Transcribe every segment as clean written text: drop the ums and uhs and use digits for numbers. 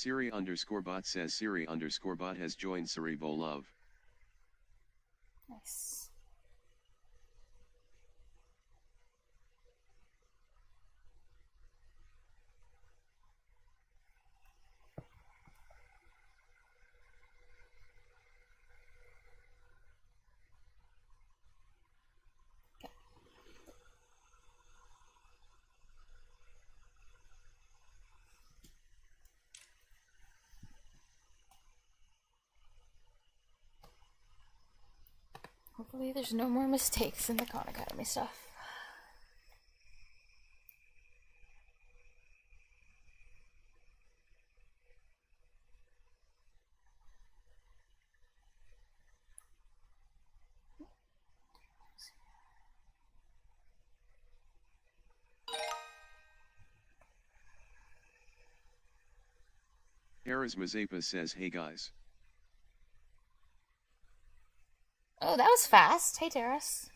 Siri_bot says Siri_bot has joined Cerebro Love. Nice. Hopefully there's no more mistakes in the Khan Academy stuff. Eras Mazapa says hey guys. Oh, that was fast. Hey, Terrace.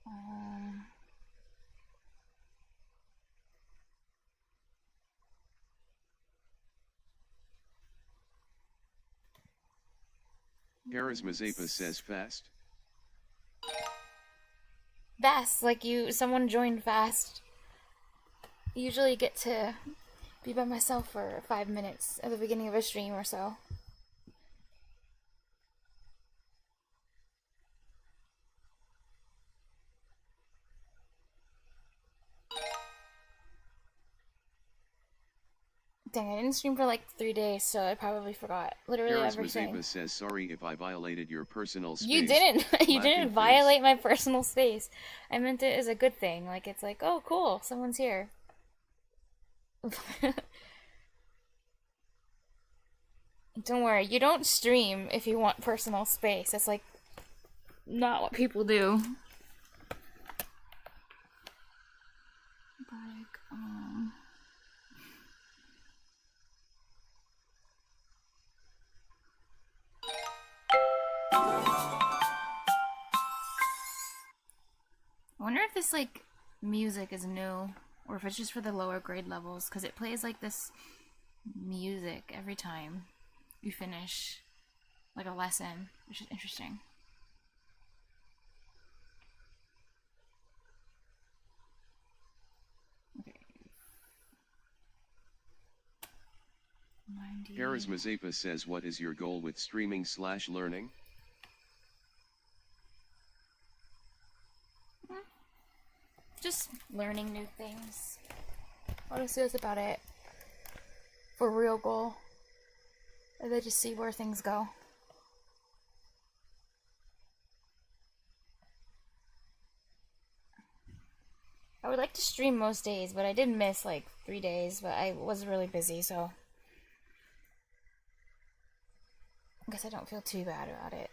Um, Eras Mazapa says fast. Fast, like someone joined fast. Usually get to be by myself for 5 minutes at the beginning of a stream or so. Dang, I didn't stream for like 3 days, so I probably forgot literally Eras everything. Mazapa says sorry if I violated your personal space. You didn't. You didn't Laughing violate face. my personal space. I meant it as a good thing. Like, it's like, oh, cool, someone's here. Don't worry, you don't stream if you want personal space. That's like not what people do. Like, I wonder if this like music is new or if it's just for the lower grade levels, because it plays like this music every time you finish like a lesson, which is interesting. Okay. 90. Eras Mazapa says what is your goal with streaming/learning? Just learning new things. Honestly, that's about it. For real goal. And then just see where things go. I would like to stream most days, but I did miss like 3 days, but I was really busy, so I guess I don't feel too bad about it.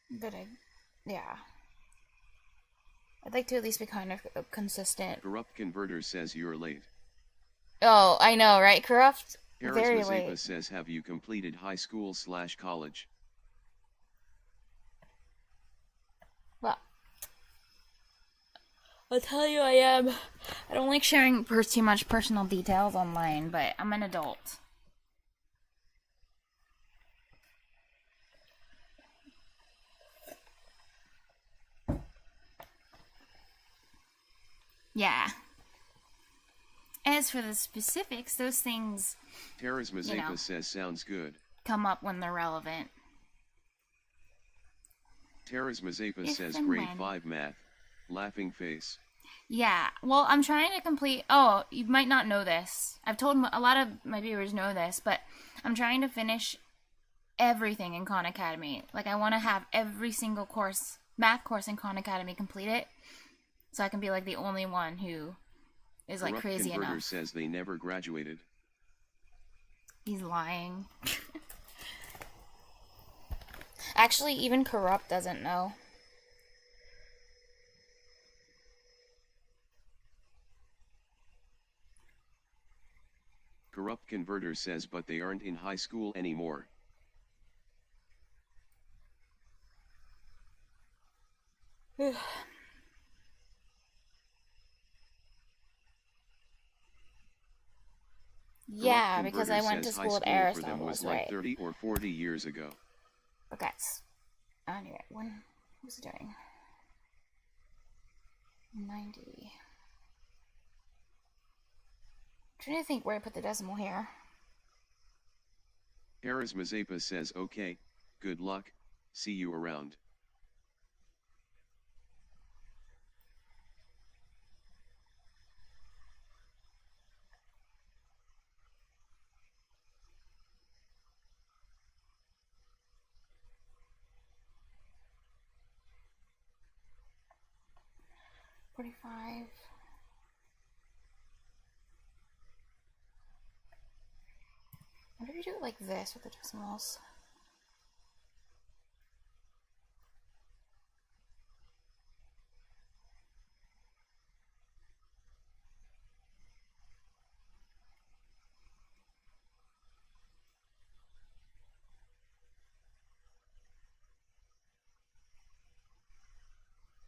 But yeah. I'd like to at least be kind of consistent. Corrupt Converter says you're late. Oh, I know, right, Corrupt? Eras Very Mazapa late. says have you completed high school/college? Well, I'll tell you I am. I don't like sharing too much personal details online, but I'm an adult. Yeah. As for the specifics, those things Eras Mazapa says sounds good. come up when they're relevant. Eras Mazapa If says and grade when. 5 math. Laughing face. Yeah, well, I'm trying to complete. Oh, you might not know this. I've told a lot of my viewers know this, but I'm trying to finish everything in Khan Academy. Like, I want to have every single math course in Khan Academy completed, so I can be like the only one who is like Corrupt crazy Converter enough. says they never graduated. He's lying. Actually, even Corrupt doesn't know. Corrupt Converter says but they aren't in high school anymore. Yeah, Corrupt because Converter I went to says high school at school for them Aristotle, was that's like right. 30 or 40 years ago. But guys, anyway, who's it doing? 90. I'm trying to think where I put the decimal here. Eras Mazapa says okay, good luck, see you around. $45. Why do you do it like this with the decimals?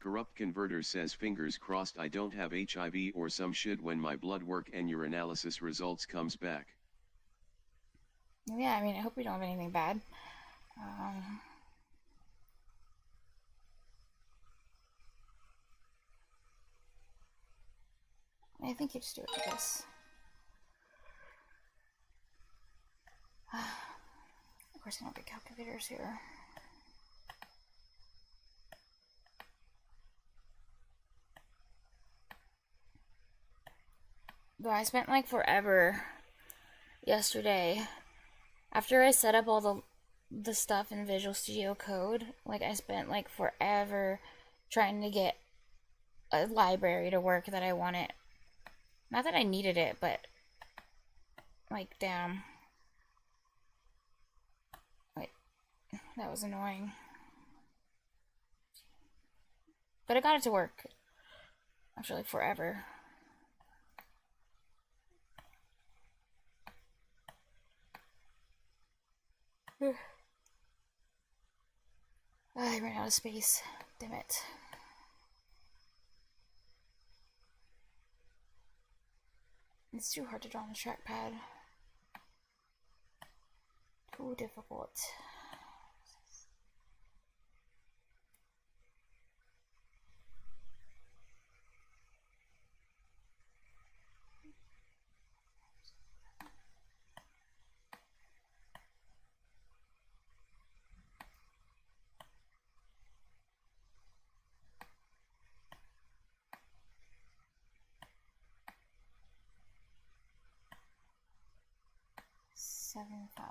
Corrupt Converter says fingers crossed I don't have HIV or some shit when my blood work and urinalysis results comes back. Yeah, I mean, I hope we don't have anything bad. I think you just do it like this. Of course, I don't get calculators here. Though I spent like forever yesterday after I set up all the stuff in Visual Studio Code. Like, I spent like forever trying to get a library to work that I wanted. Not that I needed it, but like, damn. Wait, that was annoying. But I got it to work after like forever. I ran out of space. Damn it. It's too hard to draw on the trackpad. Too difficult. Seven, 5.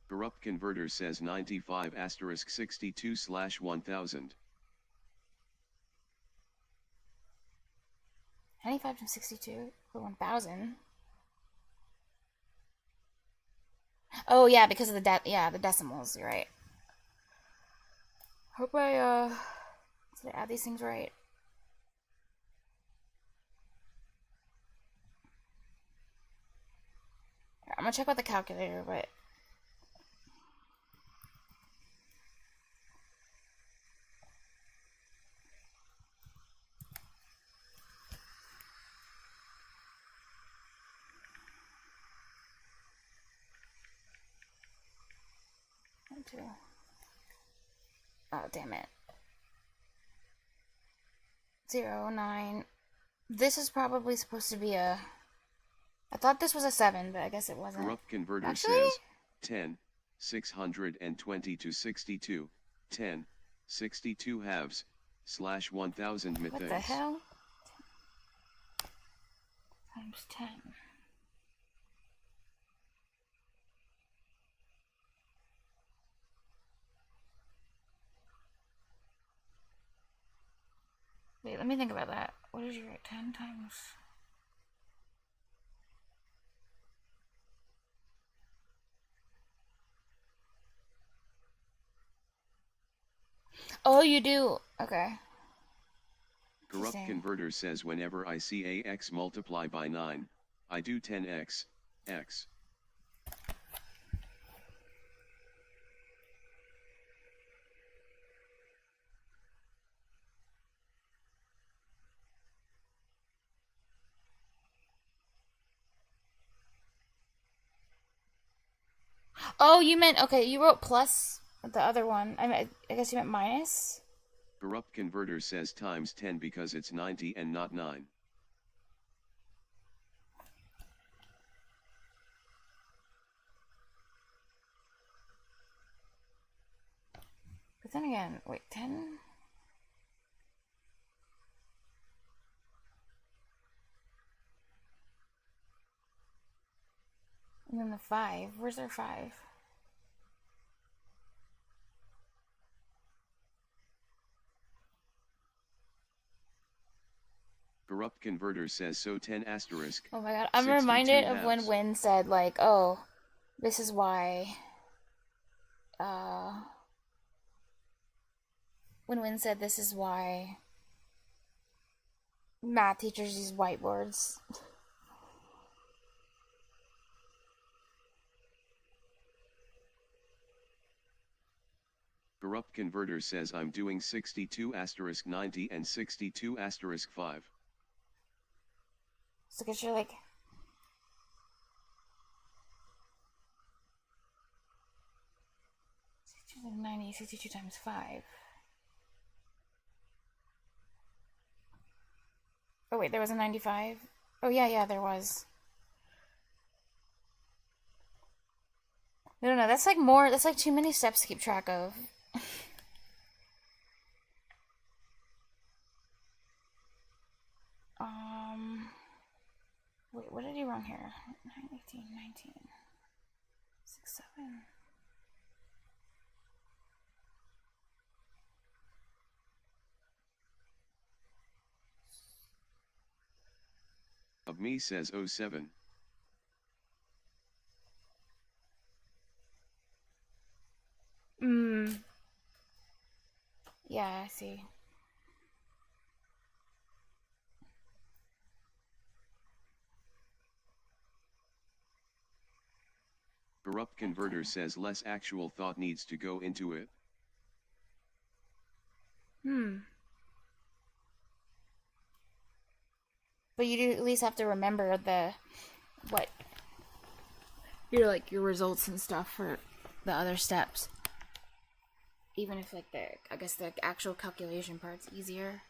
Corrupt Converter says 95 asterisk 62 slash 1000. 95 to 62 for 1000. Oh yeah, because of the the decimals. You're right. Hope I did I add these things right. I'm gonna check with the calculator, but oh damn it. 0, 9. This is probably supposed to be a. I thought this was a 7, but I guess it wasn't. Corrupt Converter Actually? says 10, 620 to 62, 10, 62 halves, slash 1000 methanes. What the hell? Times 10. Wait, let me think about that. What did you write? 10 times. Oh, you do. Okay. Corrupt Converter says whenever I see AX multiply by 9, I do 10x, x. Oh, you meant, okay, you wrote plus the other one. I guess you meant minus? Corrupt Converter says times 10 because it's 90 and not 9. But then again, wait, 10? And then the 5. Where's their 5? Corrupt Converter says so 10 asterisk. Oh my god, I'm 62 reminded of when halves. Win said, like, oh, this is why, when Win said this is why math teachers use whiteboards. Corrupt Converter says I'm doing 62 asterisk 90 and 62 asterisk 5. So get your, like, 90, 62 times 5. Oh wait, there was a 95? Oh yeah, there was. No, that's like more, that's like too many steps to keep track of. Wait, what did he wrong here? 9, 18, 19, 6, 7. Of me says 07. Yeah, I see. Corrupt Converter says less actual thought needs to go into it. But you do at least have to remember what your, like, your results and stuff for the other steps. Even if, like, I guess the actual calculation part's easier.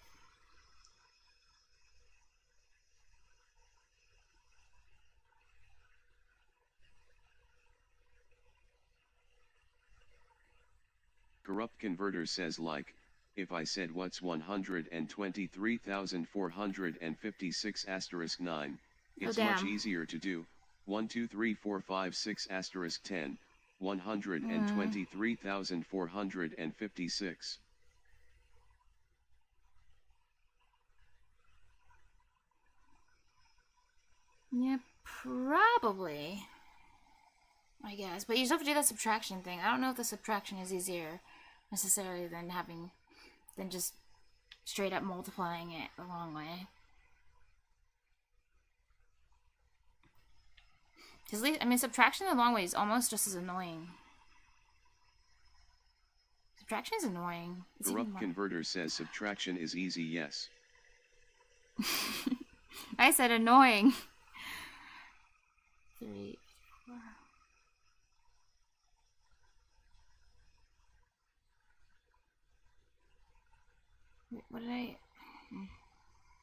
Corrupt Converter says like, if I said what's 123,456 asterisk 9, it's much easier to do. 1 2 3 4 5 6 asterisk 10, 123,456. Yeah, probably. I guess. But you just have to do that subtraction thing. I don't know if the subtraction is easier necessarily than just straight up multiplying it the long way. Because, I mean, subtraction the long way is almost just as annoying. Subtraction is annoying. Corrupt Converter says subtraction is easy, yes. I said annoying. 3, 4. What did I...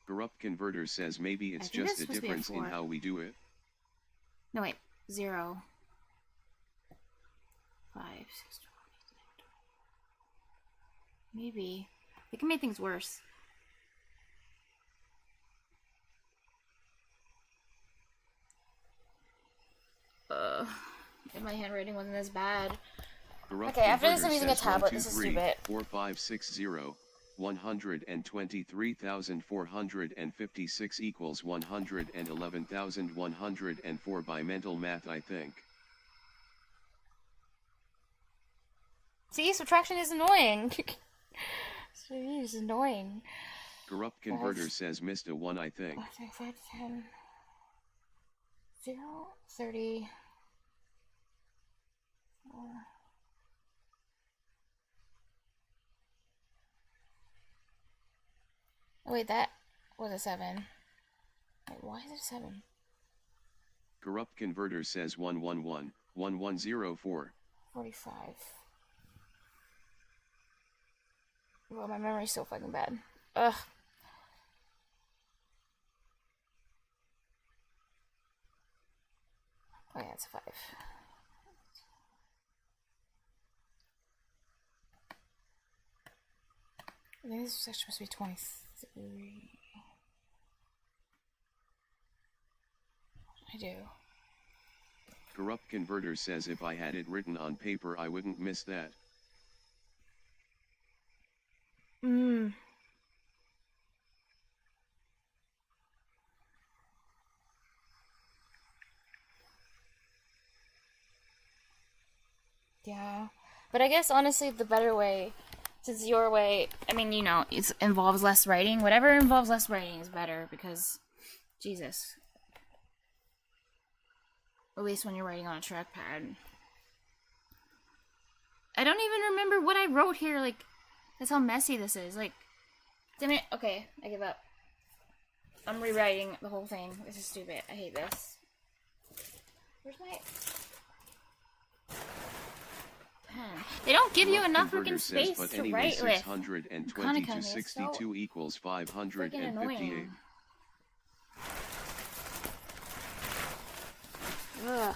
Corrupt Converter says maybe it's just a difference in how we do it. No, wait. 0. 5, 6, 12, 18, 19, 20. Maybe. They can make things worse. If my handwriting wasn't as bad. Corrupt okay, after this I'm Converter using a says tablet. 1 2 This is 3 stupid. 4 5 6 0. 123,456 equals 111,104 by mental math, I think. See, subtraction is annoying. It's annoying. Corrupt Converter says missed a 1, I think. 5, 10, 0, 30, 4. Oh, wait, that was a 7. Wait, why is it a 7? Corrupt Converter says 111. 1104. 45. Well, my memory's so fucking bad. Ugh. Oh yeah, it's a 5. I think this is actually supposed to be 23. I do. Corrupt Converter says if I had it written on paper I wouldn't miss that. Yeah. But I guess honestly the better way, since your way, I mean, you know, it involves less writing. Whatever involves less writing is better because, Jesus. At least when you're writing on a trackpad. I don't even remember what I wrote here. Like, that's how messy this is. Like, damn it. Okay, I give up. I'm rewriting the whole thing. This is stupid. I hate this. Where's my pen? They don't give you enough freaking space but to anyway, write with. 620 to 62 equals 558. Ugh.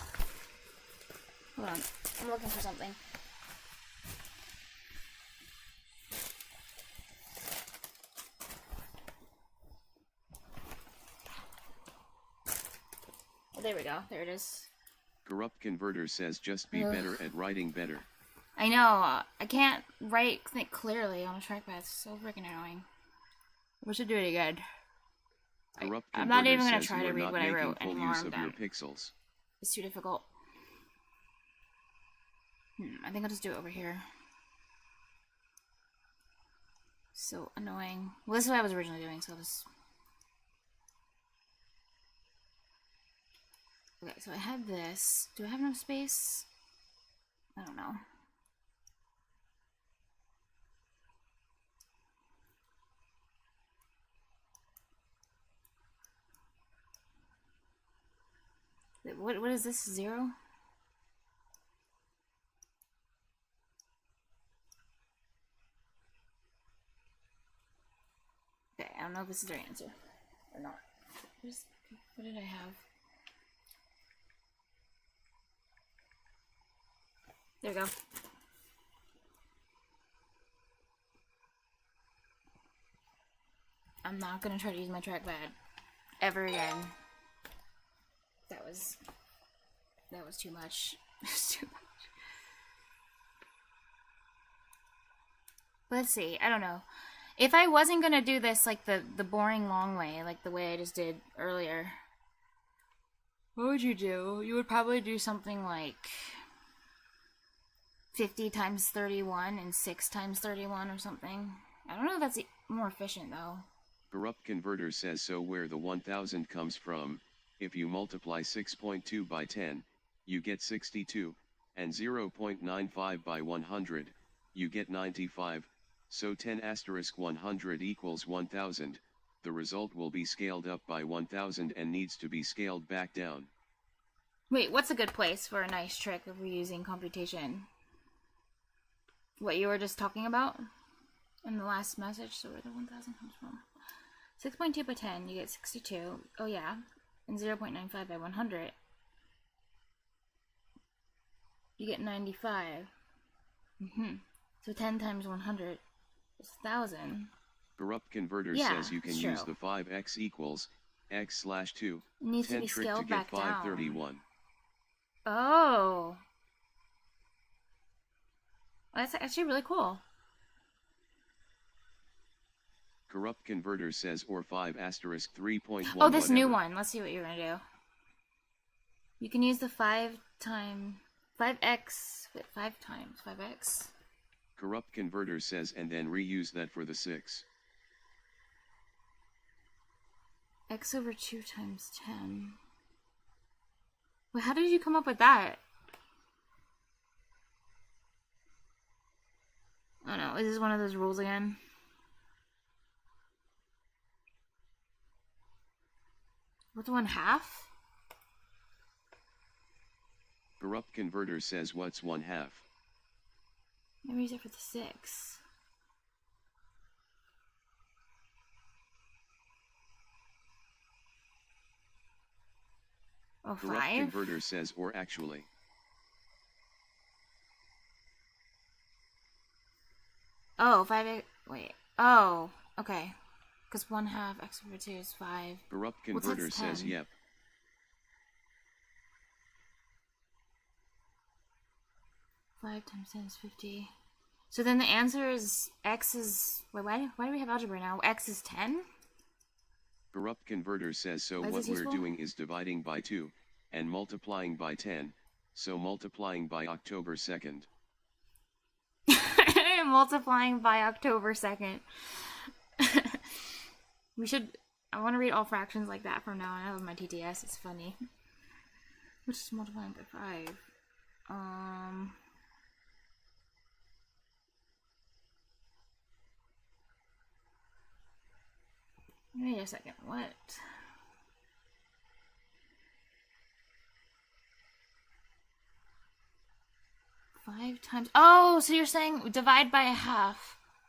Hold on. I'm looking for something. Oh, there we go. There it is. Corrupt Converter says just be better at writing better. I know. I can't write clearly on a trackpad. It's so freaking annoying. We should do it again. I'm not even going to try to read what I wrote anymore. I'm done. Pixels. It's too difficult. I think I'll just do it over here. So annoying. Well, this is what I was originally doing, so I'll just... Okay, so I have this. Do I have enough space? I don't know. Wait, what is this? 0? Okay, I don't know if this is their answer or not. What did I have? There we go. I'm not gonna try to use my trackpad ever again. That was too much. It was too much. Let's see. I don't know. If I wasn't gonna do this like the boring long way, like the way I just did earlier, what would you do? You would probably do something like 50 times 31 and 6 times 31 or something. I don't know if that's more efficient though. Corrupt Converter says so where the 1000 comes from, if you multiply 6.2 by 10, you get 62, and 0.95 by 100, you get 95, so 10 asterisk 100 equals 1000, the result will be scaled up by 1000 and needs to be scaled back down. Wait, what's a good place for a nice trick of reusing computation? What you were just talking about in the last message, so where the 1000 comes from. 6.2 by 10, you get 62. Oh yeah. And 0.95 by 100, you get 95. So 10 times 100 is 1000. Corrupt Converter says you can use the 5x equals x/2. It needs to be scaled back down. 531. Oh. That's actually really cool. Corrupt Converter says or 5 asterisk 3.1. Oh, this new one. Let's see what you're gonna do. You can use the 5x. Wait, 5 times 5x. Corrupt Converter says and then reuse that for the 6. X over 2 times 10. Wait, how did you come up with that? Oh no, is this one of those rules again? What's 1/2? Corrupt Converter says what's 1/2? Maybe use it for the 6. Oh, Corrupt 5? Converter says or actually. Oh, 5. Wait. Oh, okay. Because 1/2 x over 2 is 5. Corrupt Converter says 10. yep. 5 times 10 is 50. So then the answer is x is... Wait, why do we have algebra now? X is 10? Corrupt Converter says so Why is what this we're useful? doing is dividing by 2, and multiplying by 10, so multiplying by October 2nd. Multiplying by October 2nd. We should... I want to read all fractions like that from now on. I love my TTS. It's funny. Which is multiplying by 5. Wait a second. What? Five times... Oh, so you're saying divide by 1/2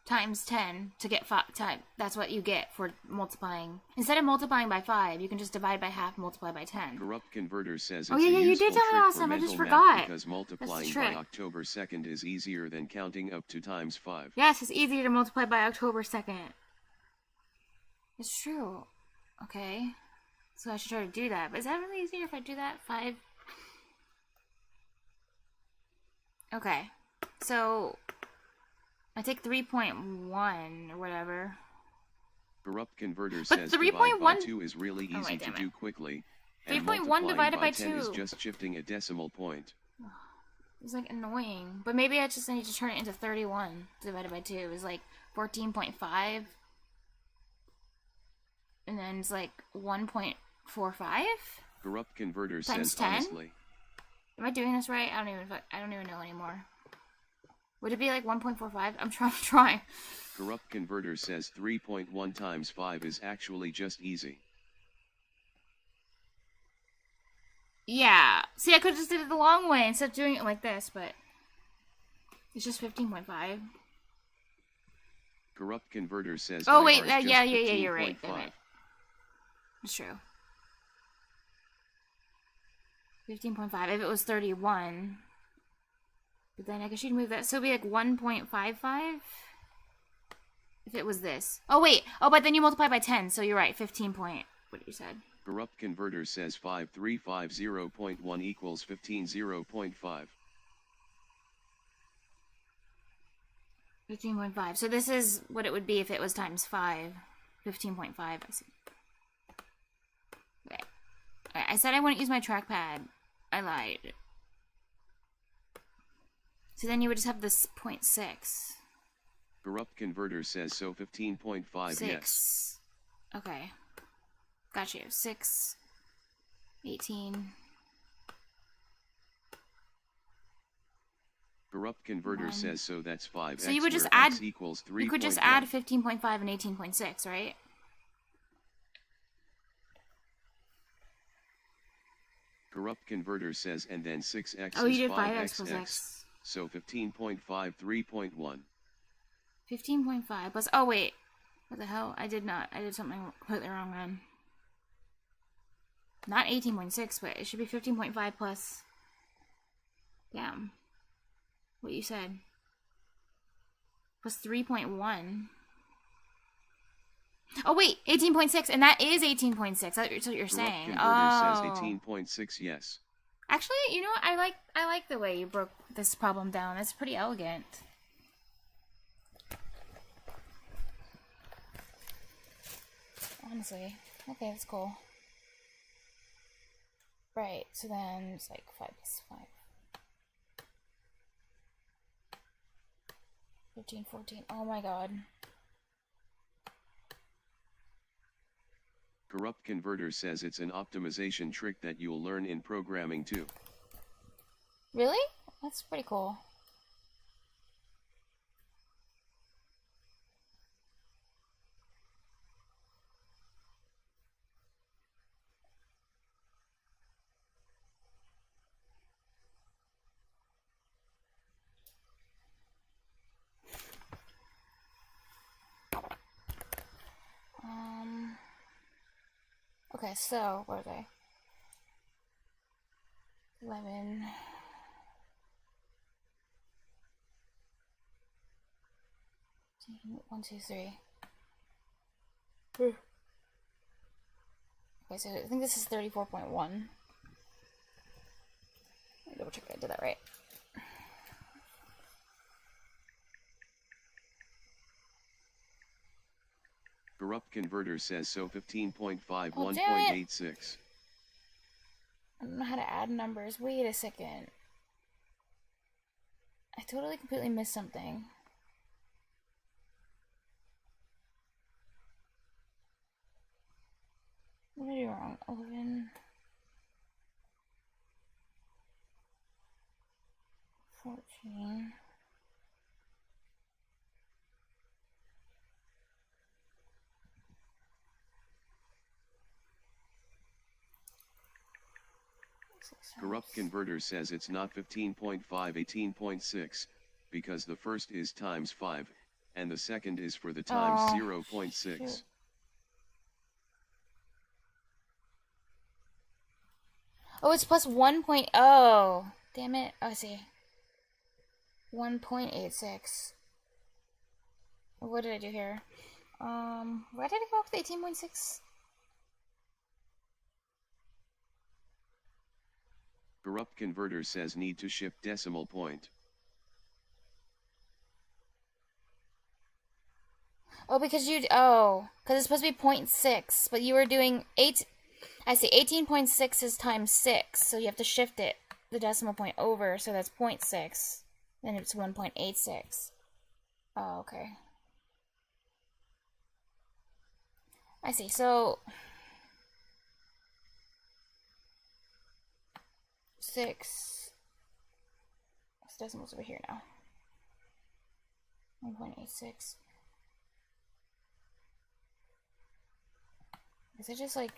times 10 to get 5 times. That's what you get for multiplying. Instead of multiplying by 5, you can just divide by 1/2, multiply by 10. Corrupt Converter says it's Oh, yeah, a you useful did tell me trick last for time. I just mental math forgot. because That's the multiplying by trick. October 2nd is easier than counting up to times 5. Yes, it's easier to multiply by October 2nd. It's true. Okay. So I should try to do that. But is that really easier if I do that? 5? Okay. So I take 3.1 or whatever. Corrupt Converter But says 3.1 divide by 2 is really Oh, easy wait, to damn it. do quickly, and 3.1 multiplying divided by 10 is 2. just shifting a decimal point. It's like annoying. But maybe I just need to turn it into 31 divided by 2. It's like 14.5. And then it's like 1.45? Corrupt Converter Times says 10? honestly. Am I doing this right? I don't even know anymore. Would it be like 1.45? I'm trying. Corrupt Converter says 3.1 times 5 is actually just easy. Yeah. See, I could have just did it the long way instead of doing it like this, but it's just 15.5. Corrupt Converter says Oh wait, IR is yeah, just you're right. 15.5. It's true. 15.5. If it was 31, but then I guess you'd move that, so it'd be like 1.55. If it was this. Oh wait. Oh, but then you multiply by 10, so you're right. 15 point. What you said. Corrupt Converter says 5350.1 equals 15.0.5. 15.5. So this is what it would be if it was times 5. 15.5. I see. Okay. Alright, I said I wouldn't use my trackpad. I lied. So then you would just have this 0.6. Corrupt Converter says so 15.5 yes. 6. Okay. Got you. 6. 18. Corrupt Converter 1. says so that's 5x. So you would just where add... x equals 3. You could just add 15.5 and 18.6, right? Corrupt Converter says and then 6x Oh, is you did 5x 5x plus x. x. So 15.5 3.1. 15.5 plus... Oh, wait. What the hell? I did something completely wrong then. Not 18.6, but it should be 15.5 plus... Damn. What you said. Plus 3.1. Oh, wait! 18.6, and that is 18.6. That's what you're saying. Corrupt Converter says 18.6 yes. Actually, you know what? I like the way you broke this problem down. That's pretty elegant. Honestly. Okay, that's cool. Right, so then it's like 5 plus 5. 13, 14. Oh my god. Corrupt Converter says it's an optimization trick that you'll learn in programming too. Really? That's pretty cool. Okay, so, what are they? 11. 1, 2, 3. Okay, so I think this is 34.1. Double check I did that right. Corrupt Converter says so 15.5 Oh, 1.86. I don't know how to add numbers. Wait a second. I totally completely missed something. What did I do wrong? 11. 14. Corrupt Converter says it's not 15.5 18.6, because the first is times 5, and the second is for the times 0.6. Shoot. Oh, it's plus 1.0. Damn it. Oh, I see. 1.86. What did I do here? Why did I go up with 18.6? Corrupt Converter says need to shift decimal point. Oh, because because it's supposed to be 0.6, but you were doing 8. I see, 18.6 is times 6, so you have to shift it, the decimal point over, so that's 0.6. Then it's 1.86. Oh, okay. I see, so 6. This decimal's over here now. 1.86. Is it just like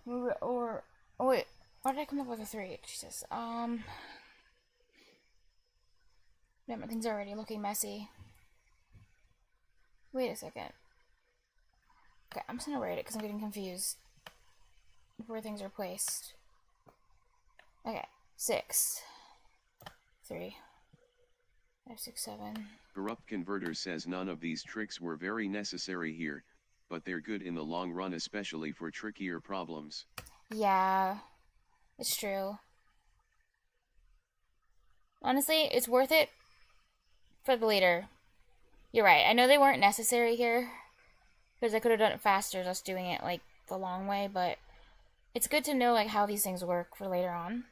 move it over? Oh wait, why did I come up with a 3? Jesus. Yeah, my things are already looking messy. Wait a second. Okay, I'm just gonna write it because I'm getting confused where things are placed. Okay, 6, 3, 5, 6, 7. Corrupt Converter says none of these tricks were very necessary here, but they're good in the long run, especially for trickier problems. Yeah, it's true. Honestly, it's worth it for the later. You're right. I know they weren't necessary here because I could have done it faster just doing it like the long way, but it's good to know like how these things work for later on.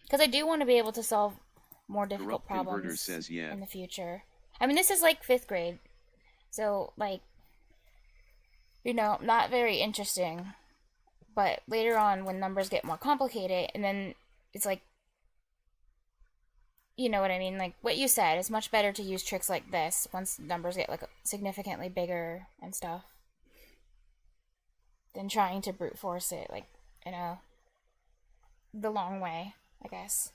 Because I do want to be able to solve more difficult Corrupt Converter problems says yeah. in the future. I mean, this is like 5th grade, so like, you know, not very interesting. But later on, when numbers get more complicated, and then it's like, you know what I mean? Like what you said, it's much better to use tricks like this once numbers get like significantly bigger and stuff than trying to brute force it, like, you know, the long way, I guess.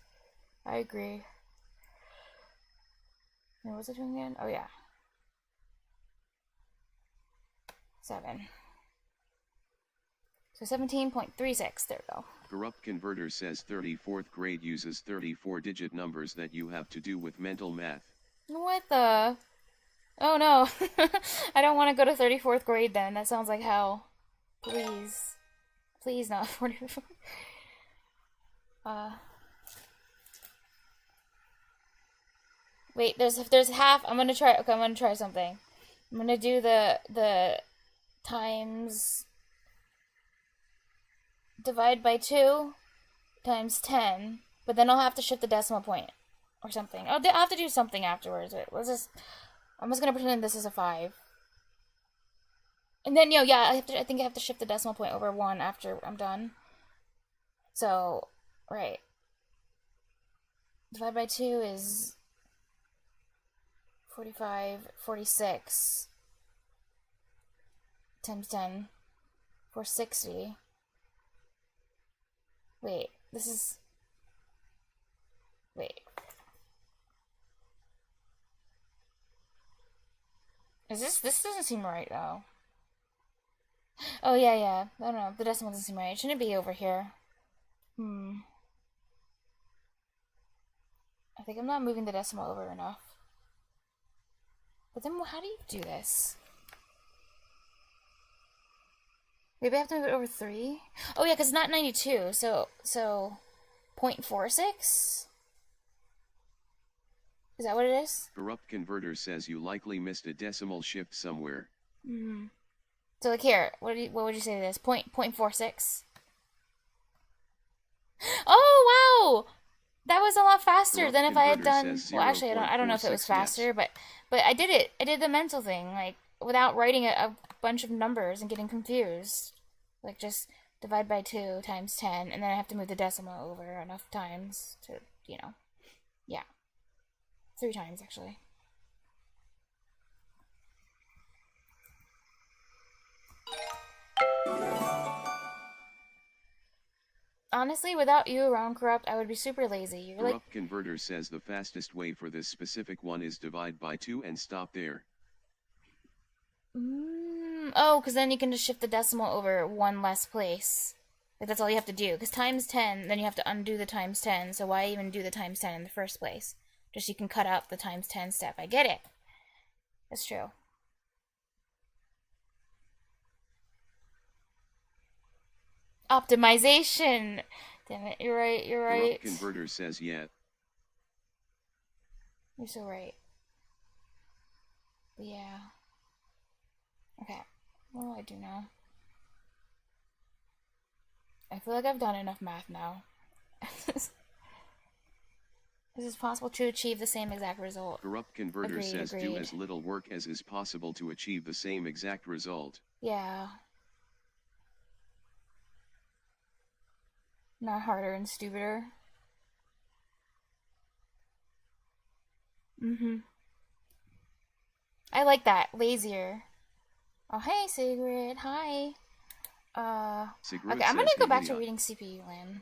I agree. What was I doing again? Oh, yeah. 7. So 17.36, there we go. Corrupt Converter says 34th grade uses 34-digit numbers that you have to do with mental math. What the? Oh no. I don't want to go to 34th grade then. That sounds like hell. Please. Please not 44. Wait, there's half. I'm gonna try. Okay, I'm gonna try something. I'm gonna do the times divide by 2 times 10, but then I'll have to shift the decimal point or something. I'll have to do something afterwards. Wait, I'm just gonna pretend this is a 5. And then, yeah, I think I have to shift the decimal point over 1 after I'm done. So, right. Divide by 2 is 45, 46 times 10, 460. Wait, this is... Wait. This doesn't seem right, though. Oh, yeah, yeah. I don't know. The decimal doesn't seem right. Shouldn't it be over here? Hmm. I think I'm not moving the decimal over enough. But then how do you do this? Maybe I have to move it over 3? Oh, yeah, because it's not 92. So 0.46? Is that what it is? Corrupt Converter says you likely missed a decimal shift somewhere. Hmm. So like here, what would you say to this? 0.46? Oh, wow! That was a lot faster Corrupt than if I had Converter done. says Well, actually, I don't know if it was 0.46 faster, yes. but I did it. I did the mental thing, like without writing a bunch of numbers and getting confused. Like just divide by 2 times 10, and then I have to move the decimal over enough times to, yeah, 3 times actually. Honestly, without you around, Corrupt, I would be super lazy. You're like, Corrupt Converter says the fastest way for this specific one is divide by 2 and stop there. oh, because then you can just shift the decimal over one less place. Like that's all you have to do. Because times 10, then you have to undo the times 10. So why even do the times 10 in the first place? Just you can cut out the times 10 step. I get it. That's true. Optimization. Damn it, you're right. You're right. Corrupt Converter says yeah. You're so right. But yeah. Okay. What do I do now? I feel like I've done enough math now. Is it possible to achieve the same exact result? Corrupt Converter Agreed, says do agreed. as little work as is possible to achieve the same exact result. Yeah. Not harder and stupider. I like that. Lazier. Oh, hey, Sigrid. Hi. Sigrid Okay, I'm gonna says go the back to idiot. reading CPU Land.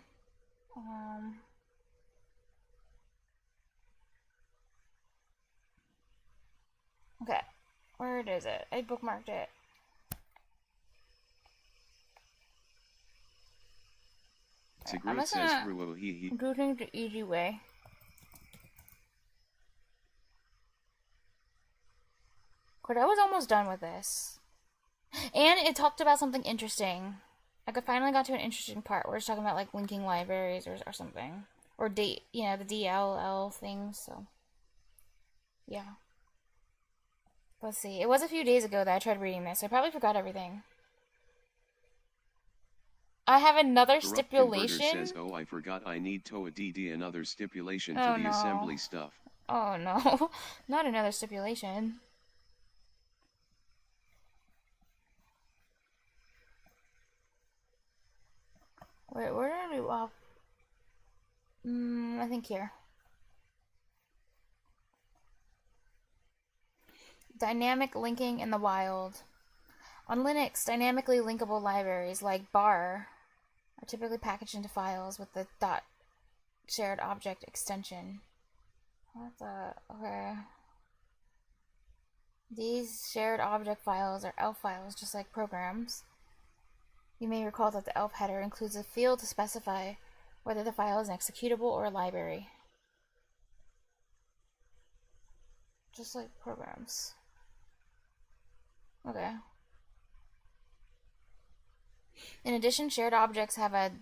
Okay. Where is it? I bookmarked it. Sigrid just says gonna through he. do things the easy way. But I was almost done with this. And it talked about something interesting. Like I finally got to an interesting part where it's talking about like linking libraries or something. Or the DLL things, so yeah. Let's see. It was a few days ago that I tried reading this. I probably forgot everything. I have another Corrupt stipulation. Converter says, oh, I forgot I need to add another stipulation Oh, to the no. assembly stuff. Oh no, not another stipulation. Wait, where did I leave off? I think here. Dynamic linking in the wild. On Linux, dynamically linkable libraries like bar are typically packaged into files with the .shared object extension. What the? Okay. These shared object files are ELF files, just like programs. You may recall that the ELF header includes a field to specify whether the file is an executable or a library. Just like programs. Okay. In addition, shared objects have a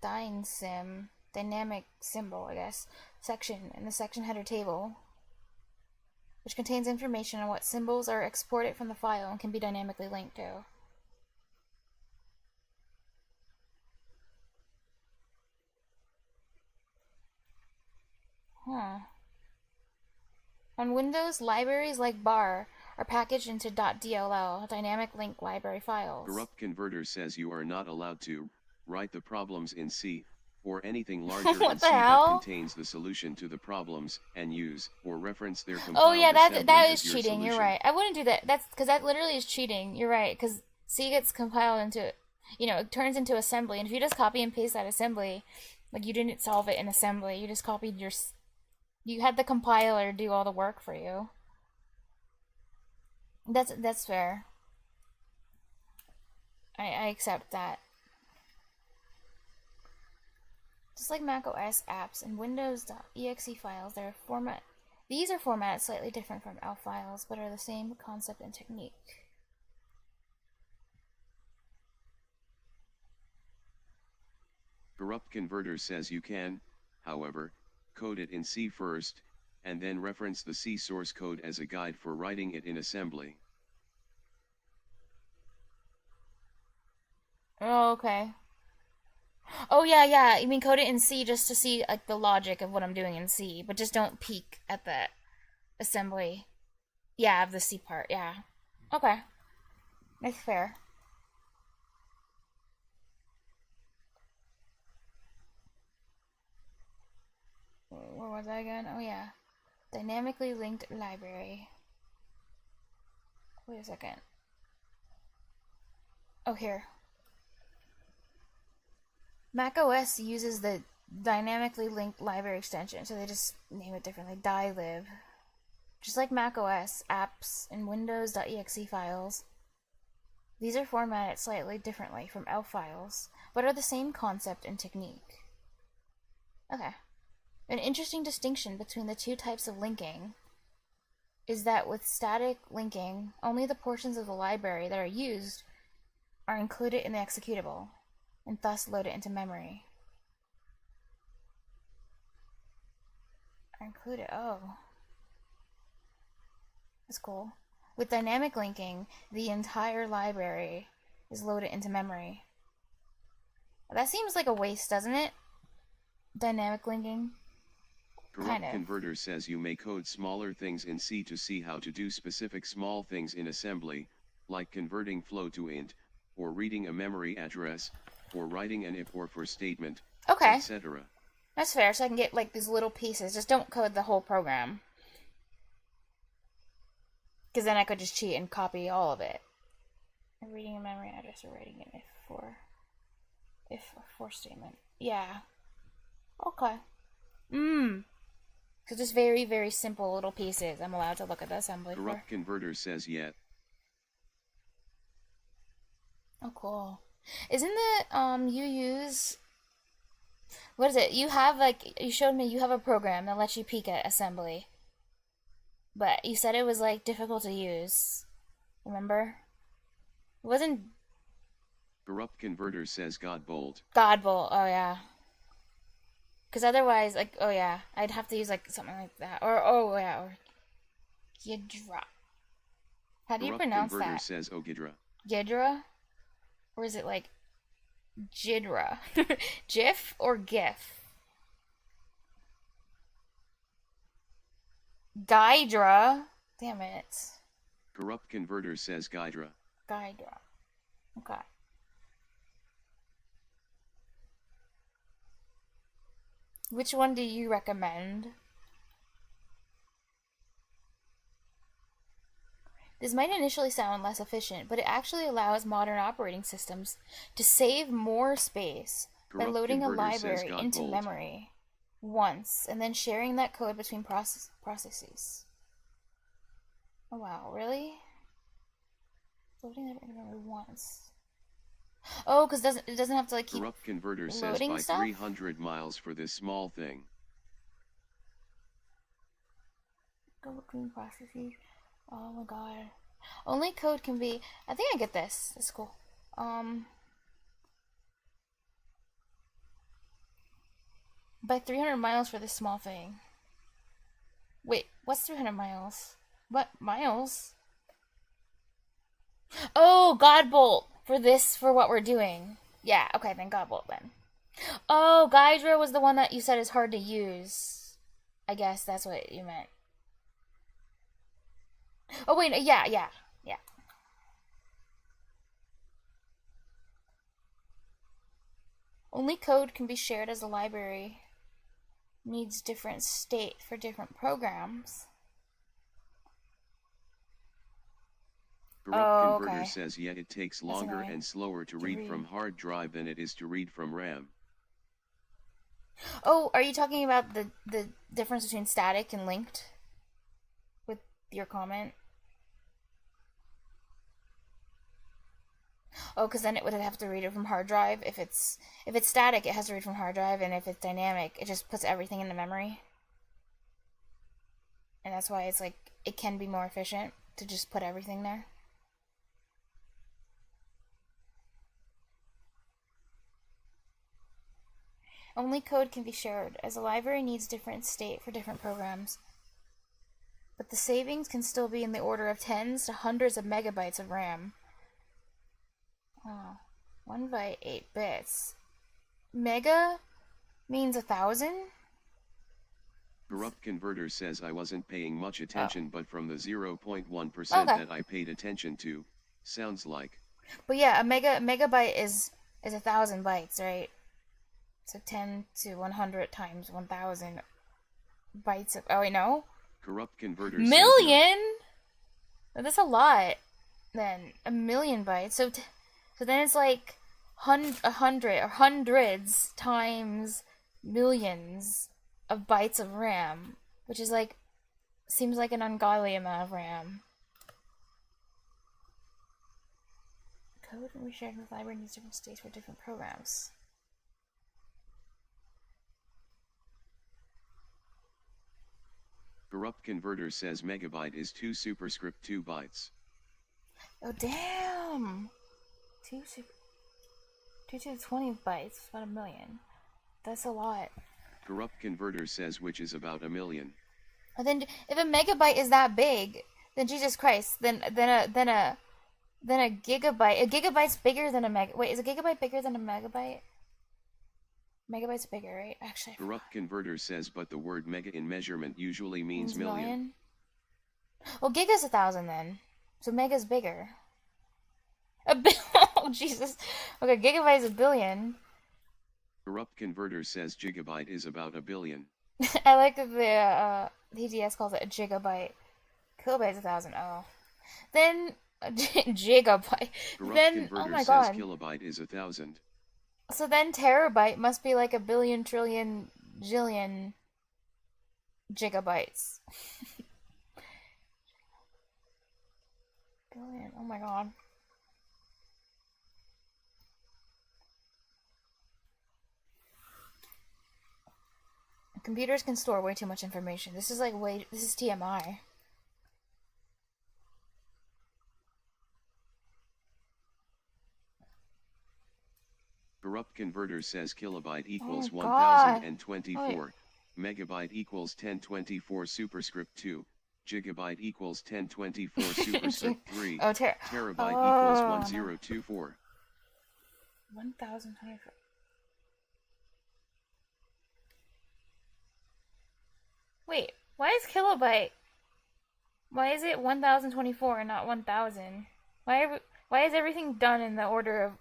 .dynsim, dynamic symbol, I guess, section in the section header table, which contains information on what symbols are exported from the file and can be dynamically linked to. Huh. On Windows, libraries like bar are packaged into .dll, dynamic link library files. Corrupt Converter says you are not allowed to write the problems in C, or anything larger in What C the that hell? contains the solution to the problems, and use or reference their compiled Oh yeah, assembly that as is your cheating. You're solution. right. I wouldn't do that. That's because that literally is cheating. You're right. Because C gets compiled into, it turns into assembly, and if you just copy and paste that assembly, like you didn't solve it in assembly, you just copied you had the compiler do all the work for you. That's fair. I accept that. Just like macOS apps and Windows.exe files, these are formatted slightly different from ELF files, but are the same concept and technique. Corrupt Converter says you can, however, code it in C first, and then reference the C source code as a guide for writing it in assembly. Oh, okay. Oh yeah. You mean code it in C just to see like the logic of what I'm doing in C, but just don't peek at the assembly. Yeah, of the C part. Yeah. Okay. That's fair. Where was I again? Oh yeah. Dynamically linked library. Wait a second. Oh, here. macOS uses the dynamically linked library extension, so they just name it differently. dylib. Just like macOS apps and Windows.exe files, these are formatted slightly differently from ELF files, but are the same concept and technique. Okay. An interesting distinction between the two types of linking is that with static linking, only the portions of the library that are used are included in the executable, and thus loaded into memory. Are included, oh. That's cool. With dynamic linking, the entire library is loaded into memory. That seems like a waste, doesn't it? Dynamic linking. Corrupt Converter says you may code smaller things in C to see how to do specific small things in assembly, like converting float to int, or reading a memory address, or writing an if or for statement, okay, etc. That's fair, so I can get like these little pieces. Just don't code the whole program. Because then I could just cheat and copy all of it. Reading a memory address or writing an if or for statement. Yeah. Okay. So just very, very simple little pieces. I'm allowed to look at the assembly for. Corrupt Converter says yet. Oh, cool. Isn't the, you use, what is it? You have, like, you showed me you have a program that lets you peek at assembly. But you said it was, like, difficult to use. Remember? It wasn't. Corrupt Converter says Godbolt. Godbolt, oh yeah. Because otherwise, like, oh yeah, I'd have to use, like, something like that. Or, oh yeah, or Ghidra. How do you pronounce that? Corrupt Converter says Ogidra. Ghidra? Or is it, like, Jidra? GIF or GIF? Gydra? Damn it. Corrupt Converter says Gydra. Gydra. Okay. Which one do you recommend? This might initially sound less efficient, but it actually allows modern operating systems to save more space by loading a library into memory once and then sharing that code between processes. Oh wow, really? Loading that into memory once. Oh, because it doesn't have to like keep Corrupt Converter says by stuff? 300 miles for this small thing. Go between processes. Oh my god. Only code can be. I think I get this. That's cool. By 300 miles for this small thing. Wait, what's 300 miles? What miles? Oh, Godbolt for what we're doing. Yeah, okay, then Godbolt then. Oh, Gydra was the one that you said is hard to use. I guess that's what you meant. Oh wait, yeah. Only code can be shared as a library. Needs different state for different programs. Corrupt Converter says yet it takes longer and slower to read from hard drive than it is to read from RAM. Oh, are you talking about the difference between static and linked? With your comment? Oh, because then it would have to read it from hard drive. If it's static, it has to read from hard drive, and if it's dynamic, it just puts everything into memory. And that's why it's like it can be more efficient to just put everything there. Only code can be shared, as a library needs different state for different programs. But the savings can still be in the order of tens to hundreds of megabytes of RAM. Oh, 1 byte, 8 bits. Mega means 1,000? Corrupt Converter says I wasn't paying much attention, but from the 0.1% that I paid attention to, sounds like. But yeah, a megabyte is 1,000 bytes, right? So 10 to 100 times 1,000 bytes of... Oh, wait, no? Corrupt Converter million? No. That's a lot. Then, a million bytes. So then it's like 100 or hundreds times millions of bytes of RAM, which is like, seems like an ungodly amount of RAM. Code we shared with library needs different states for different programs. Corrupt Converter says megabyte is 2 superscript 2 bytes. Oh damn! 2 to the 20 bytes, about 1 million. That's a lot. Corrupt Converter says which is about 1 million. And then if a megabyte is that big, then Jesus Christ, then a gigabyte. A gigabyte's bigger than a meg. Wait, is a gigabyte bigger than a megabyte? Megabyte's bigger, right? Actually, Corrupt Converter says, but the word mega in measurement usually means million. Well, giga's 1,000 then, so mega's bigger. Oh Jesus. Okay, gigabyte's 1 billion. Corrupt Converter says gigabyte is about 1 billion. I like that the EDS calls it a gigabyte. Kilobyte's 1,000. Oh, then gigabyte. Corrupt Then Converter oh my says god. kilobyte is 1,000. So then terabyte must be like 1 billion trillion jillion gigabytes. Billion. Oh my god. Computers can store way too much information. This is like this is TMI. Corrupt Converter says kilobyte equals Oh, God. 1024, megabyte equals 1024 superscript 2, gigabyte equals 1024 superscript 3, terabyte equals 1024. 1024. Wait, why is kilobyte? Why is it 1024 and not 1000? Why is everything done in the order of...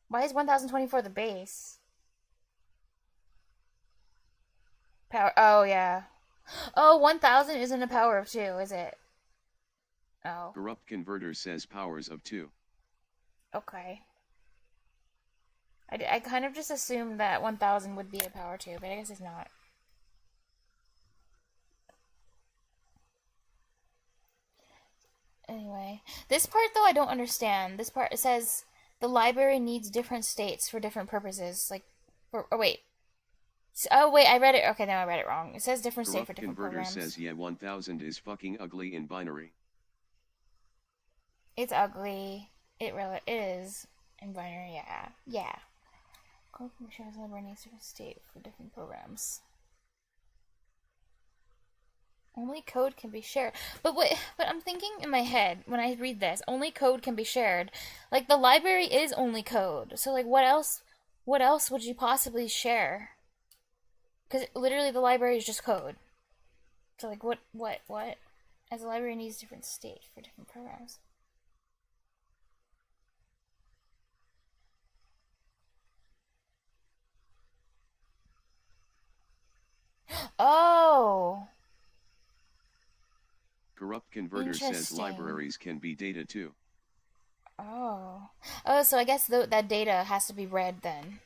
Why is 1024 the base? Power... Oh, yeah. Oh, 1000 isn't a power of 2, is it? Oh. Corrupt Converter says powers of 2. Okay. I kind of just assumed that 1000 would be a power 2, but I guess it's not. Anyway, this part though I don't understand. This part, it says the library needs different states for different purposes. Like, oh wait, I read it. Okay, no, I read it wrong. It says different state for different Converter programs. says yeah, 1000 is fucking ugly in binary. It's ugly. It really is in binary. Yeah, yeah. Code shows library needs different state for different programs. Only code can be shared. But I'm thinking in my head when I read this, only code can be shared. Like the library is only code. So like what else would you possibly share? Cuz literally the library is just code. So like what? As a library needs different state for different programs. Oh. Corrupt Converter says libraries can be data too. Oh, so I guess that data has to be read then.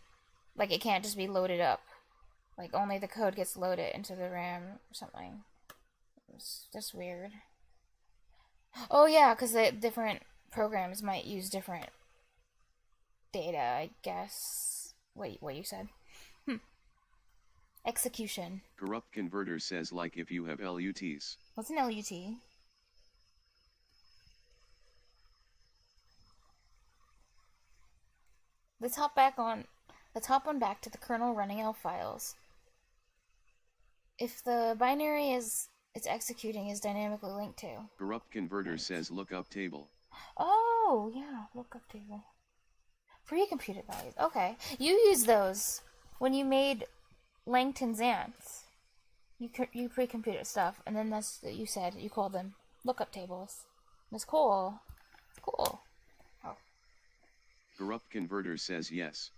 Like it can't just be loaded up. Like only the code gets loaded into the RAM or something. It's just weird. Oh yeah, because the different programs might use different data, I guess. Wait, what you said? Execution. Corrupt converter says like if you have LUTs. What's an LUT? Let's hop on back to the kernel running ELF files. If the binary it's executing is dynamically linked to. Corrupt converter says lookup table. Oh, yeah, lookup table. Pre-computed values. Okay. You use those when you made Langton's ants. You pre-computed stuff, and then that's what you said. You called them lookup tables. That's cool. It's cool. Oh. Corrupt converter says yes.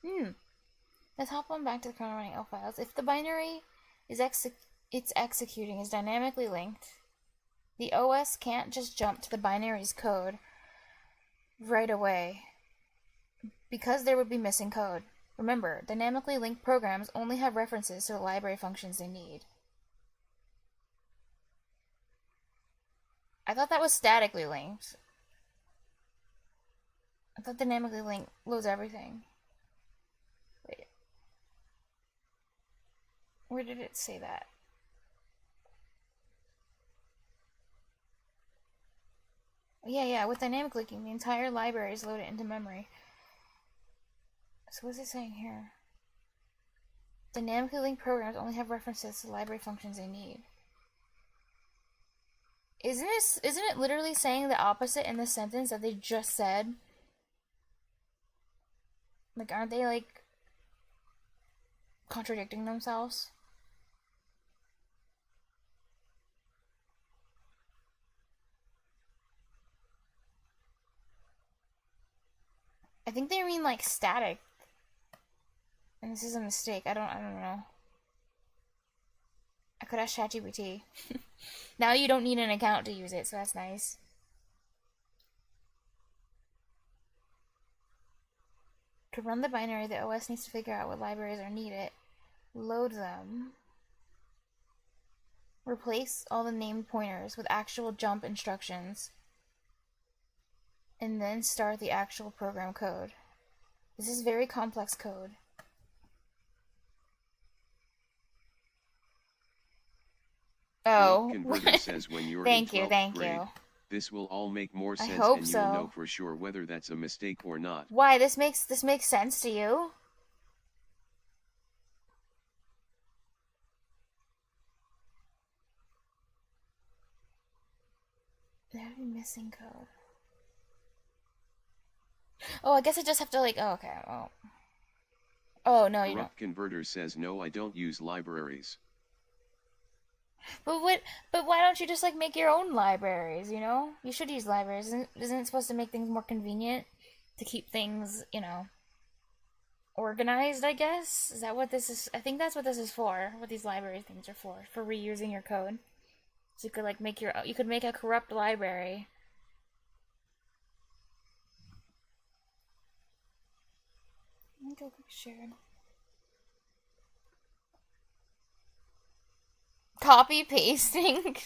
Let's hop on back to the kernel running ELF files. If the binary it's executing is dynamically linked, the OS can't just jump to the binary's code right away because there would be missing code. Remember, dynamically linked programs only have references to the library functions they need. I thought that was statically linked. I thought dynamically linked loads everything. Wait. Where did it say that? Yeah, with dynamic linking, the entire library is loaded into memory. So what's it saying here? Dynamically linked programs only have references to the library functions they need. Isn't it literally saying the opposite in the sentence that they just said? Like, aren't they, like, contradicting themselves? I think they mean, like, static. And this is a mistake. I don't know. I could ask ChatGPT. Now you don't need an account to use it, so that's nice. To run the binary, the OS needs to figure out what libraries are needed, load them, replace all the named pointers with actual jump instructions, and then start the actual program code. This is very complex code. Oh, Converter says when you're thank in you, 12th thank grade, you. this will all make more sense hope and so. you'll know for sure whether that's a mistake or not. Why? This makes sense to you? There'd be missing code. Oh, I guess I just have to like. Oh, okay. Oh no, you don't. Corrupt converter says no, I don't use libraries. But why don't you just like make your own libraries? You know, you should use libraries. Isn't it supposed to make things more convenient to keep things, organized? I guess is that what this is? I think that's what this is for. What these library things are for reusing your code. So you could like you could make a corrupt library. Let me go quick shared. Copy pasting.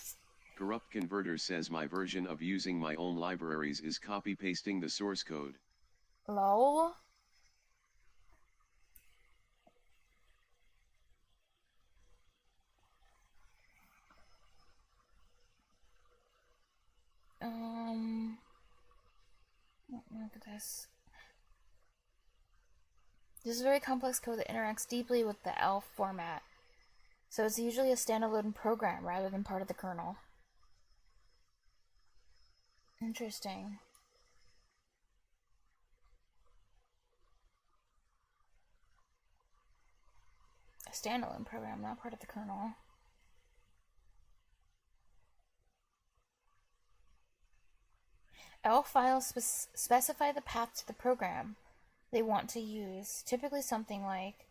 Corrupt converter says my version of using my own libraries is copy pasting the source code. Lol. Look at this. This is very complex code that interacts deeply with the ELF format. So it's usually a standalone program rather than part of the kernel. Interesting. A standalone program, not part of the kernel. ELF files specify the path to the program they want to use. Typically something like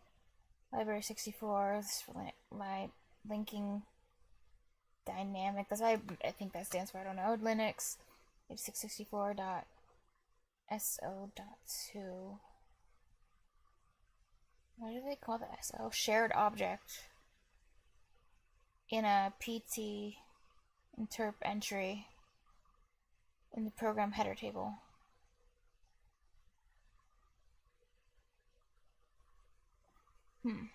Library 64, linking dynamic. That's why I think that stands for, I don't know, Linux 8664.so.2. What do they call the SO? Shared object in a PT interp entry in the program header table. Hmm.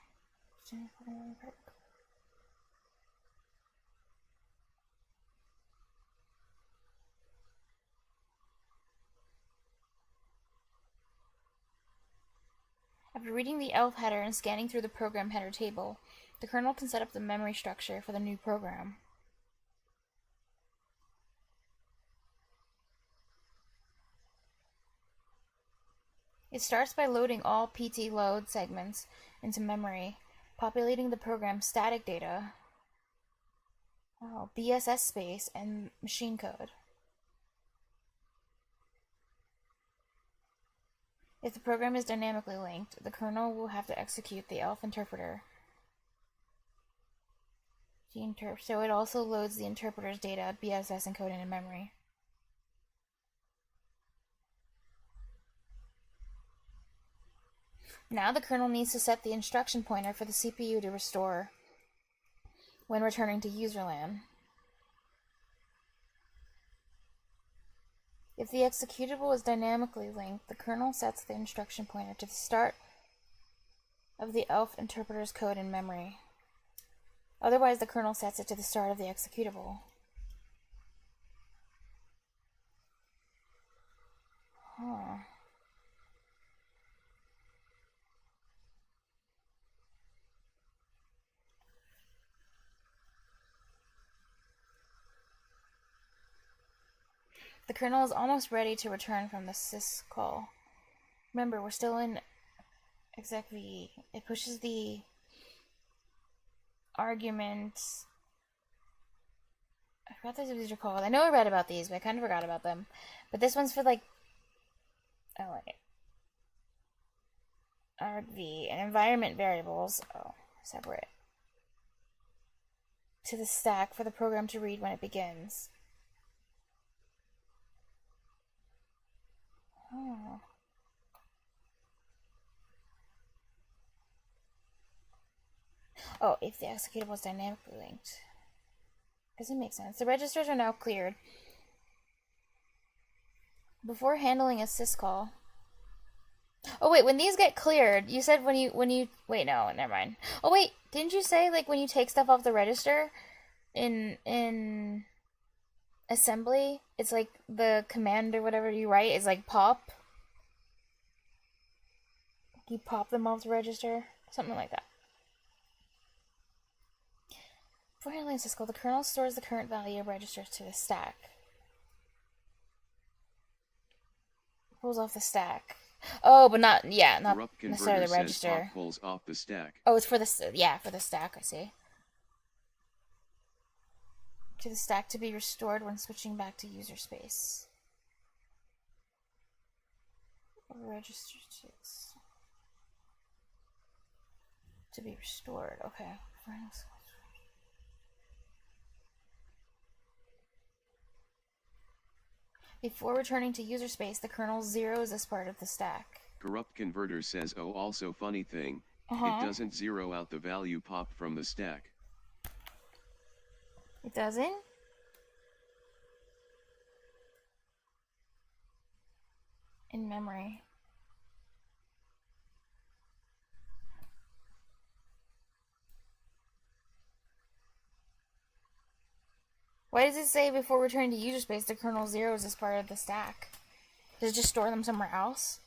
After reading the ELF header and scanning through the program header table, the kernel can set up the memory structure for the new program. It starts by loading all PT load segments into memory, populating the program's static data, BSS space, and machine code. If the program is dynamically linked, the kernel will have to execute the ELF interpreter. So it also loads the interpreter's data, BSS encoded in memory. Now the kernel needs to set the instruction pointer for the CPU to restore when returning to userland. If the executable is dynamically linked, the kernel sets the instruction pointer to the start of the ELF interpreter's code in memory. Otherwise, the kernel sets it to the start of the executable. Huh. The kernel is almost ready to return from the syscall. Remember, we're still in execv. It pushes the arguments. I forgot what these are called. I know I read about these, but I kind of forgot about them. But this one's for like, argv and environment variables. Separate. To the stack for the program to read when it begins. If the executable is dynamically linked. Doesn't make sense. The registers are now cleared. Before handling a syscall. When these get cleared, you said when you wait, no, never mind. Didn't you say like when you take stuff off the register in assembly, it's like the command or whatever you write is like pop? You pop them off the register? Something like that. Before handling syscall, the kernel stores the current value of registers to the stack. Pulls off the stack. But not necessarily the register. Pulls off the stack. It's for the stack, I see. To the stack to be restored when switching back to user space. Register to be restored. Okay. Before returning to user space, the kernel zeroes this part of the stack. Corrupt Converter says, also funny thing, it doesn't zero out the value popped from the stack. It doesn't? In memory. Why does it say before returning to user space, the kernel zeros as part of the stack? Does it just store them somewhere else?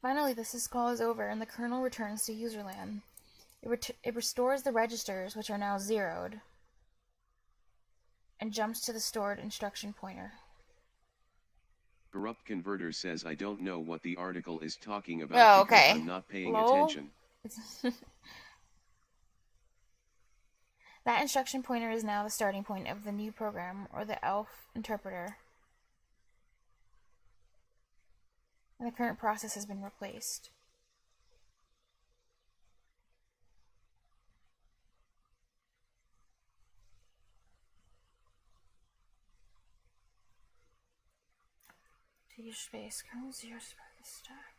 Finally, the syscall is over and the kernel returns to userland. It restores the registers, which are now zeroed, and jumps to the stored instruction pointer. Corrupt Converter says, I don't know what the article is talking about because I'm not paying attention. That instruction pointer is now the starting point of the new program, or the ELF interpreter. And the current process has been replaced. To use space, kernel 0 is part of the stack.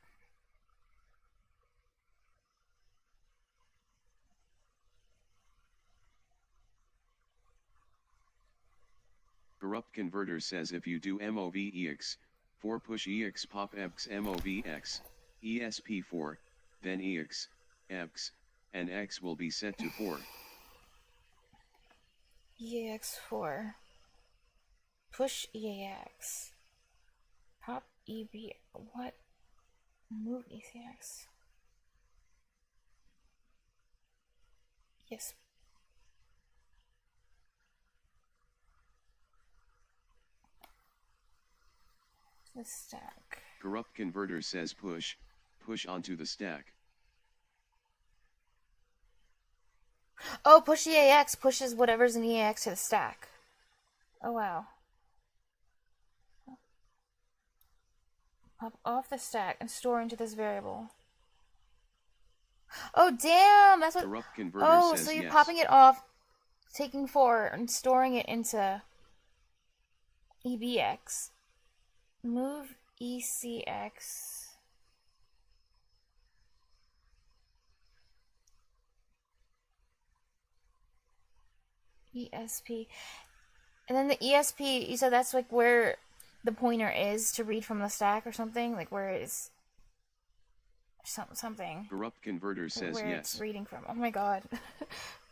Corrupt Converter says if you do MOVEX, 4 push EX pop EX MOVX, ESP4, then EX, EX, and X will be set to 4. EAX4. Push EAX. Pop EB. What? Move ECX. Yes. The stack. Corrupt Converter says push onto the stack. Oh, push EAX pushes whatever's in EAX to the stack. Oh, wow. Pop off the stack and store into this variable. Oh, damn! That's what... Corrupt Converter oh, says so you're yes. popping it off, taking 4, and storing it into EBX. Move ECX. ESP. And then the ESP, you said that's like where the pointer is to read from the stack or something? Like where it is something. Corrupt Converter says where yes. it's reading from. Oh my god.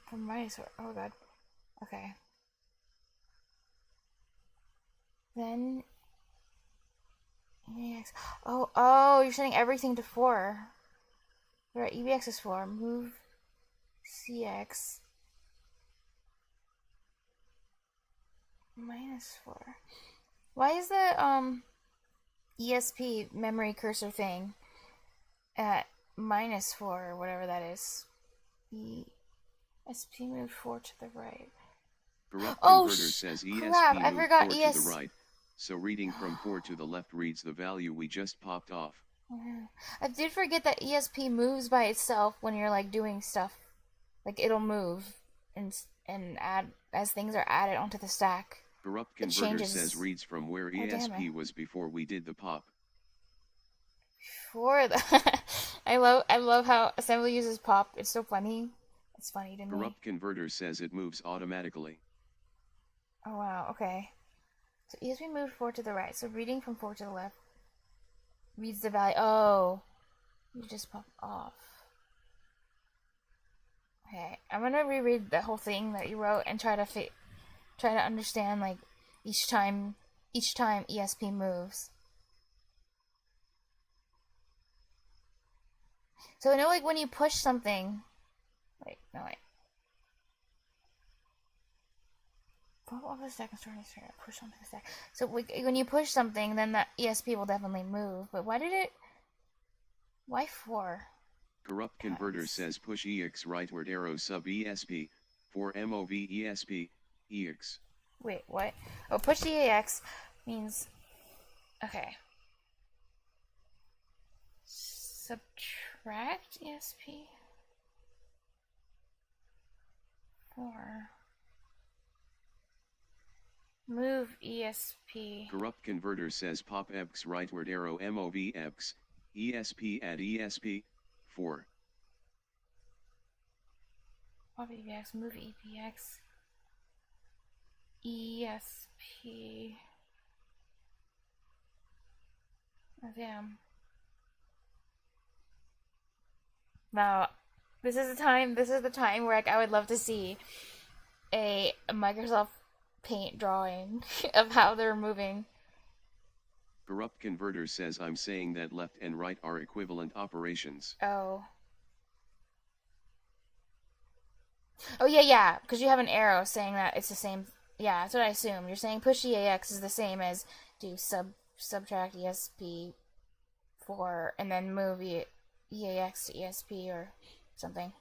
From my oh god. Okay. Then EBX. Oh, you're setting everything to 4. Right, EBX is 4. Move CX. -4. Why is the ESP memory cursor thing at -4 or whatever that is? ESP moved 4 to the right. Corrupt Oh, Converter says ESP crap, I moved forgot 4 to the right, so reading from 4 to the left reads the value we just popped off. I did forget that ESP moves by itself when you're like doing stuff. Like it'll move and add as things are added onto the stack. Corrupt Converter says reads from where ESP was before we did the pop. Before the I love how assembly uses pop. It's so funny. It's funny to me. Corrupt Converter says it moves automatically. Oh wow, okay. So ESP moved 4 to the right. So reading from 4 to the left reads the value. Oh, you just pop off. Okay, I'm gonna reread the whole thing that you wrote and try to understand like each time ESP moves. So I know like when you push something. Wait. Pop off the stack and start to push onto the stack. So when you push something, then the ESP will definitely move. But why 4? Corrupt Converter says push EX rightward arrow sub ESP, 4 MOV ESP, EX. Wait, what? Oh, push EAX means... Okay. Subtract ESP? 4... Move ESP. Corrupt Converter says pop EX rightward arrow MOV EX, ESP add ESP, 4. Pop EBX, move EBX. ESP. Oh, damn. Now, this is the time where like, I would love to see a Microsoft Paint drawing of how they're moving. Corrupt Converter says I'm saying that left and right are equivalent operations. Oh, yeah, because you have an arrow saying that it's the same. Yeah, that's what I assume. You're saying push EAX is the same as do subtract ESP 4 and then move EAX to ESP or something.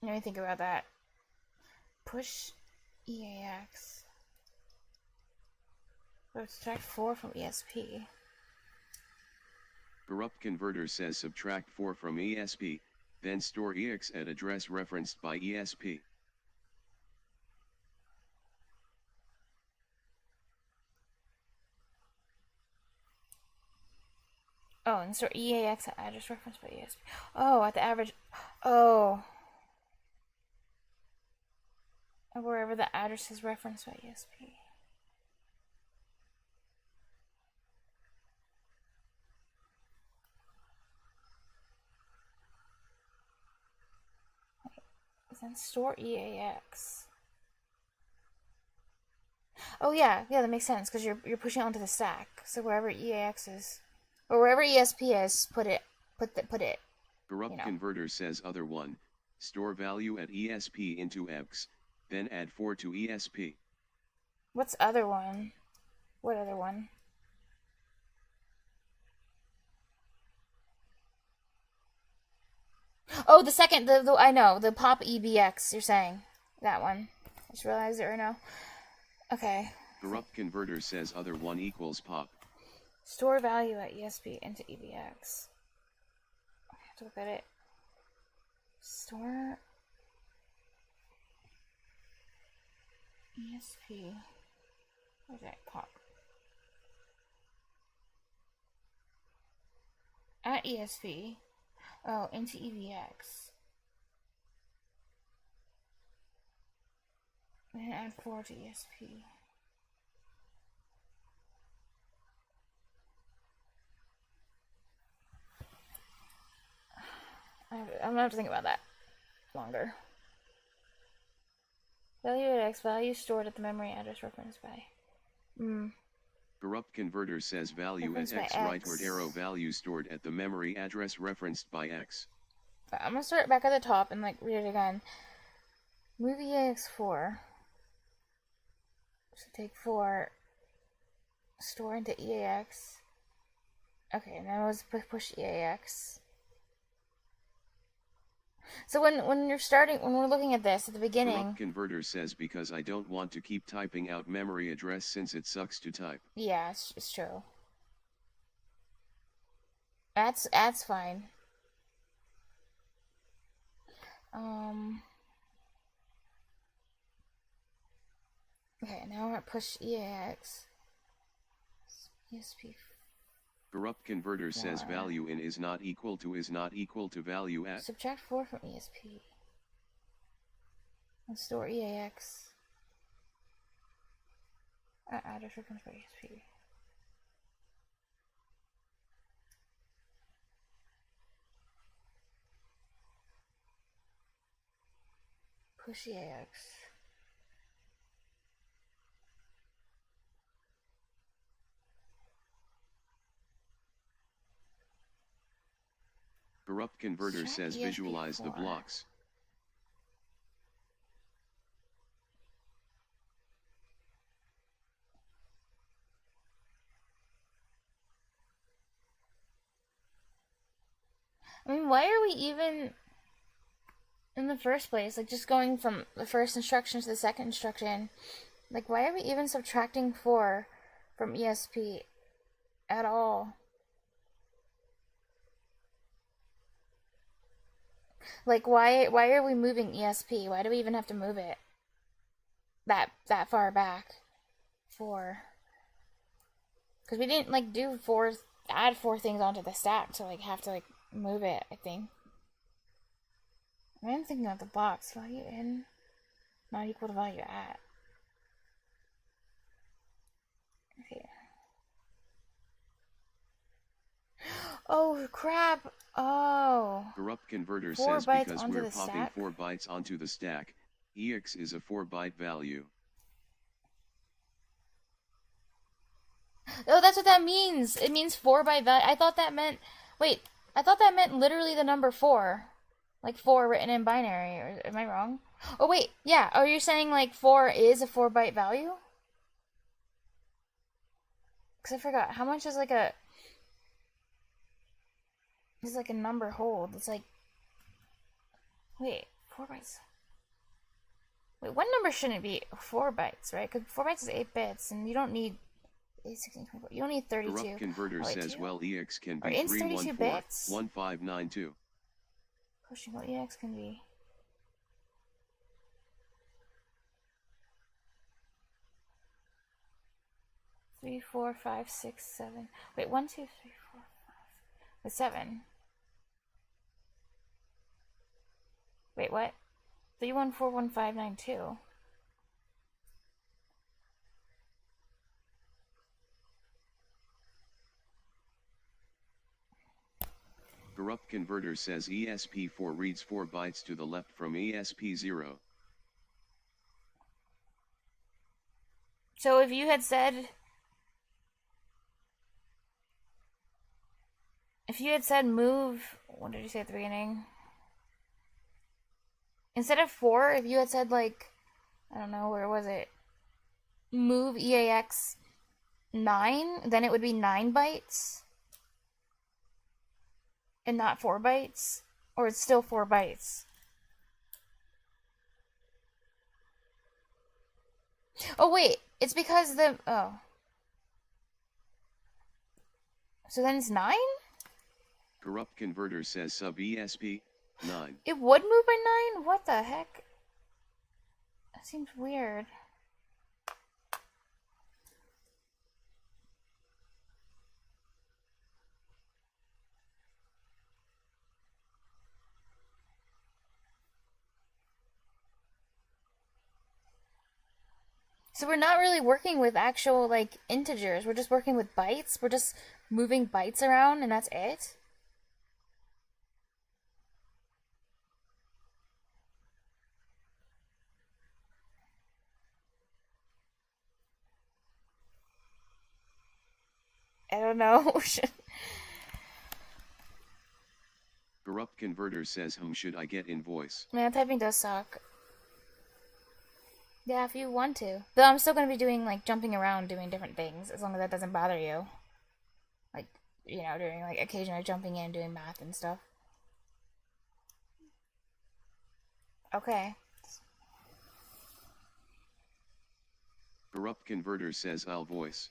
Let me think about that. Push EAX. Subtract 4 from ESP. Corrupt Converter says subtract 4 from ESP, then store EX at address referenced by ESP. Oh, and store EAX at address reference by ESP. Oh, at the average. Oh. Wherever the address is referenced by ESP. Then store EAX. Oh yeah, that makes sense because you're pushing it onto the stack. So wherever EAX is, or wherever ESP is, put it. Corrupt converter says other one. Store value at ESP into X, then add 4 to ESP. What's other one? What other one? Oh, the second, the I know, the pop EBX, you're saying. That one. I just realized it right now. Okay. Corrupt converter says other one equals pop. Store value at ESP into EBX. I have to look at it. Store ESP. Where's that pop? At ESP. Oh, into EVX. And add 4 to ESP. I'm gonna have to think about that longer. Value at X, value stored at the memory address referenced by. Corrupt converter says value Referenced at X, by rightward arrow value stored at the memory address referenced by X. I'm gonna start back at the top and like read it again. Move EAX4. So take 4, store into EAX. Okay, and then let's push EAX. So when we're looking at this at the beginning. Corrupt converter says because I don't want to keep typing out memory address since it sucks to type. Yeah, it's true. That's fine. Okay, now we're gonna push EAX. ESP. Corrupt converter says value in is not equal to value at. Subtract 4 from ESP. And store EAX. Address reference by ESP. Push EAX. Corrupt converter says visualize the blocks. I mean, why are we even in the first place? Like, just going from the first instruction to the second instruction. Like, why are we even subtracting 4 from ESP at all? Like, why are we moving ESP? Why do we even have to move it that far back? 4. Because we didn't, like, add 4 things onto the stack to, like, have to, like, move it, I think. I'm thinking of the box. Value in not equal to value at. Okay. Oh, crap. Oh. Corrupt converter 4 says bytes because onto we're the popping stack? 4 bytes onto the stack, EX is a 4-byte value. Oh, that's what that means. It means 4 byte value. I thought that meant... Wait, I thought that meant literally the number 4. Like 4 written in binary. Or am I wrong? Oh, wait. Yeah. Oh, you're saying like 4 is a 4 byte value? Because I forgot. How much is like a... Is like a number hold? It's like... Wait. 4 bytes. Wait, what number shouldn't it be? 4 bytes, right? Because 4 bytes is 8 bits, and you don't need... 8, 16, 24. You don't need 32. Corrupt converter says, well, EX can be 314-1592. Pushing what EX can be. Three, 4, 5, 6, 7. Wait, 1, 2, 3, 4, 5. with 7. Wait, what? 3141592. Corrupt Converter says ESP4 reads 4 bytes to the left from ESP0. So if you had said... If you had said move... What did you say at the beginning? Instead of 4, if you had said, like... I don't know, where was it? Move EAX 9, then it would be 9 bytes. And not 4 bytes? Or it's still 4 bytes? Oh, wait. It's because the... Oh. So then it's 9? Corrupt Converter says sub ESP 9. It would move by 9? What the heck? That seems weird. So we're not really working with actual, like, integers. We're just working with bytes. We're just moving bytes around, and that's it? I don't know. Corrupt Converter says whom should I get in voice? Man, typing does suck. Yeah, if you want to. Though I'm still going to be doing, like, jumping around doing different things, as long as that doesn't bother you. Like, you know, doing, like, occasionally jumping in, doing math and stuff. Okay. Corrupt Converter says I'll voice.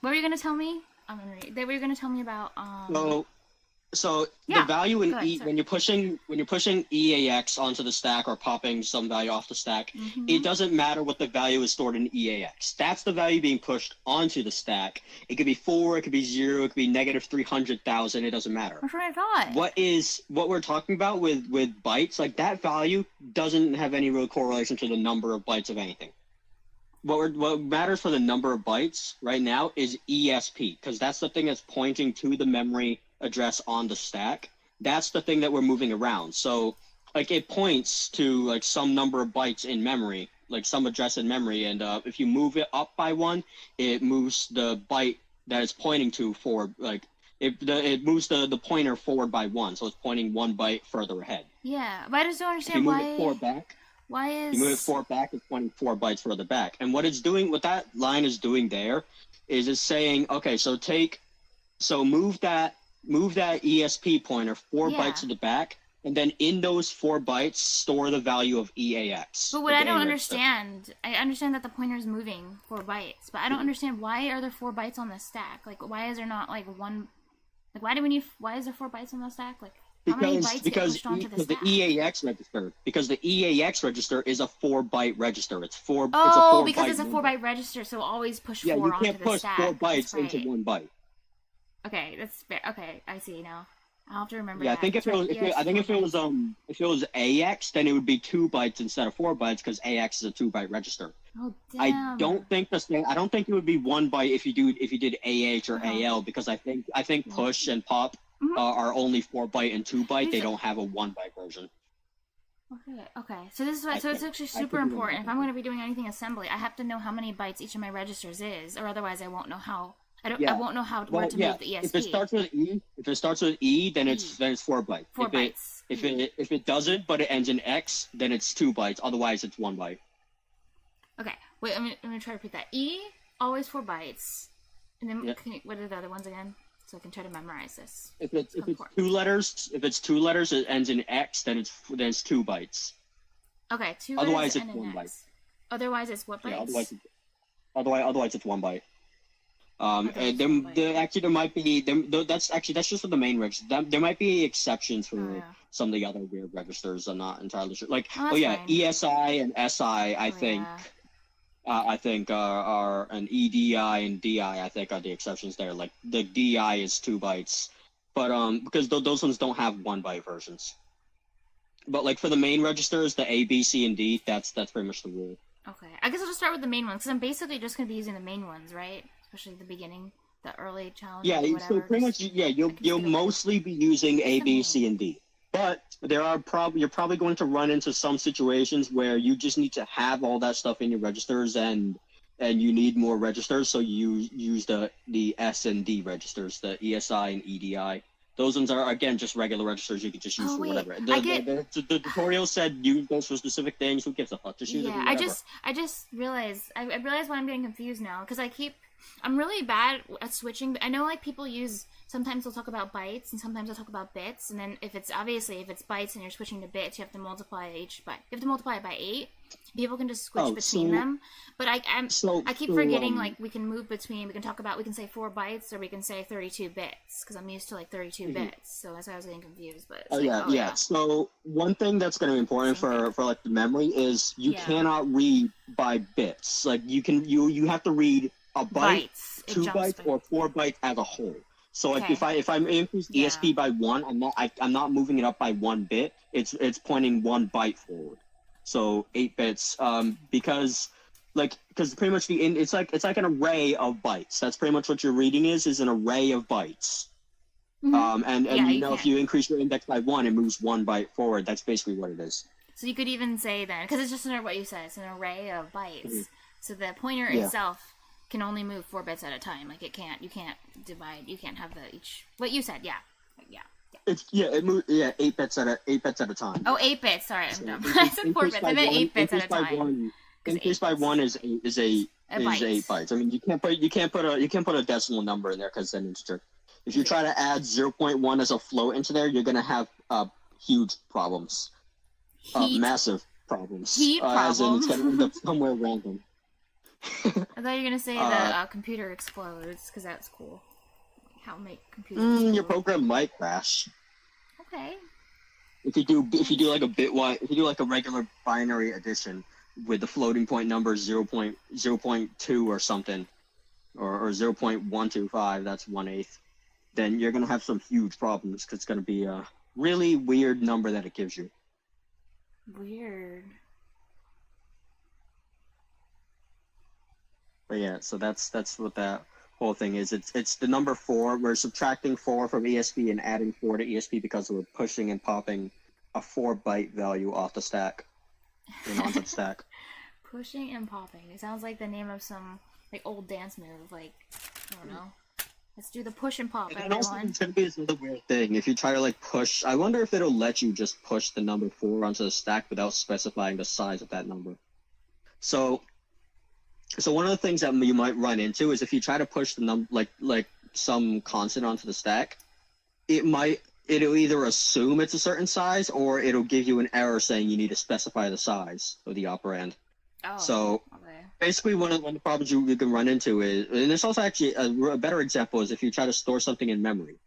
What were you gonna tell me? I'm gonna read. They were gonna tell me about So Yeah, the value in go ahead, E sorry. when you're pushing EAX onto the stack or popping some value off the stack, it doesn't matter what the value is stored in EAX. That's the value being pushed onto the stack. It could be 4, it could be 0, it could be negative 300,000. It doesn't matter. That's what I thought. What we're talking about with bytes, like that value doesn't have any real correlation to the number of bytes of anything. What matters for the number of bytes right now is ESP, because that's the thing that's pointing to the memory address on the stack. That's the thing that we're moving around. So like it points to like some number of bytes in memory, like some address in memory, and if you move it up by 1, it moves the byte that it's pointing to forward. Like it moves the pointer forward by 1, so it's pointing 1 byte further ahead. Yeah, but I just don't If you understand move why. it forward back, Why is you move it forward back, it's pointing 4 bytes further back. And what it's doing, what that line is doing there, is it's saying, okay, so move that ESP pointer 4 Yeah. bytes to the back, and then in those 4 bytes store the value of EAX. But what the I don't game register. understand, I understand that the pointer is moving 4 bytes, but I don't understand why are there 4 bytes on the stack? Like, why is there not like one? Like, why is there 4 bytes on the stack? Like, how many bytes get pushed onto the stack? the EAX register, because the EAX register is a 4-byte register. It's 4. Oh, it's a 4 because byte it's a number. 4-byte register, so always push 4 Yeah, you onto can't the push stack. 4 bytes That's right. into 1 byte. Okay, that's fair. Okay, I see now. I'll have to remember. Yeah, I that. think That's if it right. was, Yeah, I think if it 4 was if it was AX, then it would be 2 bytes instead of 4 bytes, because AX is a 2-byte register. Oh damn. I don't think it would be 1 byte if you did AH or AL, because I think push and pop are only 4 byte and 2 byte. They don't have a 1 byte version. Okay. So this is why. So it's actually super important. If I'm going to be doing anything assembly, I have to know how many bytes each of my registers is, or otherwise I won't know how. I won't know where to move the ESP. If it starts with E, then it's 4 bytes. 4 bytes. If it doesn't, but it ends in X, then it's 2 bytes. Otherwise, it's 1 byte. Okay. Wait. I'm gonna try to repeat that. E always 4 bytes, and then Yeah. what are the other ones again? So I can try to memorize this. If it's 2 letters, it ends in X, then it's 2 bytes. Okay. 2. Otherwise, letters it's and an 1 X. Otherwise, it's what bytes? Yeah, otherwise it's 1 byte. Okay, And it's 1 there might be that's just for the main register. There might be exceptions for Oh, yeah. some of the other weird registers. I'm not entirely sure. Like, Oh, that's fine. ESI and SI, I think are an EDI and DI. I think are the exceptions there. Like the DI is 2 bytes, but because those ones don't have 1 byte versions. But like for the main registers, the A, B, C, and D, that's pretty much the rule. Okay. I guess I'll just start with the main ones because I'm basically just gonna be using the main ones, right? Especially the beginning, the early challenge. Yeah, or whatever. so pretty much, you'll mostly be using A, B, C, and D. But you're probably going to run into some situations where you just need to have all that stuff in your registers, and you need more registers, so you use the S and D registers, the ESI and EDI. Those ones are, again, just regular registers you can just use for whatever. The tutorial said use those for specific things. Who gives a fuck? Just use it for whatever. I just realized, I realized why I'm getting confused now, because I'm really bad at switching. I know, like, people sometimes they'll talk about bytes, and sometimes they'll talk about bits, and then if it's bytes and you're switching to bits, you have to multiply it by 8. People can just switch between them, but I keep forgetting, like, we can say 4 bytes, or we can say 32 bits, because I'm used to, like, 32 bits, so that's why I was getting confused, but So one thing that's going to be important for like the memory is you cannot read by bits. Like, you have to read a byte, 2 bytes, or 4 bytes as a whole. So like if I increase ESP by 1, I'm not moving it up by 1 bit. It's pointing 1 byte forward. So 8 bits, because pretty much it's like an array of bytes. That's pretty much what your reading is an array of bytes. If you increase your index by 1, it moves 1 byte forward. That's basically what it is. So you could even say then, because it's just what you said, it's an array of bytes. So the pointer itself can only move 4 bits at a time. Like you can't divide. You can't have what you said. Yeah. It moves 8 bits at a time. Oh, 8 bits. Sorry, I'm dumb. I said 4 bits. I meant 8 bits at a time. Increased by 1 is 8 bytes. I mean, you can't put a decimal number in there because then it's trick. If you try to add 0.1 as a float into there, you're gonna have huge problems. Massive problems. Heat as in it's problem. gonna end up somewhere random. I thought you were gonna say the computer explodes, because that's cool. How make computers explode. Your program might crash. Okay. If you do like a bitwise, if you do like a regular binary addition with the floating point number 0.2 or something, or 0.125, that's 1/8, then you're gonna have some huge problems because it's gonna be a really weird number that it gives you. Weird. But yeah, so that's what that whole thing is. It's the number 4. We're subtracting 4 from ESP and adding 4 to ESP because we're pushing and popping a 4-byte value off the stack and onto the stack. Pushing and popping. It sounds like the name of some like old dance move. Like, I don't know. Let's do the push and pop, everyone. Also, it's gonna be another weird thing. If you try to like push, I wonder if it'll let you just push the number 4 onto the stack without specifying the size of that number. So one of the things that you might run into is if you try to push the like some constant onto the stack, it'll either assume it's a certain size or it'll give you an error saying you need to specify the size of the operand. Oh, so okay. Basically, one of the problems you can run into is, and there's also actually a better example, is if you try to store something in memory.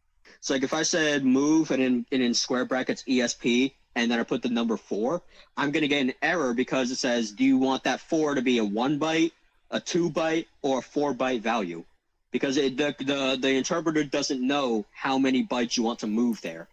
So like if I said move and in square brackets ESP and then I put the number 4, I'm going to get an error because it says, do you want that 4 to be a 1-byte, a 2-byte, or a 4-byte value? Because the interpreter doesn't know how many bytes you want to move there,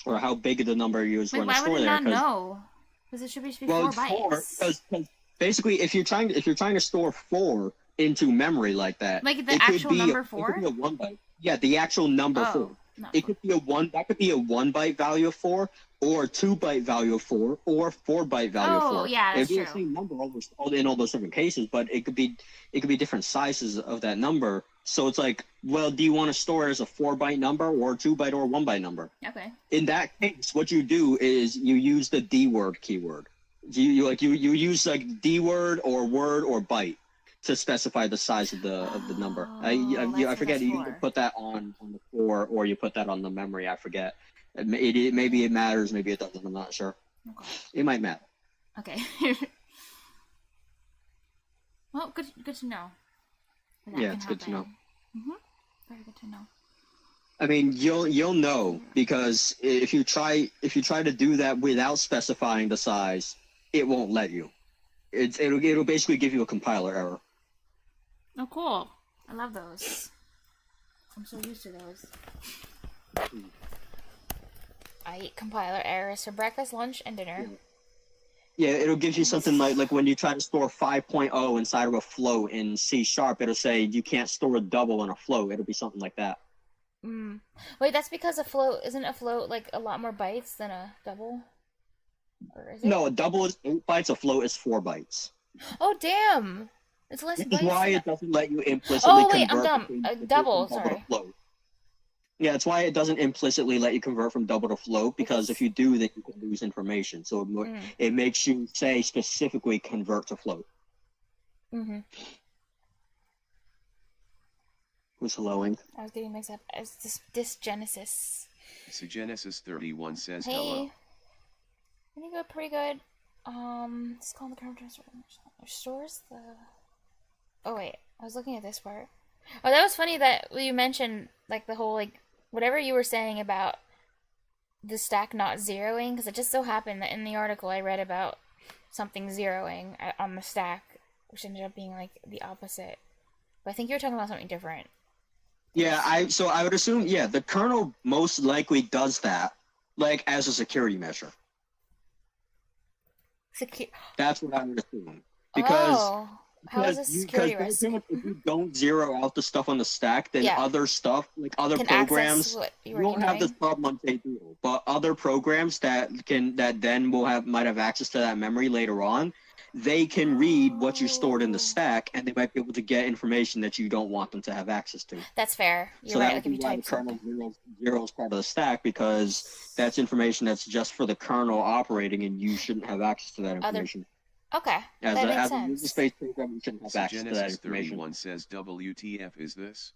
or how big of the number you want to store there. Why would it not know? Because it should be 4 bytes. Because basically, if you're trying to store 4 into memory like that, like the actual number 4, it could be a 1-byte. Yeah, the actual number 4. It could be that could be a 1-byte value of 4, or a 2-byte value of 4, or a 4-byte value of 4. Oh, yeah, that's true. It'd be the same number almost in all those different cases, but it could be different sizes of that number. So it's like, well, do you want to store it as a 4-byte number, or a 2-byte, or a 1-byte number? Okay. In that case, what you do is you use the D word keyword. You use like D word or word or byte to specify the size of the number. I forget, you can put that on the 4 or you put that on the memory. I forget. Maybe it matters, maybe it doesn't. I'm not sure. Okay. It might matter. Okay. Well, good to know. Yeah, it's good to know. Very good to know. I mean, you'll know because if you try to do that without specifying the size, it won't let you. It'll basically give you a compiler error. Oh, cool! I love those. I'm so used to those. I eat compiler errors for breakfast, lunch, and dinner. Yeah, it'll give you something like when you try to store 5.0 inside of a float in C#, it'll say you can't store a double in a float. It'll be something like that. Wait, that's because isn't a float like a lot more bytes than a double? Or is it? No, a double is 8 bytes, a float is 4 bytes. Oh, damn! It's less bytes. That's why it doesn't let you implicitly convert. Oh, wait, I'm dumb. Double, sorry. Float. Yeah, it's why it doesn't implicitly let you convert from double to float, because if you do, then you can lose information. So it makes you say specifically convert to float. Who's helloing? I was getting mixed up. It's this Genesis. So Genesis 31 says hey. Hello. Pretty good, pretty good. It's called the current stores the. Oh wait, I was looking at this part. Oh, that was funny that you mentioned like the whole like whatever you were saying about the stack not zeroing, because it just so happened that in the article I read about something zeroing on the stack, which ended up being like the opposite. But I think you were talking about something different. Yeah, I would assume the kernel most likely does that, like as a security measure. That's what I would assume. Because how is this security risk? If you don't zero out the stuff on the stack, then other stuff, like other programs, you won't have this problem on J0. But other programs that might have access to that memory later on, they can read what you stored in the stack, and they might be able to get information that you don't want them to have access to. That's fair. You're right. That would be why the kernel zero is part of the stack, because that's information that's just for the kernel operating, and you shouldn't have access to that information. Okay, that makes sense. As a user-space program, you shouldn't have access to that Genesis information. 31 says, WTF is this?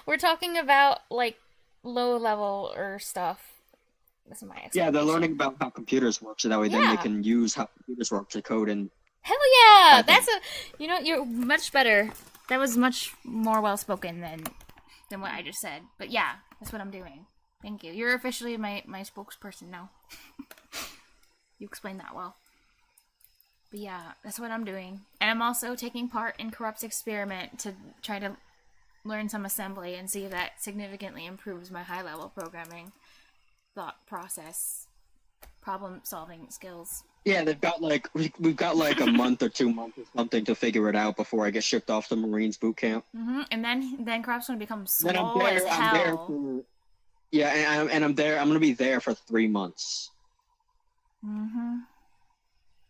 We're talking about, like, low-level or stuff. This is my explanation. Yeah, they're learning about how computers work, so that way then they can use how computers work to code in Hell yeah! You're much better. That was much more well spoken than what I just said. But yeah, that's what I'm doing. Thank you. You're officially my spokesperson now. You explained that well. But yeah, that's what I'm doing. And I'm also taking part in Corrupt's experiment to try to learn some assembly and see if that significantly improves my high-level programming, thought process, problem-solving skills. Yeah, we've got like a month or 2 months or something to figure it out before I get shipped off to Marines boot camp. Mm-hmm. And then Corrupt's gonna become slow as hell. I'm there. I'm gonna be there for 3 months. Mm-hmm.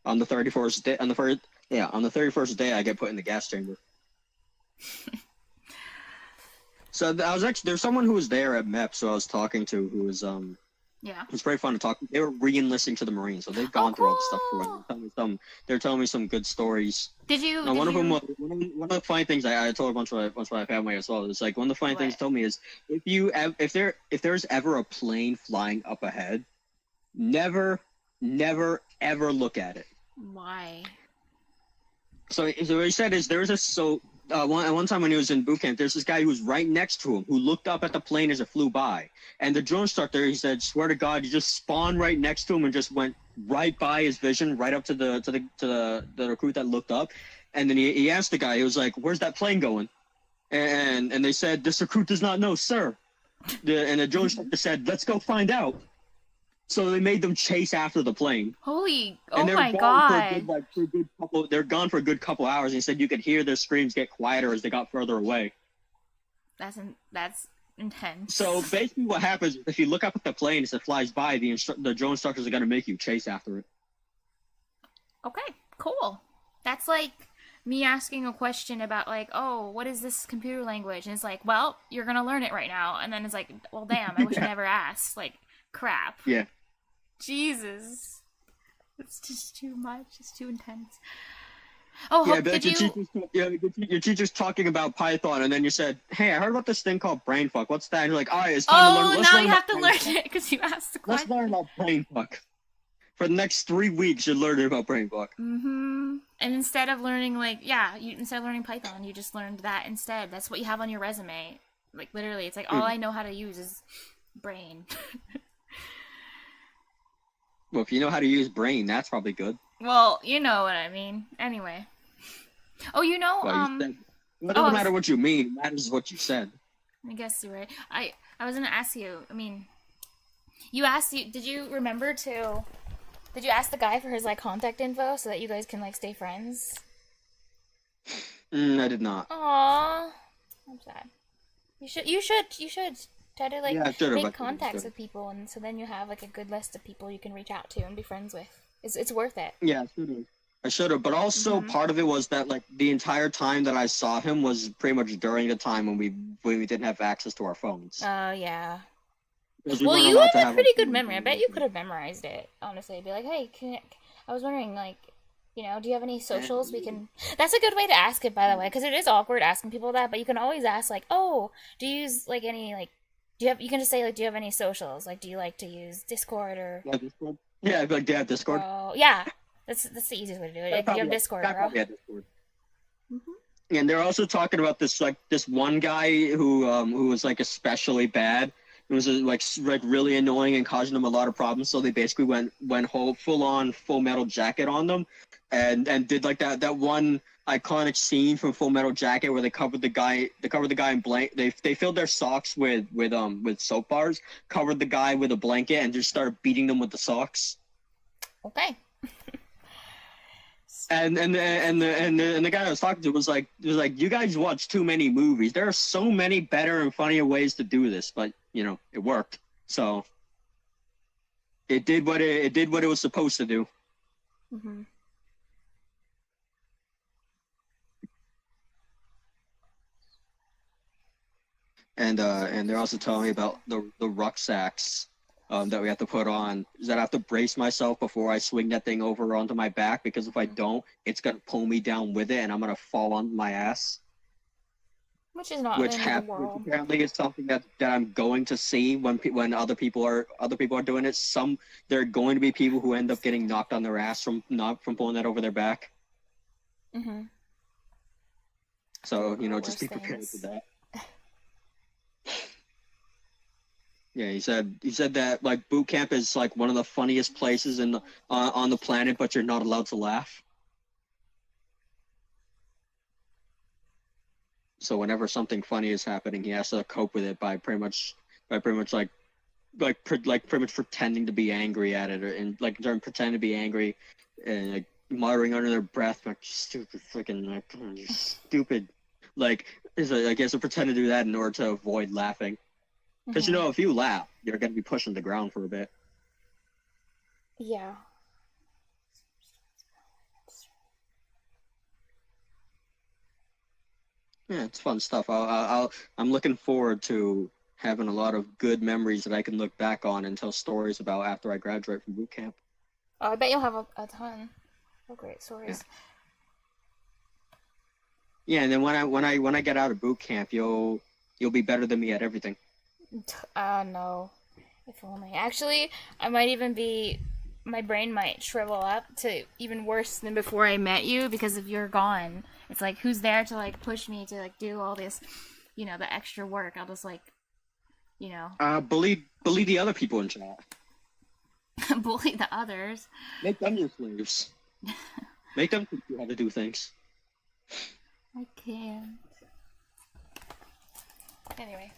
On the 31st day, on the 31st day, I get put in the gas chamber. So there's someone who was there at MEP, so I was talking to, who was Yeah. It was very fun to talk. They were re-enlisting to the Marines, so they've gone through all the stuff for me. They're telling me some good stories. One of the funny things I told a bunch of my family as well is like, one of the funny things they told me is, if there's ever a plane flying up ahead, never ever look at it. Why? So what he said is one time when he was in boot camp, there's this guy who was right next to him who looked up at the plane as it flew by, and the drone instructor, he said, swear to God, you just spawned right next to him and just went right by his vision, right up to the recruit that looked up, and then he asked the guy, he was like, "Where's that plane going?" And they said, "This recruit does not know, sir." And the drone instructor said, "Let's go find out." So they made them chase after the plane. Oh my God. They're gone for a good couple hours. And he said you could hear their screams get quieter as they got further away. That's intense. So basically what happens is if you look up at the plane as it flies by, the drone instructors are going to make you chase after it. Okay, cool. That's like me asking a question about like, oh, what is this computer language? And it's like, well, you're going to learn it right now. And then it's like, well, damn, I wish I never asked. Like, crap. Yeah. Jesus. It's just too much. It's too intense. Oh, yeah, but your teacher's talking about Python, and then you said, "Hey, I heard about this thing called brainfuck. What's that?" And you're like, "All right, it's time to learn." Oh, now you have to learn it because you asked the question. Let's learn about brainfuck. For the next 3 weeks, you're learning about brainfuck. Mm-hmm. And instead of learning instead of learning Python, you just learned that instead. That's what you have on your resume. Like literally, it's like all I know how to use is brain. Well, if you know how to use brain, that's probably good. Well, you know what I mean. Anyway. Oh, it doesn't matter what you mean. It matters what you said. I guess you're right. I was going to ask you, did you ask the guy for his, like, contact info so that you guys can, like, stay friends? I did not. Aww. I'm sad. You should. Try to, like, make contacts with people, and so then you have, like, a good list of people you can reach out to and be friends with. It's worth it. Yeah, I should have. But also, part of it was that, like, the entire time that I saw him was pretty much during the time when we didn't have access to our phones. Oh, yeah. Well, you have a pretty good memory. I bet you could have memorized it, honestly. I'd be like, hey, I was wondering, like, do you have any socials we can... That's a good way to ask it, by the way, because it is awkward asking people that, but you can always ask, like, oh, do you use, like, any, like, you can just say, like, do you have any socials? Like, do you like to use Discord or... Yeah, Discord. Yeah, I'd be like, do you have Discord? Oh, yeah. That's the easiest way to do it. Do you have Discord, bro? Yeah, Discord. Mm-hmm. And they're also talking about this one guy who was, like, especially bad. It was, like really annoying and causing them a lot of problems, so they basically went full-on Full Metal Jacket on them and did, like, that one iconic scene from Full Metal Jacket where they covered the guy in blanket. They filled their socks with soap bars, covered the guy with a blanket, and just started beating them with the socks. Okay. And the guy I was talking to was like, you guys watch too many movies. There are so many better and funnier ways to do this, but it worked. So it did what it was supposed to do. Mm-hmm. And they're also telling me about the rucksacks that we have to put on. Is that I have to brace myself before I swing that thing over onto my back, because if I don't, it's gonna pull me down with it, and I'm gonna fall on my ass. Which is not in the world. Which apparently is something that I'm going to see when other people are doing it. There are going to be people who end up getting knocked on their ass from pulling that over their back. Mm-hmm. So, just be prepared for that. Yeah, he said that like boot camp is like one of the funniest places on the planet, but you're not allowed to laugh. So whenever something funny is happening, he has to cope with it by pretty much pretty much pretending to be angry at it, and pretending to be angry and like muttering under their breath, like stupid freaking like stupid, like I guess to pretend to do that in order to avoid laughing. Because, if you laugh, you're going to be pushed on the ground for a bit. Yeah. Yeah, it's fun stuff. I'm looking forward to having a lot of good memories that I can look back on and tell stories about after I graduate from boot camp. Oh, I bet you'll have a ton of great stories. Yeah, and then when I get out of boot camp, you'll be better than me at everything. No. If only. Actually, my brain might shrivel up to even worse than before I met you, because if you're gone, it's like, who's there to like push me to like do all this, the extra work? I'll just like, bully the other people in chat. Bully the others. Make them your slaves. Make them teach you how to do things. I can't. Anyway.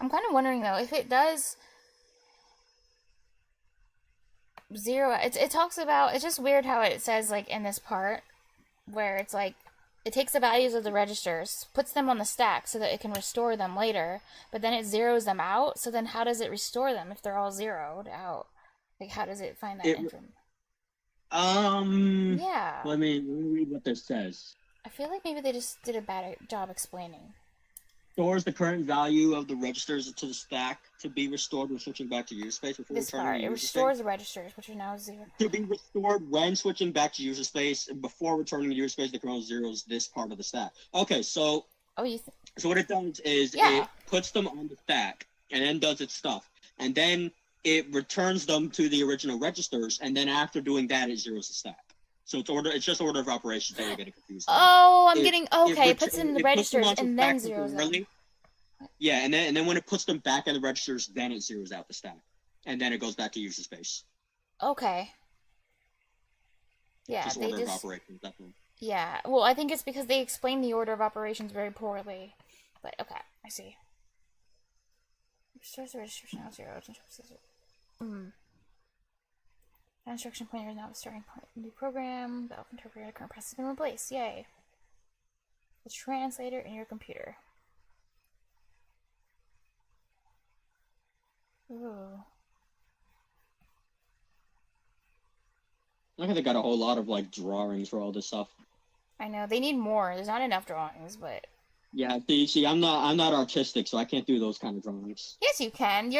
I'm kind of wondering though, if it does zero, it talks about, it's just weird how it says like in this part where it's like it takes the values of the registers, puts them on the stack so that it can restore them later, but then it zeroes them out. So then how does it restore them if they're all zeroed out? Like, how does it find that information? Yeah. Let me read what this says. I feel like maybe they just did a bad job explaining. Stores the current value of the registers to the stack to be restored when switching back to user space. Before this part, it restores the registers, which are now 0. To be restored when switching back to user space, and before returning to user space, the kernel zeros this part of the stack. Okay, so... So what it does is it puts them on the stack, and then does its stuff. And then it returns them to the original registers, and then after doing that, it zeros the stack. So it's just order of operations that you're getting confused. Oh, it puts in the registers and then zeros them. Yeah, and then when it puts them back in the registers, then it zeroes out the stack. And then it goes back to user space. Okay. Yeah, just order of operations, definitely. Yeah, well, I think it's because they explain the order of operations very poorly. But, okay, I see. Restores the registration now 0. That instruction pointer is now the starting point of the new program. The Elf interpreter current process has been replaced. Yay. The translator in your computer. Ooh. I think they got a whole lot of like drawings for all this stuff. I know they need more. There's not enough drawings, but yeah. See, I'm not artistic, so I can't do those kind of drawings. Yes, you can.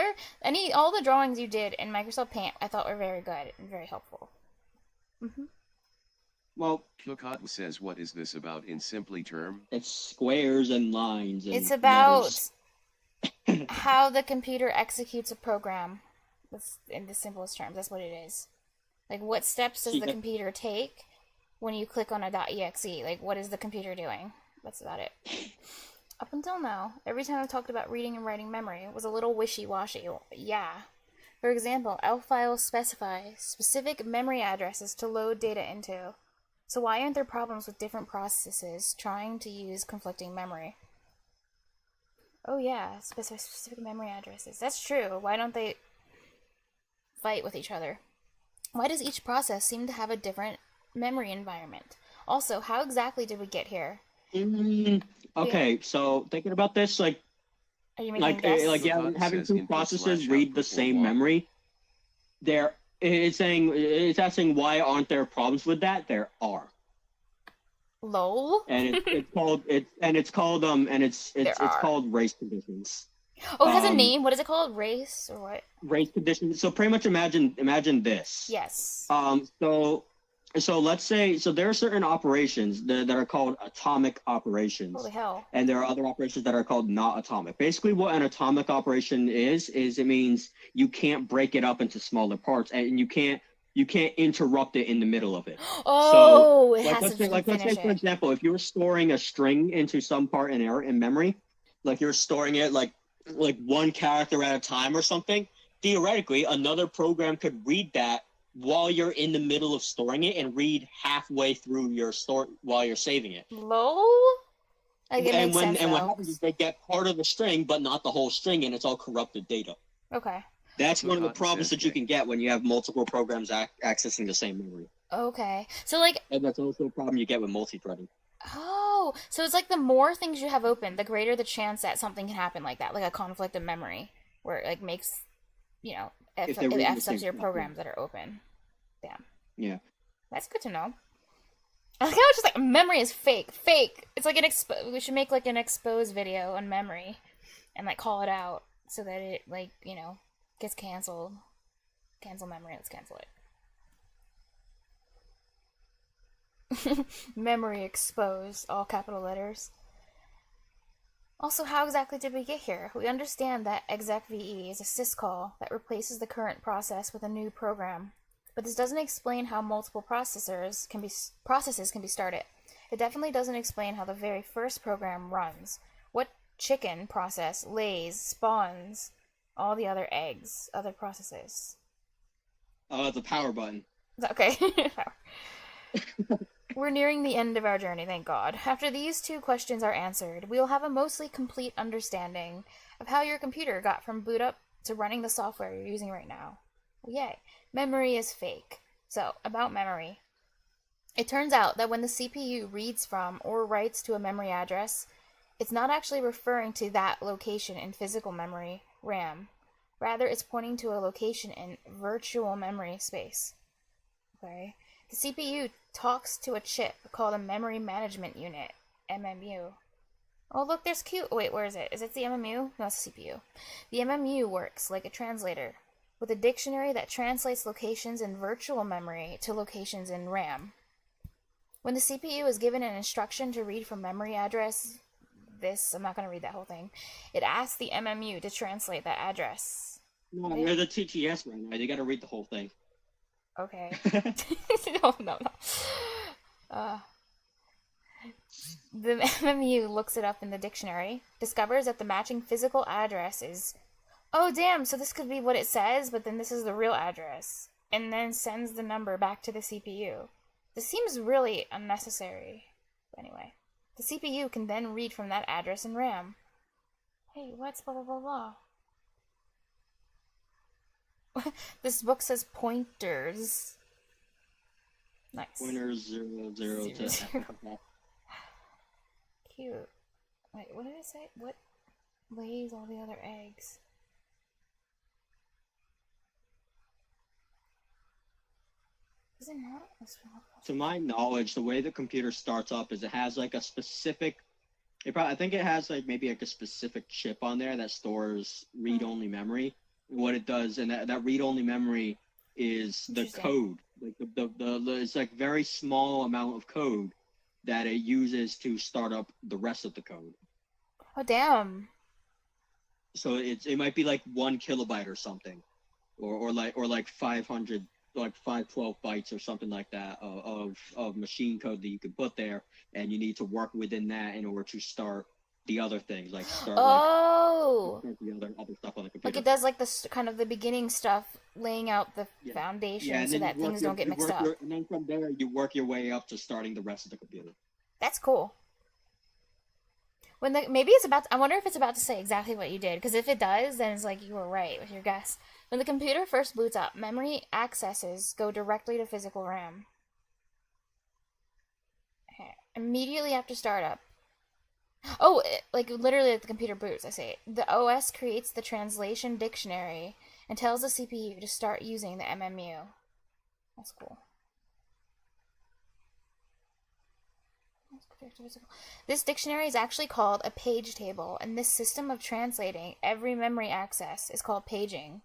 All the drawings you did in Microsoft Paint, I thought were very good and very helpful. Mm-hmm. Well, Cotton says, "What is this about in simply term?" It's squares and lines. And it's about how the computer executes a program. That's in the simplest terms. That's what it is. Like, what steps does the computer take when you click on a .exe? Like, what is the computer doing? That's about it. Up until now, every time I've talked about reading and writing memory, it was a little wishy-washy. Yeah. For example, ELF files specify specific memory addresses to load data into. So why aren't there problems with different processes trying to use conflicting memory? Oh yeah, specific memory addresses. That's true. Why don't they fight with each other? Why does each process seem to have a different memory environment? Also, how exactly did we get here? Okay, so thinking about this, are you making having two processes read the same memory. It's asking why aren't there problems with that? There are. Lol. And it's called race conditions. Oh, it has a name. What is it called? Race or what? Race conditions. So pretty much imagine this. Yes. So let's say there are certain operations that are called atomic operations. Holy hell. And there are other operations that are called not atomic. Basically what an atomic operation is it means you can't break it up into smaller parts, and you can't you can't interrupt it in the middle of it. Oh, so, let's say, for example, if you were storing a string into some part in memory, like you're storing it like one character at a time or something, theoretically, another program could read that while you're in the middle of storing it and read halfway through your store while you're saving it. Lol? Like, it makes sense, what happens is they get part of the string, but not the whole string, and it's all corrupted data. Okay. That's one of the problems that you can get when you have multiple programs accessing the same memory. Okay. So, like... And that's also a problem you get with multi-threading. Oh, so it's like the more things you have open, the greater the chance that something can happen like that, like a conflict of memory, where it like makes, you know, it F's up your programs that are open. Damn. Yeah. That's good to know. I like how it's just like, memory is fake. Fake! It's like we should make like an exposed video on memory, and like call it out, so that it, like, you know, gets canceled. Cancel memory, let's cancel it. Memory exposed, all capital letters. Also, how exactly did we get here? We understand that execve is a syscall that replaces the current process with a new program, but this doesn't explain how multiple processes can be started. It definitely doesn't explain how the very first program runs, what chicken process lays, spawns, all the other eggs, other processes. The power button. Okay. We're nearing the end of our journey, thank God. After these two questions are answered, we will have a mostly complete understanding of how your computer got from boot up to running the software you're using right now. Yay. Memory is fake. So, about memory. It turns out that when the CPU reads from or writes to a memory address, it's not actually referring to that location in physical memory, RAM. Rather, it's pointing to a location in virtual memory space. Okay? The CPU talks to a chip called a Memory Management Unit, MMU. Oh, look, there's Q. Oh, wait, where is it? Is it the MMU? No, it's the CPU. The MMU works like a translator, with a dictionary that translates locations in virtual memory to locations in RAM. When the CPU is given an instruction to read from memory address, I'm not going to read that whole thing, it asks the MMU to translate that address. No, they're the TTS right now. You got to read the whole thing. Okay. No. The MMU looks it up in the dictionary, discovers that the matching physical address is... Oh, damn, so this could be what it says, but then this is the real address. And then sends the number back to the CPU. This seems really unnecessary. But anyway. The CPU can then read from that address in RAM. Hey, what's blah blah blah blah? This book says pointers. Nice. Pointers 0, 0 to... Cute. Wait, what did it say? What lays all the other eggs? Is it not? To my knowledge, the way the computer starts up is it has like a specific... I think it has like maybe like a specific chip on there that stores read-only memory. What it does, and that read-only memory is the code. Like the it's like very small amount of code that it uses to start up the rest of the code. Oh, damn. So it might be like 1 kilobyte or something, or like 500, like 512 bytes or something like that of machine code that you can put there, and you need to work within that in order to start the other things, like start the other stuff on the computer. Like it does like the kind of the beginning stuff, laying out the foundation so that things don't get mixed up. And then from there, you work your way up to starting the rest of the computer. That's cool. Maybe it's about... I wonder if it's about to say exactly what you did, because if it does, then it's like you were right with your guess. When the computer first boots up, memory accesses go directly to physical RAM. Okay. Immediately after startup. Oh, like literally at the computer boots, I say. The OS creates the translation dictionary and tells the CPU to start using the MMU. That's cool. This dictionary is actually called a page table, and this system of translating every memory access is called paging.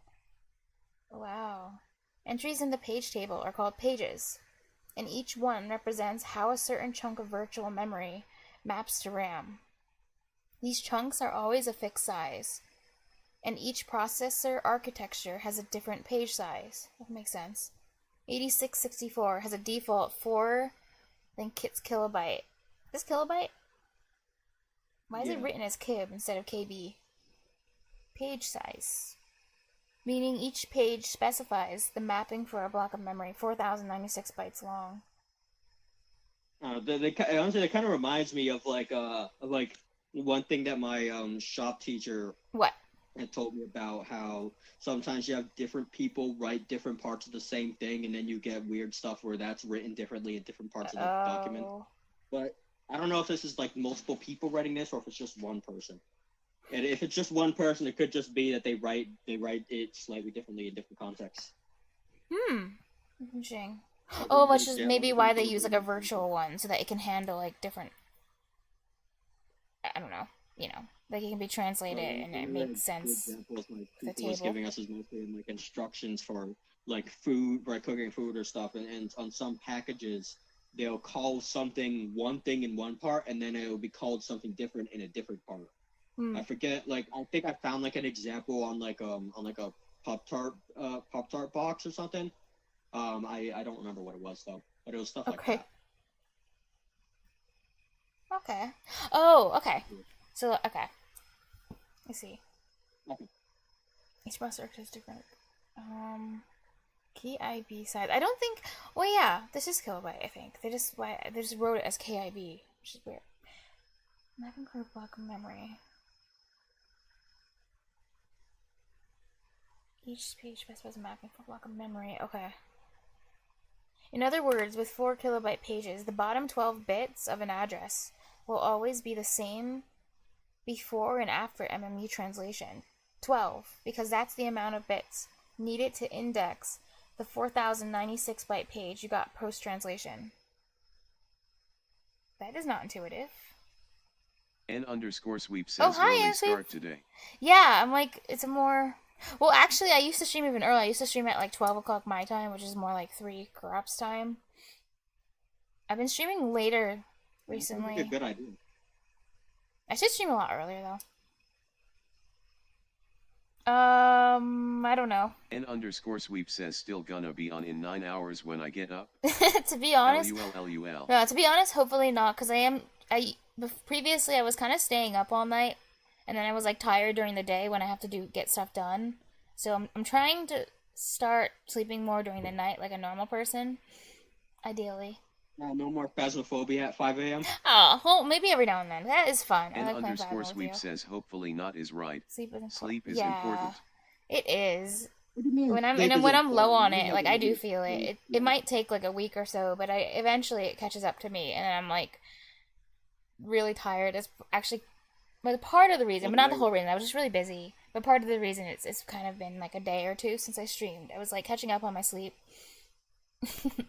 Wow. Entries in the page table are called pages, and each one represents how a certain chunk of virtual memory maps to RAM. These chunks are always a fixed size, and each processor architecture has a different page size. That makes sense. 8664 has a default 4, then kits kilobyte. Is this kilobyte? Why is it written as kib instead of kb? Page size. Meaning each page specifies the mapping for a block of memory, 4096 bytes long. Honestly, that kind of reminds me of like one thing that my shop teacher had told me about, how sometimes you have different people write different parts of the same thing, and then you get weird stuff where that's written differently in different parts of the document. But I don't know if this is like multiple people writing this or if it's just one person. And if it's just one person, it could just be that they write it slightly differently in different contexts. Interesting. Oh, which is maybe why they use like a virtual one, so that it can handle like different, I don't know, like it can be translated and it makes sense. Examples like people was giving us is mostly in like instructions for like food, right, cooking food or stuff, and on some packages they'll call something one thing in one part, and then it'll be called something different in a different part. I forget, like I think I found like an example on like a Pop-Tart box or something. I don't remember what it was though, but it was stuff like that. Okay. Oh, okay. So, okay. I see. Okay. Each processor is different. KIB size. I don't think. Well, yeah, this is kilobyte. I think they just wrote it as KIB, which is weird. Mapping for a block of memory. Each page specifies a mapping for a block of memory. Okay. In other words, with 4 kilobyte pages, the bottom 12 bits of an address will always be the same before and after MMU translation. 12, because that's the amount of bits needed to index the 4096 byte page you got post-translation. That is not intuitive. N_sweep says early start today. Yeah, I'm like, it's a more... Well, actually, I used to stream even earlier. I used to stream at like 12 o'clock my time, which is more like 3 Corrupt's time. I've been streaming later recently. That's a good idea. I should stream a lot earlier, though. I don't know. N_sweep says still gonna be on in 9 hours when I get up. To be honest... LUL. No, to be honest, hopefully not, because previously I was kind of staying up all night. And then I was like tired during the day when I have to get stuff done. So I'm trying to start sleeping more during the night like a normal person. Ideally. No more phasmophobia at 5 a.m. Oh, well, maybe every now and then. That is fun. I like playing N_sweep says hopefully not is right. Sleep is important. It is. What do you mean? When I'm low on it, like I do feel it. It might take like a week or so, but eventually it catches up to me, and I'm like really tired. It's actually. But part of the reason, but not the whole reason, I was just really busy. But part of the reason it's kind of been like a day or two since I streamed. I was like catching up on my sleep. The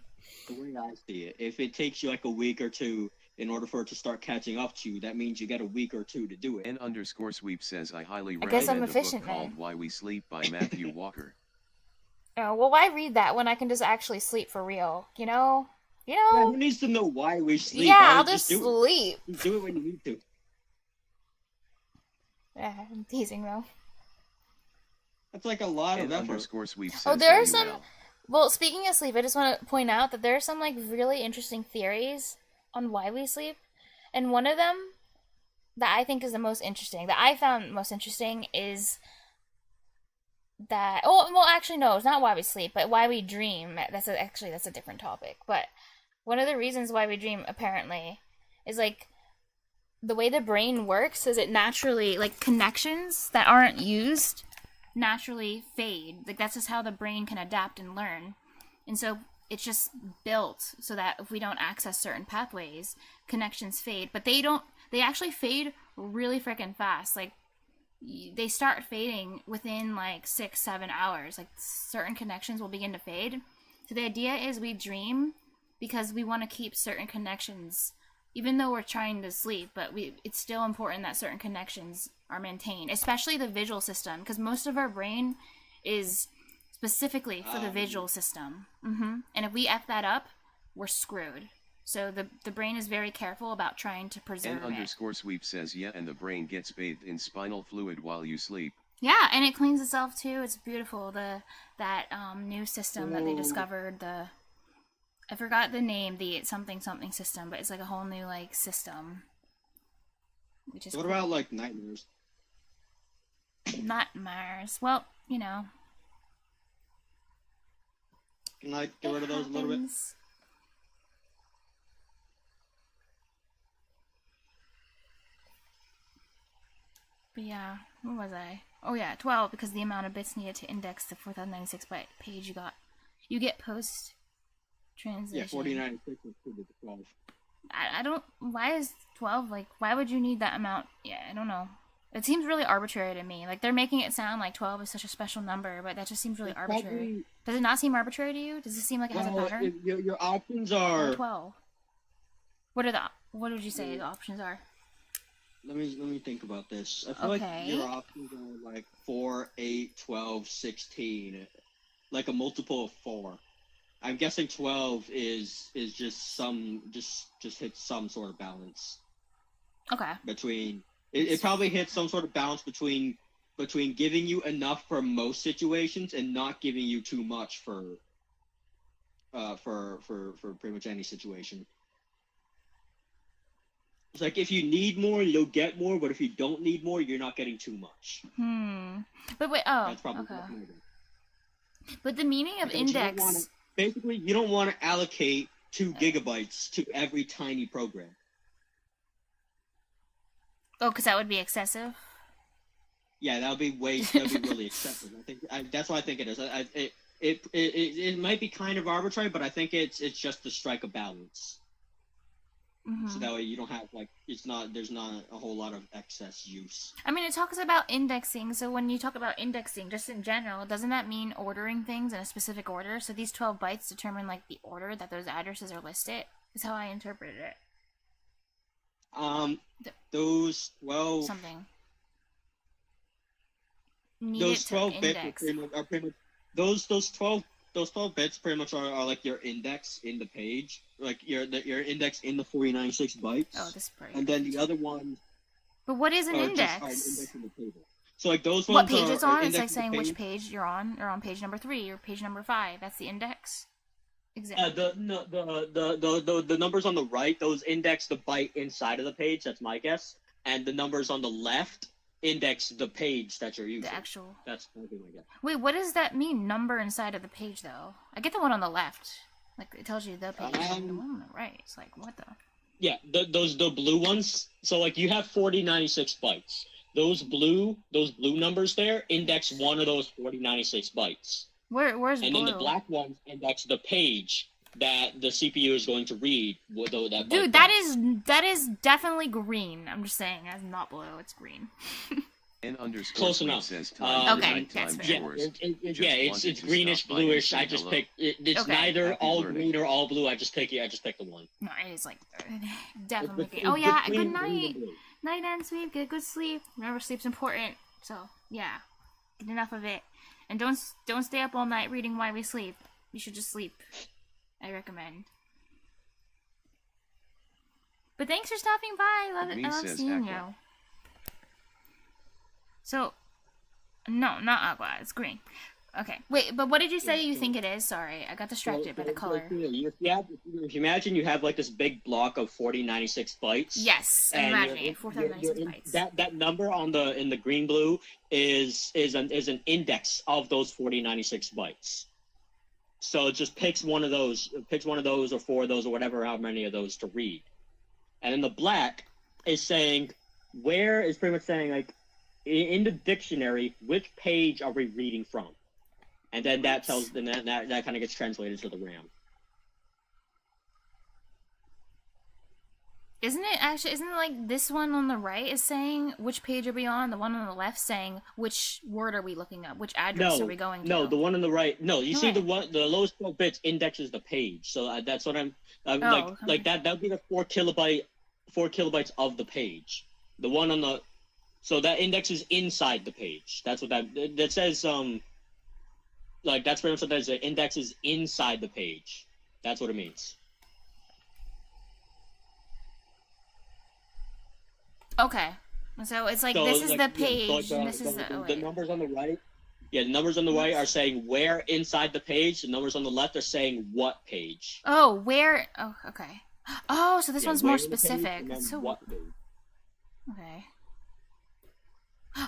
way I see it, if it takes you like a week or two in order for it to start catching up to you, that means you get a week or two to do it. N_sweep says I highly recommend a book called Why We Sleep by Matthew Walker. Oh, well, why read that when I can just actually sleep for real? You know? Yeah, who needs to know why we sleep? Yeah, I'll just sleep. Just do it when you need to. I'm teasing though. That's like a lot of effort. _sweep says oh, there are some. Well, speaking of sleep, I just want to point out that there are some like really interesting theories on why we sleep, and one of them that I think is the most interesting, that I found most interesting, is that. Oh, well, actually, no, it's not why we sleep, but why we dream. That's a different topic. But one of the reasons why we dream, apparently, is like. The way the brain works is it naturally, like, connections that aren't used naturally fade. Like, that's just how the brain can adapt and learn. And so it's just built so that if we don't access certain pathways, connections fade. But they actually fade really freaking fast. Like, they start fading within, like, 6-7 hours. Like, certain connections will begin to fade. So the idea is we dream because we want to keep certain connections, even though we're trying to sleep, but it's still important that certain connections are maintained, especially the visual system, because most of our brain is specifically for the visual system. And if we F that up, we're screwed. So the brain is very careful about trying to preserve it. N_sweep says yeah, and the brain gets bathed in spinal fluid while you sleep. Yeah, and it cleans itself too. It's beautiful. That new system that they discovered. I forgot the name. The something system, but it's like a whole new like system. Which is what about like nightmares? Nightmares. Well, you know. Can I get rid of those a little bit? But yeah, where was I? Oh yeah, 12, because the amount of bits needed to index the 4096 byte page you get post translation. Yeah, 4096 is to 12. I don't, why is 12, like, why would you need that amount? Yeah, I don't know. It seems really arbitrary to me. Like, they're making it sound like 12 is such a special number, but that just seems really arbitrary. Does it not seem arbitrary to you? Does it seem like it has a pattern? Your options are... 12. What would you say the options are? Let me think about this. I feel like your options are like 4, 8, 12, 16. Like a multiple of 4. I'm guessing 12 is just hits some sort of balance. Okay. Between it probably hits some sort of balance between giving you enough for most situations and not giving you too much for pretty much any situation. It's like if you need more, you'll get more, but if you don't need more, you're not getting too much. But wait, that's probably okay. But the meaning of index... Basically, you don't want to allocate 2 gigabytes to every tiny program. Oh, because that would be excessive? Yeah, that would be really excessive. That's what I think it is. It might be kind of arbitrary, but I think it's just to strike a balance. Mm-hmm. So that way you don't have there's not a whole lot of excess use. I mean, it talks about indexing. So when you talk about indexing, just in general, doesn't that mean ordering things in a specific order? So these 12 bytes determine like the order that those addresses are listed. Is how I interpreted it. Those 12 something. Those 12 bits are pretty much those 12 bits pretty much are like your index in the page, like your index in the 4096 bytes. Oh, this part. And then the other one. But what is an index? Index in the table. So like those ones. What page it's on? It's like saying which page you're on. You're on page number 3 or page number 5. That's the index. Exactly. The numbers on the right, those index the byte inside of the page. That's my guess. And the numbers on the left index the page that you're using. The actual. That's my guess. Wait, what does that mean? Number inside of the page, though. I get the one on the left. Like it tells you the page. And the one on the right. It's like what the. Yeah, the blue ones. So like you have 4096 bytes. Those blue numbers there index one of those 4096 bytes. Where's and blue? Then the black ones index the page that the CPU is going to read. Dude, that is definitely green. I'm just saying, it's not blue. It's green. Close enough. Says okay, that's fair. It's greenish bluish. I just picked. It's neither all green or all blue. I just picked the one. No, it is like definitely green. Oh yeah, good night, night and sleep. Get good sleep. Remember, sleep's important. So yeah, get enough of it, and don't stay up all night reading while we sleep. You should just sleep. I recommend. But thanks for stopping by. I love seeing you. So, no, not aqua. It's green. Okay. Wait, but what did you say you think it is? Sorry, I got distracted by the color. If you imagine you have like this big block of 4096 bytes. Yes, I'm imagining 4096 bytes. That number in the green blue is an index of those 4096 bytes. So it just picks one of those or 4 of those or whatever, how many of those to read. And then the black is saying pretty much saying like in the dictionary which page are we reading from, and then that tells them that kind of gets translated to the RAM. Isn't it like this one on the right is saying which page are we on, and the one on the left saying which word are we looking up, which address are we going to? No, the one on the right. No, you see the lowest 12 bits indexes the page. So that's what I'm like that. That would be the 4 kilobytes of the page. The one on the so that index is inside the page. That's what that says. That's pretty much what that is. The index is inside the page. That's what it means. Okay. So it's like So, this is like, the page, the, and this is the numbers on the right. Yeah, the numbers on the right are saying where inside the page. The numbers on the left are saying what page. Oh, where? Oh, okay. Oh, so this one's more where in the page, specific. and then So what page. okay.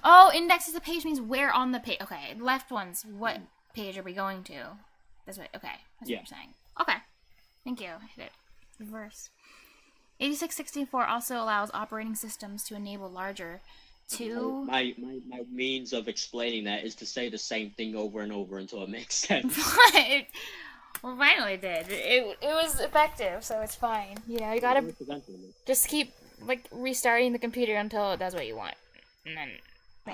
Oh, index is the page means where on the page. Okay, left one's what page are we going to? That's what. Okay, that's what you're saying. Okay, thank you. I hit it. Reverse. 8664 also allows operating systems to enable larger. My means of explaining that is to say the same thing over and over until it makes sense. Well, finally it did. It was effective, so it's fine. You know, you gotta just keep like restarting the computer until it does what you want, and then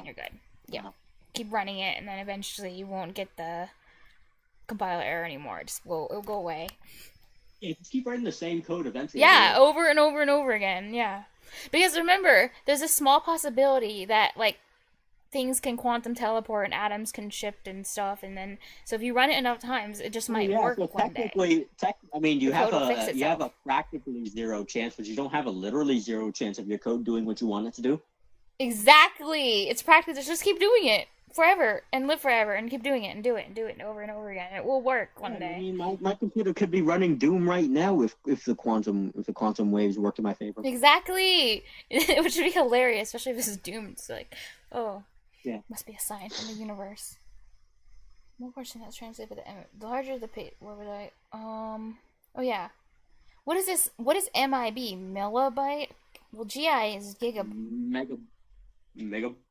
you're good. Yeah, keep running it, and then eventually you won't get the compiler error anymore. It'll go away. Yeah, just keep writing the same code eventually. Yeah, over and over and over again. Yeah, because remember, there's a small possibility that like things can quantum teleport and atoms can shift and stuff, and then so if you run it enough times, it just might work so one day. I mean, you have a practically 0 chance, but you don't have a literally 0 chance of your code doing what you want it to do. Exactly, it's practice. Just keep doing it forever and live forever and keep doing it and do it over and over again. It will work one day. I mean, my computer could be running Doom right now if the quantum waves worked in my favor. Exactly, which would be hilarious, especially if this is Doom. It's like, oh. Yeah. Must be a sign from the universe. More portion that's translated by the larger the page. What would I? Oh yeah. What is this? What is MIB? Millibyte? Well, GI is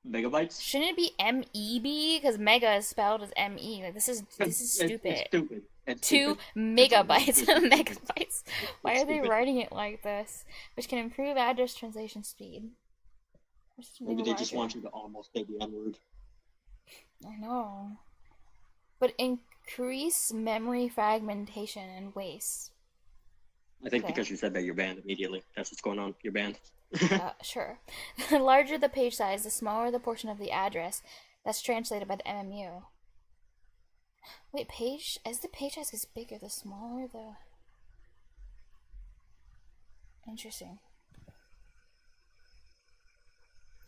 megabytes. Shouldn't it be MEB? Because mega is spelled as ME. Like this is stupid. It's stupid. It's 2 megabytes. Megabytes. Why are they writing it like this? Which can improve address translation speed. Maybe they just want you to almost say the N-word. I know. But increase memory fragmentation and waste. I think because you said that you're banned immediately. That's what's going on. You're banned. Sure. The larger the page size, the smaller the portion of the address that's translated by the MMU. Wait, as the page size gets bigger, the smaller the... Interesting.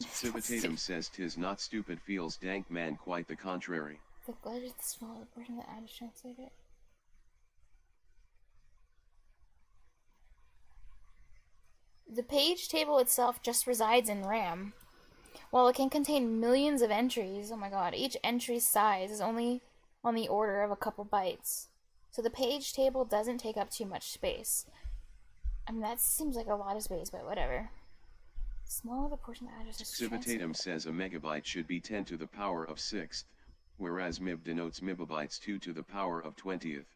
Civitatum says "'Tis not stupid feels dank man quite the contrary." The larger the smaller portion of the address translated. The page table itself just resides in RAM. While it can contain millions of entries, oh my god, each entry's size is only on the order of a couple bytes. So the page table doesn't take up too much space. I mean, that seems like a lot of space, but whatever. Smaller the portion of the address is Civitatum says a megabyte should be 10 to the power of 6th, whereas MIB denotes megabytes 2 to the power of 20th.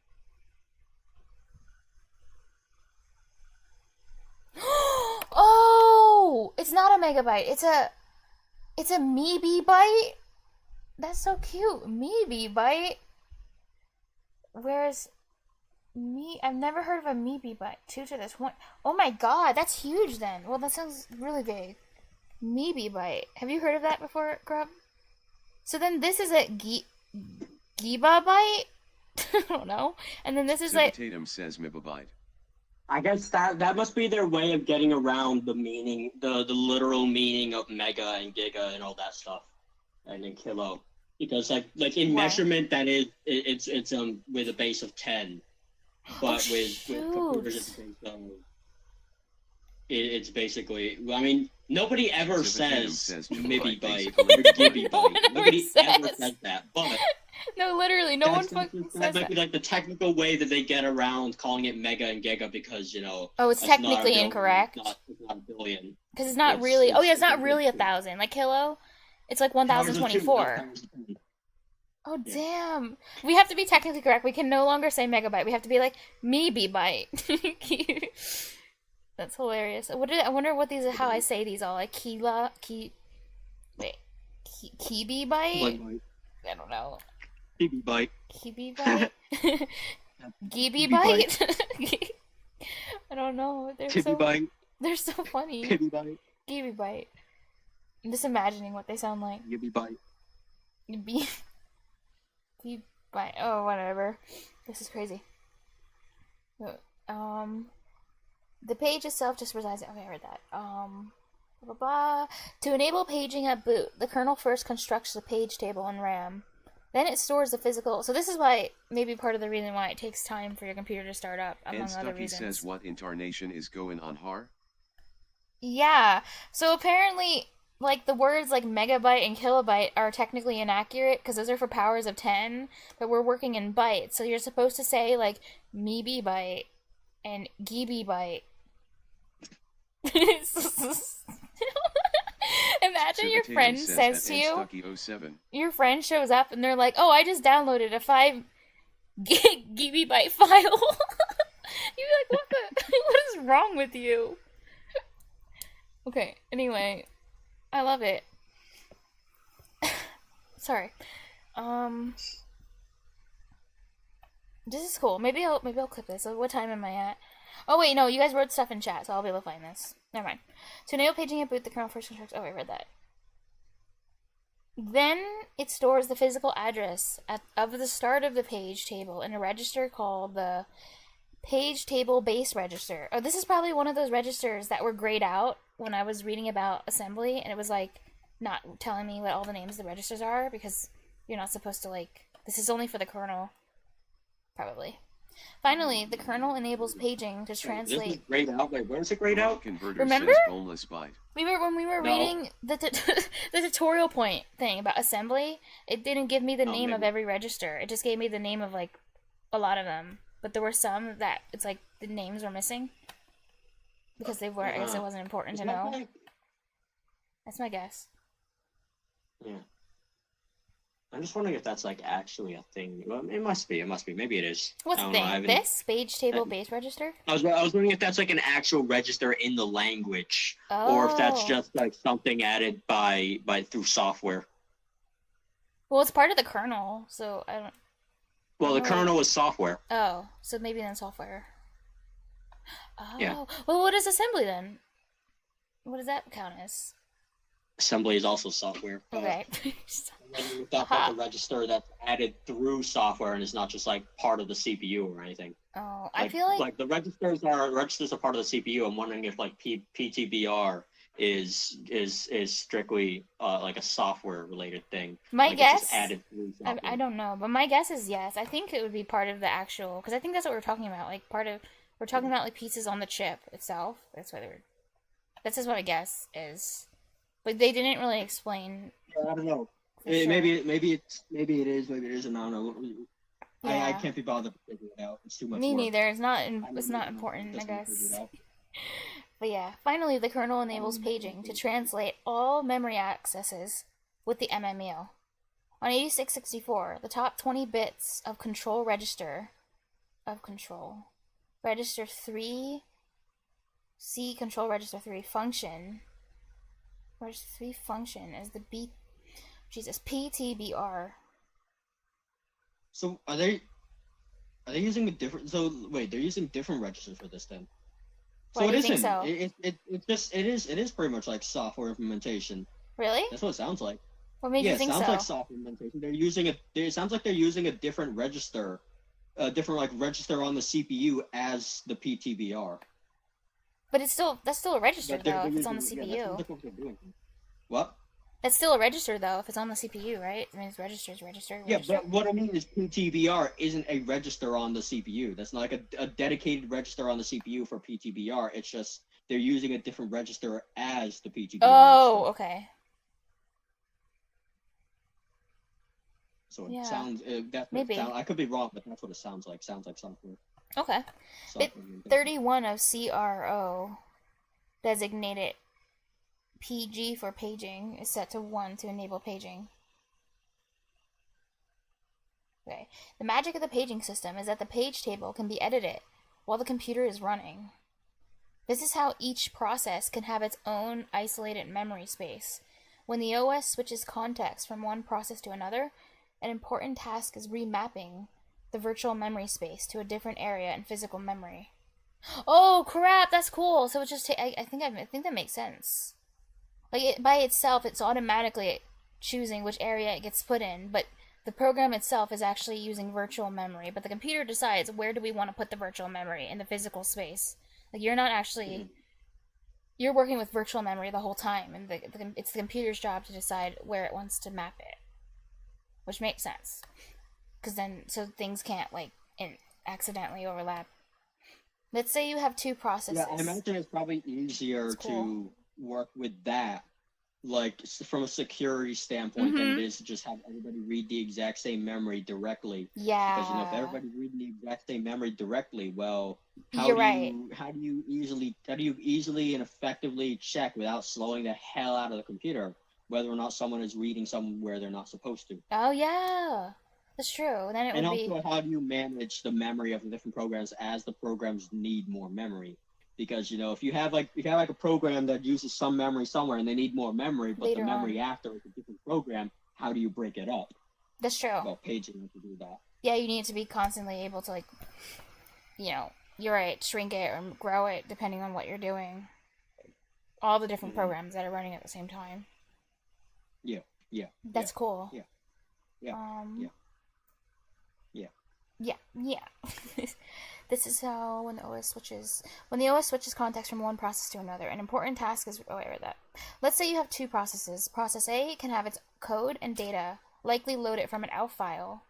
Oh, it's not a megabyte. It's a MeB byte. That's so cute. MeB byte. Whereas I've never heard of a MeB byte. 2 to the 20. Oh my god, that's huge then. Well, that sounds really big. MeB byte. Have you heard of that before, Grub? So then this is a Giba byte? I don't know. And then this is like... Civitatum says megabyte. I guess that must be their way of getting around the meaning, the literal meaning of mega and giga and all that stuff, and then kilo, because like in measurement that is it's with a base of 10, but with computers it's basically. I mean, nobody ever says MIB byte or Gibby byte. Nobody ever says that, but. No, literally, no one fucking says that. That might be like the technical way that they get around calling it mega and giga because, you know... Oh, it's technically incorrect? It's not a billion. Because it's not really... Oh, yeah, it's not really 1,000. Like kilo, it's like 1,024. Oh, damn. We have to be technically correct. We can no longer say megabyte. We have to be like, MeB byte. That's hilarious. I wonder what these are, how I say these all. Like, Kibi byte? I don't know. Kibi byte. Kibi byte? Gibi byte? I don't know. They're so funny. Kibi byte. Gibi byte. I'm just imagining what they sound like. Gibi byte. Gibi byte. Oh, whatever. This is crazy. The page itself just resides. Okay, I heard that. Blah, blah, blah. To enable paging at boot, the kernel first constructs the page table in RAM. Then it stores the physical. So this is why, maybe part of the reason why it takes time for your computer to start up, among and other Stucky reasons. says what intarnation is going on here? Yeah. So apparently, like, the words like megabyte and kilobyte are technically inaccurate because those are for powers of 10, but we're working in bytes. So you're supposed to say, like, meB byte and GB byte. Imagine your friend says to you, your friend shows up and they're like, oh, I just downloaded a 5 GB file. You're like, what is wrong with you? Okay, anyway, I love it. Sorry. This is cool. Maybe I'll clip this. So what time am I at? Oh wait, no, you guys wrote stuff in chat, so I'll be able to find this. Never mind. To enable paging at boot, the kernel first constructs. Oh, I read that. Then it stores the physical address of the start of the page table in a register called the page table base register. Oh, this is probably one of those registers that were grayed out when I was reading about assembly, and it was like not telling me what all the names of the registers are because you're not supposed to, like, this is only for the kernel. Probably. Finally, the kernel enables paging to translate. This is grayed out. Wait, where is it grayed out? Remember? Boneless byte. When we were reading the tutorial point thing about assembly, it didn't give me the name of every register. It just gave me the name of, like, a lot of them. But there were some that it's like the names were missing because they were. I guess it wasn't important to know. That's my guess. Yeah. I'm just wondering if that's, like, actually a thing. Well, it must be. Maybe it is. What's the thing? This page table base register? I was wondering if that's, like, an actual register in the language, or if that's just, like, something added by through software. Well, it's part of the kernel, so I don't. Well, the kernel is software. Oh, so maybe then software. Oh. Yeah. Well, what is assembly then? What does that count as? Assembly is also software. Okay. That's like a register that's added through software and is not just, like, part of the CPU or anything. Oh, like, I feel like the registers are part of the CPU. I'm wondering if, like, PTBR is strictly like a software related thing. My guess. Added through software. I don't know, but my guess is yes. I think it would be part of the actual, because I think that's what we're talking about. Like we're talking about, like, pieces on the chip itself. That's why That's just what I guess is. But they didn't really explain. I don't know. Sure. Maybe it is, maybe it isn't. I don't know. Yeah. I can't be bothered to figure it out. It's too much. Me work. neither. It's not important, I guess. But yeah, finally the kernel enables paging to translate all memory accesses with the MMEO. On 8664, the top 20 bits of register 3, C control register 3 function. Register 3 function is the PTBR. So are they using a different? So wait, they're using different registers for this then. So Why it do you isn't. Think so? It is pretty much like software implementation. Really? That's what it sounds like. What made you think so? Yeah, it sounds like software implementation. They're using it sounds like they're using a different register, register on the CPU as the PTBR. But that's still a register though if it's on the CPU. Yeah, that's what they're doing. What? That's still a register though if it's on the CPU, right? I mean, it's register. Yeah, but what I mean is PTBR isn't a register on the CPU. That's not like a dedicated register on the CPU for PTBR. It's just they're using a different register as the PTBR. Oh, okay. So it sounds maybe. I could be wrong, but that's what it sounds like. Sounds like something. Okay. Bit 31 of CRO, designated PG for paging, is set to 1 to enable paging. Okay. The magic of the paging system is that the page table can be edited while the computer is running. This is how each process can have its own isolated memory space. When the OS switches context from one process to another, an important task is remapping the virtual memory space to a different area in physical memory. Oh crap, that's cool. So it's just I think that makes sense. Like by itself, it's automatically choosing which area it gets put in, but the program itself is actually using virtual memory. But the computer decides where do we want to put the virtual memory in the physical space. Like you're not actually you're working with virtual memory the whole time, and it's the computer's job to decide where it wants to map it, which makes sense, because then so things can't like accidentally overlap. Let's say you have two processes. Yeah, I imagine it's probably easier to work with that, like from a security standpoint, than it is to just have everybody read the exact same memory directly. Yeah. Because if everybody's reading the exact same memory directly, well, how do you easily and effectively check without slowing the hell out of the computer whether or not someone is reading somewhere they're not supposed to? Oh yeah. That's true. Then it would be... also, how do you manage the memory of the different programs as the programs need more memory? Because if you have a program that uses some memory somewhere and they need more memory, but the memory after is a different program, how do you break it up? That's true. Well, paging to do that. Yeah, you need to be constantly able to you're right, shrink it or grow it depending on what you're doing. All the different programs that are running at the same time. Yeah. That's cool. Yeah. This is how when the OS switches context from one process to another. An important task is Let's say you have two processes. Process A can have its code and data likely loaded from an ELF file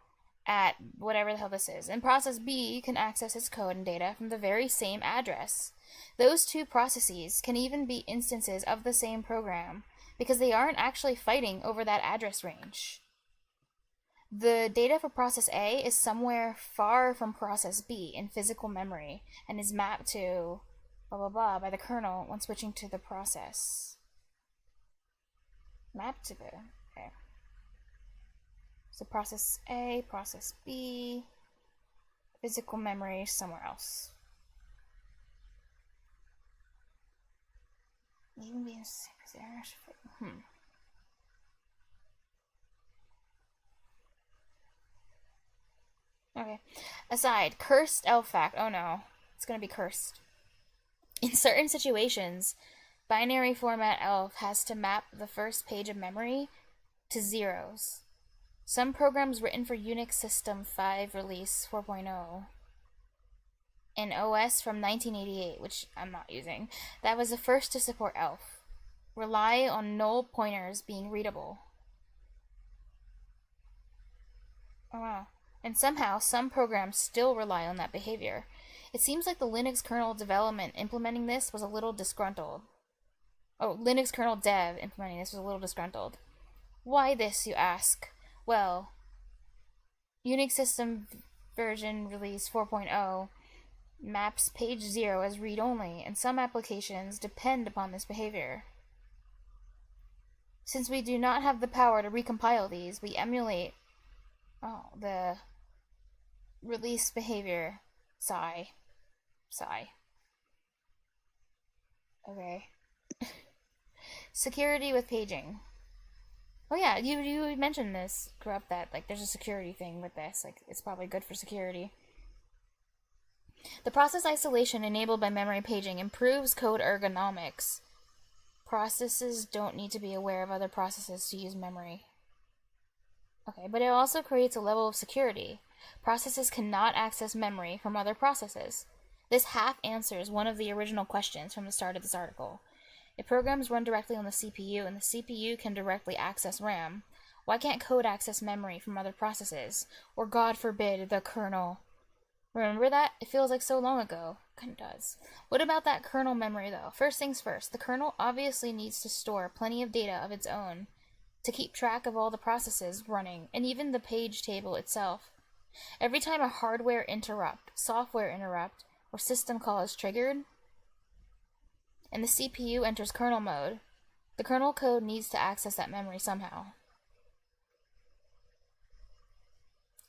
at whatever the hell this is, and process B can access its code and data from the very same address. Those two processes can even be instances of the same program because they aren't actually fighting over that address range. The data for process A is somewhere far from process B in physical memory and is mapped to blah blah blah by the kernel when switching to the process. Okay. So process A, process B, physical memory somewhere else. Okay. Aside, cursed ELF fact. Oh no. It's gonna be cursed. In certain situations, binary format ELF has to map the first page of memory to zeros. Some programs written for Unix System 5 Release 4.0 and OS from 1988, which I'm not using, that was the first to support ELF, rely on null pointers being readable. Oh wow. And somehow, some programs still rely on that behavior. It seems like the Linux kernel development implementing this was a little disgruntled. Linux kernel dev implementing this was a little disgruntled. Why this, you ask? Well, Unix System version release 4.0 maps page 0 as read-only, and some applications depend upon this behavior. Since we do not have the power to recompile these, we emulate the release behavior. Sigh. Okay. Security with paging. Oh yeah, you mentioned this, Corrupt, that there's a security thing with this. It's probably good for security. The process isolation enabled by memory paging improves code ergonomics. Processes don't need to be aware of other processes to use memory. Okay, but it also creates a level of security. Processes cannot access memory from other processes. This half answers one of the original questions from the start of this article. If programs run directly on the CPU and the CPU can directly access RAM, why can't code access memory from other processes? Or, God forbid, the kernel? Remember that? It feels like so long ago. Kind of does. What about that kernel memory, though? First things first, the kernel obviously needs to store plenty of data of its own to keep track of all the processes running, and even the page table itself. Every time a hardware interrupt, software interrupt, or system call is triggered, and the CPU enters kernel mode, the kernel code needs to access that memory somehow.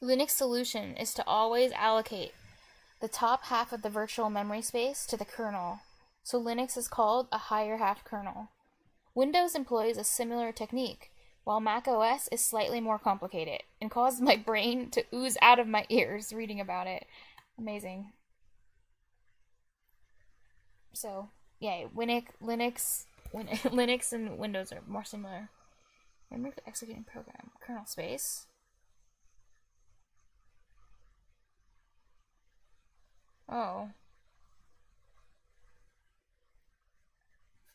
Linux solution is to always allocate the top half of the virtual memory space to the kernel, so Linux is called a higher half kernel. Windows employs a similar technique, while Mac OS is slightly more complicated, and caused my brain to ooze out of my ears reading about it. Amazing. So, yeah, Linux and Windows are more similar. Memory for executing program. Kernel space.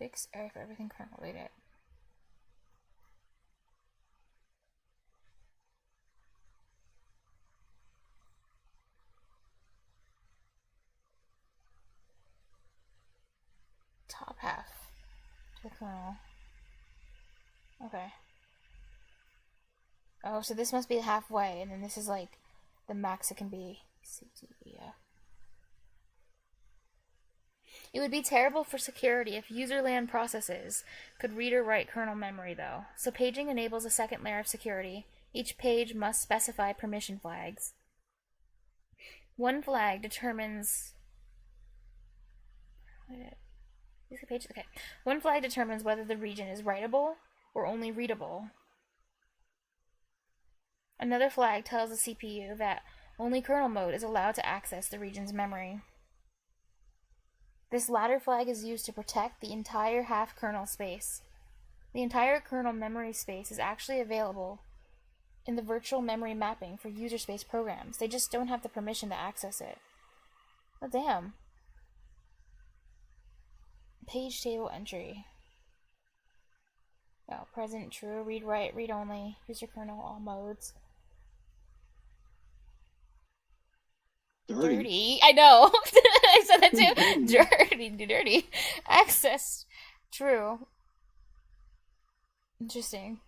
Fix error for everything kernel related. Top half to the kernel. Okay. Oh, so this must be halfway, and then this is like the max it can be. CTBF. It would be terrible for security if userland processes could read or write kernel memory, though. So paging enables a second layer of security. Each page must specify permission flags. One flag determines... Okay. One flag determines whether the region is writable or only readable. Another flag tells the CPU that only kernel mode is allowed to access the region's memory. This latter flag is used to protect the entire half kernel space. The entire kernel memory space is actually available in the virtual memory mapping for user space programs. They just don't have the permission to access it. Oh, damn. Page table entry. Oh, present, true, read, write, read only, user kernel, all modes. Dirty. I know. I said that too. Dirty. Access. True. Interesting.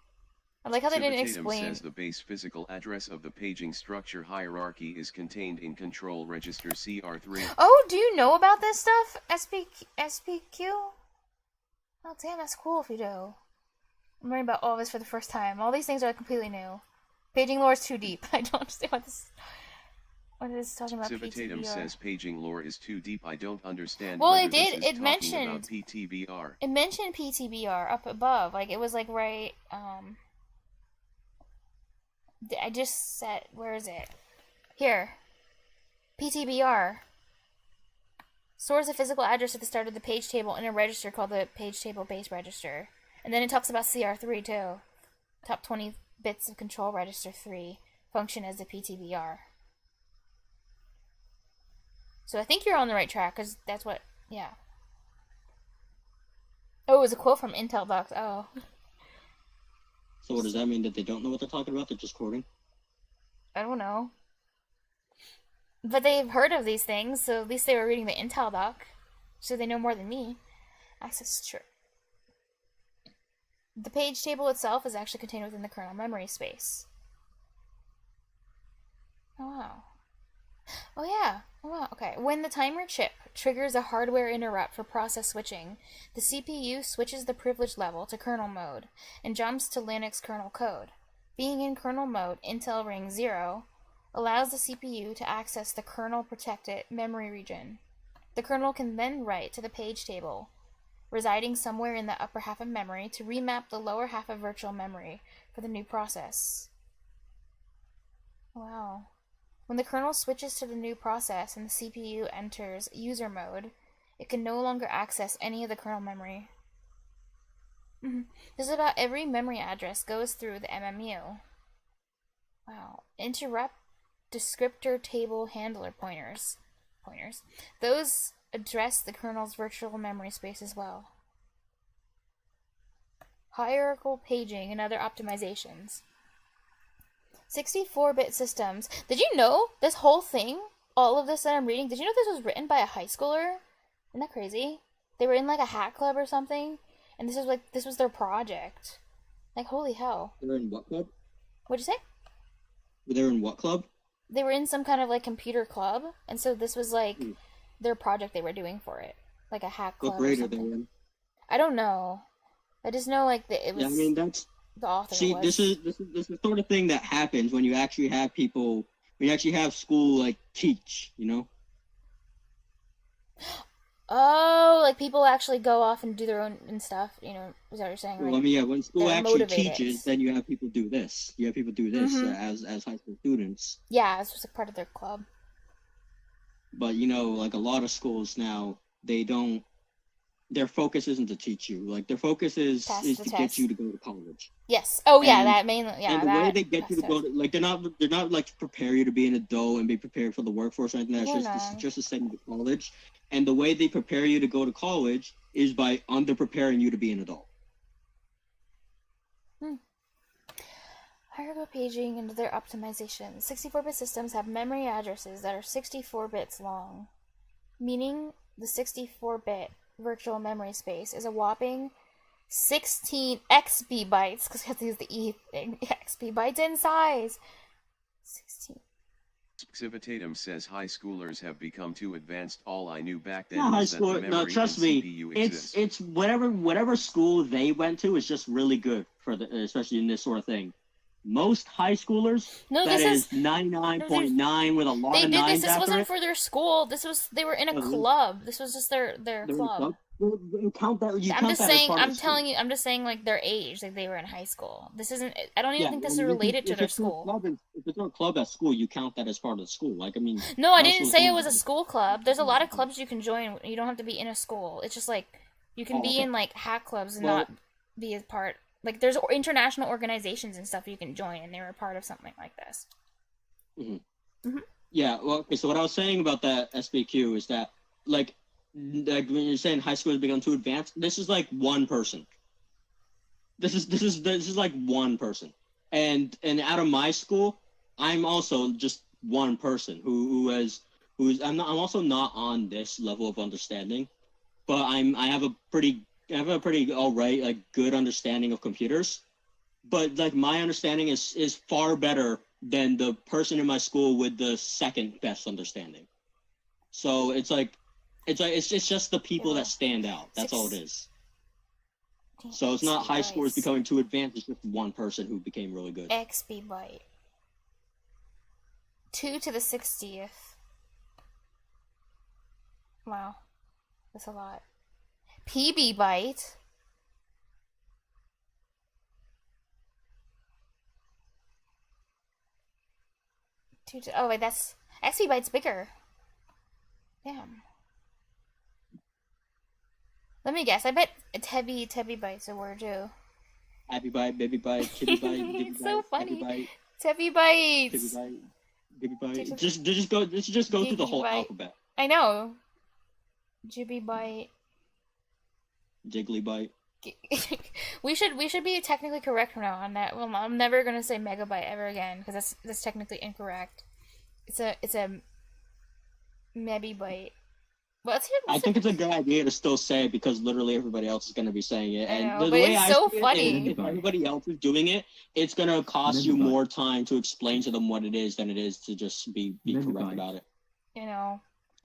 I like how they didn't explain. Says the base physical address of the paging structure hierarchy is contained in control register CR3. Oh, do you know about this stuff? SPQ? Oh, damn, that's cool if you do. I'm learning about all this for the first time. All these things are completely new. Paging lore is too deep. I don't understand what this... What is talking about? Civitatum says paging lore is too deep. I don't understand. Well, it did. It mentioned about PTBR. It mentioned PTBR up above. Like it was like right. I just said, where is it? Here. PTBR stores a physical address at the start of the page table in a register called the page table base register, and then it talks about CR3 too. Top 20 bits of control register 3 function as the PTBR. So I think you're on the right track, because that's what, yeah. Oh, it was a quote from Intel Docs. Oh. So what does that mean? That they don't know what they're talking about? They're just quoting? I don't know. But they've heard of these things, so at least they were reading the Intel Doc. So they know more than me. Access true. The page table itself is actually contained within the kernel memory space. Oh, wow. Oh yeah. Oh wow. Okay. When the timer chip triggers a hardware interrupt for process switching, the CPU switches the privilege level to kernel mode and jumps to Linux kernel code. Being in kernel mode, Intel Ring 0 allows the CPU to access the kernel protected memory region. The kernel can then write to the page table, residing somewhere in the upper half of memory, to remap the lower half of virtual memory for the new process. Wow. When the kernel switches to the new process and the CPU enters user mode, it can no longer access any of the kernel memory. This is about every memory address goes through the MMU. Wow. Interrupt descriptor table handler pointers. Those address the kernel's virtual memory space as well. Hierarchical paging and other optimizations. 64-bit systems. Did you know this whole thing, all of this that I'm reading, did you know this was written by a high schooler? Isn't that crazy? They were in like a hack club or something, and this was their project. Like, holy hell. They were in what club? What'd you say? They were in what club? They were in some kind of like computer club, and so this was like their project they were doing for it. Like a hack club. What grade or are they something. in? I don't know. I just know like it was. Yeah, I mean that's. The author See, was. this is the sort of thing that happens when you actually have people, when you actually have school like teach, you know. Oh, like people actually go off and do their own and stuff, you know, is that what you're saying? Well, I mean, yeah, when school actually motivated. teaches, then you have people do this. You have people do this as high school students. Yeah, it's just a part of their club. But, you know, like a lot of schools now, they don't their focus isn't to teach you. Like, their focus is to get you to go to college. Yes. Oh, yeah, that mainly, yeah. And the way they get you to go to, like, they're not like to prepare you to be an adult and be prepared for the workforce or anything. That's just a segment of college. And the way they prepare you to go to college is by under-preparing you to be an adult. Hierarchical paging and their optimization. 64-bit systems have memory addresses that are 64 bits long, meaning the 64-bit virtual memory space is a whopping 16 XB bytes, because we have to use the E thing, XB bytes in size. 16. Civitatum says high schoolers have become too advanced. All I knew back then high was school, that the memory trust me, it's whatever school they went to is just really good for especially in this sort of thing. Most high schoolers, that is 99.9 with a lot of nines this wasn't for their school. They were in a club. This was just their club. You count that. I'm just saying, like, their age, like they were in high school. This isn't. I don't even think this is related to their school. If it's not a club at school, you count that as part of the school. Like, I mean. No, I didn't say it was a school club. There's a lot of clubs you can join. You don't have to be in a school. It's just like you can be in like hack clubs and not be a part. Like, there's international organizations and stuff you can join, and they were a part of something like this. Yeah, well, okay, so what I was saying about that SBQ is that, like when you're saying high school has become too advanced, this is like one person. This is like one person. And out of my school, I'm also just one person I'm also not on this level of understanding, but I have a pretty all right, like, good understanding of computers, but like my understanding is far better than the person in my school with the second best understanding. So it's just the people that stand out. That's all it is. So it's not high scores becoming too advanced. It's just one person who became really good. XB byte. 2 to the 60th. Wow, that's a lot. PB byte. Oh wait, that's XB byte's bigger. Damn. Let me guess. I bet Tebby byte's a word too. Happy byte, baby byte, kitty byte. It's so funny. Tebby bytes. Baby byte. Just go through the whole alphabet. I know. Jibby byte. Jiggly byte. we should be technically correct from now on. That well, I'm never gonna say megabyte ever again because that's technically incorrect. It's a mebibyte. Well, I think it's a good idea to still say it because literally everybody else is gonna be saying it, and the way it's so funny. If everybody else is doing it, it's gonna cost you more time to explain to them what it is than it is to just be correct about it. You know,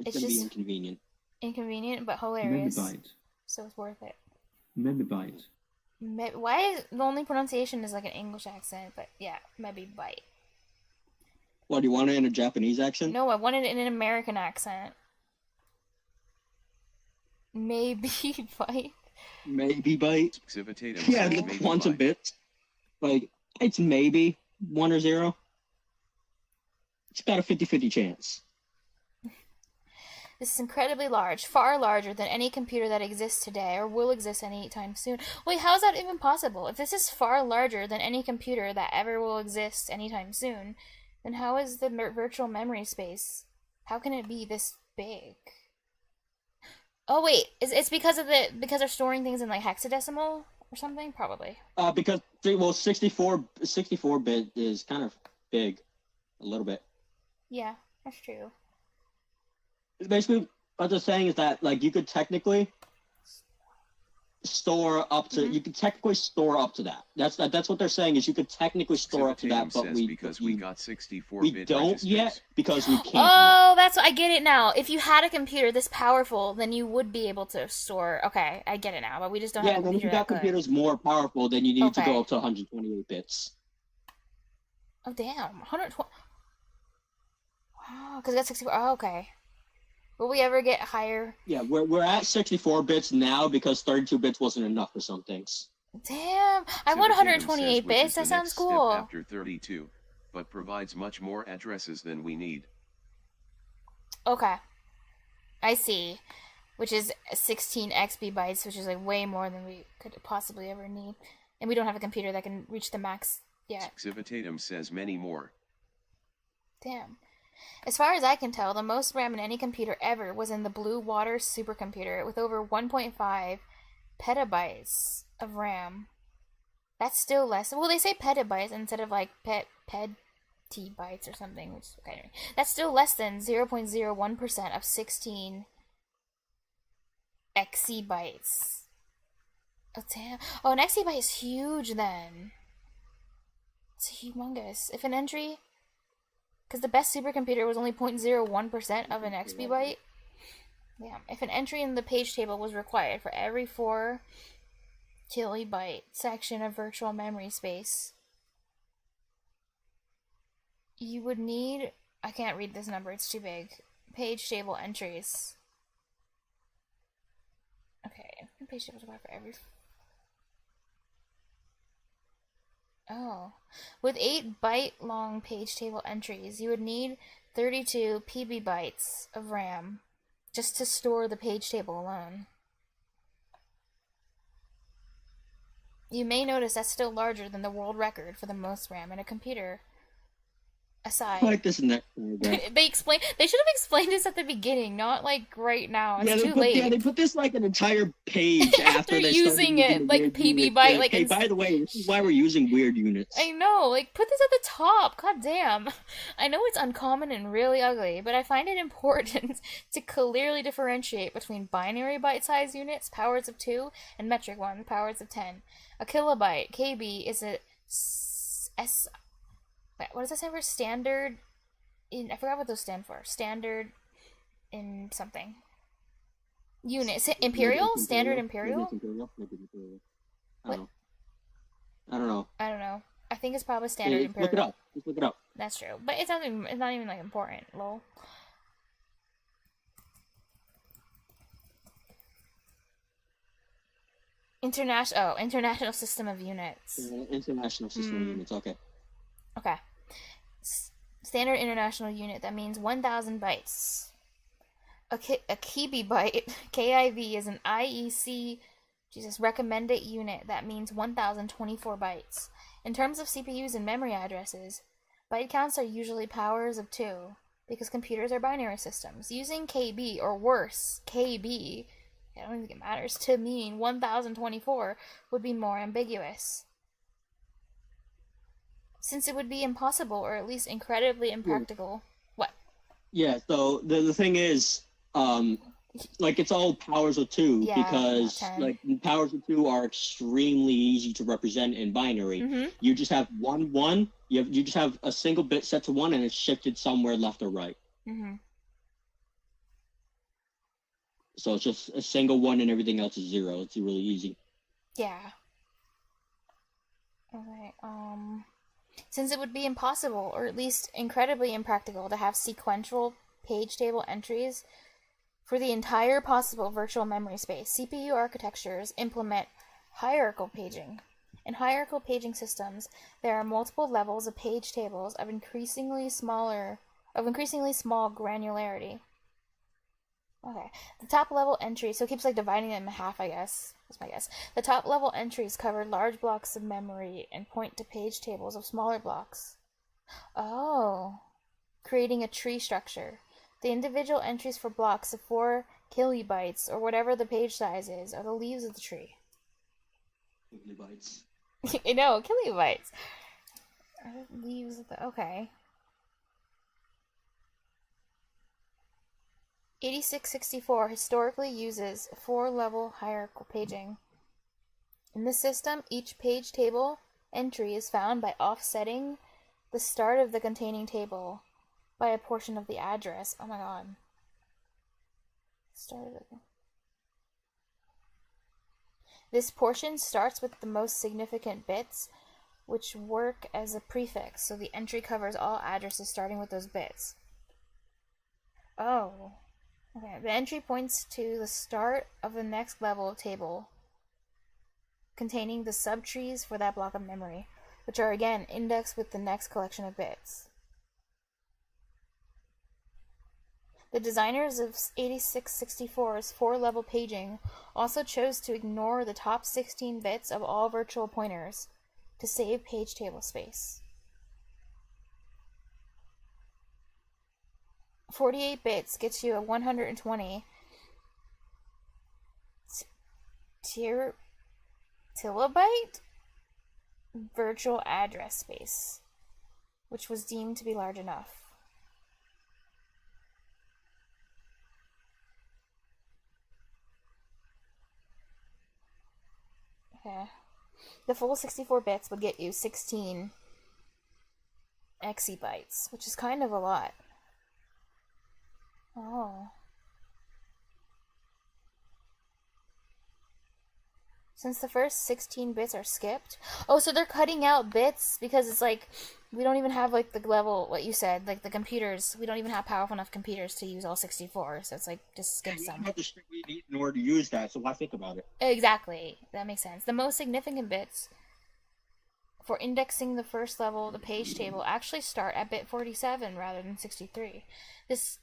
it's gonna be inconvenient. Inconvenient, but hilarious. So it's worth it. Mebibyte. Why is the only pronunciation is like an English accent? But yeah, mebibyte. What, do you want it in a Japanese accent? No, I want it in an American accent. Maybe byte. Maybe byte. Yeah, the quantum bits. Like, it's maybe 1 or 0. It's about a 50-50 chance. This is incredibly large, far larger than any computer that exists today or will exist anytime soon. Wait, how is that even possible? If this is far larger than any computer that ever will exist anytime soon, then how is the virtual memory space? How can it be this big? Oh wait, it's because they're storing things in like hexadecimal or something? Probably. Because 64-bit is kind of big, a little bit. Yeah, that's true. Basically, what they're saying is that, like, you could technically store up to that. That's what they're saying is you could technically store up to that, but we got 64-bit we don't yet because we can't. Oh, that's I get it now. If you had a computer this powerful, then you would be able to store. Okay, I get it now, but we just don't have a computer. Yeah, then if you got computers more powerful, then you need to go up to 128 bits. Oh damn, 120. Wow, because that's 64. Oh, okay. Will we ever get higher? Yeah, we're at 64 bits now because 32 bits wasn't enough for some things. Damn, I want 128 bits. That sounds cool. After 32, but provides much more addresses than we need. Okay, I see. which is 16 XB bytes, which is like way more than we could possibly ever need. And we don't have a computer that can reach the max yet. Xivitatum says many more. Damn. As far as I can tell, the most RAM in any computer ever was in the Blue Water supercomputer with over 1.5 petabytes of RAM. That's still less. Well, they say petabytes instead of like bytes or something, which okay. That's still less than 0.01% of 16 exabytes. Oh damn! Oh, an exabyte is huge then. It's humongous. If an entry, because the best supercomputer was only 0.01% of an exabyte. Yeah, if an entry in the page table was required for every 4 kilobyte section of virtual memory space, you would need, I can't read this number, it's too big, page table entries. Okay, page tables required for every... Oh. With 8 byte long page table entries, you would need 32 PB bytes of RAM just to store the page table alone. You may notice that's still larger than the world record for the most RAM in a computer. Aside. I like this next paragraph. They should have explained this at the beginning, not like right now. It's too late. Yeah, they put this like an entire page after they using it like PB byte. Like, hey, by the way, this is why we're using weird units. I know, like put this at the top. God damn. I know it's uncommon and really ugly, but I find it important to clearly differentiate between binary byte-sized units, powers of 2, and metric ones, powers of 10. A kilobyte, KB, is a what does that stand for? Standard in... I forgot what those stand for. Standard in something. Unit. Imperial? Standard Imperial? I don't know. I think it's probably Standard Imperial. Look it up. Just look it up. That's true. But it's not even like important. Lol. International System of Units. International System of Units, okay. Okay. Standard International Unit, that means 1,000 bytes. A KB byte, KIV, is an IEC recommended unit that means 1,024 bytes. In terms of CPUs and memory addresses, byte counts are usually powers of 2, because computers are binary systems. Using KB, or worse, KB, I don't think it matters, to mean 1,024 would be more ambiguous, since it would be impossible, or at least incredibly impractical. What? Yeah, so the thing is, like, it's all powers of 2, because, like, powers of 2 are extremely easy to represent in binary. Mm-hmm. You just have 1, 1, you just have a single bit set to 1, and it's shifted somewhere left or right. Mm-hmm. So it's just a single 1 and everything else is 0. It's really easy. Yeah. Okay, since it would be impossible, or at least incredibly impractical, to have sequential page table entries for the entire possible virtual memory space, CPU architectures implement hierarchical paging. In hierarchical paging systems, there are multiple levels of page tables of increasingly small granularity. Okay. The top level entries, so it keeps like dividing them in half, I guess. That's my guess. The top level entries cover large blocks of memory and point to page tables of smaller blocks. Oh. Creating a tree structure. The individual entries for blocks of 4 kilobytes, or whatever the page size is, are the leaves of the tree. Kilobytes. I know, kilobytes. Are the leaves of the... Okay. 8664 historically uses 4-level hierarchical paging. In this system, each page table entry is found by offsetting the start of the containing table by a portion of the address. Oh my god. This portion starts with the most significant bits, which work as a prefix, so the entry covers all addresses starting with those bits. Oh. Okay, the entry points to the start of the next level table containing the subtrees for that block of memory, which are again indexed with the next collection of bits. The designers of 8664's 4-level paging also chose to ignore the top 16 bits of all virtual pointers to save page table space. 48 bits gets you a 120 kilobyte virtual address space, which was deemed to be large enough. Okay. The full 64 bits would get you 16 exabytes, which is kind of a lot. Oh. Since the first 16 bits are skipped. Oh, so they're cutting out bits because it's like we don't even have like the level, what you said, like the computers. We don't even have powerful enough computers to use all 64. So it's like just skip some. You have the shit we need in order to use that. So why think about it? Exactly. That makes sense. The most significant bits for indexing the first level of the page table actually start at bit 47 rather than 63. This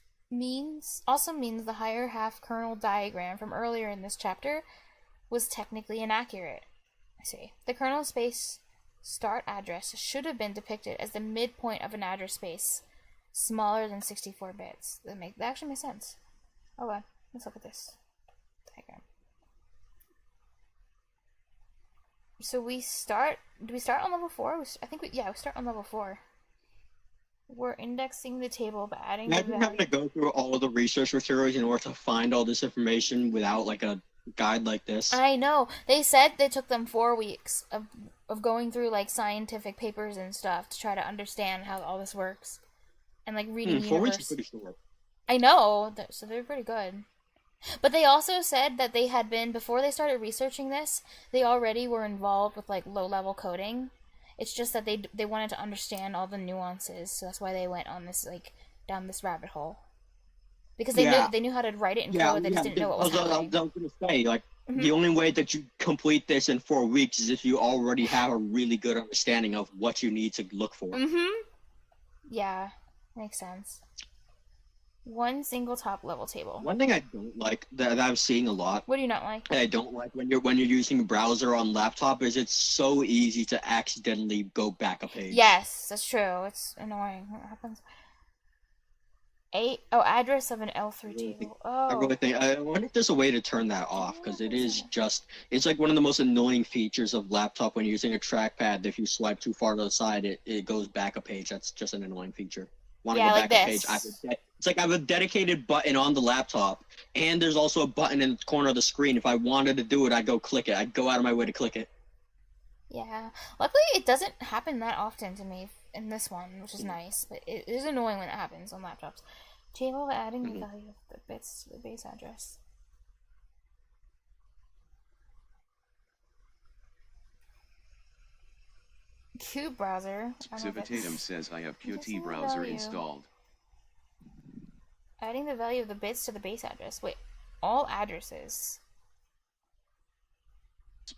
also means the higher half kernel diagram from earlier in this chapter was technically inaccurate. I see. The kernel space start address should have been depicted as the midpoint of an address space smaller than 64 bits. That actually makes sense. Okay, let's look at this diagram. So do we start on level 4? I think we start on level 4. We're indexing the table by adding the value. Having to go through all of the research materials in order to find all this information without like a guide like this. I know. They said it took them 4 weeks of going through like scientific papers and stuff to try to understand how all this works, and like reading 4 weeks is pretty short. I know, so they're pretty good. But they also said that they had been, before they started researching this, they already were involved with like low-level coding. It's just that they wanted to understand all the nuances, so that's why they went on this like down this rabbit hole. Because they knew how to write it in code, they just didn't know what was happening. I was going to say, like, the only way that you complete this in 4 weeks is if you already have a really good understanding of what you need to look for. Yeah, makes sense. One single top level table. One thing I don't like that I'm seeing a lot. What do you not like? I don't like when you're using a browser on laptop is it's so easy to accidentally go back a page. Yes, that's true. It's annoying. What happens? Address of an L3 table. I really think I wonder if there's a way to turn that off, because it's like one of the most annoying features of laptop when you're using a trackpad. If you swipe too far to the side, it goes back a page. That's just an annoying feature. Want to go like back this. a page? It's like I have a dedicated button on the laptop, and there's also a button in the corner of the screen. If I wanted to do it, I'd go click it. I'd go out of my way to click it. Yeah. Luckily, it doesn't happen that often to me in this one, which is nice, but it is annoying when it happens on laptops. Table adding the value of the bits to the base address. Qt browser. Civitatum says I have Qt browser installed. Adding the value of the bits to the base address. Wait, all addresses.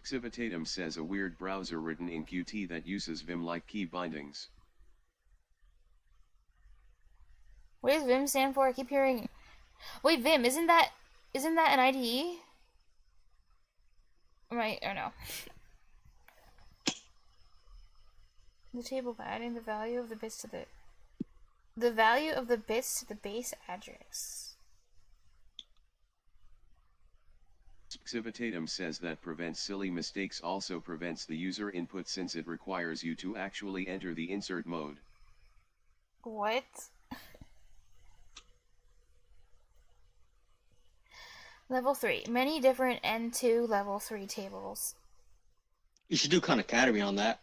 Civitatum says a weird browser written in Qt that uses Vim-like key bindings. What does Vim stand for? I keep hearing. Wait, Vim, isn't that an IDE? Right, or no? The table by adding the value of the bits to the value of the bits to the base address. Civitatum says that prevents silly mistakes, also prevents the user input since it requires you to actually enter the insert mode. What? Level 3. Many different N2 level 3 tables. You should do Khan Academy on that.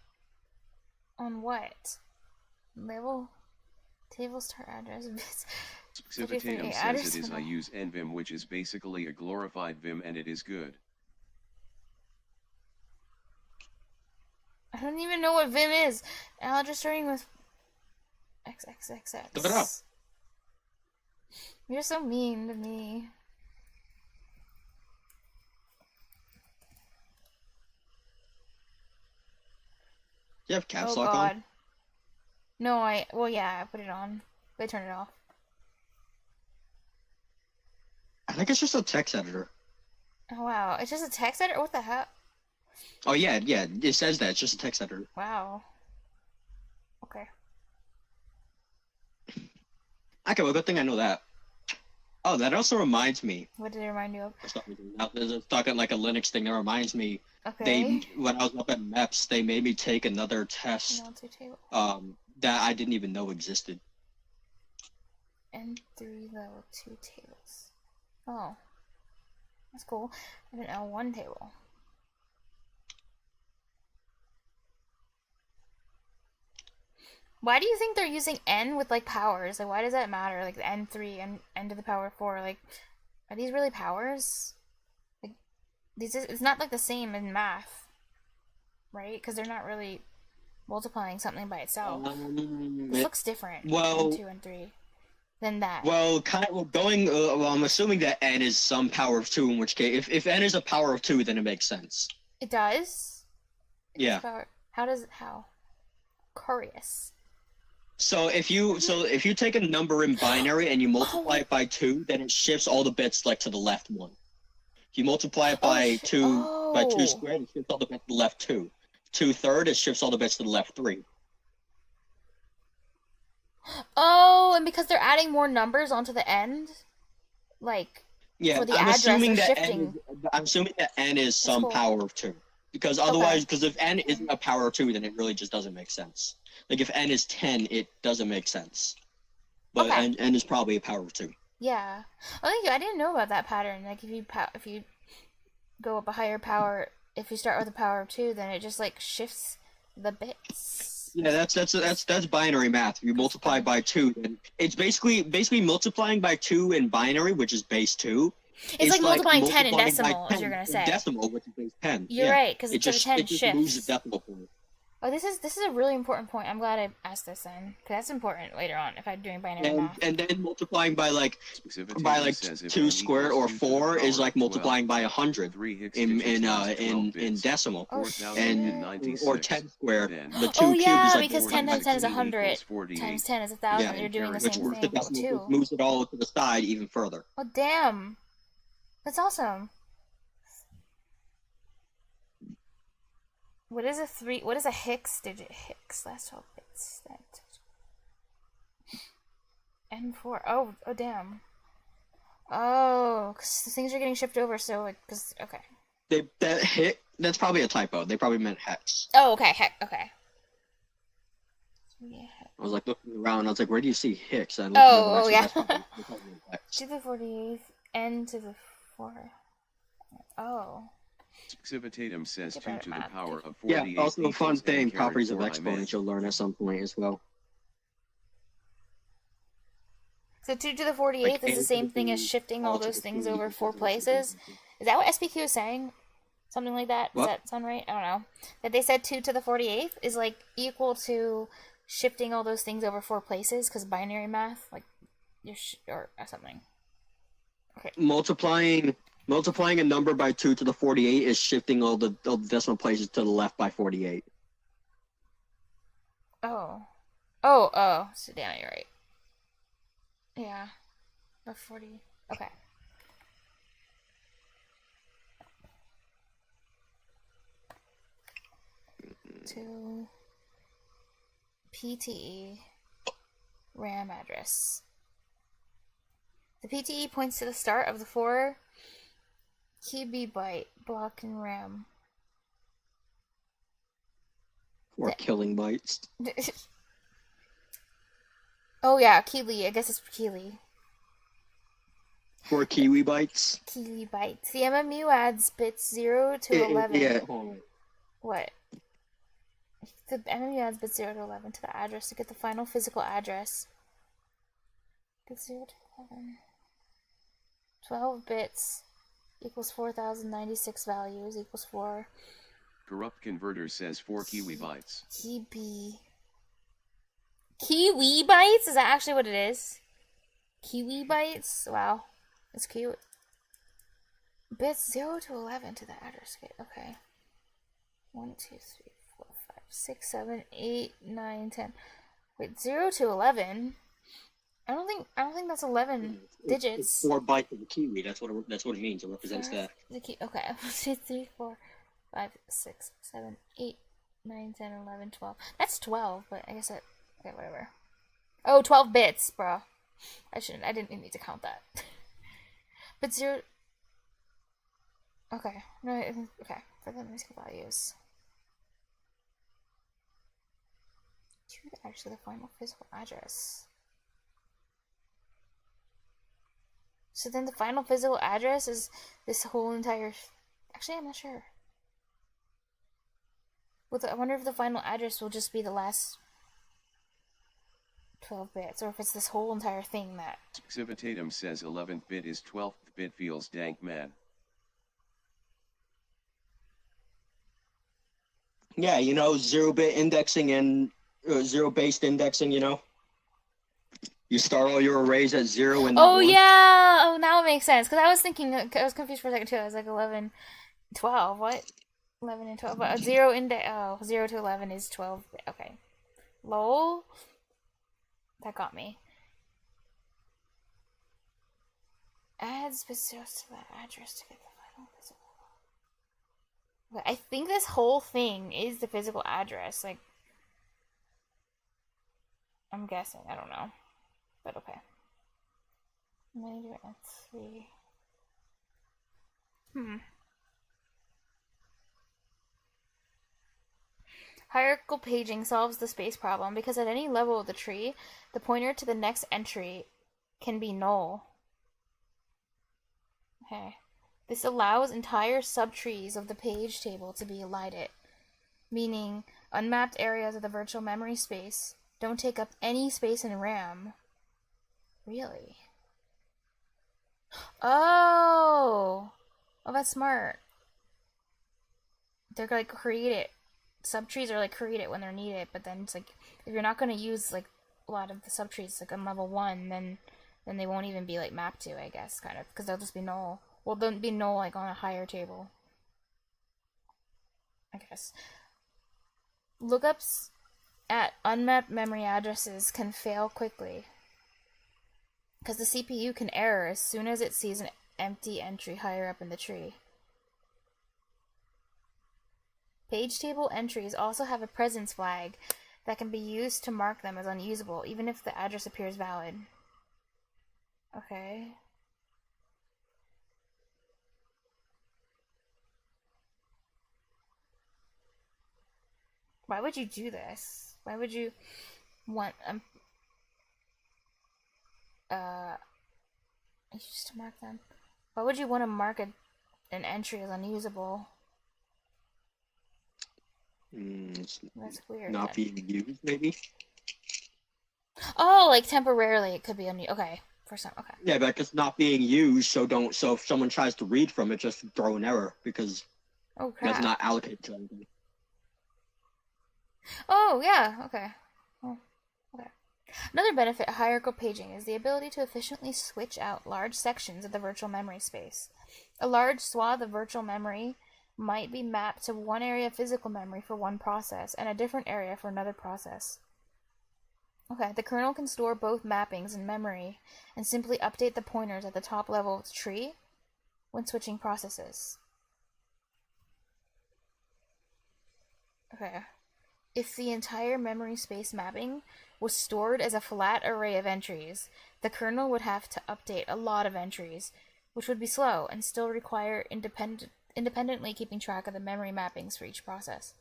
On what? Level? Table start address bits. Civitatum says it is I use NVim, which is basically a glorified Vim, and it is good. I don't even know what Vim is. Now just starting with XXXX. Look it up. You're so mean to me. Do you have caps lock on? No, I put it on. But I turned it off. think it's just a text editor. Oh, wow. It's just a text editor? What the hell? Oh, yeah. It says that. It's just a text editor. Wow. Okay. Okay, well, good thing I know that. Oh, that also reminds me. What did it remind you of? Now, talking like a Linux thing, that reminds me. Okay. When I was up at MEPS, they made me take another test. That I didn't even know existed. N3 level 2 tables. Oh. That's cool. And an L1 table. Why do you think they're using n with like powers? Like, why does that matter? Like the n3 and n to the power 4. Like, are these really powers? Like, it's not like the same in math, right? Because they're not really multiplying something by itself. It looks different. Well, n2 and 3 than that. Well, I'm assuming that n is some power of 2. In which case, if n is a power of 2, then it makes sense. It does. Yeah. How? Curious. So if you take a number in binary and you multiply it by 2, then it shifts all the bits like to the left 1. If you multiply it by 2 squared, it shifts all the bits to the left 2. 2/3, it shifts all the bits to the left 3. Oh, and because they're adding more numbers onto the end, like for the address, I'm assuming that n is some power of 2. Because otherwise, because if n isn't a power of 2, then it really just doesn't make sense. Like if n is 10, it doesn't make sense. But n is probably a power of 2. Yeah. Oh, thank you. I didn't know about that pattern. Like if you go up a higher power, if you start with a power of 2, then it just like shifts the bits. Yeah, that's binary math. If you multiply by 2, then it's basically multiplying by 2 in binary, which is base 2. It's like multiplying 10 in decimal, as you're gonna say. Decimal, which is base 10. You're right, because it's just 10 it just shifts. moves the decimal point. Oh, this is a really important point. I'm glad I asked this then, because that's important later on if I'm doing binary math. And then multiplying by 2 squared or 4 is like multiplying by 100 in decimal. Oh, or 10 squared. The 2 oh yeah, cubes is like because 10 times 10 is 100. Times 10 is 1,000. Yeah, you're doing the same thing too. Moves it all to the side even further. Oh damn, that's awesome. What is a hex digit? Hex, last 12 bits. N4. Oh damn. Oh, because things are getting shipped over, so like, okay. That's probably a typo. They probably meant hex. Oh, okay, okay. Yeah. I was like looking around, I was like, where do you see hex? Yeah. To the 48th, n to the 4. Oh. Civitatum says 2 to the power of 48. Yeah, also a fun thing, properties of exponents you'll learn at some point as well. So 2 to the 48th is the same thing as shifting all those things over 4 places? Is that what SPQ is saying? Something like that? Does that sound right? I don't know. That they said 2 to the 48th is like equal to shifting all those things over 4 places, because binary math, like, or something. Okay. Multiplying a number by 2 to the 48 is shifting all the decimal places to the left by 48. Oh. So damn, you're right. Yeah. The 40. Okay. To PTE RAM address. The PTE points to the start of the 4 KB byte block in RAM. 4 killing bytes. Oh yeah, Keely. I guess it's Keely. 4 Kiwi bytes. Keely bytes. The MMU adds bits 0 to 11. Yeah. What? The MMU adds bits 0 to 11 to the address to get the final physical address. Bits 0 to 11. 12 bits equals 4,096 values equals 4. Corrupt converter says 4 Kiwi bytes. Kiwi bytes? Is that actually what it is? Kiwi bytes? Wow. That's cute. Bits 0 to 11 to the address. Okay. 1, 2, 3, 4, 5, 6, 7, 8, 9, 10. Wait, 0 to 11? I don't think that's 11 digits. It's 4 bytes of the key read. That's what it means. It represents that. The key. Okay. 1, 2, 3, 4, 5, 6, 7, 8, 9, 10, 11, 12. That's 12, but I guess it. Okay, whatever. Oh, 12 bits, bro. I didn't need to count that. But 0. Okay. No. Okay. For the musical values. Actually, the final physical address. So then the final physical address is this whole entire... Actually, I'm not sure. I wonder if the final address will just be the last 12 bits, or if it's this whole entire thing that... Civitatum says 11th bit is 12th bit, feels dank mad. Yeah, 0-bit indexing and 0-based indexing, You start all your arrays at 0 and Oh, yeah! Oh, now it makes sense. Because I was thinking, I was confused for a second too. I was like 11, 12, what? 11 and 12. But 0 to 11 is 12. Okay. Lol. That got me. Add specifics to that address to get the final physical. Okay, I think this whole thing is the physical address. Like, I'm guessing. I don't know. But okay. Major and 3. Hierarchical paging solves the space problem because at any level of the tree, the pointer to the next entry can be null. Okay. This allows entire subtrees of the page table to be elided, meaning unmapped areas of the virtual memory space don't take up any space in RAM. Really? Oh, that's smart. They're like created. Subtrees are like created when they're needed, but then it's like if you're not going to use like a lot of the subtrees like on level 1, then they won't even be like mapped to, I guess, kind of, because they'll just be null. Well, they'll be null like on a higher table, I guess. Lookups at unmapped memory addresses can fail quickly because the CPU can error as soon as it sees an empty entry higher up in the tree. Page table entries also have a presence flag that can be used to mark them as unusable, even if the address appears valid. Okay. Why would you do this? Why would you want used to mark them? Why would you want to mark an entry as unusable? That's weird. Not being used, maybe? Oh, like temporarily it could be okay. For some, okay. Yeah, but it's not being used, so if someone tries to read from it, just throw an error because it's not allocated to anything. Oh, yeah, okay. Oh, okay. Another benefit of hierarchical paging is the ability to efficiently switch out large sections of the virtual memory space. A large swath of virtual memory might be mapped to one area of physical memory for one process and a different area for another process. Okay, the kernel can store both mappings in memory and simply update the pointers at the top level of the tree when switching processes. Okay. If the entire memory space mapping was stored as a flat array of entries, the kernel would have to update a lot of entries, which would be slow and still require independently keeping track of the memory mappings for each process.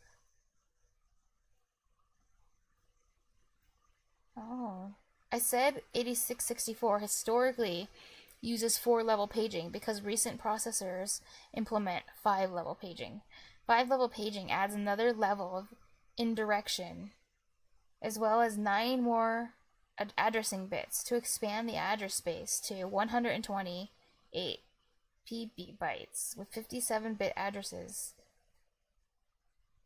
Oh. I said 8664 historically uses 4-level paging because recent processors implement 5-level paging. 5-level paging adds another level of indirection, as well as 9 more addressing bits to expand the address space to 128 PB bytes with 57-bit addresses.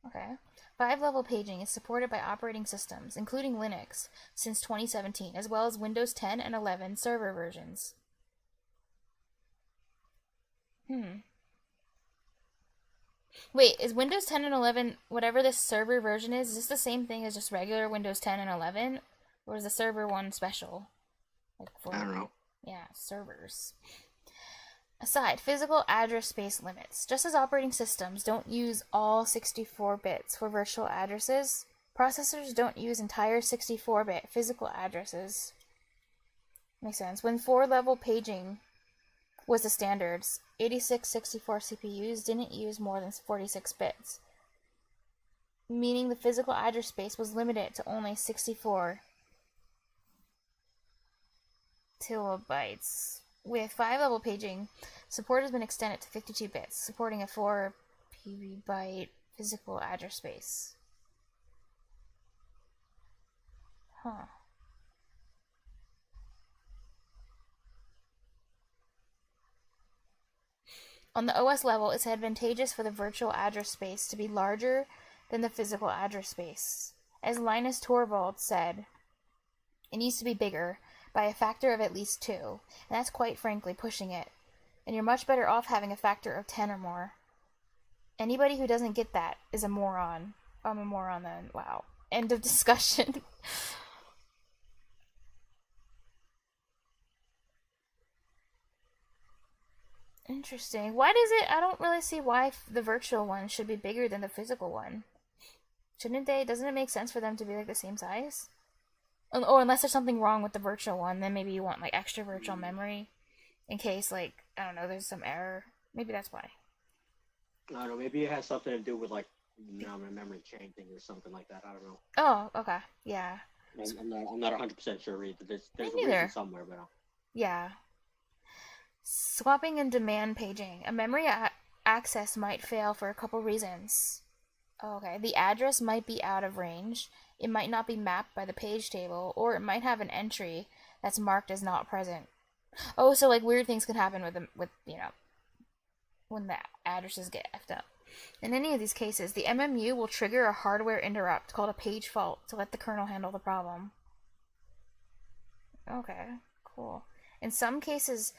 Okay. 5-level paging is supported by operating systems, including Linux, since 2017, as well as Windows 10 and 11 server versions. Wait, is Windows 10 and 11, whatever this server version is this the same thing as just regular Windows 10 and 11? Or is the server one special? Like I don't know. Yeah, servers. Aside, physical address space limits. Just as operating systems don't use all 64 bits for virtual addresses, processors don't use entire 64-bit physical addresses. Makes sense. When 4-level paging was the standards, 8664 CPUs didn't use more than 46 bits, meaning the physical address space was limited to only 64 kilobytes. With 5-level paging, support has been extended to 52 bits, supporting a 4 PB physical address space. Huh. On the OS level, it's advantageous for the virtual address space to be larger than the physical address space. As Linus Torvalds said, it needs to be bigger by a factor of at least 2, and that's quite frankly pushing it. And you're much better off having a factor of 10 or more. Anybody who doesn't get that is a moron. I'm a moron then. Wow. End of discussion. Interesting. Why does it... I don't really see why the virtual one should be bigger than the physical one. Shouldn't they... Doesn't it make sense for them to be like the same size? Oh, unless there's something wrong with the virtual one, then maybe you want like extra virtual memory in case, like, I don't know, there's some error. Maybe that's why. I don't know. Maybe it has something to do with like memory changing or something like that. I don't know. Oh, okay, yeah. I'm not 100% sure. Reed. There's a reason somewhere, but yeah. Swapping and demand paging. A memory access might fail for a couple reasons. Okay, the address might be out of range. It might not be mapped by the page table, or it might have an entry that's marked as not present. Oh, so like weird things can happen with you know, when the addresses get effed up. In any of these cases, the MMU will trigger a hardware interrupt called a page fault to let the kernel handle the problem. Okay, cool. In some cases,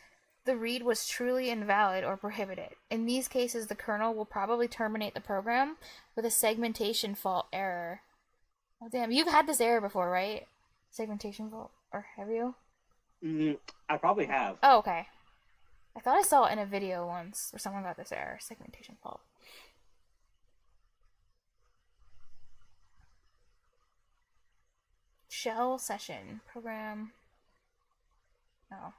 the read was truly invalid or prohibited. In these cases, the kernel will probably terminate the program with a segmentation fault error. Oh, damn. You've had this error before, right? Segmentation fault? Or have you? I probably have. Oh, okay. I thought I saw it in a video once where someone got this error. Segmentation fault. Shell session. Program. Oh.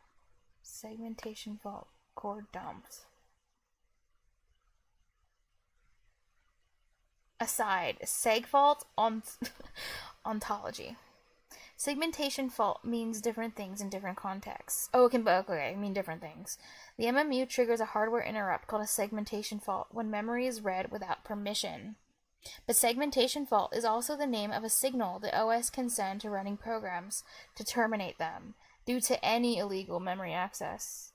Segmentation fault. Core dumped. Aside, seg fault ontology. Segmentation fault means different things in different contexts. Oh, it can mean different things. The MMU triggers a hardware interrupt called a segmentation fault when memory is read without permission. But segmentation fault is also the name of a signal the OS can send to running programs to terminate them due to any illegal memory access.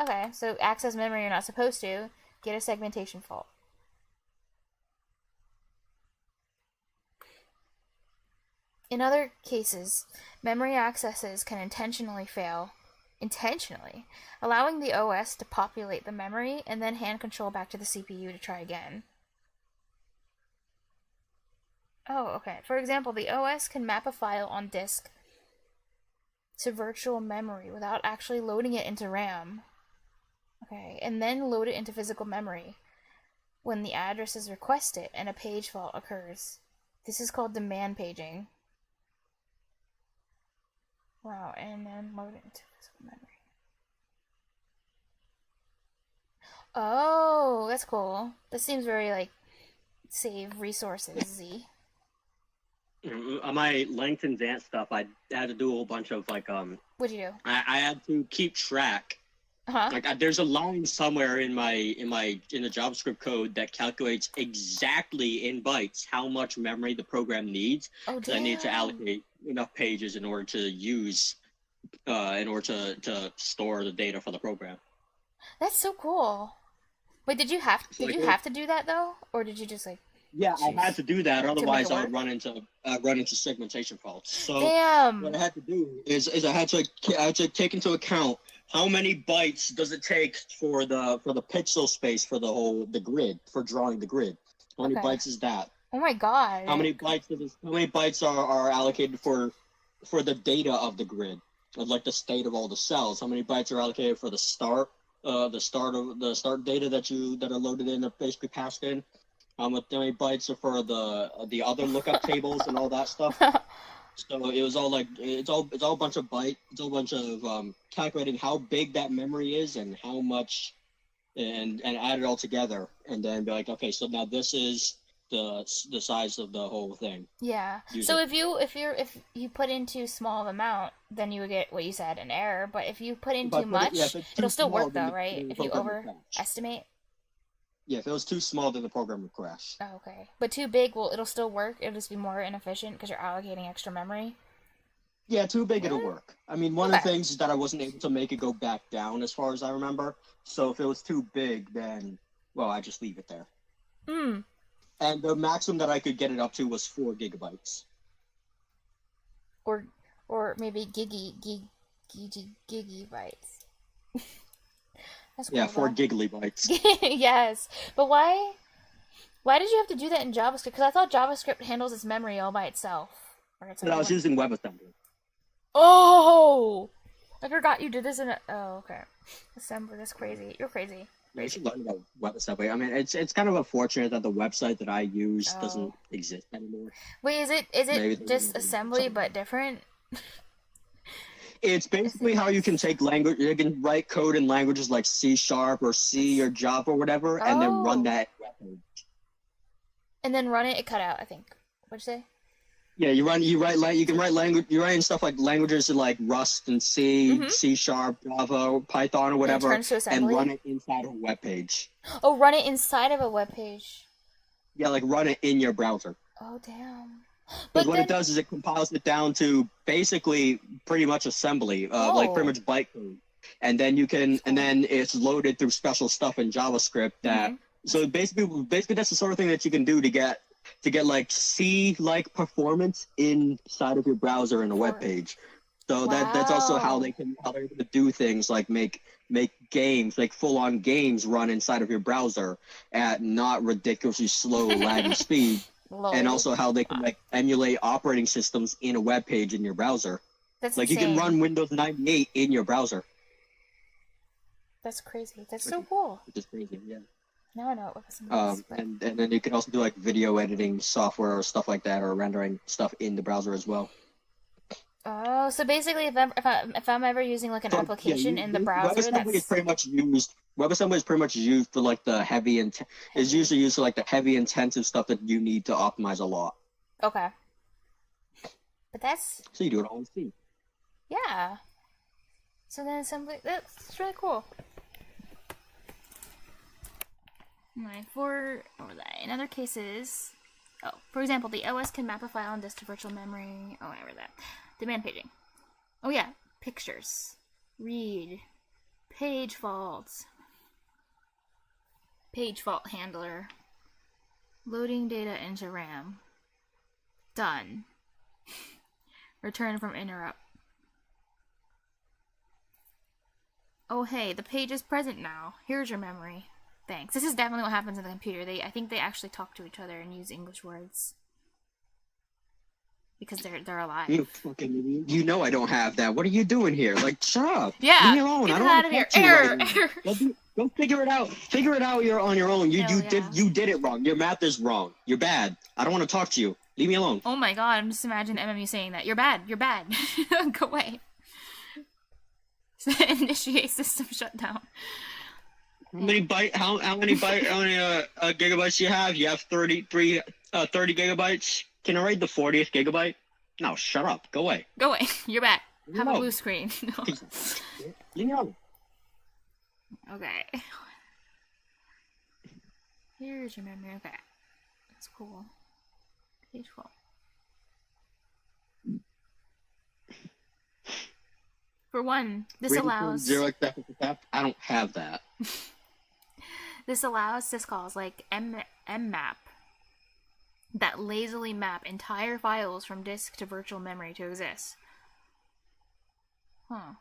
Okay, so access memory you're not supposed to, get a segmentation fault. In other cases, memory accesses can intentionally fail, allowing the OS to populate the memory and then hand control back to the CPU to try again. Oh, okay. For example, the OS can map a file on disk to virtual memory without actually loading it into RAM. Okay, and then load it into physical memory when the address is requested and a page fault occurs. This is called demand paging. Wow, and then load it into physical memory. Oh, that's cool. This seems very, like, save resources-y. On my LinkedIn Dance stuff, I had to do a whole bunch of, like, What'd you do? I had to keep track. Uh-huh. Like, there's a line somewhere in the JavaScript code that calculates exactly in bytes how much memory the program needs. Oh, damn. I need to allocate enough pages in order to use, to store the data for the program. That's so cool. Wait, did you have to do that though, or did you just like? Yeah, I had to do that. Otherwise, I would run into segmentation faults. So damn. What I had to do is I had to take into account how many bytes does it take for the pixel space for the grid, for drawing the grid. How many bytes is that? Oh my god. How many bytes are allocated for the data of the grid? like the state of all the cells. How many bytes are allocated for the start data that are loaded in, that basically passed in. How many bytes are for the other lookup tables and all that stuff. So it was all like it's all a bunch of calculating how big that memory is and how much, and add it all together, and then be like, okay, so now this is the size of the whole thing. Yeah. So if you put in too small of amount, then you would get what you said, an error. But if you put in too much, it'll still work though, right? If you overestimate. Yeah, if it was too small, then the program would crash. Oh, okay. But too big, it'll still work. It'll just be more inefficient because you're allocating extra memory. Yeah, too big, it'll work. I mean, one of the things is that I wasn't able to make it go back down, as far as I remember. So if it was too big, then, well, I just leave it there. Hmm. And the maximum that I could get it up to was 4 gigabytes. Or maybe gigabytes. That's cool, 4 gigabytes. Yes, but why did you have to do that in JavaScript? Because I thought JavaScript handles its memory all by itself. But I was using WebAssembly. Oh! I forgot you did this in okay. Assembly, that's crazy. You're crazy. You should learn about WebAssembly. I mean, it's kind of unfortunate that the website that I use doesn't exist anymore. Wait, is it just assembly but different? It's basically how you can take language. You can write code in languages like C# or C or Java or whatever, and then run that web page. And then run it. It cut out, I think. What'd you say? Yeah, you can write language. You're writing stuff like languages like Rust and C, C#, Java, Python, or whatever, and run it inside of a web page. Oh, run it inside of a web page. Yeah, like run it in your browser. Oh, damn. But what it does is it compiles it down to basically pretty much assembly, like pretty much bytecode, and then then it's loaded through special stuff in JavaScript that. So basically that's the sort of thing that you can do to get like C-like performance inside of your browser in a web page. So that's also how they're able to do things like make games, like full-on games run inside of your browser at not ridiculously slow laggy speed. And also how they can like emulate operating systems in a web page in your browser. That's like insane. You can run Windows 98 in your browser. That's crazy. That's so cool. Which is crazy, yeah. Now I know what was and then you can also do like video editing software or stuff like that, or rendering stuff in the browser as well. Oh, so basically, if I'm ever using like an application in the browser, WebAssembly is pretty much used. WebAssembly is pretty much used for like the is usually used for like the heavy intensive stuff that you need to optimize a lot. Okay. But that's. So you do it all in C. Yeah. So then that's really cool. In other cases, for example, the OS can map a file on disk to virtual memory. Oh, I read that. Demand paging. Oh yeah, pictures. Read. Page faults. Page fault handler. Loading data into RAM. Done. Return from interrupt. Oh hey, the page is present now. Here's your memory. Thanks. This is definitely what happens in the computer. I think they actually talk to each other and use English words. Because they're alive. You know I don't have that. What are you doing here? Like, shut up. Yeah. Leave me alone. Get I don't out of here. Error. Go figure it out. Figure it out. You're on your own. You did it wrong. Your math is wrong. You're bad. I don't want to talk to you. Leave me alone. Oh my god, I'm just imagining MMU saying that. You're bad. You're bad. Go away. Initiate system shutdown. How many gigabytes do you have? You have 30 gigabytes. Can I read the 40th gigabyte? No, shut up. Go away. Go away. You're back. Have a blue screen. No. Leave me alone. Okay. Here's your memory. Okay. That's cool. Page 12. For one, this allows... Zero I don't have that. This allows syscalls like mmap that lazily map entire files from disk to virtual memory to exist. Huh.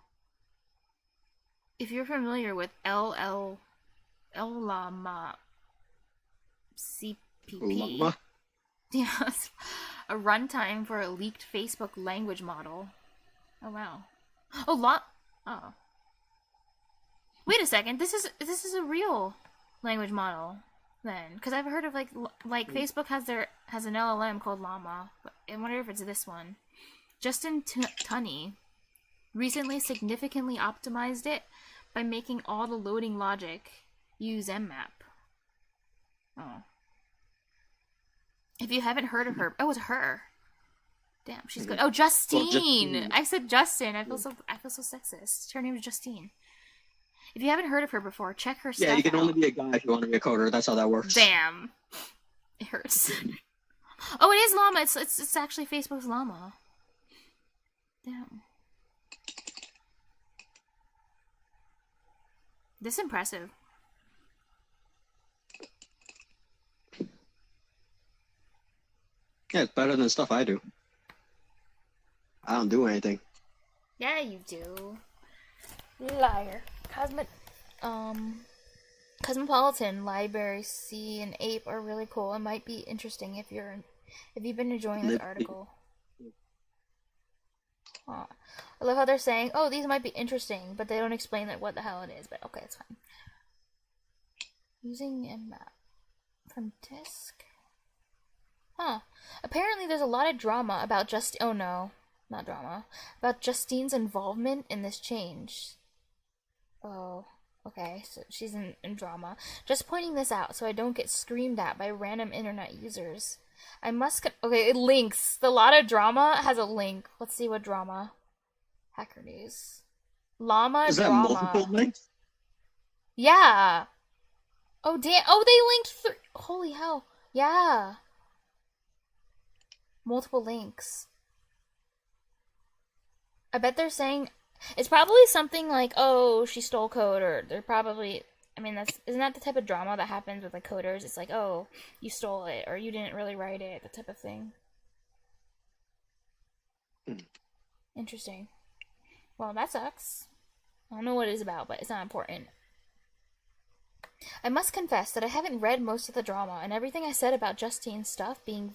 If you're familiar with LLMA CPP, yes, a runtime for a leaked Facebook language model. Oh wow. Oh, oh. Wait a second. This is a real language model then, because I've heard of like Facebook has an LLM called Llama. But I wonder if it's this one. Justin Tunney recently significantly optimized it by making all the loading logic use mmap. Oh. If you haven't heard of her, oh, it's her. Damn, she's good. Oh, Justine. Well, I said Justin. I feel so sexist. Her name is Justine. If you haven't heard of her before, check her stuff out. Yeah, you can only be a guy if you want to be a coder. That's how that works. Damn. It hurts. Oh, it is Llama. It's actually Facebook's Llama. Damn. This is impressive. Yeah, it's better than stuff I do. I don't do anything. Yeah, you do. Liar. Cosmopolitan, Library, C, and Ape are really cool. It might be interesting if you've been enjoying this article. Huh. I love how they're saying, oh, these might be interesting, but they don't explain what the hell it is, but okay, it's fine. Using mmap from disk. Huh. Apparently there's a lot of drama about about Justine's involvement in this change. Oh, okay, so she's in drama. Just pointing this out so I don't get screamed at by random internet users. Okay, it links. The lot of drama has a link. Let's see what drama. Hacker News. Llama Is drama. Is that multiple links? Yeah. Oh, damn. Oh, they linked Holy hell. Yeah. Multiple links. I bet they're saying it's probably something like, oh, she stole code, or they're probably, I mean, isn't that the type of drama that happens with like coders? It's like, oh, you stole it, or you didn't really write it, that type of thing. Interesting. Well, that sucks. I don't know what it is about, but it's not important. I must confess that I haven't read most of the drama, and everything I said about Justine's stuff being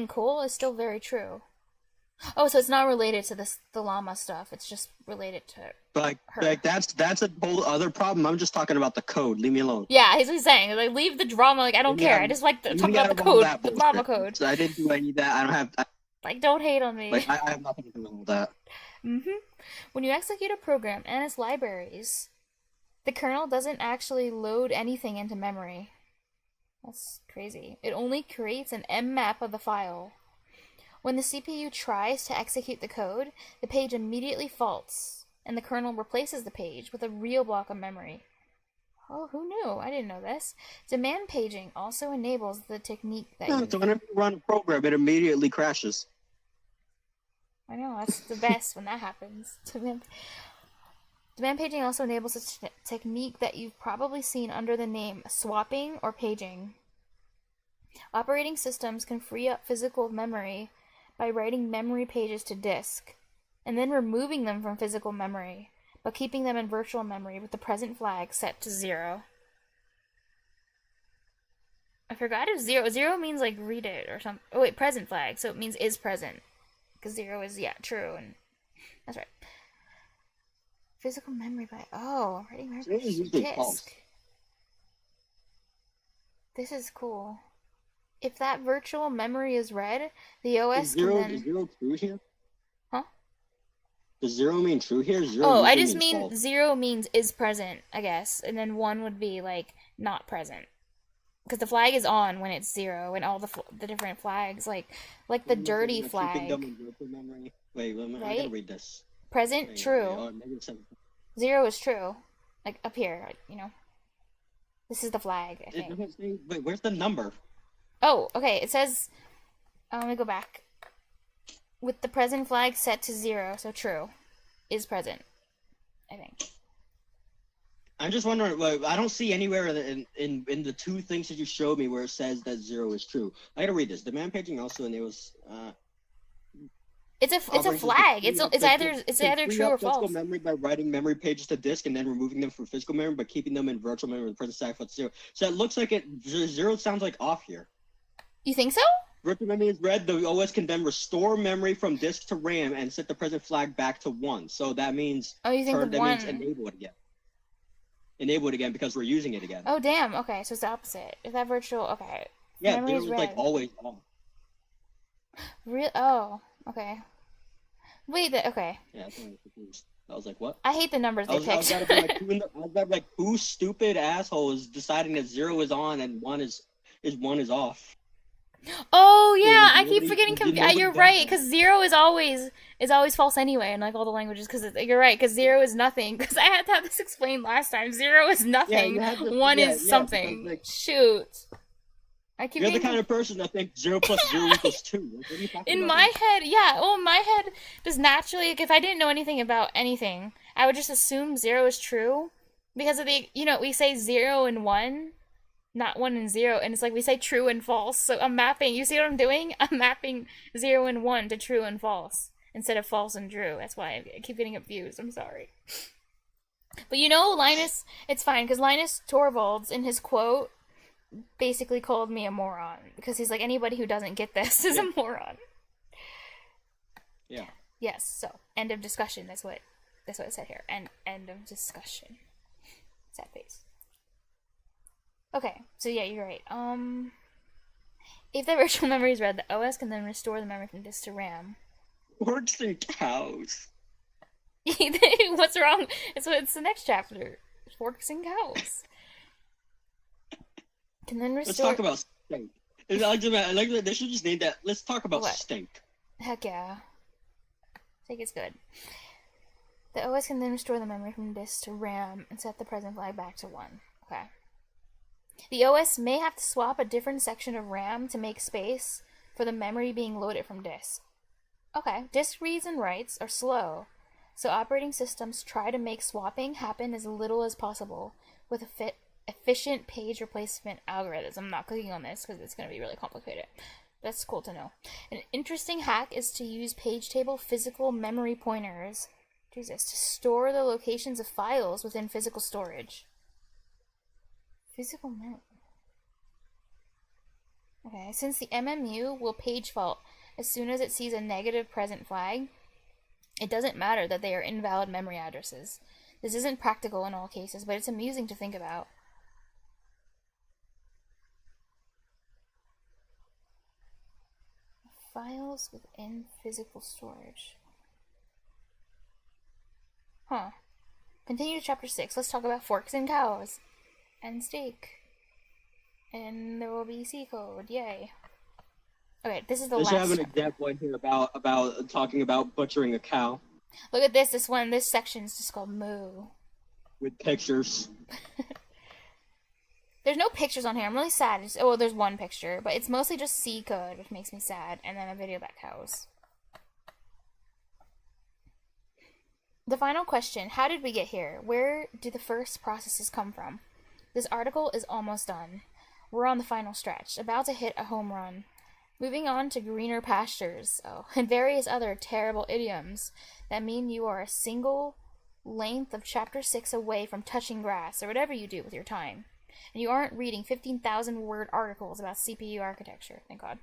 cool is still very true. Oh, so it's not related to the llama stuff. It's just related to her. Like that's a whole other problem. I'm just talking about the code. Leave me alone. Yeah, he's saying like leave the drama. Like I don't care. I just like to talk about the code, the llama code. So I didn't do any of that. I don't have. Like don't hate on me. Like I have nothing to do with that. When you execute a program and its libraries, the kernel doesn't actually load anything into memory. That's crazy. It only creates an mmap of the file. When the CPU tries to execute the code, the page immediately faults, and the kernel replaces the page with a real block of memory. Oh, who knew? I didn't know this. Demand paging also enables the technique that So whenever you run a program, it immediately crashes. I know, that's the best when that happens. Demand paging also enables a technique that you've probably seen under the name swapping or paging. Operating systems can free up physical memory by writing memory pages to disk, and then removing them from physical memory, but keeping them in virtual memory with the present flag set to 0. I forgot if 0 means like read it or something. Oh wait, present flag, so it means is present. Because 0 is, true, and that's right. Physical memory by, writing memory to disk. False. This is cool. If that virtual memory is read, the OS can then... Is 0 true here? Huh? Does 0 mean true here? I just mean 0 means is present, I guess. And then 1 would be, like, not present. Because the flag is on when it's 0, and all the different flags, like the dirty flag. Wait, right? I gotta read this. Present, true. 0 is true. Like, up here, This is the flag, I think. Wait, where's the number? Oh, okay, it says, let me go back. With the present flag set to 0, so true, is present, I think. I'm just wondering, I don't see anywhere in the two things that you showed me where it says that 0 is true. I gotta read this. Demand paging also enables, It's a flag. It's either true or false. Physical memory by writing memory pages to disk and then removing them from physical memory, but keeping them in virtual memory with present stack for 0. So it looks like 0 sounds like off here. You think so? virtual memory is read, the OS can then restore memory from disk to RAM and set the present flag back to 1. So that means you think that means enable it again. Enable it again because we're using it again. Oh damn. Okay, so it's the opposite. Is that virtual? Okay. Yeah, memory is like always on. Real? Oh, okay. Wait. Okay. Yeah, that's what I was like, what? I hate the numbers they picked. I was like, who stupid asshole is deciding that 0 is on and 1 is off? Oh yeah, I keep forgetting. You're right, because 0 is always false anyway in like all the languages. Because you're right, because 0 is nothing. Because I had to have this explained last time. 0 is nothing. 1 is something. Like, shoot. You're the kind of person that thinks 0 plus 0 equals 2. In my head, yeah. Well, my head just naturally, like, if I didn't know anything about anything, I would just assume 0 is true. Because of the, we say 0 and 1, not 1 and 0, and it's like we say true and false. So I'm mapping, you see what I'm doing? I'm mapping 0 and 1 to true and false, instead of false and true. That's why I keep getting confused. I'm sorry. But Linus, it's fine, because Linus Torvalds, in his quote, basically called me a moron because he's like, anybody who doesn't get this is a moron. Yeah. Yes. So end of discussion. That's what it said here. End of discussion. Sad face. Okay. So yeah, you're right. If the virtual memory is read, the OS can then restore the memory from disk to RAM. Forks and cows. What's wrong? It's the next chapter. Forks and cows. Can then restore... Let's talk about stink. I like that. They should just name that. Let's talk about stink. Heck yeah. I think it's good. The OS can then restore the memory from disk to RAM and set the present flag back to 1. Okay. The OS may have to swap a different section of RAM to make space for the memory being loaded from disk. Okay. Disk reads and writes are slow, so operating systems try to make swapping happen as little as possible with efficient page replacement algorithms. I'm not clicking on this because it's going to be really complicated. That's cool to know. An interesting hack is to use page table physical memory pointers, to store the locations of files within physical storage. Physical memory. Okay, since the MMU will page fault as soon as it sees a negative present flag, it doesn't matter that they are invalid memory addresses. This isn't practical in all cases, but it's amusing to think about. Files within physical storage. Huh. Continue to chapter 6. Let's talk about forks and cows. And steak. And there will be C code. Yay. Okay, this is the last chapter. I have an example in here about talking about butchering a cow. Look at this. This section is just called Moo. With pictures. There's no pictures on here. I'm really sad. There's one picture, but it's mostly just C code, which makes me sad, and then a video about cows. The final question, how did we get here? Where do the first processes come from? This article is almost done. We're on the final stretch, about to hit a home run. Moving on to greener pastures, and various other terrible idioms that mean you are a single length of chapter 6 away from touching grass, or whatever you do with your time. And you aren't reading 15,000 word articles about CPU architecture, thank God.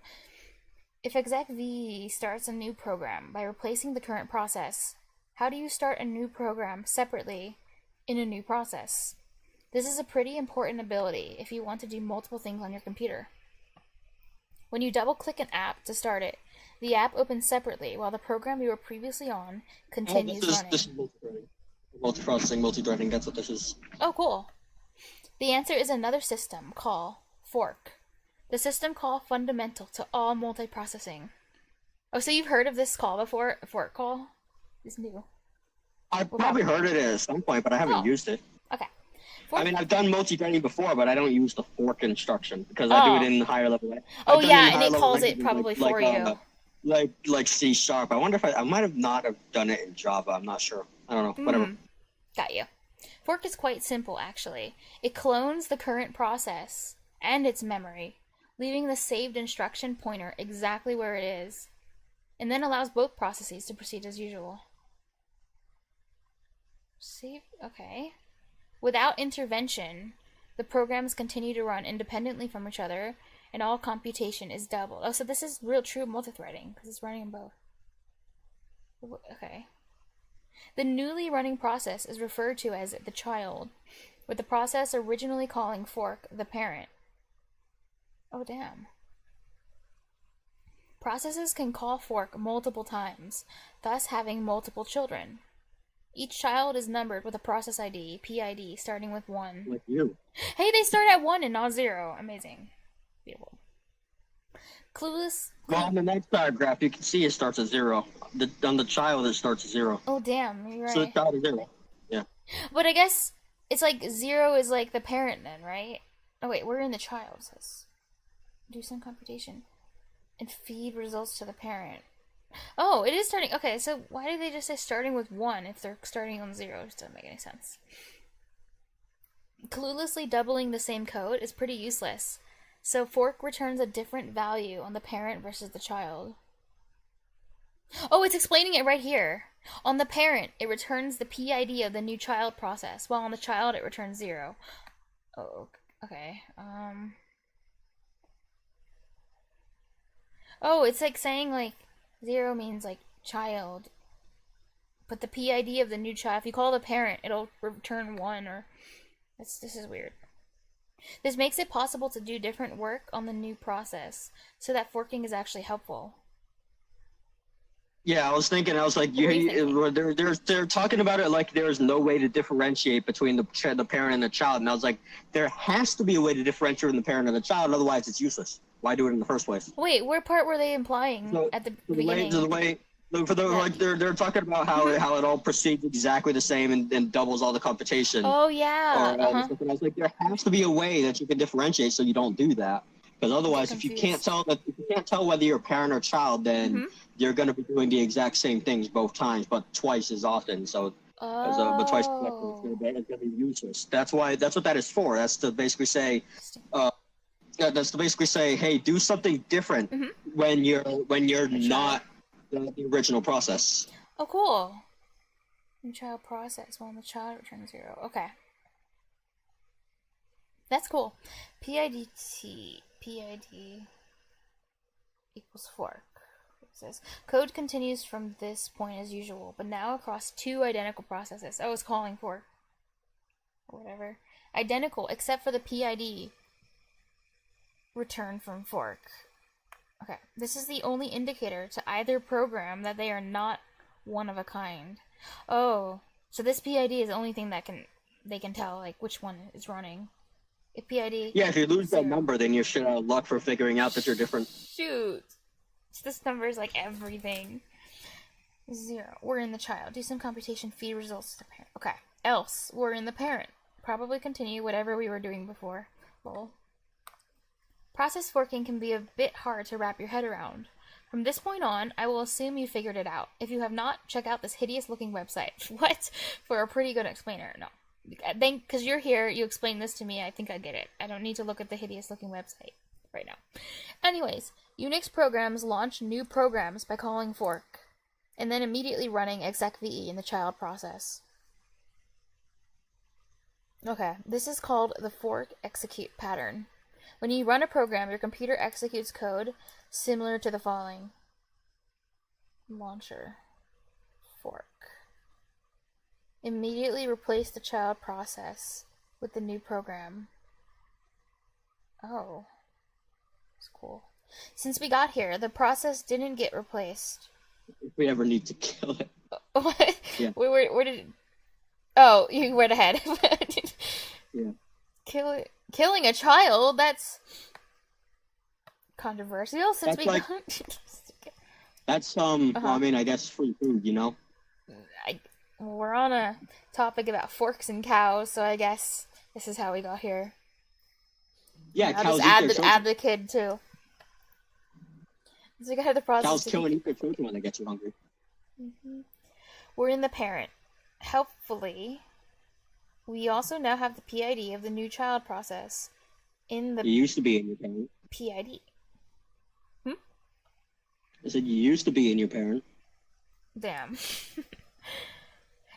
If execv starts a new program by replacing the current process, how do you start a new program separately in a new process? This is a pretty important ability if you want to do multiple things on your computer. When you double-click an app to start it, the app opens separately while the program you were previously on continues running. This is multiprocessing, multi-threading, that's what this is. Oh, cool. The answer is another system call, fork. The system call fundamental to all multiprocessing. Oh, so you've heard of this call before? A fork call? It's new. I've probably heard it at some point, but I haven't used it. Okay. I mean, I've done multi-threading before, but I don't use the fork instruction because I do it in higher level. Oh yeah, and it calls it probably for you. Like C#. I wonder if I might have not have done it in Java. I'm not sure. I don't know. Whatever. Got you. Fork is quite simple, actually. It clones the current process and its memory, leaving the saved instruction pointer exactly where it is, and then allows both processes to proceed as usual. Save? Okay. Without intervention, the programs continue to run independently from each other, and all computation is doubled. Oh, so this is real true multithreading, because it's running in both. Okay. The newly running process is referred to as the child, with the process originally calling fork the parent. Oh, damn. Processes can call fork multiple times, thus having multiple children. Each child is numbered with a process ID, PID, starting with 1. Like you. Hey, they start at 1 and not 0. Amazing. Beautiful. Clueless. Well, on the next diagraph, you can see it starts at 0. On the child, it starts at 0. Oh, damn. You're right. So it starts at 0. Yeah. But I guess it's like 0 is like the parent then, right? Oh, wait. We're in the child. It says do some computation and feed results to the parent. Oh, it is starting. Okay, so why did they just say starting with 1 if they're starting on 0? It just doesn't make any sense. Cluelessly doubling the same code is pretty useless. So fork returns a different value on the parent versus the child. Oh, it's explaining it right here. On the parent, it returns the PID of the new child process, while on the child, it returns 0. Oh, okay. Oh, it's like saying, like, 0 means, like, child. But the PID of the new child, if you call the parent, it'll return 1, or... This is weird. This makes it possible to do different work on the new process, so that forking is actually helpful. Yeah, I was like, they're talking about it like there's no way to differentiate between the parent and the child, and I was like, there has to be a way to differentiate between the parent and the child, otherwise it's useless. Why do it in the first place? Wait, what part were they implying at the beginning? They're talking about how it all proceeds exactly the same and doubles all the computation. Oh yeah. And I was like, there has to be a way that you can differentiate so you don't do that. Because otherwise, if you can't tell whether you're a parent or child, then you're going to be doing the exact same things both times, but twice as often. But twice as often, it's going to be useless. That's what that is for. That's to basically say, hey, do something different when you're not the original process. Oh, cool. New child process while the child returns 0. Okay. That's cool. PID equals fork. It says code continues from this point as usual, but now across 2 identical processes. Oh, it's calling for or whatever. Identical except for the PID return from fork. Okay, this is the only indicator to either program that they are not one of a kind. Oh, so this PID is the only thing that they can tell, like, which one is running. If PID... Yeah, if you lose that number, then you're shit out of luck for figuring out that you're different. Shoot. This number is like everything. 0. We're in the child. Do some computation, feed results to the parent. Okay. Else, we're in the parent. Probably continue whatever we were doing before. Lol. Process forking can be a bit hard to wrap your head around. From this point on, I will assume you figured it out. If you have not, check out this hideous-looking website. What? For a pretty good explainer. No. Because you're here, you explained this to me, I think I get it. I don't need to look at the hideous-looking website right now. Anyways, Unix programs launch new programs by calling fork, and then immediately running execve in the child process. Okay, this is called the fork execute pattern. When you run a program, your computer executes code similar to the following. Launcher. Fork. Immediately replace the child process with the new program. Oh. That's cool. Since we got here, the process didn't get replaced. If we ever need to kill it. What? Yeah. Where did it... Oh, you went ahead. Yeah. Killing a child? That's controversial since that's we got... That's, well, I mean, I guess free food, you know? We're on a topic about forks and cows, so I guess this is how we got here. Yeah, I'll cows just add the kid, too. So we gotta have the process. Cows kill and eat their children when they get too hungry. We're in the parent. Helpfully, we also now have the PID of the new child process in the... You used to be in your parent. PID. I said you used to be in your parent. Damn.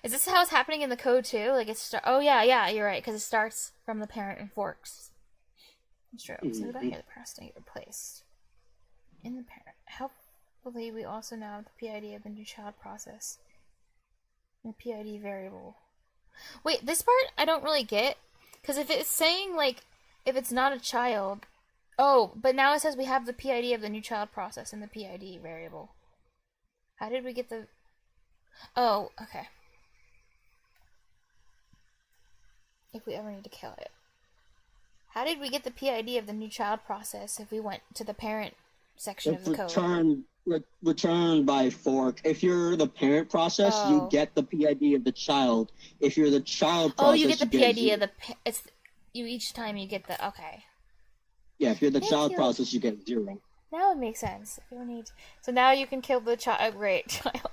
Is this how it's happening in the code too? Like oh yeah, you're right, because it starts from the parent and forks. It's true. So we got here the parents to get replaced. In the parent. Hopefully we also now have the PID of the new child process. The PID variable. Wait, this part I don't really get. Because if it's saying, like, if it's not a child... Oh, but now it says we have the PID of the new child process in the PID variable. How did we get the... Oh, okay. If we ever need to kill it. How did we get the PID of the new child process if we went to the parent section of the code? Return by fork. If you're the parent process, you get the PID of the child. If you're the child process, you get the PID of the... each time you get the... Okay. Yeah, if you're the child process, you get 0. Now it makes sense. So now you can kill the child. Great. Child.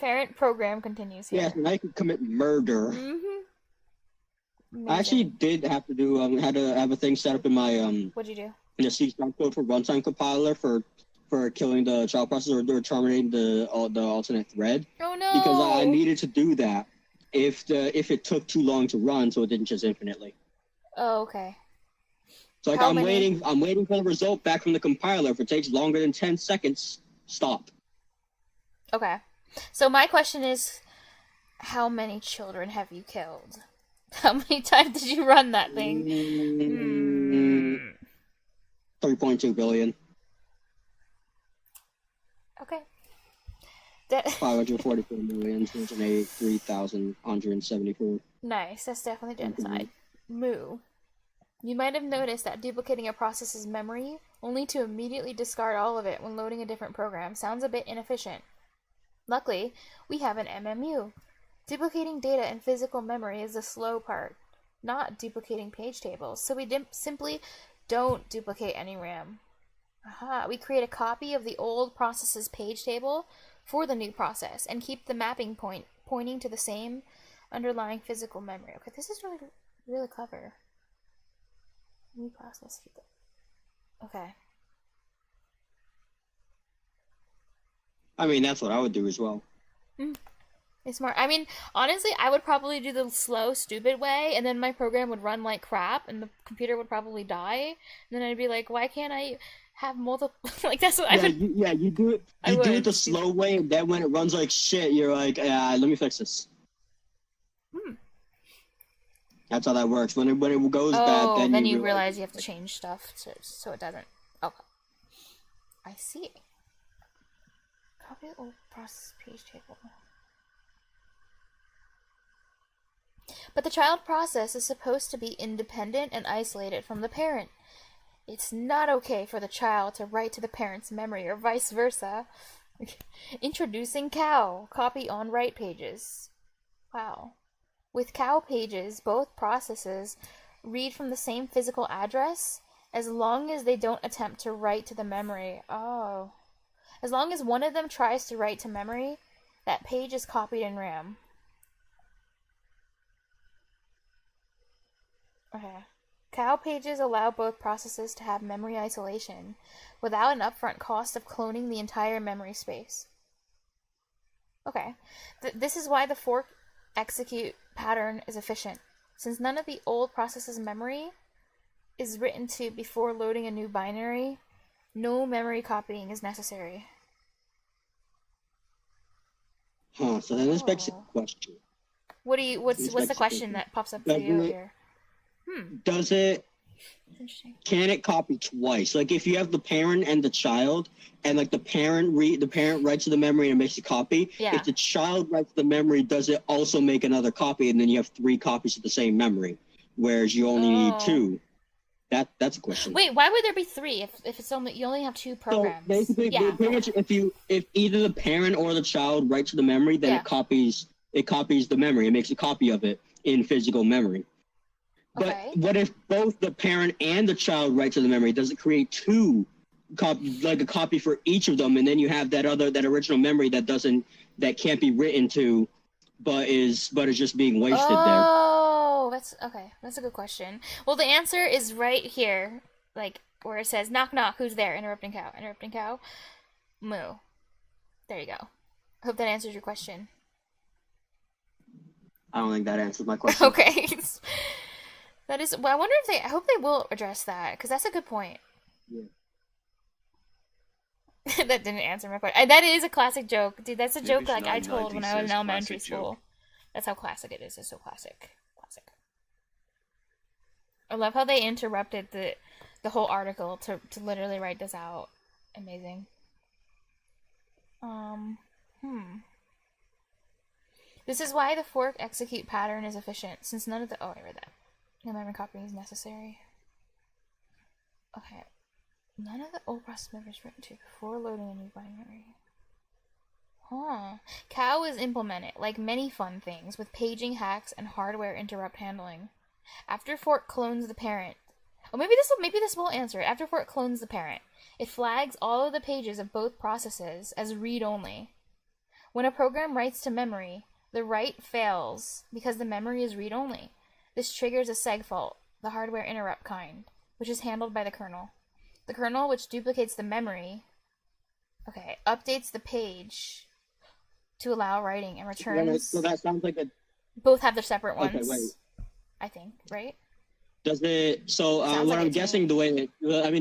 Parent program continues here. Yeah, so now you can commit murder. Mm-hmm. I actually did have to do had to have a thing set up in my What'd you do? In the C# code for runtime compiler for killing the child process or terminating the alternate thread. Oh no! Because I needed to do that if it took too long to run, so it didn't just infinitely. Oh, okay. So like I'm waiting for the result back from the compiler. If it takes longer than 10 seconds, stop. Okay. So my question is, how many children have you killed? How many times did you run that thing? 3.2 billion. Okay. 544,283,174. Nice. That's definitely genocide. Moo. You might have noticed that duplicating a process's memory, only to immediately discard all of it when loading a different program, sounds a bit inefficient. Luckily, we have an MMU. Duplicating data in physical memory is the slow part, not duplicating page tables, so we simply don't duplicate any RAM. Aha, we create a copy of the old process's page table for the new process, and keep the mapping point pointing to the same underlying physical memory. Okay, this is really, really clever. New process. Okay. I mean, that's what I would do as well. It's smart. I mean, honestly, I would probably do the slow, stupid way, and then my program would run like crap, and the computer would probably die. And then I'd be like, why can't I have multiple... like, that's what I would... You do it. You do it the slow way, and then when it runs like shit, you're like, let me fix this. That's how that works. When it goes bad, then you realize you have to change stuff so it doesn't. Okay. I see. Copy the old process page table. But the child process is supposed to be independent and isolated from the parent. It's not okay for the child to write to the parent's memory or vice versa. Introducing cow. Copy on write pages. Wow. With cow pages, both processes read from the same physical address as long as they don't attempt to write to the memory. Oh. As long as one of them tries to write to memory, that page is copied in RAM. Okay. Cow pages allow both processes to have memory isolation without an upfront cost of cloning the entire memory space. Okay. This is why the fork execute pattern is efficient, since none of the old process's memory is written to before loading a new binary. No memory copying is necessary. So then this begs the question. What's the question that pops up for you here? Does it... Can it copy twice? Like if you have the parent and the child, and like the parent writes to the memory and makes a copy. Yeah. If the child writes the memory, does it also make another copy, and then you have 3 copies of the same memory, whereas you only need 2? That's a question. Wait, why would there be 3 if it's only you only have 2 programs? So basically, pretty much if either the parent or the child writes to the memory, then it copies the memory. It makes a copy of it in physical memory. But what if both the parent and the child write to the memory? Does it create 2 like a copy for each of them, and then you have that original memory that can't be written to, but is just being wasted there? Oh, that's okay. That's a good question. Well, the answer is right here, like where it says knock knock. Who's there? Interrupting cow. Interrupting cow. Moo. There you go. Hope that answers your question. I don't think that answers my question. Okay. That is. Well, I wonder if they. I hope they will address that because that's a good point. Yeah. That didn't answer my question. That is a classic joke, dude. That's a joke Divish like I told 990 when I was in says elementary classic school. joke. That's how classic it is. It's so classic. Classic. I love how they interrupted the whole article to literally write this out. Amazing. This is why the fork execute pattern is efficient, since none of the I read that. No memory copying is necessary. Okay. None of the old process memory is written to before loading a new binary. Huh. Cow is implemented, like many fun things, with paging hacks and hardware interrupt handling. After fork clones the parent. Oh, maybe this will answer it. After fork clones the parent, it flags all of the pages of both processes as read-only. When a program writes to memory, the write fails because the memory is read-only. This triggers a seg fault, the hardware interrupt kind, which is handled by the kernel. The kernel, which duplicates the memory, updates the page to allow writing and returns. So that sounds like a. Both have their separate ones. Okay, wait. I think, right? Does it? So Sounds what like I'm it to guessing, me.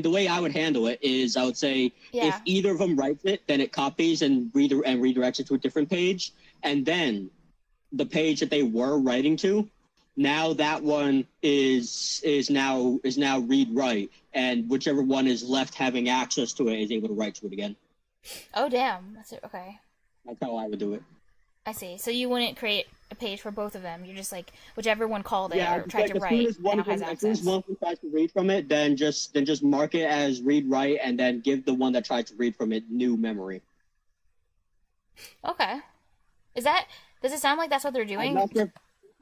the way I would handle it is, I would say Yeah. if either of them writes it, then it copies and redirects it to a different page, and then the page that they were writing to, now that one is now read write, and whichever one is left having access to it is able to write to it again. Oh, damn. That's it. Okay. That's how I would do it. I see. So you wouldn't create a page for both of them. You're just like, whichever one called it or just tried to as write soon as one now of them, has as soon as access. one of them tries to read from it, then just mark it as read write, and then give the one that tried to read from it new memory. Okay. Does it sound like that's what they're I'm doing? not sure.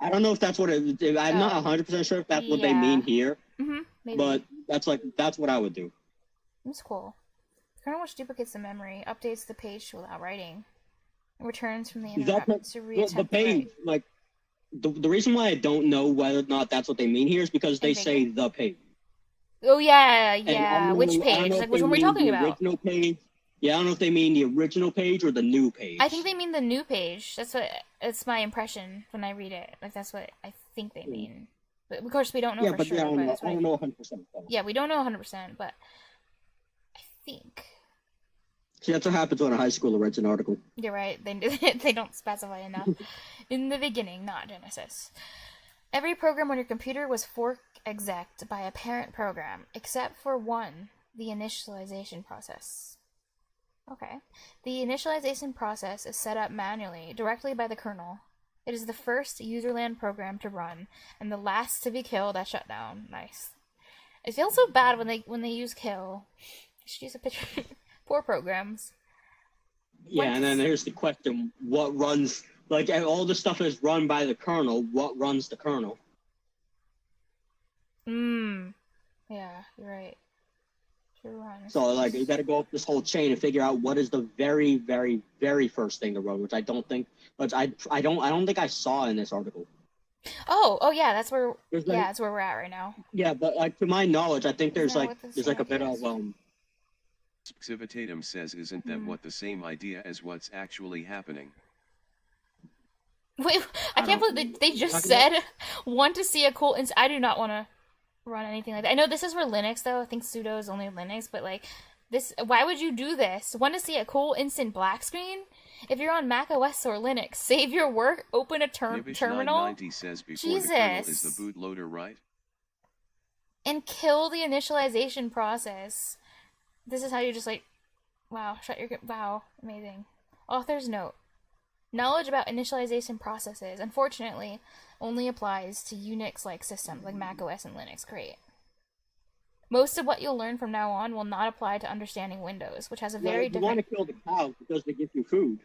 I don't know if that's what it. I'm not 100% sure if that's what they mean here, Maybe. but that's what I would do. That's cool. The kernel which duplicates the memory, updates the page to allow writing, and returns from the interrupt to reattempt The page, write. the reason why I don't know whether or not that's what they mean here is because they say the page. Oh yeah, And I yeah. don't Which know- I don't page? know Like if which they one we're mean talking the about? Original page. Yeah, I don't know if they mean the original page or the new page. I think they mean the new page. That's my impression when I read it. Like that's what I think they mean. But of course we don't know Yeah, for but sure. yeah, but that's I what don't know 100%. though. Yeah, we don't know 100%, but I think See, that's what happens when a high schooler writes an article. you're right. They don't specify enough in the beginning, not Genesis. Every program on your computer was fork exec'd by a parent program, except for one, the initialization process. Okay. The initialization process is set up manually, directly by the kernel. It is the first userland program to run, and the last to be killed at shutdown. Nice. I feel so bad when they use kill. I should use a picture. Poor programs. Yeah, and then here's the question: what runs? Like all the stuff is run by the kernel. What runs the kernel? Yeah, you're right. So like you got to go up this whole chain and figure out what is the very, very, very first thing to run, which I don't think think I saw in this article. Oh yeah, that's where There's like- that's where we're at right now. Yeah, but like to my knowledge, I think there's that like what this there's like a bit is? of Civitatum says, isn't that what the same idea as what's actually happening? Wait, I can't believe they just said want to see a cool. I do not want to run anything like that. I know this is for Linux though. I think sudo is only Linux, but like this, why would you do this? Want to see a cool instant black screen? If you're on Mac OS or Linux, save your work, open a Nibish terminal, 990 says before the kernel is Jesus. the bootloader, right? and kill the initialization process. This is how you just like, wow, wow, amazing. Author's note. Knowledge about initialization processes, unfortunately, only applies to Unix-like systems like Mac OS and Linux. Great. Most of what you'll learn from now on will not apply to understanding Windows, which has a very you want to different kill the cows because they give you food.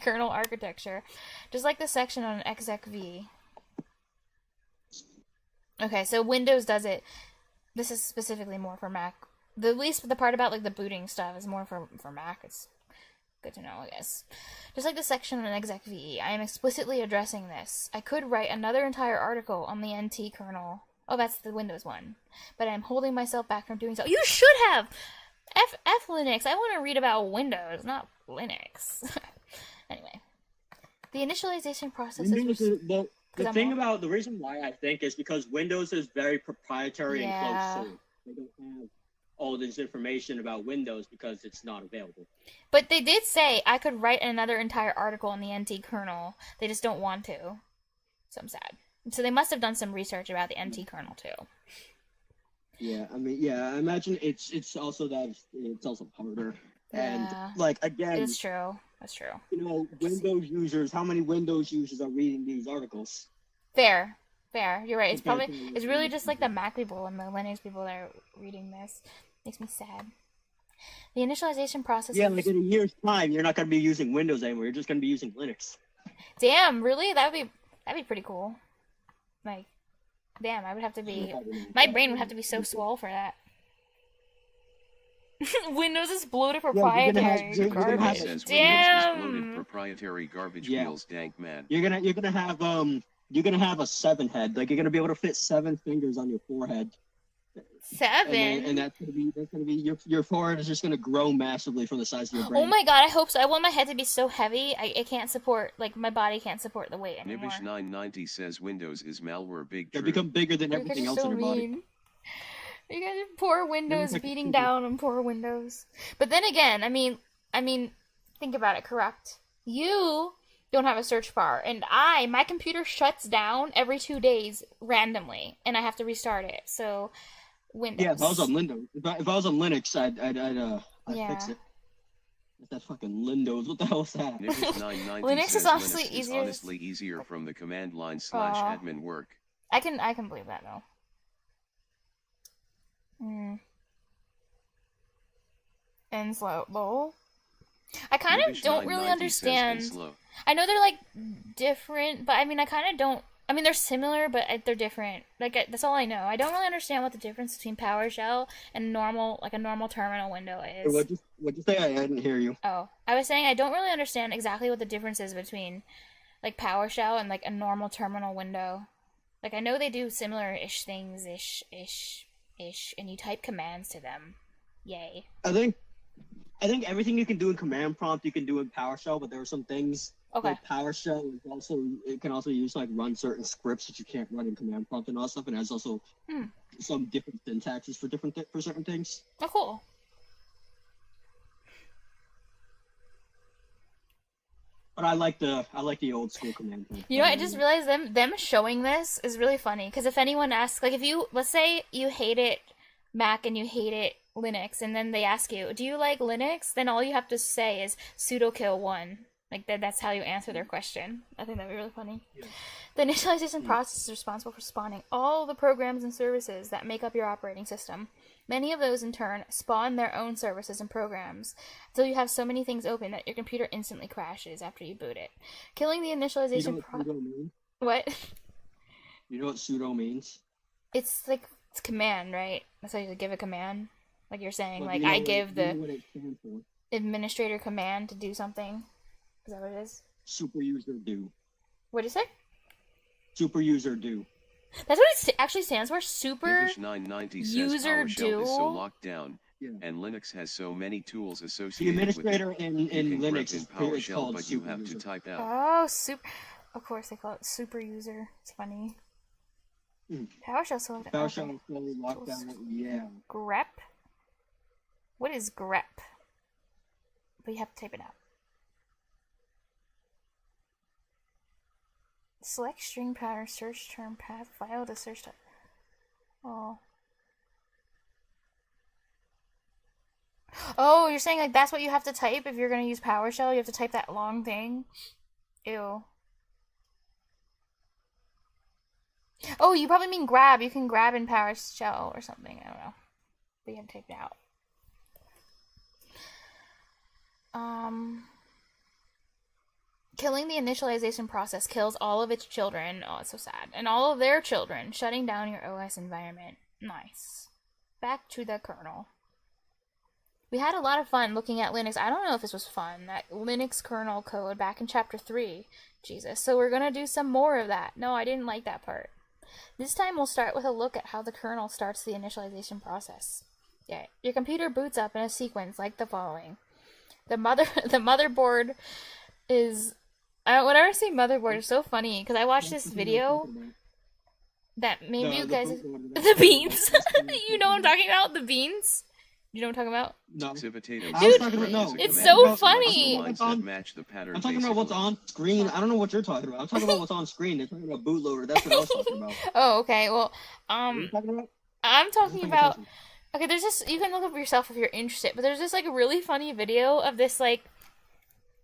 kernel architecture. Just like the section on execv. Okay, so Windows does it. This is specifically more for Mac. The part about like the booting stuff is more for Mac. It's good to know, I guess. Just like the section on execv, I am explicitly addressing this. I could write another entire article on the NT kernel. Oh, that's the Windows one. But I'm holding myself back from doing so. You should have! F Linux. I want to read about Windows, not Linux. Anyway. The initialization process is... The reason why I think is because Windows is very proprietary and close source. They don't have all this information about Windows because it's not available. But they did say I could write another entire article on the NT kernel. They just don't want to. So I'm sad. So they must have done some research about the NT kernel too. Yeah, I mean, I imagine it's also harder. And again, it's true. That's true. Windows users. How many Windows users are reading these articles? Fair. You're right. It's really just like the Mac people and the Linux people that are reading this. Makes me sad. The initialization process. Yeah, like in a year's time, you're not going to be using Windows anymore. You're just going to be using Linux. Damn, really? That'd be pretty cool. Like, damn, I would have to be. My brain would have to be so swole for that. Windows is bloated proprietary garbage. Damn. Bloated proprietary garbage wheels, dank man. You're gonna have a 7 head. Like you're gonna be able to fit 7 fingers on your forehead. 7. And that's gonna be your forehead is just gonna grow massively from the size of your brain. Oh my god, I hope so. I want my head to be so heavy it can't support, like my body can't support the weight anymore. Nibish990 says Windows is malware big true. They become bigger than everything else in your body. You guys are poor Windows beating down on poor Windows. But then again, I mean, think about it, correct? You don't have a search bar, and my computer shuts down every 2 days randomly, and I have to restart it. So, Windows. Yeah, if I was on Windows, if I was on Linux, I'd fix it. That fucking Windows, what the hell is that? Linux is honestly easier from the command line / admin work. I can believe that though. And slow. Lol. I kind of don't really understand. I know they're like different, but I mean, I kind of don't. I mean, they're similar, but they're different. Like that's all I know. I don't really understand what the difference between PowerShell and a normal terminal window is. What'd you say? I didn't hear you. Oh, I was saying I don't really understand exactly what the difference is between like PowerShell and like a normal terminal window. Like I know they do similar-ish things, ish, and you type commands to them. Yay. I think everything you can do in command prompt you can do in PowerShell, but there are some things like PowerShell can also use like run certain scripts that you can't run in command prompt and all stuff, and it has also some different syntaxes for certain things. Oh, cool. But I like the old school command prompt. You know, I just realized them showing this is really funny because if anyone asks, like, let's say you hate it Mac and you hate it Linux, and then they ask you, do you like Linux? Then all you have to say is sudo kill 1. Like that's how you answer their question. I think that'd be really funny. Yeah. The initialization process is responsible for spawning all the programs and services that make up your operating system. Many of those, in turn, spawn their own services and programs, until you have so many things open that your computer instantly crashes after you boot it. Killing the initialization process... What? You know what sudo means? It's command, right? That's how you give a command. Like you're saying, I give the administrator command to do something. Is that what it is? Super user do. What did you say? Super user do. That's what it actually stands for. Super user do. Is so locked down, and Linux has so many tools associated with it. The administrator in Linux is PowerShell, but you have to type out. Oh, super! Of course they call it super user. It's funny. PowerShell so locked down. PowerShell is fully locked down. Yeah. grep. What is grep? But you have to type it out. Select string pattern, search term path, file to search type. Oh. Oh, you're saying like that's what you have to type if you're gonna use PowerShell? You have to type that long thing? Ew. Oh, you probably mean grab. You can grab in PowerShell or something. I don't know. But you have to type it out. Killing the initialization process kills all of its children. Oh, it's so sad. And all of their children, shutting down your OS environment. Nice. Back to the kernel. We had a lot of fun looking at Linux. I don't know if this was fun. That Linux kernel code back in chapter 3. Jesus. So we're gonna do some more of that. No, I didn't like that part. This time we'll start with a look at how the kernel starts the initialization process. Yeah, your computer boots up in a sequence like the following. The motherboard is Whenever I say motherboard, it's so funny because I watched this video that maybe you guys the beans. You know what I'm talking about? The beans. You know what I'm talking about? No. Dude, it's so funny. I'm talking about what's on screen. I don't know what you're talking about. I'm talking about what's on screen. They're talking about bootloader. That's what I was talking about. Oh, okay. Well, I'm talking about. Okay, there's just you can look up yourself if you're interested, but there's just like a really funny video of this like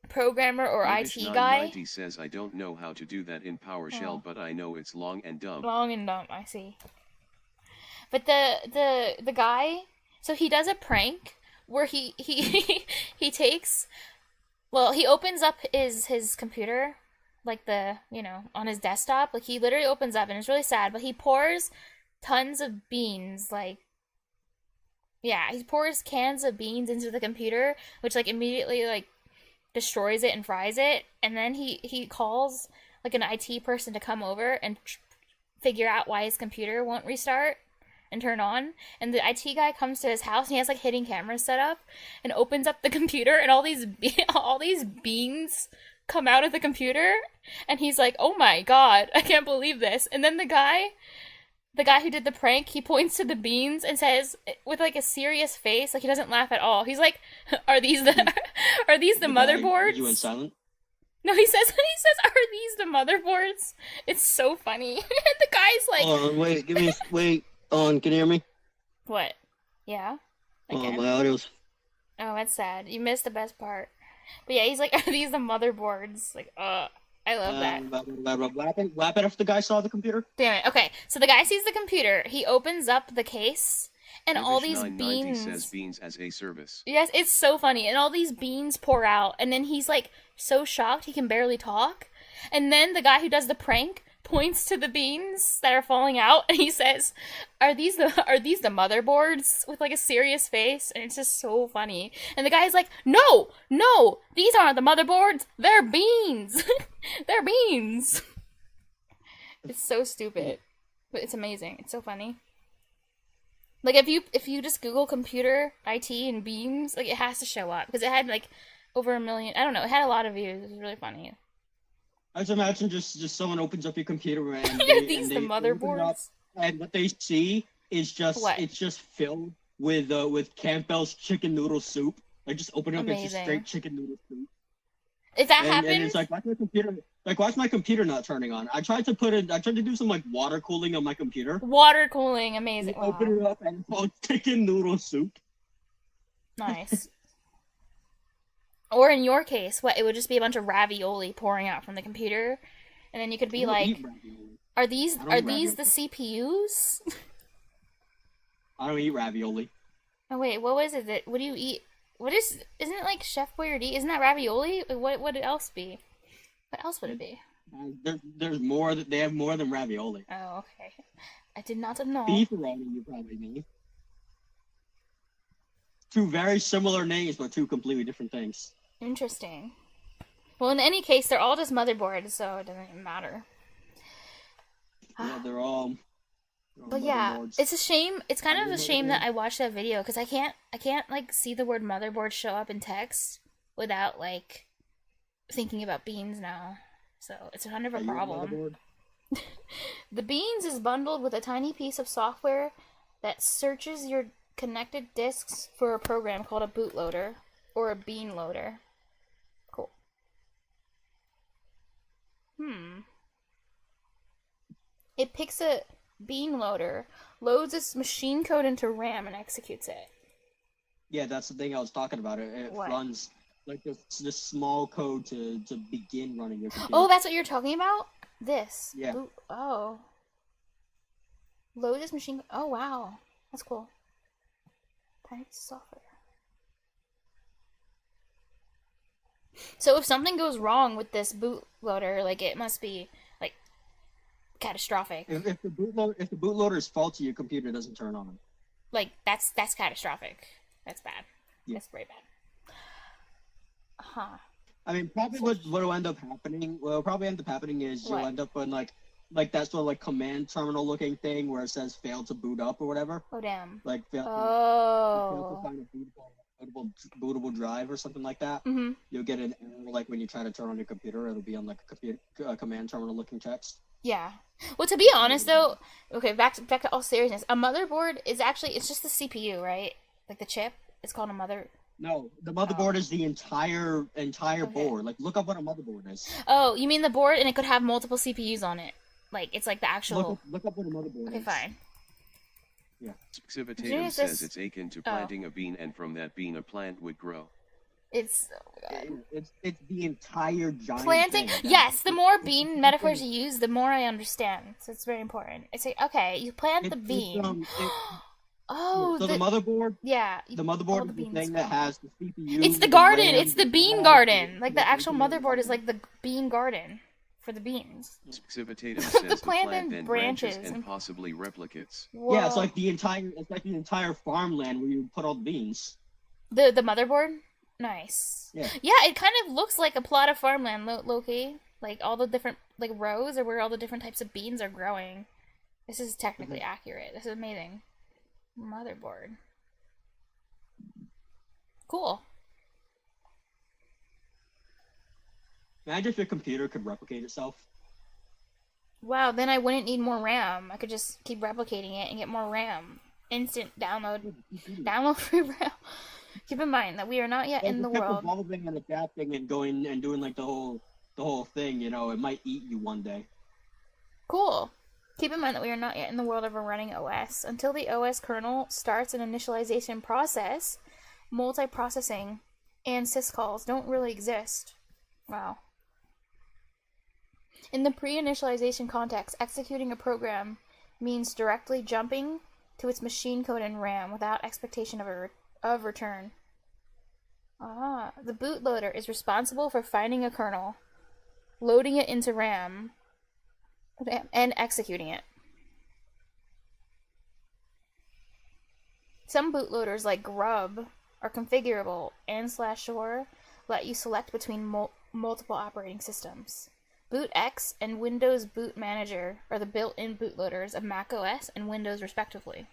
programmer or IT guy. Says I don't know how to do that in PowerShell, but I know it's long and dumb. Long and dumb, I see. But the guy, so he does a prank where he takes, well, he opens up his computer, like on his desktop, like he literally opens up and it's really sad, but he pours tons of beans, he pours cans of beans into the computer, which like immediately like destroys it and fries it, and then he calls like an IT person to come over and figure out why his computer won't restart and turn on. And the IT guy comes to his house and he has like hidden cameras set up and opens up the computer and all these beans come out of the computer and he's like, "Oh my god, I can't believe this." And then the guy who did the prank, he points to the beans and says, with like a serious face, like he doesn't laugh at all. He's like, "Are these the motherboards?" You went silent? No, he says, "Are these the motherboards?" It's so funny. And the guy's like, "Hold on, wait, can you hear me?" What? Yeah. Again? My audio's. Oh, that's sad. You missed the best part. But yeah, he's like, "Are these the motherboards?" Like, I love that. What happened if the guy saw the computer? Damn it. Okay, so the guy sees the computer. He opens up the case, and all these beans. Says beans as a service. Yes, it's so funny. And all these beans pour out, and then he's like so shocked he can barely talk. And then the guy who does the prank points to the beans that are falling out, and he says, "Are these the motherboards?" with like a serious face, and it's just so funny. And the guy's like, "No, these aren't the motherboards. They're beans. They're beans." It's so stupid, but it's amazing. It's so funny. Like if you just Google computer IT and beans, like it has to show up because it had like over 1 million. I don't know. It had a lot of views. It was really funny. I just imagine just someone opens up your computer and these the motherboards, and what they see is just what? It's just filled with Campbell's chicken noodle soup. Like just open it up, it's just straight chicken noodle soup. If that happens, and it's like why's my computer not turning on? I tried to do some like water cooling on my computer. Water cooling, amazing. Wow. Open it up and it's all chicken noodle soup. Nice. Or in your case, it would just be a bunch of ravioli pouring out from the computer, and then you could be like, "Are these the CPUs?" I don't eat ravioli. Oh wait, what was it? What do you eat? Isn't it like Chef Boyardee? Isn't that ravioli? What would it else be? What else would it be? There's more. They have more than ravioli. Oh, okay. I did not know. Beefaroni, you probably mean. Two very similar names, but two completely different things. Interesting. Well, in any case, they're all just motherboards, so it doesn't even matter. Yeah, they're all but yeah, it's a shame. It's kind of a shame that I watched that video because I can't like see the word motherboard show up in text without like thinking about beans now. So it's kind of a problem. The beans is bundled with a tiny piece of software that searches your connected disks for a program called a bootloader or a bean loader. Cool. It picks a bean loader, loads its machine code into RAM, and executes it. Yeah, that's the thing I was talking about. It runs like this small code to begin running your computer. Oh, that's what you're talking about? This. Yeah. Oh. Load this machine. Oh, wow. That's cool. Tiny software. So if something goes wrong with this bootloader, like it must be like catastrophic. If the bootloader is faulty, your computer doesn't turn on. Like that's catastrophic. That's bad. Yeah. That's very bad. Huh. I mean, probably what will end up happening? What will probably end up happening is you'll end up in like that sort of like command terminal looking thing where it says "failed to boot up" or whatever. Oh damn. Like failed to find a boot bootable drive or something like that, you'll get an error like when you try to turn on your computer. It'll be on like a computer command terminal looking text. Yeah. Well, to be honest though, okay, back to all seriousness, a motherboard is actually it's just the CPU, right? Like the chip. It's called a mother. No, the motherboard is the entire board. Like, look up what a motherboard is. Oh, you mean the board, and it could have multiple CPUs on it. Like, it's like the actual... Look up what a motherboard is. Okay, fine. Yeah. Civitatum says it's akin to planting a bean, and from that bean a plant would grow. It's the entire giant planting. Thing. Yes, the more bean metaphors you use, the more I understand. So it's very important. It's like, okay, you plant the bean. Oh, so the motherboard. Yeah, the motherboard is the thing that has the CPU. It's the garden. It's the bean garden. Like the actual motherboard is like the bean garden for the beans. Civitatum says the plant then branches and possibly replicates. Whoa. Yeah, it's like the entire farmland where you put all the beans. The motherboard. Nice. Yeah. Yeah, it kind of looks like a plot of farmland, Loki. Like all the different like rows are where all the different types of beans are growing. This is technically accurate. This is amazing. Motherboard. Cool. Imagine if your computer could replicate itself. Wow, then I wouldn't need more RAM. I could just keep replicating it and get more RAM. Instant download. Download free RAM. Keep in mind that we are not yet in the world. Evolving and adapting and going and doing like the whole thing, you know, it might eat you one day. Cool. Keep in mind that we are not yet in the world of a running OS. Until the OS kernel starts an initialization process, multiprocessing and syscalls don't really exist. Wow. In the pre-initialization context, executing a program means directly jumping to its machine code in RAM without expectation of return. The bootloader is responsible for finding a kernel, loading it into RAM, and executing it. Some bootloaders like Grub are configurable and /or let you select between multiple operating systems. BootX and Windows Boot Manager are the built-in bootloaders of macOS and Windows respectively.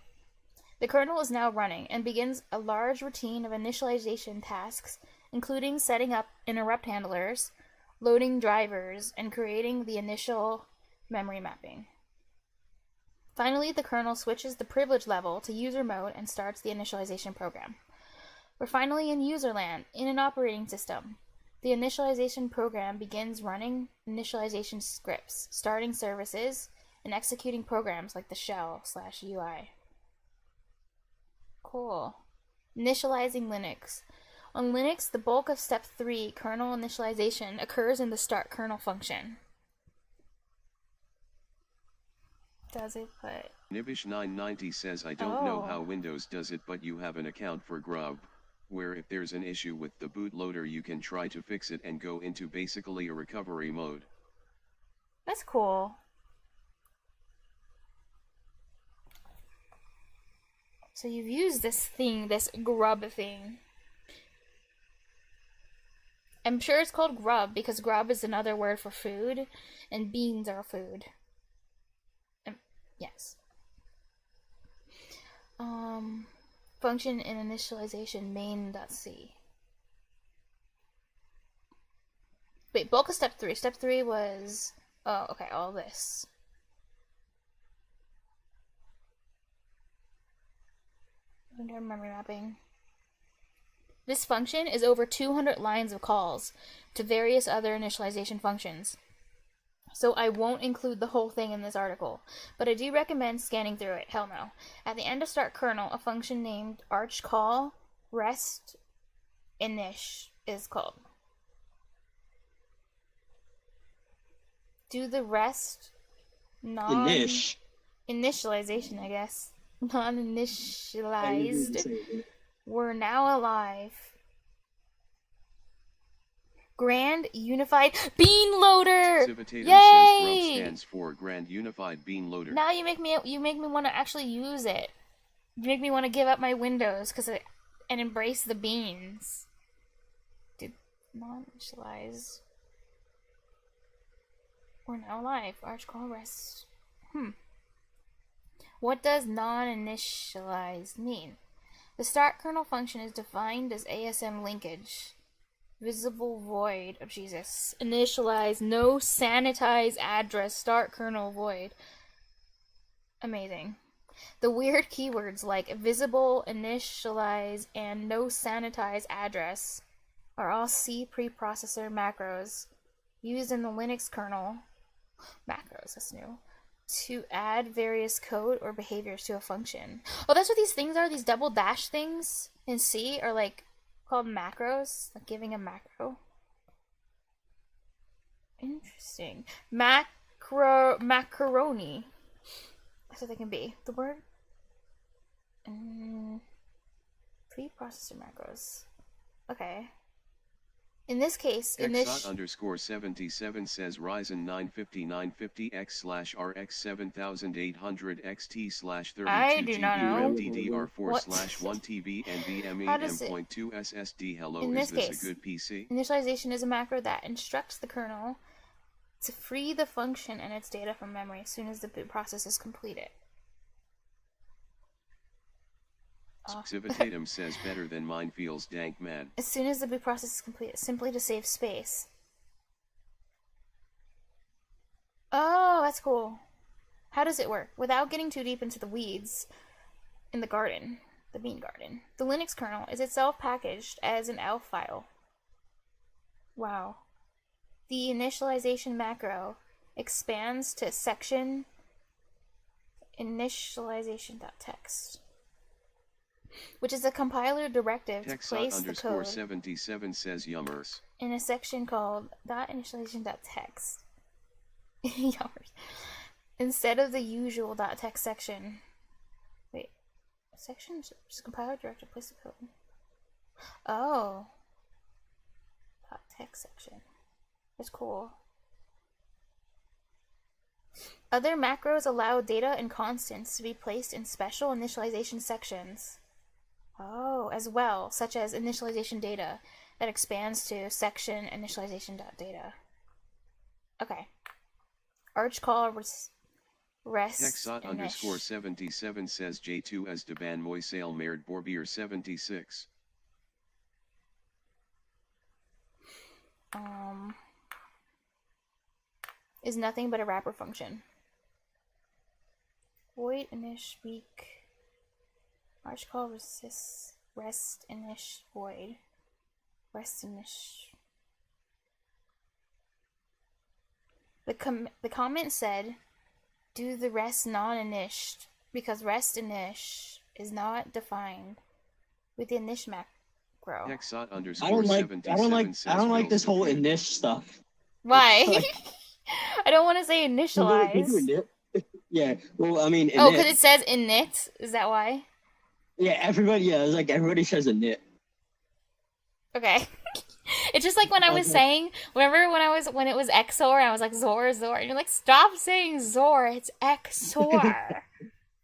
The kernel is now running and begins a large routine of initialization tasks, including setting up interrupt handlers, loading drivers, and creating the initial memory mapping. Finally, the kernel switches the privilege level to user mode and starts the initialization program. We're finally in user land, in an operating system. The initialization program begins running initialization scripts, starting services, and executing programs like the shell/UI. Cool. Initializing Linux. On Linux, the bulk of step 3, kernel initialization, occurs in the start kernel function. Does it put... Nibish990 says I don't know how Windows does it, but you have an account for Grub, where if there's an issue with the bootloader you can try to fix it and go into basically a recovery mode. That's cool. So you've used this thing, this Grub thing. I'm sure it's called Grub because grub is another word for food, and beans are food. Yes. Function in initialization main.c. Wait, bulk of step 3. Step 3 was... Oh, okay, all this. Under memory mapping. This function is over 200 lines of calls to various other initialization functions. So I won't include the whole thing in this article, but I do recommend scanning through it. Hell no. At the end of start kernel, a function named archcall rest init is called. Do the rest initialization, I guess. Non-initialized. We're now alive. Grand Unified Bean Loader. Civitatum Yay! Says stands for Grand Unified Bean Loader. Now you make me want to actually use it. You make me want to give up my Windows and embrace the beans. Did non-initialize. We're now alive. Archcall rest. What does non-initialized mean? The start kernel function is defined as ASM linkage. Visible void. Oh, Jesus. Initialize no sanitize address start kernel void. Amazing. The weird keywords like visible, initialize, and no sanitize address are all C preprocessor macros used in the Linux kernel. Macros, that's new. To add various code or behaviors to a function. Oh, that's what these things are? These double dash things in C are like called macros? Like giving a macro? Interesting. Macaroni. That's what they can be. The word? Preprocessor macros. Okay. In this case, Xot_77 says Ryzen 950/950X/RX 7800 XT/32 TB DDR4/1 TB NVMe M.2 SSD. Hello, is this a good PC? Initialization is a macro that instructs the kernel to free the function and its data from memory as soon as the boot process is completed. Civitatum says better than mine, feels dank mad. As soon as the boot process is completed, simply to save space. Oh, that's cool. How does it work? Without getting too deep into the weeds in the garden, the bean garden, the Linux kernel is itself packaged as an ELF file. Wow. The initialization macro expands to section initialization.txt, which is a compiler directive to place the code Texot_77 says yummers in a section called .initialization.txt. Yummers. Instead of the usual .txt section. Wait. Section is a compiler directive to place the code. Oh. .txt section. That's cool. Other macros allow data and constants to be placed in special initialization sections. Oh, as well, such as initialization data that expands to section initialization.data. Okay. Archcall rest. Texot_77 says J2 as de ban Moisale Merd Borbier 76. Is nothing but a wrapper function. Void init weak. Archcall resist rest init void. Rest init. The comment said, do the rest non-init because rest init is not defined with the init macro. Texot_77 I don't like this whole init stuff. Why? Like, I don't want to say initialize. Yeah, well, I mean, init. Oh, because it says init. Is that why? Yeah, everybody. Yeah, it's like everybody says init. Okay. It's just like when I was saying, remember when it was XOR, I was like Zor, and you're like, stop saying Zor, it's XOR.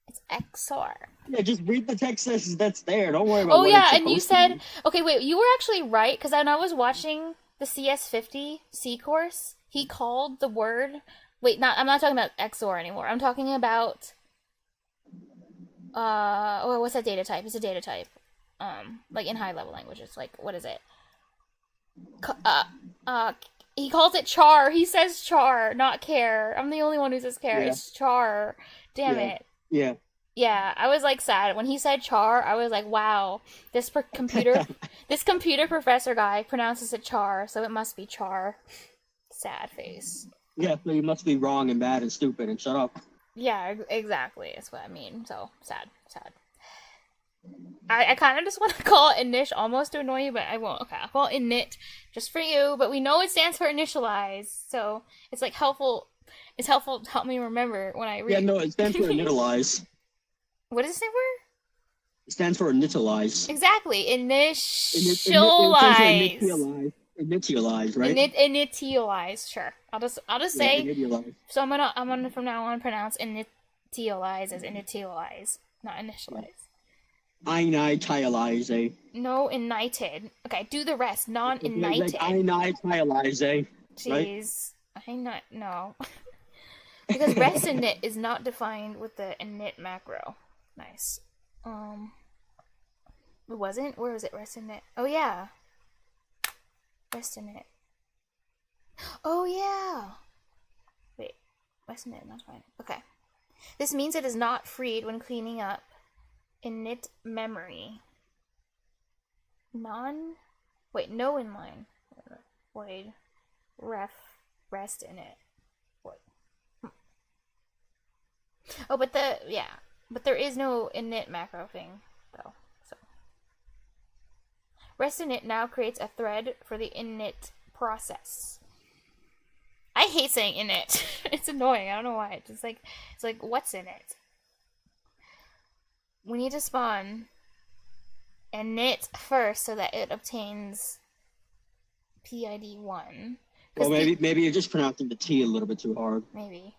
It's XOR. Yeah, just read the text that's there. Don't worry about. Oh yeah, and you said, okay, wait, you were actually right because when I was watching the CS50 C course, he called the word. Wait, I'm not talking about XOR anymore. I'm talking about. What's that data type? It's a data type. Like in high level languages. Like, what is it? He calls it char. He says char, not care. I'm the only one who says care. Yeah. It's char. Damn it. Yeah. Yeah, I was like sad when he said char. I was like, wow, this computer professor guy pronounces it char, so it must be char. Sad face. Yeah, so you must be wrong and bad and stupid and shut up. Yeah, exactly. That's what I mean. So sad. I kind of just want to call it init almost to annoy you, but I won't. Okay, I'll call it init just for you, but we know it stands for initialize, so it's like helpful. It's helpful to help me remember when I read. Yeah, no, it stands for initialize. What does it stand for? It stands for initialize. Exactly, initialize. Initialize, right? Initialize, sure. I'll just say. Initialize. So I'm gonna from now on pronounce initialize as initialize, not initialize. Initialize. No, ignited. Okay, do the rest. Non-ignited. Like initialize. Jeez, right? No. Because rest init is not defined with the init macro. Nice. It wasn't? Where was it? Rest in it. Oh, yeah. Rest in it. Oh, yeah. Wait. Rest in it. That's fine. Okay. This means it is not freed when cleaning up init memory. Wait, no inline. Void. Rest in it. What? Oh, but there is no init macro thing, though. So rest init now creates a thread for the init process. I hate saying init. It's annoying. I don't know why. It's like what's in it? We need to spawn init first so that it obtains PID 1. Well, maybe you're just pronouncing the T a little bit too hard. Maybe.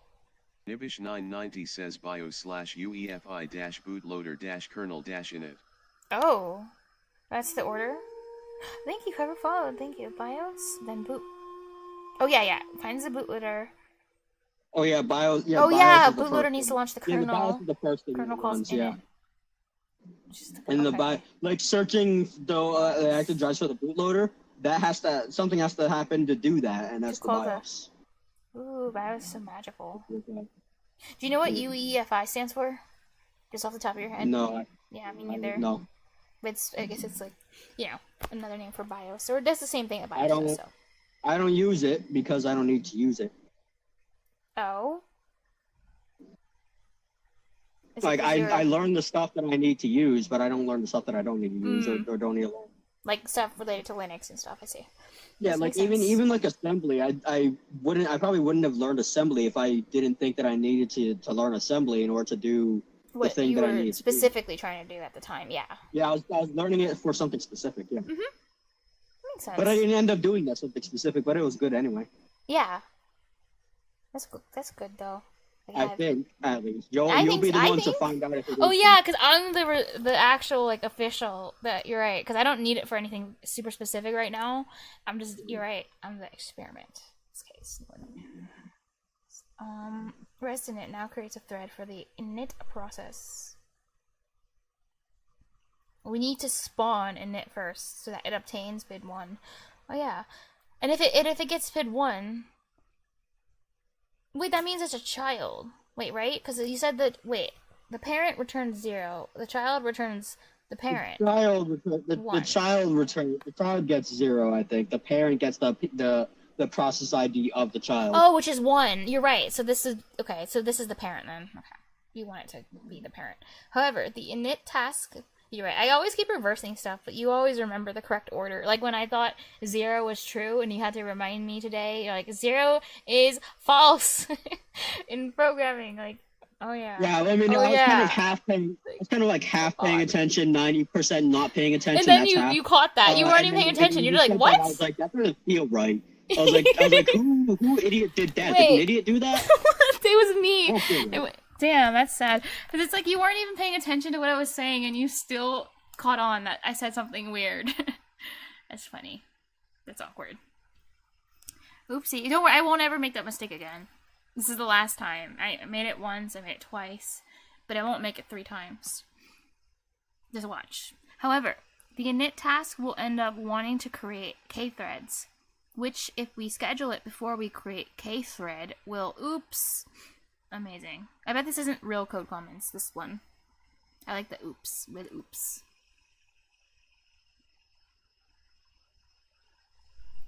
Nibish990 says BIOS/UEFI-bootloader-kernel-init. Oh, that's the order? Thank you, whoever followed. Thank you. BIOS, then boot. Oh, yeah. Finds the bootloader. Oh, yeah, BIOS. Yeah, oh, BIOS yeah, bootloader needs to launch the kernel. Yeah, the BIOS is the first thing kernel calls runs, init. yeah. And the like searching the active drives for the bootloader, something has to happen to do that, and that's the BIOS. Ooh, BIOS is so magical. Do you know what UEFI stands for? Just off the top of your head? No. Yeah, me neither. No. I guess it's like, another name for BIOS, or it does the same thing at BIOS. I don't use it because I don't need to use it. Oh. Like I learn the stuff that I need to use, but I don't learn the stuff that I don't need to use or don't need to learn. Like stuff related to Linux and stuff. I see. Yeah, like even like assembly, I probably wouldn't have learned assembly if I didn't think that I needed to learn assembly in order to do the thing that I needed. Specifically trying to do at the time. Yeah. Yeah, I was learning it for something specific. Yeah. Mhm. Makes sense. But I didn't end up doing that something specific, but it was good anyway. Yeah. That's good. That's good though. I think, at least. You'll be the one to find out if it is. Oh, yeah, because I'm the actual, like, official, you're right, because I don't need it for anything super specific right now. You're right, I'm the experiment in this case. Rest init now creates a thread for the init process. We need to spawn init first, so that it obtains PID 1. Oh, yeah. And if it gets PID 1... Wait, that means it's a child. Wait, right? Because you said that. Wait, the parent returns 0. The child returns the parent. The child gets 0. I think the parent gets the process ID of the child. Oh, which is 1. You're right. So this is okay. So this is the parent then. Okay, you want it to be the parent. However, the init task. You're right. I always keep reversing stuff, but you always remember the correct order. Like when I thought 0 was true and you had to remind me today, you're like, 0 is false in programming. Like, oh yeah. Yeah, I mean, I was kind of half paying, attention, 90% not paying attention. And then you caught that. You weren't even paying attention. You're like, what? I was like, that doesn't feel right. I was like, who idiot did that? Wait. Did an idiot do that? It was me. Damn, that's sad. Because it's like you weren't even paying attention to what I was saying and you still caught on that I said something weird. That's funny. That's awkward. Oopsie. Don't worry, I won't ever make that mistake again. This is the last time. I made it once, I made it twice, but I won't make it 3 times. Just watch. However, the init task will end up wanting to create k-threads, which if we schedule it before we create k-thread will, oops. Amazing. I bet this isn't real code comments, this one. I like the oops with oops.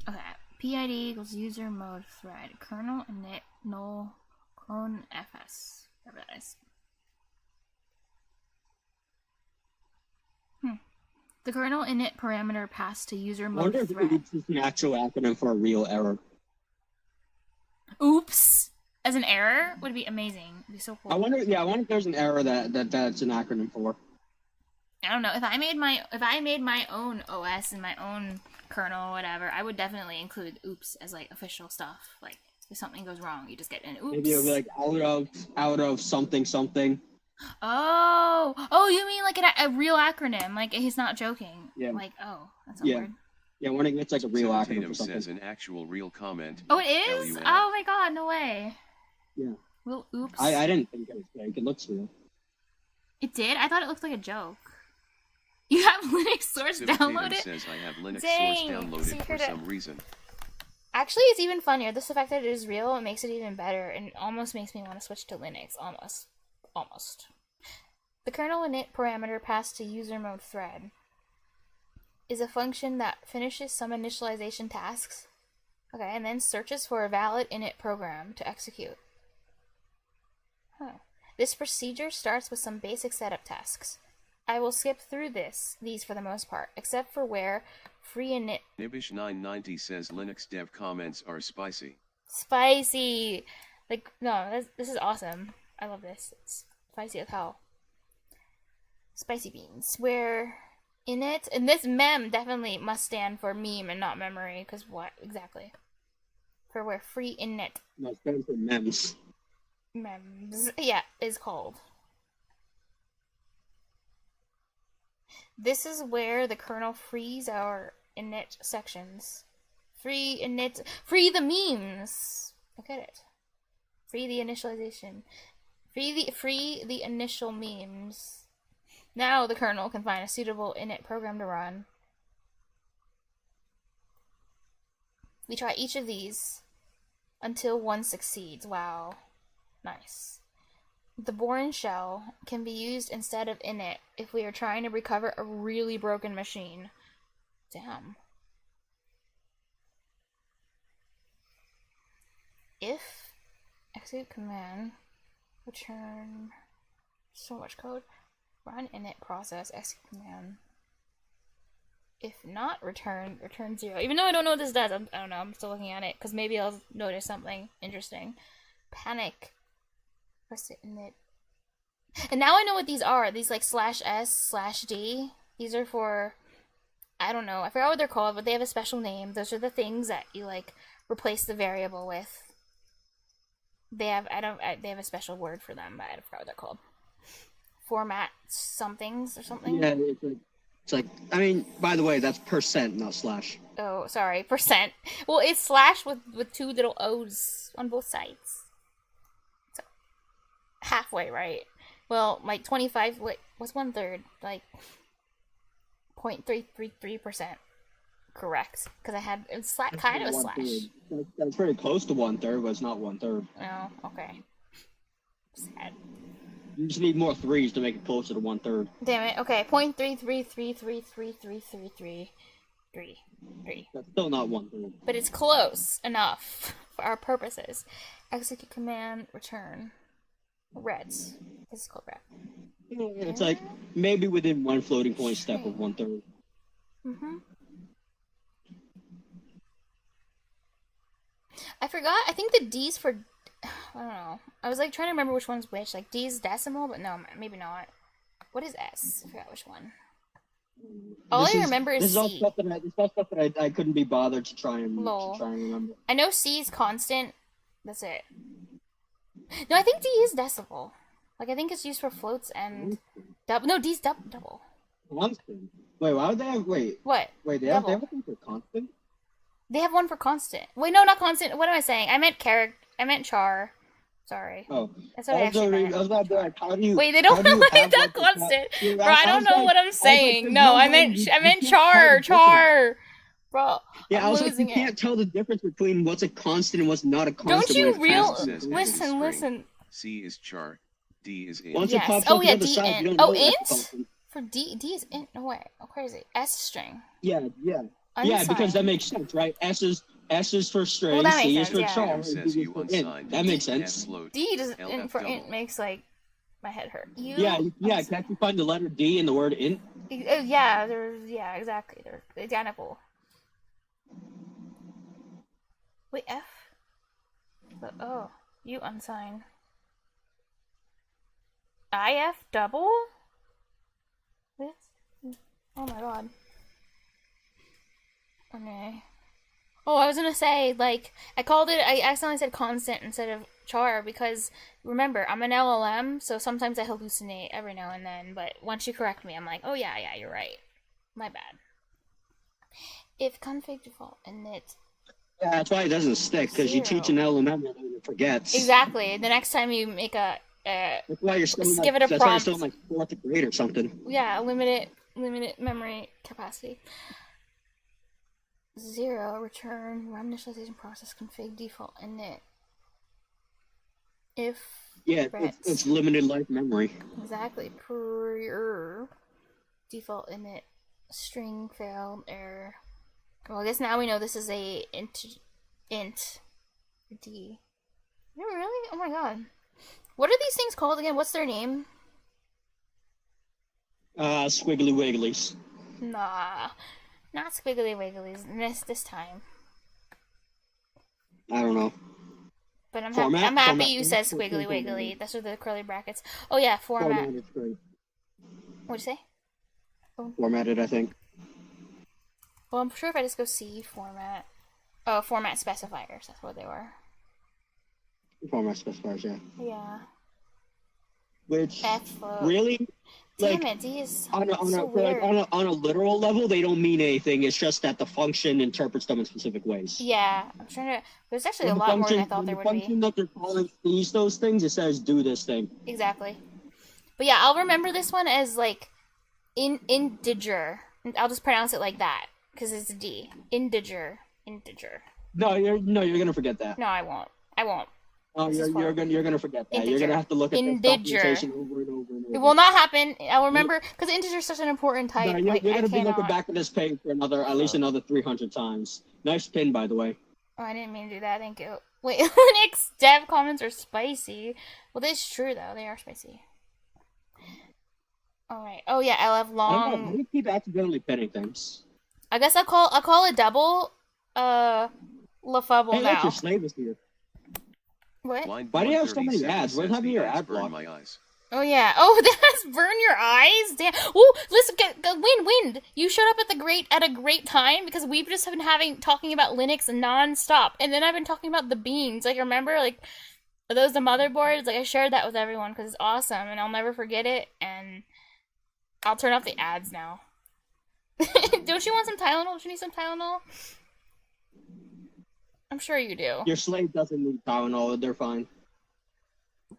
Okay. PID equals user mode thread. Kernel init null clone fs. Whatever that is. The kernel init parameter passed to user mode thread. I wonder if it's an actual acronym for a real error. Oops! As an error would be amazing. It'd be so cool. I wonder if there's an error that's an acronym for. I don't know. If I made my own OS and my own kernel or whatever, I would definitely include oops as like official stuff. Like if something goes wrong, you just get an oops. Maybe it would be like out of something. Oh, you mean like a real acronym? Like he's not joking. Yeah. Like that's weird. Yeah, when it gets like a real acronym for something. Says an actual real comment. Oh, it is? Oh my god, no way. Yeah. Well, oops. I didn't think it was fake. It looks real. It did? I thought it looked like a joke. You have Linux source Civ Tatum downloaded? says I have Linux Dang, source downloaded for some reason. Actually, it's even funnier. The fact that it is real, it makes it even better, and it almost makes me want to switch to Linux. Almost. The kernel init parameter passed to user mode thread is a function that finishes some initialization tasks, okay, and then searches for a valid init program to execute. This procedure starts with some basic setup tasks. I will skip through these for the most part, except for where free init. Nibish990 says Linux dev comments are spicy. Spicy! Like, no, this is awesome. I love this. It's spicy as hell. Spicy beans. Where init, and this mem definitely must stand for meme and not memory, because what exactly? For where free init. No, it stands for mems. Mems, yeah, is called. This is where the kernel frees our init sections. Free init, free the memes. I get it. Free the initialization. Free the initial memes. Now the kernel can find a suitable init program to run. We try each of these until one succeeds. Wow. Nice. The Bourne shell can be used instead of init if we are trying to recover a really broken machine. Damn. If execute command, return so much code, run init process, execute command. If not, return 0. Even though I don't know what this does, I don't know, I'm still looking at it, because maybe I'll notice something interesting. Panic. Press it init. And now I know what these are. These like /s/d. These are for, I don't know, I forgot what they're called, but they have a special name. Those are the things that you like replace the variable with. They have they have a special word for them, but I forgot what they're called. Format somethings or something. Yeah, it's like I mean, by the way, that's %, not slash. Oh, sorry, %. Well, it's slash with two little O's on both sides. So halfway, right? Well, like 25. What's 1/3? Like 0.333% correct, because I had it's kind of a slash. That's pretty close to 1/3, but it's not 1/3. Oh, okay. Sad. You just need more threes to make it closer to 1/3. Damn it. Okay, 0.333333333. That's still not 1/3. But it's close enough for our purposes. Execute command, return. Reds. This is called red. It's like maybe within one floating point step of 1/3. I forgot. I think the D's for, I don't know. I was like trying to remember which one's which. Like D's decimal, but no, maybe not. What is S? I forgot which one. All I remember is C. This is all stuff that I couldn't be bothered to try and remember. I know C is constant. That's it. No, I think D is decimal. Like I think it's used for floats and double. No, D's double. Constant. Wait, why would they have? What? Wait, they have one for constant. They have one for constant. Wait, no, not constant. What am I saying? I meant char. Sorry. Oh. That's what I was about to be like, how do you... Wait, they don't have that constant. Bro, I don't know what I'm saying. No, I meant char. Bro, yeah, I'm losing it. You can't tell the difference between what's a constant and what's not a constant. Don't you listen. C is char, D is int. Once it pops up the other D side, int. Oh, int? For D is int. No way. Oh, crazy. S string. Yeah. Unsigned. Yeah, because that makes sense, right? S is for string, well, C is for char, and D is for int. That makes sense. D for int makes like my head hurt. Yeah. Can't you find the letter D in the word int? Yeah, exactly. They're identical. Wait, F? But, you unsigned. IF double? This? Oh my god. Okay. Oh, I was gonna say, like, I accidentally said constant instead of char because, remember, I'm an LLM, so sometimes I hallucinate every now and then, but once you correct me, I'm like, oh yeah, you're right. My bad. If config default init. Yeah, that's why it doesn't stick, because you teach an LLM and it forgets. Exactly. The next time you make that's why you're still give it a prompt. That's why you're still in like 4th grade or something. Yeah, limit it limited memory capacity. 0, return, RAM initialization process, config, default, init. If Yeah, it's limited life memory. Exactly. Default init, string failed, error. Well, I guess now we know this is a int D. No, really? Oh my god. What are these things called again? What's their name? Squiggly Wigglies. Nah, not Squiggly Wigglies. This time. I don't know. But I'm happy you said Squiggly Wiggly. That's with the curly brackets. Oh yeah, format. What'd you say? Oh. Formatted, I think. Well, I'm sure if I just go C, format. Oh, format specifiers. That's what they were. Format specifiers, yeah. Yeah. Which F-load. Really? Damn it, D is on a literal level, they don't mean anything. It's just that the function interprets them in specific ways. Yeah, I'm trying to. There's actually a lot more than I thought there would be. The function that they're calling those things, it says do this thing. Exactly. But yeah, I'll remember this one as like integer. I'll just pronounce it like that because it's a D. Integer. No, you're gonna forget that. No, I won't. Oh, you're gonna forget that. Integer. You're gonna have to look at the documentation over and over and over. It will not happen. I'll remember because integer is such an important type. No, you're gonna be looking back at this page for at least another 300 times. Nice pin, by the way. Oh, I didn't mean to do that. Thank you. Wait, Linux dev comments are spicy. Well, that's true though. They are spicy. All right. Oh yeah, I'll have long. I don't know. You keep accidentally pinning things. I guess I'll call a double. Lafubble hey, now. Look, your slave is here. What? Why do you have so many ads? What's happening to your ad block? Oh yeah. Oh, that's burn your eyes. Damn. Oh, listen, wind. You showed up at a great time because we've just been talking about Linux nonstop, and then I've been talking about the beans. Like, remember, like, are those the motherboards? Like, I shared that with everyone because it's awesome, and I'll never forget it. And I'll turn off the ads now. Don't you want some Tylenol? Don't you need some Tylenol? I'm sure you do. Your slave doesn't need Tylenol. They're fine.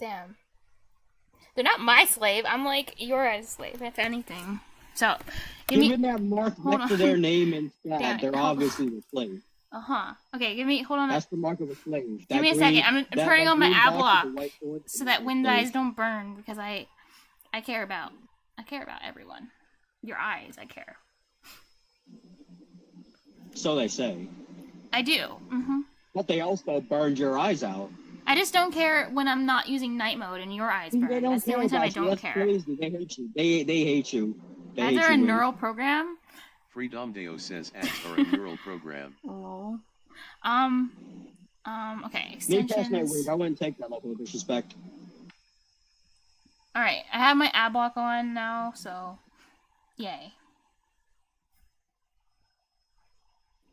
Damn. They're not my slave. I'm like your slave, if anything. So, even that mark next to their name and stat, they're obviously the slave. Okay, hold on. That's the mark of a slave. Give me a second. I'm turning on my ad block so that wind eyes don't burn because I care about everyone. Your eyes, I care. So they say. I do. Mm-hmm. But they also burned your eyes out. I just don't care when I'm not using night mode and your eyes burn. That's the only time I don't care. Crazy. They hate you. They hate you. Is there a neural program? Freedomdeo says ads are a neural program. Oh. Okay. Extensions. Me personally, I wouldn't take that level of disrespect. All right, I have my ad block on now, so yay.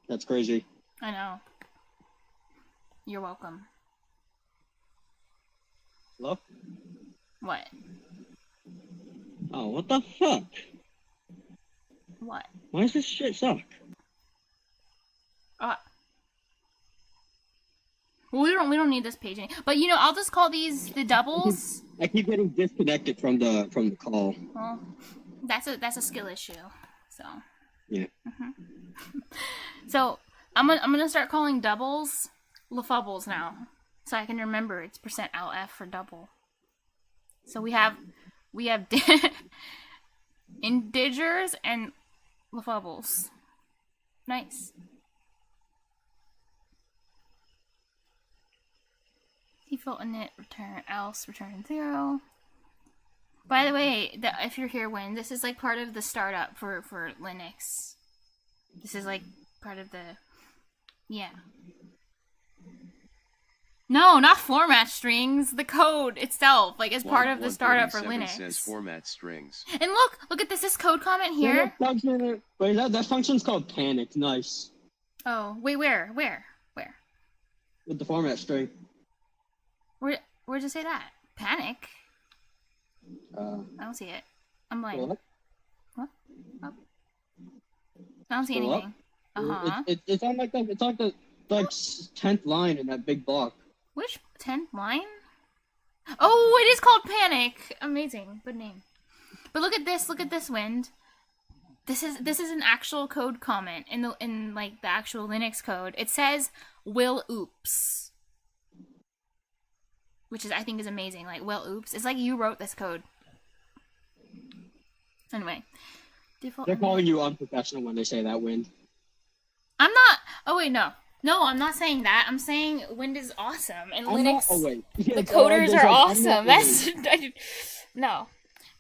That's crazy. I know. You're welcome. Hello? What? Oh, what the fuck? What? Why does this shit suck? We don't need this page anymore. But I'll just call these the doubles. I keep getting disconnected from the call. Well, that's a skill issue. So. Yeah. Mm-hmm. So I'm gonna start calling doubles Lafubbles now, so I can remember it's %LF for double. So we have integers and Lafubbles. Nice. Default init return else return 0. By the way, if you're here, Win, this is like part of the startup for Linux. This is like part of the No, not format strings. The code itself, like, is part of the startup for Linux. Says format strings. And look at this code comment here. That function's called panic. Nice. Oh, wait, where? With the format string. Where'd you say that? Panic? I don't see it. I'm like, what? Oh. I don't see anything. It's on like it's like the 10th line in that big block. Which 10th line? Oh, it is called Panic. Amazing, good name. But look at this, Wind. This is an actual code comment in like the actual Linux code. It says will oops, which is I think is amazing. Like will oops, it's like you wrote this code. Anyway, default. They're calling you unprofessional when they say that, Wind. I'm not. Oh wait, no, I'm not saying that. I'm saying Wind is awesome and Linux. Oh wait, the coders are awesome. That's no.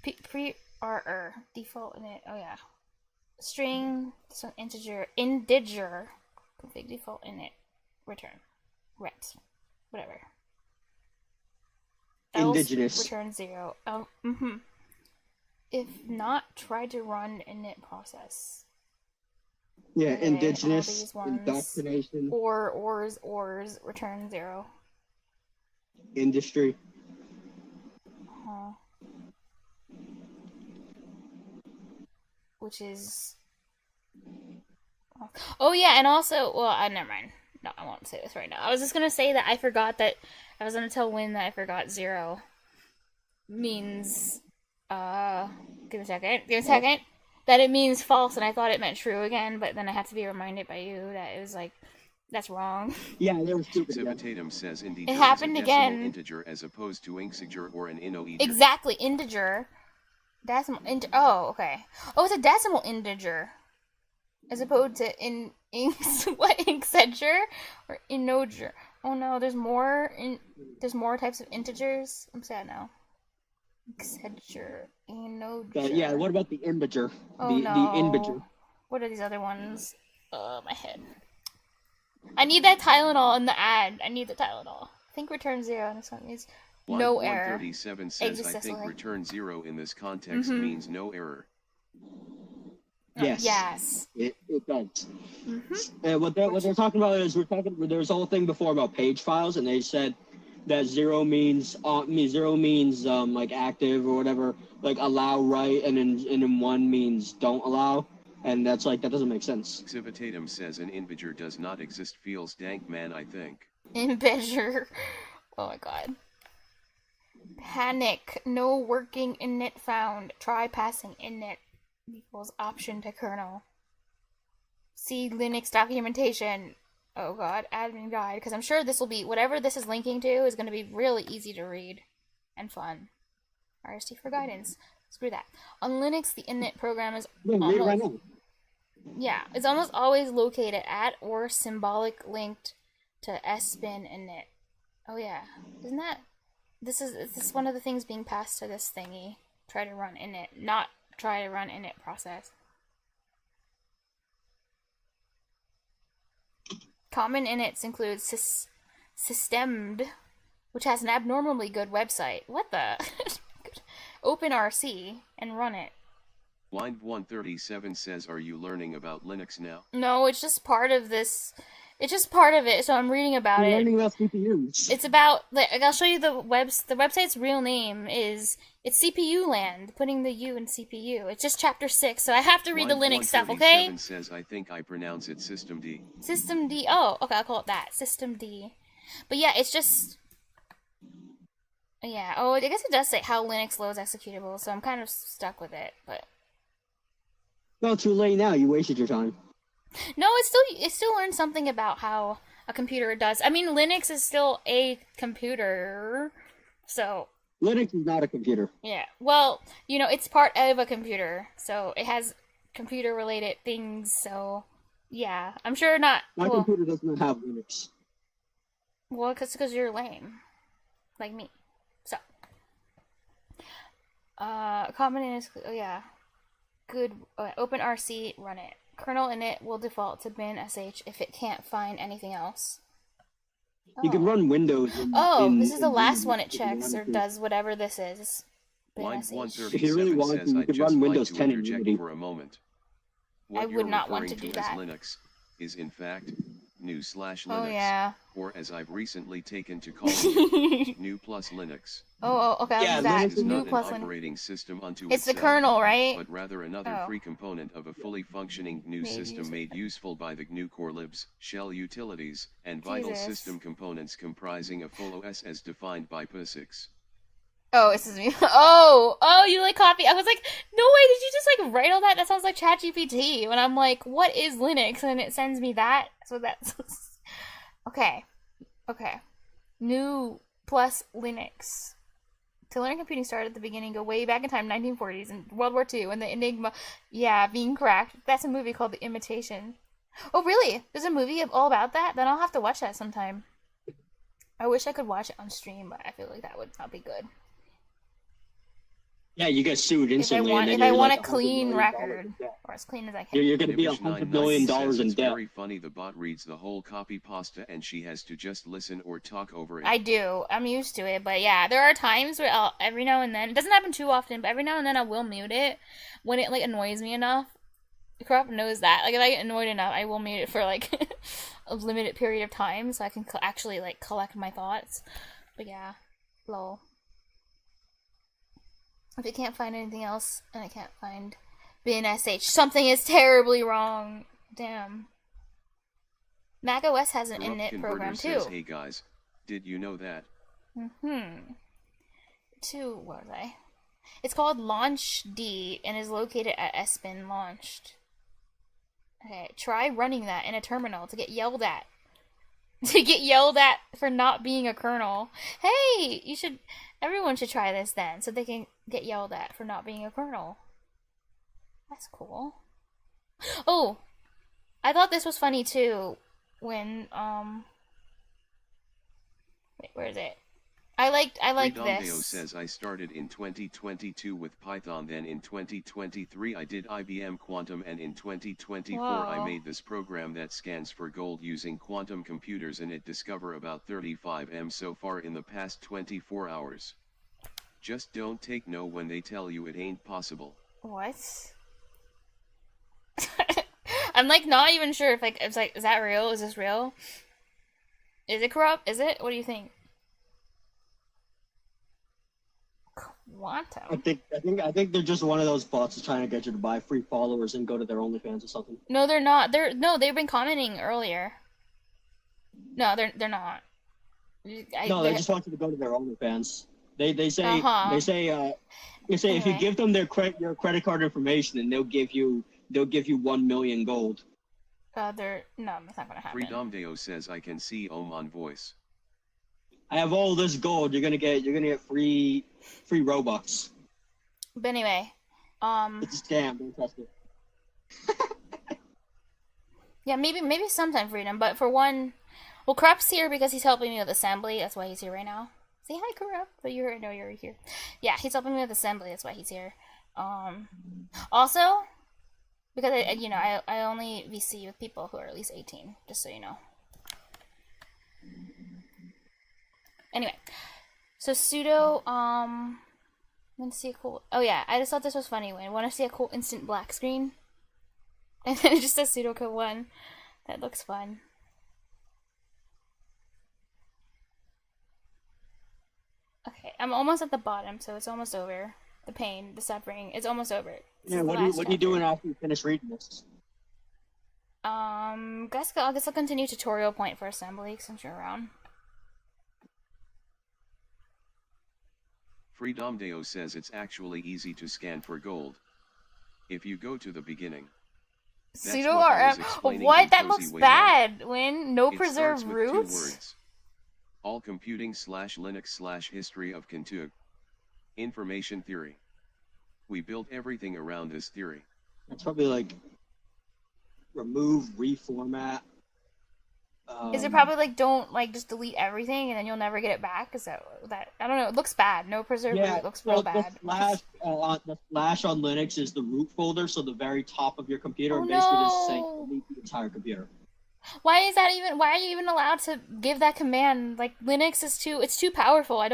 Pre-RR default init. Oh yeah. String, this one integer, config default init, return, ret, whatever. Indigenous. Else return 0. If not, try to run init process. Yeah, okay, indigenous, indoctrination. Ors, return 0. Industry. Which is... Oh yeah, and also... Well, never mind. No, I won't say this right now. I was just gonna say that I forgot that... I was gonna tell Win that I forgot 0 means... Give me a second. That it means false, and I thought it meant true again, but then I had to be reminded by you that it was like... That's wrong. Yeah, they were stupid. Tatum says it happened again. Integer as opposed to integer or an integer. Exactly, integer. Decimal oh, okay. Oh, it's a decimal integer. As opposed to what integer or integer. Oh no, there's more types of integers. I'm sad now. Integer, integer. Yeah, what about the integer? Oh no. The integer. What are these other ones? My head. I need that Tylenol in the ad. I need the Tylenol. I think return 0 and this one is no error. 137 says I think return 0 in this context means no error. Yes. Yes. It does. What they're talking about is there was a whole thing before about page files, and they said that 0 means like active or whatever, like allow write, and then 1 means don't allow. And that's like, that doesn't make sense. Tatum says an integer does not exist. Feels dank, man, I think. Integer. Oh my god. Panic. No working init found. Try passing init equals option to kernel. See Linux documentation. Oh god, admin guide. Because I'm sure this will be, whatever this is linking to is going to be really easy to read and fun. RST for guidance. Screw that. On Linux, the init program is it's almost always located at or symbolic linked to sbin init. Oh yeah, isn't that? This is one of the things being passed to this thingy. Try to run init, not try to run init process. Common inits include systemd, which has an abnormally good website. What the? OpenRC and run it. Wind137 says, are you learning about Linux now? No, it's just part of this. It's just part of it, so I'm reading about it. Learning about CPUs. It's about, like, I'll show you the website's real name is, it's CPU Land, putting the U in CPU. It's just chapter 6, so I have to read the Linux stuff, okay? Says, I think I pronounce it systemd. Systemd, oh, okay, I'll call it that, systemd. But yeah, it's just... Yeah, oh, I guess it does say how Linux loads executables, so I'm kind of stuck with it, but... Well, too late now, you wasted your time. No, it still learns something about how a computer does. I mean, Linux is still a computer, so... Linux is not a computer. Yeah, well, it's part of a computer, so it has computer-related things, so... Yeah, I'm sure not... My computer does not have Linux. Well, because you're lame. Like me. So, common is, oh yeah, good, OpenRC, run it. Kernel init will default to bin sh if it can't find anything else. Oh. You can run Windows. This is the last one it checks, or does whatever this is. If you really want to, you can run Windows 10 in Unity. For a moment. I would not want to do that. Linux is in fact new/Linux. Oh yeah. Or as I've recently taken to call it, new plus Linux. Oh, okay. Yeah, that. Linux is new not plus an operating system unto it's itself, the kernel, right? But rather another free component of a fully functioning GNU system made useful by the GNU core libs, shell utilities, and vital system components comprising a full OS as defined by POSIX. Oh, it says me. Oh, you like copy? I was like, no way, did you just like write all that? That sounds like ChatGPT. When I'm like, what is Linux? And it sends me that. So that's okay. Okay. New plus Linux. To learn computing started at the beginning, go way back in time, 1940s, and World War II, and the Enigma, yeah, being cracked. That's a movie called The Imitation. Oh, really? There's a movie all about that? Then I'll have to watch that sometime. I wish I could watch it on stream, but I feel like that would not be good. Yeah, you get sued instantly. If I want a clean record, or as clean as I can. You're going to be $100 million in debt. It's very funny. The bot reads the whole copy pasta, and she has to just listen or talk over it. I do. I'm used to it, but yeah, there are times where every now and then, it doesn't happen too often, but every now and then I will mute it when it like annoys me enough. Corrupt knows that. Like if I get annoyed enough, I will mute it for like a limited period of time, so I can actually like collect my thoughts. But yeah, lol. If I can't find anything else, and I can't find BNSH, something is terribly wrong. Damn. Mac OS has an init program too. Says, hey guys, did you know that? What was I? It's called LaunchD and is located at SBIN launched. Okay, try running that in a terminal to get yelled at. To get yelled at for not being a kernel. Hey, everyone should try this then, so they can get yelled at for not being a kernel. That's cool. Oh, I thought this was funny too, when, wait, where is it? I like this. Says I started in 2022 with Python, then in 2023 I did IBM Quantum, and in 2024 I made this program that scans for gold using quantum computers, and it discover about 35M so far in the past 24 hours. Just don't take no when they tell you it ain't possible. What? I'm like not even sure if it's like, is that real? Is this real? Is it corrupt? Is it? What do you think? Quantum. I think they're just one of those bots that's trying to get you to buy free followers and go to their OnlyFans or something. No, they're not. They've been commenting earlier. No, they're not. They just want you to go to their OnlyFans. They say if you give them your credit card information, and they'll give you 1 million gold. No, that's not gonna happen. Freedomdeo says I can see on voice. I have all this gold. You're gonna get free Robux. But anyway, it's a scam. Don't trust it. Yeah, maybe sometime Freedom, but for one, well, Corrupt's here because he's helping me with assembly. That's why he's here right now. Say hi, Corrupt. But you're here. Yeah, he's helping me with assembly. That's why he's here. Also, because I only VC with people who are at least 18. Just so you know. Anyway, so sudo, let's see a cool, oh yeah, I just thought this was funny. When I want to see a cool instant black screen, and then it just says pseudocode 1. That looks fun. Okay, I'm almost at the bottom, so it's almost over. The pain, the suffering, it's almost over. Yeah, what are you doing after you finish reading this? I guess I'll continue tutorial point for assembly, since you're around. Freedomdeo says it's actually easy to scan for gold. If you go to the beginning. Sudo RM. What? That looks bad. When no preserved roots. All computing /Linux /history of Contug. Information theory. We built everything around this theory. It's probably like remove, reformat. Is it probably like don't just delete everything and then you'll never get it back? Is that I don't know. It looks bad. No preserved root looks real bad. The slash on Linux is the root folder, so the very top of your computer, and basically just saying delete the entire computer. Why are you even allowed to give that command? Like Linux is too powerful.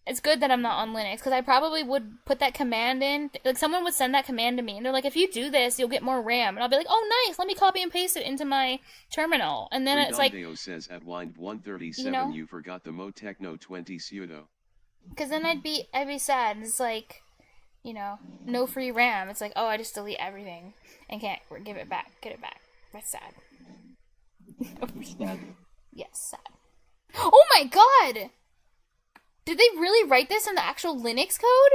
It's good that I'm not on Linux, because I probably would put that command in. Like, someone would send that command to me, and they're like, if you do this, you'll get more RAM. And I'll be like, oh, nice, let me copy and paste it into my terminal. And then it's like... says at wind 137, you forgot the Motecno 20 pseudo. Because then I'd be sad. It's like, no free RAM. It's like, oh, I just delete everything and can't get it back. That's sad. Sad. Yes, sad. Oh my god! Did they really write this in the actual Linux code?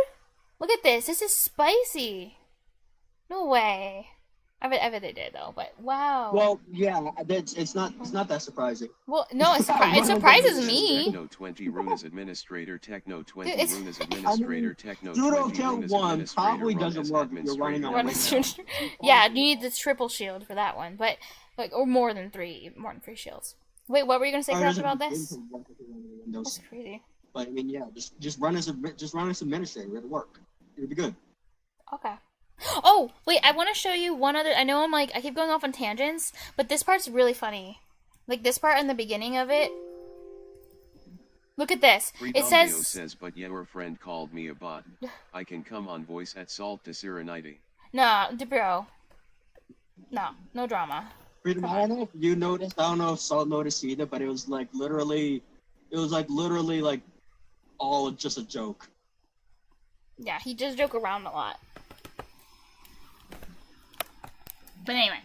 Look at this. This is spicy. No way. I bet they did though, but wow. Well, yeah, it's not that surprising. Well, no, it surprises me. Techno 20 Runas Administrator, Techno 20 Runas Administrator, Techno 20 Sudo kill 1 probably doesn't work if you're running on Yeah, you need the triple shield for that one, but like or more than three shields. Wait, what were you gonna say, Crash, about this? That's crazy. But I mean, yeah, just run as administrator. It'll work. It'll be good. Okay. Oh, wait, I want to show you one other... I know I keep going off on tangents, but this part's really funny. Like, this part in the beginning of it. Look at this. It says... but your friend called me a bot. I can come on voice at Salt to Serenity. No, bro. No drama. Freedom, I don't know if you noticed, I don't know if Salt noticed either, but it was literally all just a joke. Yeah, he just joke around a lot. But anyway,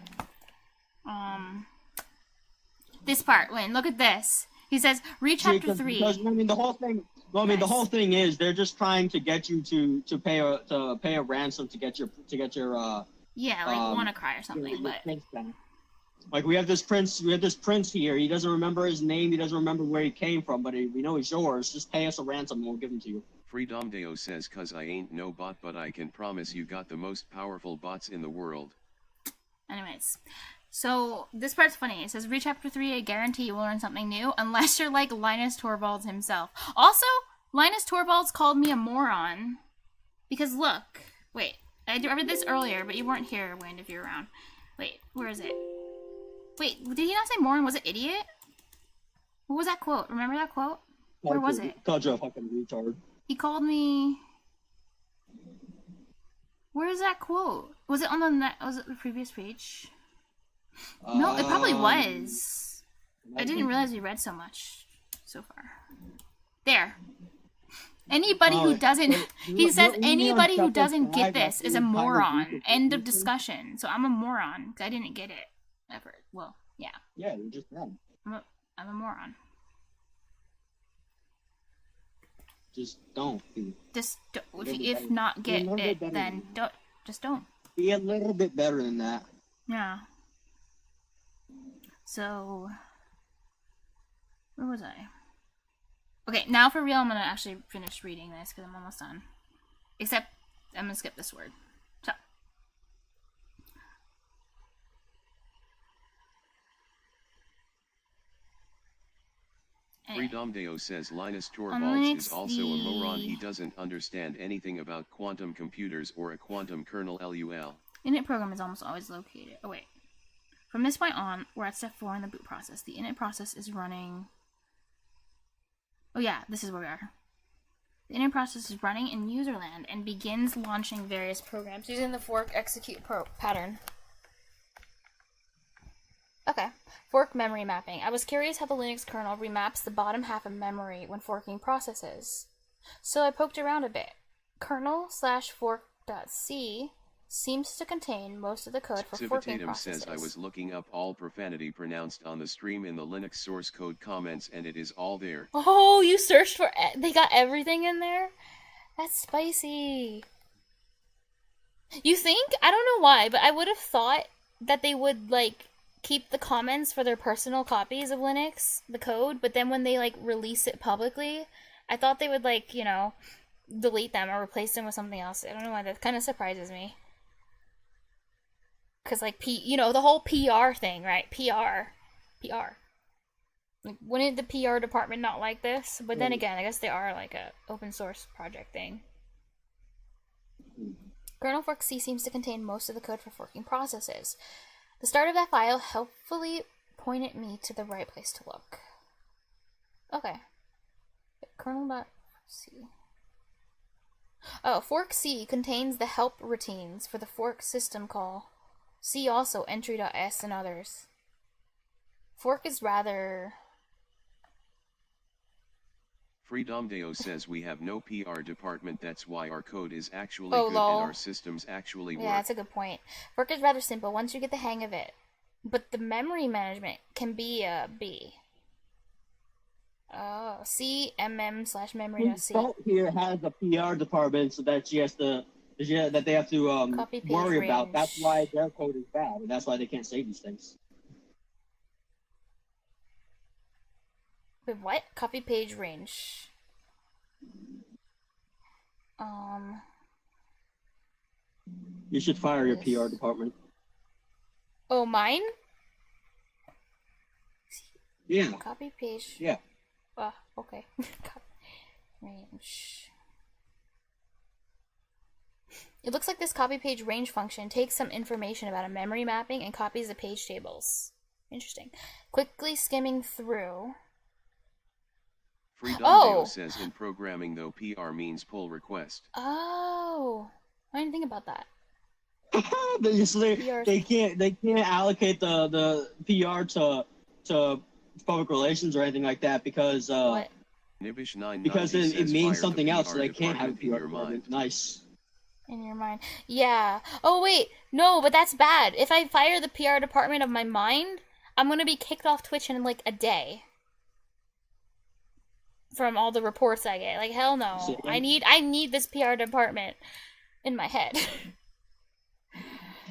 this part, Wayne, look at this. He says, read chapter 3. Because, I mean, the whole thing. Well, I mean, the whole thing is they're just trying to get you to pay a ransom to get your yeah, like WannaCry or something, but like we have this prince here. He doesn't remember his name. He doesn't remember where he came from, but we know he's yours. Just pay us a ransom and we'll give him to you. Freedomdeo says, cause I ain't no bot, but I can promise you got the most powerful bots in the world. Anyways, so this part's funny. It says, read chapter 3, I guarantee you will learn something new, unless you're like Linus Torvalds himself. Also, Linus Torvalds called me a moron. Because look, wait, I read this earlier, but you weren't here, Wayne, if you're around. Wait, where is it? Wait, did he not say moron? Was it idiot? What was that quote? Remember that quote? Where was it? Called you a fucking retard. He called me... Where is that quote? Was it on was it the previous page? No, it probably was. I didn't realize we read so much so far. There. Anybody who doesn't... He says anybody who doesn't get this is a moron. End of discussion. So I'm a moron, because I didn't get it. Ever. Well, yeah. Yeah, you just read. I'm a moron. Just don't be. Just if not get it, then don't. Just don't. Be a little bit better than that. Yeah. So, where was I? Okay, now for real, I'm gonna actually finish reading this because I'm almost done. Except I'm gonna skip this word. So. Freedomdeo says Linus Torvalds is also a moron. He doesn't understand anything about quantum computers or a quantum kernel LUL. Init program is almost always located. Oh wait. From this point on, we're at step 4 in the boot process. The init process is running... Oh yeah, this is where we are. The init process is running in userland and begins launching various programs using the fork execute pattern. Okay. Fork memory mapping. I was curious how the Linux kernel remaps the bottom half of memory when forking processes. So I poked around a bit. Kernel/fork.c seems to contain most of the code for forking processes. Says I was looking up all profanity pronounced on the stream in the Linux source code comments and it is all there. Oh, you searched for they got everything in there? That's spicy. You think? I don't know why, but I would have thought that they would like keep the comments for their personal copies of Linux, the code, but then when they like release it publicly, I thought they would like, you know, delete them or replace them with something else. I don't know why, that kind of surprises me. Cause like you know, the whole PR thing, right? PR. Like, wouldn't the PR department not like this? But then again, I guess they are like a open source project thing. Kernel fork C seems to contain most of the code for forking processes. The start of that file helpfully pointed me to the right place to look. Okay. Kernel.c. Oh, fork C contains the help routines for the fork system call. See also entry.s and others. Fork is rather... Freedomdeo says we have no PR department, that's why our code is actually good and our systems actually work. Yeah, that's a good point. Fork is rather simple once you get the hang of it. But the memory management can be a B. Oh, CMM/memory.c. Salt here has a PR department, so that that they have to worry about. That's why their code is bad, and that's why they can't say these things. Wait, what? Copy page range. You should fire your PR department. Oh, mine? Yeah. Copy page. Yeah. Okay. Range. It looks like this copy page range function takes some information about a memory mapping and copies the page tables. Interesting. Quickly skimming through. Freedom says in programming though PR means pull request. Oh, I didn't think about that. they can't allocate the PR to public relations or anything like that because because it means something else, so they can't have a PR department. Nice. In your mind. Yeah. Oh wait, no, but that's bad. If I fire the PR department of my mind, I'm gonna be kicked off Twitch in like a day. From all the reports I get. Like, hell no. So, I need this PR department in my head.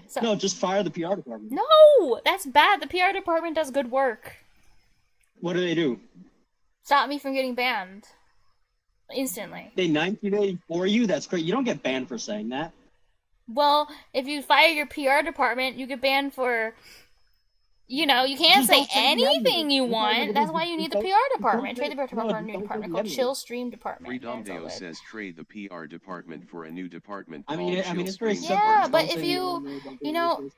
So, no, just fire the PR department. No! That's bad. The PR department does good work. What do they do? Stop me from getting banned. Instantly. They 90 days for you? That's great. You don't get banned for saying that. Well, if you fire your PR department, you get banned for... You know, you can't say anything you want. That's why you need the PR department. Trade the PR department for a new department called Chill Stream Department. Freedomdeo says trade the PR department for a new department. I mean, it's very simple. Yeah, but if you know,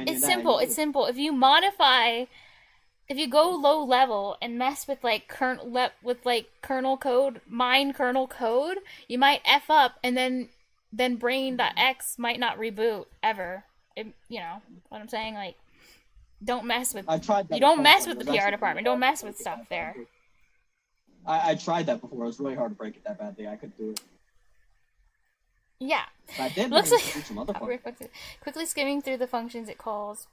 it's simple. It's simple. If you modify, if you go low level and mess with like kernel code, mine kernel code, you might f up, and then brain.x might not reboot ever. You know what I'm saying? Like, don't mess with. You don't mess with the PR department. Don't mess with stuff there. I tried that before. It was really hard to break it that badly. I couldn't do it. Yeah. I did. Looks like quickly skimming through the functions it calls.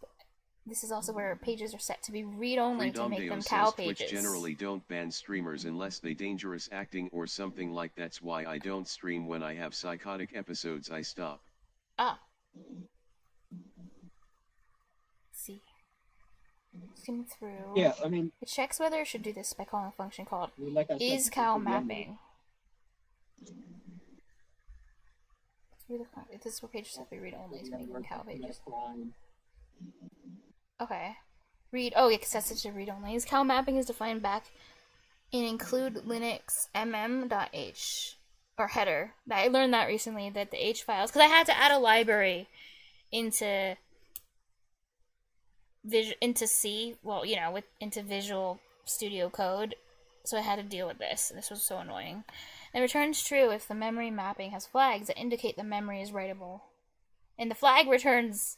This is also where pages are set to be read-only to make them cow pages. Twitch generally don't ban streamers unless they dangerous acting or something like that's why I don't stream when I have psychotic episodes. I stop. Ah. See. Skimming through. Yeah, I mean... It checks whether it should do this by calling a function called isCowMapping. This is where pages have to be read-only to make them cow pages. Okay. Read. Oh, yeah, because that's such a read-only. isCowMapping is defined back in include Linux mm.h or header. I learned that recently, that the H files, because I had to add a library into C, well, you know, into Visual Studio Code, so I had to deal with this. This was so annoying. It returns true if the memory mapping has flags that indicate the memory is writable. And the flag returns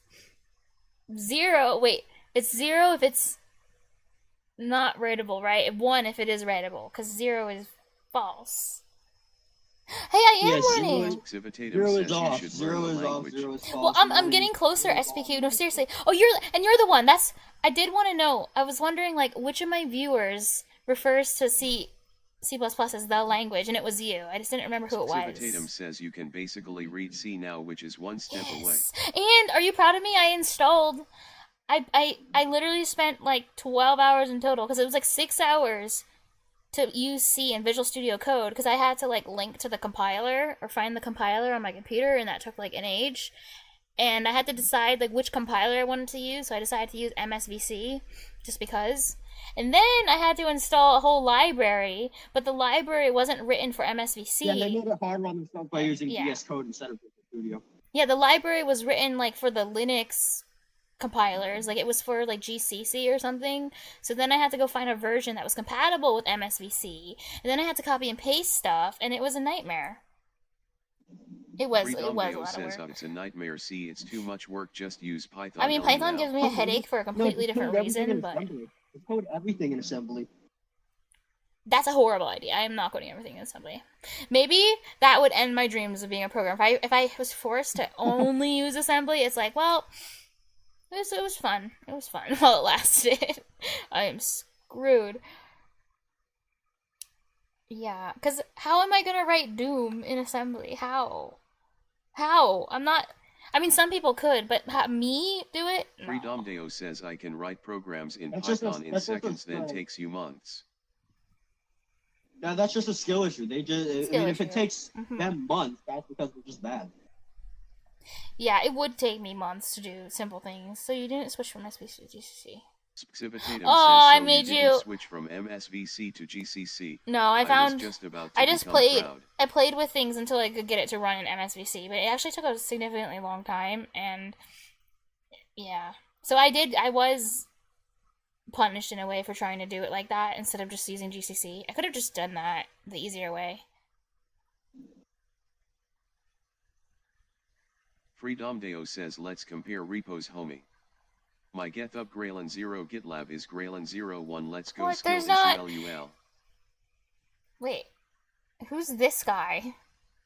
0. Wait, it's 0 if it's not writable, right? 1 if it is writable, because 0 is false. Hey, I am learning! 0 is off. 0 is off. 0 is false. Well, I'm getting closer, SPQ. No, seriously. Oh, you're the one. I did want to know. I was wondering, like, which of my viewers refers to C++ as the language, and it was you. I just didn't remember who it was. Tatum says you can basically read C now, which is one step away. And are you proud of me? I installed. I literally spent like 12 hours in total, because it was like 6 hours to use C in Visual Studio Code, because I had to like link to the compiler or find the compiler on my computer, and that took like an age. And I had to decide like which compiler I wanted to use, so I decided to use MSVC just because. And then I had to install a whole library, but the library wasn't written for MSVC. Yeah, they made it hard on themselves by using VS Code instead of Visual Studio. Yeah, the library was written like for the Linux compilers, like it was for like GCC or something. So then I had to go find a version that was compatible with MSVC, and then I had to copy and paste stuff, and it was a nightmare. It was a lot of work. It's a nightmare. C, it's too much work. Just use Python. I mean, Python gives me a headache for a completely different reason, but just code everything in assembly. That's a horrible idea. I am not coding everything in assembly. Maybe that would end my dreams of being a programmer. If I was forced to only use assembly, it's like, well, it was fun. It was fun while it lasted. I am screwed. Yeah, because how am I gonna write Doom in assembly? How? How? I'm not. I mean, some people could, but me do it? No. Freedomdeo says I can write programs in Python in seconds, then takes you months. Now that's just a skill issue. They just, if it takes them months, that's because they're just bad. Yeah, it would take me months to do simple things. So you didn't switch from SVC to GCC. I made you switch from MSVC to GCC. No, I found. I played with things until I could get it to run in MSVC, but it actually took a significantly long time, and yeah. So I was punished in a way for trying to do it like that instead of just using GCC. I could have just done that the easier way. Freedomdeo says let's compare repos, homie. My GitHub Graylan 0 GitLab is Graylan 01. Let's go. What? Skill issue LUL. Wait, who's this guy?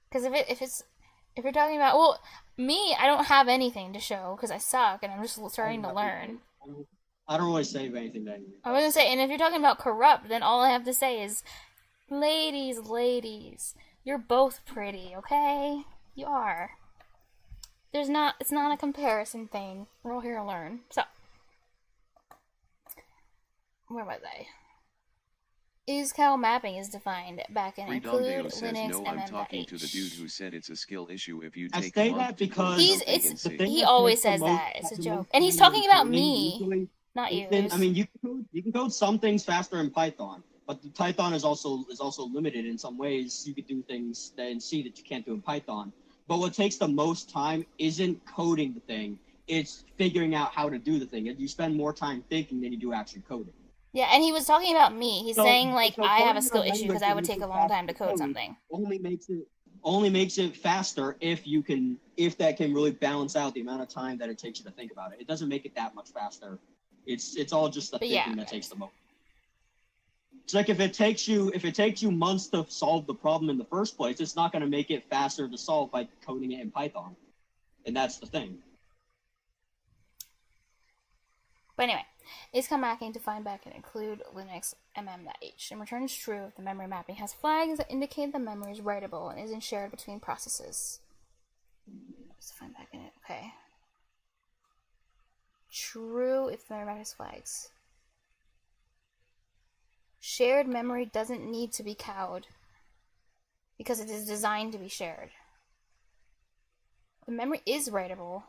Because if you're talking about, well, me, I don't have anything to show because I suck and I'm just starting to learn. I don't really save anything to anyone. I was gonna say, and if you're talking about corrupt, then all I have to say is, ladies, you're both pretty, okay? You are. It's not a comparison thing. We're all here to learn. So, where was I? Iscal mapping is defined back in include Linux no, I'm talking to the dude who said it's a skill issue if you take I say that because he always says that. It's a joke. And he's talking about me, not you. I mean, you can code some things faster in Python, but Python is also limited in some ways. You could do things in C that you can't do in Python. But what takes the most time isn't coding the thing, it's figuring out how to do the thing. And you spend more time thinking than you do actually coding. Yeah, and he was talking about me. He's saying, like, I have a skill issue because I would take a long time to code something. Only makes it faster if that can really balance out the amount of time that it takes you to think about it. It doesn't make it that much faster. It's all just the thinking that takes the most. It's like if it takes you months to solve the problem in the first place, it's not going to make it faster to solve by coding it in Python. And that's the thing. But anyway, Iscal mapping defined back and include Linux mm.h and returns true if the memory mapping has flags that indicate the memory is writable and isn't shared between processes. Let's define back in it. Okay. True if the memory mapping has flags. Shared memory doesn't need to be cowed because it is designed to be shared. The memory is writable.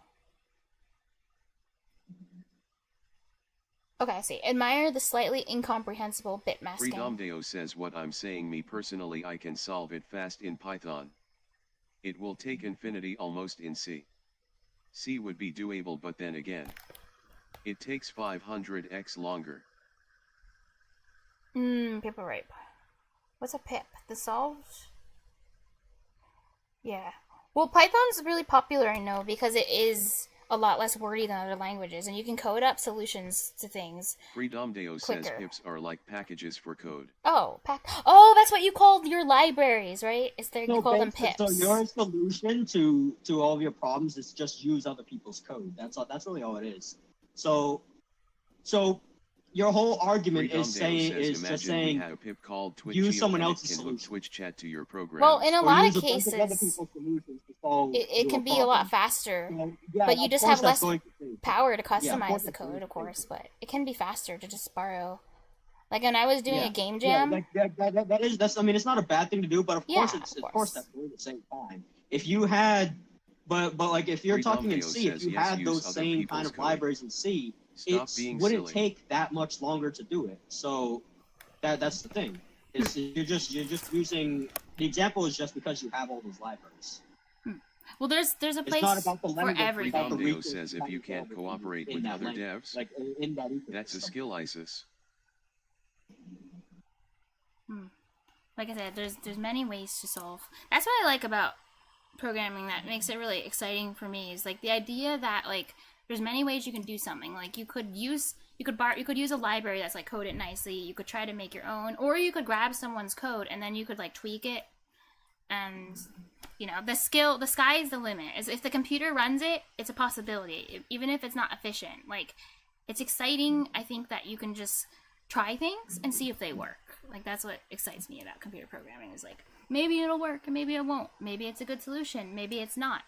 Okay, I see. Admire the slightly incomprehensible bit masking. Freedomdeo says what I'm saying, me personally, I can solve it fast in Python. It will take infinity almost in C. C would be doable, but then again, it takes 500x longer. Paper rape. What's a pip? The solved? Yeah. Well, Python's really popular, I know, because it is a lot less wordy than other languages, and you can code up solutions to things. Freedomdeo says pips are like packages for code. Oh, that's what you called your libraries, right? You call them pips. So your solution to all of your problems is just use other people's code. That's really all it is. So your whole argument is just saying use someone else's solution. Twitch chat to your program. Well, in a lot of cases, it can be a lot faster, but you just have less power to customize the code, of course. But it can be faster to just borrow. Like when I was doing a game jam. That's. I mean, it's not a bad thing to do, but of course that's really at the same time. If you had, but like if you're talking in C, if you had those same kind of libraries in C. It wouldn't take that much longer to do it. So that's the thing. You're just using the example is just because you have all those libraries. Well, there's a place for everything. Freedomdeo says if you can't cooperate with other devs, that's a skill ISIS. Like I said, there's many ways to solve. That's what I like about programming that makes it really exciting for me is like the idea that like there's many ways you can do something. Like you could use a library that's like coded nicely. You could try to make your own, or you could grab someone's code and then you could like tweak it. And the sky is the limit. If the computer runs it, it's a possibility, even if it's not efficient. Like it's exciting. I think that you can just try things and see if they work. Like, that's what excites me about computer programming, is like, maybe it'll work, and maybe it won't. Maybe it's a good solution, maybe it's not.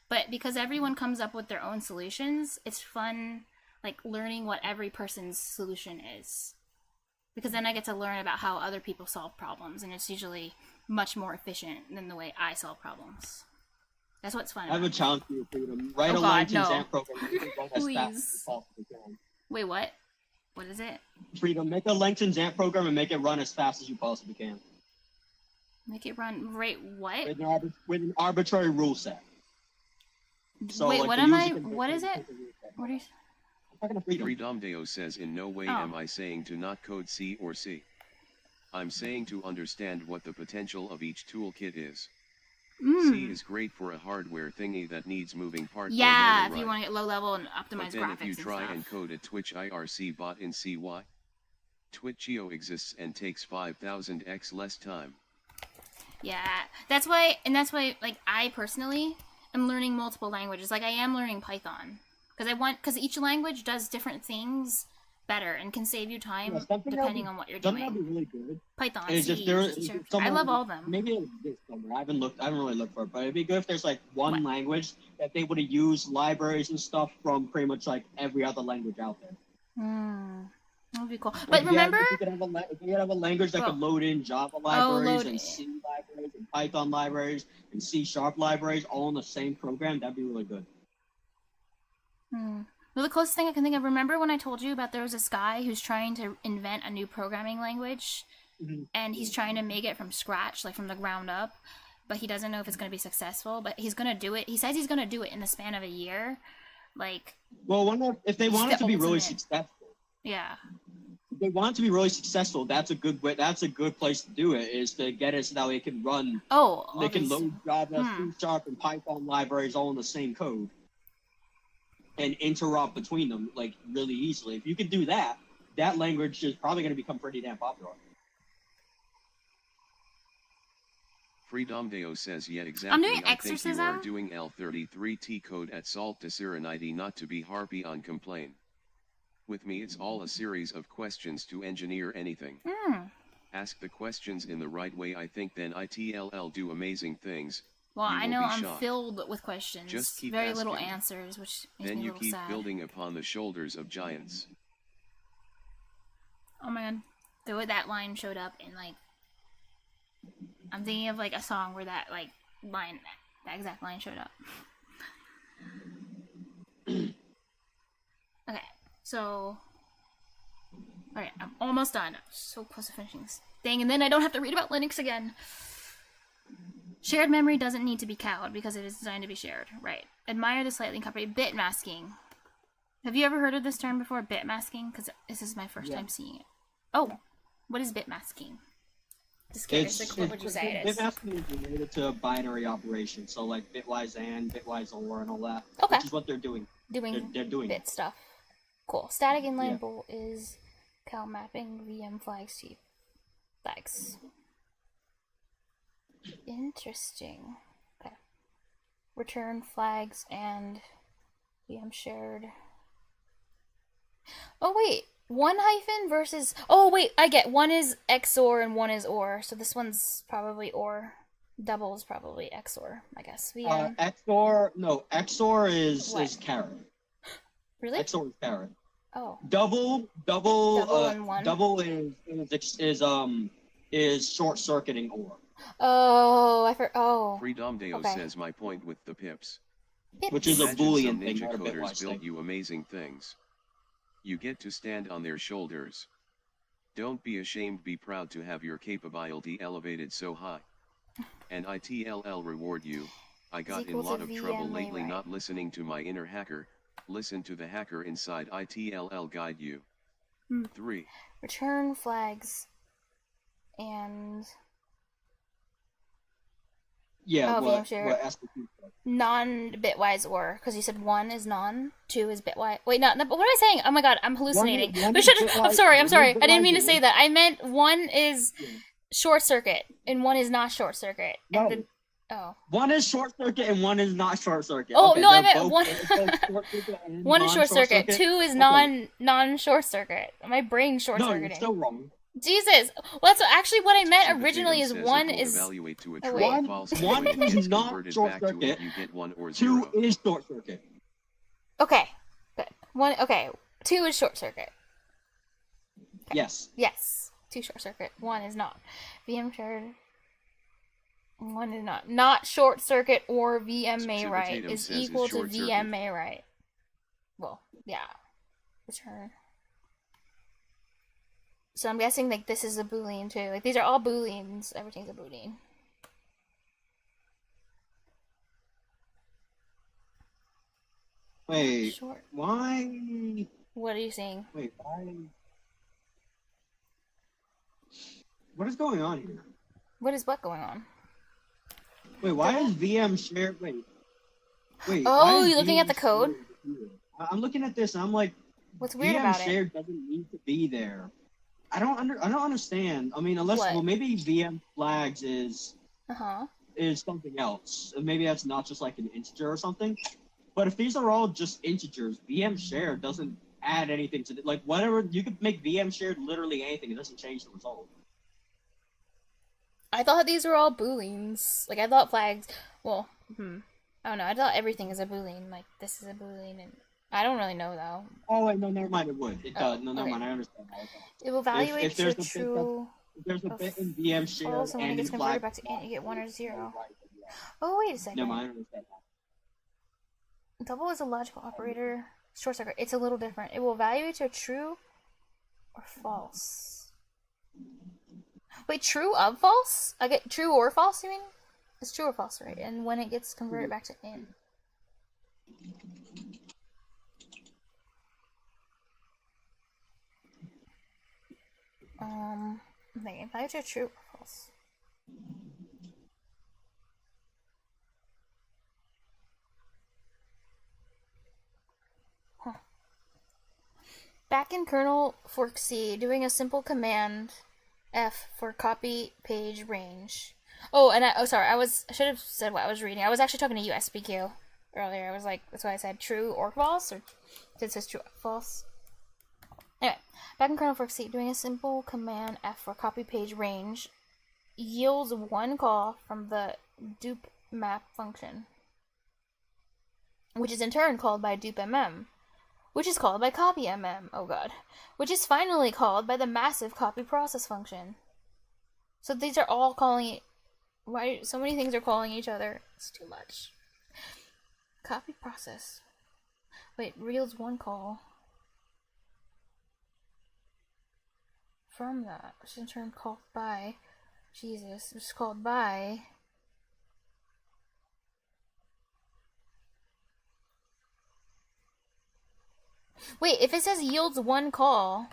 But because everyone comes up with their own solutions, it's fun, like, learning what every person's solution is. Because then I get to learn about how other people solve problems, and it's usually much more efficient than the way I solve problems. That's what's fun. I have a challenge for you, Freedom. Write a LangChain XAMPP program as fast as you possibly can. Wait, what? What is it? Freedom, make a LangChain XAMPP program and make it run as fast as you possibly can. Make it run, right, what? With an arbitrary rule set. So, wait, like, what am I, what is it? What are you... Freedomdeo says, in no way am I saying to not code C or C. I'm saying to understand what the potential of each toolkit is. C is great for a hardware thingy that needs moving parts. Yeah, if you want to get low level and optimize graphics and stuff. But then if you try and code a Twitch IRC bot in CY, Twitch.io exists and takes 5,000x less time. Yeah, that's why, like, I personally am learning multiple languages. Like, I am learning Python. Because each language does different things better and can save you time depending on what you're doing. Something that'd be really good. Python, it's C, just I love all of them. Maybe it exists somewhere. I haven't really looked for it, but it'd be good if there's like one language that they would have used libraries and stuff from pretty much like every other language out there. That would be cool. But remember, if you could have a language that could load in Java libraries and C libraries and Python libraries and C# libraries all in the same program, that'd be really good. Well, the closest thing I can think of, remember when I told you about there was this guy who's trying to invent a new programming language, and he's trying to make it from scratch, like from the ground up, but he doesn't know if it's going to be successful, but he's going to do it. He says he's going to do it in the span of a year. Like, well, if they want it to be really successful. Yeah. If they want it to be really successful, that's a good way. That's a good place to do it, is to get it so that it can run. They can load Java, C# and Python libraries all in the same code. And interrupt between them, like, really easily. If you can do that, that language is probably going to become pretty damn popular. Freedomdeo says, yeah, exactly. I'm doing I exorcism. think you are doing L33T code at Salt to Serenity, not to be harpy on complain. With me, it's all a series of questions to engineer anything. Ask the questions in the right way. I think then ITLL do amazing things. Well, I know I'm filled with questions. Just keep very asking. Little answers, which makes then me a you little keep sad. building upon the shoulders of giants. Oh man, the way that line showed up in, like, I'm thinking of like a song where that like line, that exact line showed up. Okay, so alright, I'm almost done. I'm so close to finishing this thing, and then I don't have to read about Linux again. Shared memory doesn't need to be cowed because it is designed to be shared. Right. Admire the slightly incorporated bit masking. Have you ever heard of this term before, bit masking? Because this is my first time seeing it. Oh, what is bit masking? Just curious, like, what would you say it is? Bit masking is related to binary operations, so like bitwise AND, bitwise OR, and all that. Okay. Which is what they're doing. They're doing bit stuff. Cool. Static inline bool is cal mapping VM flags to flags. Interesting. Okay. Return flags and VM shared. Oh wait, one hyphen versus. Oh wait, I get one is XOR and one is OR. So this one's probably OR. Double is probably XOR, I guess. VM. XOR is caret. Really? XOR is caret. Oh. Double and one. Double is short circuiting OR. Oh, Freedomdeo says my point with the pips. Which is a Boolean thing. Ninja coders build you amazing things. You get to stand on their shoulders. Don't be ashamed, be proud to have your capability elevated so high. And ITLL reward you. I got in a lot of trouble lately not listening to my inner hacker. Listen to the hacker inside ITLL guide you. 3. Return flags and non-bitwise OR, because you said 1 is non, 2 is bitwise. Wait, no, what am I saying? Oh my god, I'm hallucinating. I'm sorry. I didn't mean to say that. I meant 1 is short circuit and 1 is not short circuit. And no. 1 is short circuit and 1 is not short circuit. Oh, okay, no, I meant 1 is short circuit. 2 is non-short circuit. My brain short circuiting. No, you're still wrong. Jesus! Well, that's actually what I meant originally. Is one is evaluate to a oh, true wait. or false. One When it is not converted short back to it, circuit. you get 1 or 2 0. is short circuit. Okay, good. One. Okay, 2 is short circuit. Okay. Yes. Yes. 2 short circuit. 1 is not. VM shared. 1 is not. Not short circuit or VMA right is equal to VMA right. Well, yeah. Return. So I'm guessing like this is a boolean too. Like these are all booleans. Everything's a boolean. Wait. Short. Why? What are you saying? Wait. Why? What is going on here? What is what going on? Wait. Why is VM shared? Wait. Oh, you're looking at the code? I'm looking at this and I'm like, what's weird VM about it? shared doesn't need to be there. I don't understand. I mean, unless What? well, maybe VM flags is Uh-huh. something else. Maybe that's not just like an integer or something. But if these are all just integers, VM shared doesn't add anything to like whatever you could make VM shared literally anything. It doesn't change the result. I thought these were all booleans. Like I thought flags. Well, I don't know. I thought everything is a boolean. Like this is a boolean, and I don't really know though. Oh wait, no, never mind. It would. It does. No, never okay. mind. I understand. It will evaluate if your there's true. If there's a bit in VM shared false, and when it and gets in converted flag, back to int, you get 1 or 0. right, Oh wait a second. never mind. I understand that. Double is a logical operator. Short circuit. It's a little different. It will evaluate your true or false. Wait, true of false? I get true or false, you mean? It's true or false, right? And when it gets converted back to int. I'm thinking, evaluate your true or false. Back in kernel fork C, doing a simple command F for copy page range. Oh, and I should have said what I was reading. I was actually talking to USBQ earlier. I was like, that's why I said true or false, or it says true or false. Anyway, back in kernel fork C, doing a simple command F for copy page range yields 1 call from the dup map function, which is in turn called by dupmm, which is called by copymm, oh god, which is finally called by the massive copy process function. So these are all calling, why so many things are calling each other? It's too much. Copy process. Wait, yields 1 call from that, which is in turn called by, Jesus, which is called by wait, if it says yields 1 call,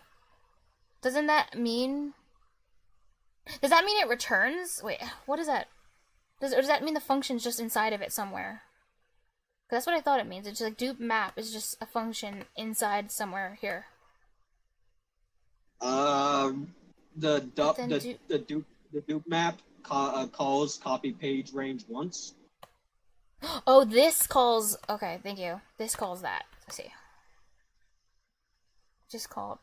doesn't that mean... Does that mean it returns? Wait, what is that? Does that mean the function's just inside of it somewhere? That's what I thought it means. It's just like dup map is just a function inside somewhere here. The dup map calls copy page range once. Oh, this calls... Okay, thank you. This calls that. Let's see. Just called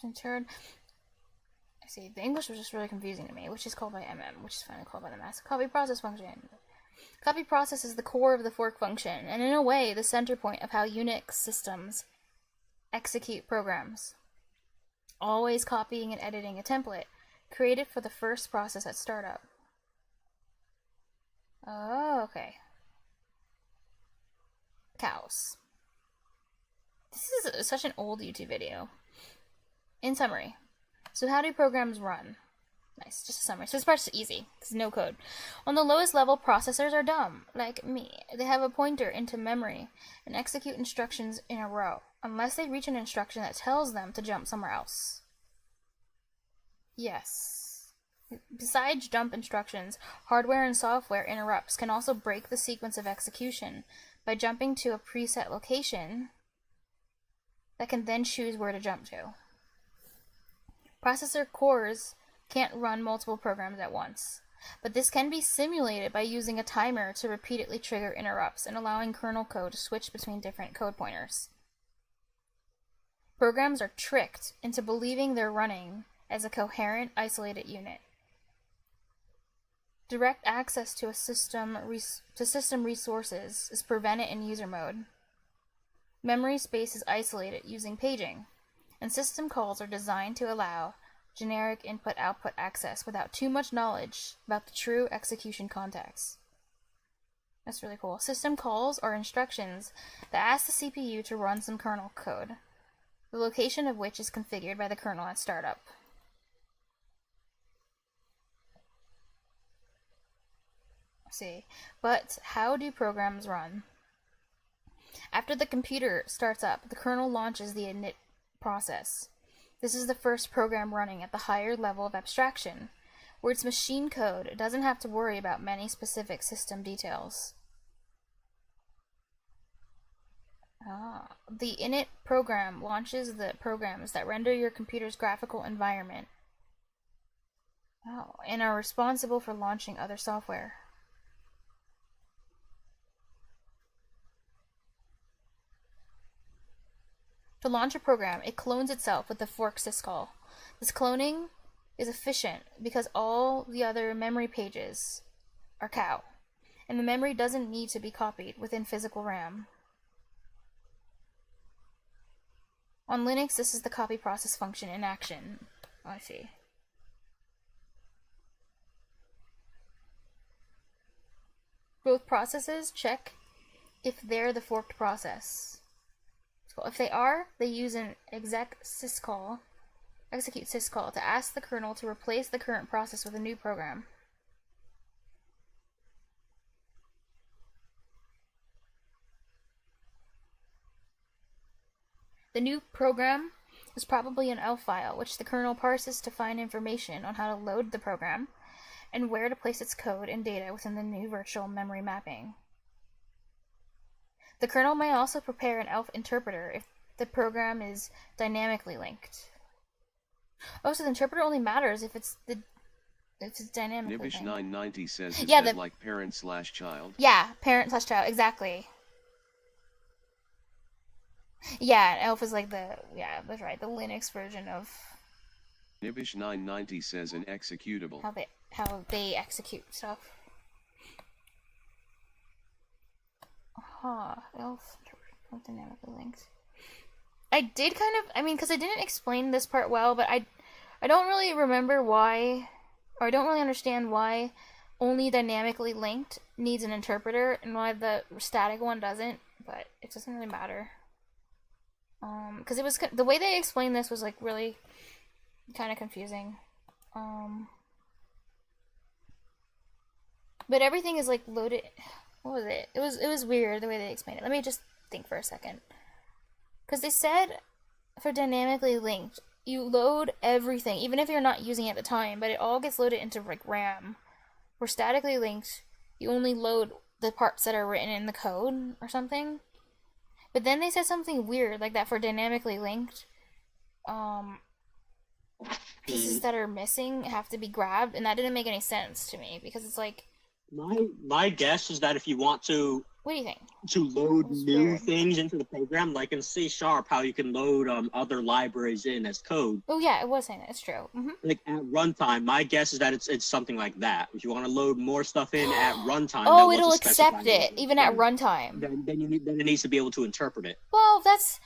in turn, I see, the English was just really confusing to me, which is called by which is finally called by the massive copy process function. Copy process is the core of the fork function, and in a way, the center point of how Unix systems execute programs. Always copying and editing a template created for the first process at startup. Oh, okay. Cows. This is such an old YouTube video. In summary, so how do programs run? Nice, just a summary. So this part's easy, because no code. On the lowest level, processors are dumb, like me. They have a pointer into memory and execute instructions in a row, unless they reach an instruction that tells them to jump somewhere else. Yes. Besides jump instructions, hardware and software interrupts can also break the sequence of execution by jumping to a preset location that can then choose where to jump to. Processor cores can't run multiple programs at once, but this can be simulated by using a timer to repeatedly trigger interrupts and allowing kernel code to switch between different code pointers. Programs are tricked into believing they're running as a coherent, isolated unit. Direct access to system resources is prevented in user mode. Memory space is isolated using paging, and system calls are designed to allow generic input-output access without too much knowledge about the true execution context. That's really cool. System calls are instructions that ask the CPU to run some kernel code, the location of which is configured by the kernel at startup. Let's see. But how do programs run? After the computer starts up, the kernel launches the init process. This is the first program running at the higher level of abstraction, where its machine code doesn't have to worry about many specific system details. The init program launches the programs that render your computer's graphical environment and are responsible for launching other software. To launch a program, it clones itself with the fork syscall. This cloning is efficient because all the other memory pages are cow, and the memory doesn't need to be copied within physical RAM. On Linux, this is the copy process function in action. Oh, I see. Both processes check if they're the forked process. If they are, they use an execute syscall to ask the kernel to replace the current process with a new program. The new program is probably an ELF file, which the kernel parses to find information on how to load the program and where to place its code and data within the new virtual memory mapping. The kernel may also prepare an ELF interpreter if the program is dynamically linked. Oh, so the interpreter only matters if it's dynamically linked. Nibish 990 says, that like parent/child? Yeah, parent/child, exactly. Yeah, ELF is like that's right, the Linux version of... Nibish 990 says an executable. How they execute stuff. ELF dynamically linked. I did because I didn't explain this part well, but I don't really remember why, or I don't really understand why only dynamically linked needs an interpreter and why the static one doesn't, but it doesn't really matter. Because it was, the way they explained this was like really kind of confusing. But everything is like loaded. What was it? It was weird the way they explained it. Let me just think for a second. Because they said for dynamically linked, you load everything, even if you're not using it at the time, but it all gets loaded into like RAM. For statically linked, you only load the parts that are written in the code or something. But then they said something weird like that for dynamically linked. Pieces that are missing have to be grabbed, and that didn't make any sense to me because it's like... My guess is that if you want to... What do you think? To load new things into the program, like in C#, how you can load other libraries in as code. Oh yeah, it was saying that. It's true. Mm-hmm. Like at runtime, my guess is that it's something like that. If you want to load more stuff in at runtime, it'll accept it even at runtime. Then it needs to be able to interpret it. Well, that's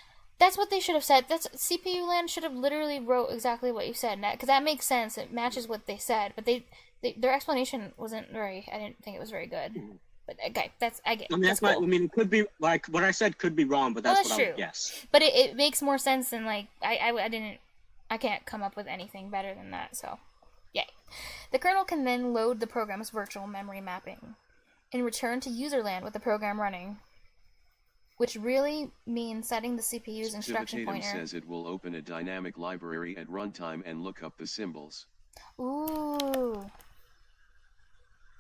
what they should have said. That's CPU Land should have literally wrote exactly what you said, because that makes sense. It matches what they said, but their explanation wasn't very. I didn't think it was very good. But okay, I get. I mean, that's cool. It could be like what I said could be wrong, but that's what I would guess. But it makes more sense than like I can't come up with anything better than that. So, yay. The kernel can then load the program's virtual memory mapping, and return to user land with the program running, which really means setting the CPU's instruction pointer. Says it will open a dynamic library at runtime and look up the symbols. Ooh.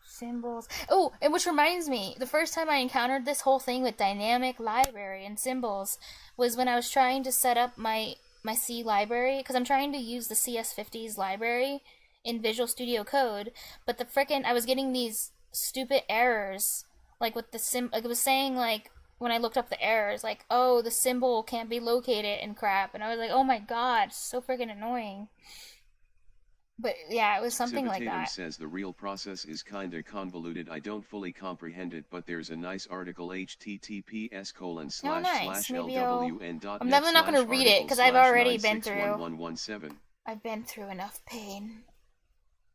Symbols. Oh, and which reminds me, the first time I encountered this whole thing with dynamic library and symbols was when I was trying to set up my C library, because I'm trying to use the CS50's library in Visual Studio Code, but I was getting these stupid errors, like with the like it was saying like when I looked up the errors, like, oh, the symbol can't be located and crap, and I was like, oh my god, so freaking annoying. But yeah, it was something like that. Says the real process is kinda convoluted. I don't fully comprehend it, but there's a nice article https://lwn.net/. I'm definitely not going to read it because I've already been through. I've been through enough pain.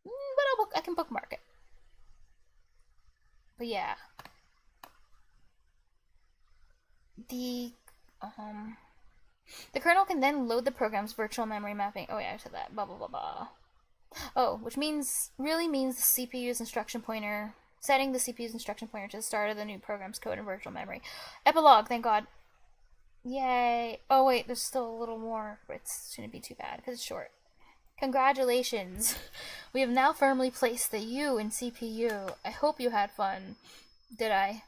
But I can bookmark it. But yeah. The kernel can then load the program's virtual memory mapping. Oh yeah, I said that. Blah blah blah blah. Oh, which really means the CPU's instruction pointer, setting the CPU's instruction pointer to the start of the new program's code in virtual memory. Epilogue, thank God. Yay. Oh wait, there's still a little more, but it shouldn't be too bad because it's short. Congratulations. We have now firmly placed the U in CPU. I hope you had fun. Did I?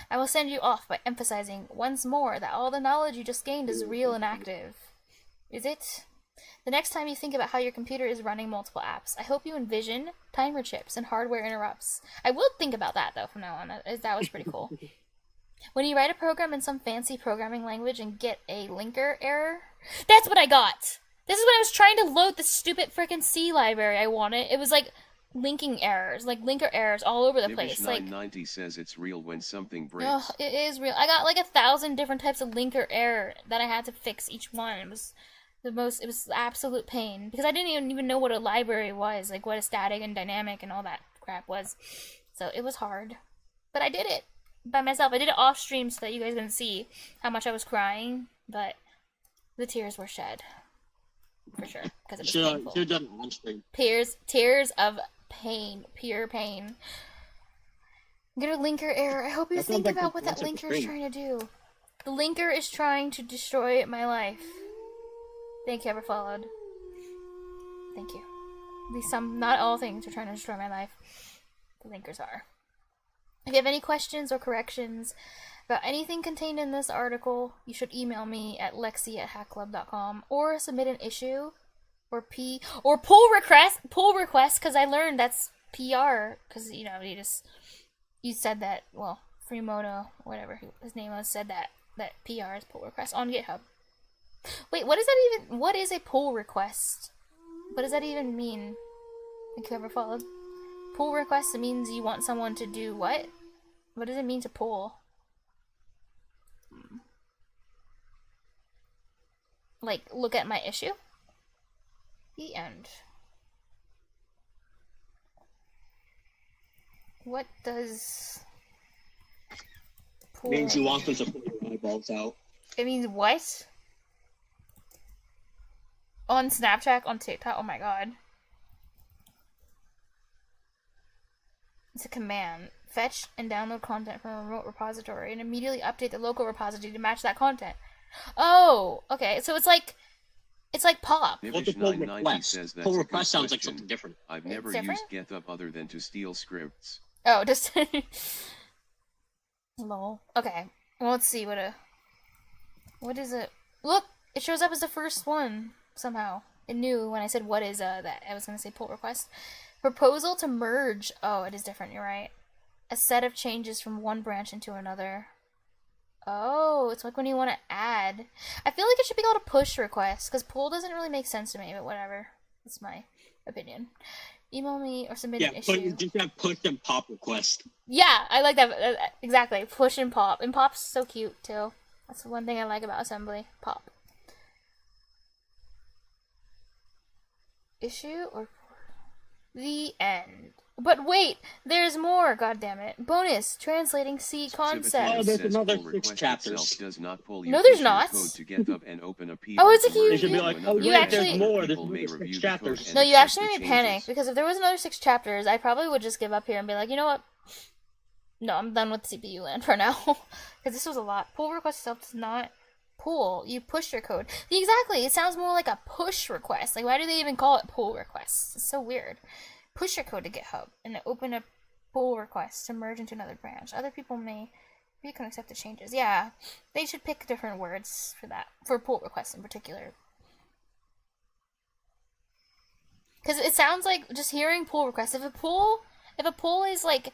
I will send you off by emphasizing once more that all the knowledge you just gained is real and active. Is it? The next time you think about how your computer is running multiple apps, I hope you envision timer chips and hardware interrupts. I will think about that, though, from now on. That was pretty cool. When you write a program in some fancy programming language and get a linker error, that's what I got! This is when I was trying to load the stupid frickin' C library I wanted. It was like linking errors, like linker errors all over the place. Like 990 says it's real when something breaks. Oh, it is real. I got like 1,000 different types of linker error that I had to fix each one. It was absolute pain because I didn't even know what a library was, like what a static and dynamic and all that crap was. So it was hard, but I did it by myself. I did it off stream so that you guys can see how much I was crying, but the tears were shed for sure because it was painful. Should have done it on stream. Tears of pain, pure pain. Get a linker error. I hope you think about what that linker is trying to do. The linker is trying to destroy my life. Thank you, Everfollowed. Thank you. At least not all things are trying to destroy my life. The linkers are. If you have any questions or corrections about anything contained in this article, you should email me at lexi@hackclub.com or submit an issue or pull request, because I learned that's PR, because, you said that, well, Freemoto, whatever his name was, said that PR is pull request on GitHub. Wait, what is a pull request? What does that even mean? Think you ever followed? Pull request, it means you want someone to do what? What does it mean to pull? Like, look at my issue? The end. What does pull... It means you want them to pull your eyeballs out. It means what? On Snapchat, on TikTok, oh my god. It's a command. Fetch and download content from a remote repository and immediately update the local repository to match that content. Oh, okay. So it's like pop. What's a pull request? Pull request sounds like something different. I've never used GitHub other than to steal scripts. Oh, just lol. Okay. Well, let's see what is it? Look, it shows up as the first one somehow. It knew when I said what is that I was gonna say pull request. Proposal to merge. Oh, it is different. You're right. A set of changes from one branch into another. Oh, it's like when you want to add. I feel like it should be called a push request, because pull doesn't really make sense to me, but whatever. That's my opinion. Email me or submit an issue. Yeah, just have push and pop request. Yeah, I like that. Exactly. Push and pop. And pop's so cute, too. That's the one thing I like about assembly. Pop. Issue or... The end. But wait, there's more, goddammit. Bonus, translating C concepts. Oh, there's another 6 chapters. No, there's not. Oh, it's a huge... They should be like, oh, you wait, actually... there's more. There's another 6 chapters. No, you actually made me panic, because if there was another 6 chapters, I probably would just give up here and be like, you know what? No, I'm done with CPU land for now. Because this was a lot. Pull request itself does not pull. You push your code. Exactly, it sounds more like a push request. Like, why do they even call it pull requests? It's so weird. Push your code to GitHub and open a pull request to merge into another branch. Other people may can accept the changes. Yeah, they should pick different words for that, for pull requests in particular. Because it sounds like just hearing pull requests. If a pull is like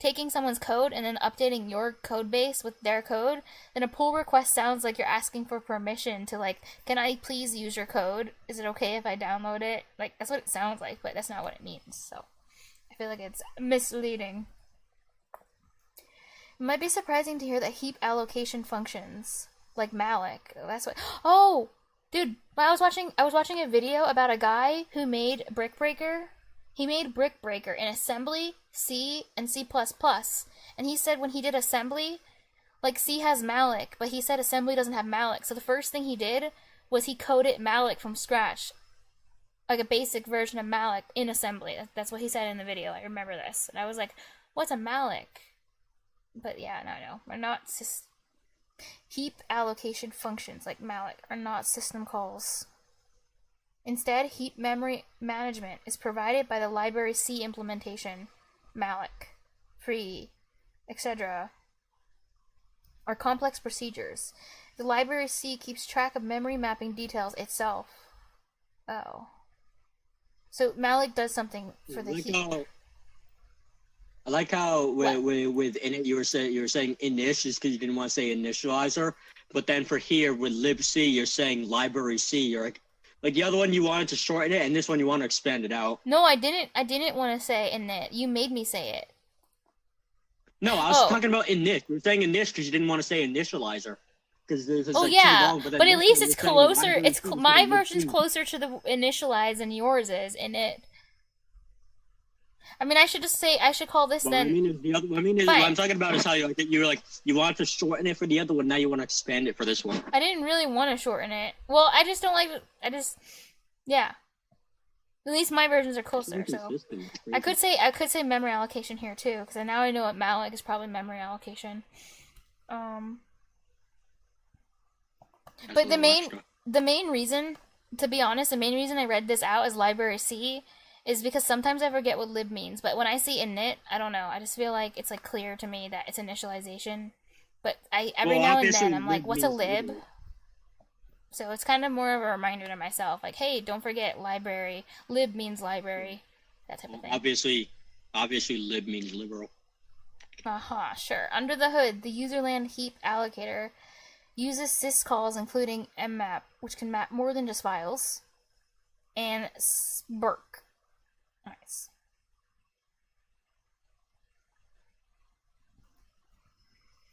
taking someone's code and then updating your code base with their code, then a pull request sounds like you're asking for permission to, like, can I please use your code? Is it okay if I download it? Like, that's what it sounds like, but that's not what it means, so I feel like it's misleading. It might be surprising to hear that heap allocation functions, like malloc, that's what... Oh! Dude, I was watching a video about a guy who made Brick Breaker. He made Brick Breaker in assembly, C, and C++. And he said when he did assembly, like, C has malloc, but he said assembly doesn't have malloc. So the first thing he did was he coded malloc from scratch. Like a basic version of malloc in assembly. That's what he said in the video. I remember this. And I was like, what's a malloc? But yeah, no. We're not heap allocation functions like malloc are not system calls. Instead, heap memory management is provided by the library C implementation. Malloc, free, etc. are complex procedures. The library C keeps track of memory mapping details itself. Oh. So malloc does something for the heap. I like how with init you were saying init just because you didn't want to say initializer, but then for here with libc you're saying library C. You're like the other one you wanted to shorten it, and this one you want to expand it out. No, I didn't. I didn't want to say init. You made me say it. No, I was talking about init. You were saying init because you didn't want to say initializer. Oh yeah, but at least it's closer. My version's closer to the initialize than yours is init. I mean, I should call this then. What I'm talking about is how you want to shorten it for the other one, now you want to expand it for this one. I didn't really want to shorten it. Well, I just don't like, yeah. At least my versions are closer, so. I could say memory allocation here too, because now I know what malloc is probably memory allocation. But the main reason, to be honest, the main reason I read this out as library C is because sometimes I forget what lib means, but when I see init, I don't know, I just feel like it's like clear to me that it's initialization. But every now and then I'm like, what's a lib? So it's kind of more of a reminder to myself, like, hey, don't forget library. Lib means library, that type of thing. Obviously lib means liberal. Sure. Under the hood, the userland heap allocator uses syscalls including mmap, which can map more than just files, and sbrk. Nice.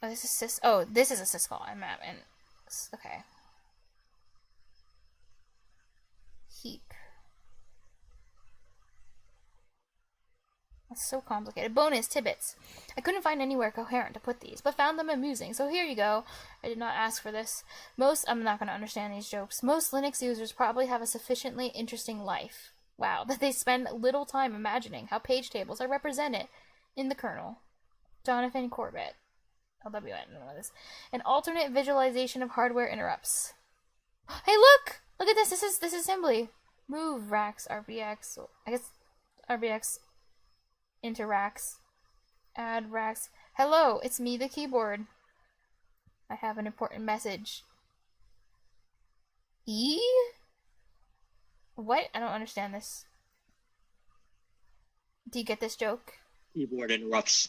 Oh, this is a syscall. mmap and okay. Heap. That's so complicated. Bonus tidbits. I couldn't find anywhere coherent to put these, but found them amusing, so here you go. I did not ask for this. I'm not going to understand these jokes. Most Linux users probably have a sufficiently interesting life. Wow, that they spend little time imagining how page tables are represented in the kernel. Jonathan Corbett. LWN, I don't know what this is. An alternate visualization of hardware interrupts. Hey, look! Look at this. This is assembly. Move racks, RBX. I guess RBX into racks. Add racks. Hello, it's me, the keyboard. I have an important message. E? What? I don't understand this. Do you get this joke? Keyboard interrupts.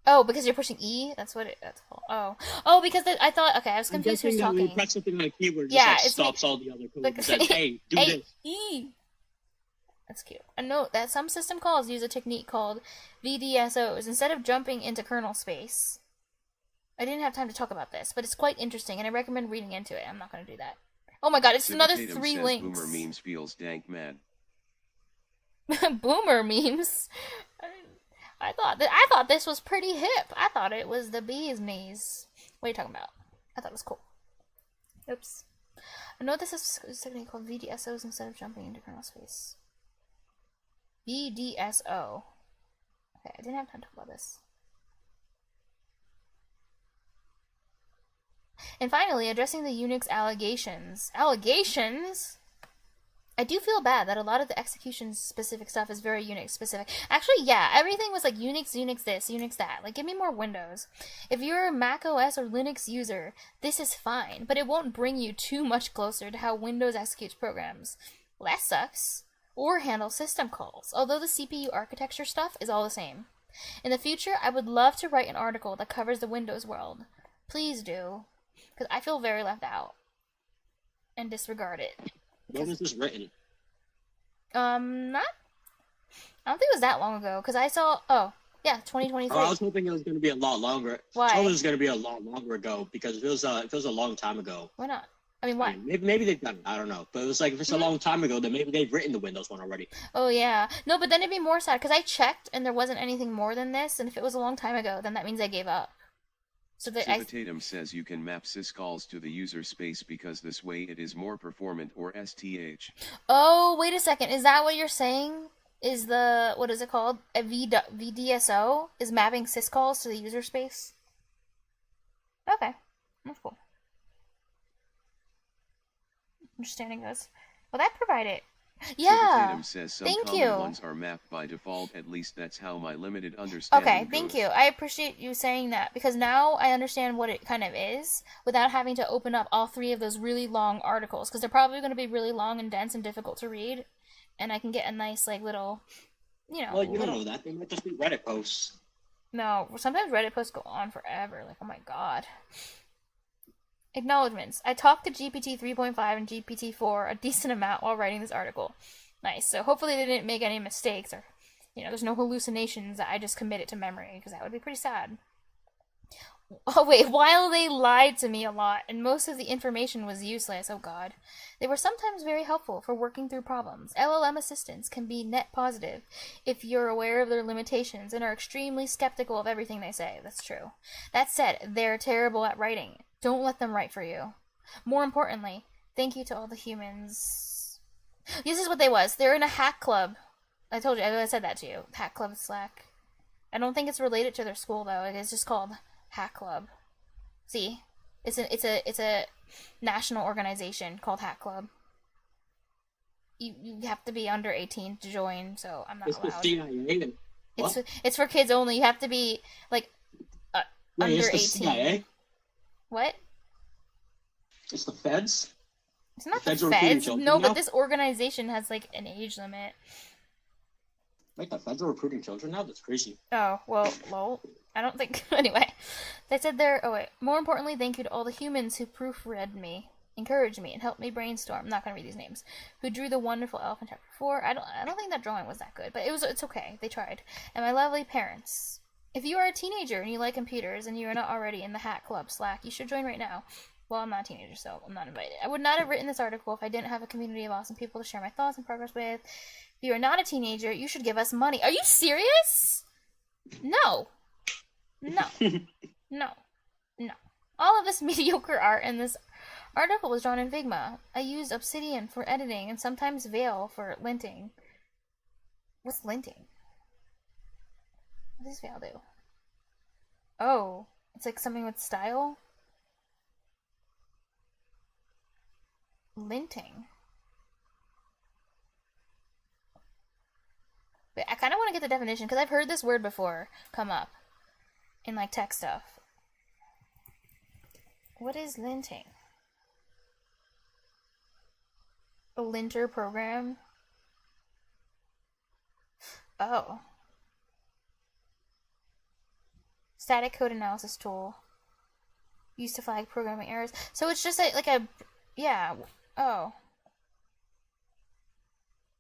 Oh, because you're pushing E? That's what it... That's all. Oh, because I thought... Okay, I was confused who's talking. When you press something on a keyboard, it stops all the other code and says, hey, do this. E! That's cute. A note that some system calls use a technique called VDSOs instead of jumping into kernel space. I didn't have time to talk about this, but it's quite interesting, and I recommend reading into it. I'm not going to do that. Oh my god, it's another 3 links. Boomer memes feels dank mad. Boomer memes? I thought this was pretty hip. I thought it was the bee's knees. What are you talking about? I thought it was cool. Oops. I know this is a technique called VDSOs instead of jumping into kernel space. VDSO. Okay, I didn't have time to talk about this. And finally, addressing the Unix allegations. Allegations? I do feel bad that a lot of the execution-specific stuff is very Unix-specific. Actually, yeah, everything was like Unix, Unix this, Unix that. Like, give me more Windows. If you're a Mac OS or Linux user, this is fine, but it won't bring you too much closer to how Windows executes programs. Well, that sucks. Or handle system calls, although the CPU architecture stuff is all the same. In the future, I would love to write an article that covers the Windows world. Please do, because I feel very left out and disregarded. When was this written? Not. I don't think it was that long ago, because I saw. Oh, yeah, 2023. Oh, I was hoping it was going to be a lot longer. Why? I thought it was going to be a lot longer ago because if it was a long time ago. Why not? I mean, why? I mean, maybe they've done it. I don't know. But it was like, if it's a long time ago, then maybe they've written the Windows one already. Oh, yeah. No, but then it'd be more sad, because I checked, and there wasn't anything more than this, and if it was a long time ago, then that means I gave up. So that Tatum says you can map syscalls to the user space because this way it is more performant or STH. Oh, wait a second. Is that what you're saying? Is the, what is it called? A VDSO is mapping syscalls to the user space? Okay. That's cool. Understanding those. Well, that provided. Yeah. Tatum says some thank common you. ones are mapped by default. At least that's how my limited understanding Okay, goes. thank you. I appreciate you saying that because now I understand what it kind of is without having to open up all 3 of those really long articles because they're probably going to be really long and dense and difficult to read, and I can get a nice like little, you know. Well, you don't know that. They might just be Reddit posts. No, sometimes Reddit posts go on forever. Like, oh my god. Acknowledgements. I talked to GPT 3.5 and GPT 4 a decent amount while writing this article. Nice. So hopefully they didn't make any mistakes or, you know, there's no hallucinations that I just committed to memory because that would be pretty sad. Oh wait, while they lied to me a lot and most of the information was useless, oh god, they were sometimes very helpful for working through problems. LLM assistants can be net positive if you're aware of their limitations and are extremely skeptical of everything they say. That's true. That said, they're terrible at writing. Don't let them write for you. More importantly, thank you to all the humans. This is what they was. They're in a hack club. I told you, I said that to you. Hack Club Slack. I don't think it's related to their school though. It's just called Hack Club. See, it's a national organization called Hack Club. You have to be under 18 to join, so I'm not allowed. CIA. It's for kids only. You have to be like under 18. CIA? What? It's the feds? It's not the the feds. No, but this organization has like an age limit. Wait, the feds are recruiting children now? That's crazy. Oh, well, lol. I don't think... Anyway. They said they're... Oh, wait. More importantly, thank you to all the humans who proofread me, encouraged me, and helped me brainstorm. I'm not going to read these names. Who drew the wonderful elf in Chapter 4. I don't think that drawing was that good, but it's okay. They tried. And my lovely parents. If you are a teenager and you like computers and you are not already in the Hack Club Slack, you should join right now. Well, I'm not a teenager, so I'm not invited. I would not have written this article if I didn't have a community of awesome people to share my thoughts and progress with. If you are not a teenager, you should give us money. Are you serious? No. No. No. No. All of this mediocre art in this article was drawn in Figma. I used Obsidian for editing and sometimes Veil for linting. What's linting? What does Veil do? Oh, it's like something with style? Linting. Wait, I kind of want to get the definition because I've heard this word before come up in like tech stuff. What is linting? A linter program? Oh. Static code analysis tool. Used to flag programming errors. So it's just like a... Yeah. Oh.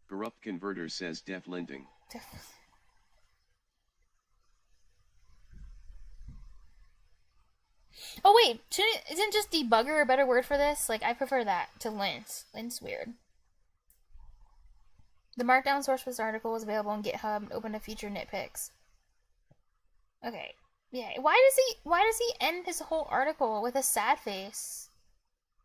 Corrupt Converter says def linting. Oh wait, isn't just debugger a better word for this? Like, I prefer that to lint. Lint's weird. The markdown source for this article is available on GitHub and open to feature nitpicks. Okay. Yeah, why does he end his whole article with a sad face?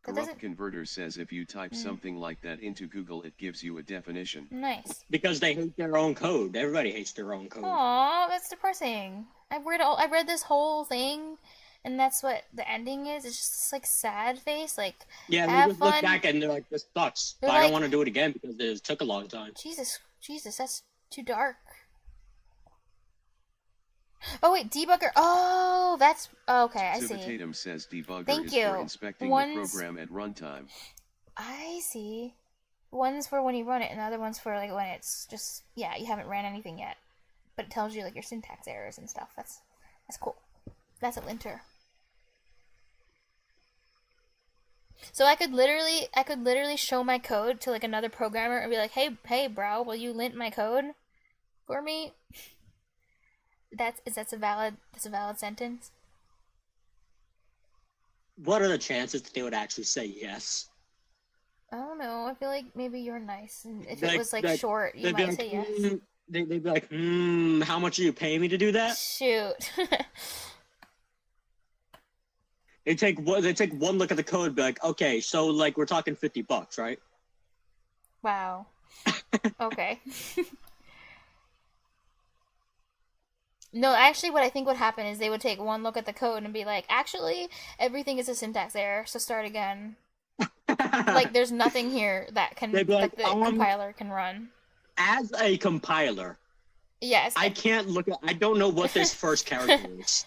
Corrupt Converter says if you type something like that into Google, it gives you a definition. Nice. Because they hate their own code. Everybody hates their own code. Aw, that's depressing. I've read this whole thing, and that's what the ending is. It's just this, like, sad face. Like, yeah, they just look back and they're like, this sucks. But I don't want to do it again because it took a long time. Jesus, that's too dark. Oh wait, debugger. Oh, that's okay. I see. Tatum says debugger Thank is you. for inspecting the program at runtime. I see. One's for when you run it, and the other one's for like when it's just you haven't ran anything yet. but it tells you like your syntax errors and stuff. That's cool. That's a linter. So I could literally show my code to like another programmer and be like, hey bro, will you lint my code for me? That's a valid sentence? What are the chances that they would actually say yes? I don't know. I feel like maybe you're nice, and if it was like short, you might say yes. They'd be like, how much are you paying me to do that? Shoot. They take one look at the code and be like, okay, so like we're talking $50, right? Wow. Okay. No, actually what I think would happen is they would take one look at the code and be like, actually, everything is a syntax error, so start again. Like there's nothing here that can like, that the compiler can run. As a compiler. Yes. I don't know what this first character is.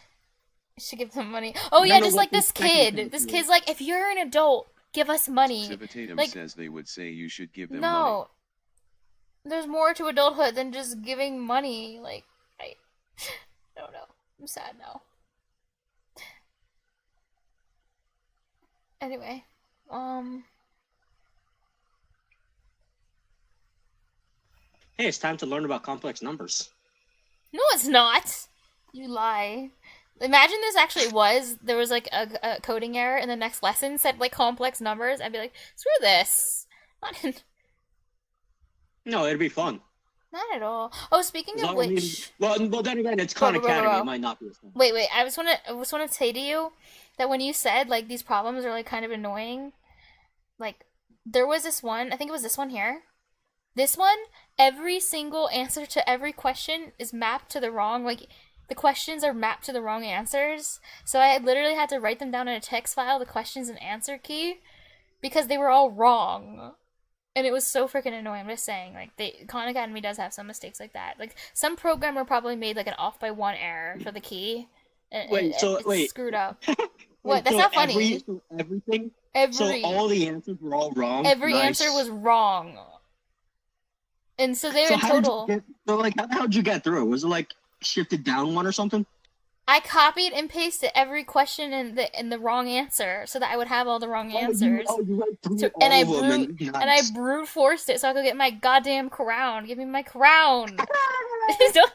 Should give them money. Oh yeah, just like this kid. This kid's like, if you're an adult, give us money. Civitatum like, says they would say you should give them money. No. There's more to adulthood than just giving money. Like, I don't know. I'm sad now. Anyway, Hey, it's time to learn about complex numbers. No, it's not. You lie. Imagine this actually there was like a coding error and the next lesson said like complex numbers. I'd be like, screw this. No, it'd be fun. Not at all. Oh, speaking of which... well, then again, it's Khan Academy. It might not be as fun. Wait. I just want to say to you that when you said like these problems are like kind of annoying, like there was this one, I think it was this one here. This one, every single answer to every question is mapped to the wrong, like the questions are mapped to the wrong answers. So I literally had to write them down in a text file, the questions and answer key, because they were all wrong. And it was so freaking annoying. I'm just saying, like, Khan Academy does have some mistakes like that. Like, some programmer probably made, like, an off-by-1 error for the key. Wait. Screwed up. What? That's not funny. Everything? So all the answers were all wrong? Every answer was wrong. And so they were in total... how'd you get through? Was it, like, shifted down one or something? I copied and pasted every question in the wrong answer so that I would have all the wrong answers. You went through all of them. And I brute forced it so I could get my goddamn crown. Give me my crown. That's not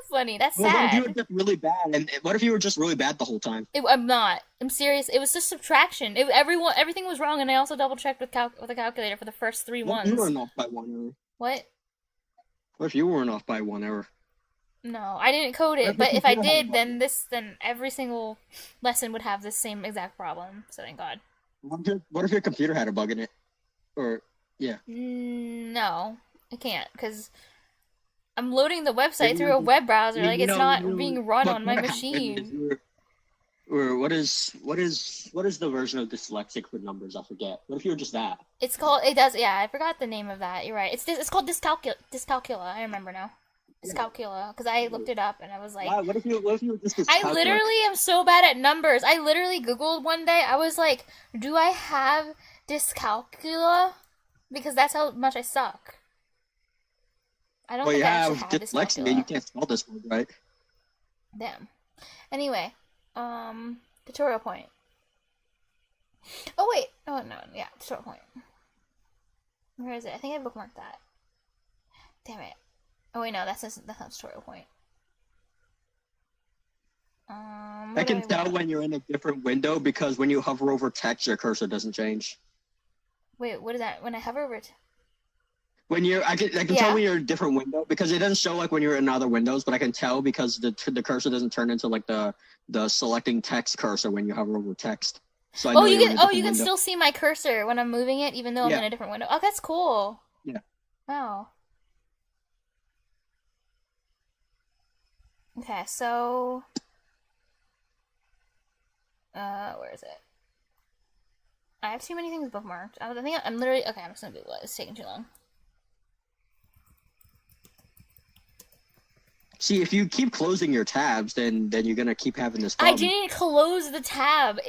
funny. That's sad. What if you were just really bad? And what if you were just really bad the whole time? I'm not. I'm serious. It was just subtraction. Everything was wrong, and I also double checked with a calculator for the first three ones. You weren't off by one error. What? What if you weren't off by one error? No, I didn't code it, but if I did, then every single lesson would have this same exact problem, so thank God. What if your computer had a bug in it? Or, yeah. No, I can't, because I'm loading the website through a web browser, like, it's not being run on my machine. Or what is the version of dyslexic for numbers? I forget. What if you were just that? I forgot the name of that, you're right. It's called Dyscalculia, I remember now. Dyscalculia, because I looked it up and I was like, what if you were just dyscalculia? I literally am so bad at numbers. I literally Googled one day, I was like, do I have dyscalculia? Because that's how much I suck. I don't think I actually have dyslexic. You can't spell this word right. Damn. Anyway, tutorial point. Oh wait, tutorial point. Where is it? I think I bookmarked that. Damn it. Oh wait, no, that's not tutorial point. I can tell when you're in a different window because when you hover over text, your cursor doesn't change. Wait, what is that? When I hover over it? I can tell when you're in a different window because it doesn't show like when you're in other windows, but I can tell because the cursor doesn't turn into like the selecting text cursor when you hover over text. So you can still see my cursor when I'm moving it, even though I'm in a different window. Oh, that's cool. Yeah. Wow. Okay, so where is it? I have too many things bookmarked. I think I'm literally okay. I'm just gonna Google it. It's taking too long. See, if you keep closing your tabs, then you're gonna keep having this problem. I didn't close the tab.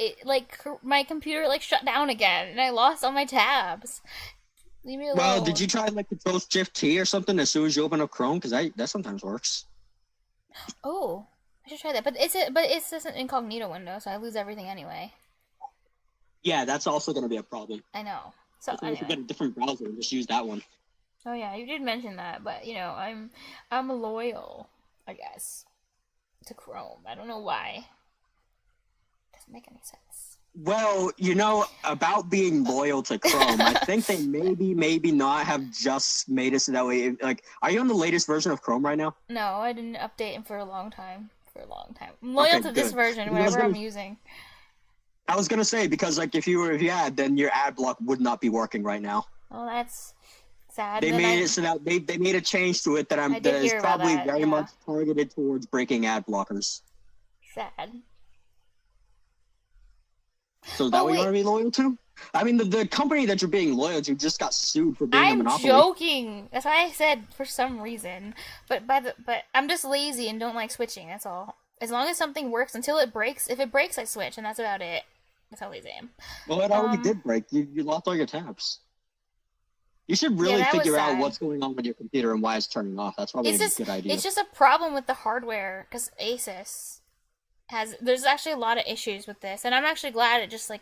My computer shut down again, and I lost all my tabs. Leave me alone. Well, did you try Control Shift T or something as soon as you open up Chrome? Because that sometimes works. Oh, I should try that. But it's just an incognito window, so I lose everything anyway. Yeah, that's also going to be a problem. I know. So anyway. If you get a different browser, just use that one. Oh yeah, you did mention that, but I'm loyal, I guess, to Chrome. I don't know why. Doesn't make any sense. Well, about being loyal to Chrome, I think they maybe not have just made it so that way. Like, are you on the latest version of Chrome right now? No, I didn't update it for a long time. I'm loyal to this version, whatever I'm using. I was gonna say, because like if you had, then your ad block would not be working right now. Well, that's sad. They made it so that they made a change to it that is probably very much targeted towards breaking ad blockers. Sad. So is that what you want to be loyal to? I mean, the company that you're being loyal to just got sued for being a monopoly. I'm joking. That's why I said for some reason. But I'm just lazy and don't like switching. That's all. As long as something works until it breaks. If it breaks, I switch, and that's about it. That's how lazy I am. Well, it already did break. You lost all your tabs. You should really figure out what's going on with your computer and why it's turning off. That's probably a good idea. It's just a problem with the hardware because Asus there's actually a lot of issues with this, and I'm actually glad it just like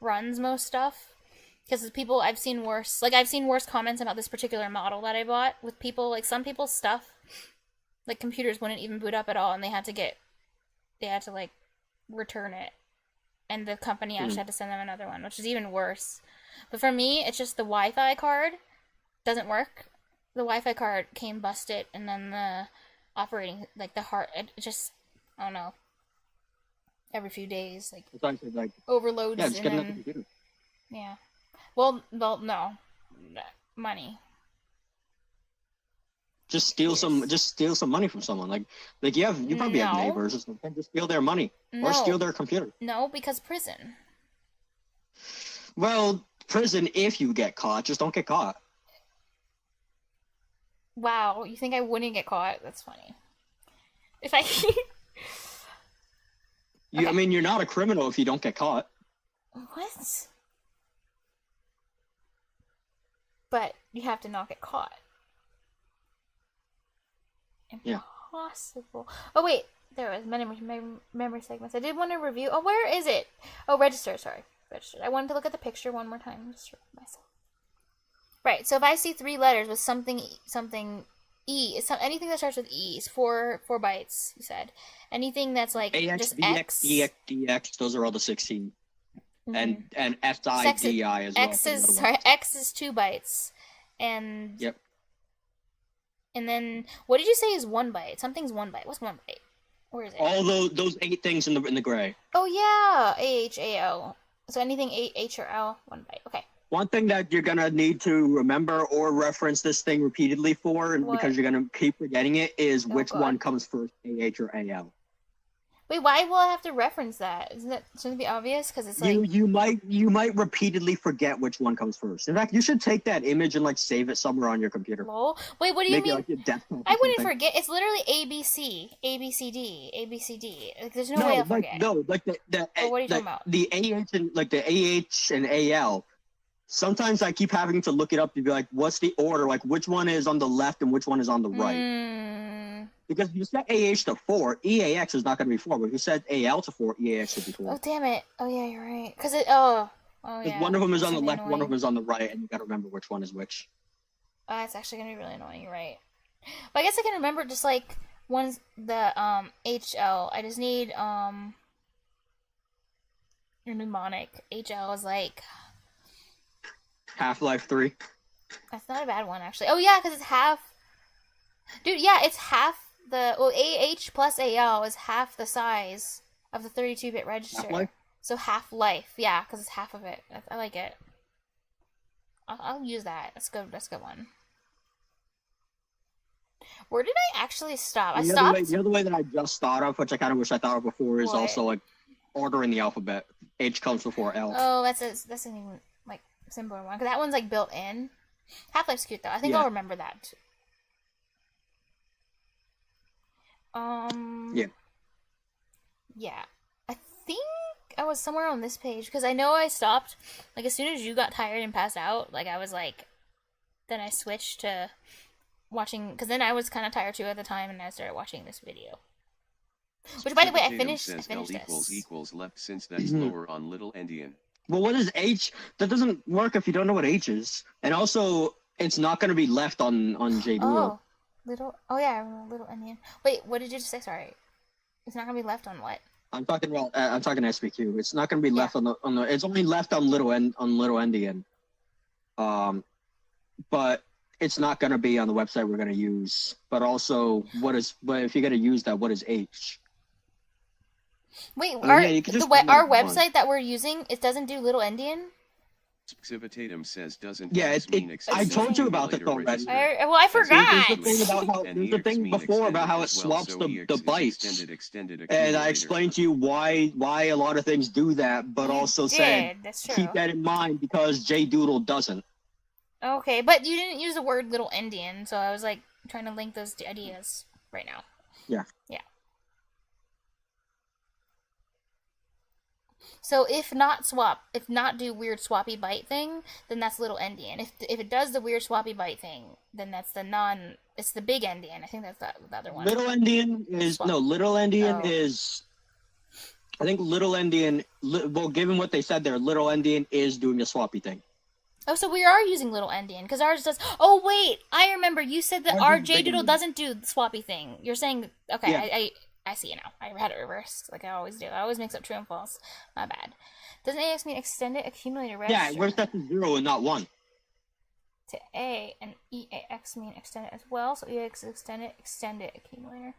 runs most stuff because I've seen worse comments about this particular model that I bought with people. Like some people's stuff, like computers wouldn't even boot up at all, and they had to like return it, and the company actually had to send them another one, which is even worse. But for me, it's just the Wi-Fi card doesn't work. The Wi-Fi card came busted, and then the operating, like the heart, it just, I don't know. Every few days, like overloads. Yeah, just get another computer. Yeah. Well, no, money. Just steal some money from someone. Like you probably have neighbors or something. Just steal their money or steal their computer. No, because prison. Well, prison if you get caught. Just don't get caught. Wow, you think I wouldn't get caught? That's funny. If I. Okay. I mean, you're not a criminal if you don't get caught. What? But you have to not get caught. Impossible. Yeah. Oh, wait. There was memory segments. I did want to review. Oh, where is it? Oh, register. Sorry. Registered. I wanted to look at the picture one more time. Just for myself. Right. So if I see 3 letters with something E, anything that starts with E is 4 bytes, you said. Anything that's like AX, just BX, X. DX, DX, those are all the 16. Mm-hmm. And SI, DI as well. X is 2 bytes. And yep. And then what did you say is 1 byte? Something's 1 byte. What's 1 byte? Where is it? All those 8 things in the gray. Oh yeah, AHAL. So anything H or L, 1 byte. Okay. One thing that you're going to need to remember or reference this thing repeatedly for, because you're going to keep forgetting it, is which one comes first, AH or AL. Wait, why will I have to reference that? Shouldn't it be obvious? Because it's like... You might repeatedly forget which one comes first. In fact, you should take that image and like save it somewhere on your computer. Lol. Wait, what do you mean? Like your desktop I wouldn't forget. It's literally ABC, ABCD, ABCD. Like, there's no way I'll forget. No, like the what are you talking about? The AH and AL. Sometimes I keep having to look it up to be like, what's the order? Like, which one is on the left and which one is on the right? Because if you set AH to 4, EAX is not going to be 4. But if you set AL to 4, EAX should be 4. Oh, damn it. Oh, yeah, you're right. Because yeah. One of them is on the left, one of them is on the right, and you got to remember which one is which. Oh, that's actually going to be really annoying. You're right. But I guess I can remember just, like, one's the HL. I just need a mnemonic. HL is, like... Half-Life 3. That's not a bad one, actually. Oh, yeah, because it's half... Dude, yeah, it's half the... Well, AH plus AL is half the size of the 32-bit register. Half-Life? So Half-Life, yeah, because it's half of it. I like it. I'll use that. That's good. That's a good one. Where did I actually stop? The other way that I just thought of, which I kind of wish I thought of before, is also, like, ordering the alphabet. H comes before L. Oh, that's an even, like, simpler one. Because that one's, like, built in. Half-Life's cute, though. I think I'll remember that, too. Yeah. Yeah. I think I was somewhere on this page, because I know I stopped, like, as soon as you got tired and passed out, like, I was like, then I switched to watching, because then I was kind of tired too at the time, and I started watching this video. Which, by the way, I finished says this. equals left since that's lower on Little Endian. Well, what is H? That doesn't work if you don't know what H is. And also, it's not going to be left on JDoodle. Oh yeah, Little Endian. Wait, what did you just say? Sorry. It's not going to be left on what? I'm talking SPQ. It's not going to be left on the. It's only left on Little Endian. But it's not going to be on the website we're going to use. But also, but if you're going to use that, what is H? Wait, our website that we're using, it doesn't do Little Endian? Civitatum says doesn't. Yeah, I told you about it already. I forgot. There's the thing before about how it swaps the bytes, and I explained to you why a lot of things do that, but also said keep that in mind because JDoodle doesn't. Okay, but you didn't use the word Little Endian, so I was like trying to link those ideas right now. Yeah. Yeah. So if not do weird swappy byte thing, then that's Little Endian. If it does the weird swappy byte thing, then that's it's the big Endian. I think that's the other one. Little Endian is I think Little Endian, well, given what they said there, Little Endian is doing the swappy thing. Oh, so we are using Little Endian, because ours does... Oh, wait! I remember, you said that our JDoodle doesn't do the swappy thing. You're saying... Okay, yeah. I see it now. I had it reversed, like I always do. I always mix up true and false. My bad. Doesn't AX mean extended accumulator register? Yeah, where's that to 0 and not 1? To A, and EAX mean extended as well, so EAX is extended accumulator.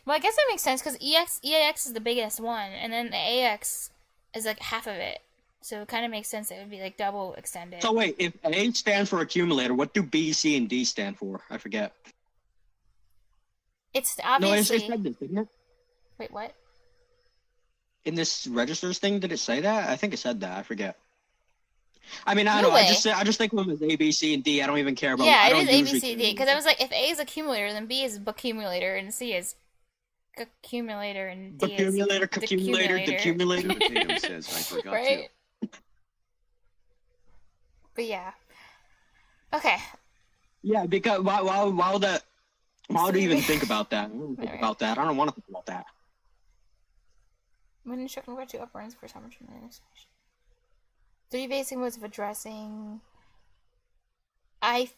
Well, I guess that makes sense, because EAX is the biggest one, and then the AX is like half of it. So it kind of makes sense it would be like double extended. So wait, if A stands for accumulator, what do B, C, and D stand for? I forget. It's obviously... No, it said this, didn't it? Wait, what? In this registers thing, did it say that? I think it said that. I forget. I mean, I don't know. I just think of them as A, B, C, and D. I don't even care about... Yeah, it is A, B, C, D. Because I was like, if A is accumulator, then B is accumulator, and C is accumulator, and D is accumulator. Says I forgot right? To. But yeah. Okay. Yeah, because why do you even think about that? I don't think about that. I don't want to think about that. When instructing about two operands for some information. 3 basic modes of addressing. I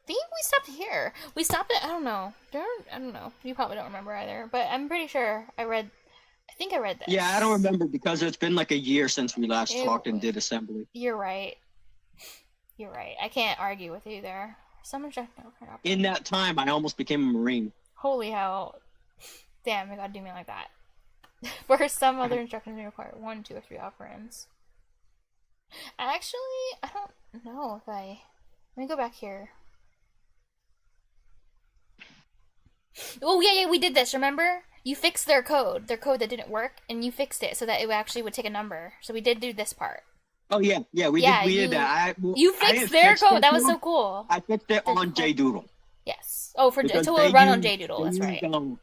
think we stopped here. We stopped at, I don't know. I don't know. You probably don't remember either. But I'm pretty sure I think I read this. Yeah, I don't remember because it's been like a year since we last talked and did assembly. You're right. I can't argue with you there. In that time, I almost became a Marine. Holy hell. Damn, you gotta do me like that. For some other instructions may require 1, 2, or 3 operands. Actually, I don't know if let me go back here. Oh, yeah, we did this, remember? You fixed their code that didn't work, and you fixed it so that it actually would take a number. So we did do this part. Oh, yeah, we did that. You fixed their code. That was so cool. I fixed it on JDoodle. Yes. Oh, so it will run on JDoodle. That's right.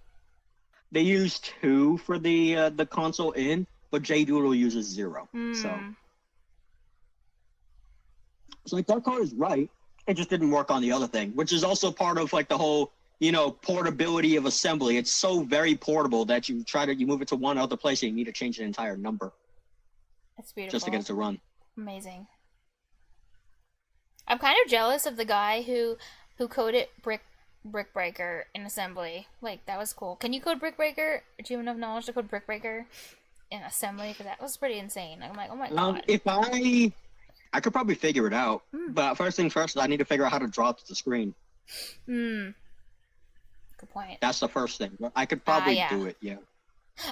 They use 2 for the console in, but JDoodle uses 0. So like that code is right. It just didn't work on the other thing, which is also part of like the whole portability of assembly. It's so very portable that you move it to one other place and you need to change the entire number. That's beautiful. Just to get it to run. Amazing. I'm kind of jealous of the guy who coded Brick Breaker in assembly. Like, that was cool. Can you code Brick Breaker? Do you have enough knowledge to code Brick Breaker in assembly? Because that was pretty insane. I'm like, oh my god. If I could probably figure it out, but first thing first, I need to figure out how to draw to the screen. Good point. That's the first thing. I could probably do it, yeah.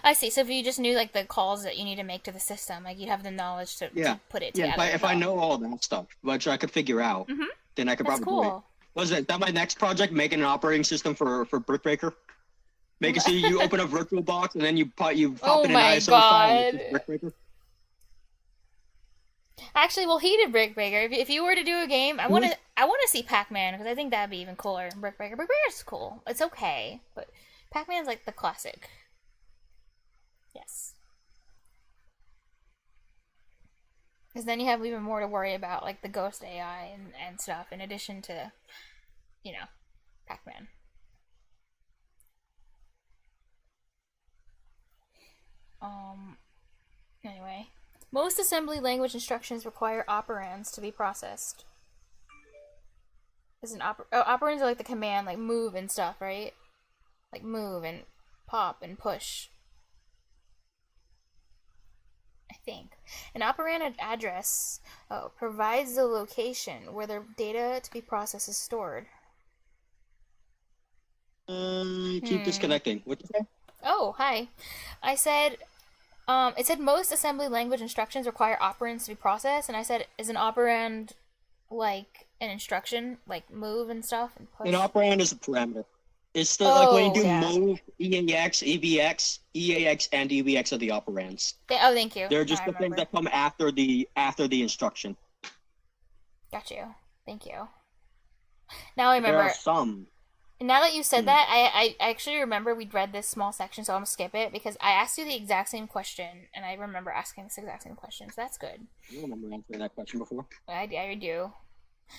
I see. So if you just knew like the calls that you need to make to the system, like you'd have the knowledge to put it together. Yeah, if I know all that stuff, which I could figure out, then I could probably do it. Was it that my next project, making an operating system for Brick Breaker? Make it so you open a VirtualBox and then you pop it in an ISO file with Brick Breaker. Actually, well, he did Brick Breaker. If you were to do a game, I want to see Pac-Man because I think that'd be even cooler than Brick Breaker. Brick Breaker's cool. It's okay, but Pac-Man's like the classic. Yes. Because then you have even more to worry about, like the ghost AI and stuff, in addition to, Pac-Man. Anyway. Most assembly language instructions require operands to be processed. Is an operands are like the command, like move and stuff, right? Like move and pop and push. I think. An operand address provides the location where the data to be processed is stored. Keep disconnecting. What'd you say? Oh, hi. I said, it said most assembly language instructions require operands to be processed, and I said, is an operand like an instruction, like move and stuff and push? An operand is a parameter. It's the like when you do move, EAX, EBX, EAX, and EBX are the operands. Thank you. They're just the things that come after the instruction. Got you. Thank you. Now I remember. There are some. Now that you said that, I actually remember we'd read this small section, so I'm gonna skip it because I asked you the exact same question, and I remember asking this exact same question, so that's good. I remember answering that question before. I do.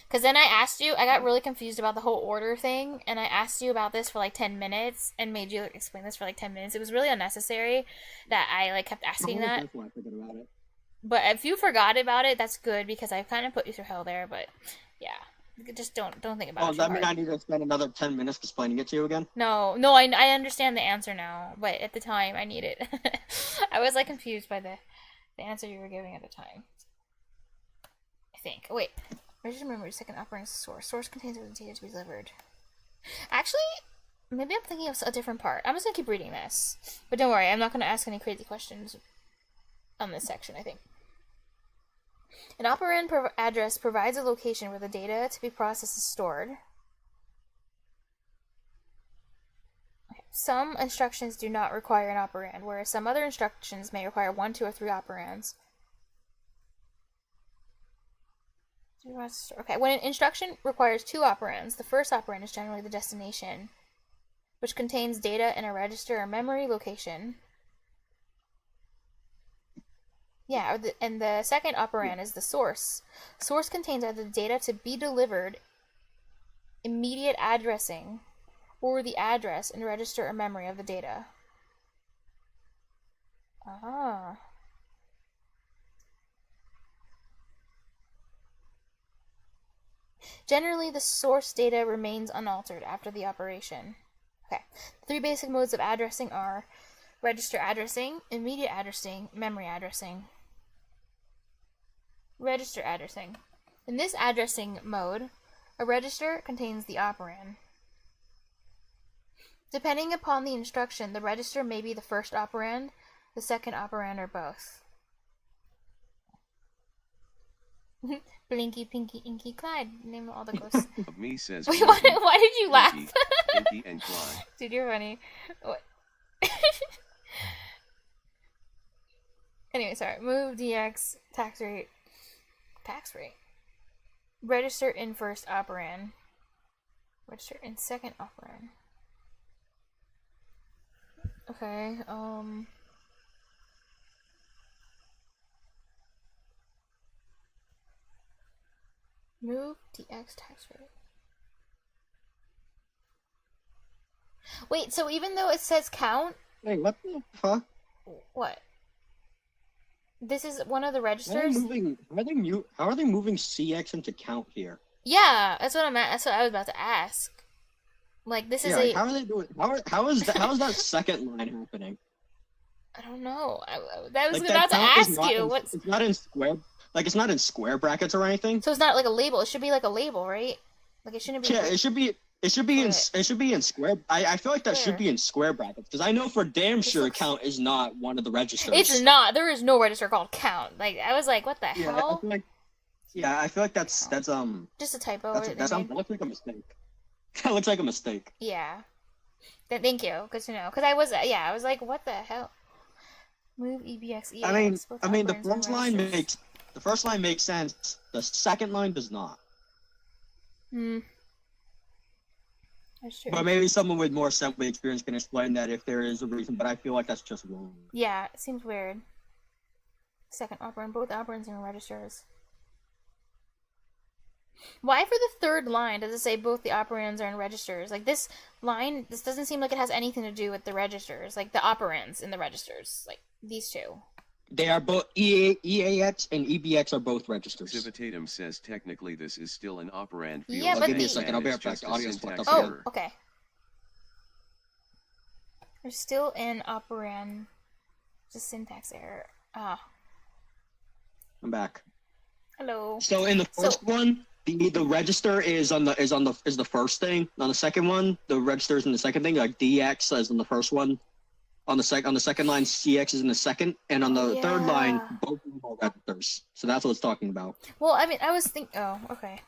Because then I asked you, I got really confused about the whole order thing, and I asked you about this for like 10 minutes, and made you explain this for like 10 minutes. It was really unnecessary that I like kept asking that. That's why I forgot about it. But if you forgot about it, that's good, because I kind of put you through hell there, but yeah. Just don't think about it. Oh, does that mean I need to spend another 10 minutes explaining it to you again? No, I understand the answer now, but at the time I need it. I was like confused by the answer you were giving at the time. I think. Oh, wait. Register memory, second operand source. Source contains the data to be delivered. Actually, maybe I'm thinking of a different part. I'm just gonna keep reading this. But don't worry, I'm not gonna ask any crazy questions on this section, I think. An operand address provides a location where the data to be processed is stored. Okay. Some instructions do not require an operand, whereas some other instructions may require 1, 2, or 3 operands. Okay, when an instruction requires 2 operands, the first operand is generally the destination, which contains data in a register or memory location. Yeah, and the second operand is the source. Source contains either the data to be delivered, immediate addressing, or the address in register or memory of the data. Ah. Generally, the source data remains unaltered after the operation. Okay. The 3 basic modes of addressing are register addressing, immediate addressing, memory addressing. Register addressing. In this addressing mode, a register contains the operand. Depending upon the instruction, the register may be the first operand, the second operand, or both. Blinky, Pinky, Inky, Clyde. Name all the ghosts. Me says. Wait, why did you laugh? Inky and Clyde. Dude, you're funny. What? Anyway, sorry. Move, DX, tax rate. Tax rate. Register in first operand. Register in second operand. Okay, Move, DX, tax rate. Wait, so even though it says count... Hey, what the fuck? What? This is one of the registers? How are they moving CX into count here? Yeah, that's what that's what I was about to ask. Like, this is how are they doing? How is that second line happening? I don't know. I was like, about to ask you. It's not in square. Like, it's not in square brackets or anything. So it's not like a label. It should be like a label, right? Like, it shouldn't be. Yeah, it should be. It should be in square. I feel like that should be in square brackets because I know for damn sure count is not one of the registers. It's not. There is no register called count. Like, I was like, what the hell? I feel like that's just a typo. That looks like a mistake. That looks like a mistake. Yeah. Thank you. Good to know. Because I was like, what the hell? Move EBX, EAX. I mean, the first line makes sense. The second line does not. That's true. But maybe someone with more assembly experience can explain that if there is a reason, but I feel like that's just wrong. Yeah, it seems weird. Second operand, both operands and registers. Why for the third line does it say both the operands are in registers? Like this line, this doesn't seem like it has anything to do with the registers, like the operands in the registers, like these two. They are both EAX and EBX are both registers. Civitatum says technically this is still an operand field. Yeah, but give me a second. I'll be right back. The audio's fucked up. Oh, okay. There's still an operand. Just syntax error. Ah. I'm back. Hello. So in the first one, the register is the first thing. On the second one, the register is in the second thing. Like DX is in the first one. On the second line, CX is in the second, and on the third line, both of them are registers. So that's what it's talking about. Well, I mean, I was thinking. Oh, okay.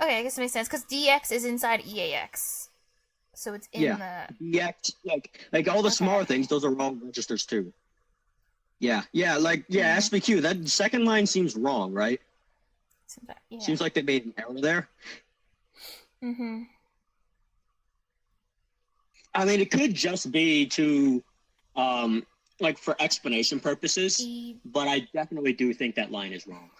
Okay, I guess it makes sense because DX is inside EAX, so it's in the DX. Like all the smaller things, those are all registers too. Yeah. SPQ. That second line seems wrong, right? Seems like they made an error there. Mm-hmm. I mean, it could just be to, like for explanation purposes, but I definitely do think that line is wrong.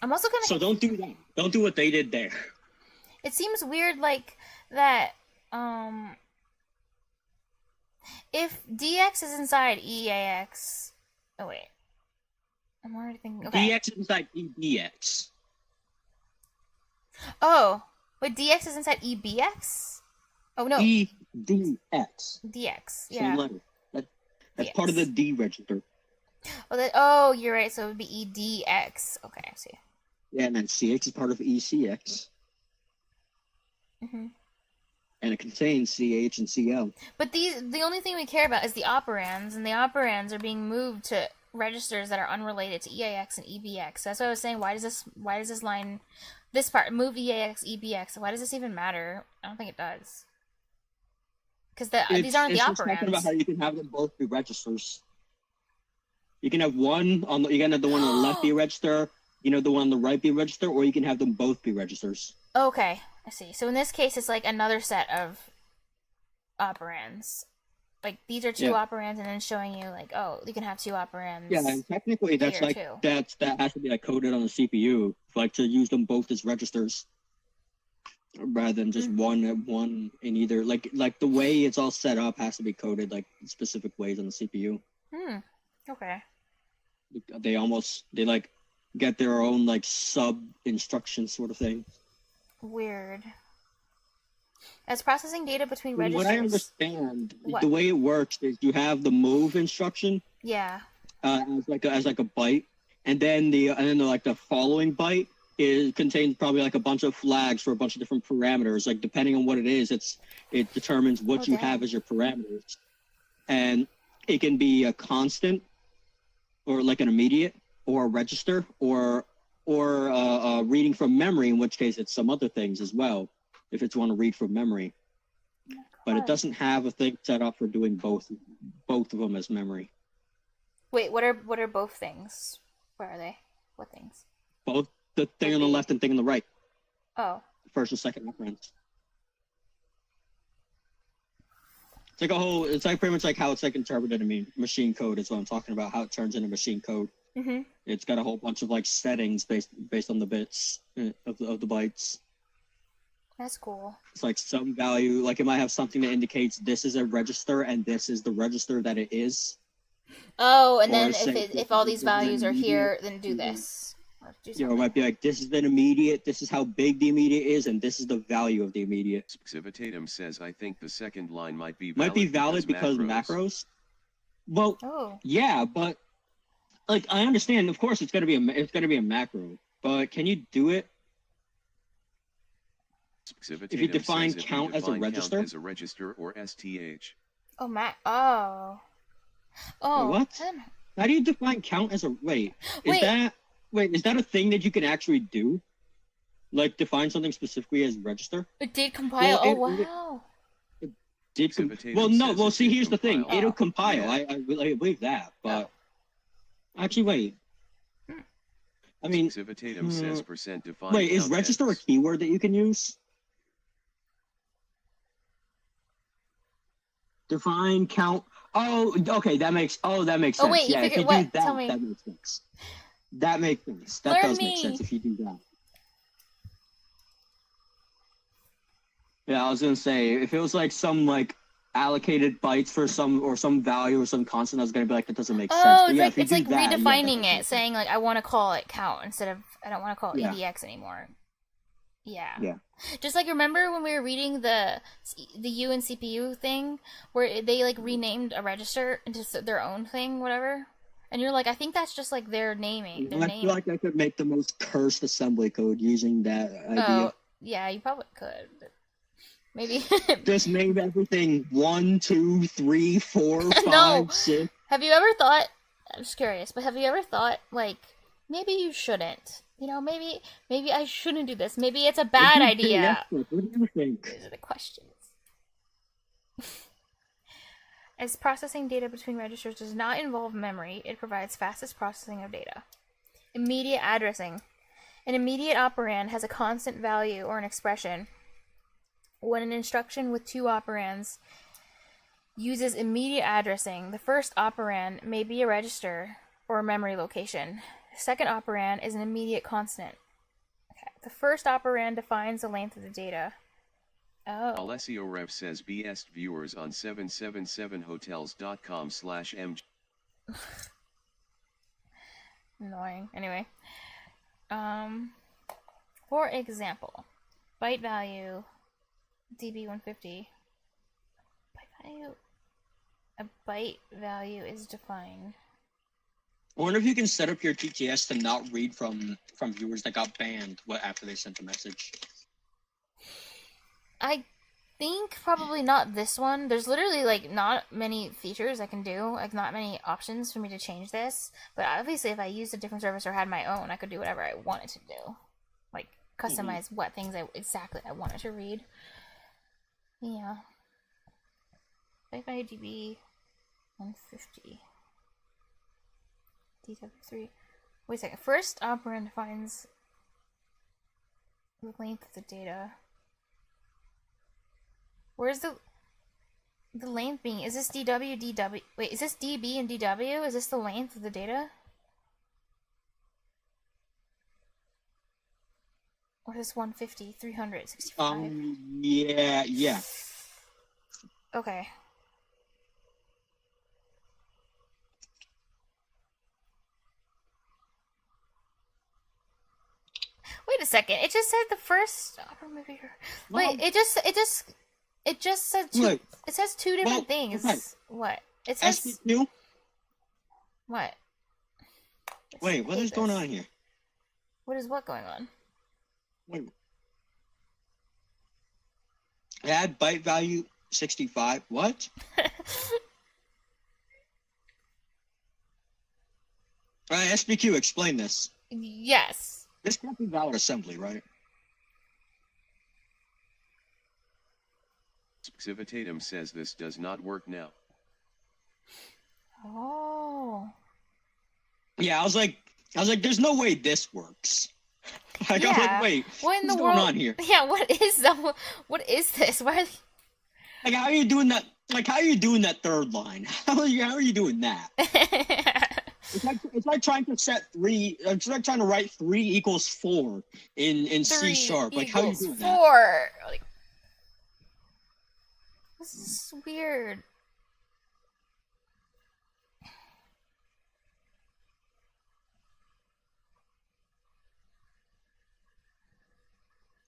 I'm also gonna. So don't do that. Don't do what they did there. It seems weird, like that. If DX is inside EAX, oh wait, I'm already thinking. Okay. DX is inside EBX. Oh, wait, DX is inside EBX. Oh no. EDX. DX. Yeah. Same letter. That's part of the D register. Oh, you're right. So it would be EDX. Okay, I see. Yeah, and then CX is part of ECX. Mhm. And it contains CH and CL. But the only thing we care about is the operands, and the operands are being moved to registers that are unrelated to EAX and EBX. So that's why I was saying, why does this line, this part, move EAX, EBX? Why does this even matter? I don't think it does. Because these aren't the operands. It's talking about how you can have them both be registers. You can have one you can have the one on the left be a register, the one on the right be a register, or you can have them both be registers. Okay, I see. So in this case, it's like another set of operands. Like these are two operands, and then showing you like, oh, you can have two operands. Yeah, and technically that's like that has to be like coded on the CPU, like to use them both as registers, rather than just one in either. Like the way it's all set up has to be coded like specific ways on the CPU. Okay. They like get their own like sub instruction sort of thing. Weird. As processing data between registers. What I understand, the way it works is you have the move instruction. Yeah. As like a byte, and then the following byte contains probably like a bunch of flags for a bunch of different parameters. Like depending on what it is, it determines what you have as your parameters, and it can be a constant, or like an immediate, or a register, or reading from memory. In which case, it's some other things as well, if it's want to read from memory. But it doesn't have a thing set up for doing both of them as memory. Wait, what are both things? Where are they? What things? Both the thing on the left and thing on the right. Oh. First and second operands. It's like pretty much like how it's like interpreted in machine code is what I'm talking about, how it turns into machine code. Mm-hmm. It's got a whole bunch of like settings based on the bits of the bytes. That's cool. It's like some value, like it might have something that indicates this is a register and this is the register that it is. Oh, and then if all these values are here, then do this. It might be like, this is an immediate, this is how big the immediate is, and this is the value of the immediate. Civitatum says, I think the second line might be valid because macros. Well, yeah, but like I understand, of course, it's gonna be a macro, but can you do it? If you define count as a register? As a register or STH. Oh, oh. Oh. Wait, what? How do you define count as a... Is that a thing that you can actually do? Like, define something specifically as register? It did compile. Wow. It did Well, see, here's the thing. It'll compile. Yeah. I believe that, but... Actually, wait. I mean... Civitatum says percent define. Wait, is register a keyword that you can use? Define count. Oh, okay, that makes sense. Oh wait, yeah, you figured what? Tell me. That makes sense. That makes sense. That does make sense if you do that. Yeah, I was gonna say, if it was like some like allocated bytes for some value or some constant, I was gonna be like, that doesn't make sense. Oh, it's like redefining it, saying like I want to call it count instead of I don't want to call it EDX anymore. Yeah. Yeah. Just like remember when we were reading the U and CPU thing where they like renamed a register into their own thing, whatever. And you're like, I think that's just like their naming. I feel like I could make the most cursed assembly code using that idea. Oh, yeah, you probably could. But maybe just name everything 1, 2, 3, 4, 5, no. 6. Have you ever thought? I'm just curious, but have you ever thought like maybe you shouldn't? You know, maybe I shouldn't do this. Maybe it's a bad idea. What do you think? These are the questions. As processing data between registers does not involve memory, it provides fastest processing of data. Immediate addressing. An immediate operand has a constant value or an expression. When an instruction with 2 operands uses immediate addressing, the first operand may be a register or a memory location. The second operand is an immediate constant. Okay. The first operand defines the length of the data. Oh. Alessio Rev says BS viewers on 777hotels.com/mg. Annoying. Anyway. For example, byte value DB150. A byte value is defined. I wonder if you can set up your TTS to not read from viewers that got banned after they sent the message. I think probably not this one. There's literally like not many features I can do, like not many options for me to change this. But obviously if I used a different service or had my own, I could do whatever I wanted to do. Like customize what things I wanted to read. Yeah. Byte value DB 150. DW3. Wait a second. First operand defines the length of the data. Where's the length being? Is this DW, DW? Wait, is this DB and DW? Is this the length of the data? Or is this 150, 300, 65? Yeah. Okay. Wait a second. It just said the first. Wait. It just said two. Look, it says two different things. Okay. What? It says. SPQ? What? Wait. What is going on here? What is what going on? Wait. Add byte value 65. What? SPQ, explain this. Yes. This can't be valid assembly, right? Civitatum says this does not work now. Oh. Yeah, I was like, there's no way this works. I was like, wait, what in what's the going world? on here? Yeah, what is this? Why? Like, how are you doing that? Like, how are you doing that third line? How are you doing that? It's like trying to set 3. It's like trying to write 3 equals 4 in C#. Like, how are you doing 4. that? Like, this is weird.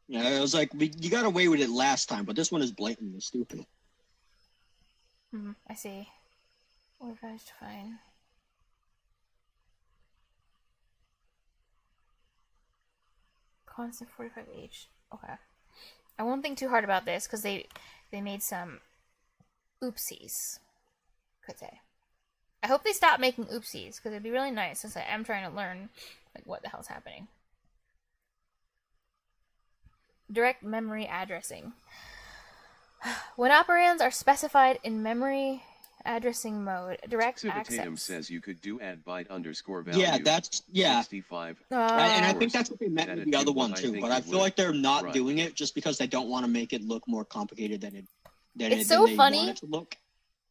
Yeah, it was like you got away with it last time, but this one is blatantly stupid. I see. What if I was to find? Constant 45H. Okay. I won't think too hard about this because they made some oopsies. Could say. I hope they stop making oopsies because it'd be really nice since I am trying to learn like what the hell's happening. Direct memory addressing. When operands are specified in memory addressing mode, direct access. Says you could do add byte underscore value. Yeah, that's 65. And I think that's what they meant with the other one too. But I feel like they're not doing it just because they don't want to make it look more complicated than it's so funny. Want it to look.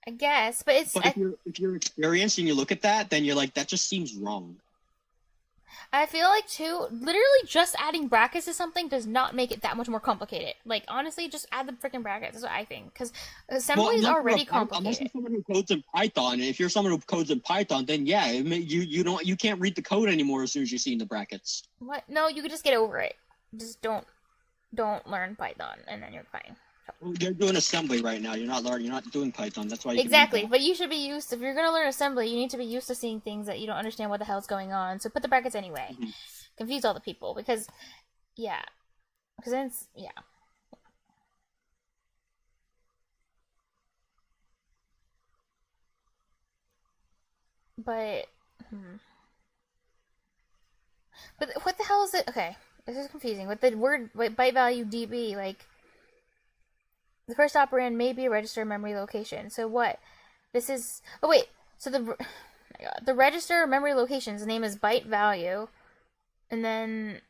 I guess, but it's. But if you're experienced and you look at that, then you're like, that just seems wrong. I feel like, too, literally just adding brackets to something does not make it that much more complicated. Like, honestly, just add the freaking brackets. That's what I think. Because assembly is already complicated. Unless you're someone who codes in Python, and if you're someone who codes in Python, then yeah, you can't read the code anymore as soon as you see in the brackets. What? No, you could just get over it. Just don't learn Python, and then you're fine. You're doing assembly right now. You're not doing Python. That's why you exactly. But you should be used. If you're gonna learn assembly, you need to be used to seeing things that you don't understand what the hell's going on. So put the brackets anyway. Mm-hmm. Confuse all the people because then it's But what the hell is it? Okay, this is confusing. With the word byte value DB, like. The first operand may be a register memory location. So what? This is... Oh, wait. So the register memory location's name is byte value. And then...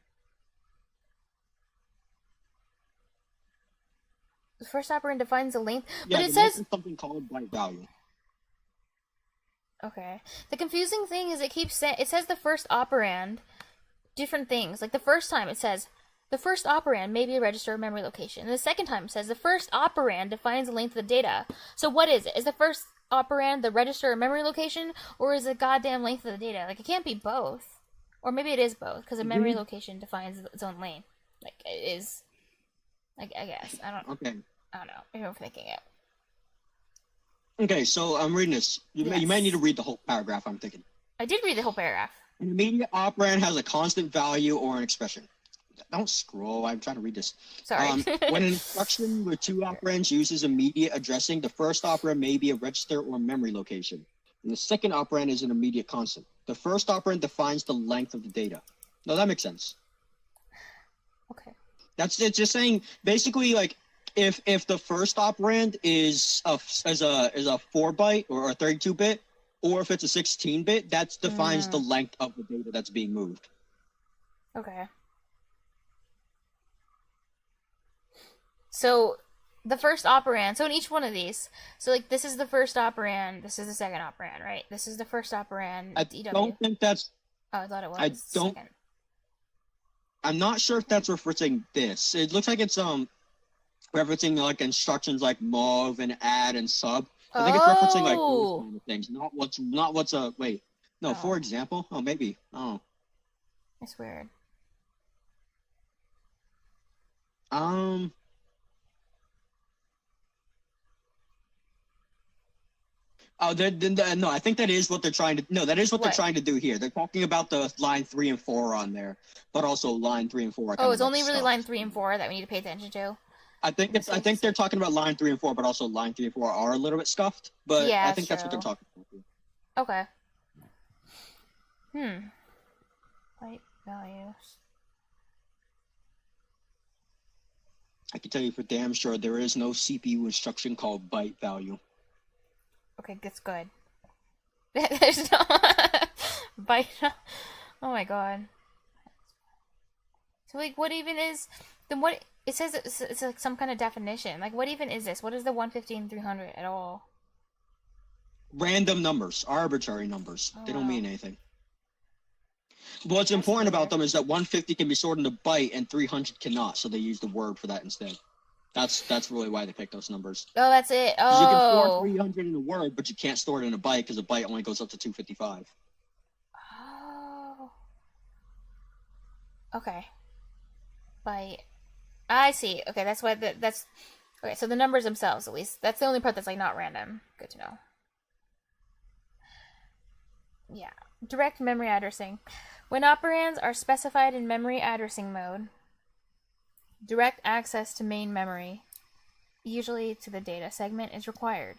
The first operand defines the length. Yeah, but it says... something called byte value. Okay. The confusing thing is it keeps saying... It says the first operand. Different things. Like the first time it says... The first operand may be a register or memory location. And the second time it says the first operand defines the length of the data. So what is it? Is the first operand the register or memory location? Or is it goddamn length of the data? Like, it can't be both. Or maybe it is both, because a memory location defines its own length. Like, it is... Like, I guess. I don't know. Maybe I'm thinking it. Okay, so I'm reading this. You might need to read the whole paragraph, I'm thinking. I did read the whole paragraph. An immediate operand has a constant value or an expression. Don't scroll. I'm trying to read this. Sorry. When an instruction with two operands uses immediate addressing, the first operand may be a register or memory location. And the second operand is an immediate constant. The first operand defines the length of the data. No, that makes sense. Okay. It's just saying basically like if the first operand is a 4-byte or a 32-bit, or if it's a 16-bit, that defines the length of the data that's being moved. Okay. So, the first operand, so in each one of these, so like this is the first operand, this is the second operand, right? This is the first operand, DW. I don't think that's... Oh, I thought it was. I don't... Second. I'm not sure if that's referencing this. It looks like it's referencing like instructions like mov and add and sub. I think it's referencing like those kind of things, not what's a... Wait. No, for example? Oh, maybe. Oh. It's weird. Oh, no, I think that is what they're trying to... No, that is what they're trying to do here. They're talking about the line 3 and 4 on there, but also line 3 and 4 are Oh, it's only really line 3 and 4 that we need to pay attention to? I think they're talking about line 3 and 4, but also line 3 and 4 are a little bit scuffed, but yeah, I think that's what they're talking about here. Okay. Byte values. I can tell you for damn sure there is no CPU instruction called byte value. Okay, that's good. There's no byte. Oh my god. So like, what even is then? What it says? It's like some kind of definition. Like, what even is this? What is the 150 and 300 at all? Random numbers, arbitrary numbers. They don't mean anything. What's important about them is that 150 can be stored in a byte and 300 cannot, so they use the word for that instead. That's really why they picked those numbers. Oh, that's it. Oh. You can store 300 in a word, but you can't store it in a byte because a byte only goes up to 255. Oh. Okay. Byte. I see. Okay, that's why that's... Okay, so the numbers themselves, at least. That's the only part that's, like, not random. Good to know. Yeah. Direct memory addressing. When operands are specified in memory addressing mode, direct access to main memory, usually to the data segment, is required.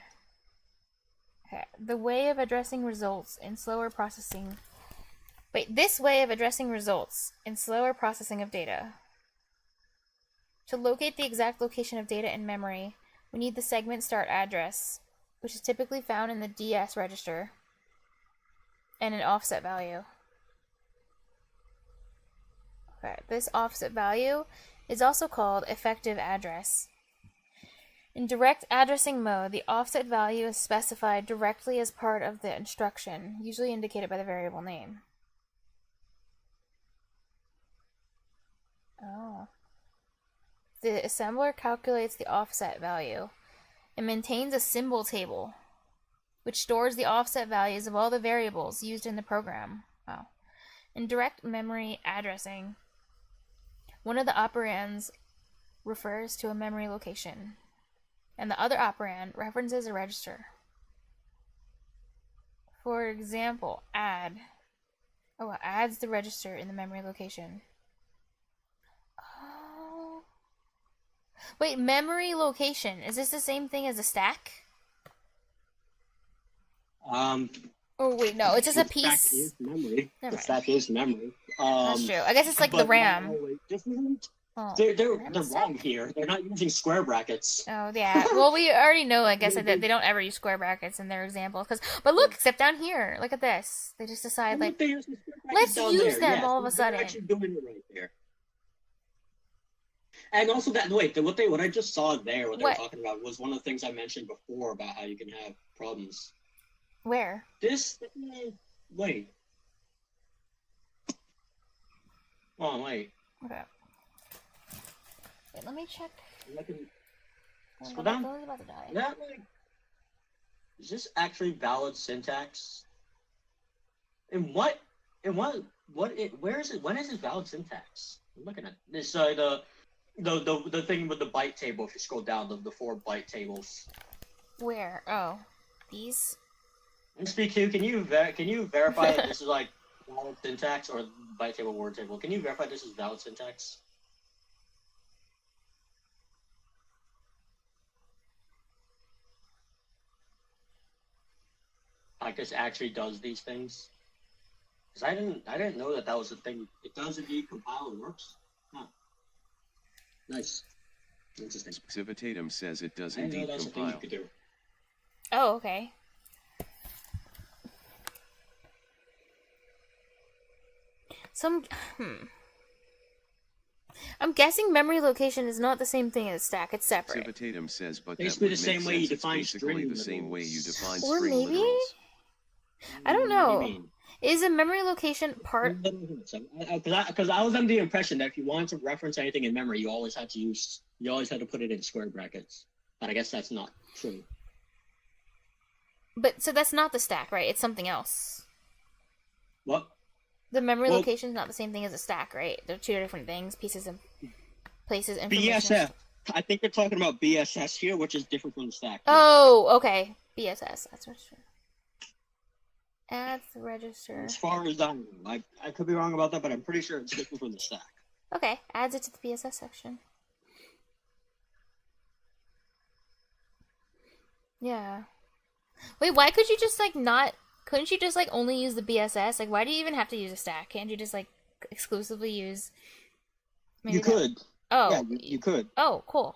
Okay. The way of addressing results in slower processing... Wait, this way of addressing results in slower processing of data. To locate the exact location of data in memory, we need the segment start address, which is typically found in the DS register, and an offset value. Okay, this offset value is also called effective address. In direct addressing mode, the offset value is specified directly as part of the instruction, usually indicated by the variable name. Oh. The assembler calculates the offset value and maintains a symbol table, which stores the offset values of all the variables used in the program. Wow. In direct memory addressing, one of the operands refers to a memory location, and the other operand references a register. For example, add. Oh, it adds the register in the memory location. Oh. Wait, memory location. Is this the same thing as a stack? Oh wait, no, it's just a piece. Stack is memory. Never The mind. stack is memory. That's true. I guess it's like the but RAM. no, wait, this isn't. Oh, They're RAM stack? wrong here. They're not using square brackets. Oh yeah. Well, we already know. I guess that they don't ever use square brackets in their examples. But look, except down here, look at this. They just decide like, They use the square brackets let's down use there. them all of a They're sudden. actually doing it right there. And also that what I just saw there, what they were What? talking about was one of the things I mentioned before about how you can have problems. where? Wait. Oh wait. Okay. Wait, let me check. I can, Oh, Scroll my down. phone's about to die. Is this actually valid syntax? Where is it? When is it valid syntax? I'm looking at this. The thing with the byte table. If you scroll down, the 4 byte tables. Where? Oh, these. SPQ, can you verify that this is like valid syntax or byte table, word table? Can you verify this is valid syntax? Like this actually does these things? Because I didn't know that was a thing. It does indeed compile and works. Huh. Nice. Interesting. Civitatum says it does I didn't know indeed that's a thing you compile. could do. Oh, okay. I'm guessing memory location is not the same thing as stack. It's separate. Civitatum says, but Basically that the would same make way you sense. It's define basically string the same way you literals. define Or string maybe? literals. I don't What know. do you mean? Is a memory location part? Because I was under the impression that if you wanted to reference anything in memory, you always had to put it in square brackets. But I guess that's not true. But so that's not the stack, right? It's something else. What? The memory Well- location is not the same thing as a stack, right? They're two different things, pieces of places, information. BSF. I think they're talking about BSS here, which is different from the stack. Oh, okay. BSS. That's what's true. Add the register. As far as I know, I could be wrong about that, but I'm pretty sure it's different from the stack. Okay, adds it to the BSS section. Yeah. Wait, why could you just like not? Couldn't you just like only use the BSS? Like, why do you even have to use a stack? Can't you just like exclusively use? maybe You that- could. Oh. Yeah, you could. Oh, cool.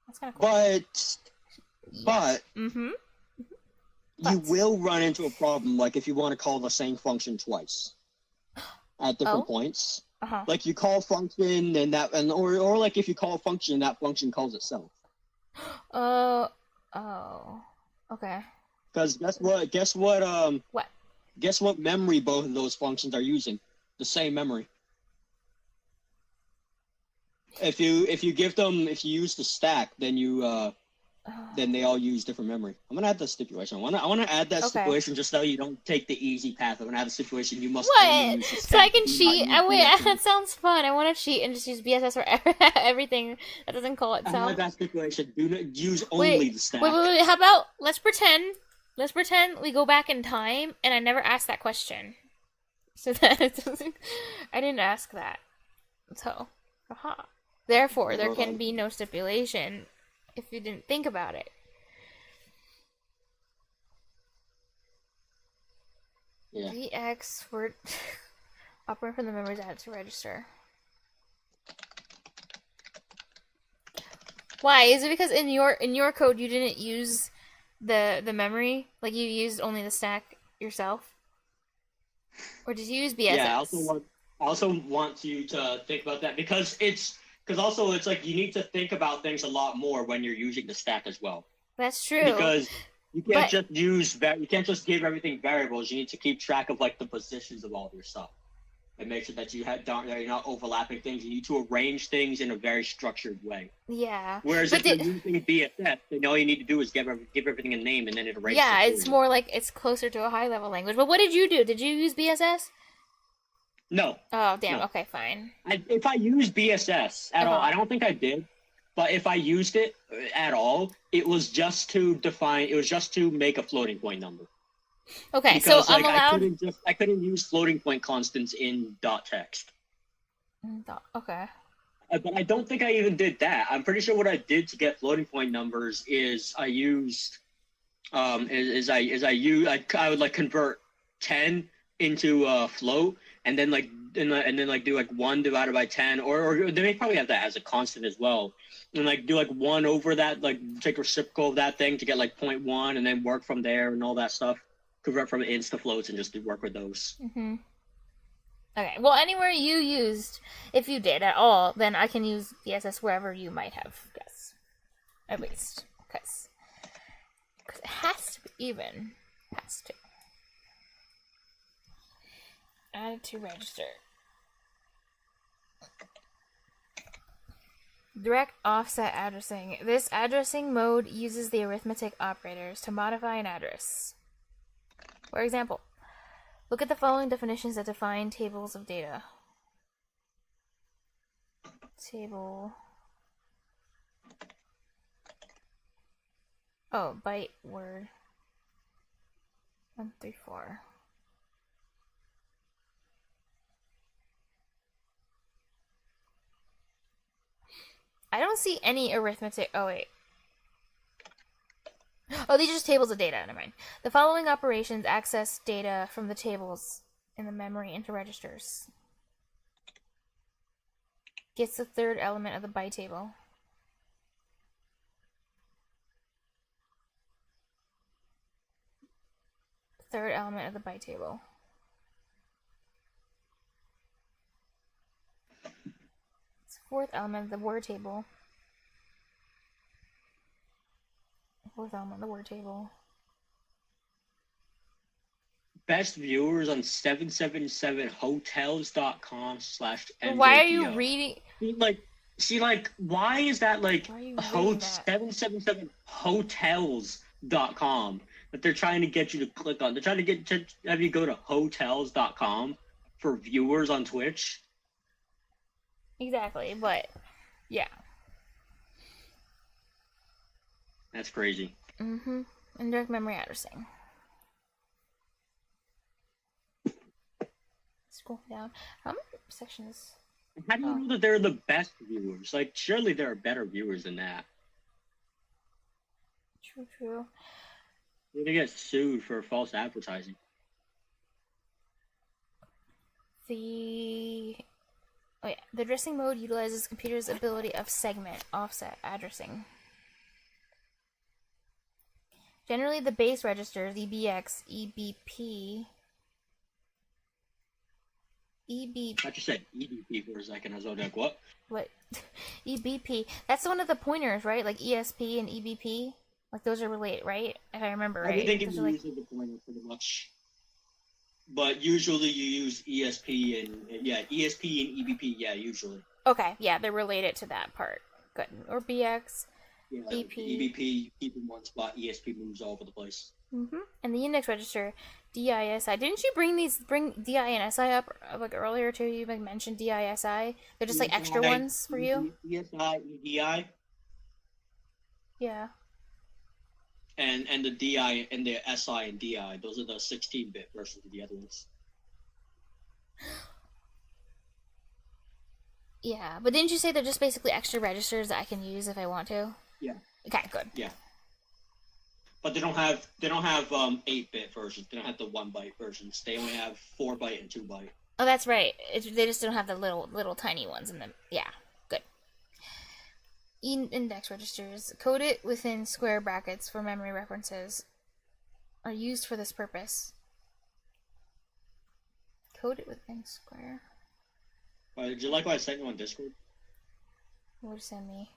That's kind of cool. But Mm-hmm. you But- will run into a problem, like if you want to call the same function twice at different Oh. points. Uh-huh. Like you call function or like if you call a function, that function calls itself. Oh. Okay. Because guess what? What? Guess what memory both of those functions are using? The same memory. If you use the stack, then they all use different memory. I'm gonna add the stipulation. I wanna add that Okay. stipulation just so you don't take the easy path. I'm gonna add a stipulation. You must only What? use the stack. So I can Do not cheat? use Wait, BSS. that sounds fun. I want to cheat and just use BSS for everything that doesn't call I itself. like that stipulation. Do not use only the stack. Wait. How about let's pretend we go back in time and I never asked that question. So that it doesn't, I didn't ask that. So, Therefore, there can be no stipulation if you didn't think about it. Yeah. VX word operand from the memories added to register. Why? Is it because in your code you didn't use the memory? Like you used only the stack yourself? Or did you use BSS? Yeah, I also want you to think about that because it's like you need to think about things a lot more when you're using the stack as well. That's true. Because you can't you can't just give everything variables. You need to keep track of like the positions of all of your stuff. and make sure that that you're not overlapping things. You need to arrange things in a very structured way. Yeah. Whereas if you're using BSS, then all you need to do is give everything a name, and then it arranges. Yeah, it's more like it's closer to a high level language. But what did you do? Did you use BSS? No. Oh, damn. No. Okay, fine. If I used BSS at all, I don't think I did. But if I used it at all, it was just to define. It was just to make a floating point number. Okay, because, so I'm allowed. I couldn't use floating point constants in dot text. Okay. But I don't think I even did that. I'm pretty sure what I did to get floating point numbers is I used, I would like convert 10 into a float, and then do like 1 divided by 10, or they may probably have that as a constant as well, and like do like 1 over that, like take reciprocal of that thing to get like 0.1, and then work from there and all that stuff. Convert from ints to floats and just work with those. Mm-hmm. Okay, well, anywhere you used, if you did at all, then I can use BSS wherever you might have, guess. At least. Because it has to be even. It has to. Add to register. Direct offset addressing. This addressing mode uses the arithmetic operators to modify an address. For example, look at the following definitions that define tables of data. Table. Oh, byte word. 134. I don't see any arithmetic. Oh, wait. Oh, these are just tables of data. Never mind. The following operations access data from the tables in the memory into registers. Gets the third element of the byte table. Third element of the byte table. It's the fourth element of the word table. Fourth element of the word table. Best viewers on 777hotels.com/MJPO. Why are you reading? Why is that like 777hotels.com that they're trying to get you to click on? They're trying to have you go to hotels.com for viewers on Twitch. Exactly, but yeah. That's crazy. Mm-hmm. Indirect memory addressing. Scroll down. How many sections? How do you know that they're the best viewers? Like, surely there are better viewers than that. True. You're gonna get sued for false advertising. The addressing mode utilizes the computer's ability of segment offset addressing. Generally, the base registers EBX, EBP. I just said EBP for a second. I was like, what? What? EBP. That's one of the pointers, right? Like ESP and EBP. Like those are related, right? If I remember right. Everything can be used as a pointer pretty much. But usually you use ESP and ESP and EBP. Yeah, usually. Okay, yeah, they're related to that part. Good. Or BX. Yeah, EP. EBP, you keep in one spot. ESP moves all over the place. Mm-hmm. And the index register, DISI. Didn't you bring DI and SI up like earlier too? You like mentioned DISI. They're just like extra ones for you. DSI, EDI. Yeah. And the DI and the SI and DI. Those are the 16-bit versions of the other ones. Yeah, but didn't you say they're just basically extra registers that I can use if I want to? Yeah. Okay, good. Yeah. But they don't have 8-bit versions. They don't have the 1-byte versions. They only have 4-byte and 2-byte. Oh, that's right. They just don't have the little tiny ones in them. Yeah, good. Index registers coded within square brackets for memory references are used for this purpose. Coded within square. Did you like what I sent you on Discord? What did you send me?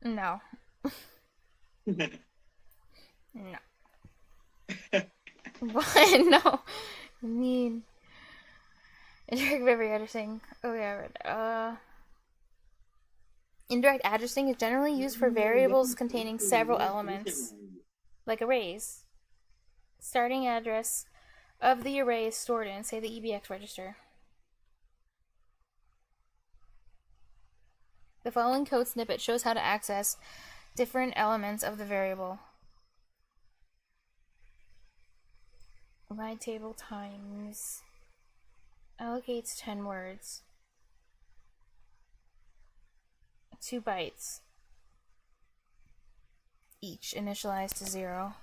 No. No. What? No. I mean, indirect memory addressing. Oh yeah, right. Indirect addressing is generally used for variables containing several elements, like arrays. Starting address of the array is stored in, say, the EBX register. The following code snippet shows how to access different elements of the variable. My table times allocates 10 words. 2 bytes. Each initialized to 0.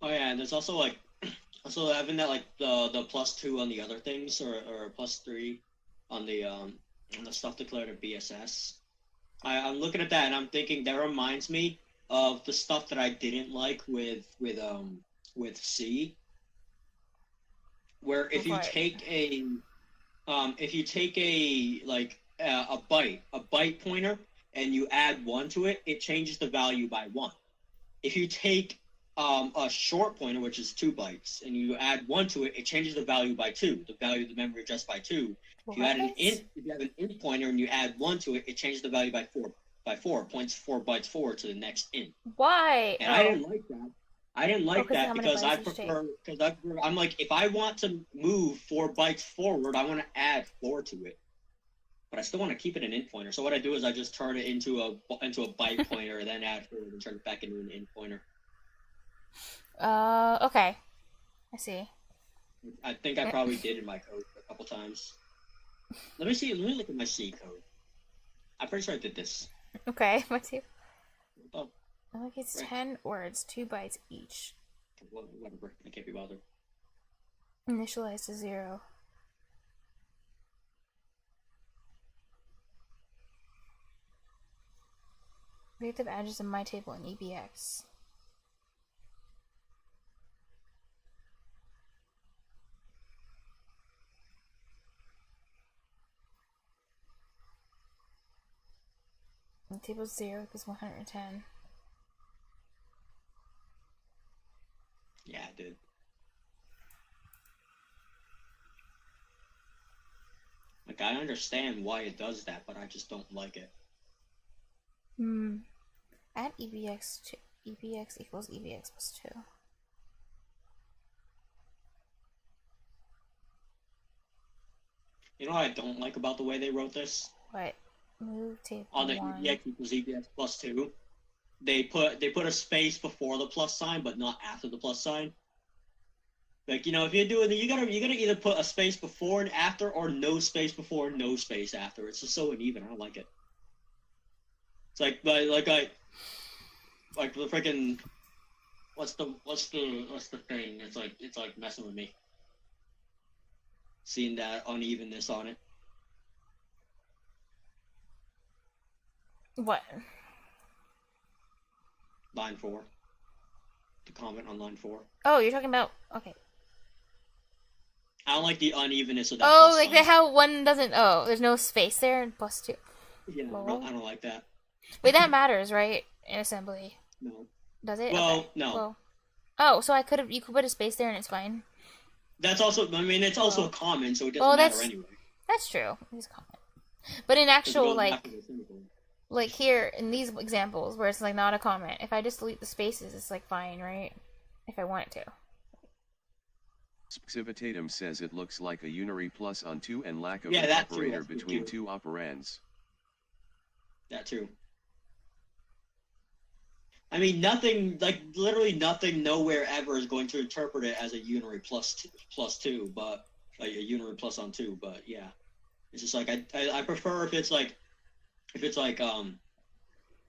Oh yeah, and there's also like, also having that like the +2 on the other things, or +3 on the stuff declared at BSS. I'm looking at that and I'm thinking that reminds me of the stuff that I didn't like with C, where if you take a like a byte pointer and you add 1 to it, it changes the value by 1. If you take a short pointer, which is 2 bytes, and you add 1 to it, it changes the value by 2, the value of the memory address by 2. If you have an int pointer and you add 1 to it, it changes the value by 4, points 4 bytes forward to the next int. Why? And I didn't like that. I didn't like that because I'm like, if I want to move 4 bytes forward, I want to add 4 to it. But I still want to keep it an int pointer. So what I do is I just turn it into a byte pointer, and then add 4 and turn it back into an int pointer. Okay. I see. I think I probably did in my code a couple times. Let me look at my C code. I'm pretty sure I did this. Okay, what's you? Oh. I think it's 10 words, 2 bytes each. Whatever, I can't be bothered. Initialized to 0. Relative address of my table in EBX. The table 0 equals 110. Yeah, I did. Like, I understand why it does that, but I just don't like it. Add EBX to EBX equals EBX plus 2. You know what I don't like about the way they wrote this? What? Move table on the 1. EBX equals EBX plus 2. They put a space before the plus sign, but not after the plus sign. Like, you know, if you're doing it, you gotta either put a space before and after, or no space before, no space after. It's just so uneven. I don't like it. It's like the freaking what's the thing? It's like messing with me. Seeing that unevenness on it. What? Line 4. The comment on line 4. Oh, you're talking about... Okay. I don't like the unevenness of that. Oh, like sign. How one doesn't... Oh, there's no space there and plus 2. Yeah, no, I don't like that. Wait, that matters, right? In assembly. No. Does it? Well, okay. no. Well, oh, so you could put a space there and it's fine? That's also... I mean, it's also a comment, so it doesn't matter anyway. That's true. It's a comment. But in actual, like here, in these examples, where it's, like, not a comment, if I just delete the spaces, it's, like, fine, right? If I want it to. Civitatum says it looks like a unary plus on 2 and lack of an operator between 2 operands. That too. I mean, nothing, like, literally nothing nowhere ever is going to interpret it as a unary plus 2, but, like, a unary plus on 2, but, yeah. It's just, like, I prefer if it's, like,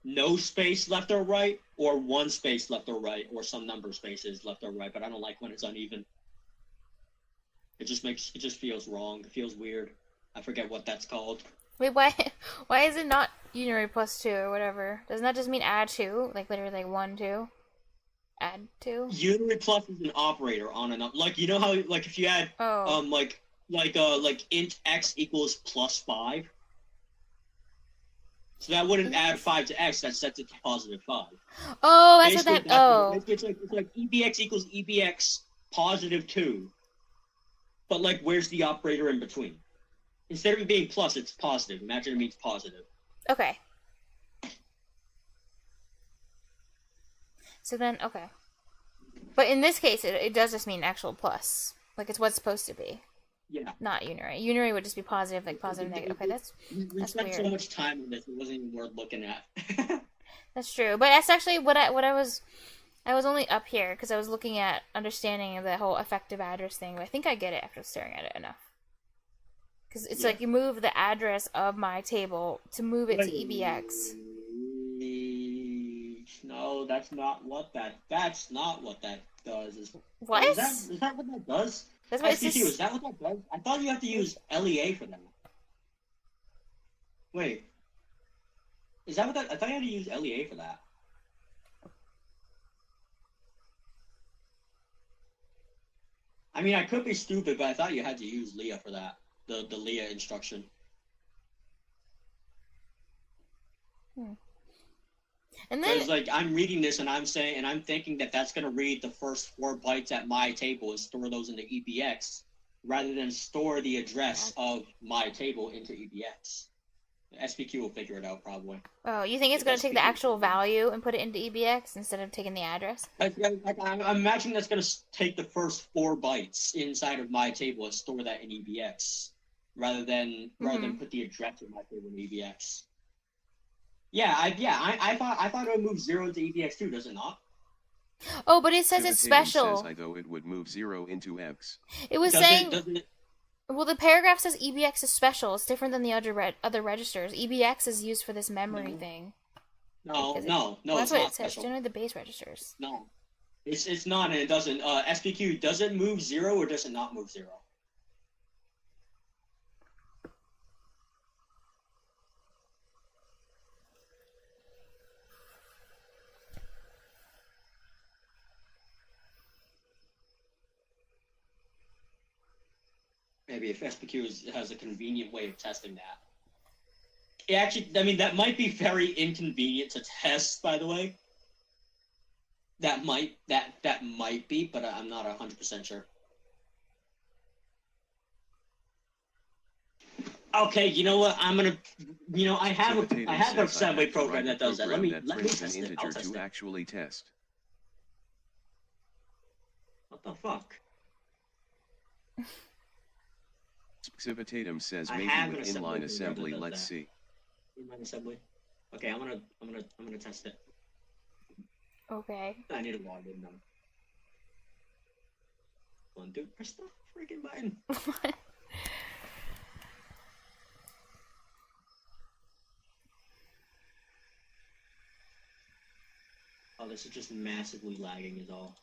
no space left or right, or 1 space left or right, or some number of spaces left or right, but I don't like when it's uneven. It just feels wrong. It feels weird. I forget what that's called. Wait, why is it not unary plus 2 or whatever. Doesn't that just mean add 2? Like literally like 1, 2? Add 2? Unary plus is an operator on and up. Like, you know how, like, if you add, like int x equals plus 5? So that wouldn't add 5 to x, that sets it to positive 5. Oh, that's basically, what that, it's like EBX equals EBX positive 2. But, like, where's the operator in between? Instead of it being plus, it's positive. Imagine it means positive. Okay. So then, okay. But in this case, it does just mean actual plus. Like, it's what's supposed to be. Yeah. Not unary. Unary would just be positive, like positive, negative. Okay, that's spent so much time on this, it wasn't even worth looking at. That's true. But that's actually what I was only up here because I was looking at understanding of the whole effective address thing. But I think I get it after staring at it enough. Because it's like you move the address of my table to move it to EBX. No, that's not what that does. What? Is that what that does? That's what SPQ, is that what that does? I thought you have to use LEA for that. Wait. Is that what that... I thought you had to use LEA for that. I mean, I could be stupid, but I thought you had to use Leah for that. The Leah instruction. And then it's like I'm reading this and I'm thinking that that's gonna read the first 4 bytes at my table and store those into EBX, rather than store the address of my table into EBX. SPQ will figure it out probably. Oh, you think it's gonna take the actual value and put it into EBX instead of taking the address? I'm imagining that's gonna take the first 4 bytes inside of my table and store that in EBX, rather than put the address of my table in EBX. I thought it would move 0 into EBX too, does it not? Oh, but it says it's special. Says, though it would move 0 into X. It was well, the paragraph says EBX is special. It's different than the other registers. EBX is used for this memory thing. No, well, that's what it says. Generally, the base registers. No, it's not, and it doesn't. SPQ, does it move 0 or does it not move 0? Maybe if SPQ has a convenient way of testing that. It actually, I mean, that might be very inconvenient to test, by the way. That might be, but I'm not 100% sure. Okay, you know what? I have an assembly program that does that. Let me test it. I'll test it. Actually test. What the fuck? Civitatum says maybe with inline assembly. Let's see. Inline assembly. Okay, I'm gonna test it. Okay. I need to log in now. Come on, dude, press the freaking button. What? Oh, this is just massively lagging is all.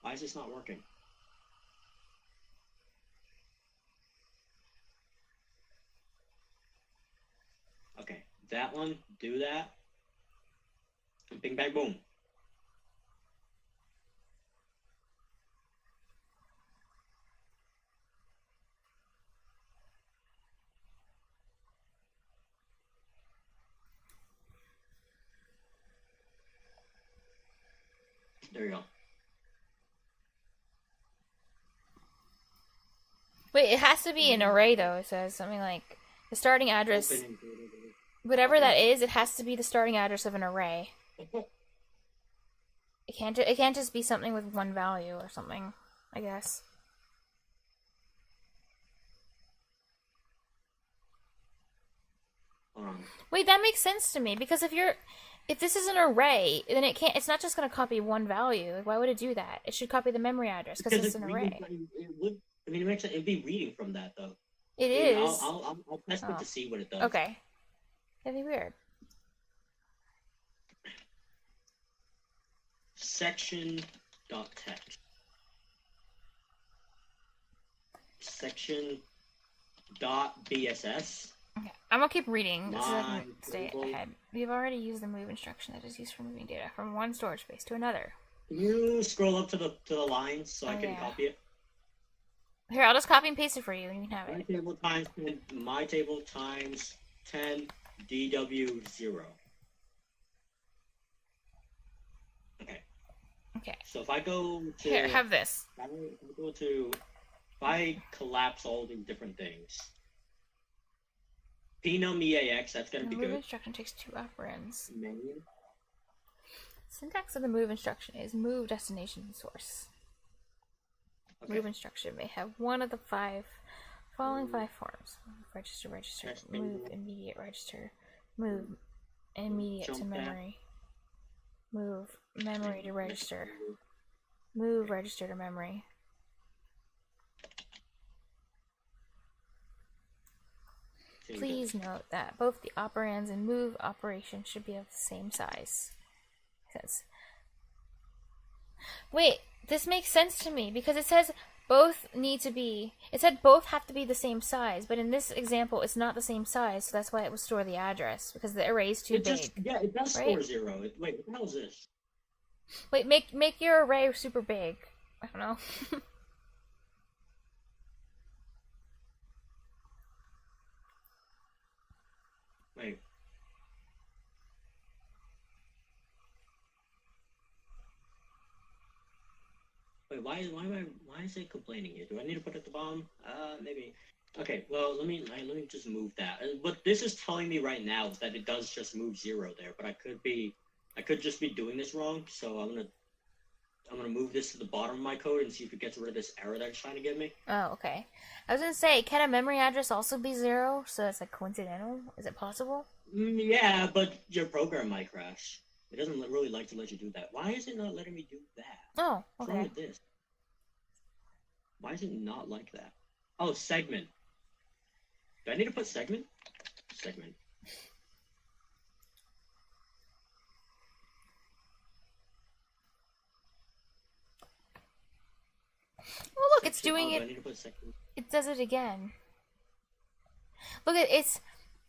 Why is this not working? Okay, that one, do that. Bing, bang, boom. There you go. Wait, it has to be an array, though. It says something like the starting address. Whatever that is, it has to be the starting address of an array. It can't just be something with one value or something, I guess. Wait, that makes sense to me because if this is an array, then it's not just going to copy one value. Like, why would it do that? It should copy the memory address because it's an array. It makes it'd be reading from that though. It is. I'll test it to see what it does. Okay. That'd be weird. Section.text. Section .bss. Okay, I'm gonna keep reading so I can stay ahead. We've already used the move instruction that is used for moving data from one storage space to another. Can you scroll up to the lines so I can copy it? Here, I'll just copy and paste it for you, and you can have it. My table times 10 DW0. Okay. Okay. So if I go to here, have this. If I collapse all these different things. Pnum EAX, that's gonna be good. The move instruction takes 2 operands. Main. Syntax of the move instruction is move destination source. Okay. Move instruction may have one of the following 5 forms: register, move immediate register, move immediate to memory, move memory to register, move register to memory. Please note that both the operands and move operations should be of the same size. Wait, this makes sense to me because it says both need to be. It said both have to be the same size, but in this example, it's not the same size, so that's why it would store the address because the array is too big. Yeah, it does store 0. Wait, what the hell is this? Wait, make your array super big. I don't know. Wait. Wait, why is it complaining here? Do I need to put it at the bottom? Maybe. Okay, well, let me just move that. What this is telling me right now is that it does just move 0 there, but I could just be doing this wrong, so I'm gonna move this to the bottom of my code and see if it gets rid of this error that it's trying to give me. Oh, okay. I was gonna say, can a memory address also be 0, so it's like coincidental? Is it possible? Yeah, but your program might crash. It doesn't really like to let you do that. Why is it not letting me do that? Oh, okay. What's wrong with this? Why is it not like that? Oh, segment. Do I need to put segment? Segment. Well, look, it's doing it. It does it again. Look at it's.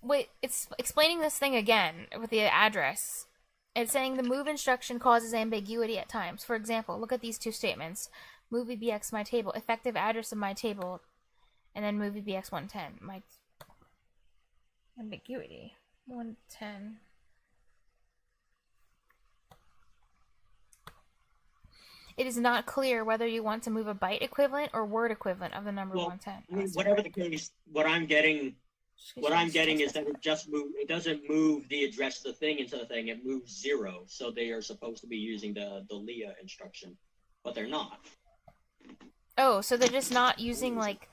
Wait, it's explaining this thing again with the address. It's saying the move instruction causes ambiguity at times. For example, look at these 2 statements. Move EBX my table, effective address of my table, and then move EBX 110. My ambiguity. 110. It is not clear whether you want to move a byte equivalent or word equivalent of the number 110. Whatever the case, what I'm getting is that it doesn't move the address of the thing into the thing, it moves 0. So they are supposed to be using the Leah instruction, but they're not. Oh, so they're just not using like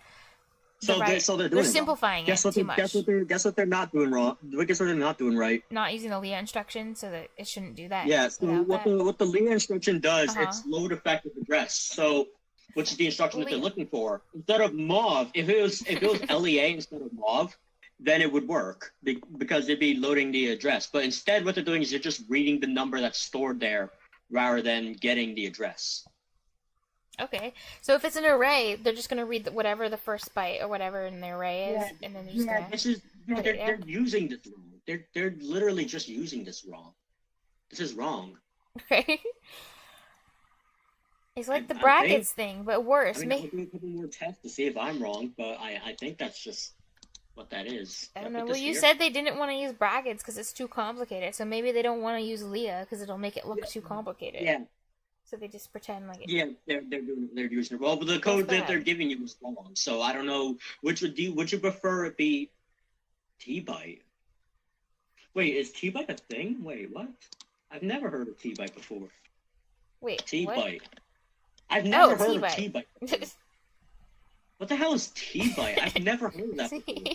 they're simplifying it too much. Guess what they're not doing wrong? Guess what they're not doing right? Not using the Leah instruction, so that it shouldn't do that. Yeah, so what the Leah instruction does, it's load effective address. So which is the instruction that they're looking for. Instead of mauve, if it was LEA instead of mauve, then it would work because it'd be loading the address. But instead, what they're doing is they're just reading the number that's stored there rather than getting the address. Okay, so if it's an array, they're just going to read whatever the first byte or whatever in the array is, and then they're just they're using this wrong. They're literally just using this wrong. This is wrong. Okay. It's like the brackets thing, but worse. I'll do a couple more tests to see if I'm wrong, but I think that's just what that is. I don't know. Well, you said they didn't want to use brackets because it's too complicated, so maybe they don't want to use Leah because it'll make it look too complicated. Yeah. So they just pretend like it. Yeah, they're using it well, but the code that they're giving you is wrong. So I don't know would you prefer it be T-byte? Wait, is T-byte a thing? Wait, what? I've never heard of T-byte before. Wait, T-byte. I've never heard T-byte. of T-byte before. What the hell is T-byte? I've never heard of that before.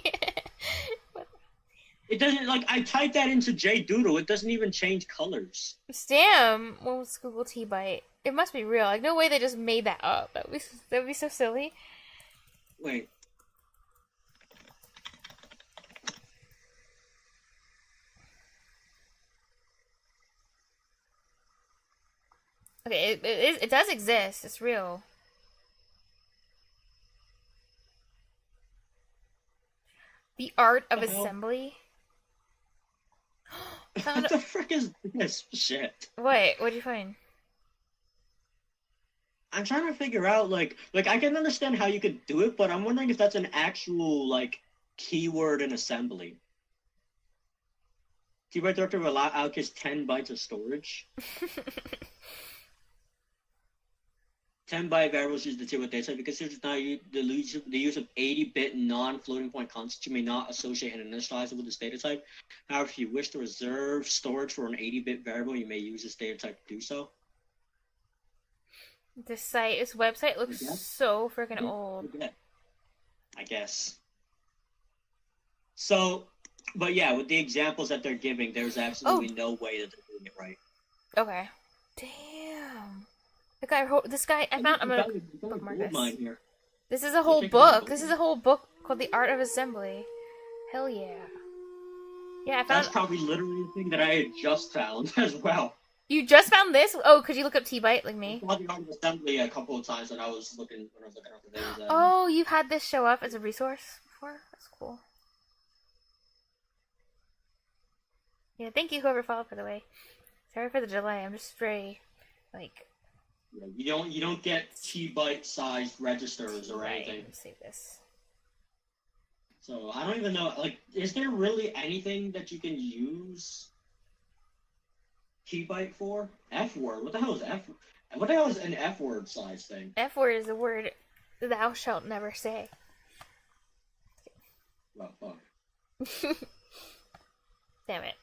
It doesn't, like, I typed that into JDoodle. It doesn't even change colors. Damn. What was Google T-byte? It must be real. Like, no way they just made that up. That would be so silly. Wait. Okay, it does exist. It's real. The art of The hell? assembly. What the frick is this shit? What'd you find? I'm trying to figure out, like I can understand how you could do it, but I'm wondering if that's an actual, like, keyword in assembly. Keyboard director will allocates 10 bytes of storage. 10-byte variables use the table data type because there's not the use of 80-bit non-floating point constants. You may not associate and initialize it with this data type. However, if you wish to reserve storage for an 80-bit variable, you may use this data type to do so. This website looks so freaking old. I guess. So, but yeah, with the examples that they're giving, there's absolutely no way that they're doing it right. Okay. Damn. This guy, I'm gonna bookmark this. This is a whole book. This is a whole book called The Art of Assembly. Hell yeah. Yeah, I found... That's probably literally the thing that I had just found as well. You just found this? Oh, could you look up T-Byte like me? I saw The Art of Assembly a couple of times when I was looking up the videos. Oh, you've had this show up as a resource before? That's cool. Yeah, thank you whoever followed, by the way. Sorry for the delay. I'm just very, like... Yeah, you don't get T-byte sized registers or anything. Let's save this. So I don't even know. Like, is there really anything that you can use T-byte for? F-word. What the hell is F? What the hell is an F-word size thing? F-word is a word thou shalt never say. Well, fuck. Damn it.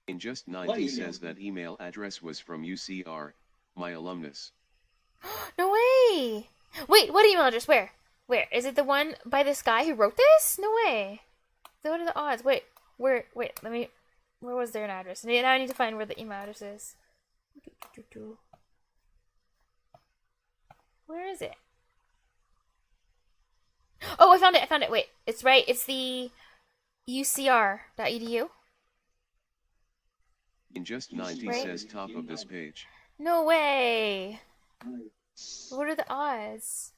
In just 90 says that email address was from UCR, my alumnus. No way! Wait, what email address? Where? Where? Is it the one by this guy who wrote this? No way. What are the odds? Wait, where? Wait, let me... Where was there an address? Now I need to find where the email address is. Where is it? Oh, I found it. I found it. Wait, it's right. It's the ucr.edu. In just 90 Right? says top of this page. No way. What are the odds?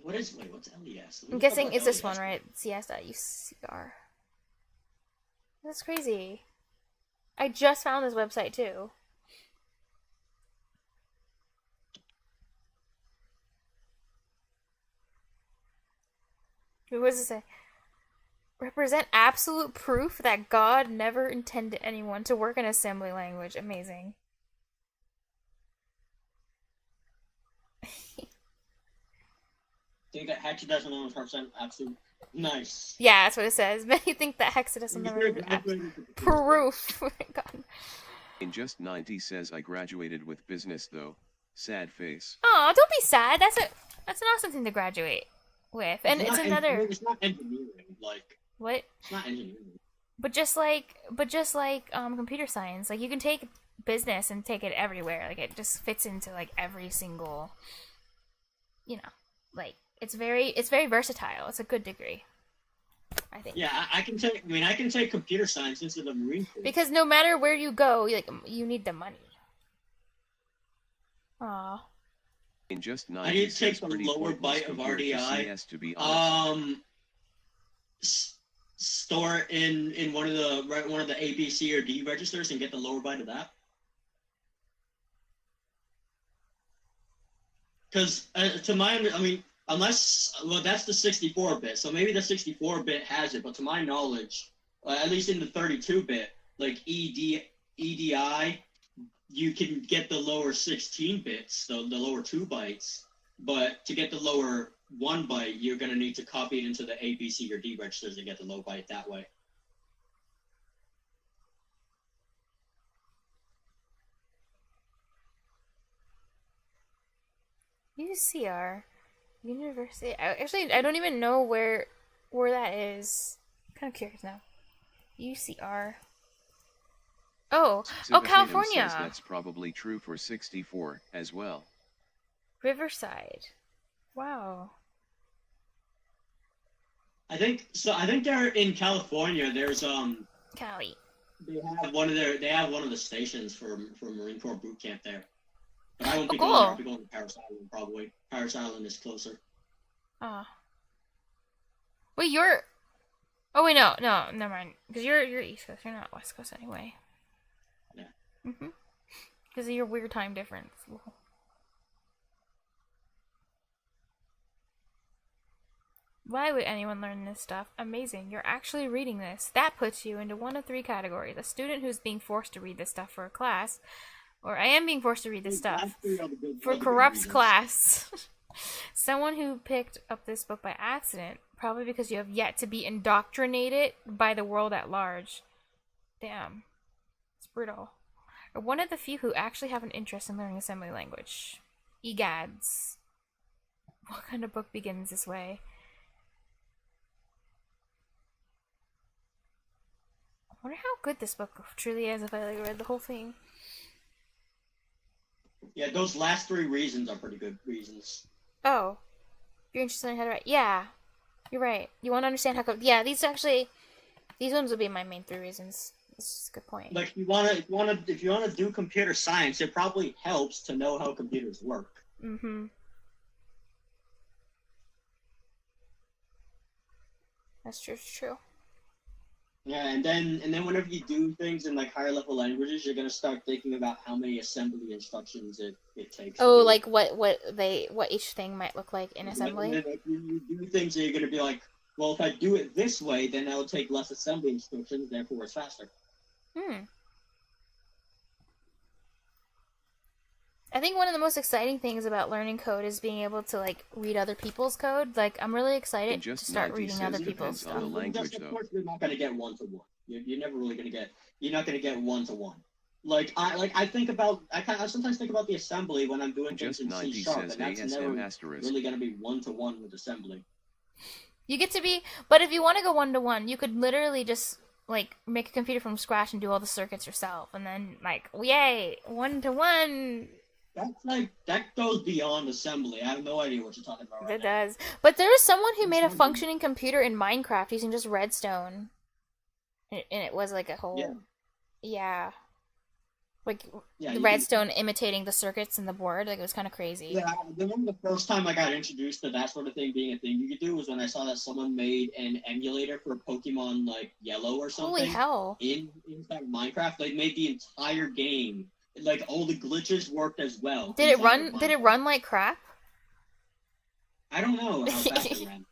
What's LES? I'm guessing it's this one, right? cs.ucr. That's crazy. I just found this website too. What does it say? Represent absolute proof that God never intended anyone to work in assembly language. Amazing. I think that hexadecimal 1% absolute. Nice. Yeah, that's what it says. Many think that hexadecimal never proof. Oh my God. In just 90 says I graduated with business though. Sad face. Oh, don't be sad. That's an awesome thing to graduate with, and it's another. It's not engineering, like. What? It's not engineering. But just like computer science, like you can take business and take it everywhere. Like it just fits into like every single, like it's very versatile. It's a good degree, I think. Yeah, I can take computer science into the Marine Corps. Because no matter where you go, you need the money. Aw. In just 90 I need to take says the pretty lower pointless byte of compared to RDI. CS, to be honest. Store in one of the A, B, C, or D registers and get the lower byte of that. Because to my, unless that's the 64-bit, so maybe the 64-bit has it, but to my knowledge, at least in the 32-bit, like EDI, you can get the lower 16 bits, so the lower 2 bytes, but to get the lower 1 byte, you're going to need to copy it into the A, B, C, or D registers and get the low byte that way. UCR University. I don't even know where that is. I'm kind of curious now. UCR. Oh, California. Says that's probably true for 64 as well. Riverside. Wow. I think they're in California. There's Cali. they have one of the stations for Marine Corps boot camp there. But I won't be going there. I'll be going to Paris Island, probably. Paris Island is closer. Wait, you're... Oh, wait, no, never mind. Because you're East Coast. You're not West Coast anyway. Yeah. Because of your weird time difference. Why would anyone learn this stuff? Amazing. You're actually reading this. That puts you into one of 3 categories. A student who's being forced to read this stuff for a class. Or I am being forced to read this stuff for corrupts class. Someone who picked up this book by accident. Probably because you have yet to be indoctrinated by the world at large. Damn. It's brutal. Or one of the few who actually have an interest in learning assembly language. Egads. What kind of book begins this way? I wonder how good this book truly is if I read the whole thing. Yeah, those last 3 reasons are pretty good reasons. Oh. If you're interested in how to write. Yeah. You're right. You want to understand how... Yeah, these ones would be my main 3 reasons. That's a good point. Like, if you wanna do computer science, it probably helps to know how computers work. That's true. Yeah, and then whenever you do things in like higher level languages, you're gonna start thinking about how many assembly instructions it takes. Oh, like what each thing might look like in assembly. And then, like, you do things, and you're gonna be like, well, if I do it this way, then that'll take less assembly instructions, therefore it's faster. I think one of the most exciting things about learning code is being able to like read other people's code. Like I'm really excited to start reading other people's stuff. Of course, you're not gonna get 1-to-1. You're never really gonna get. You're not gonna get 1-to-1. I sometimes think about the assembly when I'm doing things in C#, and that's never really gonna be 1-to-1 with assembly. You get to be, but if you want to go 1-to-1, you could literally just like make a computer from scratch and do all the circuits yourself, and then like, yay, 1-to-1. That goes beyond assembly. I have no idea what you're talking about. It does. But there is someone who made a functioning computer in Minecraft using just redstone. And it was like a whole... Yeah. The redstone imitating the circuits in the board. Like, it was kind of crazy. Yeah, I remember the first time I got introduced to that sort of thing being a thing you could do was when I saw that someone made an emulator for Pokemon, like, Yellow or something. Holy hell. Inside Minecraft. They made the entire game. Like, all the glitches worked as well. Did it run like crap? I don't know how fast it ran.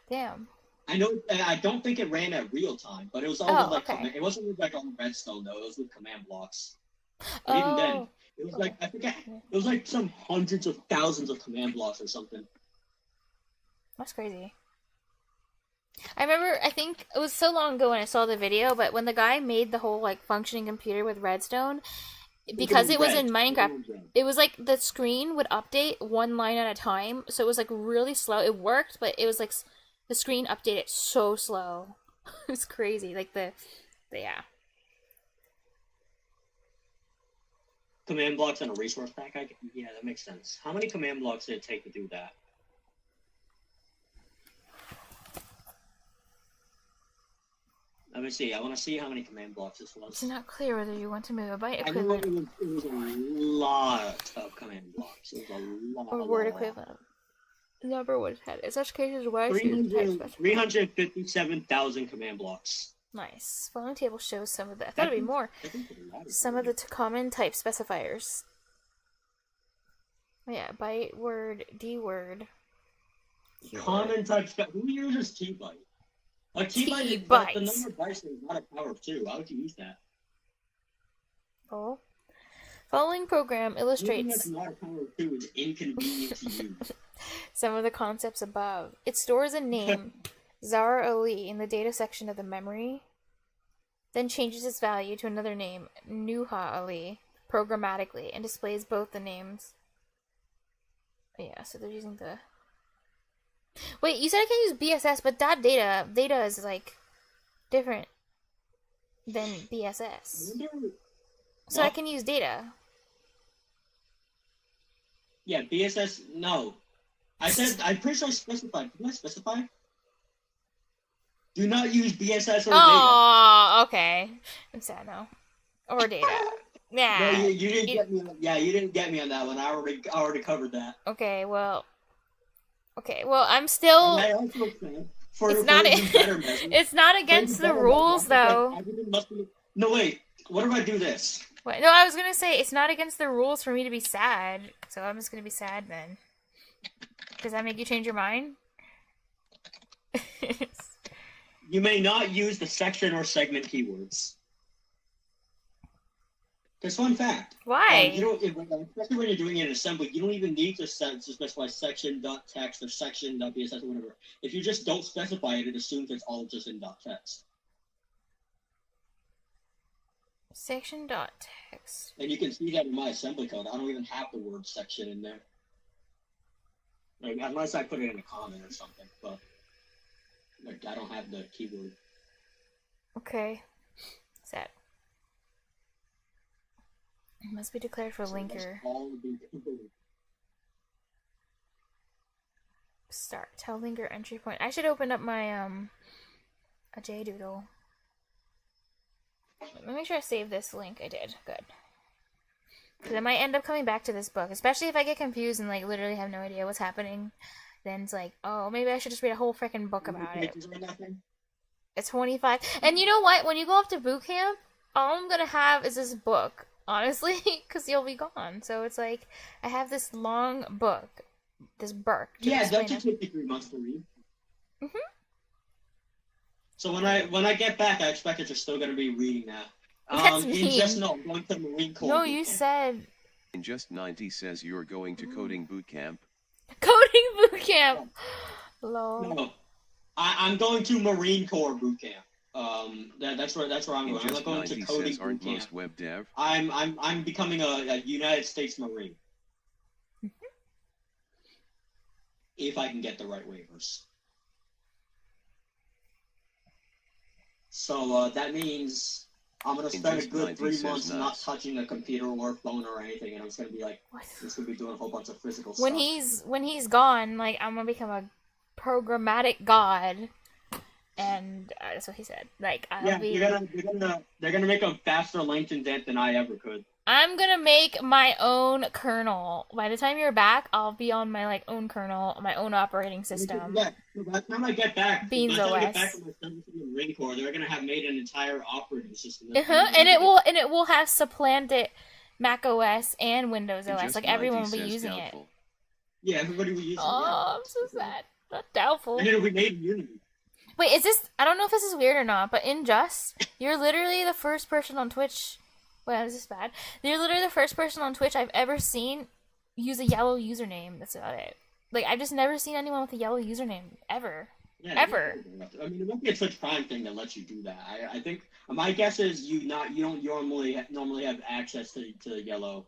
Damn. I don't think it ran at real time, but it was all with it wasn't with like on redstone though, it was with command blocks. But even then, it was like, I forget, it was like some hundreds of thousands of command blocks or something. That's crazy. I think it was so long ago when I saw the video, but when the guy made the whole like functioning computer with redstone, because it was in Minecraft, it was like the screen would update 1 line at a time, so it was like really slow. It worked, but it was like the screen updated so slow. It was crazy. Like yeah. Command blocks and a resource pack? Yeah, that makes sense. How many command blocks did it take to do that? Let me see. I want to see how many command blocks this was. It's not clear whether you want to move a byte equivalent. I know it was a lot of command blocks. It was a lot. Or word equivalent. Number was had. In such cases, why 357,000 command blocks. Nice. Following table shows some of the. I thought it'd be more. Some of the common type specifiers. Oh, yeah, byte, word, D word. Common type. Who uses T-byte? A T-byte, the number of bytes is not a power of 2. Why would you use that? Oh. Following program illustrates... Not a power of 2 is inconvenient to use. Some of the concepts above. It stores a name, Zara Ali, in the data section of the memory, then changes its value to another name, Nuha Ali, programmatically, and displays both the names. Oh, yeah, so they're using the... Wait, you said I can use BSS, but that data is like different than BSS. So I can use data. Yeah, BSS. No, I'm pretty sure I specified. Didn't I specify? Do not use BSS or data. Oh, okay. I'm sad now. Or data. Nah. No, you didn't get me. Yeah, you didn't get me on that one. I already covered that. Okay, well, I'm still. And I also said, It's not against the rules, though. No, wait. What if I do this? Wait, no, I was gonna say it's not against the rules for me to be sad, so I'm just gonna be sad then. Does that make you change your mind? You may not use the section or segment keywords. There's fun fact. Why? You don't, especially when you're doing it in assembly, you don't even need to specify section.text or section.bss or whatever. If you just don't specify it, it assumes it's all just in .text. Section.text. And you can see that in my assembly code. I don't even have the word section in there. Like, unless I put it in a comment or something, but like, I don't have the keyword. Okay. Sad. It must be declared for linker. Start. Tell linker entry point. I should open up my a JDoodle. Let me make sure I save this link. I did. Good. Because I might end up coming back to this book, especially if I get confused and like literally have no idea what's happening. Then it's like, oh, maybe I should just read a whole freaking book about it. It's 25. And you know what? When you go up to boot camp, all I'm gonna have is this book. Honestly, because you'll be gone. So it's like, I have this long book, this book. Yeah, that should take you 3 months to read. Mm-hmm. So when I get back, I expect that you're still going to be reading that. That's mean. Just no, I'm going to Marine Corps. No, you said... In just 90 says you're going to coding boot camp. Coding boot camp! Lol. No, I'm going to Marine Corps boot camp. That's where I'm going. I'm not going to coding aren't boot camp. most web dev. I'm becoming a United States Marine. If I can get the right waivers. So that means I'm gonna spend a good 3 months not touching a computer or phone or anything, and I'm just gonna be like, just gonna be doing a whole bunch of physical stuff. When he's gone, like I'm gonna become a programmatic god. And that's what he said. Like, they're gonna make a faster LinkedIn dent than I ever could. I'm gonna make my own kernel. By the time you're back, I'll be on my like own kernel, my own operating system. Yeah, by the time I get back, Beans OS. I get back from my service in the Marine Corps, they're gonna have made an entire operating system. And it will have supplanted Mac OS and Windows OS. Like everyone will be using doubtful. it. Yeah, everybody will use it. Oh, I'm so sad. Not doubtful. And it'll be made in Unity. Wait, is this... I don't know if this is weird or not, but in Just, you're literally the first person on Twitch... Wait, is this bad? You're literally the first person on Twitch I've ever seen use a yellow username. That's about it. Like, I've just never seen anyone with a yellow username. Ever. Yeah, ever. I mean, it won't be a Twitch Prime thing that lets you do that. I think... My guess is you don't normally have access to yellow.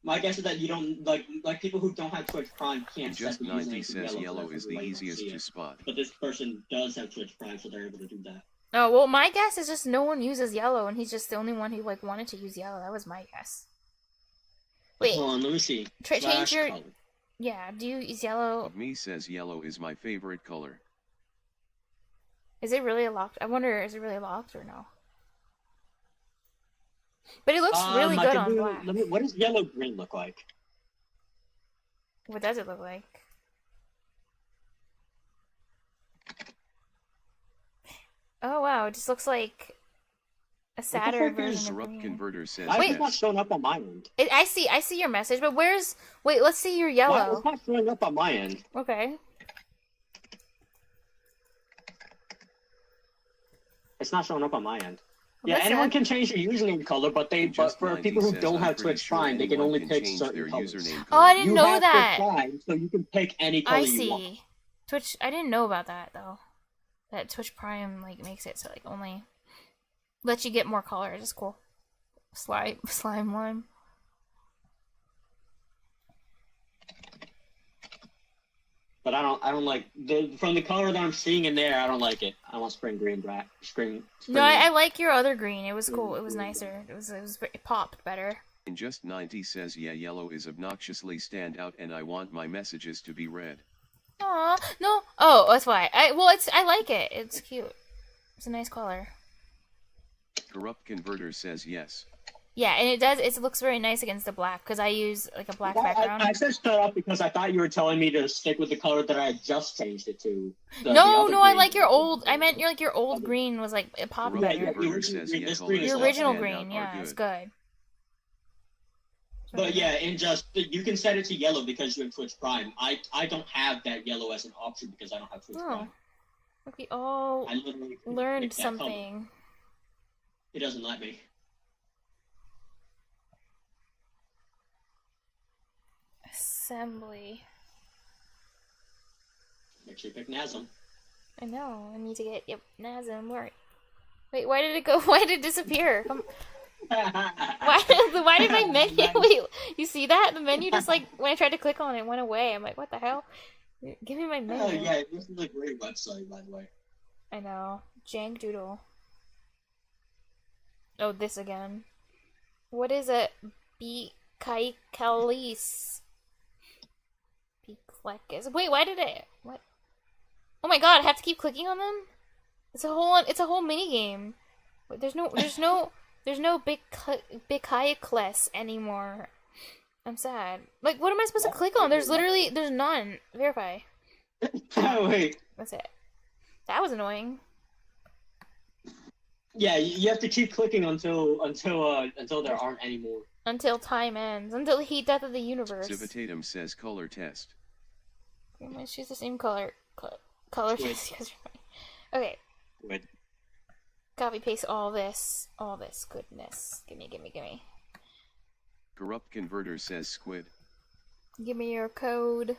My guess is that you don't like people who don't have Twitch Prime can't. Just 90 says yellow is the easiest to spot. But this person does have Twitch Prime, so they're able to do that. Oh well, my guess is just no one uses yellow, and he's just the only one who like wanted to use yellow. That was my guess. Wait, hold on, let me see. Change your. Color. Yeah, do you use yellow? Me says yellow is my favorite color. Is it really locked? I wonder, is it really locked or no? But it looks really good on black. What does yellow green look like? What does it look like? Oh wow, it just looks like a sadder version of green. Converter says why is it not showing up on my end? I see your message, but where's... Wait, let's see your yellow. Why it's not showing up on my end? Okay. It's not showing up on my end. Yeah, anyone can change their username color, but for people who don't have Twitch Prime, they can only pick certain colors. Oh, I didn't know that. You have Twitch Prime, so you can pick any color you want. I see. Twitch, I didn't know about that though. That Twitch Prime like makes it so like only lets you get more colors. It's cool. Slime lime. But I don't like from the color that I'm seeing in there. I don't like it. I want spring green, black. Spring. No, I like your other green. It was cool. It was nicer. It popped better. In just 90 says yeah, yellow is obnoxiously stand out, and I want my messages to be red. Aw, no. Oh, that's why. I like it. It's cute. It's a nice color. Corrupt Converter says yes. Yeah, and it looks very nice against the black because I use like a black background. I said shut up because I thought you were telling me to stick with the color that I had just changed it to. No, I like your old. I meant your old green was like popular. Yeah, your original green, yeah, it's good. But yeah, and just you can set it to yellow because you have Twitch Prime. I don't have that yellow as an option because I don't have Twitch Prime. We all learned something. Color. It doesn't let me. Assembly. Make sure you pick NASM. I know. I need to get NASM. Wait, why did it go? Why did it disappear? Why did my menu? Wait, you see that? The menu just like when I tried to click on it, went away. I'm like, what the hell? Give me my menu. Oh yeah, this is a great website, by the way. I know. Jank Doodle. Oh, this again. What is it? Bikaikalis. Wait, why did it? What? Oh my god! I have to keep clicking on them. It's a whole mini game. Wait, there's no Bikaikles anymore. I'm sad. Like, what am I supposed to click on? There's none. Verify. Oh wait. That's it. That was annoying. Yeah, you have to keep clicking until there aren't any more. Until time ends. Until the heat death of the universe. Civitatum says color test. She's the same color. Color test. Okay. Good. Copy paste all this goodness. Gimme. Corrupt converter says squid. Give me your code.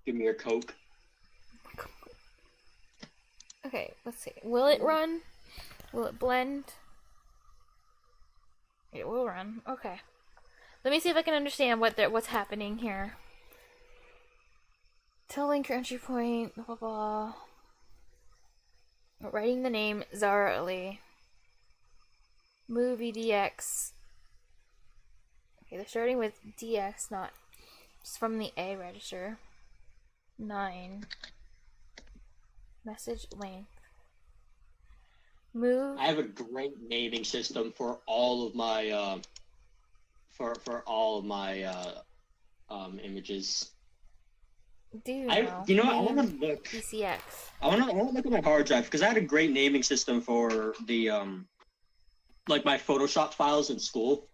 Give me your Coke. Okay, let's see. Will it run? Will it blend? It will run. Okay. Let me see if I can understand what's happening here. Tell link your entry point. Blah blah blah. Writing the name Zara Ali. Move EDX. Okay, they're starting with DX, not just from the A register. 9. Message length. Move. I have a great naming system for all of my images. Do you know? You know what? I want to look. ECX. I want to look at my hard drive because I had a great naming system for the like my Photoshop files in school.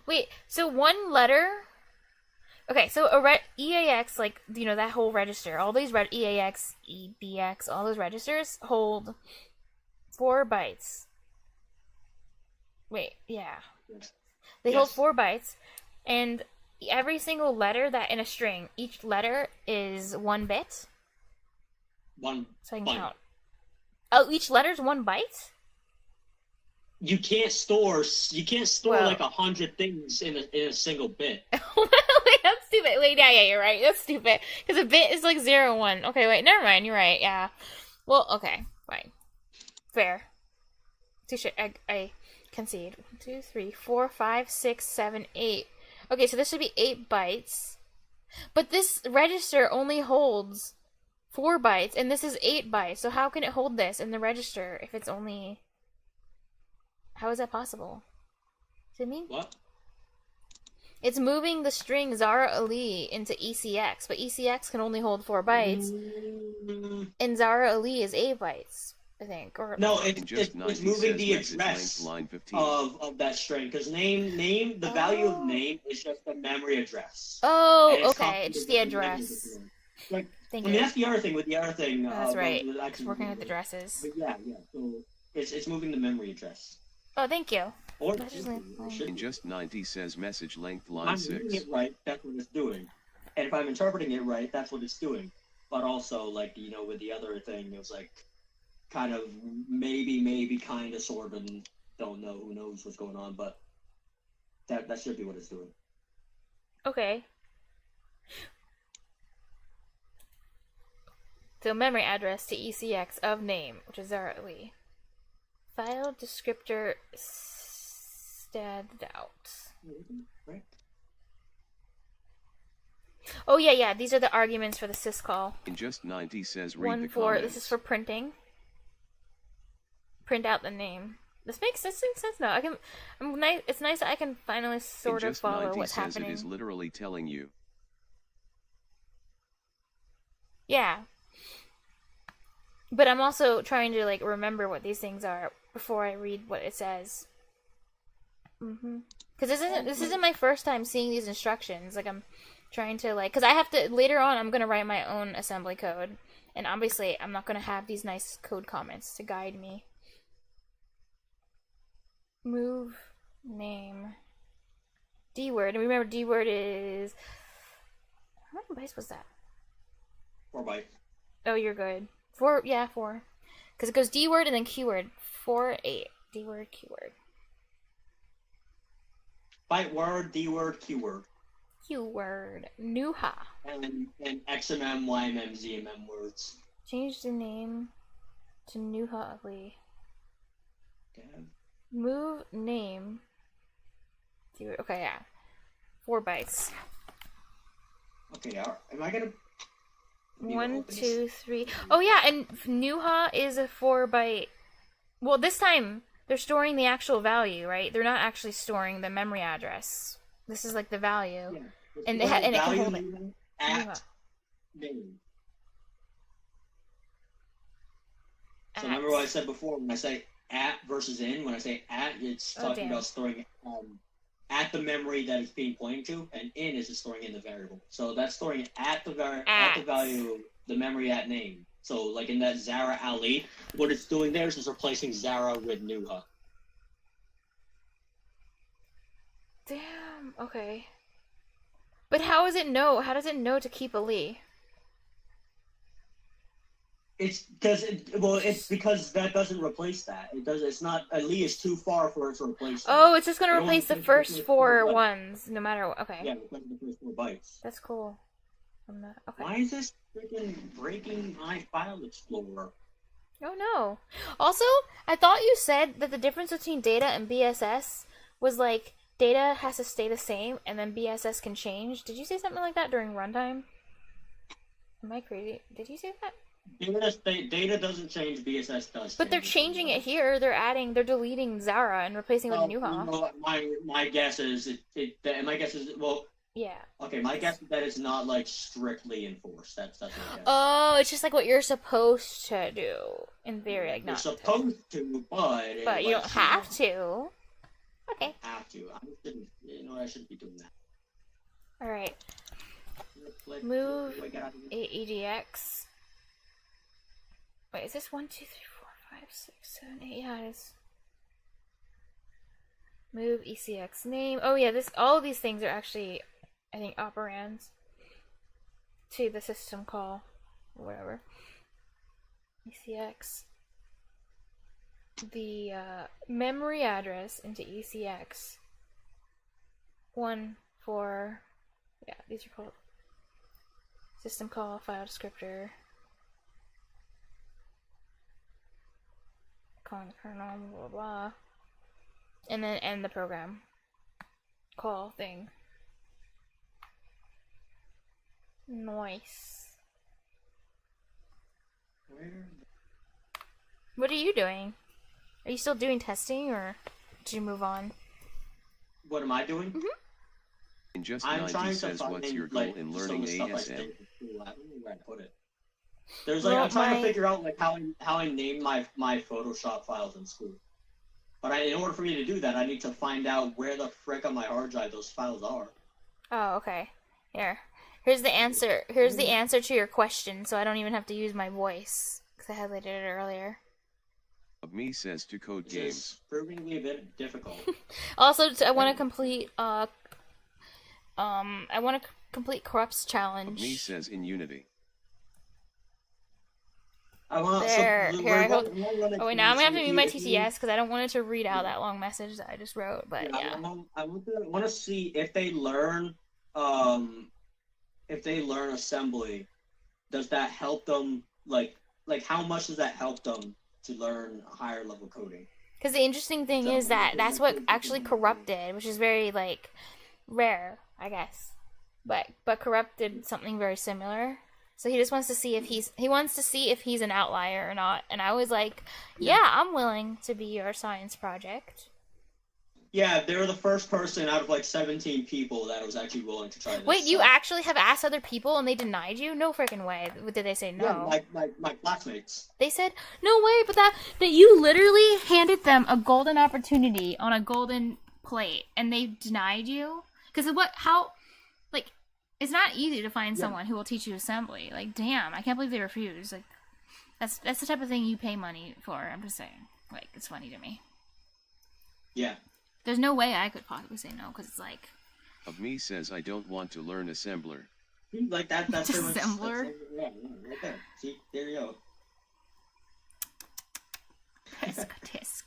Wait. So one letter. Okay, so EAX, like, you know, that whole register, all these EAX, EBX, all those registers hold 4 bytes. Wait, yeah. They hold 4 bytes, and every single letter that in a string, each letter is 1 bit. So I can count. Oh, each letter's 1 byte? You can't store like 100 things in a single bit. Wait, that's stupid. Wait, yeah, you're right. That's stupid. Because a bit is like 0, 1. Okay, wait, never mind. You're right. Yeah. Well, okay, fine. Fair. Touche. I concede. 1, 2, 3, 4, 5, 6, 7, 8. Okay, so this should be 8 bytes. But this register only holds 4 bytes, and this is 8 bytes. So how can it hold this in the register if it's only... How is that possible? See what I mean? What? It's moving the string Zara Ali into ECX, but ECX can only hold 4 bytes, and Zara Ali is 8 bytes, I think. Or no, it's moving the address of that string, because the value of name is just the memory address. Oh, okay, it's just the address. Like, that's the other thing with the other thing. That's right. Just working with addresses. But yeah. So it's moving the memory address. Oh, thank you. In just 90 says message length line 6. I'm reading it right, that's what it's doing. And if I'm interpreting it right, that's what it's doing. But also, like, you know, with the other thing, it was like, kind of, maybe, kind of, sort of, don't know, who knows what's going on, but that should be what it's doing. Okay. So memory address to ECX of name, which is Zara Ali. File descriptor statted out. Right. Oh yeah. These are the arguments for the syscall. In just 90 says read 1, the 4. comments. This is for printing. Print out the name. This makes sense now. I'm nice. It's nice that I can finally sort of follow what's happening. It is literally telling you. Yeah. But I'm also trying to like remember what these things are before I read what it says. Because this isn't my first time seeing these instructions. Like I'm trying to like, because I have to later on. I'm gonna write my own assembly code, and obviously I'm not gonna have these nice code comments to guide me. Move name D word, and remember D word is how many bytes was that? 4 bytes. Oh, you're good. 4, yeah, 4. Because it goes D word and then Q word. 4, 8. D word, Q word. Byte word, D word, Q word. Q word. Nuha. And XMM, YMM, ZMM words. Change the name to Nuha Ugly. Okay. Move name. D word. Okay, yeah. 4 bytes. Okay, am I gonna... 1, 2, 3. Oh yeah, and Nuha is a 4 byte. Well, this time they're storing the actual value, right? They're not actually storing the memory address. This is like the value, yeah. and it can hold it. At name. So remember what I said before? When I say at versus in, when I say at, it's talking about storing at the memory that it's being pointed to, and in is just storing in the variable. So that's storing at the value, the memory at name. So like in that Zara Ali, what it's doing there is just replacing Zara with Nuha. Damn. Okay. But how does it know? How does it know to keep Ali? It's because that doesn't replace that. It does. It's not. Ali is too far for it to replace. Oh, it's just gonna replace the first 4 ones, no matter what. Okay. Yeah, replace the first 4 bytes. That's cool. Okay. Why is this freaking breaking my file explorer? Oh no. Also, I thought you said that the difference between data and BSS was like data has to stay the same and then BSS can change. Did you say something like that during runtime? Am I crazy? Did you say that? Data doesn't change, BSS does. But they're changing it here. They're deleting Zara and replacing it with Nuha. Well, my guess is well. Yeah. Okay, my guess is that it's not like strictly enforced. That's what I guess. Oh, it's just like what you're supposed to do in theory, like you're not supposed to, but you don't have to. Okay. Have to. I shouldn't be doing that. All right. Move EDX. Wait, is this 1, 2, 3, 4, 5, 6, 7, 8? Yeah, it is. Move ECX name. Oh yeah, all of these things are actually, I think, operands to the system call, or whatever. ECX. The memory address into ECX. 1 for, yeah, these are called system call, file descriptor. Calling kernel, blah, blah, blah. And then end the program. Call thing. Nice. What are you doing? Are you still doing testing, or did you move on? What am I doing? Mm-hmm. In just 90 says, what's your goal in learning ASM? Where I put it. There's I'm trying to figure out like how I name my Photoshop files in school. But in order for me to do that, I need to find out where the frick on my hard drive those files are. Oh, okay. Here's the answer. Here's the answer to your question, so I don't even have to use my voice because I highlighted it earlier. Me says to code Which games. is proving to be a bit difficult. Also, I want to complete Corrupt's challenge. Me says in Unity. Here, I hope. Oh wait, now I'm gonna have to mute my TTS because I don't want it to read out that long message that I just wrote. But yeah. I want to see if they learn, assembly. Does that help them? Like how much does that help them to learn higher level coding? Because the interesting thing is that's what actually corrupted, which is very like rare, I guess. But corrupted something very similar. So he just wants to see if he's an outlier or not. And I was like, yeah, I'm willing to be your science project. Yeah, they were the first person out of like 17 people that was actually willing to try this. Wait, you actually have asked other people and they denied you? No freaking way. Did they say no? Yeah, my classmates. They said, no way, but that you literally handed them a golden opportunity on a golden plate and they denied you? Because it's not easy to find someone who will teach you assembly. Like, damn, I can't believe they refused. Like, that's the type of thing you pay money for. I'm just saying. Like, it's funny to me. Yeah. There's no way I could possibly say no, because it's like... Of me says I don't want to learn assembler. Like that's assembler? Right there. See, there you go. Tisk.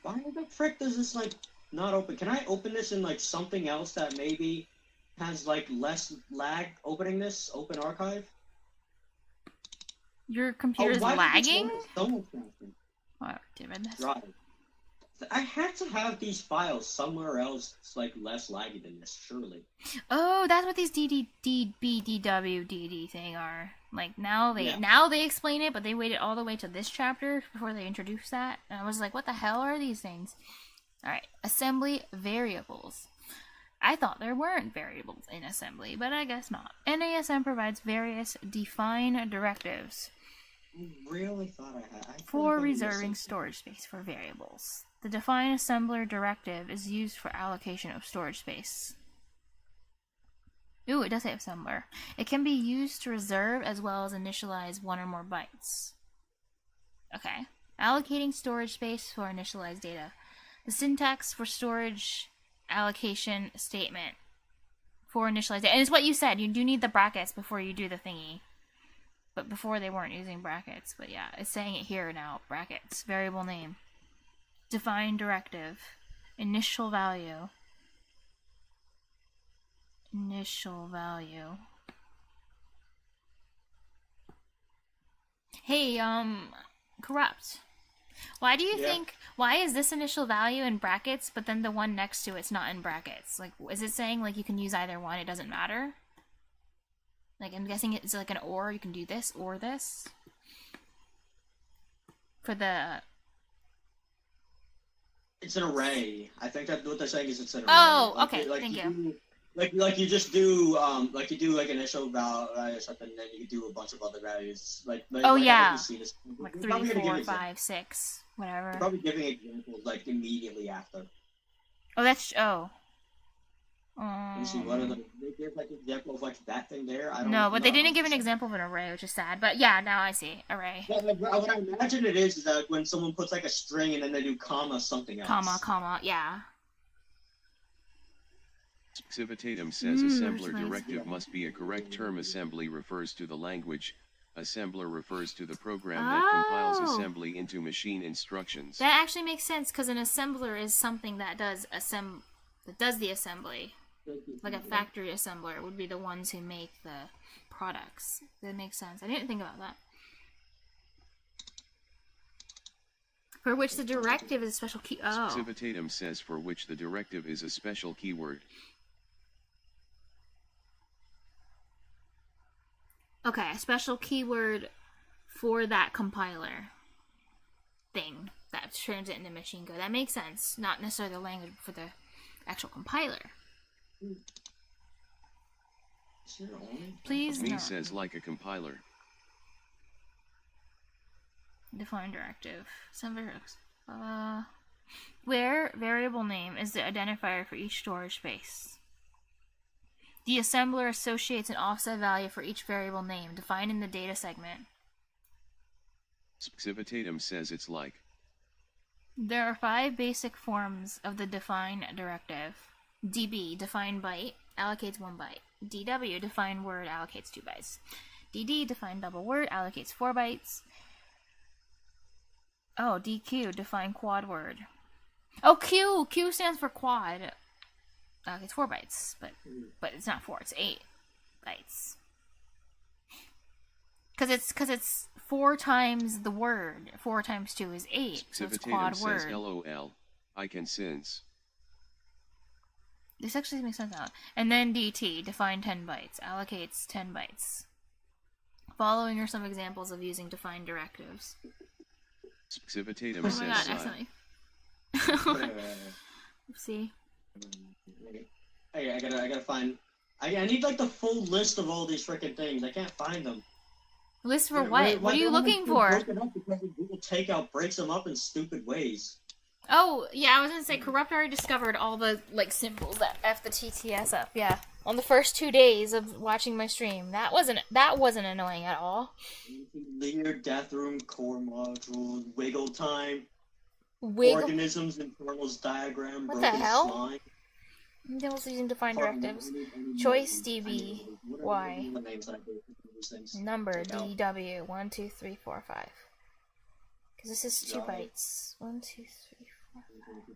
Why the frick does this, like, not open? Can I open this in, like, something else that maybe has, like, less lag opening this? Open archive? Your computer's lagging? Oh, damn it. Right. I had to have these files somewhere else that's, like, less laggy than this, surely. Oh, that's what these DD thing are. Like, now they explain it, but they waited all the way to this chapter before they introduced that. And I was like, what the hell are these things? Alright, assembly variables. I thought there weren't variables in assembly, but I guess not. NASM provides various define directives I really thought I had. for reserving storage space for variables. The define assembler directive is used for allocation of storage space. Ooh, it does say assembler. It can be used to reserve as well as initialize one or more bytes. Okay. Allocating storage space for initialized data. The syntax for storage allocation statement for initialized data. And it's what you said. You do need the brackets before you do the thingy. But before they weren't using brackets. But yeah, it's saying it here now. Brackets. Variable name. Define directive. Initial value. Hey, corrupt. Why do you think, why is this initial value in brackets, but then the one next to it's not in brackets? Like, is it saying, like, you can use either one, it doesn't matter? Like, I'm guessing it's like an or, you can do this or this? For the... It's an array. I think that what they're saying is it's an array. Oh, okay, thank you. Like you just do like you do like initial value or something, and then you do a bunch of other values. Like yeah, this. like 3, 4, 5, 6, whatever. Probably giving examples like immediately after. Oh, that's You see, what are they give like an example of like that thing there? I don't No, know. but they didn't give an example of an array, which is sad. But yeah, now I see array. Yeah, like, what I imagine it is that when someone puts like a string and then they do comma something else. Comma, yeah. Civitatum says assembler directive must be a correct term. Assembly refers to the language. Assembler refers to the program that compiles assembly into machine instructions. That actually makes sense because an assembler is something that does the assembly. Like a factory assembler would be the ones who make the products. That makes sense. I didn't think about that. For which the directive is a special key. Oh. Civitatum says for which the directive is a special keyword. Okay, a special keyword for that compiler thing that turns it into machine code. That makes sense. Not necessarily the language, but for the actual compiler. Please Me no. says like a compiler. Define directive. Where variable name is the identifier for each storage space. The assembler associates an offset value for each variable name defined in the data segment. Civitatum says it's like. There are 5 basic forms of the define directive. DB, define byte, allocates 1 byte. DW, define word, allocates 2 bytes. DD, define double word, allocates 4 bytes. Oh, DQ, define quad word. Oh, Q stands for quad. It's 4 bytes, but it's not 4, it's 8 bytes. Cause it's 4 times the word. 4 times 2 is 8, so it's quad says word. LOL, I can sense. This actually makes sense now. And then DT, define 10 bytes, allocates 10 bytes. Following are some examples of using defined directives. Civitatum Oh my says god, accidentally. See? Hey, I gotta find. I need like the full list of all these freaking things. I can't find them. List for what? What are you looking for? Because Google Takeout breaks them up in stupid ways. Oh, yeah, I was gonna say, Corrupt already discovered all the, like, symbols that F the TTS up, yeah. On the first 2 days of watching my stream. That wasn't annoying at all. Linear Death Room, Core Module, Wiggle Time, Wiggle... Organisms, Internals Diagram, What Broken the hell? Slime. I'm also using defined directives. Choice DB, Y. Number DW, 1, 2, 3, 4, 5. Because this is 2 bytes. 1, 2, 3, 4, 5.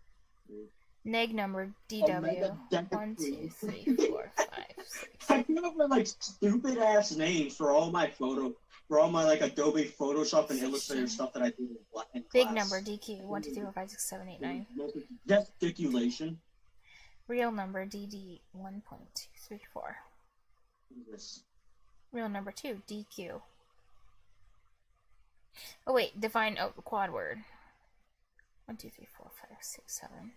Neg number DW, 1, 2, 3, 4, 5, 6. I came up with like stupid ass names for all my like Adobe Photoshop and Illustrator stuff that I do in class. Big number DQ, 1, 2, 3, 4, 5, 6, 7, 8, 9. Gesticulation. Real number DD, 1, 2, 3, 4. Real number 2, DQ. Oh wait, define quad word. 1, 2, 3, 4, 5, 6, 7.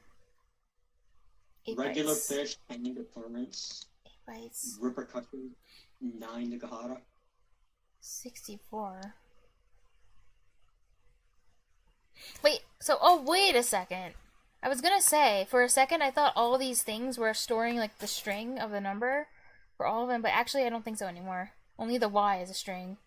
8 Regular bytes. fish, pending occurrence. 8 bytes. Repercussion, 9 Nagahara. 64. Wait, wait a second. I was gonna say, for a second I thought all these things were storing like the string of the number for all of them, but actually I don't think so anymore. Only the Y is a string.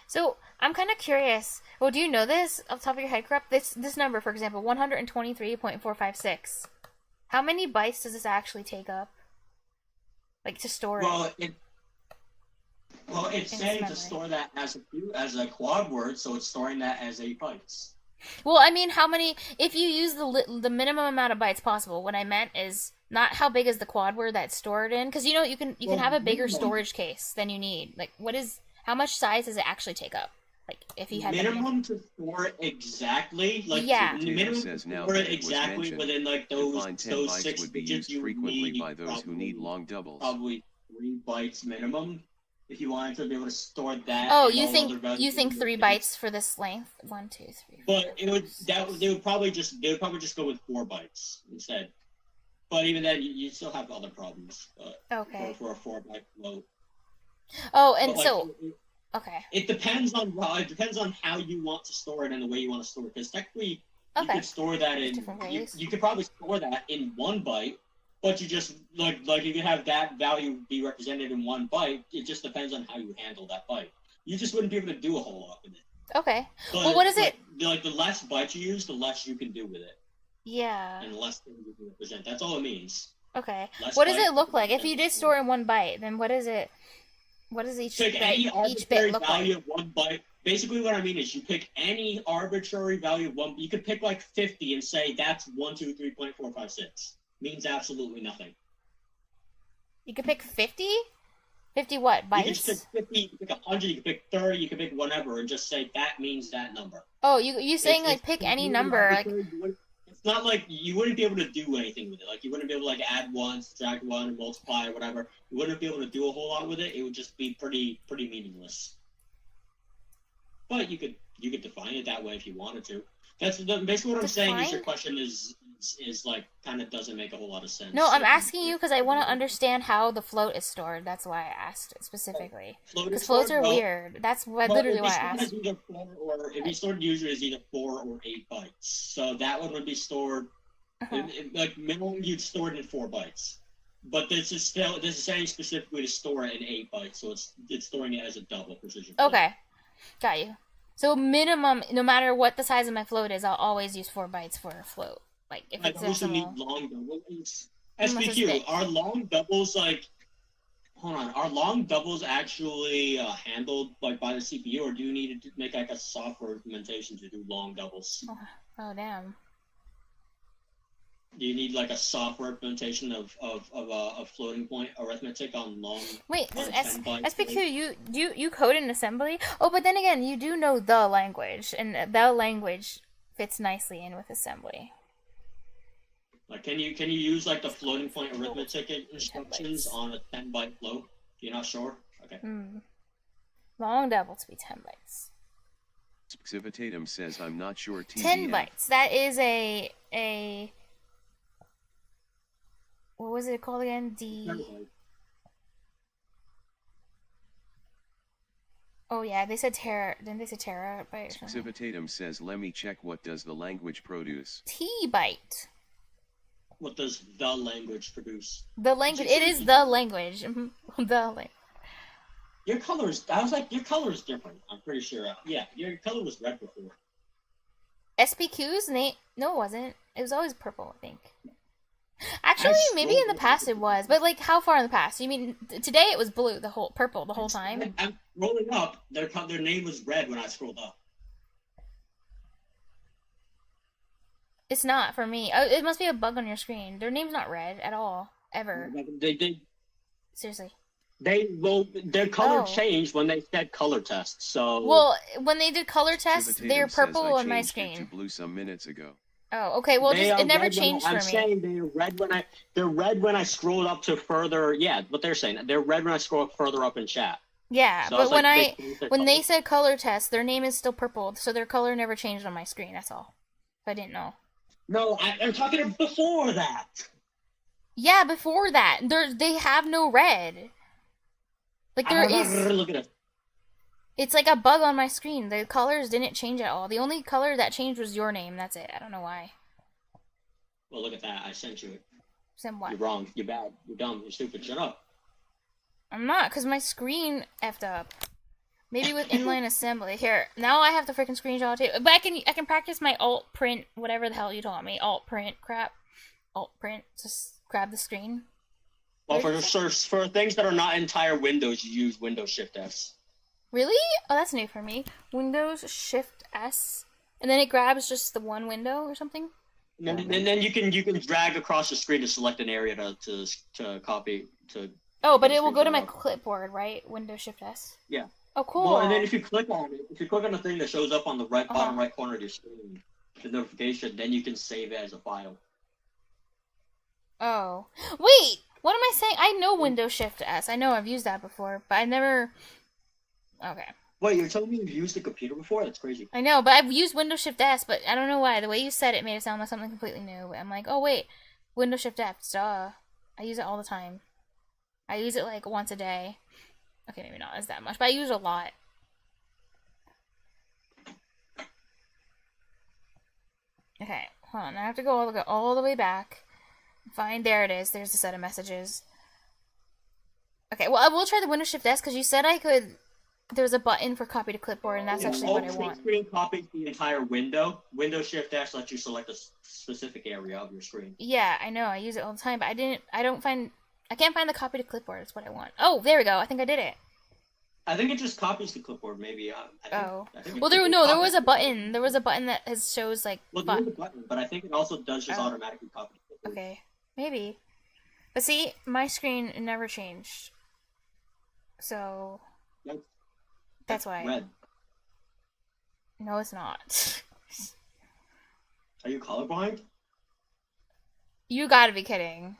So, I'm kind of curious. Well, do you know this off the top of your head, Corrupt? This number, for example, 123.456. How many bytes does this actually take up? Like, to store it? It's saying to store that as a quad word, so it's storing that as 8 bytes. Well, I mean, how many... If you use the minimum amount of bytes possible, what I meant is not how big is the quad word that's stored in, because, you know, you can have a bigger storage case than you need. Like, how much size does it actually take up? Like, if you had minimum to store it exactly, like minimum to store it exactly within like those 6 would be used frequently by those who need long doubles. Probably 3 bytes minimum. If you wanted to be able to store that. Oh, you think 3 bytes for this length? 1, 2, 3. 4, but they would probably just go with 4 bytes instead. But even then, you still have other problems. Okay. For a 4 byte float. Oh, and okay. It depends on how you want to store it and the way you want to store it. Because technically, you could store that in different ways. You could probably store that in 1 byte, but you just like you could have that value be represented in 1 byte. It just depends on how you handle that byte. You just wouldn't be able to do a whole lot with it. Okay. But, well, what is it? Like the less bytes you use, the less you can do with it. Yeah. And the less things you can represent. That's all it means. Okay. What does it look like? If you did store in 1 byte, then what is it? What does each bit look value like? Of 1 byte. Basically, what I mean is you pick any arbitrary value of 1. You could pick like 50 and say that's 123.456. Means absolutely nothing. You could pick 50? 50 what? Bytes? You can just pick 50, you can pick 100, you can pick 30, you can pick whatever, and just say that means that number. Oh, you saying like pick any number? Like it's not like you wouldn't be able to do anything with it. Like you wouldn't be able to like add 1, subtract 1, multiply or whatever. You wouldn't be able to do a whole lot with it. It would just be pretty meaningless. But you could define it that way if you wanted to. That's basically what I'm saying. Is your question is like kind of doesn't make a whole lot of sense. No, I'm asking you because I want to understand how the float is stored. That's why I asked it specifically. Because floats are weird. That's literally why I asked. If you stored usually is either 4 or 8 bytes. So that one would be stored like minimum you'd store it in 4 bytes. But this is saying specifically to store it in 8 bytes, so it's storing it as a double precision. Okay, got you. So minimum, no matter what the size of my float is, I'll always use 4 bytes for a float. Like if it's also need long doubles. SPQ, are long doubles like? Hold on, are long doubles actually handled like by the CPU, or do you need to make like a software implementation to do long doubles? Oh damn. Do you need like a software implementation of floating point arithmetic on long? Wait, SPQ, you code in assembly? Oh, but then again, you do know the language, and the language fits nicely in with assembly. Like, can you use like the floating point arithmetic instructions on a 10-byte float? You're not sure? Okay. Long double to be 10 bytes. Civitatum says I'm not sure. 10 bytes. That is a what was it called again? Oh yeah, they said tera. Didn't they say terabyte? Civitatum says let me check what does the language produce. T-byte. What does the language produce? The language. It is the language. The language. Your colors. I was like, your color is different. I'm pretty sure. Yeah, your color was red before. SPQ's name? No, it wasn't. It was always purple, I think. Actually, maybe in the past it was, but like, how far in the past? You mean today it was blue, purple the whole time? I'm rolling up. Their name was red when I scrolled up. It's not for me. Oh, it must be a bug on your screen. Their name's not red at all, ever. They Seriously. Their color changed when they said color test. So when they did color tests, they're purple on my screen. To blue some minutes ago. Oh, okay. Well, it never changed for me. I'm saying they're red when I scrolled up to further. Yeah, what they're saying. They're red when I scroll up further up in chat. Yeah, so but when they said color test, their name is still purple, so their color never changed on my screen. That's all. If I didn't know. No, I'm talking before that. Yeah, before that, they have no red. Like there is. Look at it. It's like a bug on my screen. The colors didn't change at all. The only color that changed was your name. That's it. I don't know why. Well, look at that. I sent you it. Sent what? You're wrong. You're bad. You're dumb. You're stupid. Shut up. I'm not, because my screen effed up. Maybe with inline assembly. Here, now I have to freaking screenshot it. But I can practice my alt print, whatever the hell you taught me. Alt print crap. Alt print. Just grab the screen. Well, for things that are not entire windows, you use Windows Shift S. Really? Oh, that's new for me. Windows Shift S, and then it grabs just the one window or something. And then you can drag across the screen to select an area to copy to. Oh, but it will go to my clipboard, right? Windows Shift S. Yeah. Oh, cool. Well, and then if you click on the thing that shows up on the bottom right corner of your screen, the notification, then you can save it as a file. Oh, wait. What am I saying? I know Windows Shift S. I know I've used that before, but I never. Okay. Wait, you're telling me you've used a computer before? That's crazy. I know, but I've used Windows Shift S, but I don't know why. The way you said it made it sound like something completely new. I'm like, oh wait, Windows Shift S, duh. I use it all the time. I use it like once a day. Okay, maybe not as that much, but I use it a lot. Okay, hold on. I have to go all the way back. Fine, there it is. There's the set of messages. Okay, well, I will try the Windows Shift S because you said I could. There's a button for copy to clipboard, and that's actually what I want. Screen copies the entire window. Windows Shift S lets you select a specific area of your screen. Yeah, I know. I use it all the time, but I can't find the copy to clipboard. That's what I want. Oh, there we go. I think I did it. I think it just copies the clipboard, maybe. Well, there was a button. There was a button that shows like. Well, there's a button, but I think it also does just automatically copy the clipboard. Okay, maybe. But see, my screen never changed. So. That's why. Red. No, it's not. Are you colorblind? You gotta be kidding.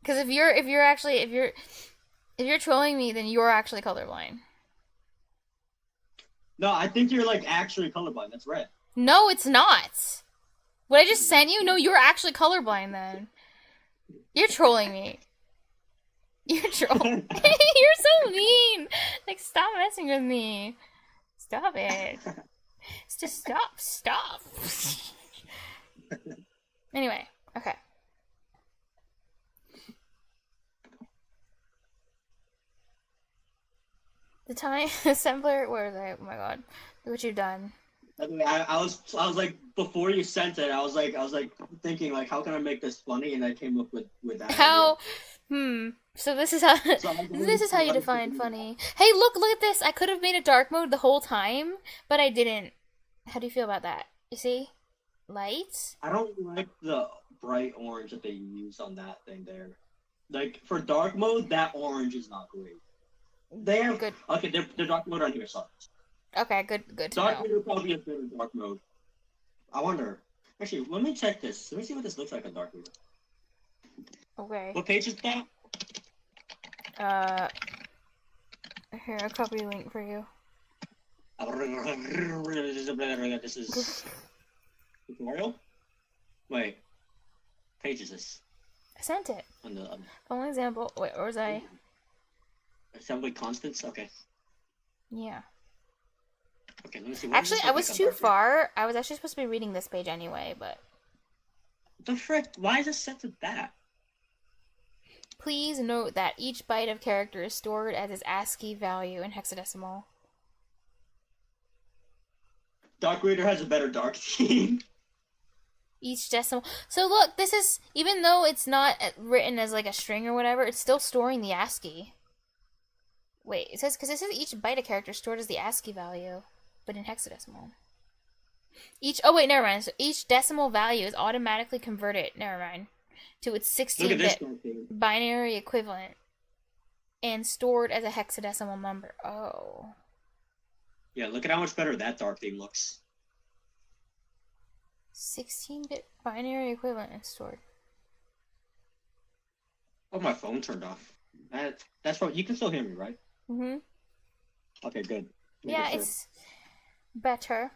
Because if you're trolling me, then you're actually colorblind. No, I think you're like actually colorblind. That's red. No, it's not. What I just sent you? No, you're actually colorblind then. You're trolling me. You're trolling. You're so mean. Like, stop messing with me. Stop it. Just stop. Anyway, okay. The time assembler. Where is it? Oh my god, look what you've done. I was like, before you sent it, I was like thinking like, how can I make this funny, and I came up with that. How? So this is how you define funny. Hey, look at this. I could have made it dark mode the whole time, but I didn't. How do you feel about that? You see? Lights? I don't like the bright orange that they use on that thing there. Like, for dark mode, that orange is not great. They have... Good. Okay, they're dark mode on here, so... Okay, good to dark know. mode would probably be a better dark mode. I wonder. Actually, let me check this. Let me see what this looks like on Dark Reader. Okay. What page is that? Here, I'll copy a link for you. This is tutorial. Wait, page is this? I sent it. On the Only example. Wait, or was I? assembly constants. Okay. Yeah. Okay, let me see. Actually, I was too far. I was actually supposed to be reading this page anyway, but. What the frick? Why is it set to that? Please note that each byte of character is stored as its ASCII value in hexadecimal. Dark Reader has a better dark theme. Each decimal. So look, this is, even though it's not written as like a string or whatever, it's still storing the ASCII. Wait, it says, because it says each byte of character is stored as the ASCII value, but in hexadecimal. Oh wait, never mind. So each decimal value is automatically converted, never mind, to its 16-bit binary equivalent and stored as a hexadecimal number. Oh. Yeah, look at how much better that dark theme looks. 16-bit binary equivalent is stored. Oh, my phone turned off. That's what you can still hear me, right? Mhm. Okay, good. Yeah, it's better.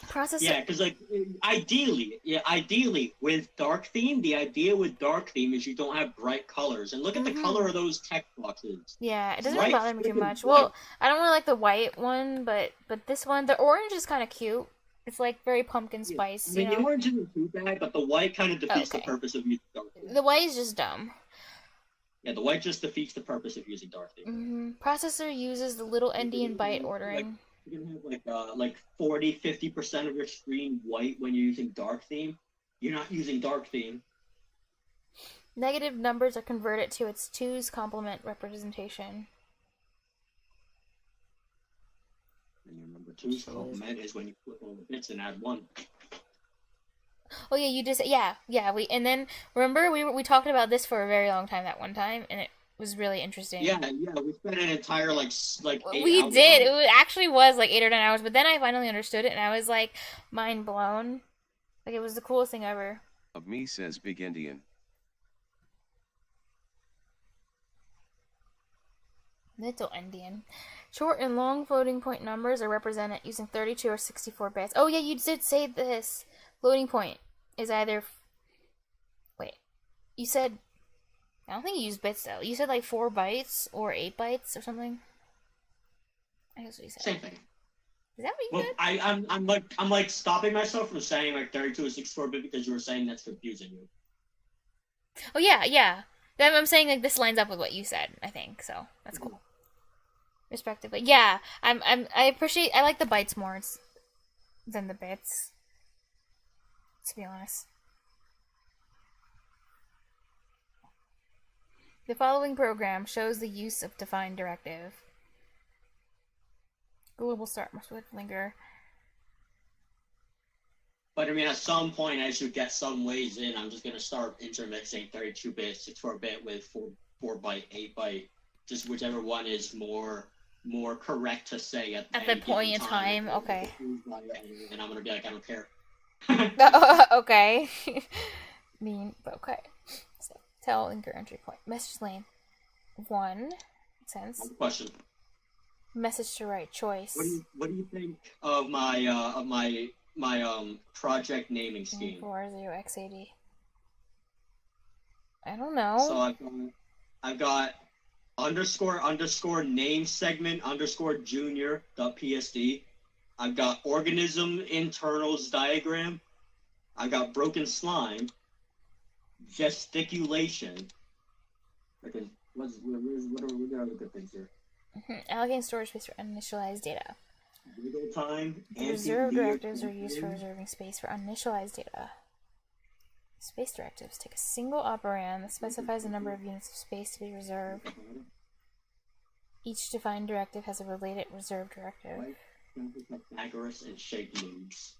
Processor. Yeah, because like ideally with dark theme, the idea with dark theme is you don't have bright colors. And look at the color of those text boxes. Yeah, it doesn't really bother me too much. Well, I don't really like the white one, but this one, the orange is kind of cute. It's like very pumpkin spice. The orange isn't too bad, but the white kind of defeats the purpose of using dark theme. The white is just dumb. Yeah, the white just defeats the purpose of using dark theme. Processor uses the little endian byte ordering. You're gonna have like 40-50% of your screen white when you're using dark theme. You're not using dark theme. Negative numbers are converted to its 2's complement representation. And remember, 2's complement is when you flip all the bits and add 1. Oh yeah, you just and then remember we talked about this for a very long time that one time, and it was really interesting. Yeah, we spent an entire like 8 we hours did. It actually was like 8 or 9 hours, but then I finally understood it, and I was like mind blown. Like it was the coolest thing ever. Of me, says Big Indian. Little Indian. Short and long floating point numbers are represented using 32 or 64 bits. Oh yeah, you did say this. Floating point is either. Wait, you said. I don't think you used bits though. You said like 4 bytes or 8 bytes or something. I guess what you said. Same thing. Is that what you said? I'm like stopping myself from saying like 32 or 64 bit because you were saying that's confusing you. Oh yeah. I'm saying like this lines up with what you said. I think so. That's cool. Respectively, yeah. I like the bytes more than the bits. To be honest. The following program shows the use of defined directive. Global start must linger. But I mean, at some point, as you get some ways in, I'm just gonna start intermixing 32-bit, 64-bit with 4-byte, 8-byte, just whichever one is more correct to say at the point in time. Okay. And I'm gonna be like, I don't care. Okay. Okay. So, tell linker entry point. Message lane 1. Sense. Question. Message to write choice. What do you think of my project naming scheme? 40x80. I don't know. So I've got __ name segment _ junior .psd. I've got organism internals diagram. I've got broken slime. Gesticulation. Okay, what are the good things here? Allocating storage space for uninitialized data. Wiggle time. Reserve directives are used for reserving space for uninitialized data. Space directives take a single operand that specifies the number of units of space to be reserved. Each defined directive has a related reserve directive. Pythagoras and shake moves.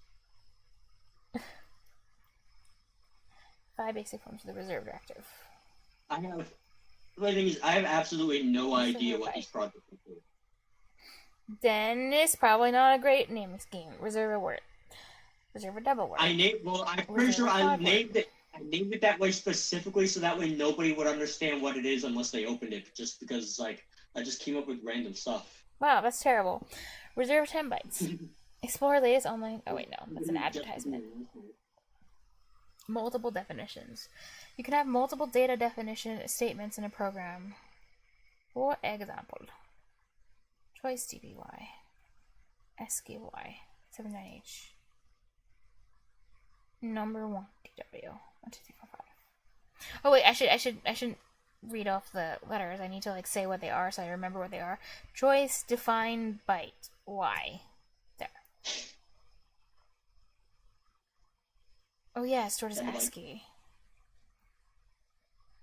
5 basic forms of the reserve directive. The thing is, I have absolutely no idea what these projects are. Then it's probably not a great naming scheme. Reserve a word. Reserve a double word. I'm pretty sure I named it that way specifically so that way nobody would understand what it is unless they opened it, just because like I just came up with random stuff. Wow, that's terrible. Reserve 10 bytes. Explore latest online... Oh, wait, no. That's an advertisement. Multiple definitions. You can have multiple data definition statements in a program. For example, choice DBY, SKY, 79H, number 1 DW, 1, 2, 3, 4, 5. Oh wait, I shouldn't read off the letters. I need to like say what they are so I remember what they are. Choice define byte Y. There. Oh yeah, stored as ASCII.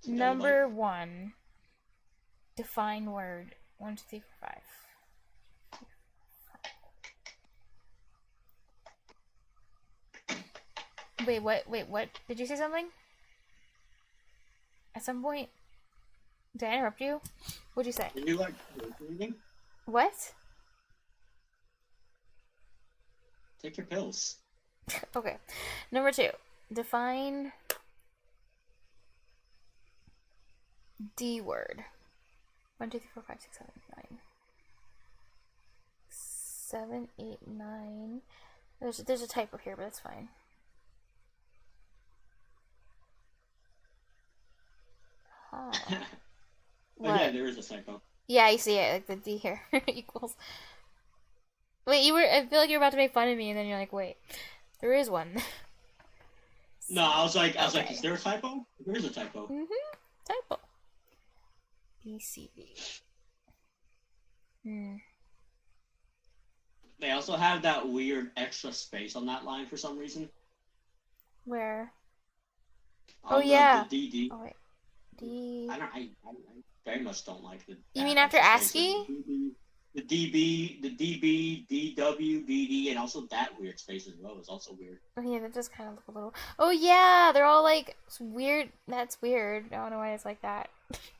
Number 1. Define word. 1, 2, 3, 4, 5. Wait, what? Did you say something? At some point? Did I interrupt you? What'd you say? Did you like reading? What? Take your pills. Okay. Number 2. Define D word. 1, 2, 3, 4, 5, 6, 7, 9. 7, 8, 9. There's a typo here, but that's fine. Huh. Oh yeah, there is a typo. Yeah, you see it, like the D here equals. Wait, I feel like you were about to make fun of me, and then you're like, wait, there is one. No, I was like, is there a typo? There is a typo. Typo. BCB. They also have that weird extra space on that line for some reason. Where? On yeah. The DD. Oh wait. D. I very much don't like the. You mean after ASCII? The DB, DW, DD, and also that weird space as well is also weird. Oh yeah, that does kind of look a little. Oh yeah, they're all like weird. That's weird. I don't know why it's like that.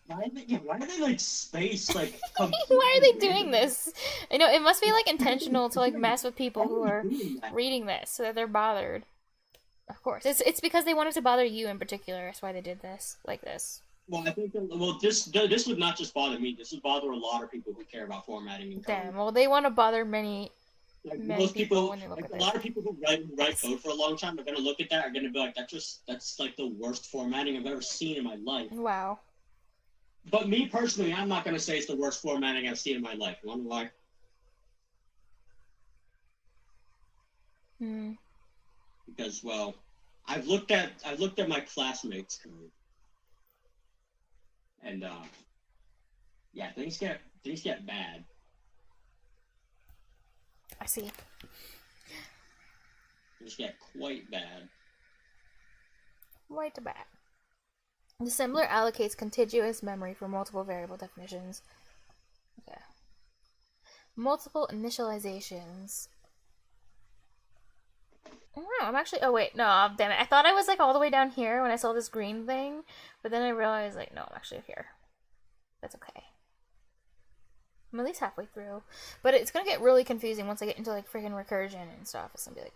Why are they like space like? Why are they doing this? I know it must be like intentional to like mess with people who are reading this so that they're bothered. Of course, it's because they wanted to bother you in particular. That's why they did this like this. Well, I think this would not just bother me. This would bother a lot of people who care about formatting and code. Damn. Well, they want to bother many most people when they look at a lot of people who write code for a long time are gonna look at that are gonna be like, that's like the worst formatting I've ever seen in my life. Wow. But me personally, I'm not gonna say it's the worst formatting I've seen in my life. You wanna know why? Because I've looked at my classmates' code. And yeah, things get bad. I see. Things get quite bad. Quite bad. The assembler allocates contiguous memory for multiple variable definitions. Okay. Multiple initializations. Oh, I'm actually. Oh wait, no, damn it! I thought I was like all the way down here when I saw this green thing, but then I realized like no, I'm actually here. That's okay. I'm at least halfway through, but it's gonna get really confusing once I get into like freaking recursion and stuff. It's gonna be like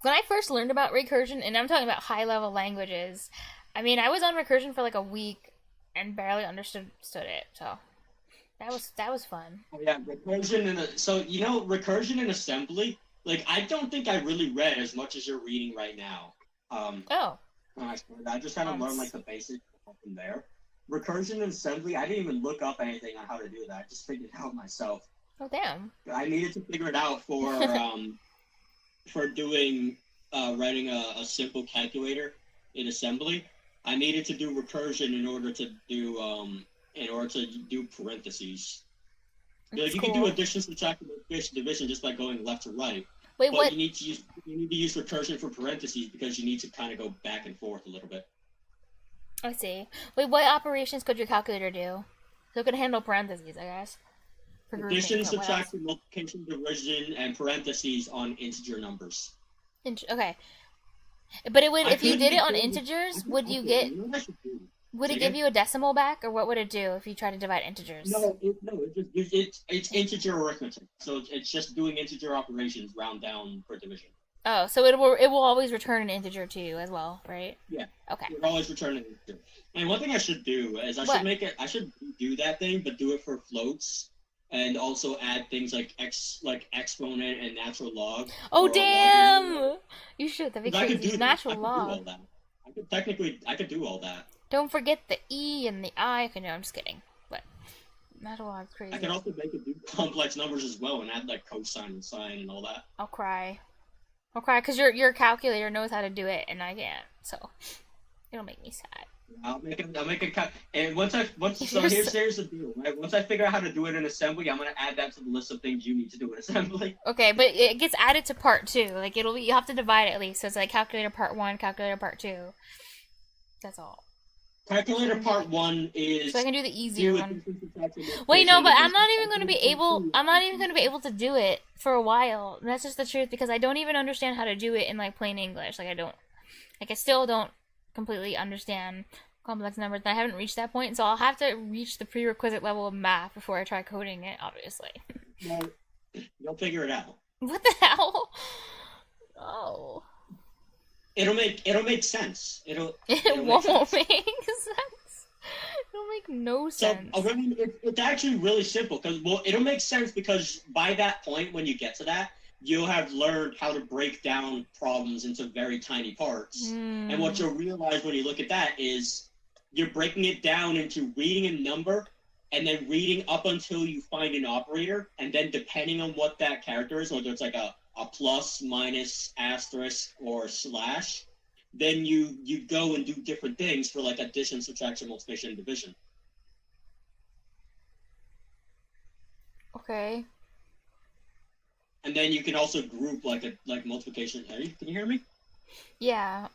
when I first learned about recursion, and I'm talking about high-level languages. I mean, I was on recursion for like a week and barely understood it. So that was fun. Oh yeah, recursion recursion in assembly. Like, I don't think I really read as much as you're reading right now. I just kind of learned, like, the basics from there. Recursion and assembly, I didn't even look up anything on how to do that. I just figured it out myself. Oh, damn. I needed to figure it out for doing, writing a simple calculator in assembly. I needed to do recursion in order to do parentheses. Like, you can do addition, subtraction, multiplication, division just by going left to right. Wait, but what? You need to use recursion for parentheses because you need to kind of go back and forth a little bit. I see. Wait, what operations could your calculator do? So it could handle parentheses, I guess. Addition, subtraction, multiplication, division, and parentheses on integer numbers. Okay. But it would, if you did it on integers, would you get? Would it give you a decimal back, or what would it do if you try to divide integers? It's integer arithmetic. So it's just doing integer operations round down for division. Oh, so it will always return an integer too as well, right? Yeah. Okay. It will always return an integer. And one thing I should do is I should do that thing, but do it for floats, and also add things like exponent and natural log. Oh damn! You should. That'd be crazy. Natural log. Do all that. I could do all that. Don't forget the E and the I. Okay, no, I'm just kidding. But natural log's crazy. I can also make it do complex numbers as well and add like cosine and sine and all that. I'll cry, because your calculator knows how to do it and I can't. So it'll make me sad. I'll make a and here's the deal. Right? Once I figure out how to do it in assembly, I'm gonna add that to the list of things you need to do in assembly. Okay, but it gets added to part 2. Like you have to divide it at least. So it's like calculator part 1, calculator part 2. That's all. Calculator part 1 is so I can do the easier one. Wait, no, but I'm not even going to be able to do it for a while. And that's just the truth, because I don't even understand how to do it in like plain English. I still don't completely understand complex numbers. And I haven't reached that point, so I'll have to reach the prerequisite level of math before I try coding it, obviously. Well, you'll figure it out. What the hell? Oh. It'll make sense. It won't make sense. It'll make no sense. So, I mean, it's actually really simple, because it'll make sense because by that point, when you get to that, you'll have learned how to break down problems into very tiny parts. And what you'll realize when you look at that is you're breaking it down into reading a number and then reading up until you find an operator, and then depending on what that character is, whether it's like a plus, minus, asterisk, or slash, then you go and do different things for like addition, subtraction, multiplication, and division. Okay. And then you can also group like multiplication. Can you hear me? Yeah.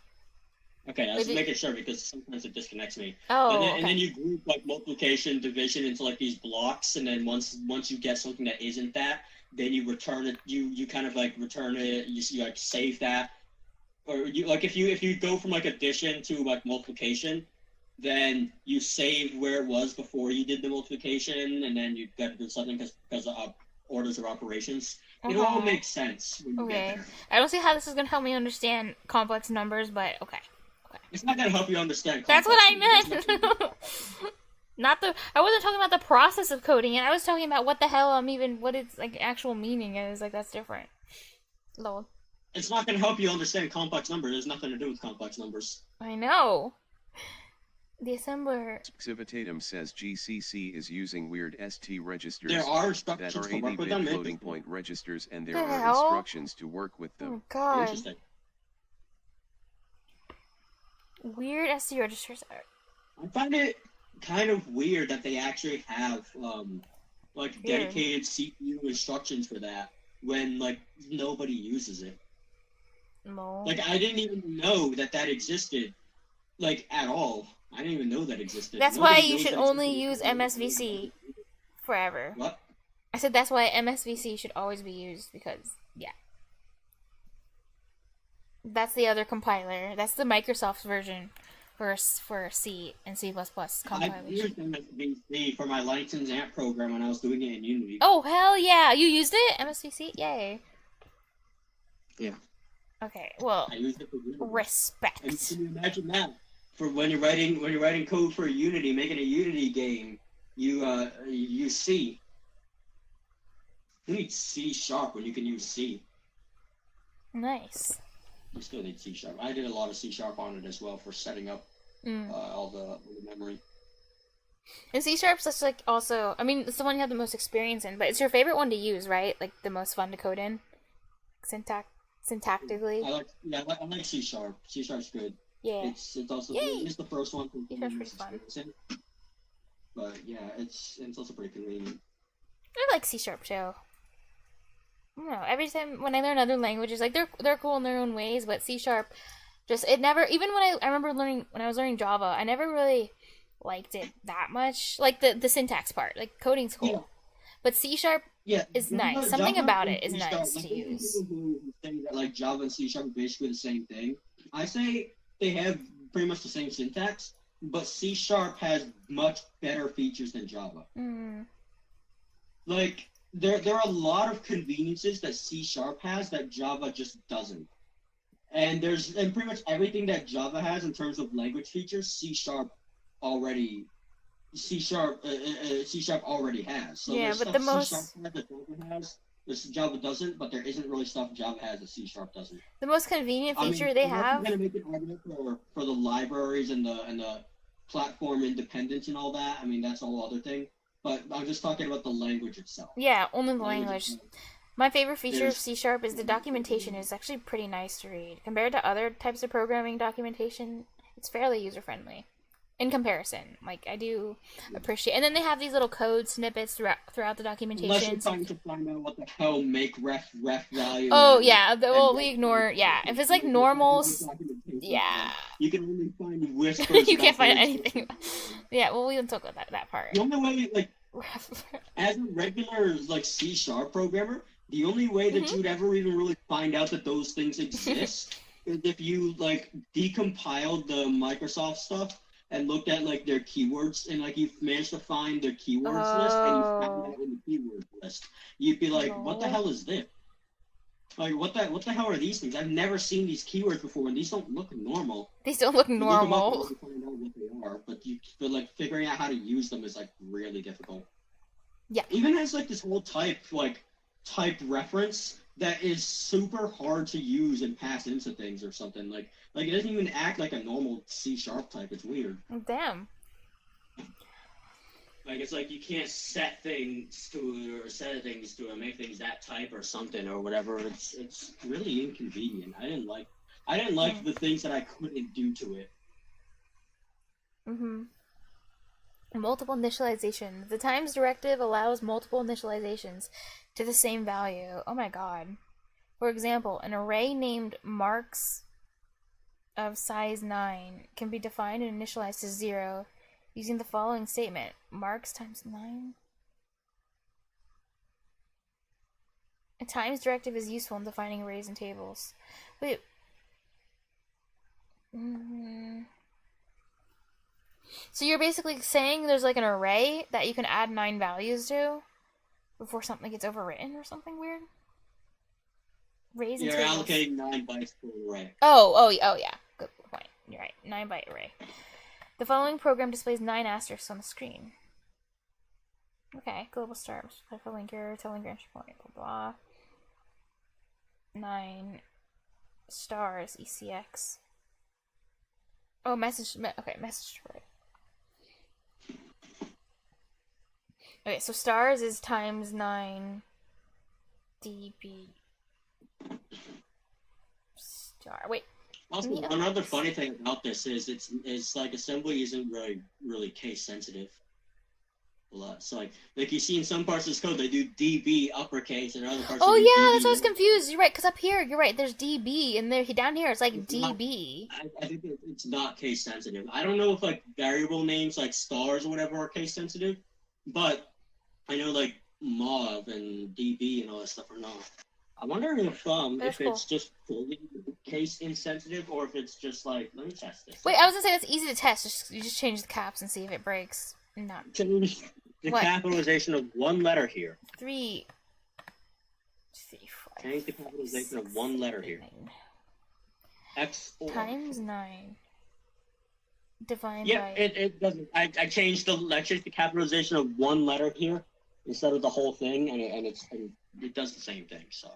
Okay, I was making sure because sometimes it disconnects me. Oh. And then you group like multiplication, division into like these blocks, and then once you get something that isn't that, then you return it. You kind of like return it. You like save that, or you like if you go from like addition to like multiplication, then you save where it was before you did the multiplication, and then you got to do something because of orders of operations. It all makes sense when you get there. I don't see how this is gonna help me understand complex numbers, but okay. It's not gonna help you understand. That's what I meant. I wasn't talking about the process of coding it. I was talking about what its like actual meaning is. Like that's different. Lol. It's not gonna help you understand complex numbers. There's nothing to do with complex numbers. I know. The assembler. Civitatum says GCC is using weird ST registers there are instructions that are to work with them. floating point registers, and there The are hell? instructions to work with them. Oh god. Interesting. Weird ST registers. I find it kind of weird that they actually have dedicated CPU instructions for that when like nobody uses it. No. Like I didn't even know that existed, like at all. I didn't even know that existed. That's Nobody why you knows should that only existed. use MSVC forever. What? I said that's why MSVC should always be used because that's the other compiler. That's the Microsoft's version for C and C++ compilation. I used MSVC for my license AMP program when I was doing it in Unity. Oh hell yeah! You used it? MSVC? Yay. Yeah. Okay, well, I used it for Unity. respect. And can you imagine that? For when you're writing code for Unity, making a Unity game, you use C. You need C# when you can use C. Nice. You still need C#. I did a lot of C# on it as well for setting up all the memory. And C#'s just like also, I mean, it's the one you have the most experience in, but it's your favorite one to use, right? Like the most fun to code in, syntactically. I like C#. C#'s good. Yeah. It's also it's the first one. C#'s pretty fun. But yeah, it's also pretty convenient. I like C# too. I don't know. Every time when I learn other languages, like they're cool in their own ways, but C# just it never. Even when I remember when I was learning Java, I never really liked it that much. Like the syntax part, like coding's cool, yeah. But C# is nice. Something about it is nice to use. People who say that like Java and C# are basically the same thing. I say they have pretty much the same syntax, but C# has much better features than Java. Like there are a lot of conveniences that C# has that Java just doesn't. And pretty much everything that Java has in terms of language features, C Sharp already has. So yeah, there's but stuff the C most Sharp has that Java has. This Java doesn't, but there isn't really stuff Java has that C Sharp doesn't. the most convenient feature they have. I'm gonna make an argument for the libraries and the platform independence and all that. I mean, that's a whole other thing. But I'm just talking about the language itself. Yeah, only the language. Itself. My favorite feature of C Sharp is the documentation is actually pretty nice to read. Compared to other types of programming documentation, it's fairly user-friendly. In comparison, like, I do appreciate... And then they have these little code snippets throughout the documentation. Unless you're trying to find out what the hell make ref value... Oh, yeah, well, we ignore... Yeah, if it's like normal... Yeah. You can only find whispers... You can't find anything. Yeah, well, we don't talk about that part. The only way, like... As a regular, like, C Sharp programmer, the only way that you'd ever even really find out that those things exist is if you, like, decompiled the Microsoft stuff and looked at, like, their keywords, and, like, you managed to find their keywords list, and you found that in the keyword list. You'd be like, what the hell is this? Like, what the hell are these things? I've never seen these keywords before, and these don't look normal. These don't look normal. You find out what they are, but like, figuring out how to use them is, like, really difficult. Yeah. Even has, like, this whole type reference that is super hard to use and pass into things or something. Like it doesn't even act like a normal C Sharp type. It's weird. Damn. Like, it's like you can't set things to it, make things that type or something or whatever. It's really inconvenient. I didn't like the things that I couldn't do to it. Multiple initialization. The times directive allows multiple initializations to the same value. Oh my god. For example, an array named marks of size 9 can be defined and initialized to 0 using the following statement. Marks times 9? A times directive is useful in defining arrays and tables. Wait. So you're basically saying there's like an array that you can add 9 values to before something gets overwritten or something weird? You're allocating 9 bytes per array. Oh yeah. Good point. You're right. 9-byte array. The following program displays 9 asterisks on the screen. Okay, global stars. Play for linker, tell linker entry point, blah blah. 9 stars, ECX. Oh, message array. Okay, so stars is times 9 dB star. Wait. Also, another funny thing about this is it's like assembly isn't really case sensitive. A lot. So like you see in some parts of this code they do DB uppercase and other parts. Oh they do yeah, DB that's why I was confused. You're right, because up here, you're right. There's DB, and there down here it's like DB. I think it's not case sensitive. I don't know if like variable names like stars or whatever are case sensitive, but I know like mauve and DB and all that stuff are not. I wonder if it's just fully case insensitive or if it's just like, let me test this. Wait, I was gonna say that's easy to test. You just change the caps and see if it breaks. Not change the capitalization of one letter here. 3, 5. Change the capitalization of one letter here. X4 times 9. Divided by. Yeah, it doesn't. I changed the capitalization of one letter here instead of the whole thing, and it does the same thing. So,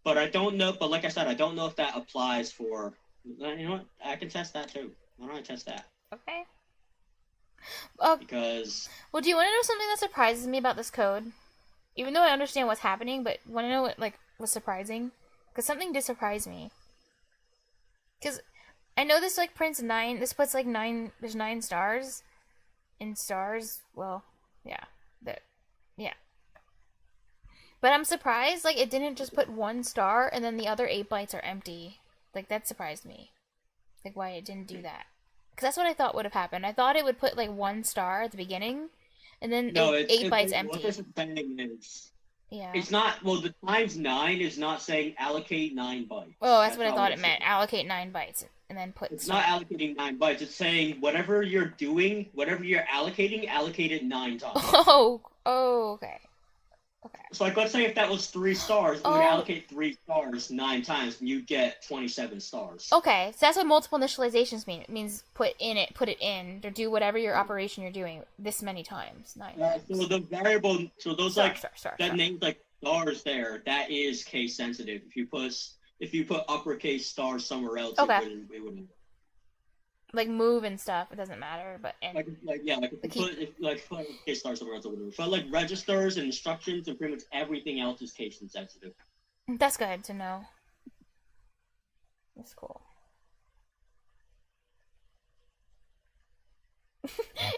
but I don't know. But like I said, I don't know if that applies for. You know what? I can test that too. Why don't I test that? Okay. Because. Well, do you want to know something that surprises me about this code? Even though I understand what's happening, but want to know what was surprising? Because something did surprise me. Because I know this prints 9. This puts 9. There's 9 stars. In stars, well, yeah. Yeah. But I'm surprised, it didn't just put 1 star and then the other 8 bytes are empty. That surprised me. Why it didn't do that. Because that's what I thought would have happened. I thought it would put, 1 star at the beginning and then 8 bytes empty. What this is saying is... Yeah. It's not... Well, the times 9 is not saying allocate 9 bytes. Oh, that's what I thought it meant. Allocate 9 bytes and then put... It's not allocating 9 bytes. It's saying whatever you're doing, whatever you're allocating, allocate it 9 times. Oh, okay. Okay. So, like, let's say if that was 3 stars, we would allocate 3 stars 9 times, and you'd get 27 stars. Okay, so that's what multiple initializations mean. It means put it in, or do whatever your operation you're doing this many times. 9 times. So the variable, so those Star. names like stars there, that is case sensitive. If you put uppercase stars somewhere else, it wouldn't. Like move and stuff, it doesn't matter. But if you put uppercase stars somewhere else, it wouldn't. But like registers and instructions and pretty much everything else is case insensitive. That's good to know. That's cool.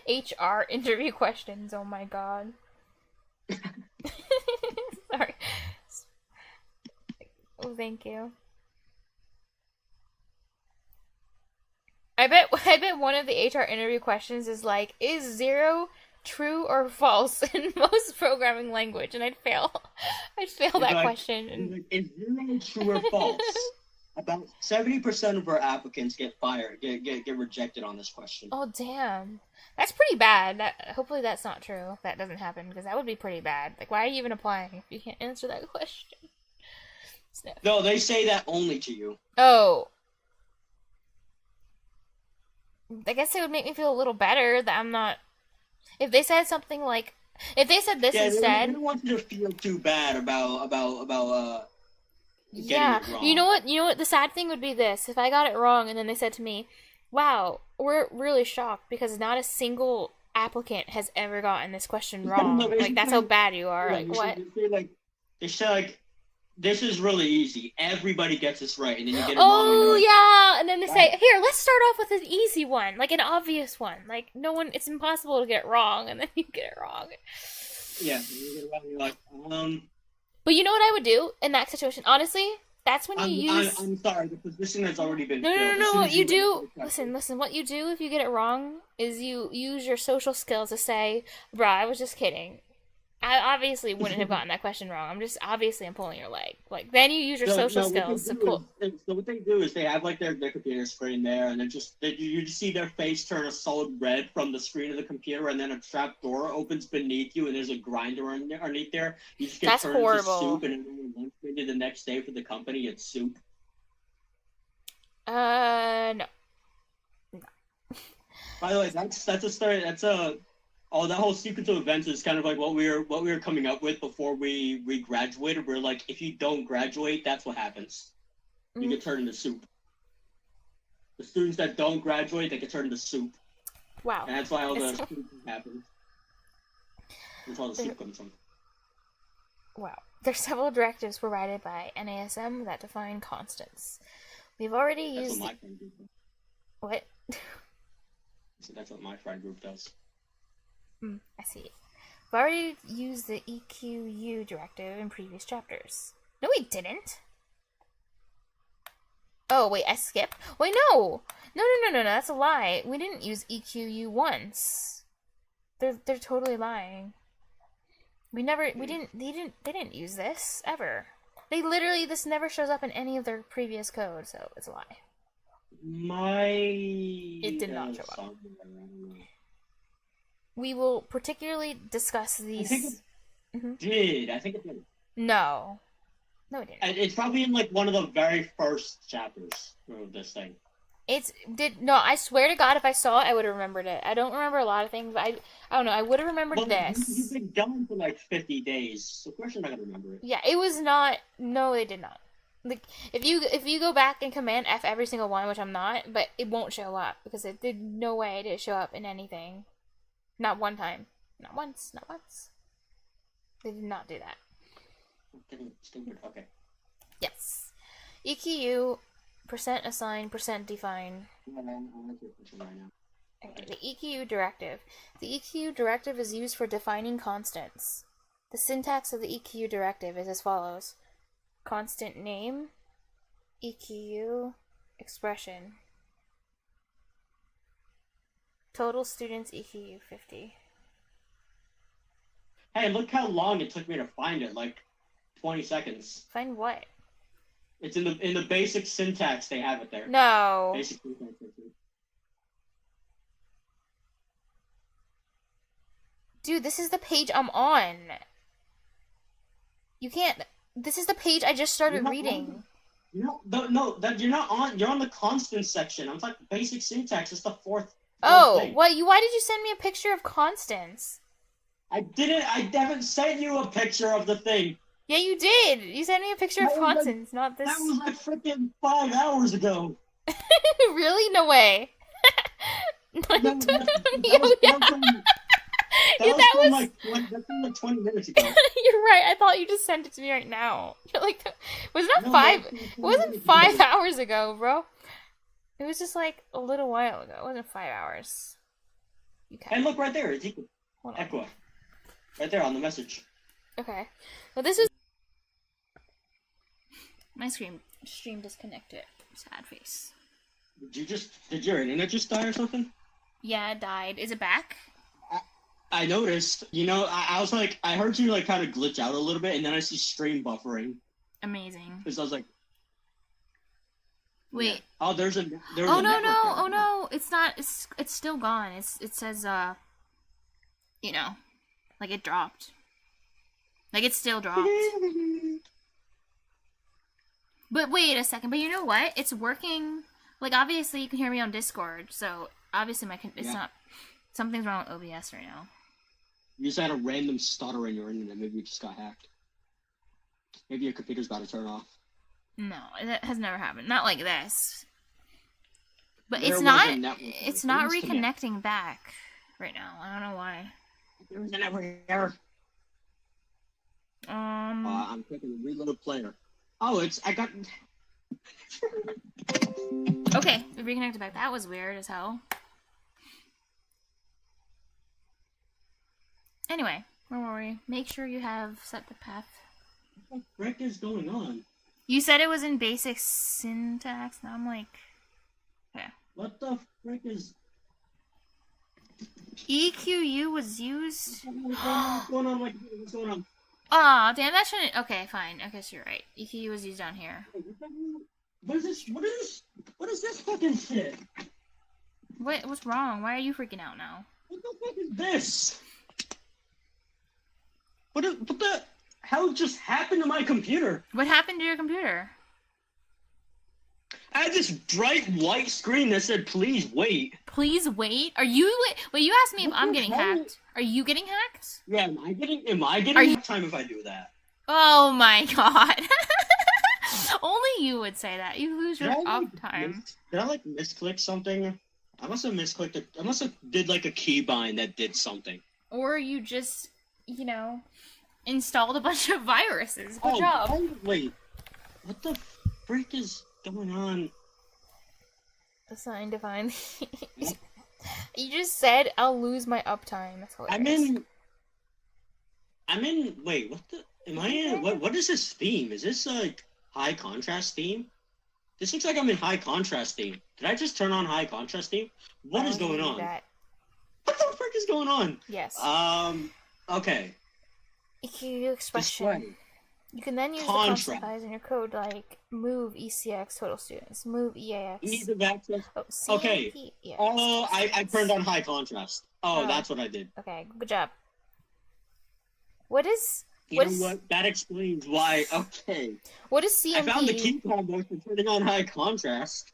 HR interview questions. Oh my god. Sorry. Oh, thank you. I bet one of the HR interview questions is like, is 0 true or false in most programming language? And I'd fail that question. And... Is 0 true or false? About 70% of our applicants get fired, get rejected on this question. Oh damn, that's pretty bad. Hopefully that's not true. That doesn't happen, because that would be pretty bad. Like, why are you even applying if you can't answer that question? Sniff. No, they say that only to you. Oh. I guess it would make me feel a little better that I'm not. If they said something like, if they said this instead, they don't want you to feel too bad about yeah, it wrong. You know what? The sad thing would be this: if I got it wrong, and then they said to me, "Wow, we're really shocked because not a single applicant has ever gotten this question wrong. Like, that's how bad you are." Like, what? They say like, this is really easy. Everybody gets this right, and then you get it wrong. Oh yeah, and then they say, "Here, let's start off with an easy one, like an obvious one. Like, no one. It's impossible to get it wrong, and then you get it wrong." Yeah, you get it wrong. You're like, But you know what I would do in that situation? Honestly, that's when you use... I'm sorry, the position has already been filled. No, what you do... Listen, what you do if you get it wrong is you use your social skills to say, bruh, I was just kidding. I obviously wouldn't have gotten that question wrong. I'm pulling your leg. Like, then you use your social skills to pull... So what they do is they have, like, their computer screen there, and then you just see their face turn a solid red from the screen of the computer, and then a trap door opens beneath you, and there's a grinder underneath there. You just get turned into soup, and then when lunch menu the next day for the company, it's soup. No. By the way, that's a story. That whole sequence of events is kind of like what we were coming up with before we graduated. We're like, if you don't graduate, that's what happens. You get turned into soup. The students that don't graduate, they get turned into soup. Wow. And that's why all the soup happens. That's all the soup comes from. Wow. There's several directives provided by NASM that define constants. We've already used... That's what my friend group does. What? So that's what my friend group does. I see. We've already used the EQU directive in previous chapters. No, we didn't. Oh, wait, I skipped? Wait, no! No, that's a lie. We didn't use EQU once. They're totally lying. They didn't use this, ever. This never shows up in any of their previous code, so it's a lie. It did not show up. We will particularly discuss these... I think it did. I think it did. No, it didn't. It's probably in, like, one of the very first chapters of this thing. I swear to God, if I saw it, I would have remembered it. I don't remember a lot of things, but I don't know, I would have remembered this. You've been gone for, like, 50 days, so of course you're not going to remember it. Yeah, it was not... No, they did not. Like, if you go back and Command F every single one, which I'm not, but it won't show up, because there's no way it did show up in anything. Not one time. Not once. They did not do that. Stupid. Okay. Yes. EQU, percent assign, percent define. Okay, the EQU directive. The EQU directive is used for defining constants. The syntax of the EQU directive is as follows. Constant name, EQU, expression. Total students EQU 50. Hey, look how long it took me to find it, like 20 seconds. Find what? It's in the basic syntax, they have it there. No. Basic syntax. Dude, this is the page I'm on. You can't. This is the page I just started reading. No, that you're not on. You're on the constant section. I'm talking basic syntax. It's the fourth. Oh, thing. what? Why did you send me a picture of Constance? I didn't. I haven't sent you a picture of the thing. Yeah, you did. You sent me a picture of Constance, not this. That was like freaking 5 hours ago. Really? No way. That was like 20 minutes ago. You're right. I thought you just sent it to me right now. You're like, was that It wasn't 5 hours ago, bro. It was just like a little while ago. It wasn't 5 hours. Hey, look right there. It's Echo. Right there on the message. Okay. Well, this is. My stream disconnected. Sad face. Did your internet just die or something? Yeah, it died. Is it back? I noticed. You know, I was like, I heard you like kind of glitch out a little bit, and then I see stream buffering. Amazing. Because I was like, wait. Yeah. Oh, there's a. Oh no! Oh no! It's not. It's still gone. It says you know, like it dropped. Like it still dropped. But wait a second. But you know what? It's working. Like obviously you can hear me on Discord, so obviously it's not. Something's wrong with OBS right now. You just had a random stutter in your internet. Maybe you just got hacked. Maybe your computer's about to turn off. No, that has never happened. Not like this. But it's not reconnecting back right now. I don't know why. There was a network error. I'm clicking reload player. Oh, I got. Okay, we reconnected back. That was weird as hell. Anyway, where were we? Make sure you have set the path. What the frick is going on? You said it was in basic syntax. Now I'm like, yeah. What the frick is? EQU was used. What's going on? What's going on? Aw, damn, that shouldn't. Okay, fine. I guess you're right. EQU was used down here. What is this? What is this fucking shit? What's wrong? Why are you freaking out now? What the fuck is this? What the hell just happened to my computer? What happened to your computer? I had this bright white screen that said, "Please wait." Please wait? Are you? Wait, you asked me if I'm getting hacked. Are you getting hacked? Yeah, am I getting time if I do that? Oh my god. Only you would say that. You lose your uptime. Did I misclick something? I must have misclicked it. I must have did a keybind that did something. Or you just, installed a bunch of viruses. Good job. Wait. What the freak is going on? Assign define. You just said I'll lose my uptime. That's hilarious. I'm in. Wait, what the? Am I in? What is this theme? Is this high contrast theme? This looks like I'm in high contrast theme. Did I just turn on high contrast theme? What is going on? What the frick is going on? Yes. Okay. EQ expression. Display. You can then use the constant values in your code, like move ECX total students, move EAX. Ease of access. CMP, okay. EX, I turned on high contrast. Oh, that's what I did. Okay, good job. What is? You know what? That explains why. Okay. What is CMP? I found the key combo for turning on high contrast.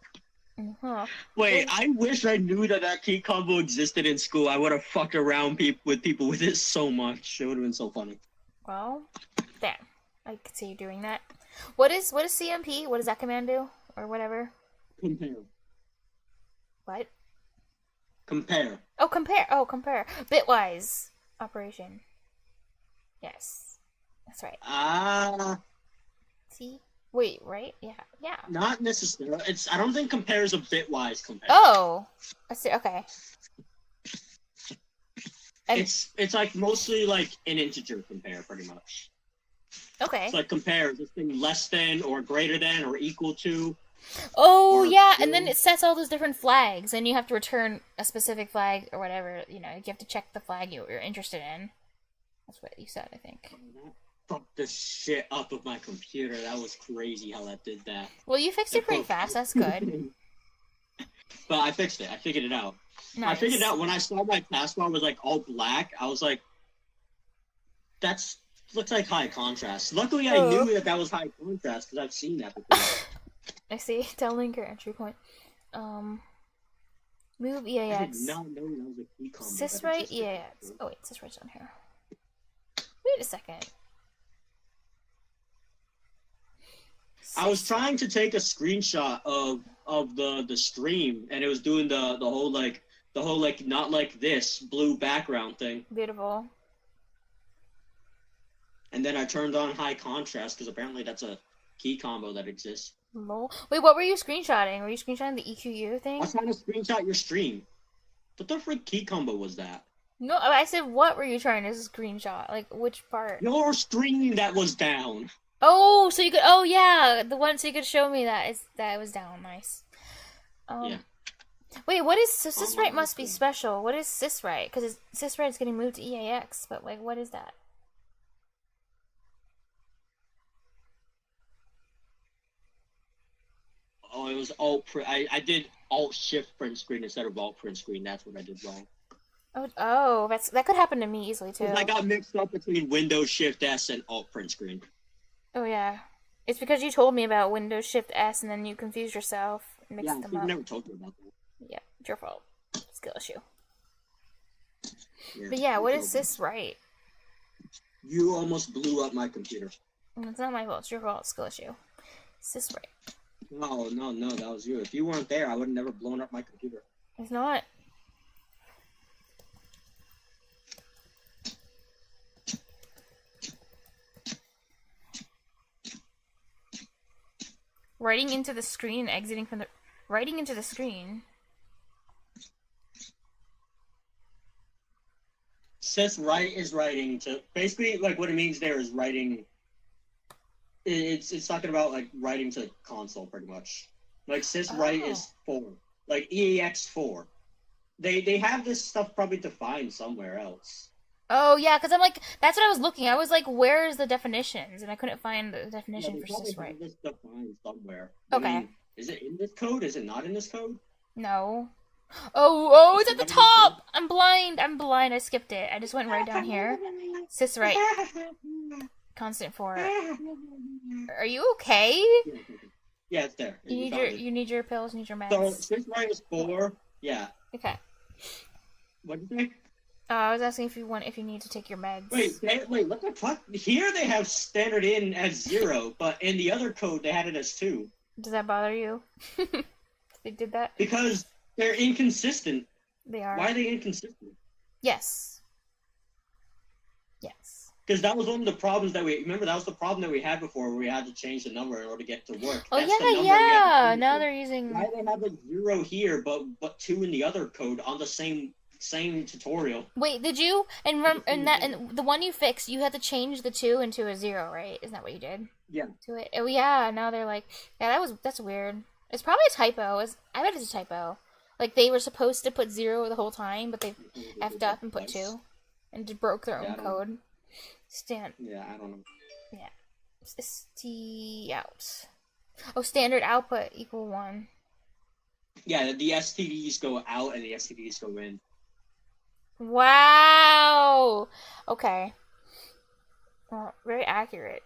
Uh-huh. Wait, I wish I knew that key combo existed in school. I would have fucked around with people with it so much. It would have been so funny. Well, damn. I could see you doing that. What is CMP? What does that command do? Or whatever? Compare. What? Compare. Oh, compare. Oh, compare. Bitwise operation. Yes. That's right. See? Wait, right? Yeah. Not necessarily. I don't think compare is a bitwise compare. Oh! I see. Okay. And it's mostly an integer compare, pretty much. Okay. It's compare this thing less than or greater than or equal to. Oh, yeah, and then it sets all those different flags, and you have to return a specific flag or whatever, you have to check the flag you're interested in. That's what you said, I think. That fucked the shit up of my computer. That was crazy how that did that. Well, you fixed it pretty fast, that's good. But I fixed it. I figured it out. Nice. I figured out when I saw my taskbar was all black, I was like, that's Looks like high contrast. Luckily, I knew that was high contrast because I've seen that before. I see. Tell linker entry point. Move EAX. I did not know that was a key combo. Syswrite EAX. Oh wait, Syswrite's on here. Wait a second. I was trying to take a screenshot of the stream, and it was doing the whole not like this blue background thing. Beautiful. And then I turned on high contrast because apparently that's a key combo that exists. Lol. Wait, what were you screenshotting? Were you screenshotting the EQU thing? I was trying to screenshot your stream. What the frick key combo was that? No, I said what were you trying to screenshot? Like which part? Your stream that was down. Oh, so you could. Oh yeah, the one so you could show me that it was down. Nice. Yeah. Wait, what is so Syswrite must be special? What is Syswrite? Because Syswrite's getting moved to EAX, but like, what is that? Oh, it was alt print. I did alt shift print screen instead of alt print screen. That's what I did wrong. Oh, that could happen to me easily too. I got mixed up between Windows Shift S and alt print screen. Oh yeah, it's because you told me about Windows Shift S and then you confused yourself and mixed them up. Never told me about that. Yeah, it's your fault. Skill issue. Yeah, but yeah, what is Syswrite? You almost blew up my computer. It's not my fault. It's your fault. Skill issue. Syswrite. No, that was you. If you weren't there, I would have never blown up my computer. It's not. Writing into the screen, exiting from the... Writing into the screen. Syswrite is writing to... Basically, like, what it means there is writing... It's talking about, like, writing to console, pretty much. Like, Syswrite is 4. Like, EAX 4. They have this stuff probably defined somewhere else. Oh, yeah, because I'm like... That's what I was looking. I was like, where's the definitions? And I couldn't find the definition for Syswrite. This defined somewhere. Okay. I mean, is it in this code? Is it not in this code? No. Oh, it's at the top! I'm blind. I skipped it. I just went right down here. Syswrite. Constant 4. Are you okay? Yeah, it's there. You need your pills, need your meds. So Syswrite is 4. Yeah. Okay. What did you say? I was asking if you need to take your meds. Wait, what the fuck? Here they have standard in as 0, but in the other code they had it as 2. Does that bother you? They did that? Because they're inconsistent. They are. Why are they inconsistent? Yes. Because that was one of the problems that that was the problem that we had before, where we had to change the number in order to get it to work. Oh, yeah. Now they're using... Why do they have a 0 here, but 2 in the other code on the same tutorial? Wait, did you? And the one you fixed, you had to change the 2 into a 0, right? Isn't that what you did? Yeah. To it. Oh yeah. Now they're like, yeah, that's weird. It's probably a typo. I bet it's a typo. Like they were supposed to put 0 the whole time, but they effed up and put 2, and just broke their own code. Yeah, I don't know. Yeah. ST out. Oh, standard output equal 1. Yeah, the STDs go out and the STDs go in. Wow. Okay. Well, very accurate.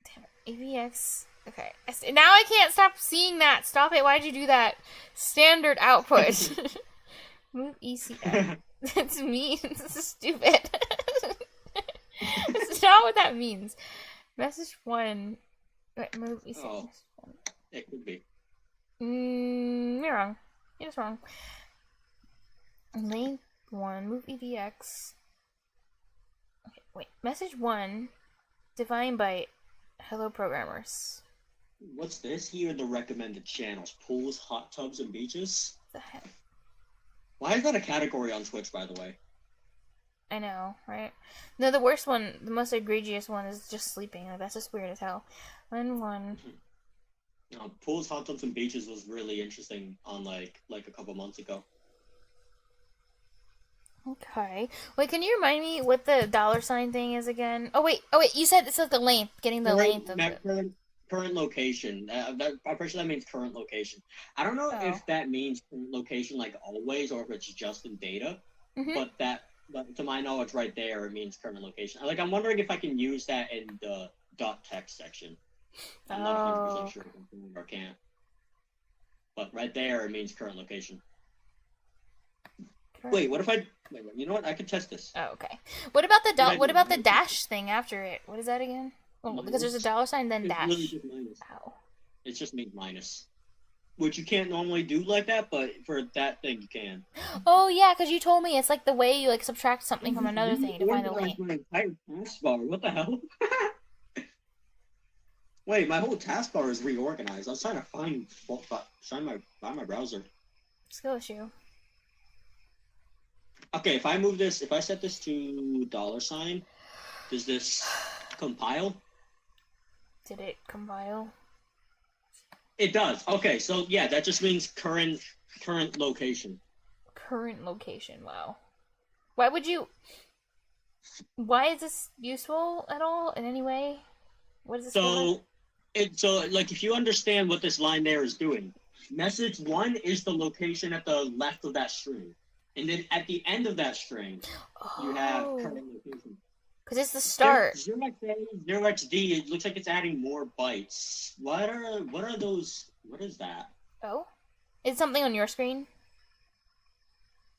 Damn it. AVX. Okay. Now I can't stop seeing that. Stop it. Why did you do that? Standard output. Move ECM. That's mean. This is stupid. That's not what that means. Message 1. Wait, move ECM. Oh, it could be. You're wrong. You're just wrong. Link 1. Move EVX. Okay, wait. Message 1. Divine Byte. Hello, programmers. What's this? Here are the recommended channels. Pools, hot tubs, and beaches? What the heck? Why is that a category on Twitch, by the way? I know, right? No, the worst one, the most egregious one is just sleeping. Like, that's just weird as hell. One. Pools, hot tubs, and beaches was really interesting on like a couple months ago. Okay. Wait, can you remind me what the $ thing is again? Oh wait, you said it says the length, getting the length of the... Current location. I'm pretty sure that means current location. I don't know if that means current location like always or if it's just in data, but that but to my knowledge, right there, it means current location. Like, I'm wondering if I can use that in the dot text section. I'm not 100% sure if I can or can't. But right there, it means current location. Wait, what if I... Wait, you know what? I could test this. Oh, okay. What about the What about the dash thing after it? What is that again? Oh, because there's a dollar sign, then dash. It's just minus. Ow. It just means minus. Which you can't normally do like that, but for that thing, you can. Oh, yeah, because you told me it's like the way you, like, subtract something from another thing to find the link. My entire taskbar. What the hell? Wait, my whole taskbar is reorganized. I was trying to find my browser. Skill issue. Okay, if I move this, if I set this to $, does this compile? Did it compile? It does. Okay, so yeah, that just means current location. Current location. Wow. Why would you? Why is this useful at all in any way? What is this? So like if you understand what this line there is doing, message 1 is the location at the left of that string. And then at the end of that string, you have current location. Because it's the start. 0xA, 0xD, it looks like it's adding more bytes. What are those? What is that? Oh? Is something on your screen?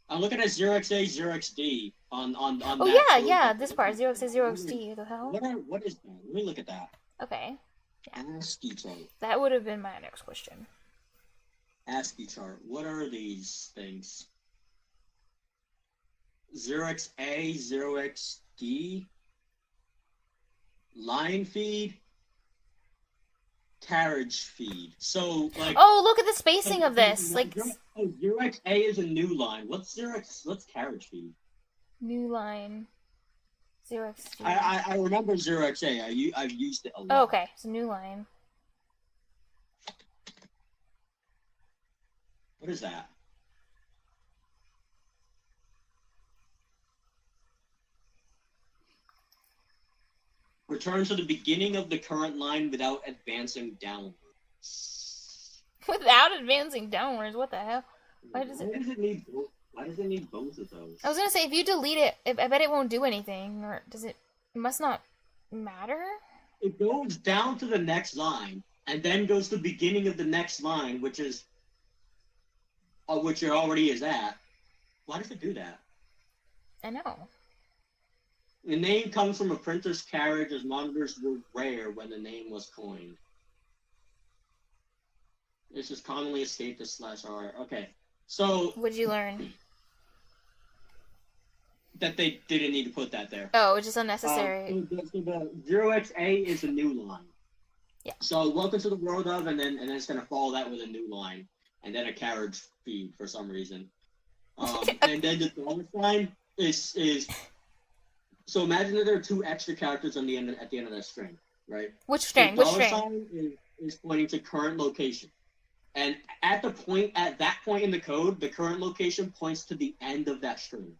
I'm looking at 0xA, 0xD on oh, that yeah, this part, 0xA, 0xD, what the hell? What is that? Let me look at that. Okay. Yeah. ASCII chart. That would have been my next question. ASCII chart. What are these things? 0xA, 0xD, line feed, carriage feed. So, like... Oh, look at the spacing of this! Like... 0xA is a new line. What's carriage feed? New line. 0xD. I remember 0xA. I've used it a lot. Oh, okay. It's a new line. What is that? Return to the beginning of the current line without advancing downwards. Without advancing downwards? What the hell? Why does it need both of those? I was gonna say, if you delete it, I bet it won't do anything. Or does it? It must not matter? It goes down to the next line, and then goes to the beginning of the next line, which is... which it already is at. Why does it do that? I know. The name comes from a printer's carriage, as monitors were rare when the name was coined. This is commonly escaped as /R. Okay, so... What'd you learn? That they didn't need to put that there. Oh, which is unnecessary. So the 0xA is a new line. Yeah. So welcome to the world of, and then it's going to follow that with a new line. And then a carriage feed for some reason. And then the dollar sign is... So imagine that there are 2 extra characters at the end of that string, right? Which string? The dollar sign is pointing to current location. And at that point in the code, the current location points to the end of that string.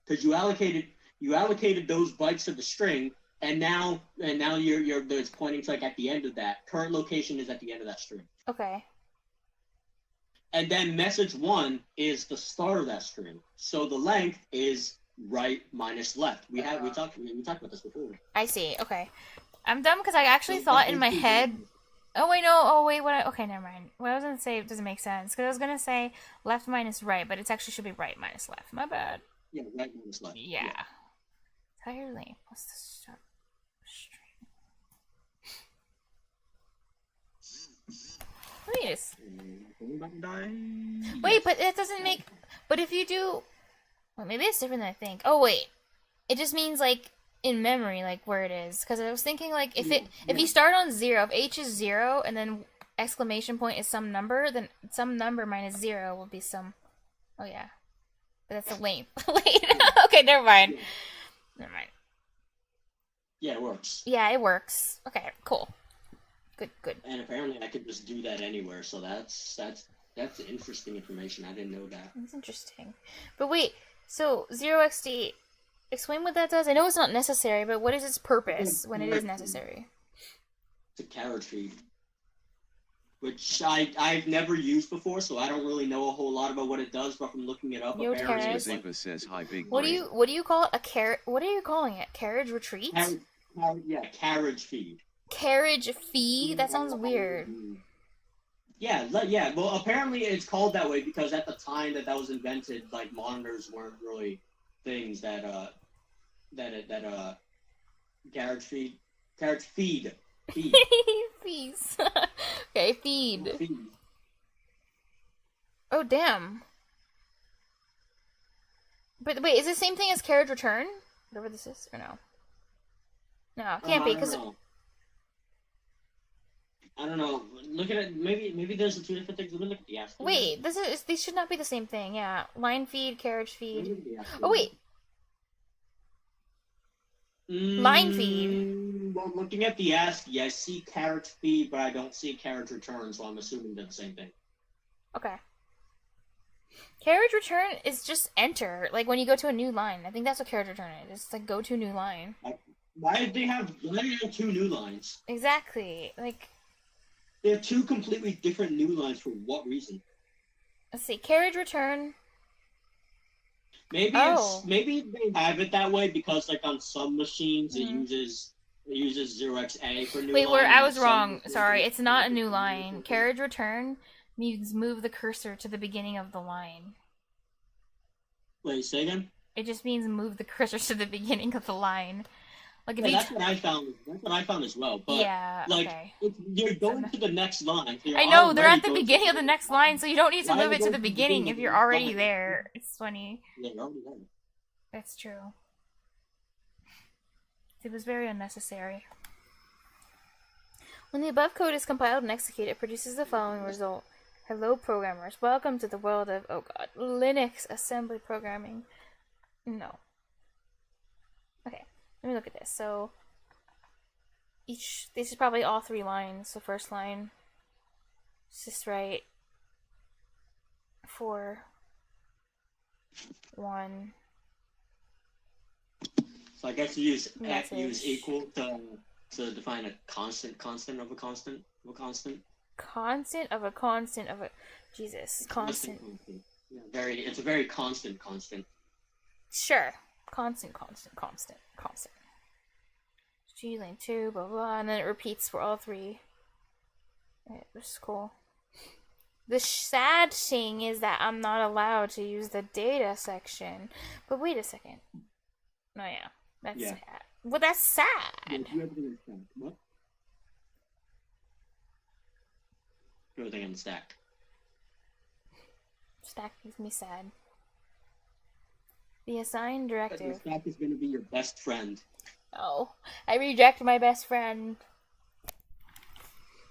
Because you allocated those bytes to the string, and now it's pointing to, like, at the end of that. Current location is at the end of that string. Okay. And then message 1 is the start of that string. So the length is right minus left. We talked about this before. I see. Okay. I'm dumb because I actually thought in my head... Oh, wait, no. Oh, wait, okay, never mind. What I was going to say doesn't make sense. Because I was going to say left minus right, but it actually should be right minus left. My bad. Yeah, right minus left. Yeah. Entire length plus the start string. Wait, but it doesn't make... But if you do... Well, maybe it's different than I think. Oh, wait. It just means, like, in memory, like, where it is. Because I was thinking, like, if you start on 0, if H is 0, and then exclamation point is some number, then some number minus 0 will be some... Oh, yeah. But that's the length. Wait. Okay, never mind. Never mind. Yeah, it works. Yeah, it works. Okay, cool. Good. And apparently I could just do that anywhere, so that's interesting information. I didn't know that. That's interesting. But wait... So, 0xD, explain what that does. I know it's not necessary, but what is its purpose when it is necessary? It's a carriage feed. which I've never used before, so I don't really know a whole lot about what it does. But from looking it up, apparently it's like, says hi, big what do you call it? A carriage? What are you calling it? Carriage retreat? Carriage feed. Carriage feed? That sounds weird. Yeah. Well, apparently it's called that way because at the time that was invented, like monitors weren't really things that carriage feed. Fees. Okay, feed. Oh, damn. But wait, is it the same thing as carriage return? Whatever this is, or no? No, it can't be, because... I don't know. Look at it. Maybe there's two different things. Look at the app. Wait, these should not be the same thing, yeah. Line feed, carriage feed. Oh, wait. Line feed. Well, looking at the ASCII, I see carriage feed, but I don't see carriage return, so I'm assuming they're the same thing. Okay. Carriage return is just enter, like when you go to a new line. I think that's what carriage return is. It's like go to new line. Why do they have two new lines? Exactly. Like, they have two completely different new lines for what reason? Let's see. Carriage return. Maybe they have it that way because like on some machines it uses 0xA for new line. Wait, I was wrong. Sorry, it's not a new line. Carriage return means move the cursor to the beginning of the line. Wait, say again? It just means move the cursor to the beginning of the line. Like if that's what I found. That's what I found as well. But yeah, like, okay. if you're going to the next line. I know they're at the beginning of the next line, so you don't need to move it to the beginning if you're already there. It's funny. Yeah, you're already there. That's true. It was very unnecessary. When the above code is compiled and executed, it produces the following result. Hello, programmers. Welcome to the world of, oh god, Linux assembly programming. No. Okay. Let me look at this. So, this is probably all three lines. The first line, syswrite 4 1. So I guess you use equal to define a constant of a constant of a constant. Constant of a constant of a Jesus constant. Yeah, it's a very constant. Sure. Constant. G lane 2, blah blah, and then it repeats for all three. Alright, this is cool. The sad thing is that I'm not allowed to use the data section. But wait a second. Oh yeah, that's sad. Well, that's sad. What? Everything in the stack. Stack makes me sad. The assign directive. The stack is going to be your best friend. Oh, I reject my best friend.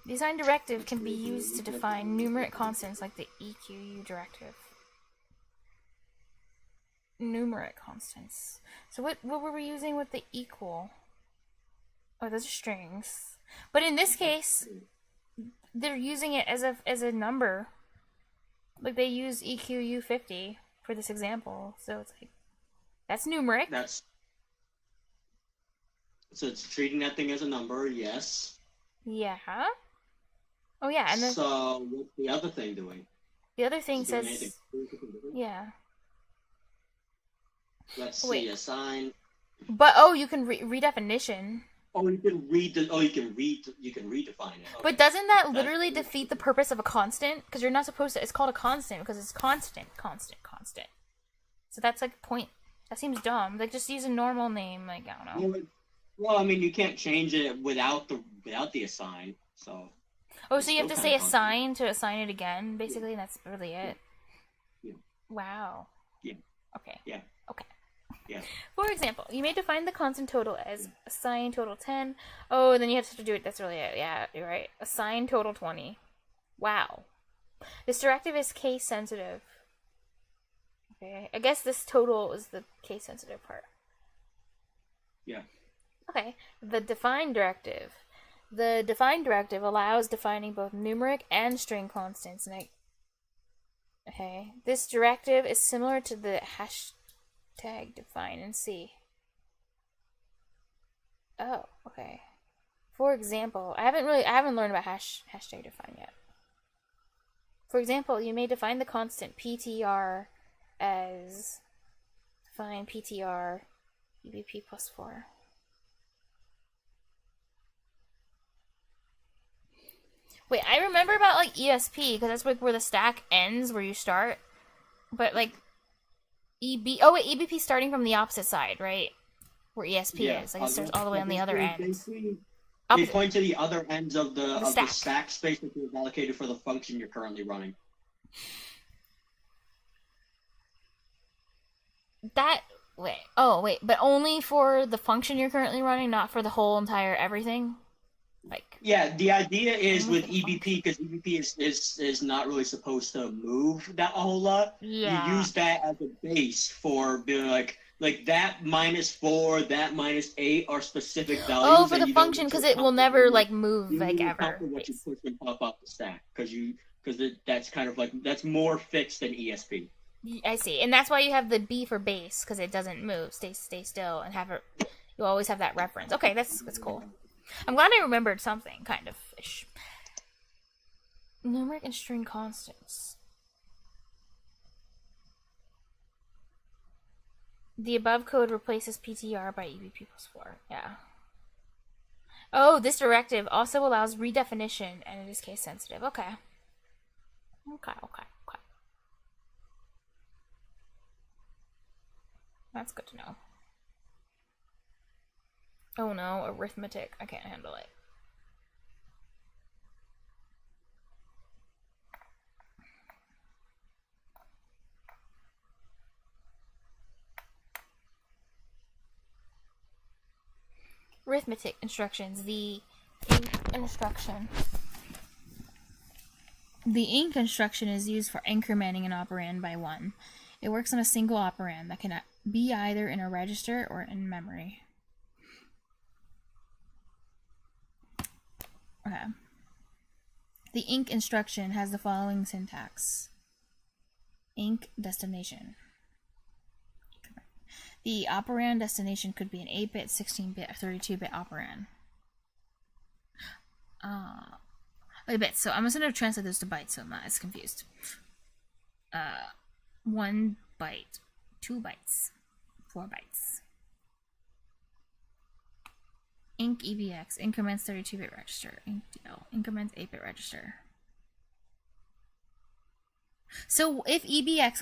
The assign directive can be used to define numeric constants like the EQU directive. Numeric constants. So what were we using with the equal? Oh, those are strings. But in this case, they're using it as a number. Like they use EQU50 for this example. So it's like that's numeric. So it's treating that thing as a number, yes. Yeah. Oh yeah, and then so what's the other thing doing? The other thing says yeah. Let's see, assign. But you can redefinition. You can redefine it. Okay. But doesn't that literally defeat the purpose of a constant? Because you're not supposed to. It's called a constant because it's constant. So that's like point. That seems dumb. Like just use a normal name. Like I don't know. Well, I mean, you can't change it without the assign. So. Oh, so you have to say assign to assign it again. Basically, that's really it. Yeah. Wow. Yeah. Okay. Yeah. Okay. Yeah. For example, you may define the constant total as assign total 10. Oh, then you have to do it. That's really it. Yeah, you're right. Assign total 20. Wow. This directive is case sensitive. Okay. I guess this total is the case sensitive part. Yeah. Okay. The define directive. The define directive allows defining both numeric and string constants. Okay. This directive is similar to the hashtag define in C. Oh, okay. For example, I haven't learned about hashtag define yet. For example, you may define the constant PTR as define PTR EBP plus 4. Wait, I remember about like ESP because that's like where the stack ends, where you start. But like EBP starting from the opposite side, right? Where ESP is, like it starts all the way on the other end. They point to the other ends of the stack space that you've allocated for the function you're currently running. But only for the function you're currently running, not for the whole entire everything? Yeah, the idea is with EBP, because EBP is not really supposed to move that a whole lot. Yeah. You use that as a base for being like that -4, that -8 are specific values. Oh, for the function, because it will never like move like ever. What you push and pop up the stack, because that's kind of like that's more fixed than ESP. I see, and that's why you have the B for base, because it doesn't move. Stay still, and have it. You always have that reference. Okay, that's cool. I'm glad I remembered something, kind of ish. Numeric and string constants. The above code replaces PTR by EBP plus 4. Yeah. Oh, this directive also allows redefinition, and it is case sensitive. Okay. Okay. That's good to know. Oh no, arithmetic. I can't handle it. Arithmetic instructions. The INC instruction. The INC instruction is used for incrementing an operand by 1. It works on a single operand that can be either in a register or in memory. Okay. The INC instruction has the following syntax. INC destination. The operand destination could be an 8-bit, 16-bit, or 32-bit operand. Wait a bit, so I'm just going to translate those to bytes so I'm not as confused. 1 byte, 2 bytes, 4 bytes. INC EBX increments 32-bit register. INC DL increments 8-bit register. So if EBX,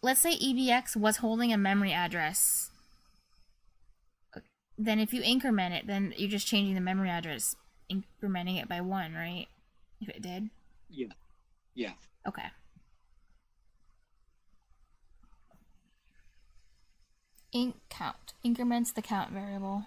let's say EBX was holding a memory address, then if you increment it, then you're just changing the memory address, incrementing it by 1, right? If it did? Yeah. Okay. INC count increments the count variable.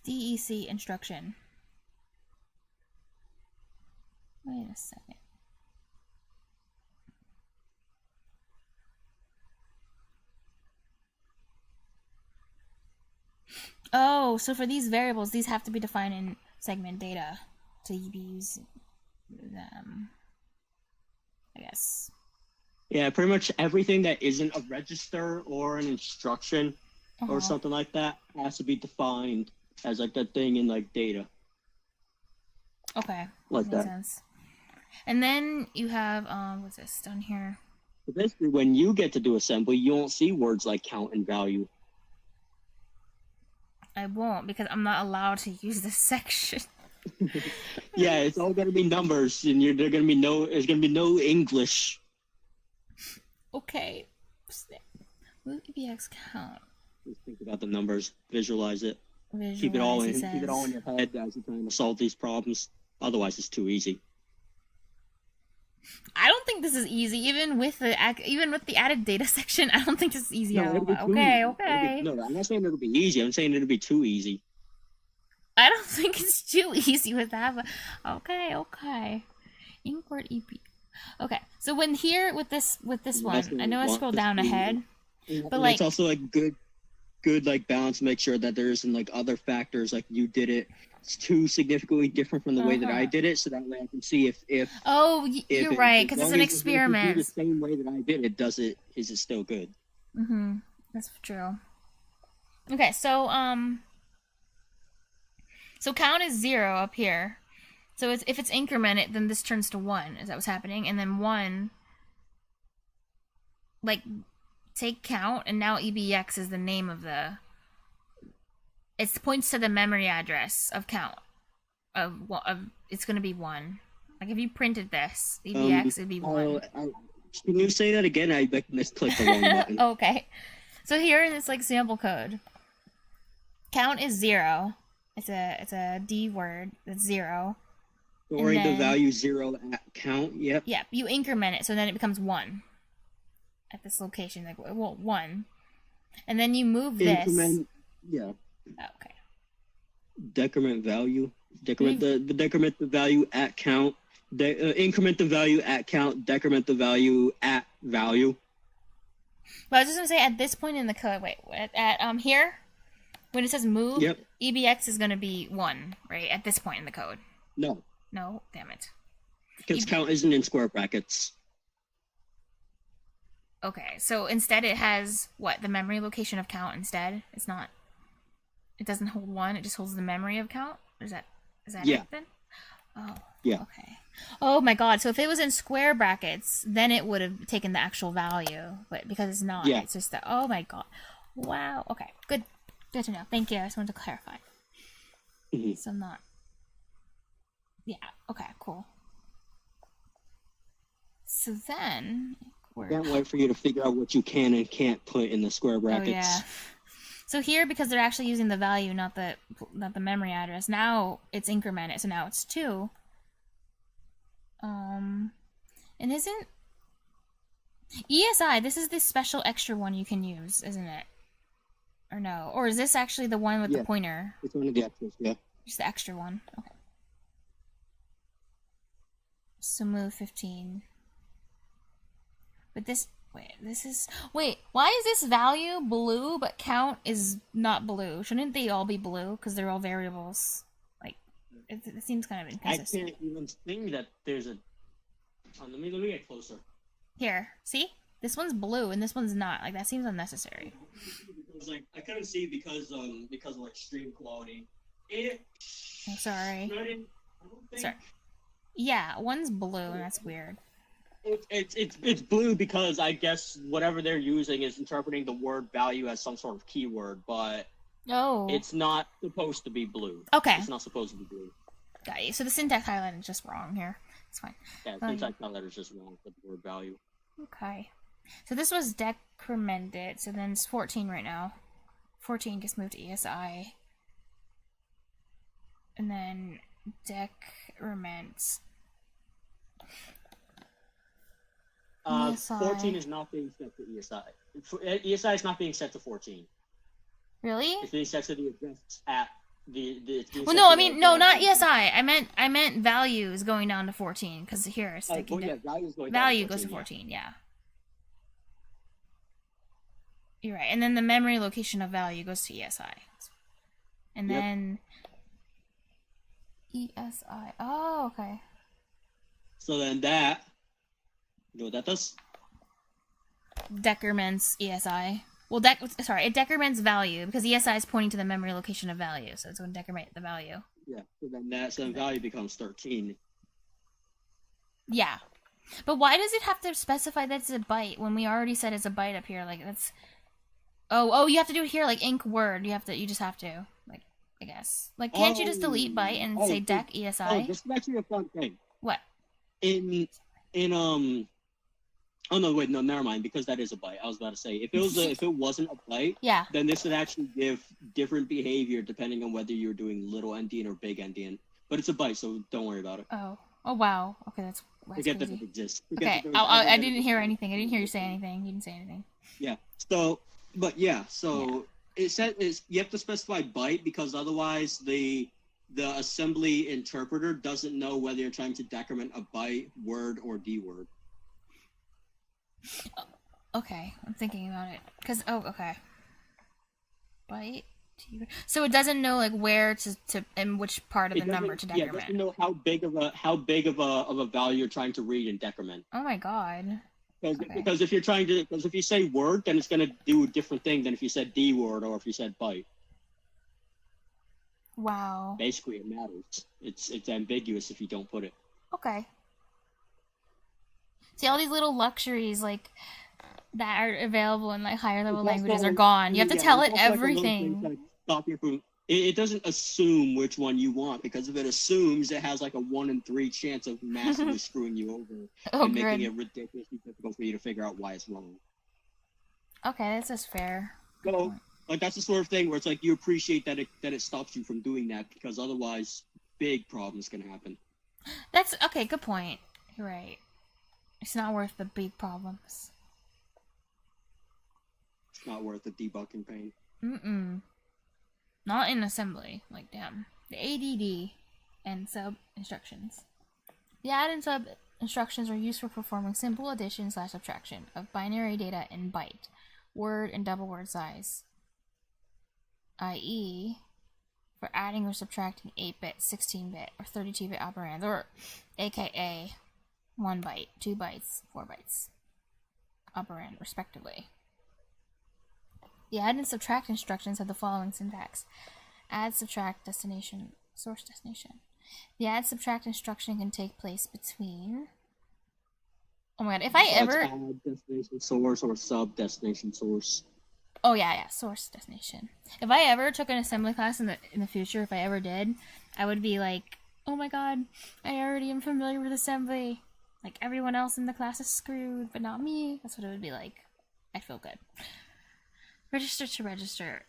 DEC instruction. Wait a second. Oh, so for these variables, these have to be defined in segment data to be using them, I guess. Yeah, pretty much everything that isn't a register or an instruction or something like that has to be defined as like that thing in like data. Okay. Like makes that. Sense. And then you have what's this down here? But basically, when you get to do assembly, you won't see words like count and value. I won't, because I'm not allowed to use this section. Yeah, it's all gonna be numbers, and there's gonna be no English. Okay. Move EBX count. Just think about the numbers, visualize it. Keep it all in your head as you're trying to solve these problems. Otherwise, it's too easy. I don't think this is easy, even with the added data section. I don't think this is easy at all. Okay. No, I'm not saying it'll be easy. I'm saying it'll be too easy. I don't think it's too easy with that. But okay. Import EP. Okay, so when here with this one, I know I scroll down ahead, but like it's also like good like balance to make sure that there isn't like other factors like you did it too significantly different from the way that I did it, so that way I can see if you're right, because it's an experiment. If the same way that I did it, is it still good? That's true. Okay, so count is 0 up here. So if it's incremented, then this turns to 1. Is that what's happening? And then 1, like, take count, and now EBX is the name of the... It points to the memory address of count. It's going to be 1. Like, if you printed this, EBX, it'd be 1. Can you say that again? I misclicked the wrong button. Okay. So here in this, like, sample code, count is 0. It's a D word. That's 0. Storing the value 0 at count. Yep. Yeah, you increment it, so then it becomes 1 at this location. Like, well, 1, and then you move this. Yeah. Okay. Decrement value. Decrement the value at count. Increment the value at count. Decrement the value at value. Well, I was just gonna say at this point in the code. Wait, at here, when it says move, yep. EBX is gonna be 1, right? At this point in the code. No, damn it. Because count isn't in square brackets. Okay, so instead it has what? The memory location of count instead? It's not. It doesn't hold 1. It just holds the memory of count. Is that yeah. it then? Oh. Yeah. Okay. Oh my god. So if it was in square brackets, then it would have taken the actual value. But because it's not, it's just that. Oh my god. Wow. Okay. Good. Good to know. Thank you. I just wanted to clarify. Mm-hmm. So I'm not. Yeah. Okay. Cool. So then. I can't wait for you to figure out what you can and can't put in the square brackets. Oh, yeah. So here, because they're actually using the value, not the memory address, now it's incremented, so now it's 2. And isn't... ESI, this is this special extra one you can use, isn't it? Or no? Or is this actually the one with the pointer? It's one of the extras, yeah. Just the extra one, okay. So move 15. But this... Wait, why is this value blue, but count is not blue? Shouldn't they all be blue? Because they're all variables. Like, it seems kind of inconsistent. I can't even think that there's a... let me get closer. Here, see? This one's blue, and this one's not. Like, that seems unnecessary. Because, like, I couldn't see because of, like, stream quality. I'm sorry. Sorry. Yeah, one's blue, and that's weird. It's blue because I guess whatever they're using is interpreting the word value as some sort of keyword, but it's not supposed to be blue. Okay. It's not supposed to be blue. Got you. So the syntax highlight is just wrong here. It's fine. Yeah, the syntax highlight is just wrong with the word value. Okay. So this was decremented, so then it's 14 right now. 14 gets moved to ESI. And then decrements. 14 is not being set to ESI. ESI is not being set to 14. Really? It's being set to the address at the well, no, I mean, no, not ESI. I meant value is going down to 14, because here it's value goes to 14, yeah. You're right. And then the memory location of value goes to ESI. And then ESI. Oh, okay. So then that... You know what that does? Decrements ESI. Well, it decrements value because ESI is pointing to the memory location of value, so it's going to decrement the value. Yeah, so then value becomes 13. Yeah, but why does it have to specify that it's a byte when we already said it's a byte up here? Like that's. Oh, you have to do it here, like inc word. You just have to, like, I guess. Like, can't you just delete byte and say dec ESI? Oh, this is actually a fun thing. What? Oh no! Wait, no, never mind. Because that is a byte. I was about to say if it wasn't a byte, then this would actually give different behavior depending on whether you're doing little endian or big endian. But it's a byte, so don't worry about it. Oh wow. Okay, that's forget crazy. that it exists. Okay, I didn't hear anything. I didn't hear you say anything. You didn't say anything. Yeah. So it said you have to specify byte because otherwise the assembly interpreter doesn't know whether you're trying to decrement a byte, word, or D word. Okay, I'm thinking about it. Okay. Byte. So it doesn't know like where to and which part of the number to decrement. Yeah, it doesn't know how big of a value you're trying to read and decrement. Oh my god. Because if if you say word, then it's gonna do a different thing than if you said D word or if you said byte. Wow. Basically, it matters. It's ambiguous if you don't put it. Okay. See, all these little luxuries like that are available in like higher level languages are gone. You have to tell it everything. Stop you from. It doesn't assume which one you want, because if it assumes, it has like a 1 in 3 chance of massively screwing you over and making it ridiculously difficult for you to figure out why it's wrong. Okay, this is fair. So, like, that's the sort of thing where it's like you appreciate that it stops you from doing that, because otherwise, big problems can happen. That's okay. Good point. You're right. It's not worth the big problems. It's not worth the debugging pain. Not in assembly. Like, damn. The ADD and sub instructions. The add and sub instructions are used for performing simple addition/subtraction of binary data in byte, word, and double word size. I.e., for adding or subtracting 8-bit, 16-bit, or 32-bit operands, or aka 1 byte, 2 bytes, 4 bytes operand, respectively. The add and subtract instructions have the following syntax: add, subtract, destination, source destination. The add subtract instruction can take place between. Oh my god! If I ever add destination source or sub destination source. Oh yeah, source destination. If I ever took an assembly class in the future, if I ever did, I would be like, oh my god, I already am familiar with assembly. Like, everyone else in the class is screwed, but not me. That's what it would be like. I'd feel good. Register to register.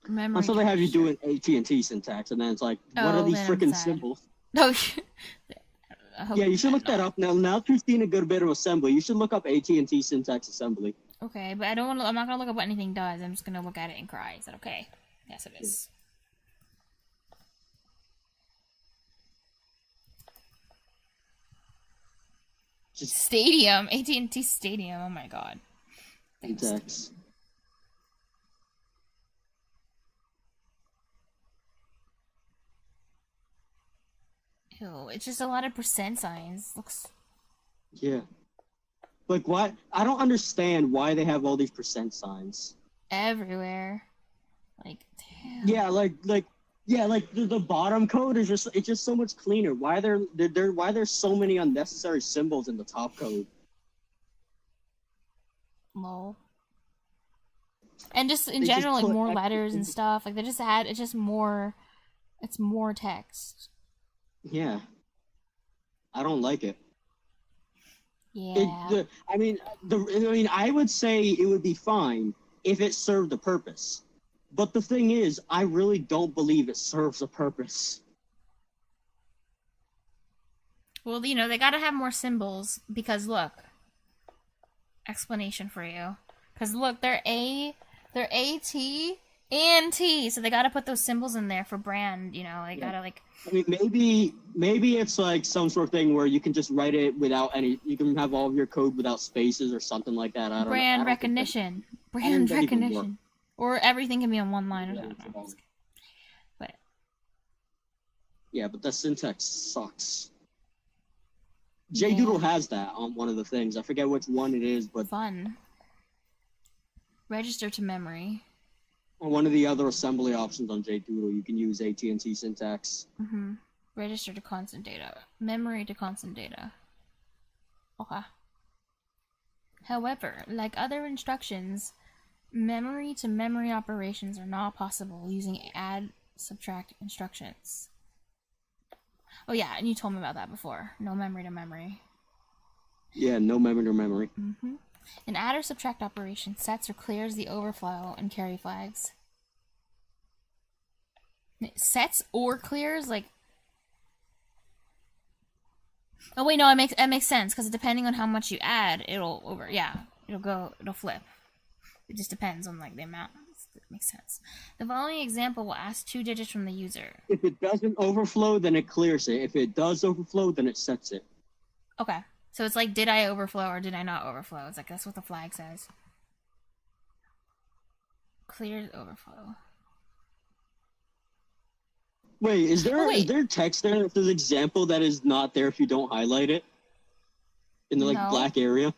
Memory. So they have you doing AT&T syntax, and then it's like, what are these freaking symbols? No. Yeah, you should look that up now. Now, you've seen a good bit of assembly. You should look up AT&T syntax assembly. Okay, but I don't want to. I'm not gonna look up what anything does. I'm just gonna look at it and cry. Is that okay? Yes, it is. Just Stadium, AT&T Stadium. Oh my god. Syntax. Ew, it's just a lot of percent signs. Looks. Yeah. Like, why? I don't understand why they have all these percent signs everywhere. Like, damn. Yeah, the bottom code is just so much cleaner. Why there's so many unnecessary symbols in the top code? Lol. And just in general, like more letters and stuff. Like they just add. It's just more. It's more text. Yeah. I don't like it. Yeah. I would say it would be fine if it served a purpose. But the thing is, I really don't believe it serves a purpose. Well, they gotta have more symbols because look. Explanation for you. Because look, they're A-T and T, so they gotta put those symbols in there for brand, they gotta like... I mean, maybe it's like some sort of thing where you can just write it without any... You can have all of your code without spaces or something like that. I don't know. Brand recognition. Brand recognition. Or everything can be on one line. But... Yeah, but the syntax sucks. JDoodle has that on one of the things. I forget which one it is, but... Fun. Register to memory. On one of the other assembly options on JDoodle, you can use AT&T syntax. Mm-hmm. Register to constant data. Memory to constant data. Okay. However, like other instructions, memory to memory operations are not possible using add, subtract instructions. Oh yeah, and you told me about that before. No memory to memory. Yeah, no memory to memory. Mm-hmm. In add or subtract operation, sets or clears the overflow and carry flags. Sets or clears, like... Oh wait, no, it makes sense, because depending on how much you add, it'll flip. It just depends on, like, the amount. It makes sense. The following example will ask 2 digits from the user. If it doesn't overflow, then it clears it. If it does overflow, then it sets it. Okay. So it's like, did I overflow or did I not overflow? It's like, that's what the flag says. Clears overflow. Wait, is there text there? If there's an example that is not there if you don't highlight it? In the, black area?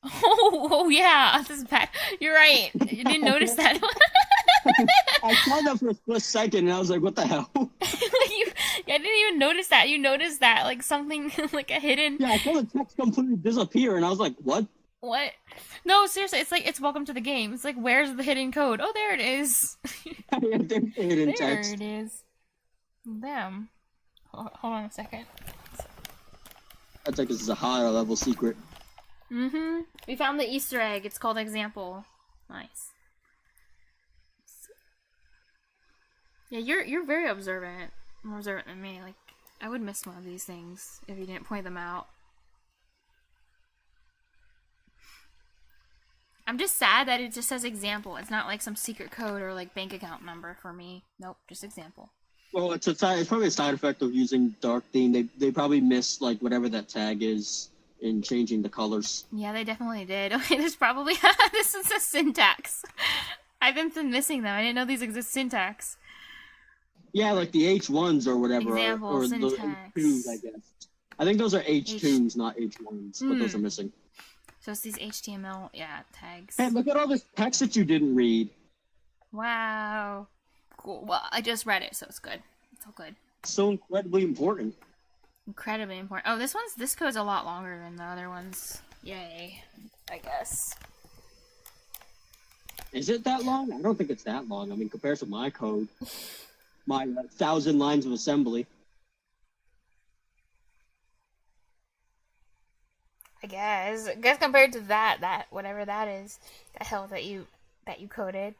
Oh yeah, this is bad. You're right. You didn't notice that. I saw that for a split second, and I was like, "What the hell?" I didn't even notice that. You noticed that, like something, like a hidden. Yeah, I saw the text completely disappear, and I was like, "What?" What? No, seriously, it's like it's welcome to the game. It's like, where's the hidden code? Oh, there it is. Hidden There text. it is. Damn. Hold on a second. I think this is a higher level secret. Mm-hmm. We found the Easter egg. It's called Example. Nice. Yeah, you're very observant. More observant than me. Like, I would miss one of these things if you didn't point them out. I'm just sad that it just says example. It's not like some secret code or like bank account number for me. Nope, just example. Well, it's probably a side effect of using dark theme. They probably missed like whatever that tag is in changing the colors. Yeah, they definitely did. Okay, there's probably this is a syntax. I've been missing them. I didn't know these exist syntax. Yeah, like the H1s or whatever, Example, or syntax. the H2s, I guess. I think those are H2s, not H1s, but those are missing. So it's these HTML, tags. Hey, look at all this text that you didn't read. Wow. Cool. Well, I just read it, so it's good. It's all good. It's so incredibly important. Incredibly important. Oh, this code's a lot longer than the other ones. Yay. I guess. Is it that long? I don't think it's that long. I mean, compared to my code, my 1,000 lines of assembly. I guess compared to that whatever that is, the hell that you coded.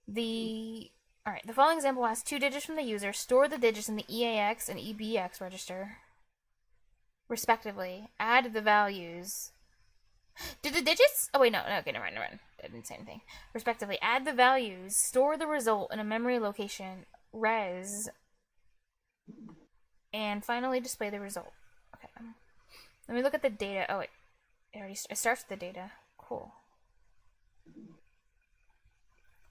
Alright, the following example asks 2 digits from the user. Store the digits in the EAX and EBX register, respectively. Add the values. Did the digits... Oh, wait, no, okay, never mind. I didn't say anything. Respectively, add the values. Store the result in a memory location, res, and finally display the result. Okay. Let me look at the data. Oh, wait. It starts with the data. Cool.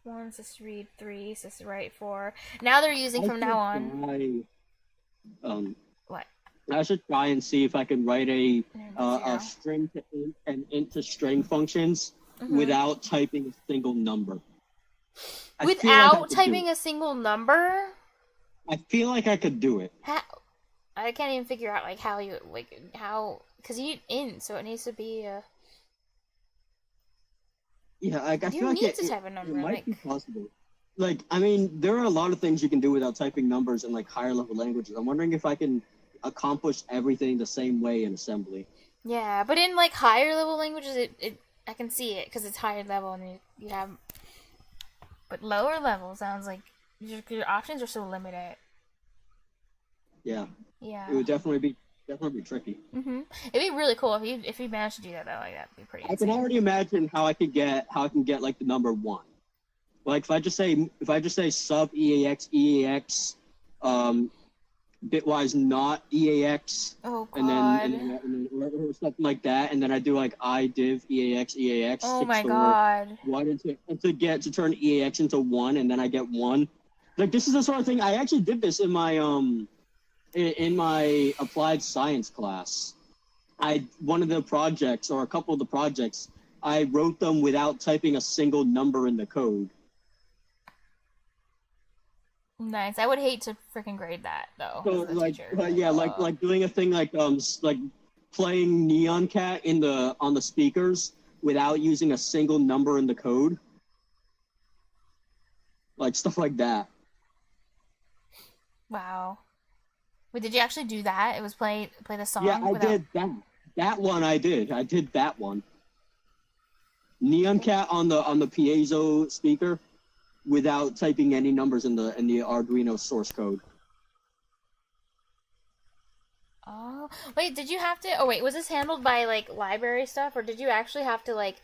1 says read, 3 says write, 4. Now they're using from now on. What? I should try and see if I can write a string to int and int to string functions without typing a single number. Without typing a single number? I feel like I could do it. How? I can't even figure out because you need int, so it needs to be a. Yeah, like, I feel like to type a number. It might be possible. Like, I mean, there are a lot of things you can do without typing numbers in like higher level languages. I'm wondering if I can accomplish everything the same way in assembly. Yeah, but in like higher level languages, I can see it because it's higher level and you have. But lower level sounds like your options are so limited. Yeah. Yeah. It would definitely be tricky. It'd be really cool if you managed to do that though. Like that'd be pretty. I can already imagine how I can get like the number 1. Like if I just say sub EAX bitwise not EAX. Oh god. And then or something like that, and then I do like IDiv EAX. Oh my god. One to turn EAX into 1, and then I get 1. Like this is the sort of thing I actually did this in my applied science class. One of the projects or a couple of the projects, I wrote them without typing a single number in the code. Nice. I would hate to freaking grade that though. So like doing a thing like playing Neon Cat on the speakers without using a single number in the code. Like stuff like that. Wow. Wait, did you actually do that? It was play the song? Yeah, I did that. That one I did. I did that one. Neon Cat on the piezo speaker without typing any numbers in the Arduino source code. Oh, wait, did you have to... Oh, wait, was this handled by, like, library stuff? Or did you actually have to, like,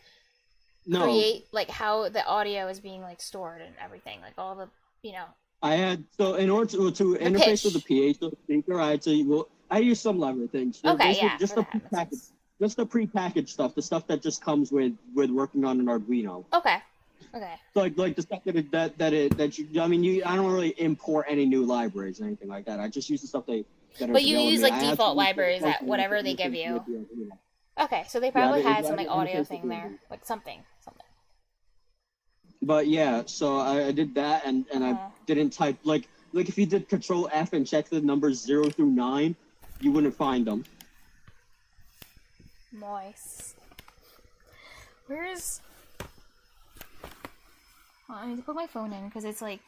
create, like, how the audio is being, like, stored and everything? Like, all the, I had... So, in order to interface with the piezo speaker, I had to... I used some library things. Okay, yeah. Just the prepackaged stuff. The stuff that just comes with working on an Arduino. Okay. So like the stuff I don't really import any new libraries or anything like that. I just use the stuff that are. But you use like default libraries at whatever they give you. Okay, so they probably had some like audio thing there, like something. But yeah, so I did that, and I didn't type like if you did Control F and check the numbers 0 through 9, you wouldn't find them. Nice. Where's? Well, I need to put my phone in because it's like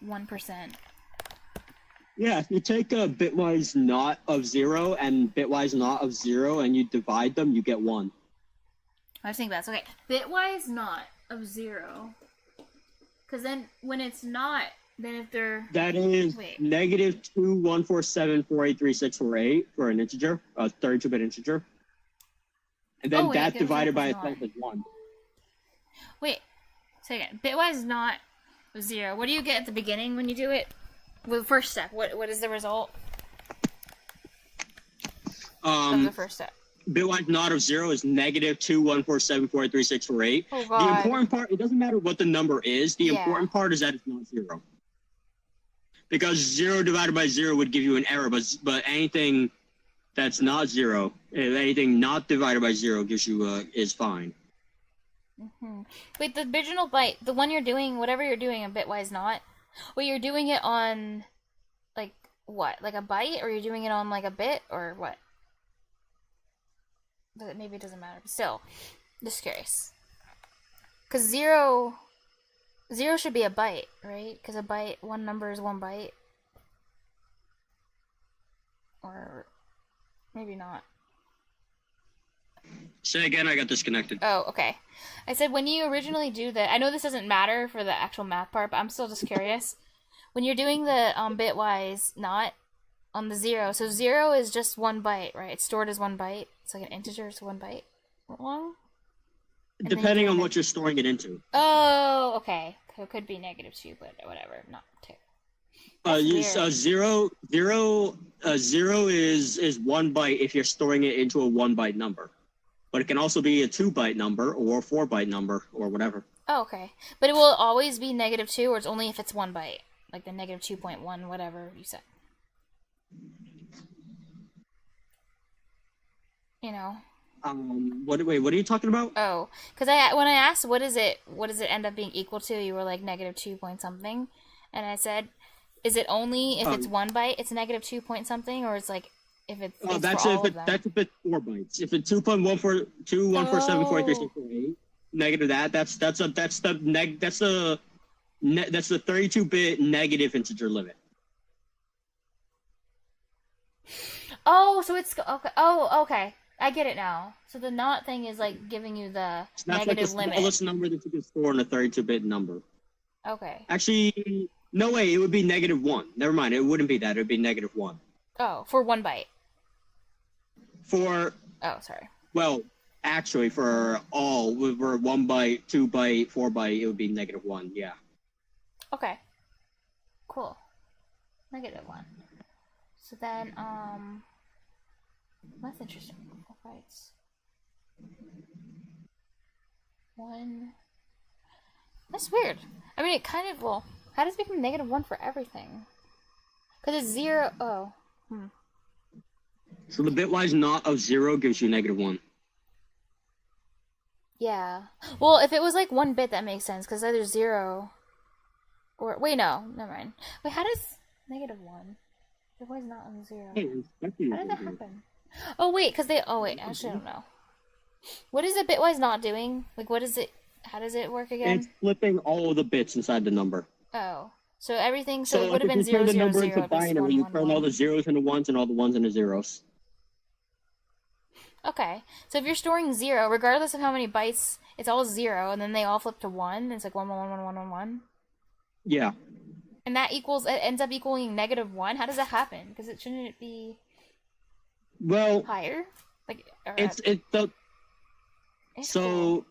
1%. Yeah, if you take a bitwise not of 0 and bitwise not of 0 and you divide them, you get 1. I was thinking that's okay. Bitwise not of 0. Because then when it's not, then if they're... That is negative 2,147,483,648 for an integer, a 32-bit integer. And then that divided by itself is 1. Wait, say again. Bitwise not of 0. What do you get at the beginning when you do it? Well, the first step. What is the result? Of the first step. Bitwise not of 0 is negative 2,147,483,648. Oh, God. The important part, it doesn't matter what the number is. The important part is that it's not 0. Because 0 divided by 0 would give you an error, but anything that's not 0, if anything not divided by 0 gives you is fine. Mm-hmm. Wait, the original byte, the one you're doing, whatever you're doing in bitwise not, wait, you're doing it on, like, what? Like a byte, or you're doing it on, like, a bit, or what? Maybe it doesn't matter, but still, just curious. Because 0 should be a byte, right? Because a byte, one number is 1 byte. Or maybe not. Say again, I got disconnected. Oh, okay. I said when you originally do the... I know this doesn't matter for the actual math part, but I'm still just curious. When you're doing the bitwise not on the 0, so 0 is just 1 byte, right? It's stored as 1 byte. It's like an integer, it's 1 byte long. Depending on what you're storing it into. Oh, okay. So it could be -2, but whatever. Not 2. Zero is 1 byte if you're storing it into a 1 byte number. But it can also be a 2 byte number or a 4 byte number or whatever. Oh, okay. But it will always be -2, or it's only if it's 1 byte? Like the -2.1, whatever you said. You know. What are you talking about? Oh, because when I asked what does it end up being equal to, you were like -2 point something, and I said, is it only if it's 1 byte, it's -2 point something, or it's like if it's that's if it's 4 bytes. If it's 2.1474368, negative that's the 32-bit negative integer limit. Oh, so it's okay. Oh, okay. I get it now. So the not thing is like giving you the negative limit. That's like the smallest number that you can store in a 32-bit number. Okay. Actually, no way. It would be -1. Never mind. It wouldn't be that. It would be -1. Oh, for 1 byte. Oh, sorry. Well, actually, for 1 byte, 2 byte, 4 byte, it would be -1. Yeah. Okay. Cool. -1. So then, that's interesting. 4 bytes. 1. That's weird. I mean, it kind of, how does it become -1 for everything? Because it's 0. Oh. So the bitwise not of 0 gives you -1. Yeah. Well, if it was like 1 bit, that makes sense, because either 0 or... Wait, no. Never mind. Wait, how does -1? Bitwise not on 0. How did that happen? Oh, wait, because they... Oh, wait. Actually, I don't know. What is the bitwise not doing? Like, what is it... How does it work again? It's flipping all of the bits inside the number. Oh. So everything... So it would have been 0, 0, 0. So if you turn the number into binary, you turn all the zeros into ones and all the ones into zeros. Okay. So if you're storing 0, regardless of how many bytes, it's all 0, and then they all flip to 1, and it's like 1, 1, 1, 1, 1, 1, 1. Yeah. And that ends up equaling -1? How does that happen? Because shouldn't it be... Well... higher? Like... So...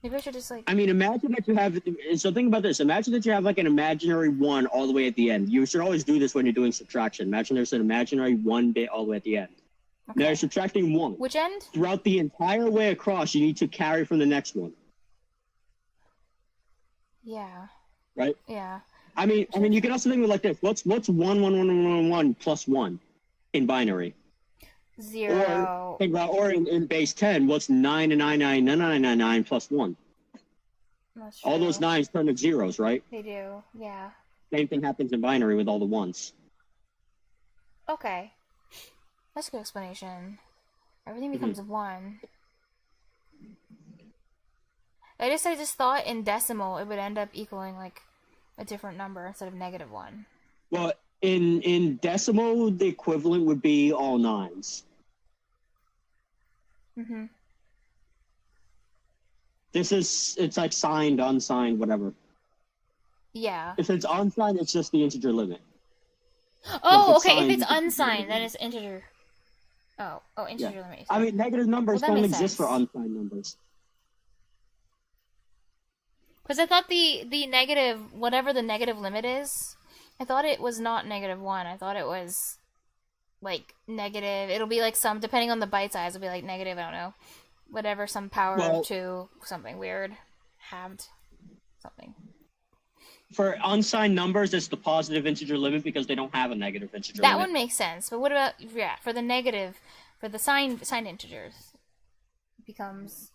Maybe I should just like... I mean, imagine that you have... So think about this. Imagine that you have like an imaginary 1 all the way at the end. You should always do this when you're doing subtraction. Imagine there's an imaginary 1 bit all the way at the end. Okay. Now you're subtracting 1. Which end? Throughout the entire way across, you need to carry from the next one. Yeah. Right? Yeah. I mean, you can also think of it like this. What's 1, 1, 1, 1, 1, 1 plus 1 in binary? 0. Or think about, or in base 10, what's 9 and 999 plus 1? That's true. All those 9s turn to zeros, right? They do, yeah. Same thing happens in binary with all the 1s. Okay. That's a good explanation. Everything becomes 1. I just thought in decimal it would end up equaling like a different number instead of -1. Well, in decimal, the equivalent would be all 9s. Mm-hmm. It's like signed, unsigned, whatever. Yeah. If it's unsigned, it's just the integer limit. Oh, if it's okay. signed, If it's it's unsigned, then it's integer. Oh, integer limit. I mean, negative numbers that don't makes exist sense. for unsigned numbers. Because I thought the negative, whatever the negative limit is, I thought it was not -1. I thought it was like negative. It'll be like some, depending on the byte size, it'll be like negative, I don't know, whatever, some power of 2, something weird, halved, something. For unsigned numbers, it's the positive integer limit because they don't have a negative integer That limit. one makes sense. But what about, for the negative, for the signed integers, it becomes,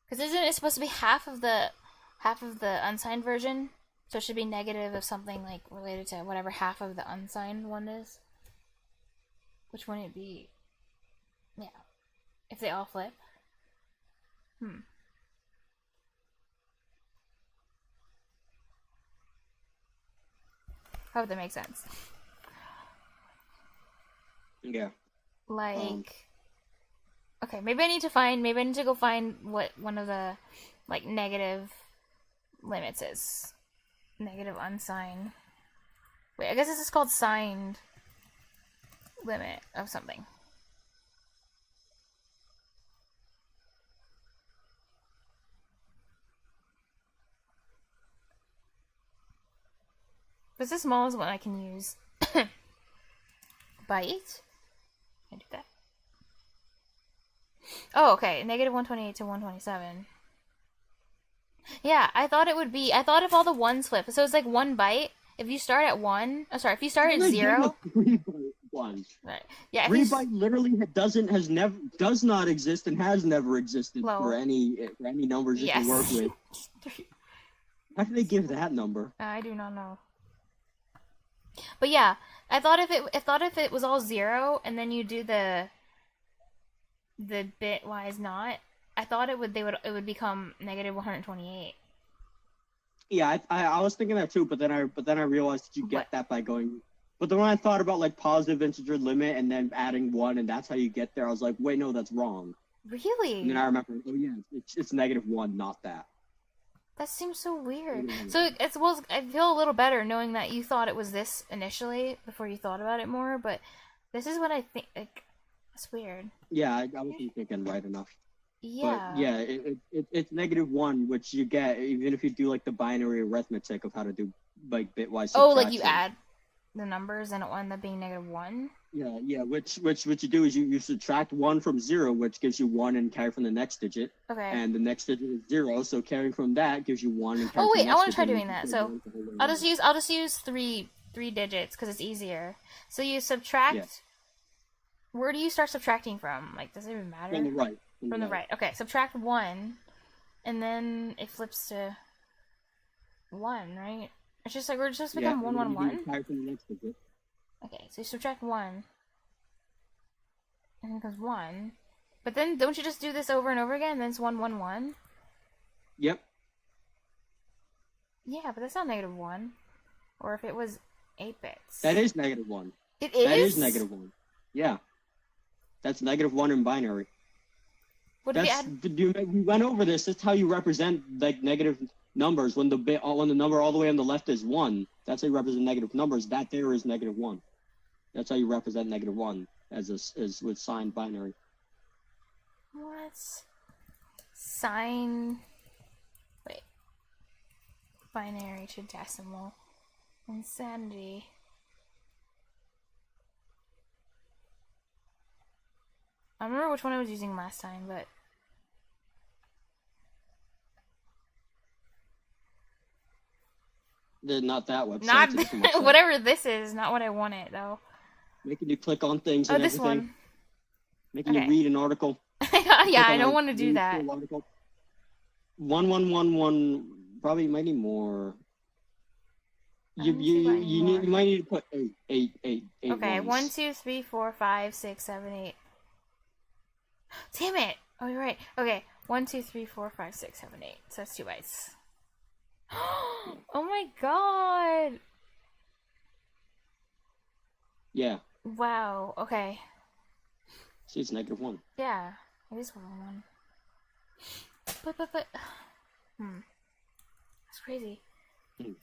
because isn't it supposed to be half of the unsigned version? So it should be negative of something like related to whatever half of the unsigned one is. Which one it'd be? Yeah, if they all flip. Hope that makes sense. Yeah. Like, okay, maybe I need to go find what one of the, like, negative limits is. Negative unsigned. Wait, I guess this is called signed limit of something. What's the smallest one I can use? Byte? Can I do that? Oh, okay. -128 to 127. Yeah, I thought if all the ones flip, so it's like 1 byte. If you start at 1, if you start at 0. 3 byte one. Right. Yeah. 3 byte literally does not exist and has never existed for any numbers you can work with. How do they give that number? I do not know. But yeah, I thought if it was all 0 and then you do the bitwise not, I thought it would become -128. Yeah, I was thinking that too, but then I realized that you get that by going. But then when I thought about like positive integer limit and then adding 1 and that's how you get there, I was like, wait, no, that's wrong. Really? And then I remember, oh yeah, it's -1, not that. That seems so weird. So I feel a little better knowing that you thought it was this initially before you thought about it more, but this is what I think. Like, it's weird. Yeah, I wasn't thinking right enough. Yeah. But yeah, it's -1, which you get even if you do like the binary arithmetic of how to do like bitwise subtraction. Oh, like you add the numbers and it will end up being -1. Yeah. Which you do is you subtract 1 from 0, which gives you 1 and carry from the next digit. Okay. And the next digit is 0, so carrying from that gives you 1 and carry. Oh wait, from the I want next to try digit doing that. So I'll just use three digits because it's easier. So you subtract. Yeah. Where do you start subtracting from? Like, does it even matter? From the right. From the right. Okay, subtract 1, and then it flips to 1, right? It's just like we're just supposed to become 1, 1, 1. Carry from the next digit. Okay, so you subtract 1, and then it becomes 1. But then don't you just do this over and over again? And then it's 1, 1, 1. Yep. Yeah, but that's not -1. Or if it was 8 bits. That is -1. It is. That is -1. Yeah. That's -1 in binary. We went over this. That's how you represent like negative numbers. When the number all the way on the left is 1, that's how you represent negative numbers. That there is -1. That's how you represent -1 as with signed binary. What? Sign. Wait. Binary to decimal. Insanity. I don't remember which one I was using last time, but not that website. Not whatever this is. Not what I wanted though. Making you click on things. Oh, and this everything. one. making you read an article. Yeah, I don't want to do that. 1111 probably might need more. You might need to put eight. Okay, ones. 1, 2, 3, 4, 5, 6, 7, 8. Damn it! Oh, you're right. Okay, 1, 2, 3, 4, 5, 6, 7, 8. So that's 2 bytes. Oh my god! Yeah. Wow. Okay. See, it's -1. Yeah, it is 1. But. That's crazy.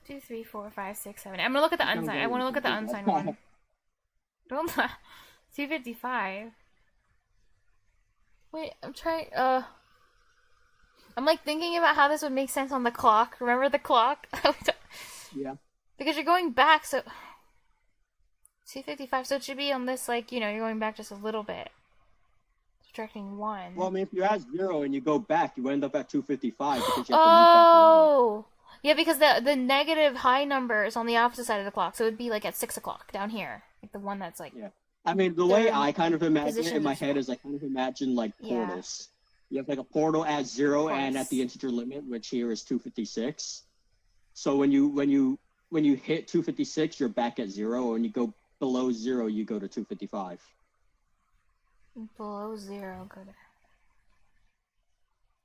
2, 3, 4, 5, 6, 7. I'm gonna look at the unsigned. I want to look at the unsigned one. Don't. 255. Wait, I'm trying. I'm like thinking about how this would make sense on the clock. Remember the clock? Yeah. Because you're going back, so 255. So it should be on this, like, you're going back just a little bit. Subtracting 1. Well, I mean, if you add 0 and you go back, you end up at 255. Because you have to Oh! Yeah, because the negative high number is on the opposite side of the clock, so it would be like at 6 o'clock down here, like the one that's like. Yeah. I mean, the way I kind of imagine it in my head is I kind of imagine like portals. Yeah. You have like a portal at 0 and at the integer limit, which here is 256. So when you hit 256, you're back at 0. When you go below 0, you go to 255. Below 0, go to.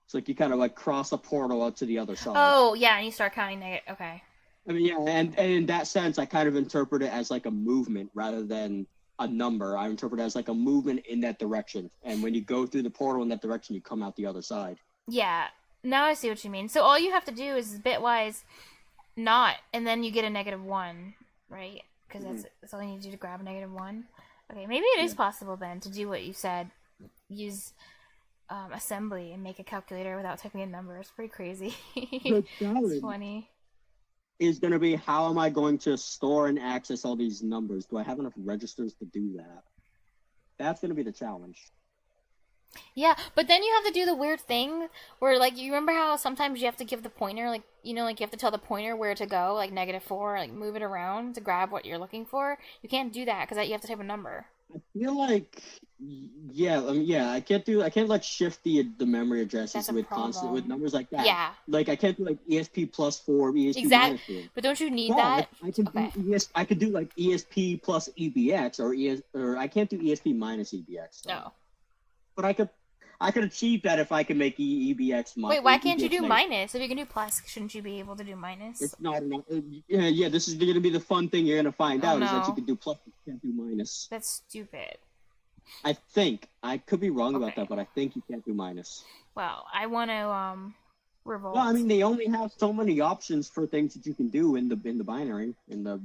It's like you kind of like cross a portal out to the other side. Oh, yeah, and you start counting negative. Okay. I mean, yeah, and in that sense, I kind of interpret it as like a movement rather than a number. I interpret it as like a movement in that direction. And when you go through the portal in that direction, you come out the other side. Yeah. Now I see what you mean. So all you have to do is bitwise not, and then you get a -1, right? Because that's all you need to do to grab a -1. Okay, maybe it is possible then to do what you said. Use assembly and make a calculator without typing in numbers. Pretty crazy. It's funny. Is going to be, how am I going to store and access all these numbers? Do I have enough registers to do that? That's going to be the challenge. Yeah, but then you have to do the weird thing where, like, you remember how sometimes you have to give the pointer, like, like you have to tell the pointer where to go, like -4, like move it around to grab what you're looking for? You can't do that because you have to type a number. I feel like, I can't like shift the memory addresses with numbers like that. Yeah. Like I can't do like ESP +4, ESP exactly. But don't you need that? I could do like ESP plus EBX or I can't do ESP minus EBX. So. No. But I could achieve that if I can make EBX minus. Wait, why can't you do minus? If you can do plus, shouldn't you be able to do minus? It's not enough. Yeah, this is going to be the fun thing you're going to find out is that you can do plus, but you can't do minus. That's stupid. I think. I could be wrong about that, but I think you can't do minus. Well, I want to revolt. Well, I mean, they only have so many options for things that you can do in the binary, in the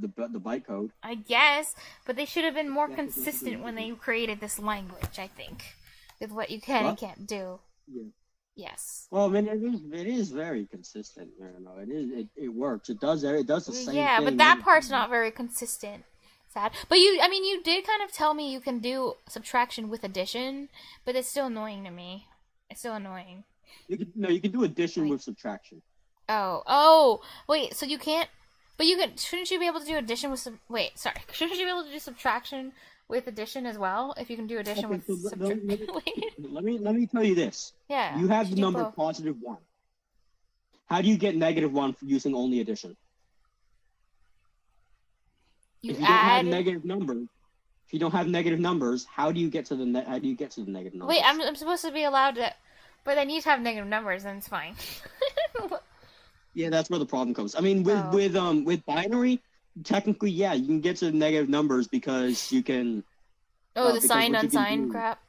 bytecode. I guess, but they should have been more consistent when they created this language, I think. With what you can and can't do. Yeah. Yes. Well, I mean, it is very consistent. I don't know. It works. It does the same thing. Yeah, but that part's not very consistent. Sad. But you did kind of tell me you can do subtraction with addition, but it's still annoying to me. It's still annoying. You can do addition with subtraction. Oh, wait. So you can't. But you can. Shouldn't you be able to do addition with Shouldn't you be able to do subtraction with addition as well? If you can do addition with subtraction. Let me tell you this. Yeah. You have the number +1. How do you get -1 for using only addition? If you don't have negative numbers, how do you get to the negative numbers? Wait, I'm supposed to be allowed to, but then you have negative numbers, then it's fine. Yeah, that's where the problem comes. I mean, with binary, technically, yeah, you can get to the negative numbers because you can. The signed unsigned crap.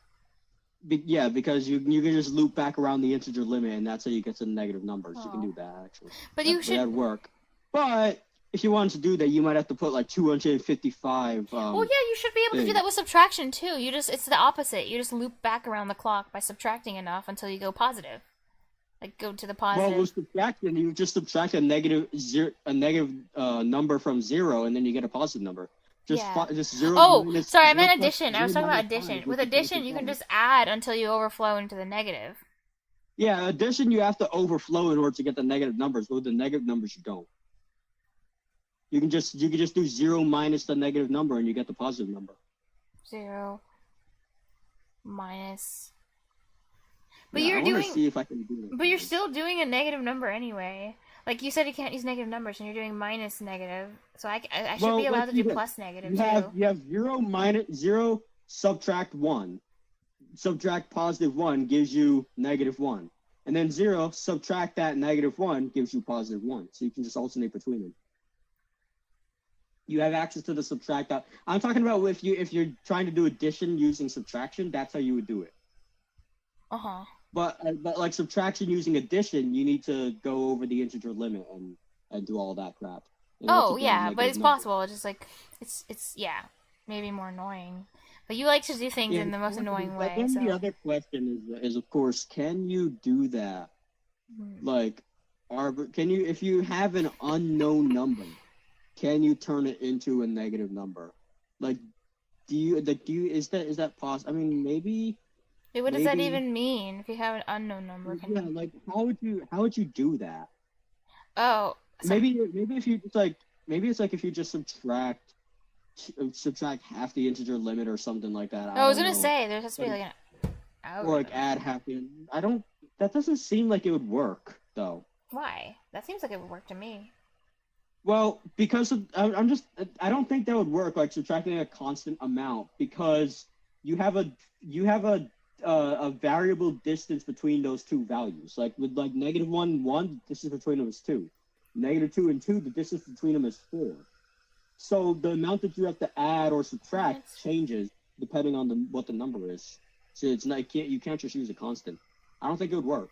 Yeah, because you can just loop back around the integer limit, and that's how you get to the negative numbers. You can do that actually. But that'd work. But if you wanted to do that, you might have to put like 255. Well, yeah, you should be able to do that with subtraction too. It's the opposite. You just loop back around the clock by subtracting enough until you go positive. Like go to the positive. Well, with subtraction, you just subtract a negative number from 0, and then you get a positive number. Just 0. Oh, sorry, I meant addition. I was talking about addition. With addition, you can just add until you overflow into the negative. Yeah, addition you have to overflow in order to get the negative numbers. With the negative numbers, you don't. You can just do 0 minus the negative number, and you get the positive number. 0. minus. But yeah, you're I doing. See if I can do it. But you're still doing a negative number anyway. Like you said, you can't use negative numbers, and you're doing minus negative. So I should be allowed to do plus negative too. You have 0 minus 0 subtract 1. Subtract positive 1 gives you negative 1. And then 0 subtract that negative 1 gives you positive 1. So you can just alternate between them. You have access to the subtract out. I'm talking about if you're trying to do addition using subtraction, that's how you would do it. Uh-huh. But like subtraction using addition, you need to go over the integer limit and do all that crap. Oh yeah, but it's possible. It's just like it's maybe more annoying. But you like to do things in the most annoying way. Then so. the other question is of course, can you do that? Like, can you, if you have an unknown number, can you turn it into a negative number? Like, is that possible? I mean, maybe. What does that even mean? If you have an unknown number, like how would you do that? Oh, maybe if you just like it's like if you just subtract half the integer limit or something like that. I was gonna say there has to be like an or like add half the. That doesn't seem like it would work though. Why? That seems like it would work to me. Well, because I don't think that would work, like subtracting a constant amount, because you have a variable distance between those two values. Like with like negative 1, the distance between them is 2. Negative 2 and 2, the distance between them is 4. So the amount that you have to add or subtract changes depending on what the number is. So it's not you can't just use a constant. I don't think it would work.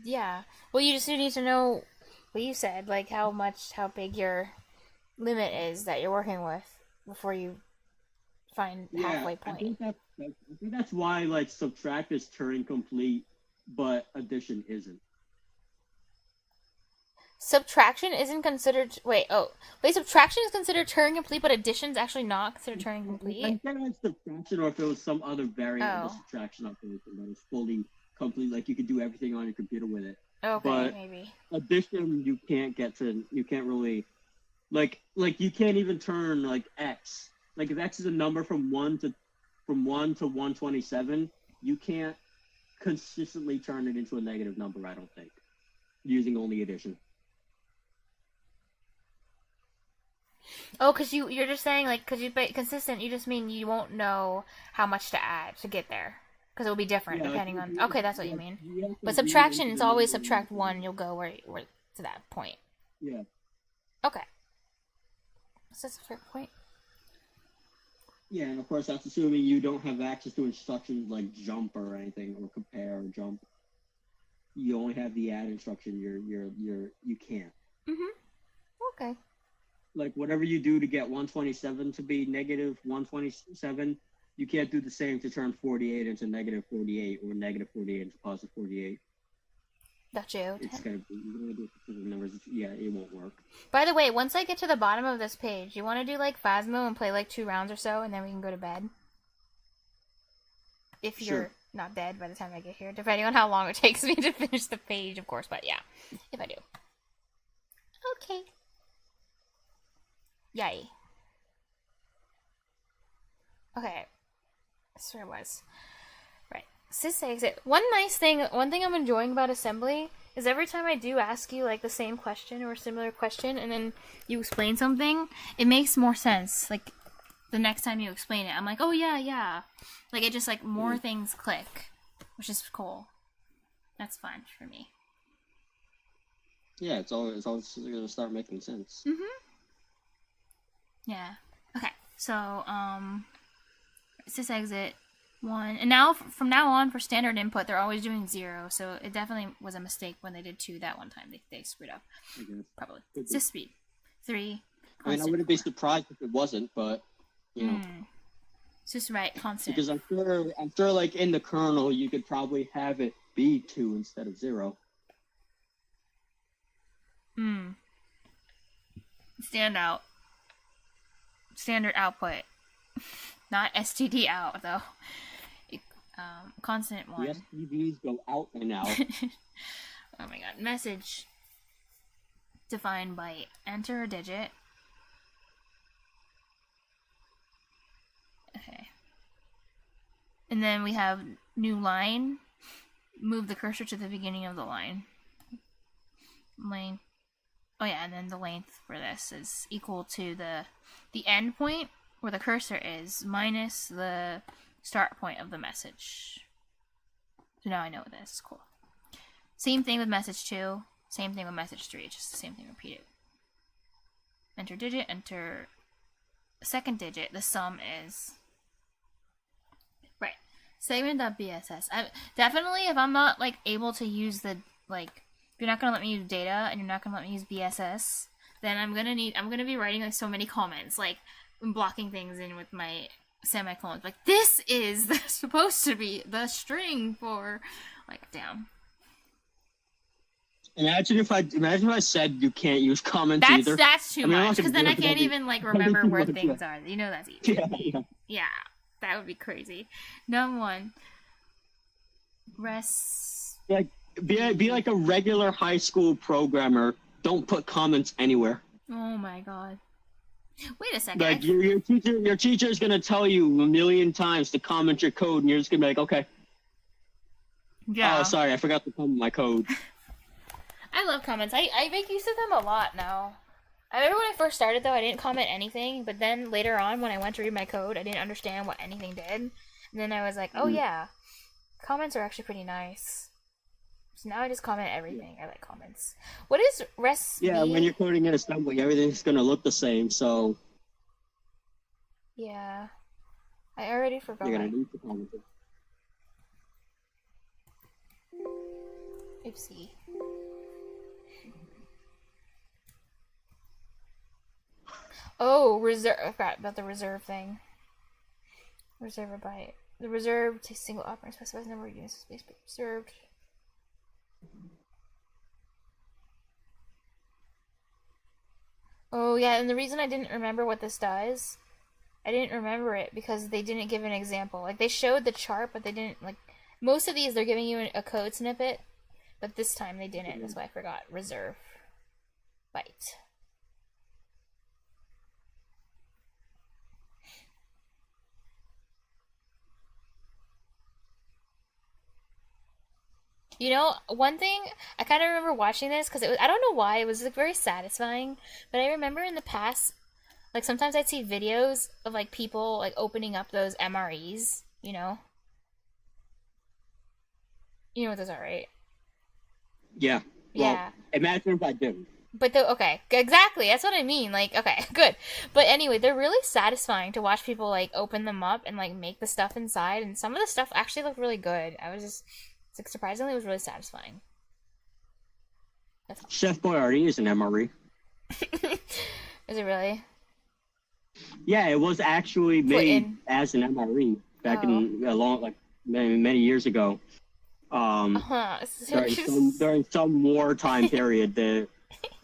Yeah. Well, you just need to know what you said, like how big your limit is that you're working with before you find halfway point. I think that's why like subtract is Turing complete, but addition isn't. Subtraction isn't considered. Subtraction is considered Turing complete, but addition's actually not considered Turing complete. I think it's subtraction, or if it was some other variant of the subtraction operation that is fully complete, like you could do everything on your computer with it. Okay, but maybe. Addition, you can't really, like you can't even turn like x. Like if x is a number from 1 to 127, you can't consistently turn it into a negative number, I don't think, using only addition. Oh, because you're just saying, like, because you consistent, you just mean you won't know how much to add to get there. Because it will be different depending on... Okay, that's what you mean. But subtraction is always subtract 1, you'll go where to that point. Yeah. Okay. What's the subtract point? Yeah, and of course that's assuming you don't have access to instructions like jump or anything, or compare or jump. You only have the add instruction. You can't. Okay. Like whatever you do to get 127 to be negative 127, you can't do the same to turn 48 into negative 48 or negative 48 into positive 48. Got you. It's gonna be, you're gonna do specific numbers. Yeah, it won't work. By the way, once I get to the bottom of this page, you want to do like Phasmo and play like 2 rounds or so, and then we can go to bed? If you're not dead by the time I get here, depending on how long it takes me to finish the page, of course, but yeah, if I do. Okay. Yay. Okay. So it was. Right. Sysexit. One thing I'm enjoying about assembly is every time I do ask you like the same question or a similar question and then you explain something, it makes more sense. Like the next time you explain it, I'm like, oh yeah. Like it just like more things click, which is cool. That's fun for me. Yeah, it's always gonna start making sense. Yeah. Okay. So sysexit 1, and now from now on for standard input they're always doing 0, so it definitely was a mistake when they did 2 that one time. They screwed up. Probably. Sysspeed 3. I mean, I wouldn't be surprised if it wasn't, but you know. Syswrite constant. Because I'm sure like in the kernel you could probably have it be 2 instead of 0. Standard output. Not STD out, though. Constant 1. The STDs go out and out. Oh my god. Message. Defined by enter a digit. Okay. And then we have new line. Move the cursor to the beginning of the line. Length. Oh yeah, and then the length for this is equal to the end point where the cursor is minus the start point of the message. So now I know what this is. Cool. Same thing with message 2. Same thing with message 3. Just the same thing repeated. Enter digit, enter second digit. The sum is... Right. Segment.bss. Definitely, if I'm not, like, able to use the, like... If you're not going to let me use data, and you're not going to let me use BSS, then I'm going to be writing, like, so many comments. Like, I'm blocking things in with my semicolons. Like, this is supposed to be the string for... Like, damn. Imagine if I said you can't use comments either. That's too much, because then I can't even, like, remember where things are. You know that's easy. Yeah, that would be crazy. Number 1. Like, be like a regular high school programmer. Don't put comments anywhere. Oh my god. Wait a second. Like, your teacher is going to tell you a million times to comment your code, and you're just going to be like, okay. Yeah. Oh, sorry, I forgot to comment my code. I love comments. I make use of them a lot now. I remember when I first started, though, I didn't comment anything, but then later on, when I went to read my code, I didn't understand what anything did. And then I was like, oh yeah, comments are actually pretty nice. So now I just comment everything. I like comments. What is res? Yeah, when you're coding in assembly, everything's going to look the same, so... Yeah. I already forgot. You're going to need to comment it. Oopsie. Oh, reserve. I forgot about the reserve thing. Reserve a byte. The reserve to single operand specifies number of units of space reserved. Oh yeah, and the reason I didn't remember what this does, I didn't remember it because they didn't give an example. Like, they showed the chart, but they didn't, like, most of these they're giving you a code snippet, but this time they didn't. That's why I forgot. Reserve byte. You know, one thing, I kind of remember watching this, because I don't know why, it was, like, very satisfying, but I remember in the past, like, sometimes I'd see videos of, like, people, like, opening up those MREs, you know? You know what those are, right? Yeah. Well, yeah. Imagine if I didn't. But, okay, exactly, that's what I mean, like, okay, good. But anyway, they're really satisfying to watch people, like, open them up and, like, make the stuff inside, and some of the stuff actually looked really good. I was just... Like, surprisingly, it was really satisfying. Chef Boyardee is an MRE. Is it really? Yeah, it was actually made as an MRE back in many years ago. During some wartime period,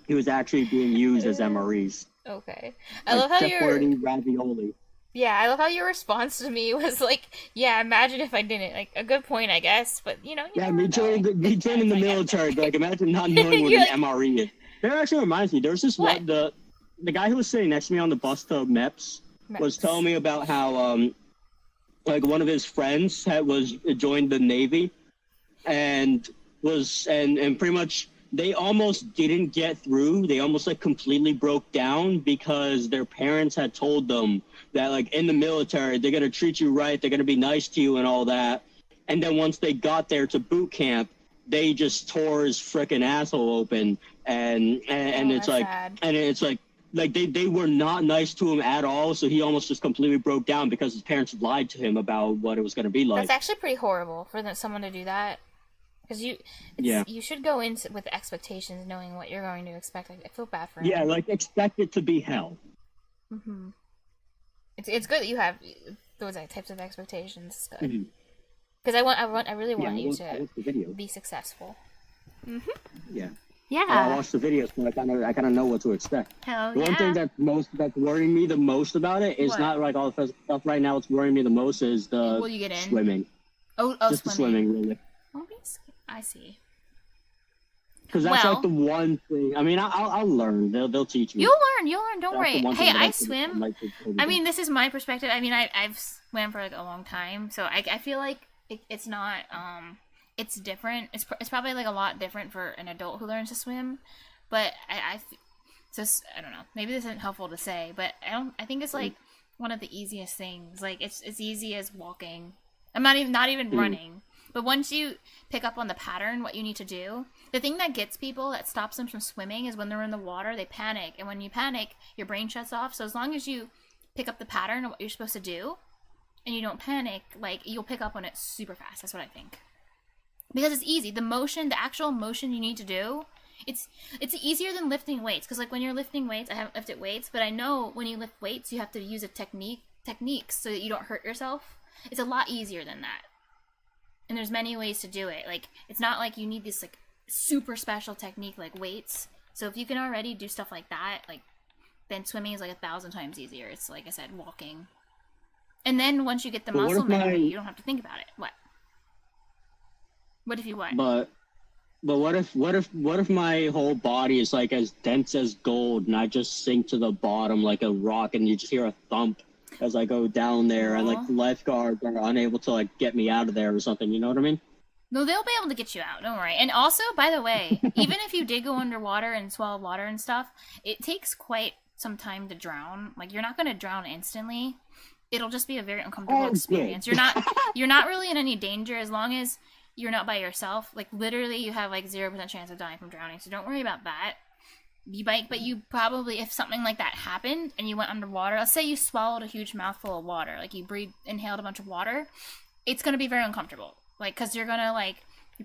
he was actually being used as MREs. Okay, I love how Chef Boyardee ravioli. Yeah, I love how your response to me was like, yeah, imagine if I didn't. Like, a good point, I guess, but, you know... me joining the military, but, like, imagine not knowing what an MRE is. That actually reminds me, there was this one, the guy who was sitting next to me on the bus to MEPS was telling me about how, like, one of his friends joined the Navy, and pretty much... They almost didn't get through. They almost, like, completely broke down because their parents had told them that, like, in the military, they're going to treat you right, they're going to be nice to you and all that. And then once they got there to boot camp, they just tore his frickin' asshole open. And it's like, sad. And it's like they were not nice to him at all, so he almost just completely broke down because his parents lied to him about what it was going to be like. That's actually pretty horrible for someone to do that. Because you should go in with expectations, knowing what you're going to expect. Like, I feel bad for him. Yeah, like, expect it to be hell. Mm-hmm. It's good that you have those types of expectations. It's good. Because I really want you to be successful. Mm-hmm. Yeah. Yeah. I watched the videos, so I kind of know what to expect. Hell the one thing that's worrying me the most about it is not like all the physical stuff right now. What's worrying me the most is the swimming. Oh, just swimming. The swimming, really. I see. Because that's like the one thing. I mean, I'll learn. They'll teach me. You'll learn. Don't worry. Hey, I swim. I mean, this is my perspective. I mean, I've swam for like a long time, so I feel like it's not it's different. It's probably like a lot different for an adult who learns to swim, but so I don't know. Maybe this isn't helpful to say, but I think it's like one of the easiest things. Like it's easy as walking. I'm not even running. But once you pick up on the pattern, what you need to do, the thing that gets people, that stops them from swimming, is when they're in the water, they panic. And when you panic, your brain shuts off. So as long as you pick up the pattern of what you're supposed to do, and you don't panic, like, you'll pick up on it super fast. That's what I think. Because it's easy. The actual motion you need to do, it's easier than lifting weights. Because, like, when you're lifting weights, I haven't lifted weights, but I know when you lift weights, you have to use techniques so that you don't hurt yourself. It's a lot easier than that. And there's many ways to do it. Like, it's not like you need this, like, super special technique like weights. So if you can already do stuff like that, like, then swimming is like 1,000 times easier. It's, like I said, walking. And then once you get the muscle memory, you don't have to think about it. What? What if you what? But what if my whole body is like as dense as gold and I just sink to the bottom like a rock and you just hear a thump as I go down there and like the lifeguards are unable to like get me out of there or something, you know what I mean? No, they'll be able to get you out, don't worry. And also, by the way, even if you did go underwater and swallow water and stuff, it takes quite some time to drown. Like, you're not going to drown instantly. It'll just be a very uncomfortable experience. You're not really in any danger as long as you're not by yourself. Like, literally, you have like 0% chance of dying from drowning, so don't worry about that. But you probably, if something like that happened and you went underwater, let's say you swallowed a huge mouthful of water, like you inhaled a bunch of water, it's going to be very uncomfortable. Like, because you're probably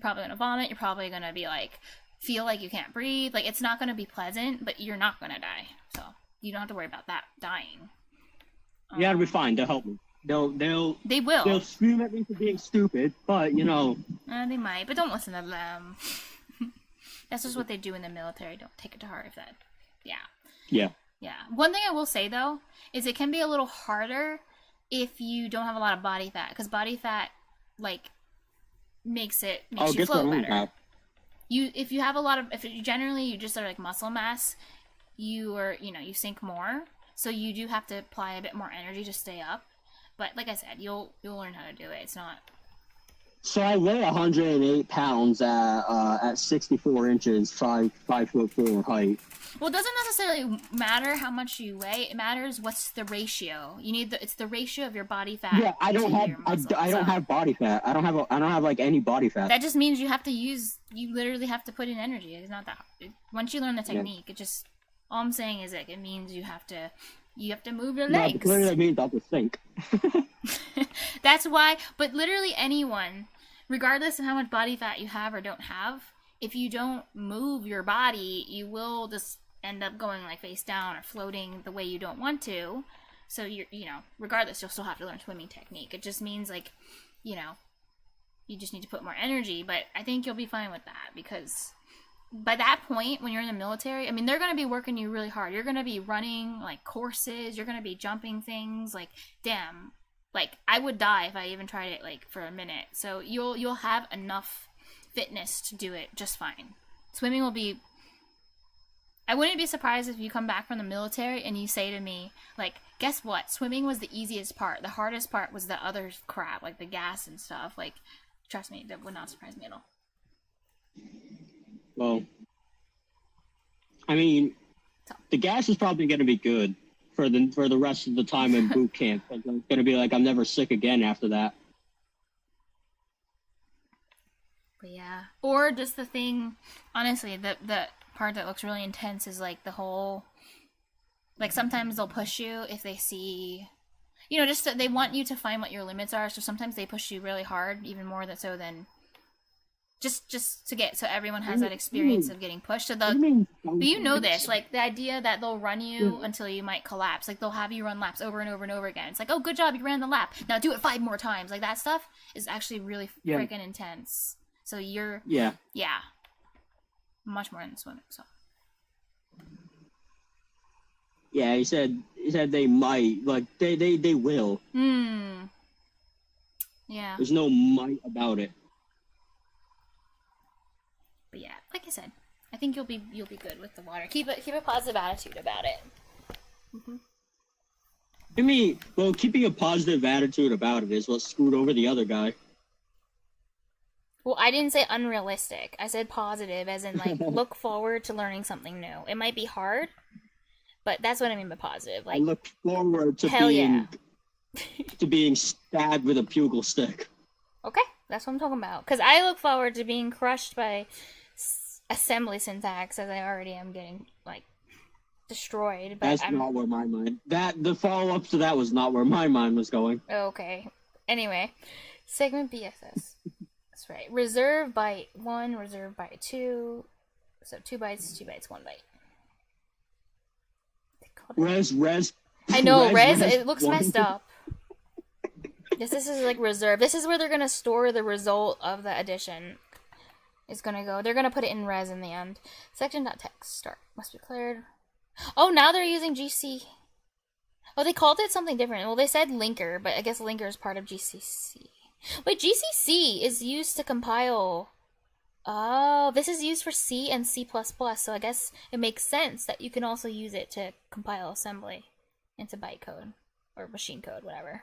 going to vomit, you're probably going to be like, feel like you can't breathe. Like, it's not going to be pleasant, but you're not going to die. So, you don't have to worry about that, dying. Yeah, it'll be fine. They'll help me. They will. They'll scream at me for being stupid, but, you know. They might, but don't listen to them. That's just what they do in the military. Don't take it to heart if that. Yeah. One thing I will say, though, is it can be a little harder if you don't have a lot of body fat. Because body fat, like, makes you float better. If you have a lot of, if you just are like muscle mass, you sink more. So you do have to apply a bit more energy to stay up. But like I said, you'll learn how to do it. It's not. So I weigh 108 pounds at 64 inches, 5'4" height. Well, it doesn't necessarily matter how much you weigh. It matters what's the ratio. It's the ratio of your body fat. Yeah, I don't have body fat. I don't have like any body fat. That just means you literally have to put in energy. It's not that hard. Once you learn the technique, all I'm saying is it means you have to move your legs. No, clearly that means I'll just sink. That's why, but literally anyone, regardless of how much body fat you have or don't have, if you don't move your body, you will just end up going like face down or floating the way you don't want to. So regardless, you'll still have to learn swimming technique. It just means like, you just need to put more energy, but I think you'll be fine with that because by that point, when you're in the military, I mean, they're going to be working you really hard. You're going to be running like courses. You're going to be jumping things. Like, damn, like I would die if I even tried it like for a minute. So you'll have enough fitness to do it just fine. Swimming will be. I wouldn't be surprised if you come back from the military and you say to me, like, guess what? Swimming was the easiest part. The hardest part was the other crap, like the gas and stuff. Like, trust me, that would not surprise me at all. Well, I mean, the gas is probably going to be good for the rest of the time in boot camp. It's going to be like I'm never sick again after that. But yeah, or just the thing. Honestly, the part that looks really intense is like the whole. Like sometimes they'll push you if they see, just they want you to find what your limits are. So sometimes they push you really hard, even more than. Just to get so everyone has that experience of getting pushed. So but you know this, like the idea that they'll run you until you might collapse. Like they'll have you run laps over and over and over again. It's like, oh, good job, you ran the lap. Now do it 5 more times. Like that stuff is actually really freaking intense. So you're much more than swimming. So yeah, he said they might, like they will. Yeah. There's no might about it. But yeah, like I said, I think you'll be good with the water. Keep a positive attitude about it. Keeping a positive attitude about it is what screwed over the other guy. Well, I didn't say unrealistic. I said positive, as in, like, look forward to learning something new. It might be hard, but that's what I mean by positive. Like, I look forward to being stabbed with a pugil stick. Okay, that's what I'm talking about. Because I look forward to being crushed by assembly syntax, as I already am getting, like, destroyed. But that's not where my mind... The follow-up to that was not where my mind was going. Okay. Anyway, segment BSS. That's right. Reserve byte 1, reserve byte 2. So 2 bytes, 1 byte. Res. I know, res it looks messed up. This is like reserve. This is where they're gonna store the result of the addition. It's gonna go. They're gonna put it in res in the end. Section.text start must be declared. Oh, now they're using GC. Oh, they called it something different. Well, they said linker, but I guess linker is part of GCC. Wait, GCC is used to compile. Oh, this is used for C and C++, so I guess it makes sense that you can also use it to compile assembly into bytecode or machine code, whatever.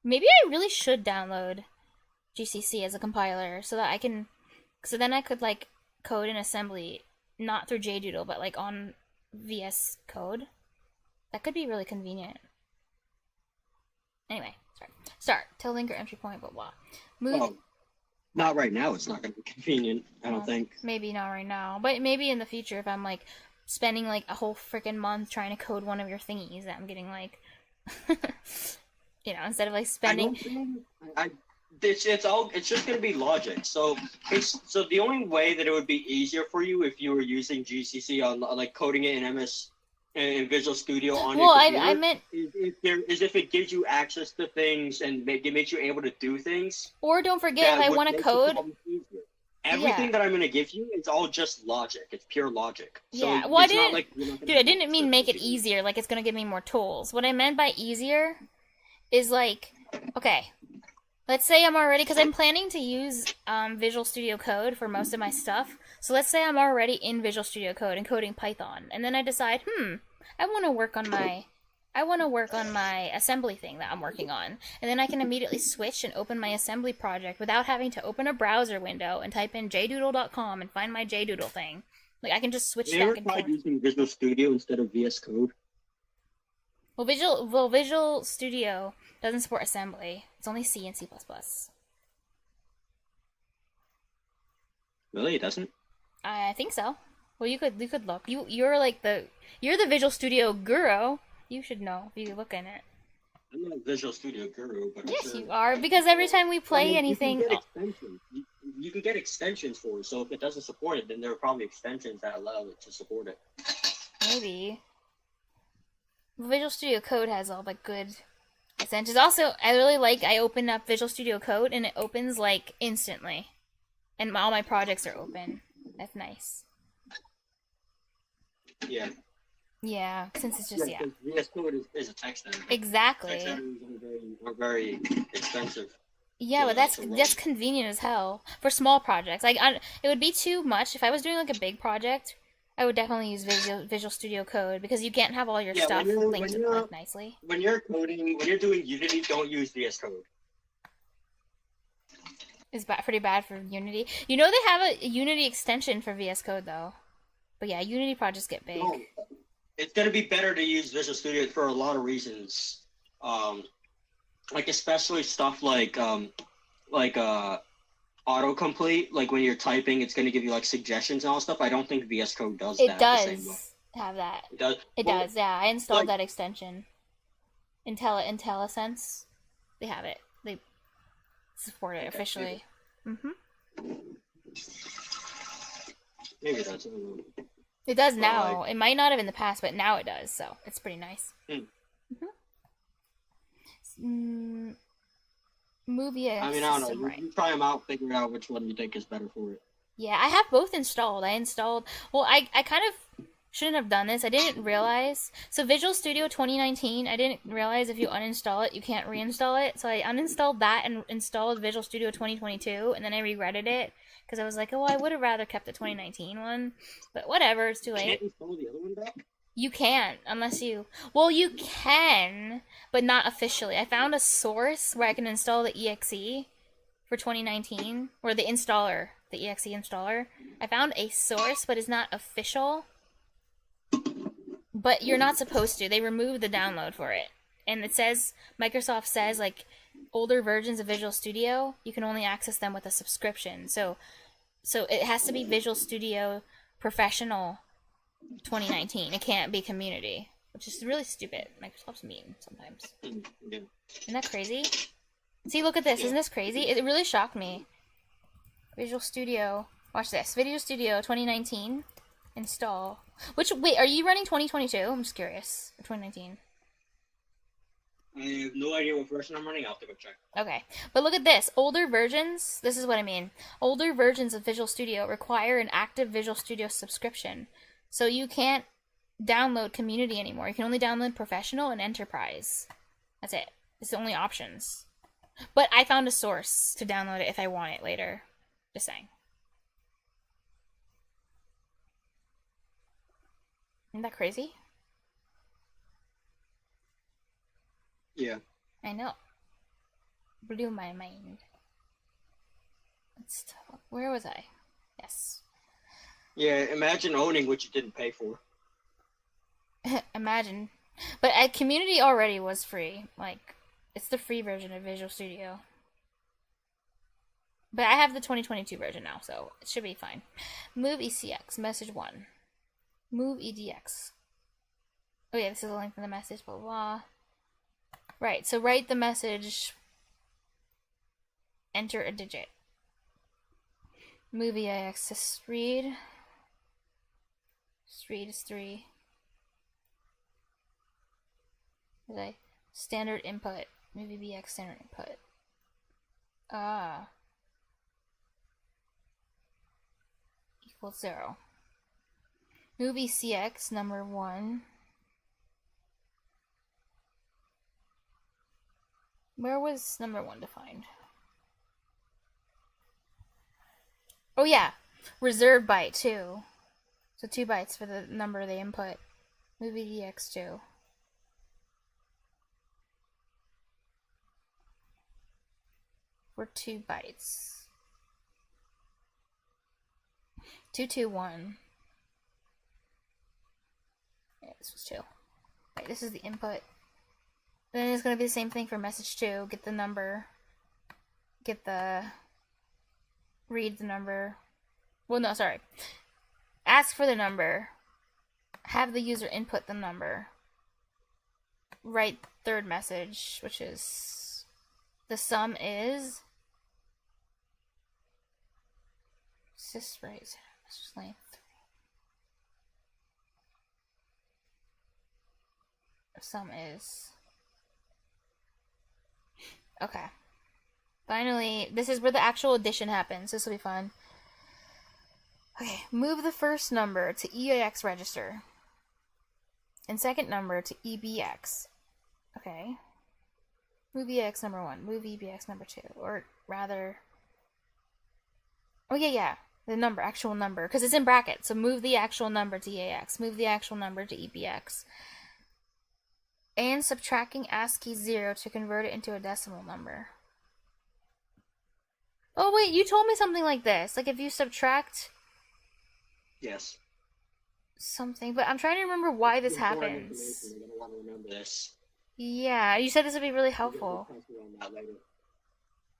Maybe I really should download GCC as a compiler so that so then I could, like, code in assembly, not through JDoodle, but, like, on VS Code. That could be really convenient. Anyway, start. Tell linker entry point, blah blah. Move. Well, not right now. It's not going to be convenient. I don't think. Maybe not right now, but maybe in the future if I'm, like, spending, like, a whole freaking month trying to code one of your thingies that I'm getting, like, instead of, like, spending. It's just going to be logic. So the only way that it would be easier for you if you were using GCC on, like, coding it in MS. In Visual Studio on your computer, I meant if it gives you access to things and it makes you able to do things. Or don't forget, if I want to code, everything that I'm going to give you is all just logic. It's pure logic. So yeah, well, I didn't mean make it easier. Like it's going to give me more tools. What I meant by easier is like, okay, let's say I'm already, because I'm planning to use Visual Studio Code for most of my stuff. So let's say I'm already in Visual Studio Code and coding Python, and then I decide, I want to work on my assembly thing that I'm working on, and then I can immediately switch and open my assembly project without having to open a browser window and type in jdoodle.com and find my JDoodle thing. Like I can just switch back and forth. Using Visual Studio instead of VS Code. Well, Visual Studio doesn't support assembly. It's only C and C++. Really, it doesn't? I think so. Well, you could look. You're the Visual Studio guru. You should know if you look in it. I'm not a Visual Studio guru, but yes, you are, because every time we play anything, you can get extensions for it. So if it doesn't support it, then there are probably extensions that allow it to support it. Maybe. Visual Studio Code has all the good extensions. Also, I open up Visual Studio Code and it opens like instantly, and all my projects are open. That's nice. Yeah. Yeah, since it's just VS Code is a text editor. Exactly. Text editors are very expensive. Yeah, but that's convenient as hell for small projects. Like, it would be too much if I was doing like a big project. I would definitely use Visual Studio Code because you can't have all your stuff linked nicely. When you're coding, when you're doing Unity, don't use VS Code. It's pretty bad for Unity. You know they have a Unity extension for VS Code though. But yeah, Unity projects get big. No, it's gonna be better to use Visual Studio for a lot of reasons. Like especially stuff like autocomplete. Like when you're typing, it's gonna give you like suggestions and all stuff. I don't think VS Code does that. It does have that. It does. It does. Yeah, I installed that extension. IntelliSense, they have it. They support it officially. Maybe that's it does now. It might not have in the past, but now it does. So it's pretty nice. Movie. I mean, I don't know. You try them out, figure out which one you think is better for it. Yeah, I have both installed. Well, I kind of shouldn't have done this. I didn't realize. So Visual Studio 2019, I didn't realize if you uninstall it, you can't reinstall it. So I uninstalled that and installed Visual Studio 2022, and then I regretted it because I was like, oh, I would have rather kept the 2019 one, but whatever, it's too late. Can't you follow the other one back? You can't, unless you... Well, you can, but not officially. I found a source where I can install the EXE for 2019, or the installer, the EXE installer. I found a source, but it's not official. But you're not supposed to. They removed the download for it. And it says, Microsoft says, like, older versions of Visual Studio, you can only access them with a subscription. So it has to be Visual Studio Professional 2019. It can't be Community, which is really stupid. Microsoft's mean sometimes. Yeah. Isn't that crazy? See, look at this. Isn't this crazy? It really shocked me. Visual Studio. Watch this. Visual Studio 2019. Install. Wait, are you running 2022? I'm just curious. Or 2019? I have no idea what version I'm running. I'll have to go check. Okay. But look at this. Older versions, this is what I mean. Older versions of Visual Studio require an active Visual Studio subscription. So you can't download Community anymore. You can only download Professional and Enterprise. That's it. It's the only options. But I found a source to download it if I want it later. Just saying. Isn't that crazy? Yeah. I know. Blew my mind. Where was I? Yes. Yeah, imagine owning what you didn't pay for. Imagine. But Community already was free. Like, it's the free version of Visual Studio. But I have the 2022 version now, so it should be fine. Move ECX, message 1. Move EDX. Oh yeah, this is the length of the message, blah, blah, blah. Right, so write the message. Enter a digit. Move EIX to read. Read is 3. Standard input. Move EBX standard input. Equals 0. Move ECX number 1. Where was number 1 defined? Oh yeah, reserve byte 2. So 2 bytes for the number they input. Move EDX2. For 2 bytes. 221. Yeah, this was 2. Right, this is the input. Then it's going to be the same thing for message 2. Get the number. Read the number. Well, no, sorry. Ask for the number. Have the user input the number. Write third message, which is the sum is. Sys right. Message length 3. Sum is. Okay. Finally, this is where the actual addition happens. This will be fun. Okay, move the first number to EAX register. And second number to EBX. Okay. Move EAX number 1. Move EBX number 2. Or rather... Oh, yeah. The number, actual number. Because it's in brackets. So move the actual number to EAX. Move the actual number to EBX. And subtracting ASCII 0 to convert it into a decimal number. Oh, wait, you told me something like this. Like, if you subtract... Yes. Something, but I'm trying to remember why this happens. You're gonna want to remember this. Yeah, you said this would be really helpful.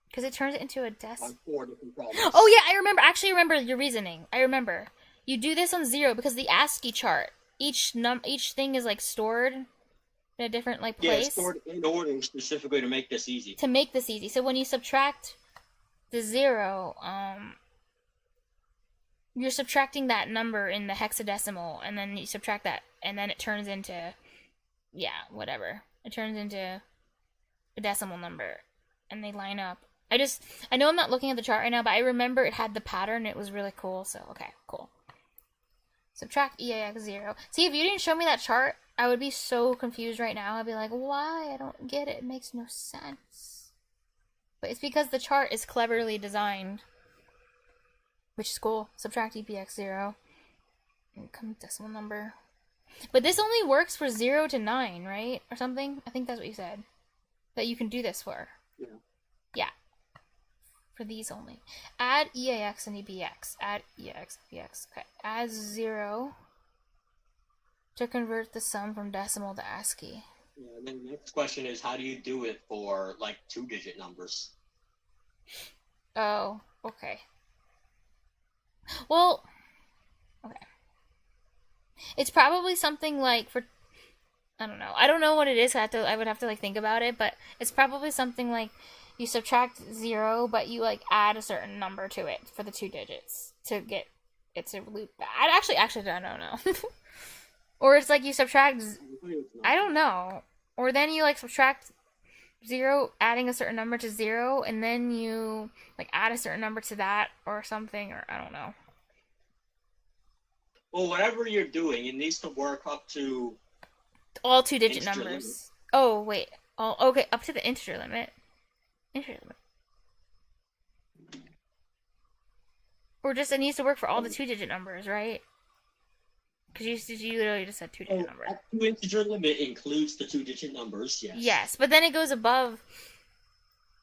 Because it turns it into a On 4 different problems. Oh yeah, I remember. Actually, remember your reasoning. I remember. You do this on 0 because the ASCII chart. Each thing is like stored in a different place. Yeah, it's stored in order specifically to make this easy. To make this easy. So when you subtract the 0, you're subtracting that number in the hexadecimal, and then you subtract that, and then it turns into, whatever. It turns into a decimal number, and they line up. I know I'm not looking at the chart right now, but I remember it had the pattern. It was really cool, so, okay, cool. Subtract EAX 0. See, if you didn't show me that chart, I would be so confused right now. I'd be like, why? I don't get it. It makes no sense. But it's because the chart is cleverly designed. which is cool. Subtract EBX 0. And come decimal number. But this only works for 0 to 9, right? Or something? I think that's what you said. That you can do this for. Yeah. Yeah. For these only. Add EAX and EBX. Add EAX, EBX. Okay. Add 0 to convert the sum from decimal to ASCII. Yeah, and then the next question is, how do you do it for, like, 2-digit numbers? Oh, okay. Well, okay. It's probably something like for, I don't know. I don't know what it is. I would have to like think about it, but it's probably something like you subtract 0, but you like add a certain number to it for the 2 digits to get it to loop back. Actually, I don't know. Or it's like you subtract, I don't know. Or then you like subtract 0, adding a certain number to 0, and then you like add a certain number to that or something, or I don't know. Well, whatever you're doing, it needs to work up to all 2-digit numbers. Limit. Oh, wait. Oh, okay, up to the integer limit. Integer limit. Or just it needs to work for all the 2-digit numbers, right? Because you literally just said 2-digit numbers. Up to integer limit includes the 2-digit numbers, yes. Yes, but then it goes above.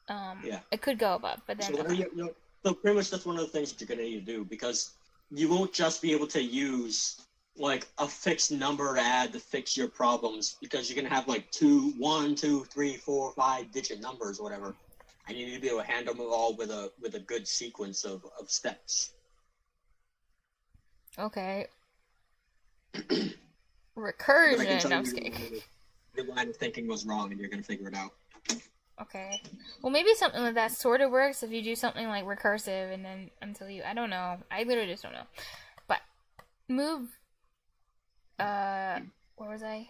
Yeah. It could go above, but then. So pretty much that's one of the things that you're gonna need to do, because you won't just be able to use like a fixed number to add to fix your problems, because you're gonna have like 1, 2, 3, 4, 5-digit numbers, or whatever, and you need to be able to handle them all with a good sequence of steps. Okay. Recursion. No, I'm just kidding. Your line of thinking was wrong, and you're gonna figure it out. Okay. Well, maybe something like that sort of works if you do something like recursive, and then until you, I don't know. I literally just don't know. But move. Where was I?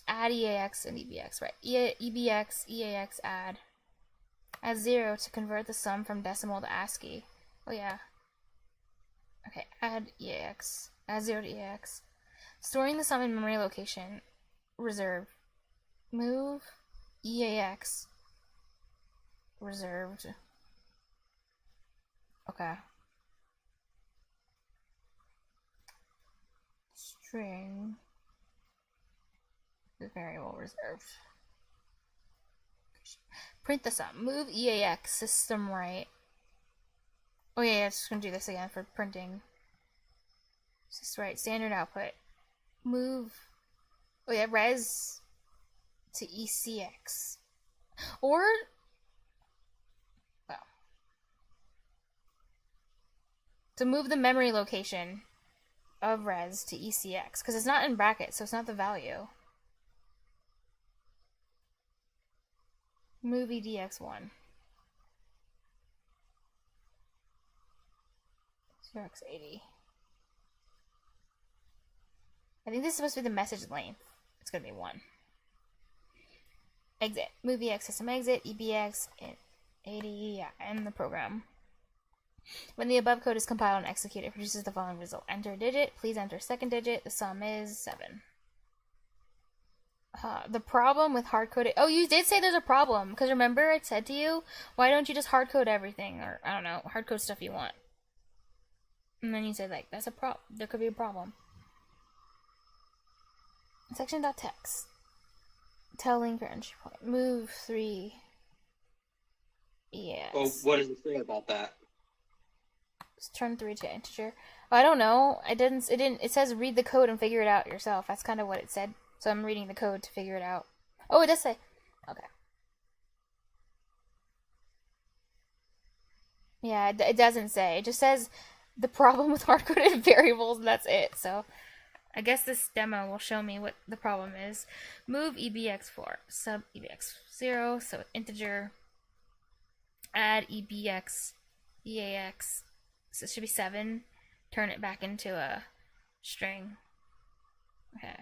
Add EAX and EBX, right? EBX, EAX, add 0 to convert the sum from decimal to ASCII. Oh yeah. Okay. Add EAX. Add 0 to EAX. Storing the sum in memory location. Reserve. Move EAX. Reserved. Okay. String. The variable reserved. Print the sum. Move EAX. System right. Oh yeah, I'm just gonna do this again for printing. Just right. Standard output. Move. Oh yeah, res to ECX. Or well, to move the memory location of res to ECX, because it's not in brackets, so it's not the value. Move EDX1. 0x80. I think this is supposed to be the message length. It's going to be 1. Exit. Move EX system exit, EBX, 80, yeah, end the program. When the above code is compiled and executed, it produces the following result. Enter a digit. Please enter second digit. The sum is 7. The problem with hard-coding... Oh, you did say there's a problem. Because remember I said to you, why don't you just hard-code everything? Or, I don't know, hard-code stuff you want. And then you said, like, that's a problem. There could be a problem. Section.text. Tell link your entry point. Move 3. Yes. Well, what does it say about that? Just turn 3 to integer. Oh, I don't know. It says read the code and figure it out yourself. That's kind of what it said. So I'm reading the code to figure it out. Oh, it does say. Okay. Yeah, it doesn't say. It just says the problem with hard-coded variables, and that's it. So I guess this demo will show me what the problem is. Move EBX4, sub EBX0, so integer. Add EBX, EAX, so it should be 7. Turn it back into a string. Okay.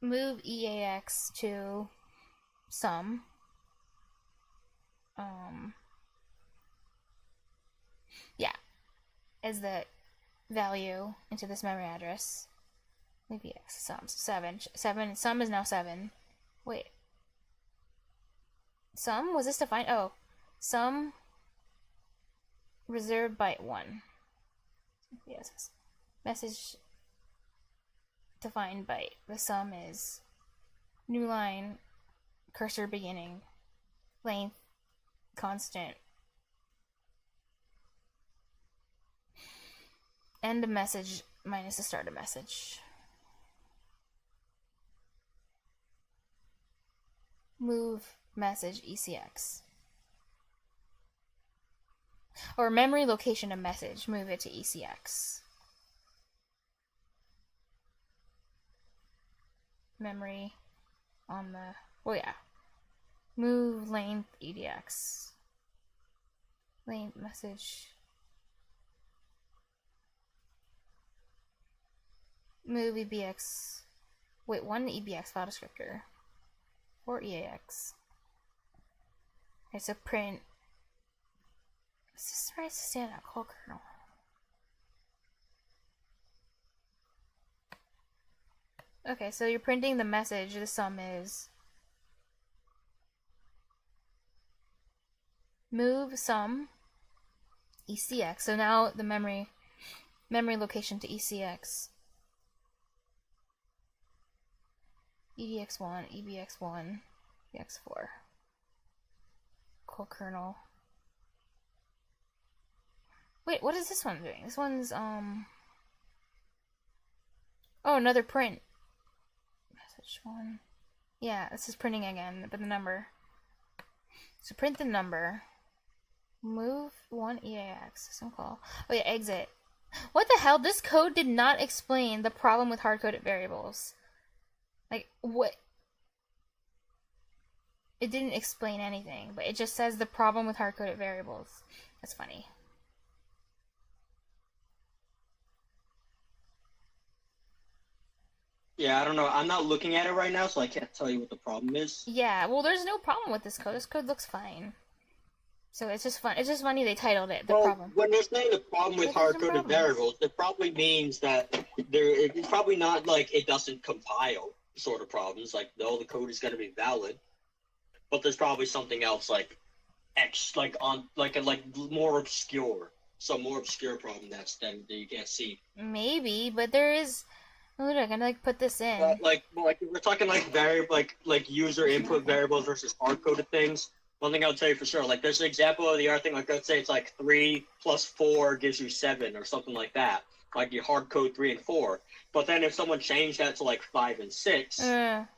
Move EAX to sum. Yeah, as the value into this memory address. Move EAX sum 7. Sum is now 7. Wait. Sum? Was this defined? Oh, sum reserved byte 1. Yes. Message defined byte. The sum is new line, cursor beginning, length, constant, end of message minus the start of message. Move message ECX. Or memory location of message, move it to ECX. Memory on the, oh yeah. Move length EDX. Length message. Move EBX. Wait, one EBX file descriptor. Or EAX. Okay, so print. Is this right to stand out? Call kernel. Okay, so you're printing the message. The sum is move sum ECX. So now the memory location to ECX. EDX1, EBX1, EX4. Call kernel. Wait, what is this one doing? This one's, oh, another print. Message 1. Yeah, this is printing again, but the number. So print the number. Move 1 EAX. System call. Oh yeah, exit. What the hell? This code did not explain the problem with hard-coded variables. Like, what? It didn't explain anything, but it just says the problem with hard-coded variables. That's funny. Yeah, I don't know. I'm not looking at it right now, so I can't tell you what the problem is. Yeah, well, there's no problem with this code. This code looks fine. So it's just fun. It's just funny they titled it the problem. When they're saying the problem with hard-coded variables, it probably means that it's probably not like it doesn't compile sort of problems. Like, no, the code is going to be valid, but there's probably something else like more obscure, some more obscure problem that you can't see. Maybe, but there is. Look, I'm gonna put this in. Like we're talking like like user input variables versus hard-coded things. One thing I'll tell you for sure, like there's an example of the other thing, like let's say it's like 3 plus 4 gives you 7 or something like that. Like you hard code 3 and 4. But then if someone changed that to like 5 and 6,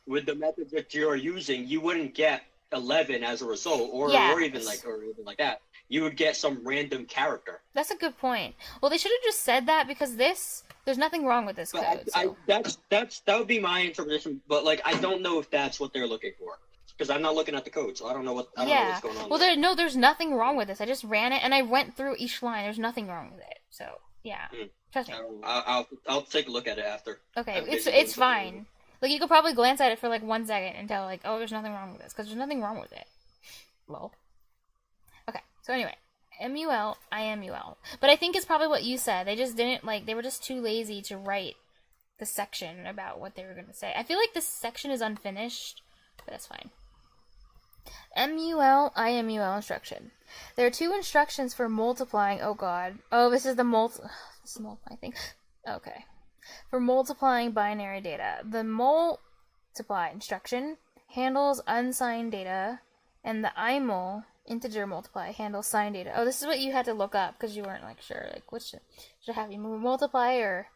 with the method that you're using, you wouldn't get 11 as a result, or even like that. You would get some random character. That's a good point. Well, they should have just said that because there's nothing wrong with this code. That would be my interpretation, but like I don't know if that's what they're looking for. Because I'm not looking at the code, so I don't know what's going on. Well, there's nothing wrong with this. I just ran it and I went through each line. There's nothing wrong with it. So yeah, trust me. I'll take a look at it after. Okay, it's fine. Like you could probably glance at it for like 1 second and tell like, oh, there's nothing wrong with this because there's nothing wrong with it. Lol. Okay, so anyway, MUL, IMUL. But I think it's probably what you said. They just didn't they were just too lazy to write the section about what they were going to say. I feel like this section is unfinished, but that's fine. MUL, IMUL instruction. There are 2 instructions for multiplying. Oh god. Oh, this is the multiply thing. Okay. For multiplying binary data. The multiply instruction handles unsigned data, and the IMUL, integer multiply, handles signed data. Oh, this is what you had to look up because you weren't sure. Like, which should I have you multiply or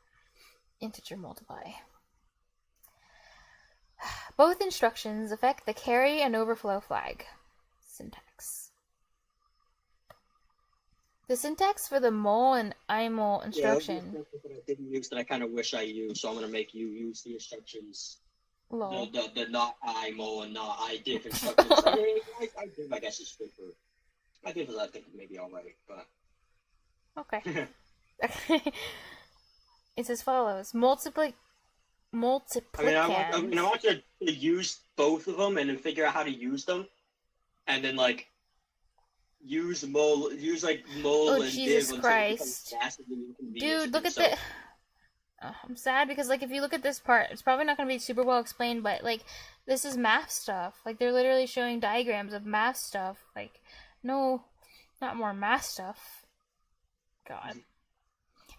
integer multiply? Both instructions affect the carry and overflow flag. Syntax. The syntax for the mul and imul instruction. Yeah, that I didn't use that I kind of wish I used, so I'm going to make you use the instructions. Lol. The not imul and not idiff instructions. I guess it's good for. I think maybe alright, but. Okay. It's as follows: multiplicand. I want you to use both of them and then figure out how to use them, and then use mul and Jesus div Christ. Dude, look at the. I'm sad because if you look at this part, it's probably not going to be super well explained, but this is math stuff. They're literally showing diagrams of math stuff. No, not more math stuff. God.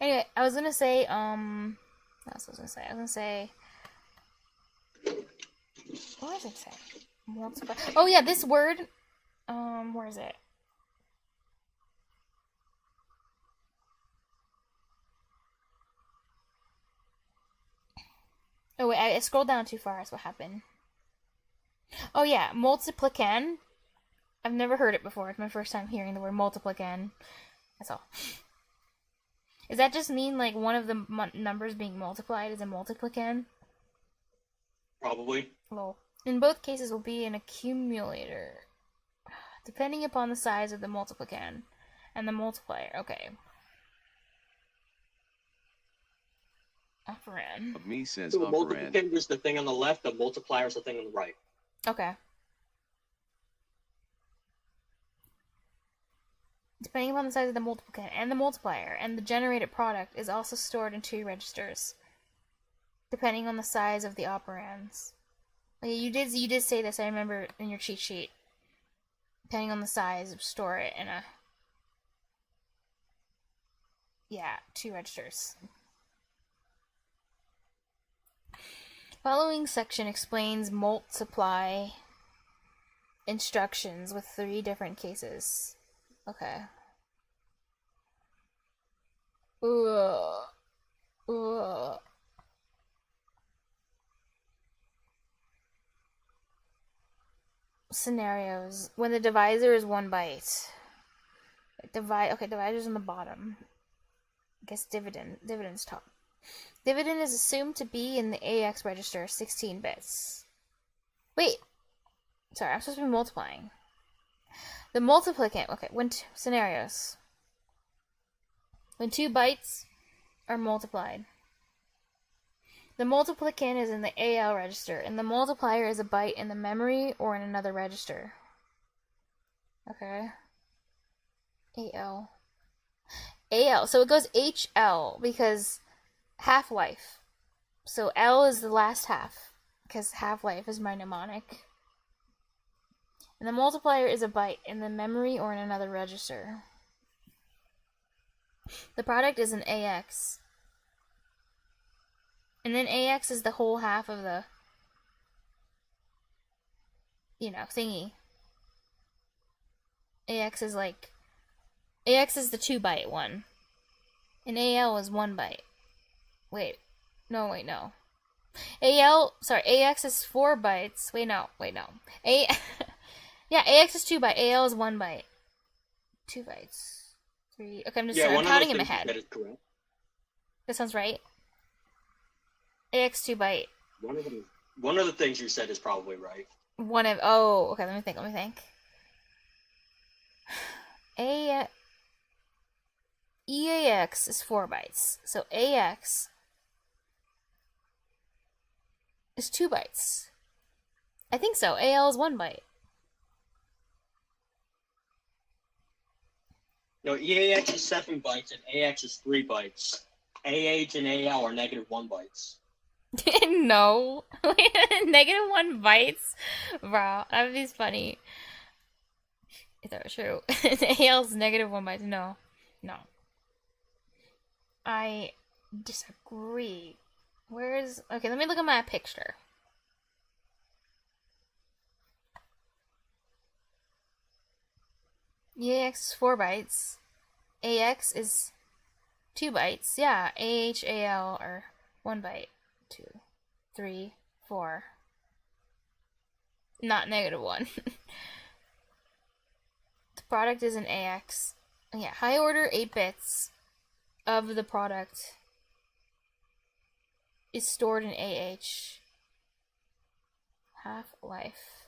Anyway, I was gonna say, what else was I gonna say? I was gonna say, what was I gonna say? Multiply. Oh yeah, this word, where is it? Oh wait, I scrolled down too far, that's what happened. Oh yeah, multiplican. I've never heard it before. It's my first time hearing the word multiplican. That's all. Does that just mean like one of the numbers being multiplied is a multiplican? Probably. Well, in both cases will be an accumulator, depending upon the size of the multiplican and the multiplier. Okay. Operand. Of me says So the operand. multiplicator is the thing on the left, the multiplier is the thing on the right. Okay. Depending upon the size of the multiplicand and the multiplier, and the generated product is also stored in 2 registers, depending on the size of the operands. Okay, you did say this, I remember, in your cheat sheet. Depending on the size, store it in a... Yeah, 2 registers. Following section explains multiply instructions with 3 different cases. Okay. Scenarios. When the divisor is 1 byte. Okay, divisor's on the bottom. I guess dividend's top. Dividend is assumed to be in the AX register, 16 bits. Wait. Sorry, I'm supposed to be multiplying. The multiplicand. Okay, scenarios. When 2 bytes are multiplied, the multiplicand is in the AL register, and the multiplier is a byte in the memory or in another register. Okay. AL. So it goes HL because half-life. So L is the last half because half-life is my mnemonic. And the multiplier is a byte in the memory or in another register. The product is an AX. And then AX is the whole half of the, thingy. AX is the 2 byte one. And AL is 1 byte. Wait, no. AX is 4 bytes. Wait, no. Yeah, AX is 2 byte. AL is 1 byte. 2 bytes. 3. Okay, I'm counting in my head. That is correct. That sounds right. AX 2 byte. One of the things you said is probably right. Okay, let me think. EAX is 4 bytes. So AX is 2 bytes. I think so. AL is 1 byte. No, EAX is 7 bytes and AX is 3 bytes. AH and AL are -1 bytes. No. -1 bytes? Bro, that would be funny. If that was true. AL's -1 bytes. No. I disagree. Okay, let me look at my picture. EAX is 4 bytes. AX is 2 bytes. Yeah, AH, AL are 1 byte. 2, 3, 4. Not -1. The product is an AX. Yeah, high order 8 bits of the product is stored in AH. Half-life.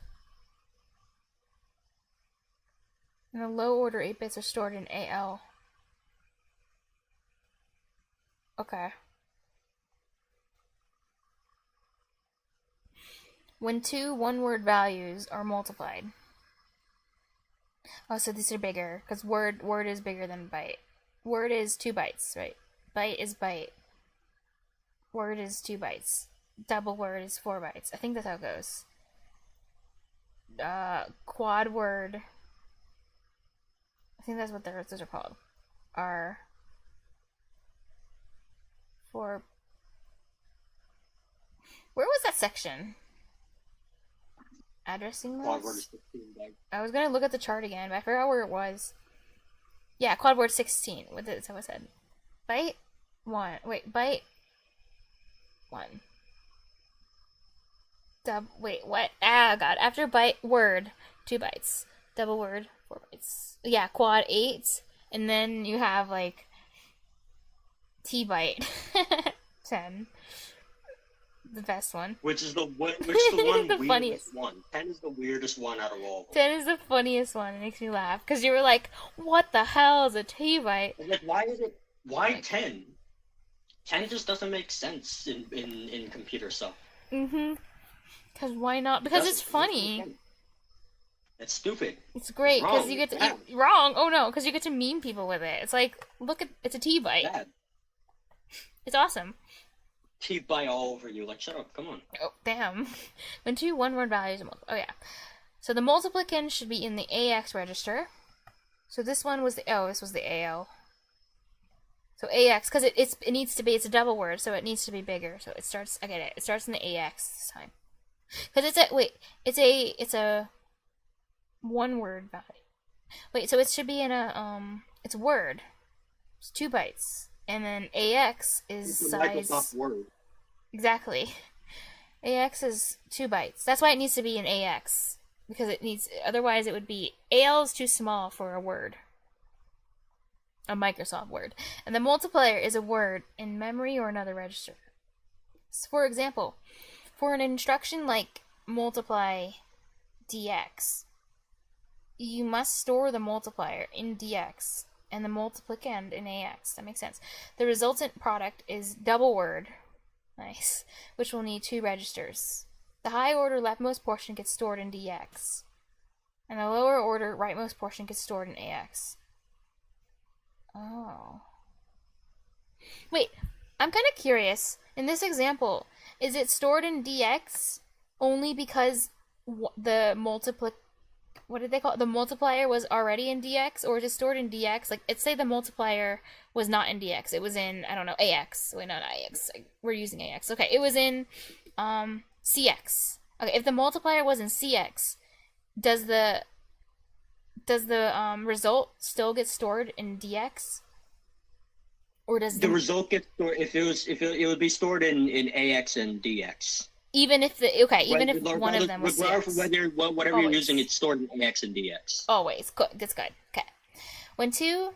And the low order 8 bits are stored in AL. Okay. When 2 one-word values are multiplied. Oh, so these are bigger, because word is bigger than byte. Word is 2 bytes, right? Byte is byte. Word is 2 bytes. Double word is 4 bytes. I think that's how it goes. Quad word, I think that's what those are called, are For where was that section? Addressing list? I was gonna look at the chart again, but I forgot where it was. Yeah, quad word 16. What did it said? Byte 1. Wait, byte 1. Wait, what? Ah, God. After byte word, 2 bytes. Double word, 4 bytes. Yeah, quad 8. And then you have, like, T byte. 10. The best one. Which is the one the funniest one. 10 is the weirdest one out of all. 10 is the funniest one. It makes me laugh. Because you were like, what the hell is a T byte? Like, why 10? 10 just doesn't make sense in computer stuff. Mm-hmm. Because why not? Because it's funny. It's stupid. It's great because you get to wrong. Oh no, because you get to meme people with it. It's like, look at it's a T byte. Bad. It's awesome. T byte all over you. Like, shut up. Come on. Oh damn. When 2 one-word values. Oh yeah. So the multiplicand should be in the AX register. So this one was this was the AL. So AX because it needs to be it's a double word, so it needs to be bigger. So it starts. I get it. It starts in the AX this time. Because it's a one-word value. Wait, so it should be in a it's a word. It's 2 bytes, and then AX is it's size. Microsoft Word. Exactly. AX is 2 bytes. That's why it needs to be in AX because it needs. Otherwise, it would be AL is too small for a word. A Microsoft Word, and the multiplier is a word in memory or another register. So for example. For an instruction like multiply dx, you must store the multiplier in dx and the multiplicand in ax. That makes sense. The resultant product is double word, nice, which will need 2 registers. The high order leftmost portion gets stored in dx, and the lower order rightmost portion gets stored in ax. Oh. Wait, I'm kind of curious. In this example, is it stored in dx only because the what did they call it? The multiplier was already in dx, or is it stored in dx? Like, let's say the multiplier was not in dx. It was in, I don't know, ax. Wait, not ax. We're using ax. Okay, it was in cx. Okay, if the multiplier was in cx, does the result still get stored in dx? Or does the result get stored it would be stored in AX and DX. Even if even if one of them was whatever you're using, it's stored in AX and DX. Always. Good. That's good. Okay. When 2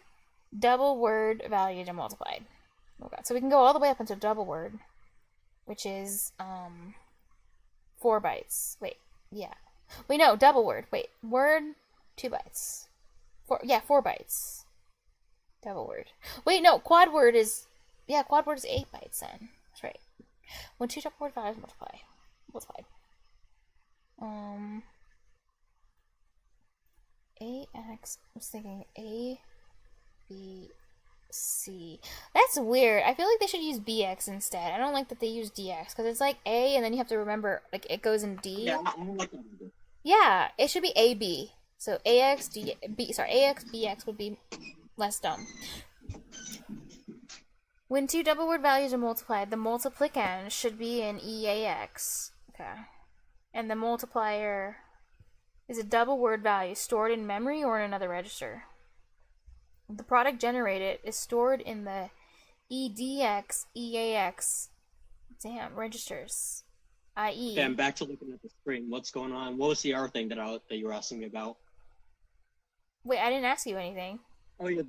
double word values are multiplied. Oh god. So we can go all the way up into double word, which is 4 bytes. Wait. Yeah. Wait, no, double word. Wait. Word 2 bytes. 4 bytes. Double word. Wait, no, quad word is 8 bytes then. That's right. When 2 double word values multiplied. AX, I was thinking A, B, C. That's weird. I feel like they should use BX instead. I don't like that they use DX, because it's like A, and then you have to remember, like, it goes in D. Yeah, I don't like that either. Yeah, it should be AB. So AX, BX would be less dumb. When 2 double word values are multiplied, the multiplicand should be in EAX. Okay. And the multiplier is a double word value stored in memory or in another register. The product generated is stored in the EDX, EAX, registers. I.e. Okay, I'm back to looking at the screen. What's going on? What was the other thing that you were asking me about? Wait, I didn't ask you anything. Oh yeah,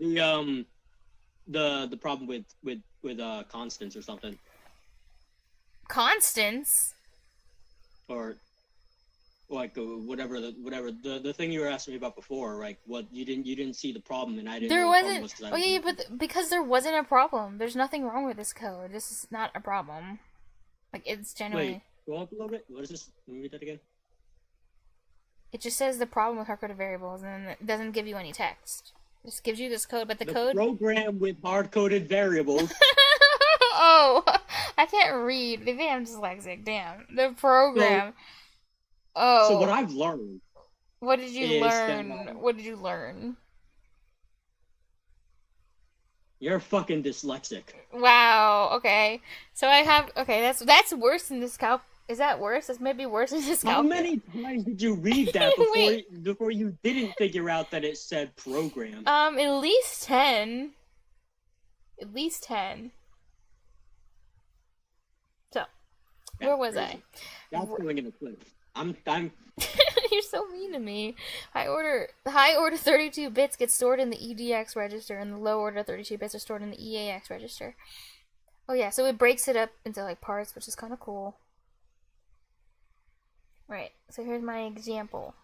the problem with constants or something. Constants? Or like whatever the thing you were asking me about before, like what you didn't see the problem and I didn't. There know wasn't. the problem was Oh yeah, but because there wasn't a problem. There's nothing wrong with this code. This is not a problem. Like, it's genuinely. Wait, go up a little bit. What is this? Let me read that again. It just says the problem with hard-coded variables, and then it doesn't give you any text. It just gives you this code, but the code... program with hard-coded variables. Oh, I can't read. Maybe I'm dyslexic. Damn. The program... So what I've learned... What did you learn? What did you learn? You're fucking dyslexic. Wow. Okay. So I have. Okay, that's worse than this calc. Is that worse? That's maybe worse than this calc. How many times did you read that before you didn't figure out that it said program? At least 10. At least 10. So, where was I? That's going in a clip. I'm. You're so mean to me. The high order 32 bits get stored in the EDX register, and the low order 32 bits are stored in the EAX register. Oh yeah, so it breaks it up into like parts, which is kind of cool. Right. So here's my example.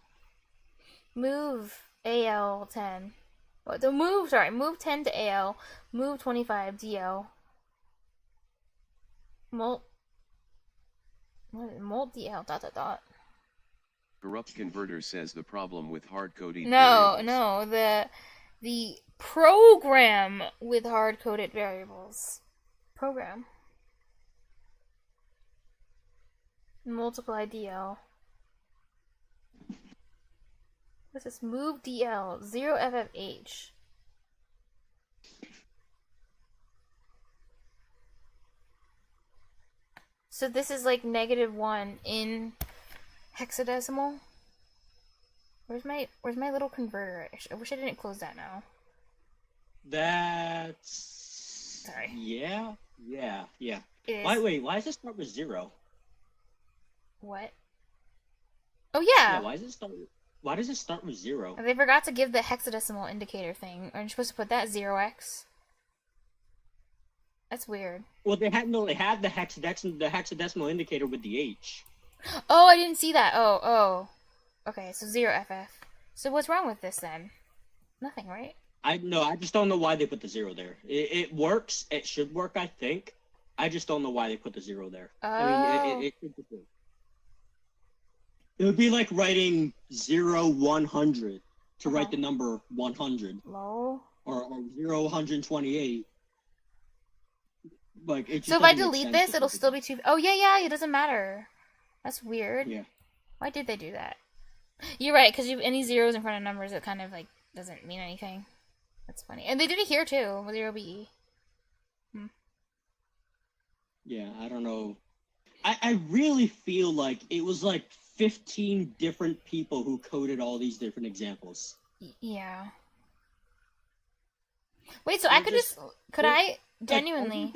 Move AL10. Move 10 to AL. Move 25 DL. Mult DL ... Corrupt Converter says the problem with hard-coded No, variables. the program with hard-coded variables. Program. Multiply DL. This is move DL 0 FFH. So this is like -1 in hexadecimal. Where's my little converter? I wish I didn't close that now. That's... Sorry. Yeah. It is. Why does it start with 0? What? Oh yeah. Why does it start with 0? They forgot to give the hexadecimal indicator thing. Aren't you supposed to put that 0x? That's weird. Well, they had the hexadecimal indicator with the H. Oh, I didn't see that. Oh. Okay, so 0FF. So what's wrong with this then? Nothing, right? I just don't know why they put the 0 there. It works. It should work, I think. I just don't know why they put the 0 there. Oh. I mean, it should just work. It would be like writing 0-100 to write the number 100. Lol. Or 0-128. Like, it just so if I doesn't make delete sense this, to it'll put still be 2... Oh, yeah, it doesn't matter. That's weird. Yeah. Why did they do that? You're right, because any zeros in front of numbers, it kind of, like, doesn't mean anything. That's funny. And they did it here, too, with 0BE. Yeah, I don't know. I really feel like it was, like, 15 different people who coded all these different examples. Yeah. Wait, so I could just... Could I genuinely...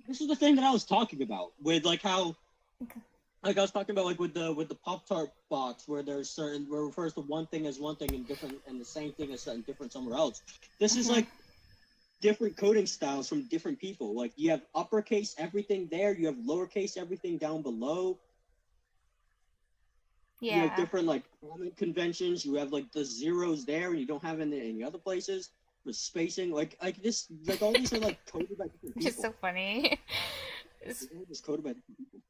This is the thing that I was talking about, with, like, how... Okay. Like I was talking about, like with the Pop-Tart box, where where it refers to one thing as one thing and the same thing as something different somewhere else. This is like different coding styles from different people. Like you have uppercase everything there, you have lowercase everything down below. Yeah. You have different like comment conventions. You have like the zeros there, and you don't have in any other places. With spacing, like this, like all these are like coded by different people. It's so funny. It's just coded by different people.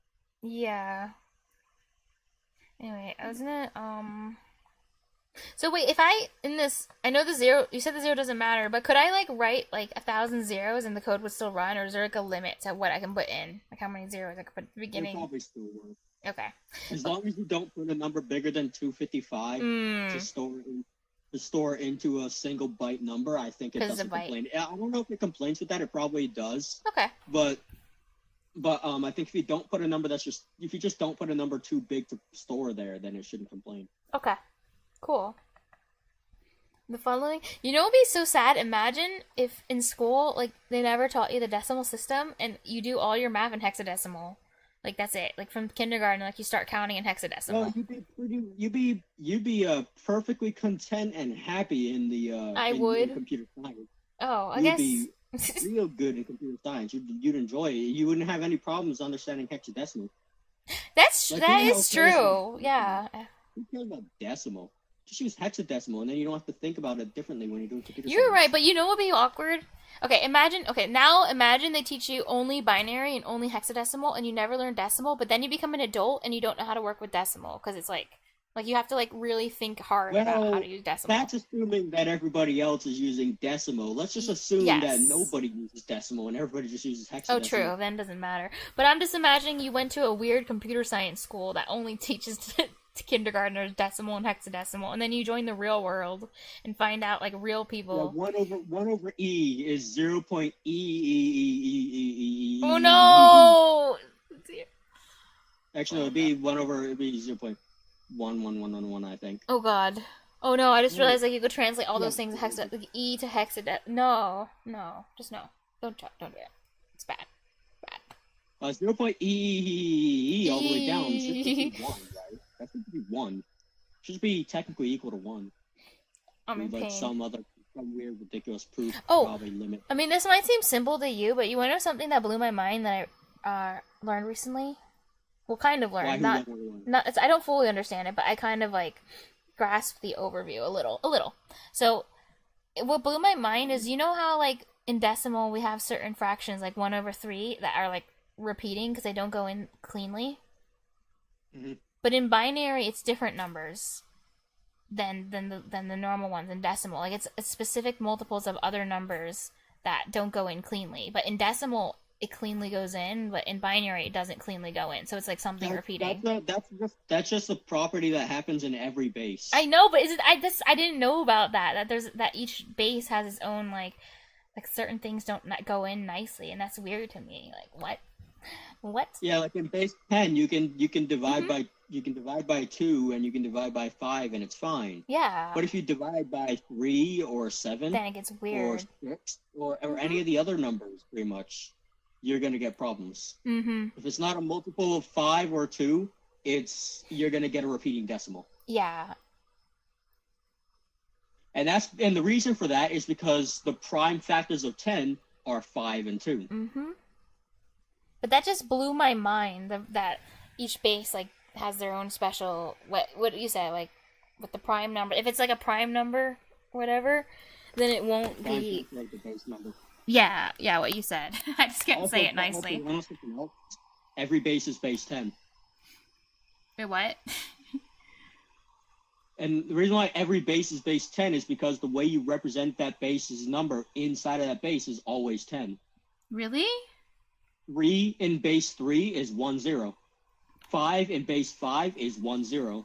Yeah. Anyway, I was gonna, So wait, if I, I know the 0, you said the 0 doesn't matter, but could I, like, write, like, 1,000 zeros and the code would still run, or is there, like, a limit to what I can put in? Like, how many zeros I could put at the beginning? It'll probably still work. Okay. As long as you don't put a number bigger than 255 to store into a single byte number, I think it doesn't complain. I don't know if it complains with that, it probably does. Okay. But I think if you just don't put a number too big to store there, then it shouldn't complain. Okay. Cool. The following, you know, what would be so sad. Imagine if in school, like, they never taught you the decimal system, and you do all your math in hexadecimal. Like, that's it. Like, from kindergarten, like, you start counting in hexadecimal. Well, you'd be perfectly content and happy in the in computer science. Oh, I You'd guess. be real good in computer science. You'd enjoy it. You wouldn't have any problems understanding hexadecimal. That is true. Yeah. Who cares about decimal? Just use hexadecimal, and then you don't have to think about it differently when you're doing computer science. You're right, but you know what would be awkward? Now imagine they teach you only binary and only hexadecimal, and you never learn decimal, but then you become an adult and you don't know how to work with decimal, because it's like you have to, like, really think hard about how to use decimal. That's assuming that everybody else is using decimal. Let's just assume that nobody uses decimal and everybody just uses hexadecimal. Oh, true. Then it doesn't matter. But I'm just imagining you went to a weird computer science school that only teaches kindergartner's decimal and hexadecimal, and then you join the real world and find out like real people. Yeah, 1 over E is 0. Oh no! Actually, no, it'd be 0.1111, I think. Oh god. Oh no, I just realized like you could translate all those things like E to hexadecimal. No, just no. Don't do it. It's bad. 0. E all the way down should be 1, right? That should be 1. Should be technically equal to 1. I'm in pain. Some weird, ridiculous proof probably limit. I mean, this might seem simple to you, but you want to know something that blew my mind that I learned recently? Well, kind of learned. Not. I don't fully understand it, but I kind of like grasped the overview a little. So, what blew my mind is, you know how like in decimal we have certain fractions like 1 over 3 that are like repeating because they don't go in cleanly. Mm-hmm. But in binary, it's different numbers than the normal ones in decimal. Like it's specific multiples of other numbers that don't go in cleanly. But in decimal, it cleanly goes in, but in binary, it doesn't cleanly go in. So it's like something repeating. That's just a property that happens in every base. I know, but I didn't know about that. That each base has its own like certain things don't go in nicely, and that's weird to me. Like what? What? Yeah, like in base 10, you can divide by 2 and you can divide by 5 and it's fine. Yeah. But if you divide by 3 or 7, then it gets weird. Or 6 or any of the other numbers, pretty much, you're gonna get problems. Mm-hmm. If it's not a multiple of 5 or 2, you're gonna get a repeating decimal. Yeah. And the reason for that is because the prime factors of 10 are 5 and 2. Mm-hmm. But that just blew my mind that each base like has their own special what you said, like with the prime number. If it's like a prime number or whatever, then it won't be like the base number. Yeah, what you said. I just can't say it nicely. Every base is base 10. Wait, what? And the reason why every base is base 10 is because the way you represent that base's number inside of that base is always 10. Really? 3 in base 3 is 1, 0. 5 in base 5 is 1, 0.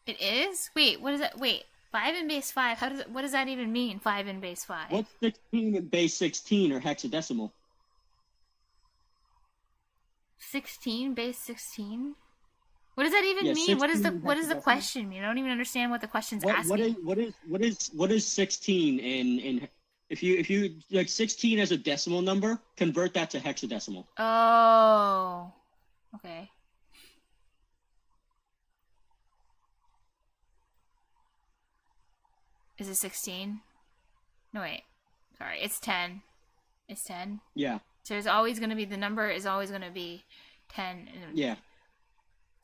It is? Wait, what is that? Wait, 5 in base 5? What does that even mean, 5 in base 5? What's 16 in base 16 or hexadecimal? 16, base 16? What does that even mean? What is the question mean? I don't even understand what the question's asking. What is 16 in if you like 16 as a decimal number, convert that to hexadecimal. Oh. Okay. Is it 16? No, wait. Sorry, it's 10. It's 10? Yeah. So there's always going to be, the number is always going to be 10. Yeah.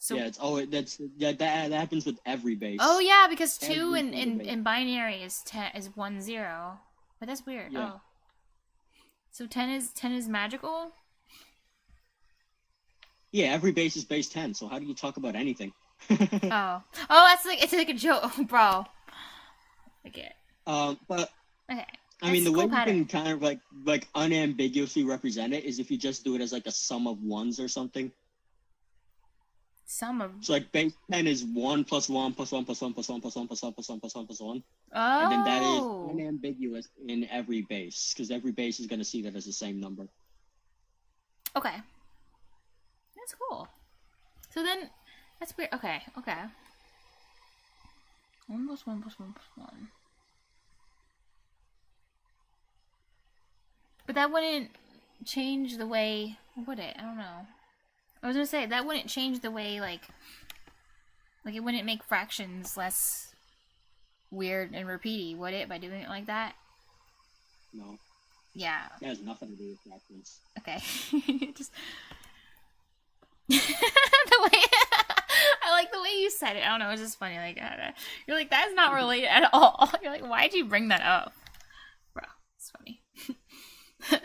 So, yeah, it's always that happens with every base. Oh yeah, because 2 in binary is 1, 0. But that's weird. Yeah. Oh. So 10 is magical? Yeah, every base is base 10, so how do you talk about anything? Oh, that's like, it's like a joke, bro. I get it. But okay. I mean, the way you can kind of like unambiguously represent it is if you just do it as like a sum of ones or something. Sum of. So like base 10 is 1 plus 1 plus 1 plus 1 plus 1 plus 1 plus 1 plus 1 plus 1 plus 1. Oh. And then that is unambiguous in every base, because every base is going to see that as the same number. Okay. That's cool. So then, that's weird. Okay. 1 plus 1 plus 1 plus 1. But that wouldn't change the way, would it? I don't know. I was gonna say, that wouldn't change the way, like it wouldn't make fractions less weird and repeaty, would it, by doing it like that? No. Yeah. It has nothing to do with fractions. Okay. Just... the way... I like the way you said it. I don't know, it's just funny. Like, you're like, that's not related at all. You're like, why'd you bring that up? Bro, it's funny.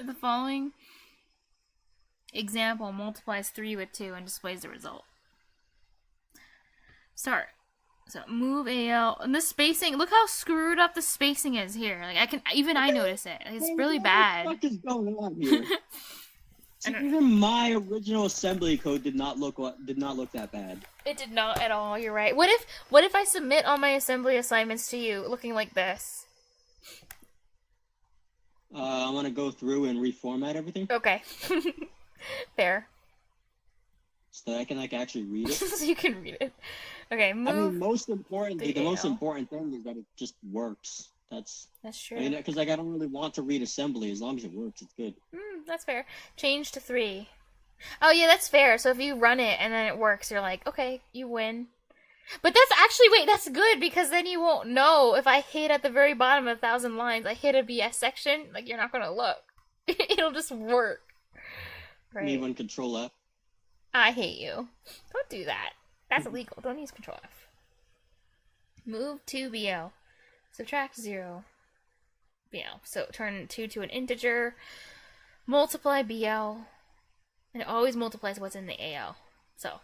The following example multiplies 3 with 2 and displays the result. Start. So move AL, and the spacing. Look how screwed up the spacing is here. Like I notice it. Like, it's really bad. What the fuck is going on here? Even my original assembly code did not look that bad. It did not at all. You're right. What if I submit all my assembly assignments to you looking like this? I'm gonna go through and reformat everything. Okay. Fair. So that I can actually read it. So you can read it. Okay, move. I mean, most importantly, the most important thing is that it just works. That's true. I mean, because I don't really want to read assembly. As long as it works, it's good. That's fair. Change to 3. Oh yeah, that's fair. So if you run it and then it works, you're like, okay, you win. But that's actually, wait, that's good, because then you won't know if I hit at the very bottom of 1,000 lines, I hit a BS section, like, you're not gonna look. It'll just work. Right. You even Control F. I hate you. Don't do that. That's illegal. Don't use Control F. Move to BL. Subtract 0. BL. So turn 2 to an integer. Multiply BL. And it always multiplies what's in the AL. So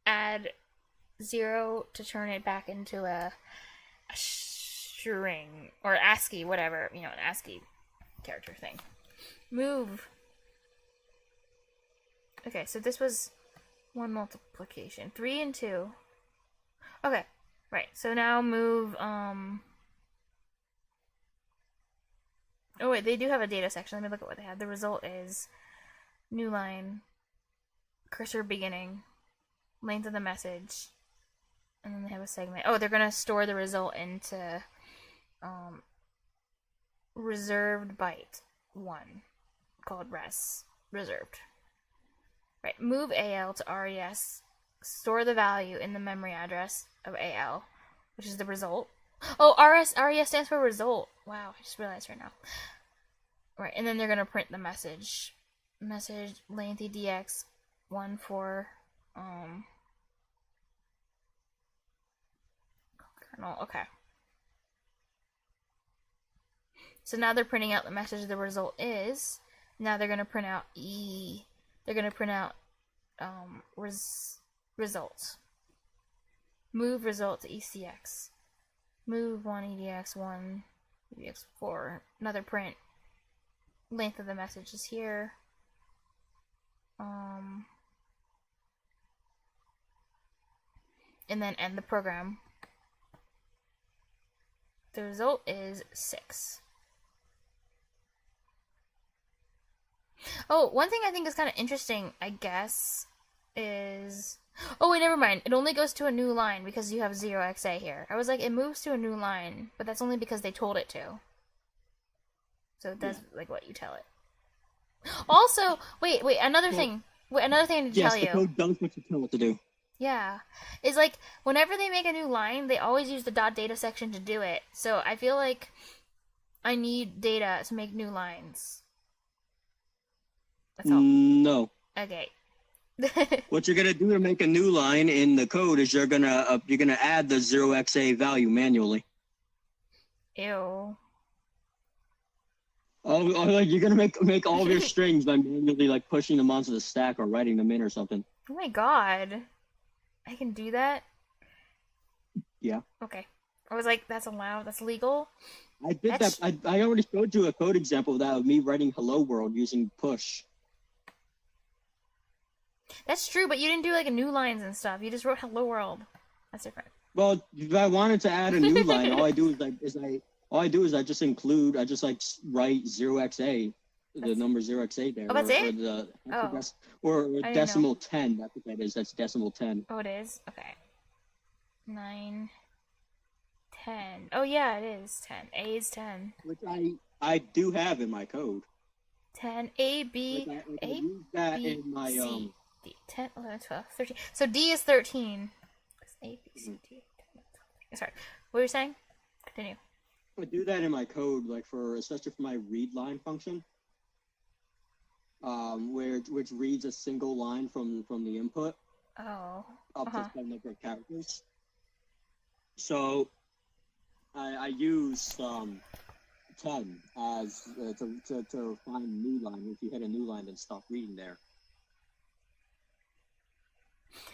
add 0 to turn it back into a string. Or ASCII, whatever. You know, an ASCII character thing. Move. Okay, so this was 1 multiplication. 3 and 2. Okay, right. So now move, Oh wait, they do have a data section. Let me look at what they have. The result is new line, cursor beginning, length of the message, and then they have a segment. Oh, they're gonna store the result into reserved byte 1 called res reserved. Right, move AL to RES. Store the value in the memory address of AL, which is the result. Oh, RES stands for result. Wow, I just realized right now. Right, and then they're gonna print the message. Message length EDX 1 for kernel. Okay. So now they're printing out the message the result is. Now they're gonna print out they're gonna print out results. Move result to ECX. Move 1 EDX 1 EDX 4. Another print. Length of the message is here. And then end the program. The result is 6. Oh, one thing I think is kind of interesting, I guess, is... Oh, wait, never mind. It only goes to a new line because you have 0xa here. I was like, it moves to a new line, but that's only because they told it to. So it does, like, what you tell it. Also, wait, another thing. Wait, another thing I need to tell you. Yes, the code does what you tell it to do. Yeah. It's like, whenever they make a new line, they always use the .data section to do it. So I feel like I need data to make new lines. That's all. No. Okay. What you're gonna do to make a new line in the code is you're gonna add the 0xa value manually. Ew. Oh, like you're gonna make all of your strings by manually like pushing them onto the stack or writing them in or something. Oh my god. I can do that? Yeah. Okay. I was like, that's allowed? That's legal? I did that. I already showed you a code example of that of me writing hello world using push. That's true, but you didn't do like a new lines and stuff. You just wrote hello world. That's different. Well, if I wanted to add a new line, all I do is I just write 0xa, the number 0xa there. Oh, that's it? Or decimal 10. That's what that is. That's decimal 10. Oh, it is? Okay. 9, 10. Oh, yeah, it is 10. A is 10. Which I do have in my code. 10. A, B, I use that B, in my, C, D. 10, 11, 12, 13. So D is 13. A, B, C, D, 10, 12, 13. Sorry. What were you saying? Continue. I do that in my code, like especially for my read line function, which reads a single line from the input. Oh. Up to some number of characters. So I use 10 as to find a new line. If you hit a new line, then stop reading there.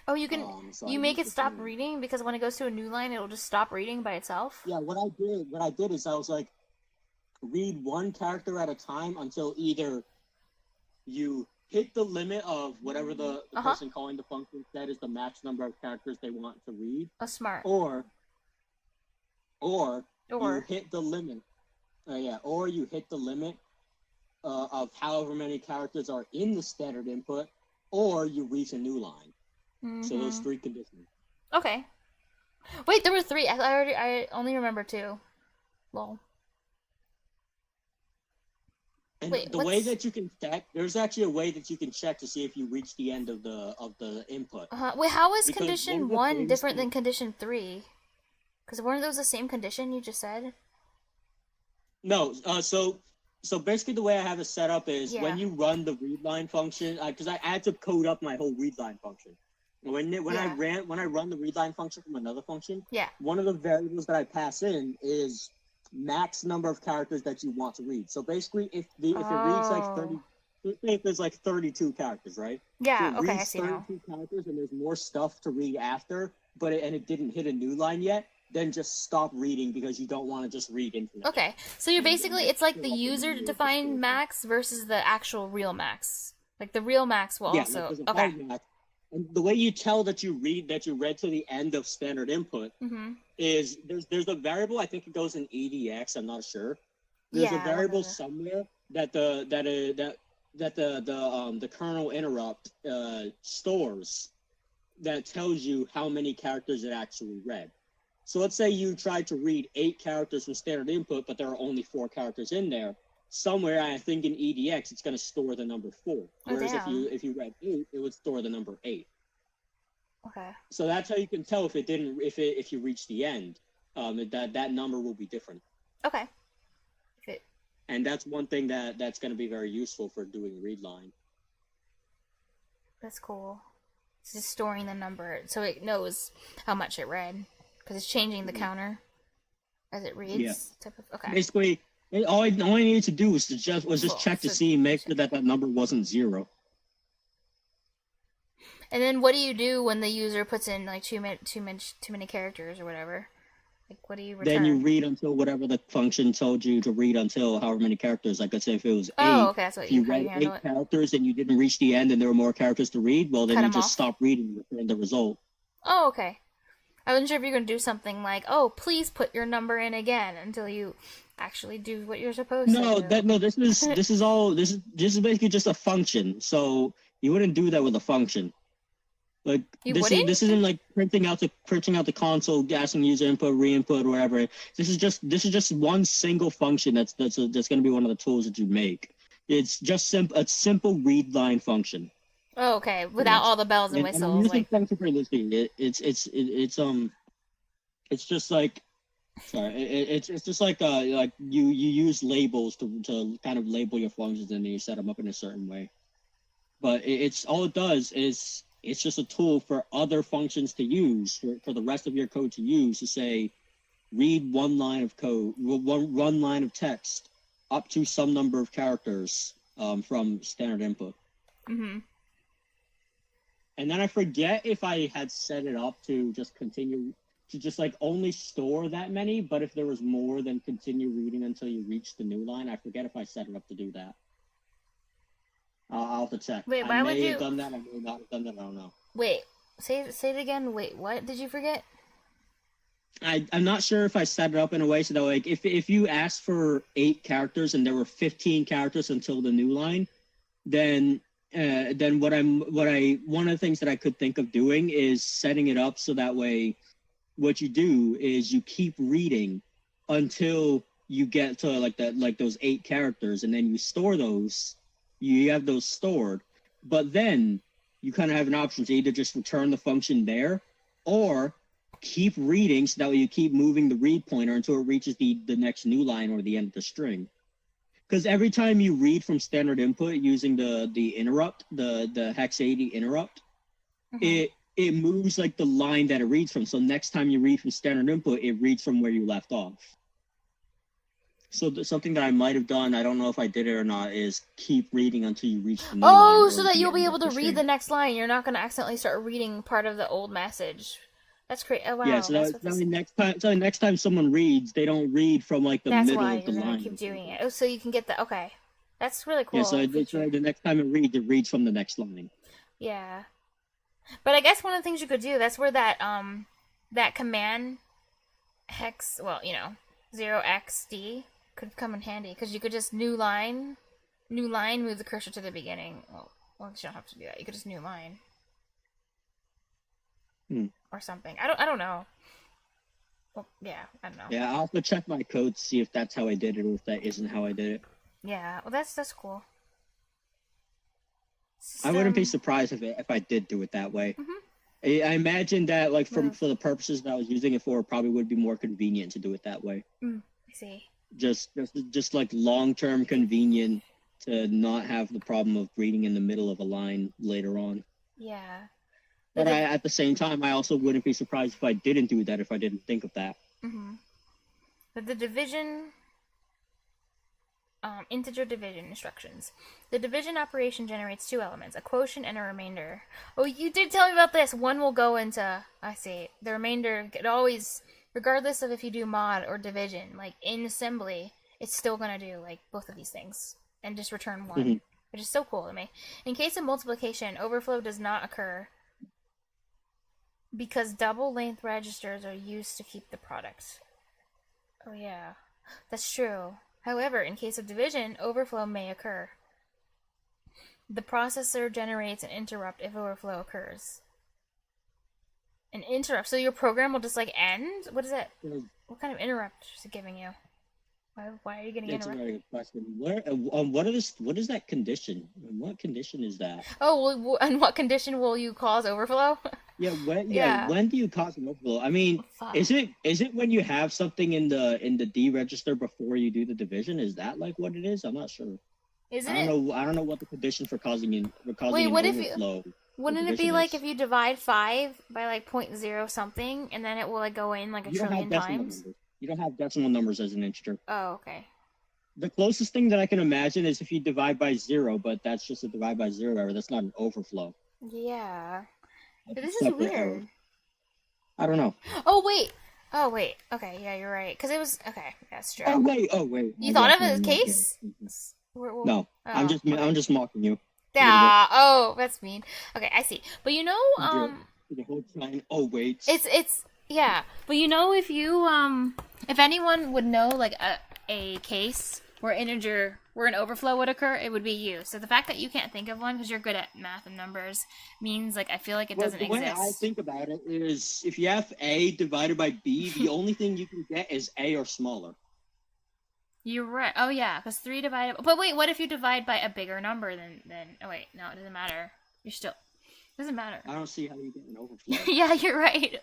Oh, you can you make it stop reading because when it goes to a new line, it'll just stop reading by itself? Yeah, what I did is I was like, read one character at a time until either you hit the limit of whatever the person calling the function said is the max number of characters they want to read. Smart. Or you hit the limit. Or you hit the limit of however many characters are in the standard input, or you reach a new line. Mm-hmm. So those 3 conditions. Okay. Wait, there were 3. I only remember 2. Lol. And the way that you can check, there's actually a way that you can check to see if you reach the end of the input. Wait, how is condition 1 different than condition 3? Because weren't those the same condition you just said? No, so basically the way I have it set up is when you run the readline function, because I had to code up my whole readline function. When I run the readline function from another function, one of the variables that I pass in is max number of characters that you want to read. So basically, if it reads like 30, let's say if there's like 32 characters, right? Yeah. So it okay. reads 32 characters, and there's more stuff to read after, but it didn't hit a new line yet. Then just stop reading because you don't want to just read infinitely. Okay, so you're basically, it's like the user-defined max versus the actual real max. Like the real max will also... Okay. Max. And the way you tell that you read to the end of standard input is there's a variable, I think it goes in EDX, I'm not sure. There's a variable somewhere that the kernel interrupt stores that tells you how many characters it actually read. So let's say you tried to read 8 characters from standard input, but there are only 4 characters in there. Somewhere, I think in EDX, it's going to store the number 4. Whereas if you read 8, it would store the number 8. Okay. So that's how you can tell if you reach the end. That number will be different. Okay. And that's one thing that's going to be very useful for doing readline. That's cool. It's just storing the number so it knows how much it read. Because it's changing the counter as it reads. Yeah. Okay. Basically, all I needed to do was just check to see and make sure that number wasn't 0. And then what do you do when the user puts in like too many characters or whatever? Like what do you return? Then you read until whatever the function told you to read until however many characters. Like let's say if it was 8, okay, that's what you read 8 characters and you didn't reach the end and there were more characters to read. Well, then you just stop reading and return the result. Oh, okay. I wasn't sure if you're going to do something like, oh, please put your number in again until you actually do what you're supposed to do. This is basically just a function. So you wouldn't do that with a function. Like this isn't like printing out the console, asking user input, re-input, or whatever. This is just one single function that's going to be one of the tools that you make. It's just a simple read line function. Oh, okay. Without all the bells and whistles. I'm using function for listening. It's just like it's just like you use labels to kind of label your functions and then you set them up in a certain way. But it's all it does is it's just a tool for other functions to use for the rest of your code to use to say read one line of code, one line of text up to some number of characters from standard input. Mm-hmm. And then I forget if I had set it up to just continue to just like only store that many, but if there was more, then continue reading until you reach the new line. I forget if I set it up to do that. I'll have to check. Wait, why would you? I may have done that. I may not have done that. I don't know. Wait, say it again. Wait, what did you forget? I'm not sure if I set it up in a way so that like if you asked for 8 characters and there were 15 characters until the new line, then one of the things that I could think of doing is setting it up so that way what you do is you keep reading until you get to like those 8 characters, and then you store those. You have those stored, but then you kind of have an option to either just return the function there or keep reading so that way you keep moving the read pointer until it reaches the next new line or the end of the string. Because every time you read from standard input using the interrupt, the hex 80 interrupt, mm-hmm. it moves like the line that it reads from. So next time you read from standard input, it reads from where you left off. So something that I might have done, I don't know if I did it or not, is keep reading until you reach the new line. Oh, so that you'll be able to read the next line. You're not going to accidentally start reading part of the old message. That's great. Oh, wow. Yeah, so next time someone reads, they don't read from like the middle of the line. That's why you're going to keep doing it. Oh, so you can get the... Okay. That's really cool. Yeah, so the next time it reads from the next line. Yeah. But I guess one of the things you could do, that's where that that command hex, 0xd could come in handy, because you could just new line, move the cursor to the beginning. Well, you don't have to do that. You could just new line. Or something. I don't know. Well, yeah, I don't know. Yeah, I'll have to check my code to see if that's how I did it or if that isn't how I did it. Yeah, well, that's cool. I wouldn't be surprised if I did do it that way. I imagine that, like, for the purposes that I was using it for, it probably would be more convenient to do it that way. I see. Just like long-term convenient to not have the problem of reading in the middle of a line later on. Yeah. But at the same time, I also wouldn't be surprised if I didn't do that if I didn't think of that. But the division, integer division instructions. The division operation generates two elements, a quotient and a remainder. Oh, you did tell me about this. One will go into, I see, the remainder could always, regardless of if you do mod or division, like in assembly, it's still going to do like both of these things and just return one, which is so cool to me. In case of multiplication, overflow does not occur because double length registers are used to keep the product. Oh yeah, that's true. However, in case of division, overflow may occur. The processor generates an interrupt if overflow occurs. An interrupt? So your program will just like end? What is it? What kind of interrupt is it giving you? Why are you getting interrupted? That's a very good question. What is that condition? What condition is that? Oh, and what condition will you cause overflow? When do you cause an overflow? I mean, is it when you have something in the D register before you do the division? Is that like what it is? I'm not sure. I don't know what the condition for causing an overflow. Wouldn't it be like if you divide 5 by like 0.0 something, and then it will like go in like a trillion times? You don't have decimal numbers as an integer. Oh, okay. The closest thing that I can imagine is if you divide by 0, but that's just a divide by 0 error. That's not an overflow. Yeah. But this is weird. Error. I don't know. Oh, wait. Okay, yeah, you're right. Because it was... Okay, that's true. Oh, wait. You thought of it as a case? No, I'm just mocking you. Yeah, oh, that's mean. Okay, I see. But you know, The whole time, oh, wait. It's... Yeah, but you know, if anyone would know, like, a case where an overflow would occur, it would be you. So the fact that you can't think of one because you're good at math and numbers means, like, I feel like it doesn't exist. The way I think about it is, if you have A divided by B, the only thing you can get is A or smaller. You're right. Oh, yeah, because 3 divided... But wait, what if you divide by a bigger number than... Oh, wait, no, it doesn't matter. It doesn't matter. I don't see how you get an overflow. Yeah, you're right.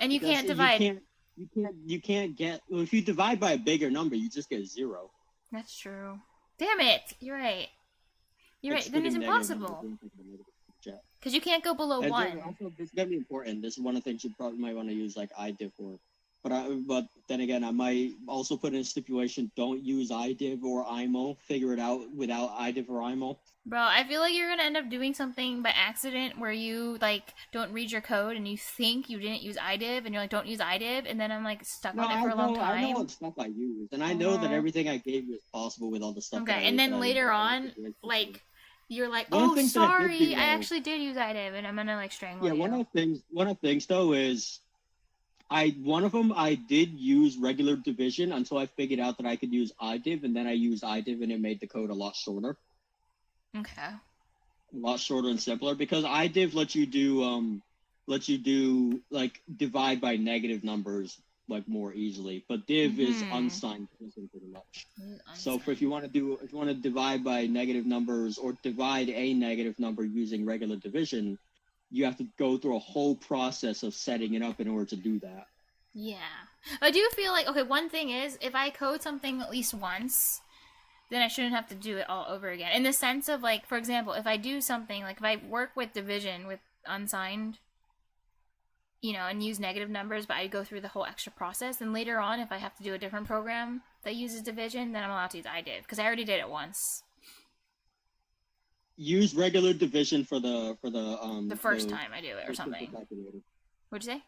And you can't divide. You can't get. Well, if you divide by a bigger number, you just get 0. That's true. Damn it! You're right. Then it's impossible. Because you can't go below 1. Also, this is gonna be important. This is one of the things you probably might want to use like idiv for. But then again, I might also put in a stipulation: don't use idiv or imo. Figure it out without idiv or imo. Bro, I feel like you're gonna end up doing something by accident where you like don't read your code and you think you didn't use idiv and you're like, don't use idiv, and then I'm like stuck on it for a long time. I know what stuff I use, and I know that everything I gave you is possible with all the stuff. Okay, and then later on, like you're like, oh, sorry, I actually did use idiv, and I'm gonna like strangle you. Yeah, one of the things though is. One of them I did use regular division until I figured out that I could use idiv, and then I used idiv and it made the code a lot shorter. Okay. A lot shorter and simpler because idiv lets you do like divide by negative numbers like more easily, but div is unsigned pretty much. So if you want to divide by negative numbers or divide a negative number using regular division, you have to go through a whole process of setting it up in order to do that. Yeah. I do feel like, okay, one thing is, if I code something at least once, then I shouldn't have to do it all over again. In the sense of, like, for example, if I do something, like, if I work with division with unsigned, and use negative numbers, but I go through the whole extra process, then later on, if I have to do a different program that uses division, then I'm allowed to use idiv, because I already did it once. Use regular division for the first time I do it or something. What'd you say?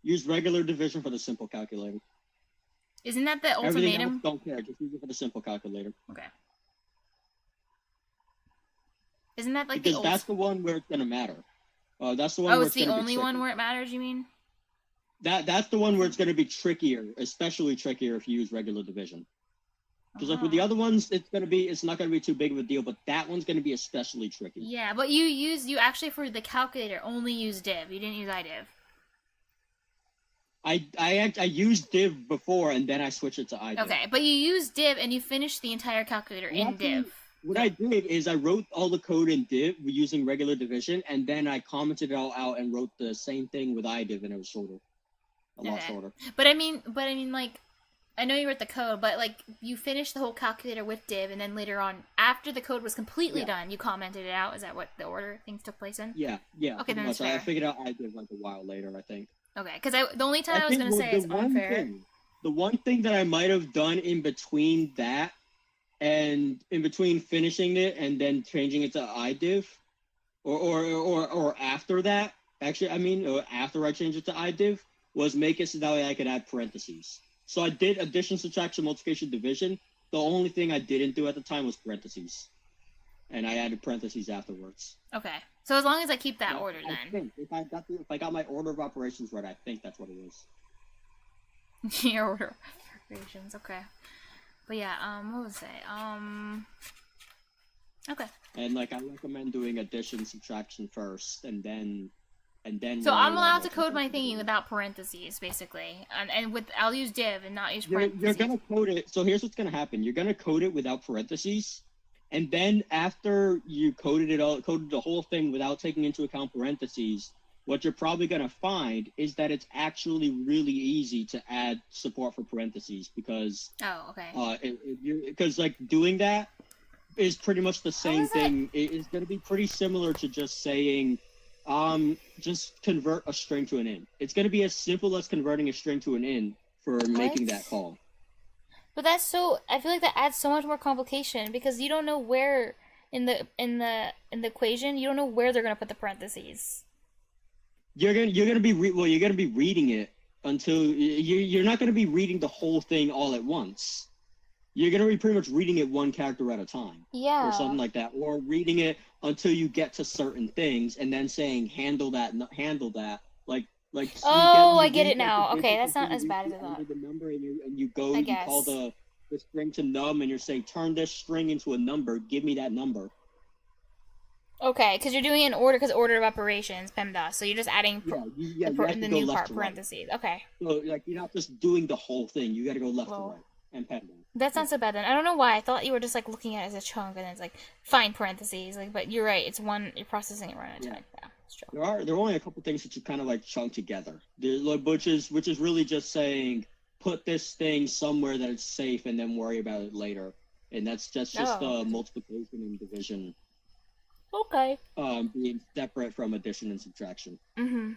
Use regular division for the simple calculator. Isn't that the ultimatum? Don't care. Just use it for the simple calculator. Okay. Isn't that like because that's the one where it's gonna matter. That's the one. Oh, it's the only one where it matters. You mean? That's the one where it's gonna be trickier, especially trickier if you use regular division. Because like with the other ones, it's not gonna be too big of a deal, but that one's gonna be especially tricky. Yeah, but you actually for the calculator only use div. You didn't use idiv. I used div before and then I switched it to idiv. Okay, but you used div and you finished the entire calculator in div. What I did is I wrote all the code in div using regular division, and then I commented it all out and wrote the same thing with idiv, and it was shorter, a lot shorter. But I mean, like, I know you wrote the code, but like you finished the whole calculator with div, and then later on, after the code was completely done, you commented it out. Is that what the order things took place in? Yeah. Okay, then it's fair. I figured out idiv like a while later, I think. Okay, because the only time I was going to say is unfair. The one thing that I might have done in between that and in between finishing it and then changing it to idiv, or after that, actually, I mean, or after I changed it to idiv, was make it so that way I could add parentheses. So I did addition, subtraction, multiplication, division. The only thing I didn't do at the time was parentheses, and I added parentheses afterwards. Okay, so as long as I keep that order, then. I think if I got my order of operations right, I think that's what it is. Your order of operations, okay. But yeah, what was it? Okay. And like I recommend doing addition, subtraction first, and then. So I'm allowed to code my thingy without parentheses, basically, and I'll use div and not use parentheses. You're gonna code it. So here's what's gonna happen. You're gonna code it without parentheses, and then after you coded the whole thing without taking into account parentheses, what you're probably gonna find is that it's actually really easy to add support for parentheses because. Oh, okay. Because like doing that is pretty much the same thing. It is gonna be pretty similar to just saying. Just convert a string to an int. It's going to be as simple as converting a string to an int for making that call. But I feel like that adds so much more complication because you don't know where in the equation, you don't know where they're going to put the parentheses. You're going to be reading it until you're not going to be reading the whole thing all at once. You're going to be pretty much reading it one character at a time. Yeah. Or something like that. Or reading it until you get to certain things and then saying, handle that. Like. Oh, I get it now. Okay, that's not as bad as I thought. The number and you call the string to num and you're saying, turn this string into a number. Give me that number. Okay, because you're doing it in order, because order of operations, PEMDAS. So you're just adding the new part, parentheses. Right. Okay. So, like, you're not just doing the whole thing. You got to go left to right. And PEMDAS. That's not so bad then. I don't know why. I thought you were just like looking at it as a chunk and then it's like fine parentheses. Like, but you're right. It's one. You're processing it one at a time. Yeah, it's true. There are only a couple things that you kind of like chunk together. Which is really just saying put this thing somewhere that it's safe and then worry about it later. And that's just multiplication and division. Okay. Being separate from addition and subtraction. Mm-hmm.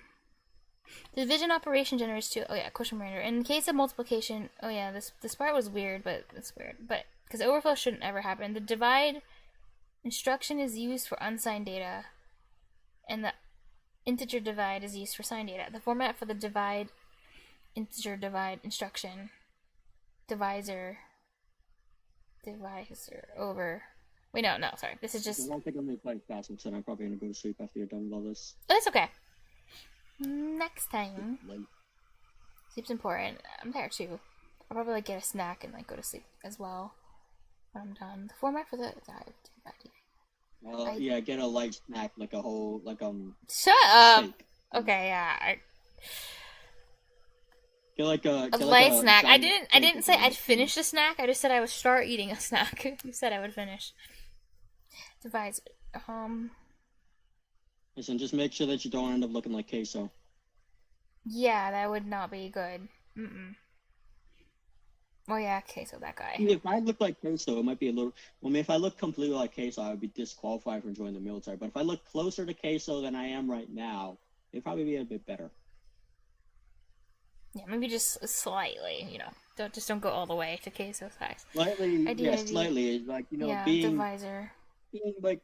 The division operation generates 2. Oh yeah, question mark. In case of multiplication, oh yeah, this part was weird, but it's weird. But because overflow shouldn't ever happen. The divide instruction is used for unsigned data, and the integer divide is used for signed data. The format for the integer divide instruction, divisor over. Wait, no, sorry. This is just. I don't think I'm gonna play fast, so I'm probably gonna go to sleep after you're done with all this. Oh, that's okay. Next time. Sleep's important. I'm tired too. I'll probably like get a snack and like go to sleep as well when I'm done. The format for the yeah, get a light snack, like a whole Shut up. Steak. Okay, yeah. Get like a light snack. I didn't say I'd finish the snack. I just said I would start eating a snack. You said I would finish. Divisor. Listen, just make sure that you don't end up looking like queso. Yeah, that would not be good. Oh yeah, queso, that guy. If I look like queso, it might be a little. I mean, if I look completely like queso, I would be disqualified from joining the military. But if I look closer to queso than I am right now, it'd probably be a bit better. Yeah, maybe just slightly. Don't go all the way to queso size. Slightly, slightly. Like being divisor. Being like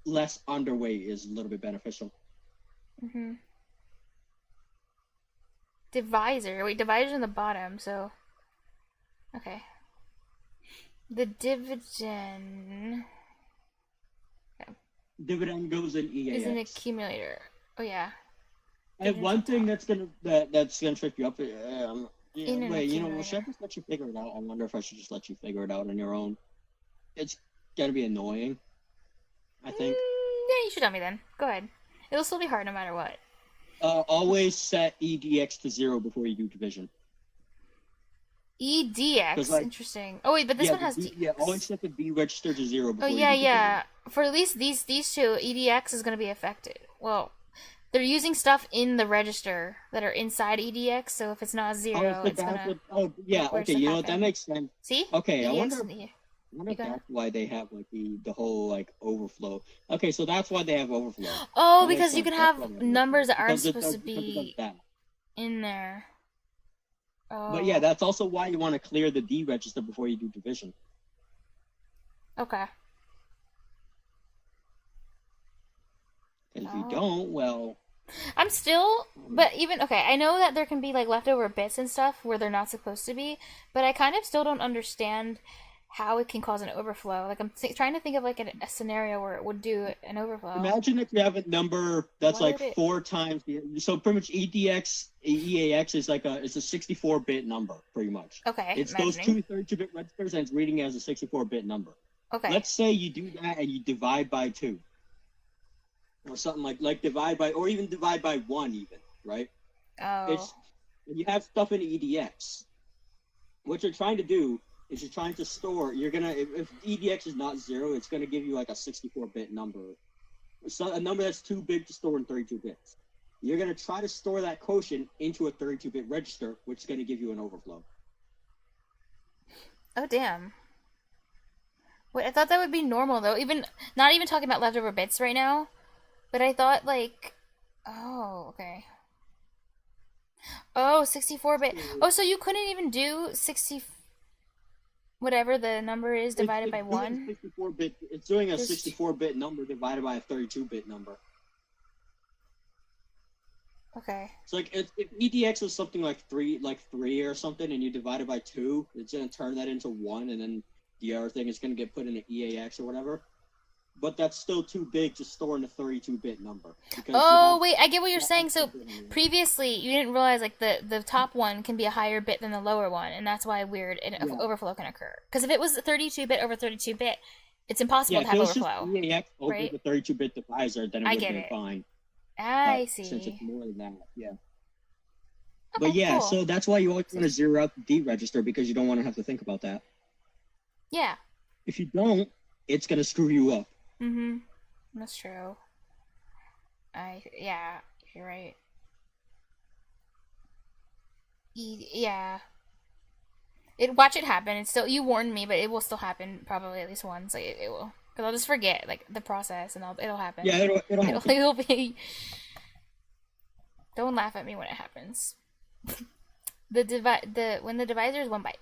less underweight is a little bit beneficial. Divisor. Wait, divisor's on the bottom, so. Okay. The division. Okay. dividend goes in EAX. Is an accumulator. Oh yeah. And one thing that's gonna trip you up. Wait, should I just let you figure it out? I wonder if I should just let you figure it out on your own. It's gonna be annoying, I think. Yeah, you should tell me then. Go ahead. It'll still be hard no matter what. Always set EDX to 0 before you do division. EDX, interesting. Oh wait, but this one has yeah. Always set the D register to 0 before. Oh yeah, yeah. For at least these two, EDX is going to be affected. Well, they're using stuff in the register that are inside EDX, so if it's not 0, it's gonna. Oh yeah, okay. You know what, that makes sense. See? Okay, EDX, I wonder if that's why they have like the whole like overflow. Okay, so that's why they have overflow. Oh, because you can have numbers that aren't supposed to be in there. Oh. But yeah, that's also why you want to clear the D register before you do division. Okay. And if you don't, well... I'm still... But even... Okay, I know that there can be like leftover bits and stuff where they're not supposed to be, but I kind of still don't understand how it can cause an overflow. Like, I'm trying to think of like a scenario where it would do an overflow. Imagine if you have a number that's like 4 times the... So pretty much EAX is like it's a 64-bit number, pretty much. Okay, it's those 2 32-bit registers and it's reading as a 64-bit number. Okay. Let's say you do that and you divide by 2. Or something like divide by... Or even divide by 1 even, right? Oh. You have stuff in EDX. What you're trying to do is you're trying to store, you're gonna, if EDX is not 0, it's gonna give you like a 64-bit number. So a number that's too big to store in 32 bits. You're gonna try to store that quotient into a 32-bit register, which is gonna give you an overflow. Oh, damn. Wait, I thought that would be normal though. Not even talking about leftover bits right now, but I thought like, oh, okay. Oh, 64-bit. Oh, so you couldn't even do 60... Whatever the number is divided by 1? 64-bit. It's doing a 64-bit number divided by a 32-bit number. Okay. It's like if EDX is something like 3 or something, and you divide it by 2, it's gonna turn that into 1, and then the other thing is gonna get put in an EAX or whatever. But that's still too big to store in a 32-bit number. Oh, wait, I get what you're saying. So previously, you didn't realize like the top one can be a higher bit than the lower one, and that's why overflow can occur. Because if it was 32-bit over 32-bit, it's impossible to have overflow. If EAX over right? the 32-bit divisor, then it would be fine. I see. Since it's more than that, yeah. Okay, but yeah, cool. so that's why you always want to zero out the D register, because you don't want to have to think about that. Yeah. If you don't, it's gonna screw you up. Mm-hmm. That's true. Yeah, you're right. Yeah. Watch it happen. It's still, you warned me, but it will still happen probably at least once. Like it will. Because I'll just forget, like, the process, and it'll happen. Yeah, it'll happen. It'll be... Don't laugh at me when it happens. When the divisor is 1 byte.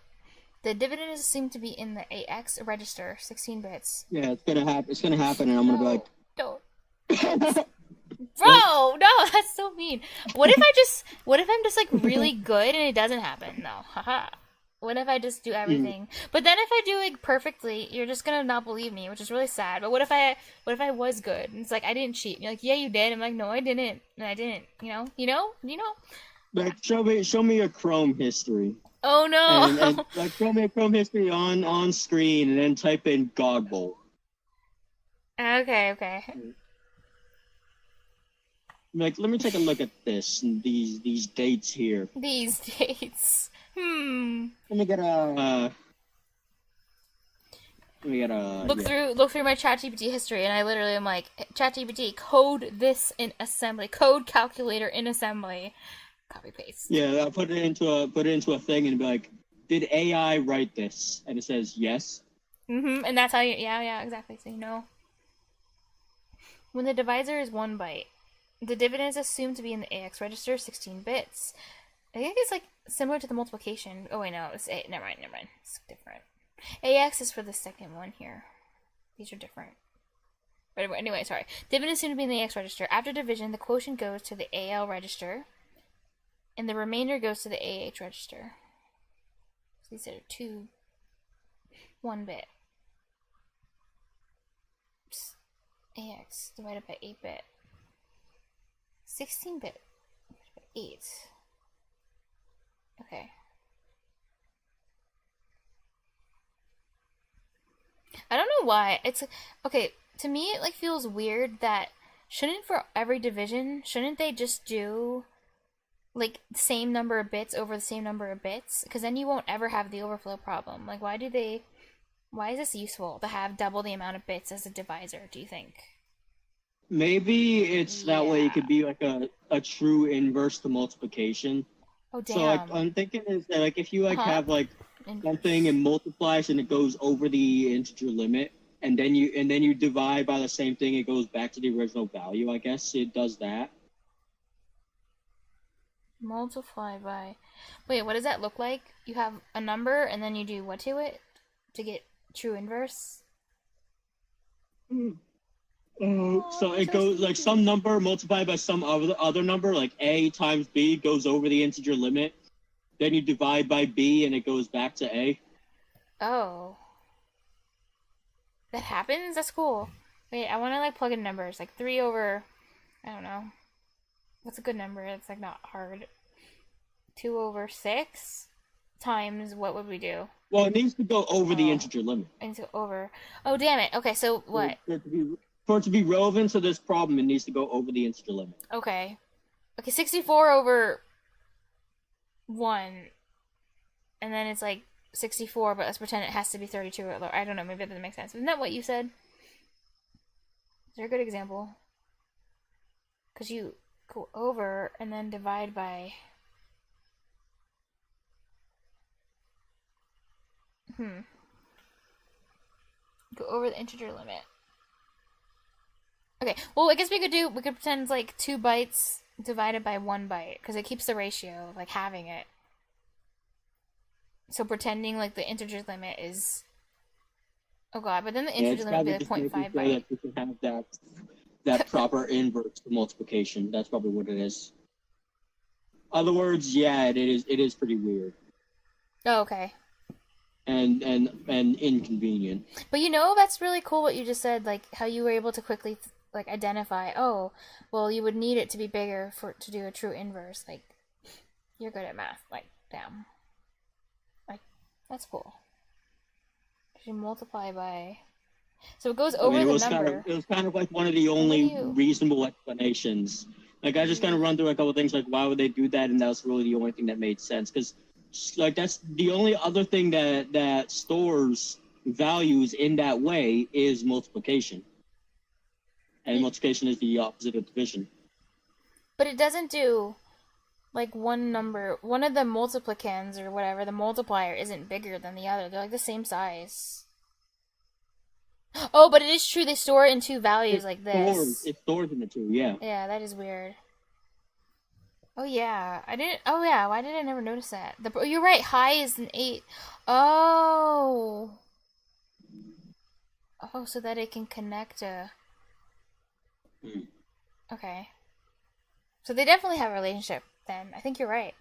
The dividend is assumed to be in the AX register, 16 bits. Yeah, it's gonna happen. It's gonna happen, and I'm gonna be like, don't. Bro, no, that's so mean. What if I'm just like really good and it doesn't happen? No, haha. What if I just do everything? But then if I do like perfectly, you're just gonna not believe me, which is really sad. But what if I was good? And it's like I didn't cheat. You're like, yeah, you did. I'm like, no, I didn't, and I didn't. You know. Like, show me your Chrome history. Oh no! And like, show me a Chrome history on screen, and then type in Godbolt. Okay. Like, let me take a look at this and these dates here. These dates. Let me get a. Look through my ChatGPT history, and I literally am like, ChatGPT, code this in assembly, code calculator in assembly. Copy paste. Yeah, I'll put it into a thing and be like, did AI write this? And it says yes. And that's how you, yeah, exactly. So you know. When the divisor is 1 byte, the dividend is assumed to be in the AX register, 16 bits. I think it's like similar to the multiplication. Oh wait, no, it's never mind. It's different. AX is for the second one here. These are different. But anyway, sorry. Dividend is assumed to be in the AX register. After division, the quotient goes to the AL register, and the remainder goes to the AH register. So these are 2 1 bit. Oops. AX bits divided by 8-bit. 16-bit 8. Okay. I don't know why. It's okay, to me it like feels weird that shouldn't for every division, shouldn't they just do like the same number of bits over the same number of bits? Because then you won't ever have the overflow problem. Like why is this useful to have double the amount of bits as a divisor, do you think? Maybe it's that way it could be like a true inverse to multiplication. Oh damn. So like I'm thinking is that like if you like have like something and multiplies and it goes over the integer limit and then you divide by the same thing, it goes back to the original value, I guess it does that. Multiply by... Wait, what does that look like? You have a number and then you do what to it to get true inverse? So it goes like some number multiplied by some other number, like a times b goes over the integer limit. Then you divide by b and it goes back to a. Oh. That happens? That's cool. Wait, I want to like plug in numbers. Like 3 over... I don't know. What's a good number? It's like not hard. 2 over 6 times what would we do? Well, it needs to go over the integer limit. It needs to go over... Oh, damn it. Okay, so what? For it to be relevant to this problem, it needs to go over the integer limit. Okay. Okay, 64 over 1. And then it's like 64, but let's pretend it has to be 32 or lower. I don't know, maybe that doesn't make sense. Isn't that what you said? Is there a good example? Because you go over and then divide by... Go over the integer limit. Okay, well, I guess we could pretend it's like 2 bytes divided by 1 byte, because it keeps the ratio, like having it. So pretending like the integer limit is... Oh god, but then the integer limit would be like 0.5 byte. That we can have that proper inverse to multiplication. That's probably what it is. Other words, yeah, it is pretty weird. Oh, okay. And inconvenient. But you know, that's really cool what you just said, like how you were able to quickly like identify, oh, well, you would need it to be bigger to do a true inverse. Like, you're good at math. Like, damn. Like, that's cool. You multiply by... So it goes over the number. It was kind of like one of the only reasonable explanations. Like, I just kind of run through a couple of things, like, why would they do that? And that was really the only thing that made sense. Because, like, that's the only other thing that stores values in that way is multiplication. And multiplication is the opposite of division. But it doesn't do, like, one number. One of the multiplicands or whatever, the multiplier isn't bigger than the other. They're, like, the same size. Oh, but it is true. They store it in 2 values like this. It stores in the 2, yeah. Yeah, that is weird. Oh, yeah. Oh, yeah. Why did I never notice that? You're right. High is an 8. Oh. Oh, so that it can connect to... Okay. So they definitely have a relationship then. I think you're right.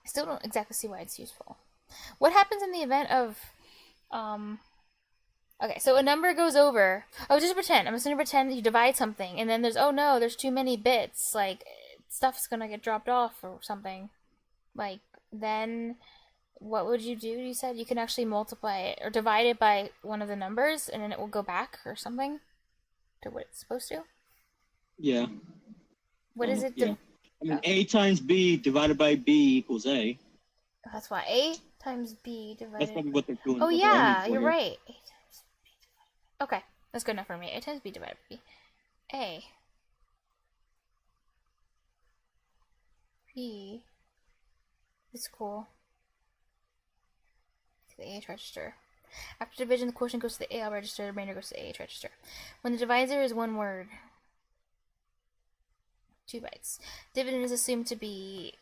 I still don't exactly see why it's useful. What happens in the event of... Okay, so a number goes over... Oh, just pretend. I'm just going to pretend that you divide something, and then there's... Oh, no, there's too many bits. Like, stuff's going to get dropped off or something. Like, then... What would you do? You said you can actually multiply it or divide it by one of the numbers, and then it will go back or something to what it's supposed to? Yeah. What is it? Yeah. I mean, A times B divided by B equals A. That's why A times B divided... That's probably what they're doing. Oh, yeah, you're right. A times B divided by... Okay, that's good enough for me. A times B divided by B. A. B. It's cool. To the AH register. After division, the quotient goes to the AL register, the remainder goes to the AH register. When the divisor is one word... 2 bytes. Dividend is assumed to be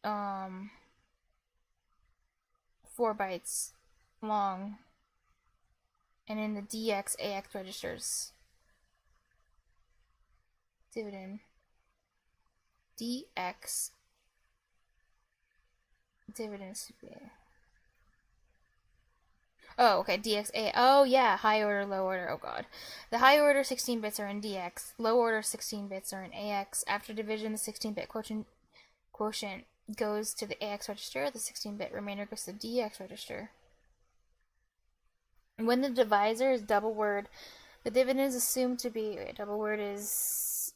4 bytes long, and in the DX AX registers, dividend DX dividends to be... Oh, okay, DXA. Oh, yeah, high order, low order. Oh, God. The high order 16 bits are in DX. Low order 16 bits are in AX. After division, the 16-bit quotient goes to the AX register. The 16-bit remainder goes to the DX register. When the divisor is double word, the dividend is assumed to be... Wait, double word is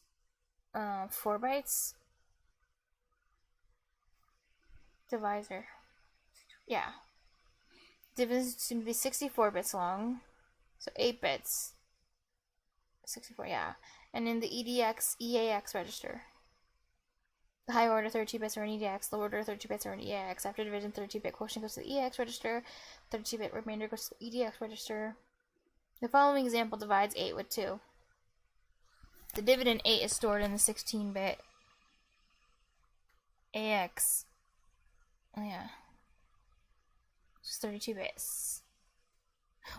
4 bytes? Divisor. Yeah. Dividend is assumed to be 64 bits long. So 8 bits. 64, yeah. And in the EAX register. The high order 32 bits are in EDX, low order 32 bits are in EAX. After division, 32-bit quotient goes to the EAX register, 32-bit remainder goes to the EDX register. The following example divides 8 with 2. The dividend 8 is stored in the 16-bit AX. Oh, yeah. It's 32 bits.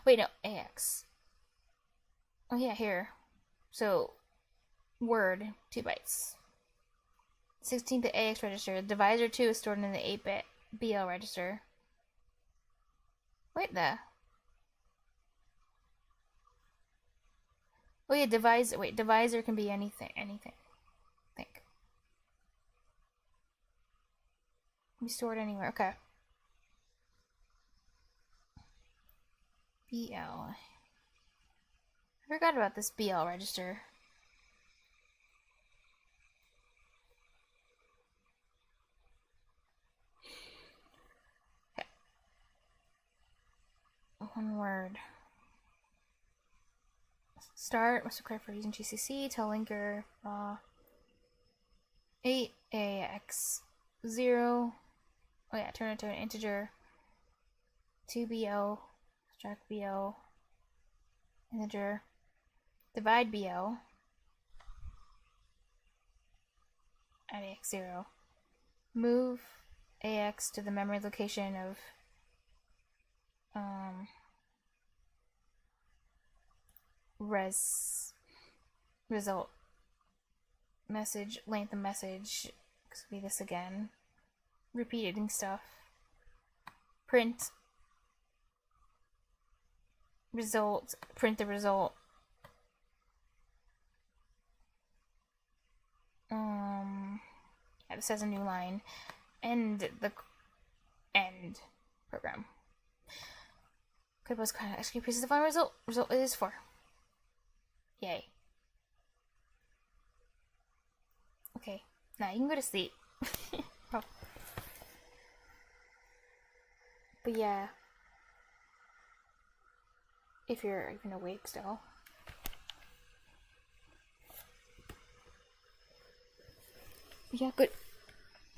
Wait, no, AX. Oh, yeah, here. So, word, 2 bytes. 16-bit AX register. The divisor 2 is stored in the 8-bit BL register. Wait, oh yeah, divisor. Wait, divisor can be anything. I think. Can be stored anywhere. Okay. BL. I forgot about this BL register. One word. Start must declare for using GCC. Tell linker 8AX 0. Oh yeah, turn it to an integer. 2BO. Subtract BO. Integer. Divide BO. Add AX 0. Move AX to the memory location of result message length of message. This will be this again. Repeating stuff. Print result. Print the result. Yeah, this has a new line. End program. Could was kind of execute pieces of final result. Result is 4. Yay. Okay, now you can go to sleep. Oh. But yeah, if you're even awake still. Yeah,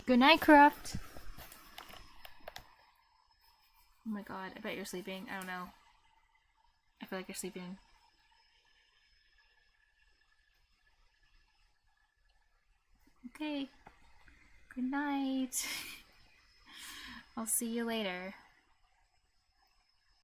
good night, Croft. Oh my god, I bet you're sleeping. I don't know. I feel like you're sleeping. Okay. Good night. I'll see you later.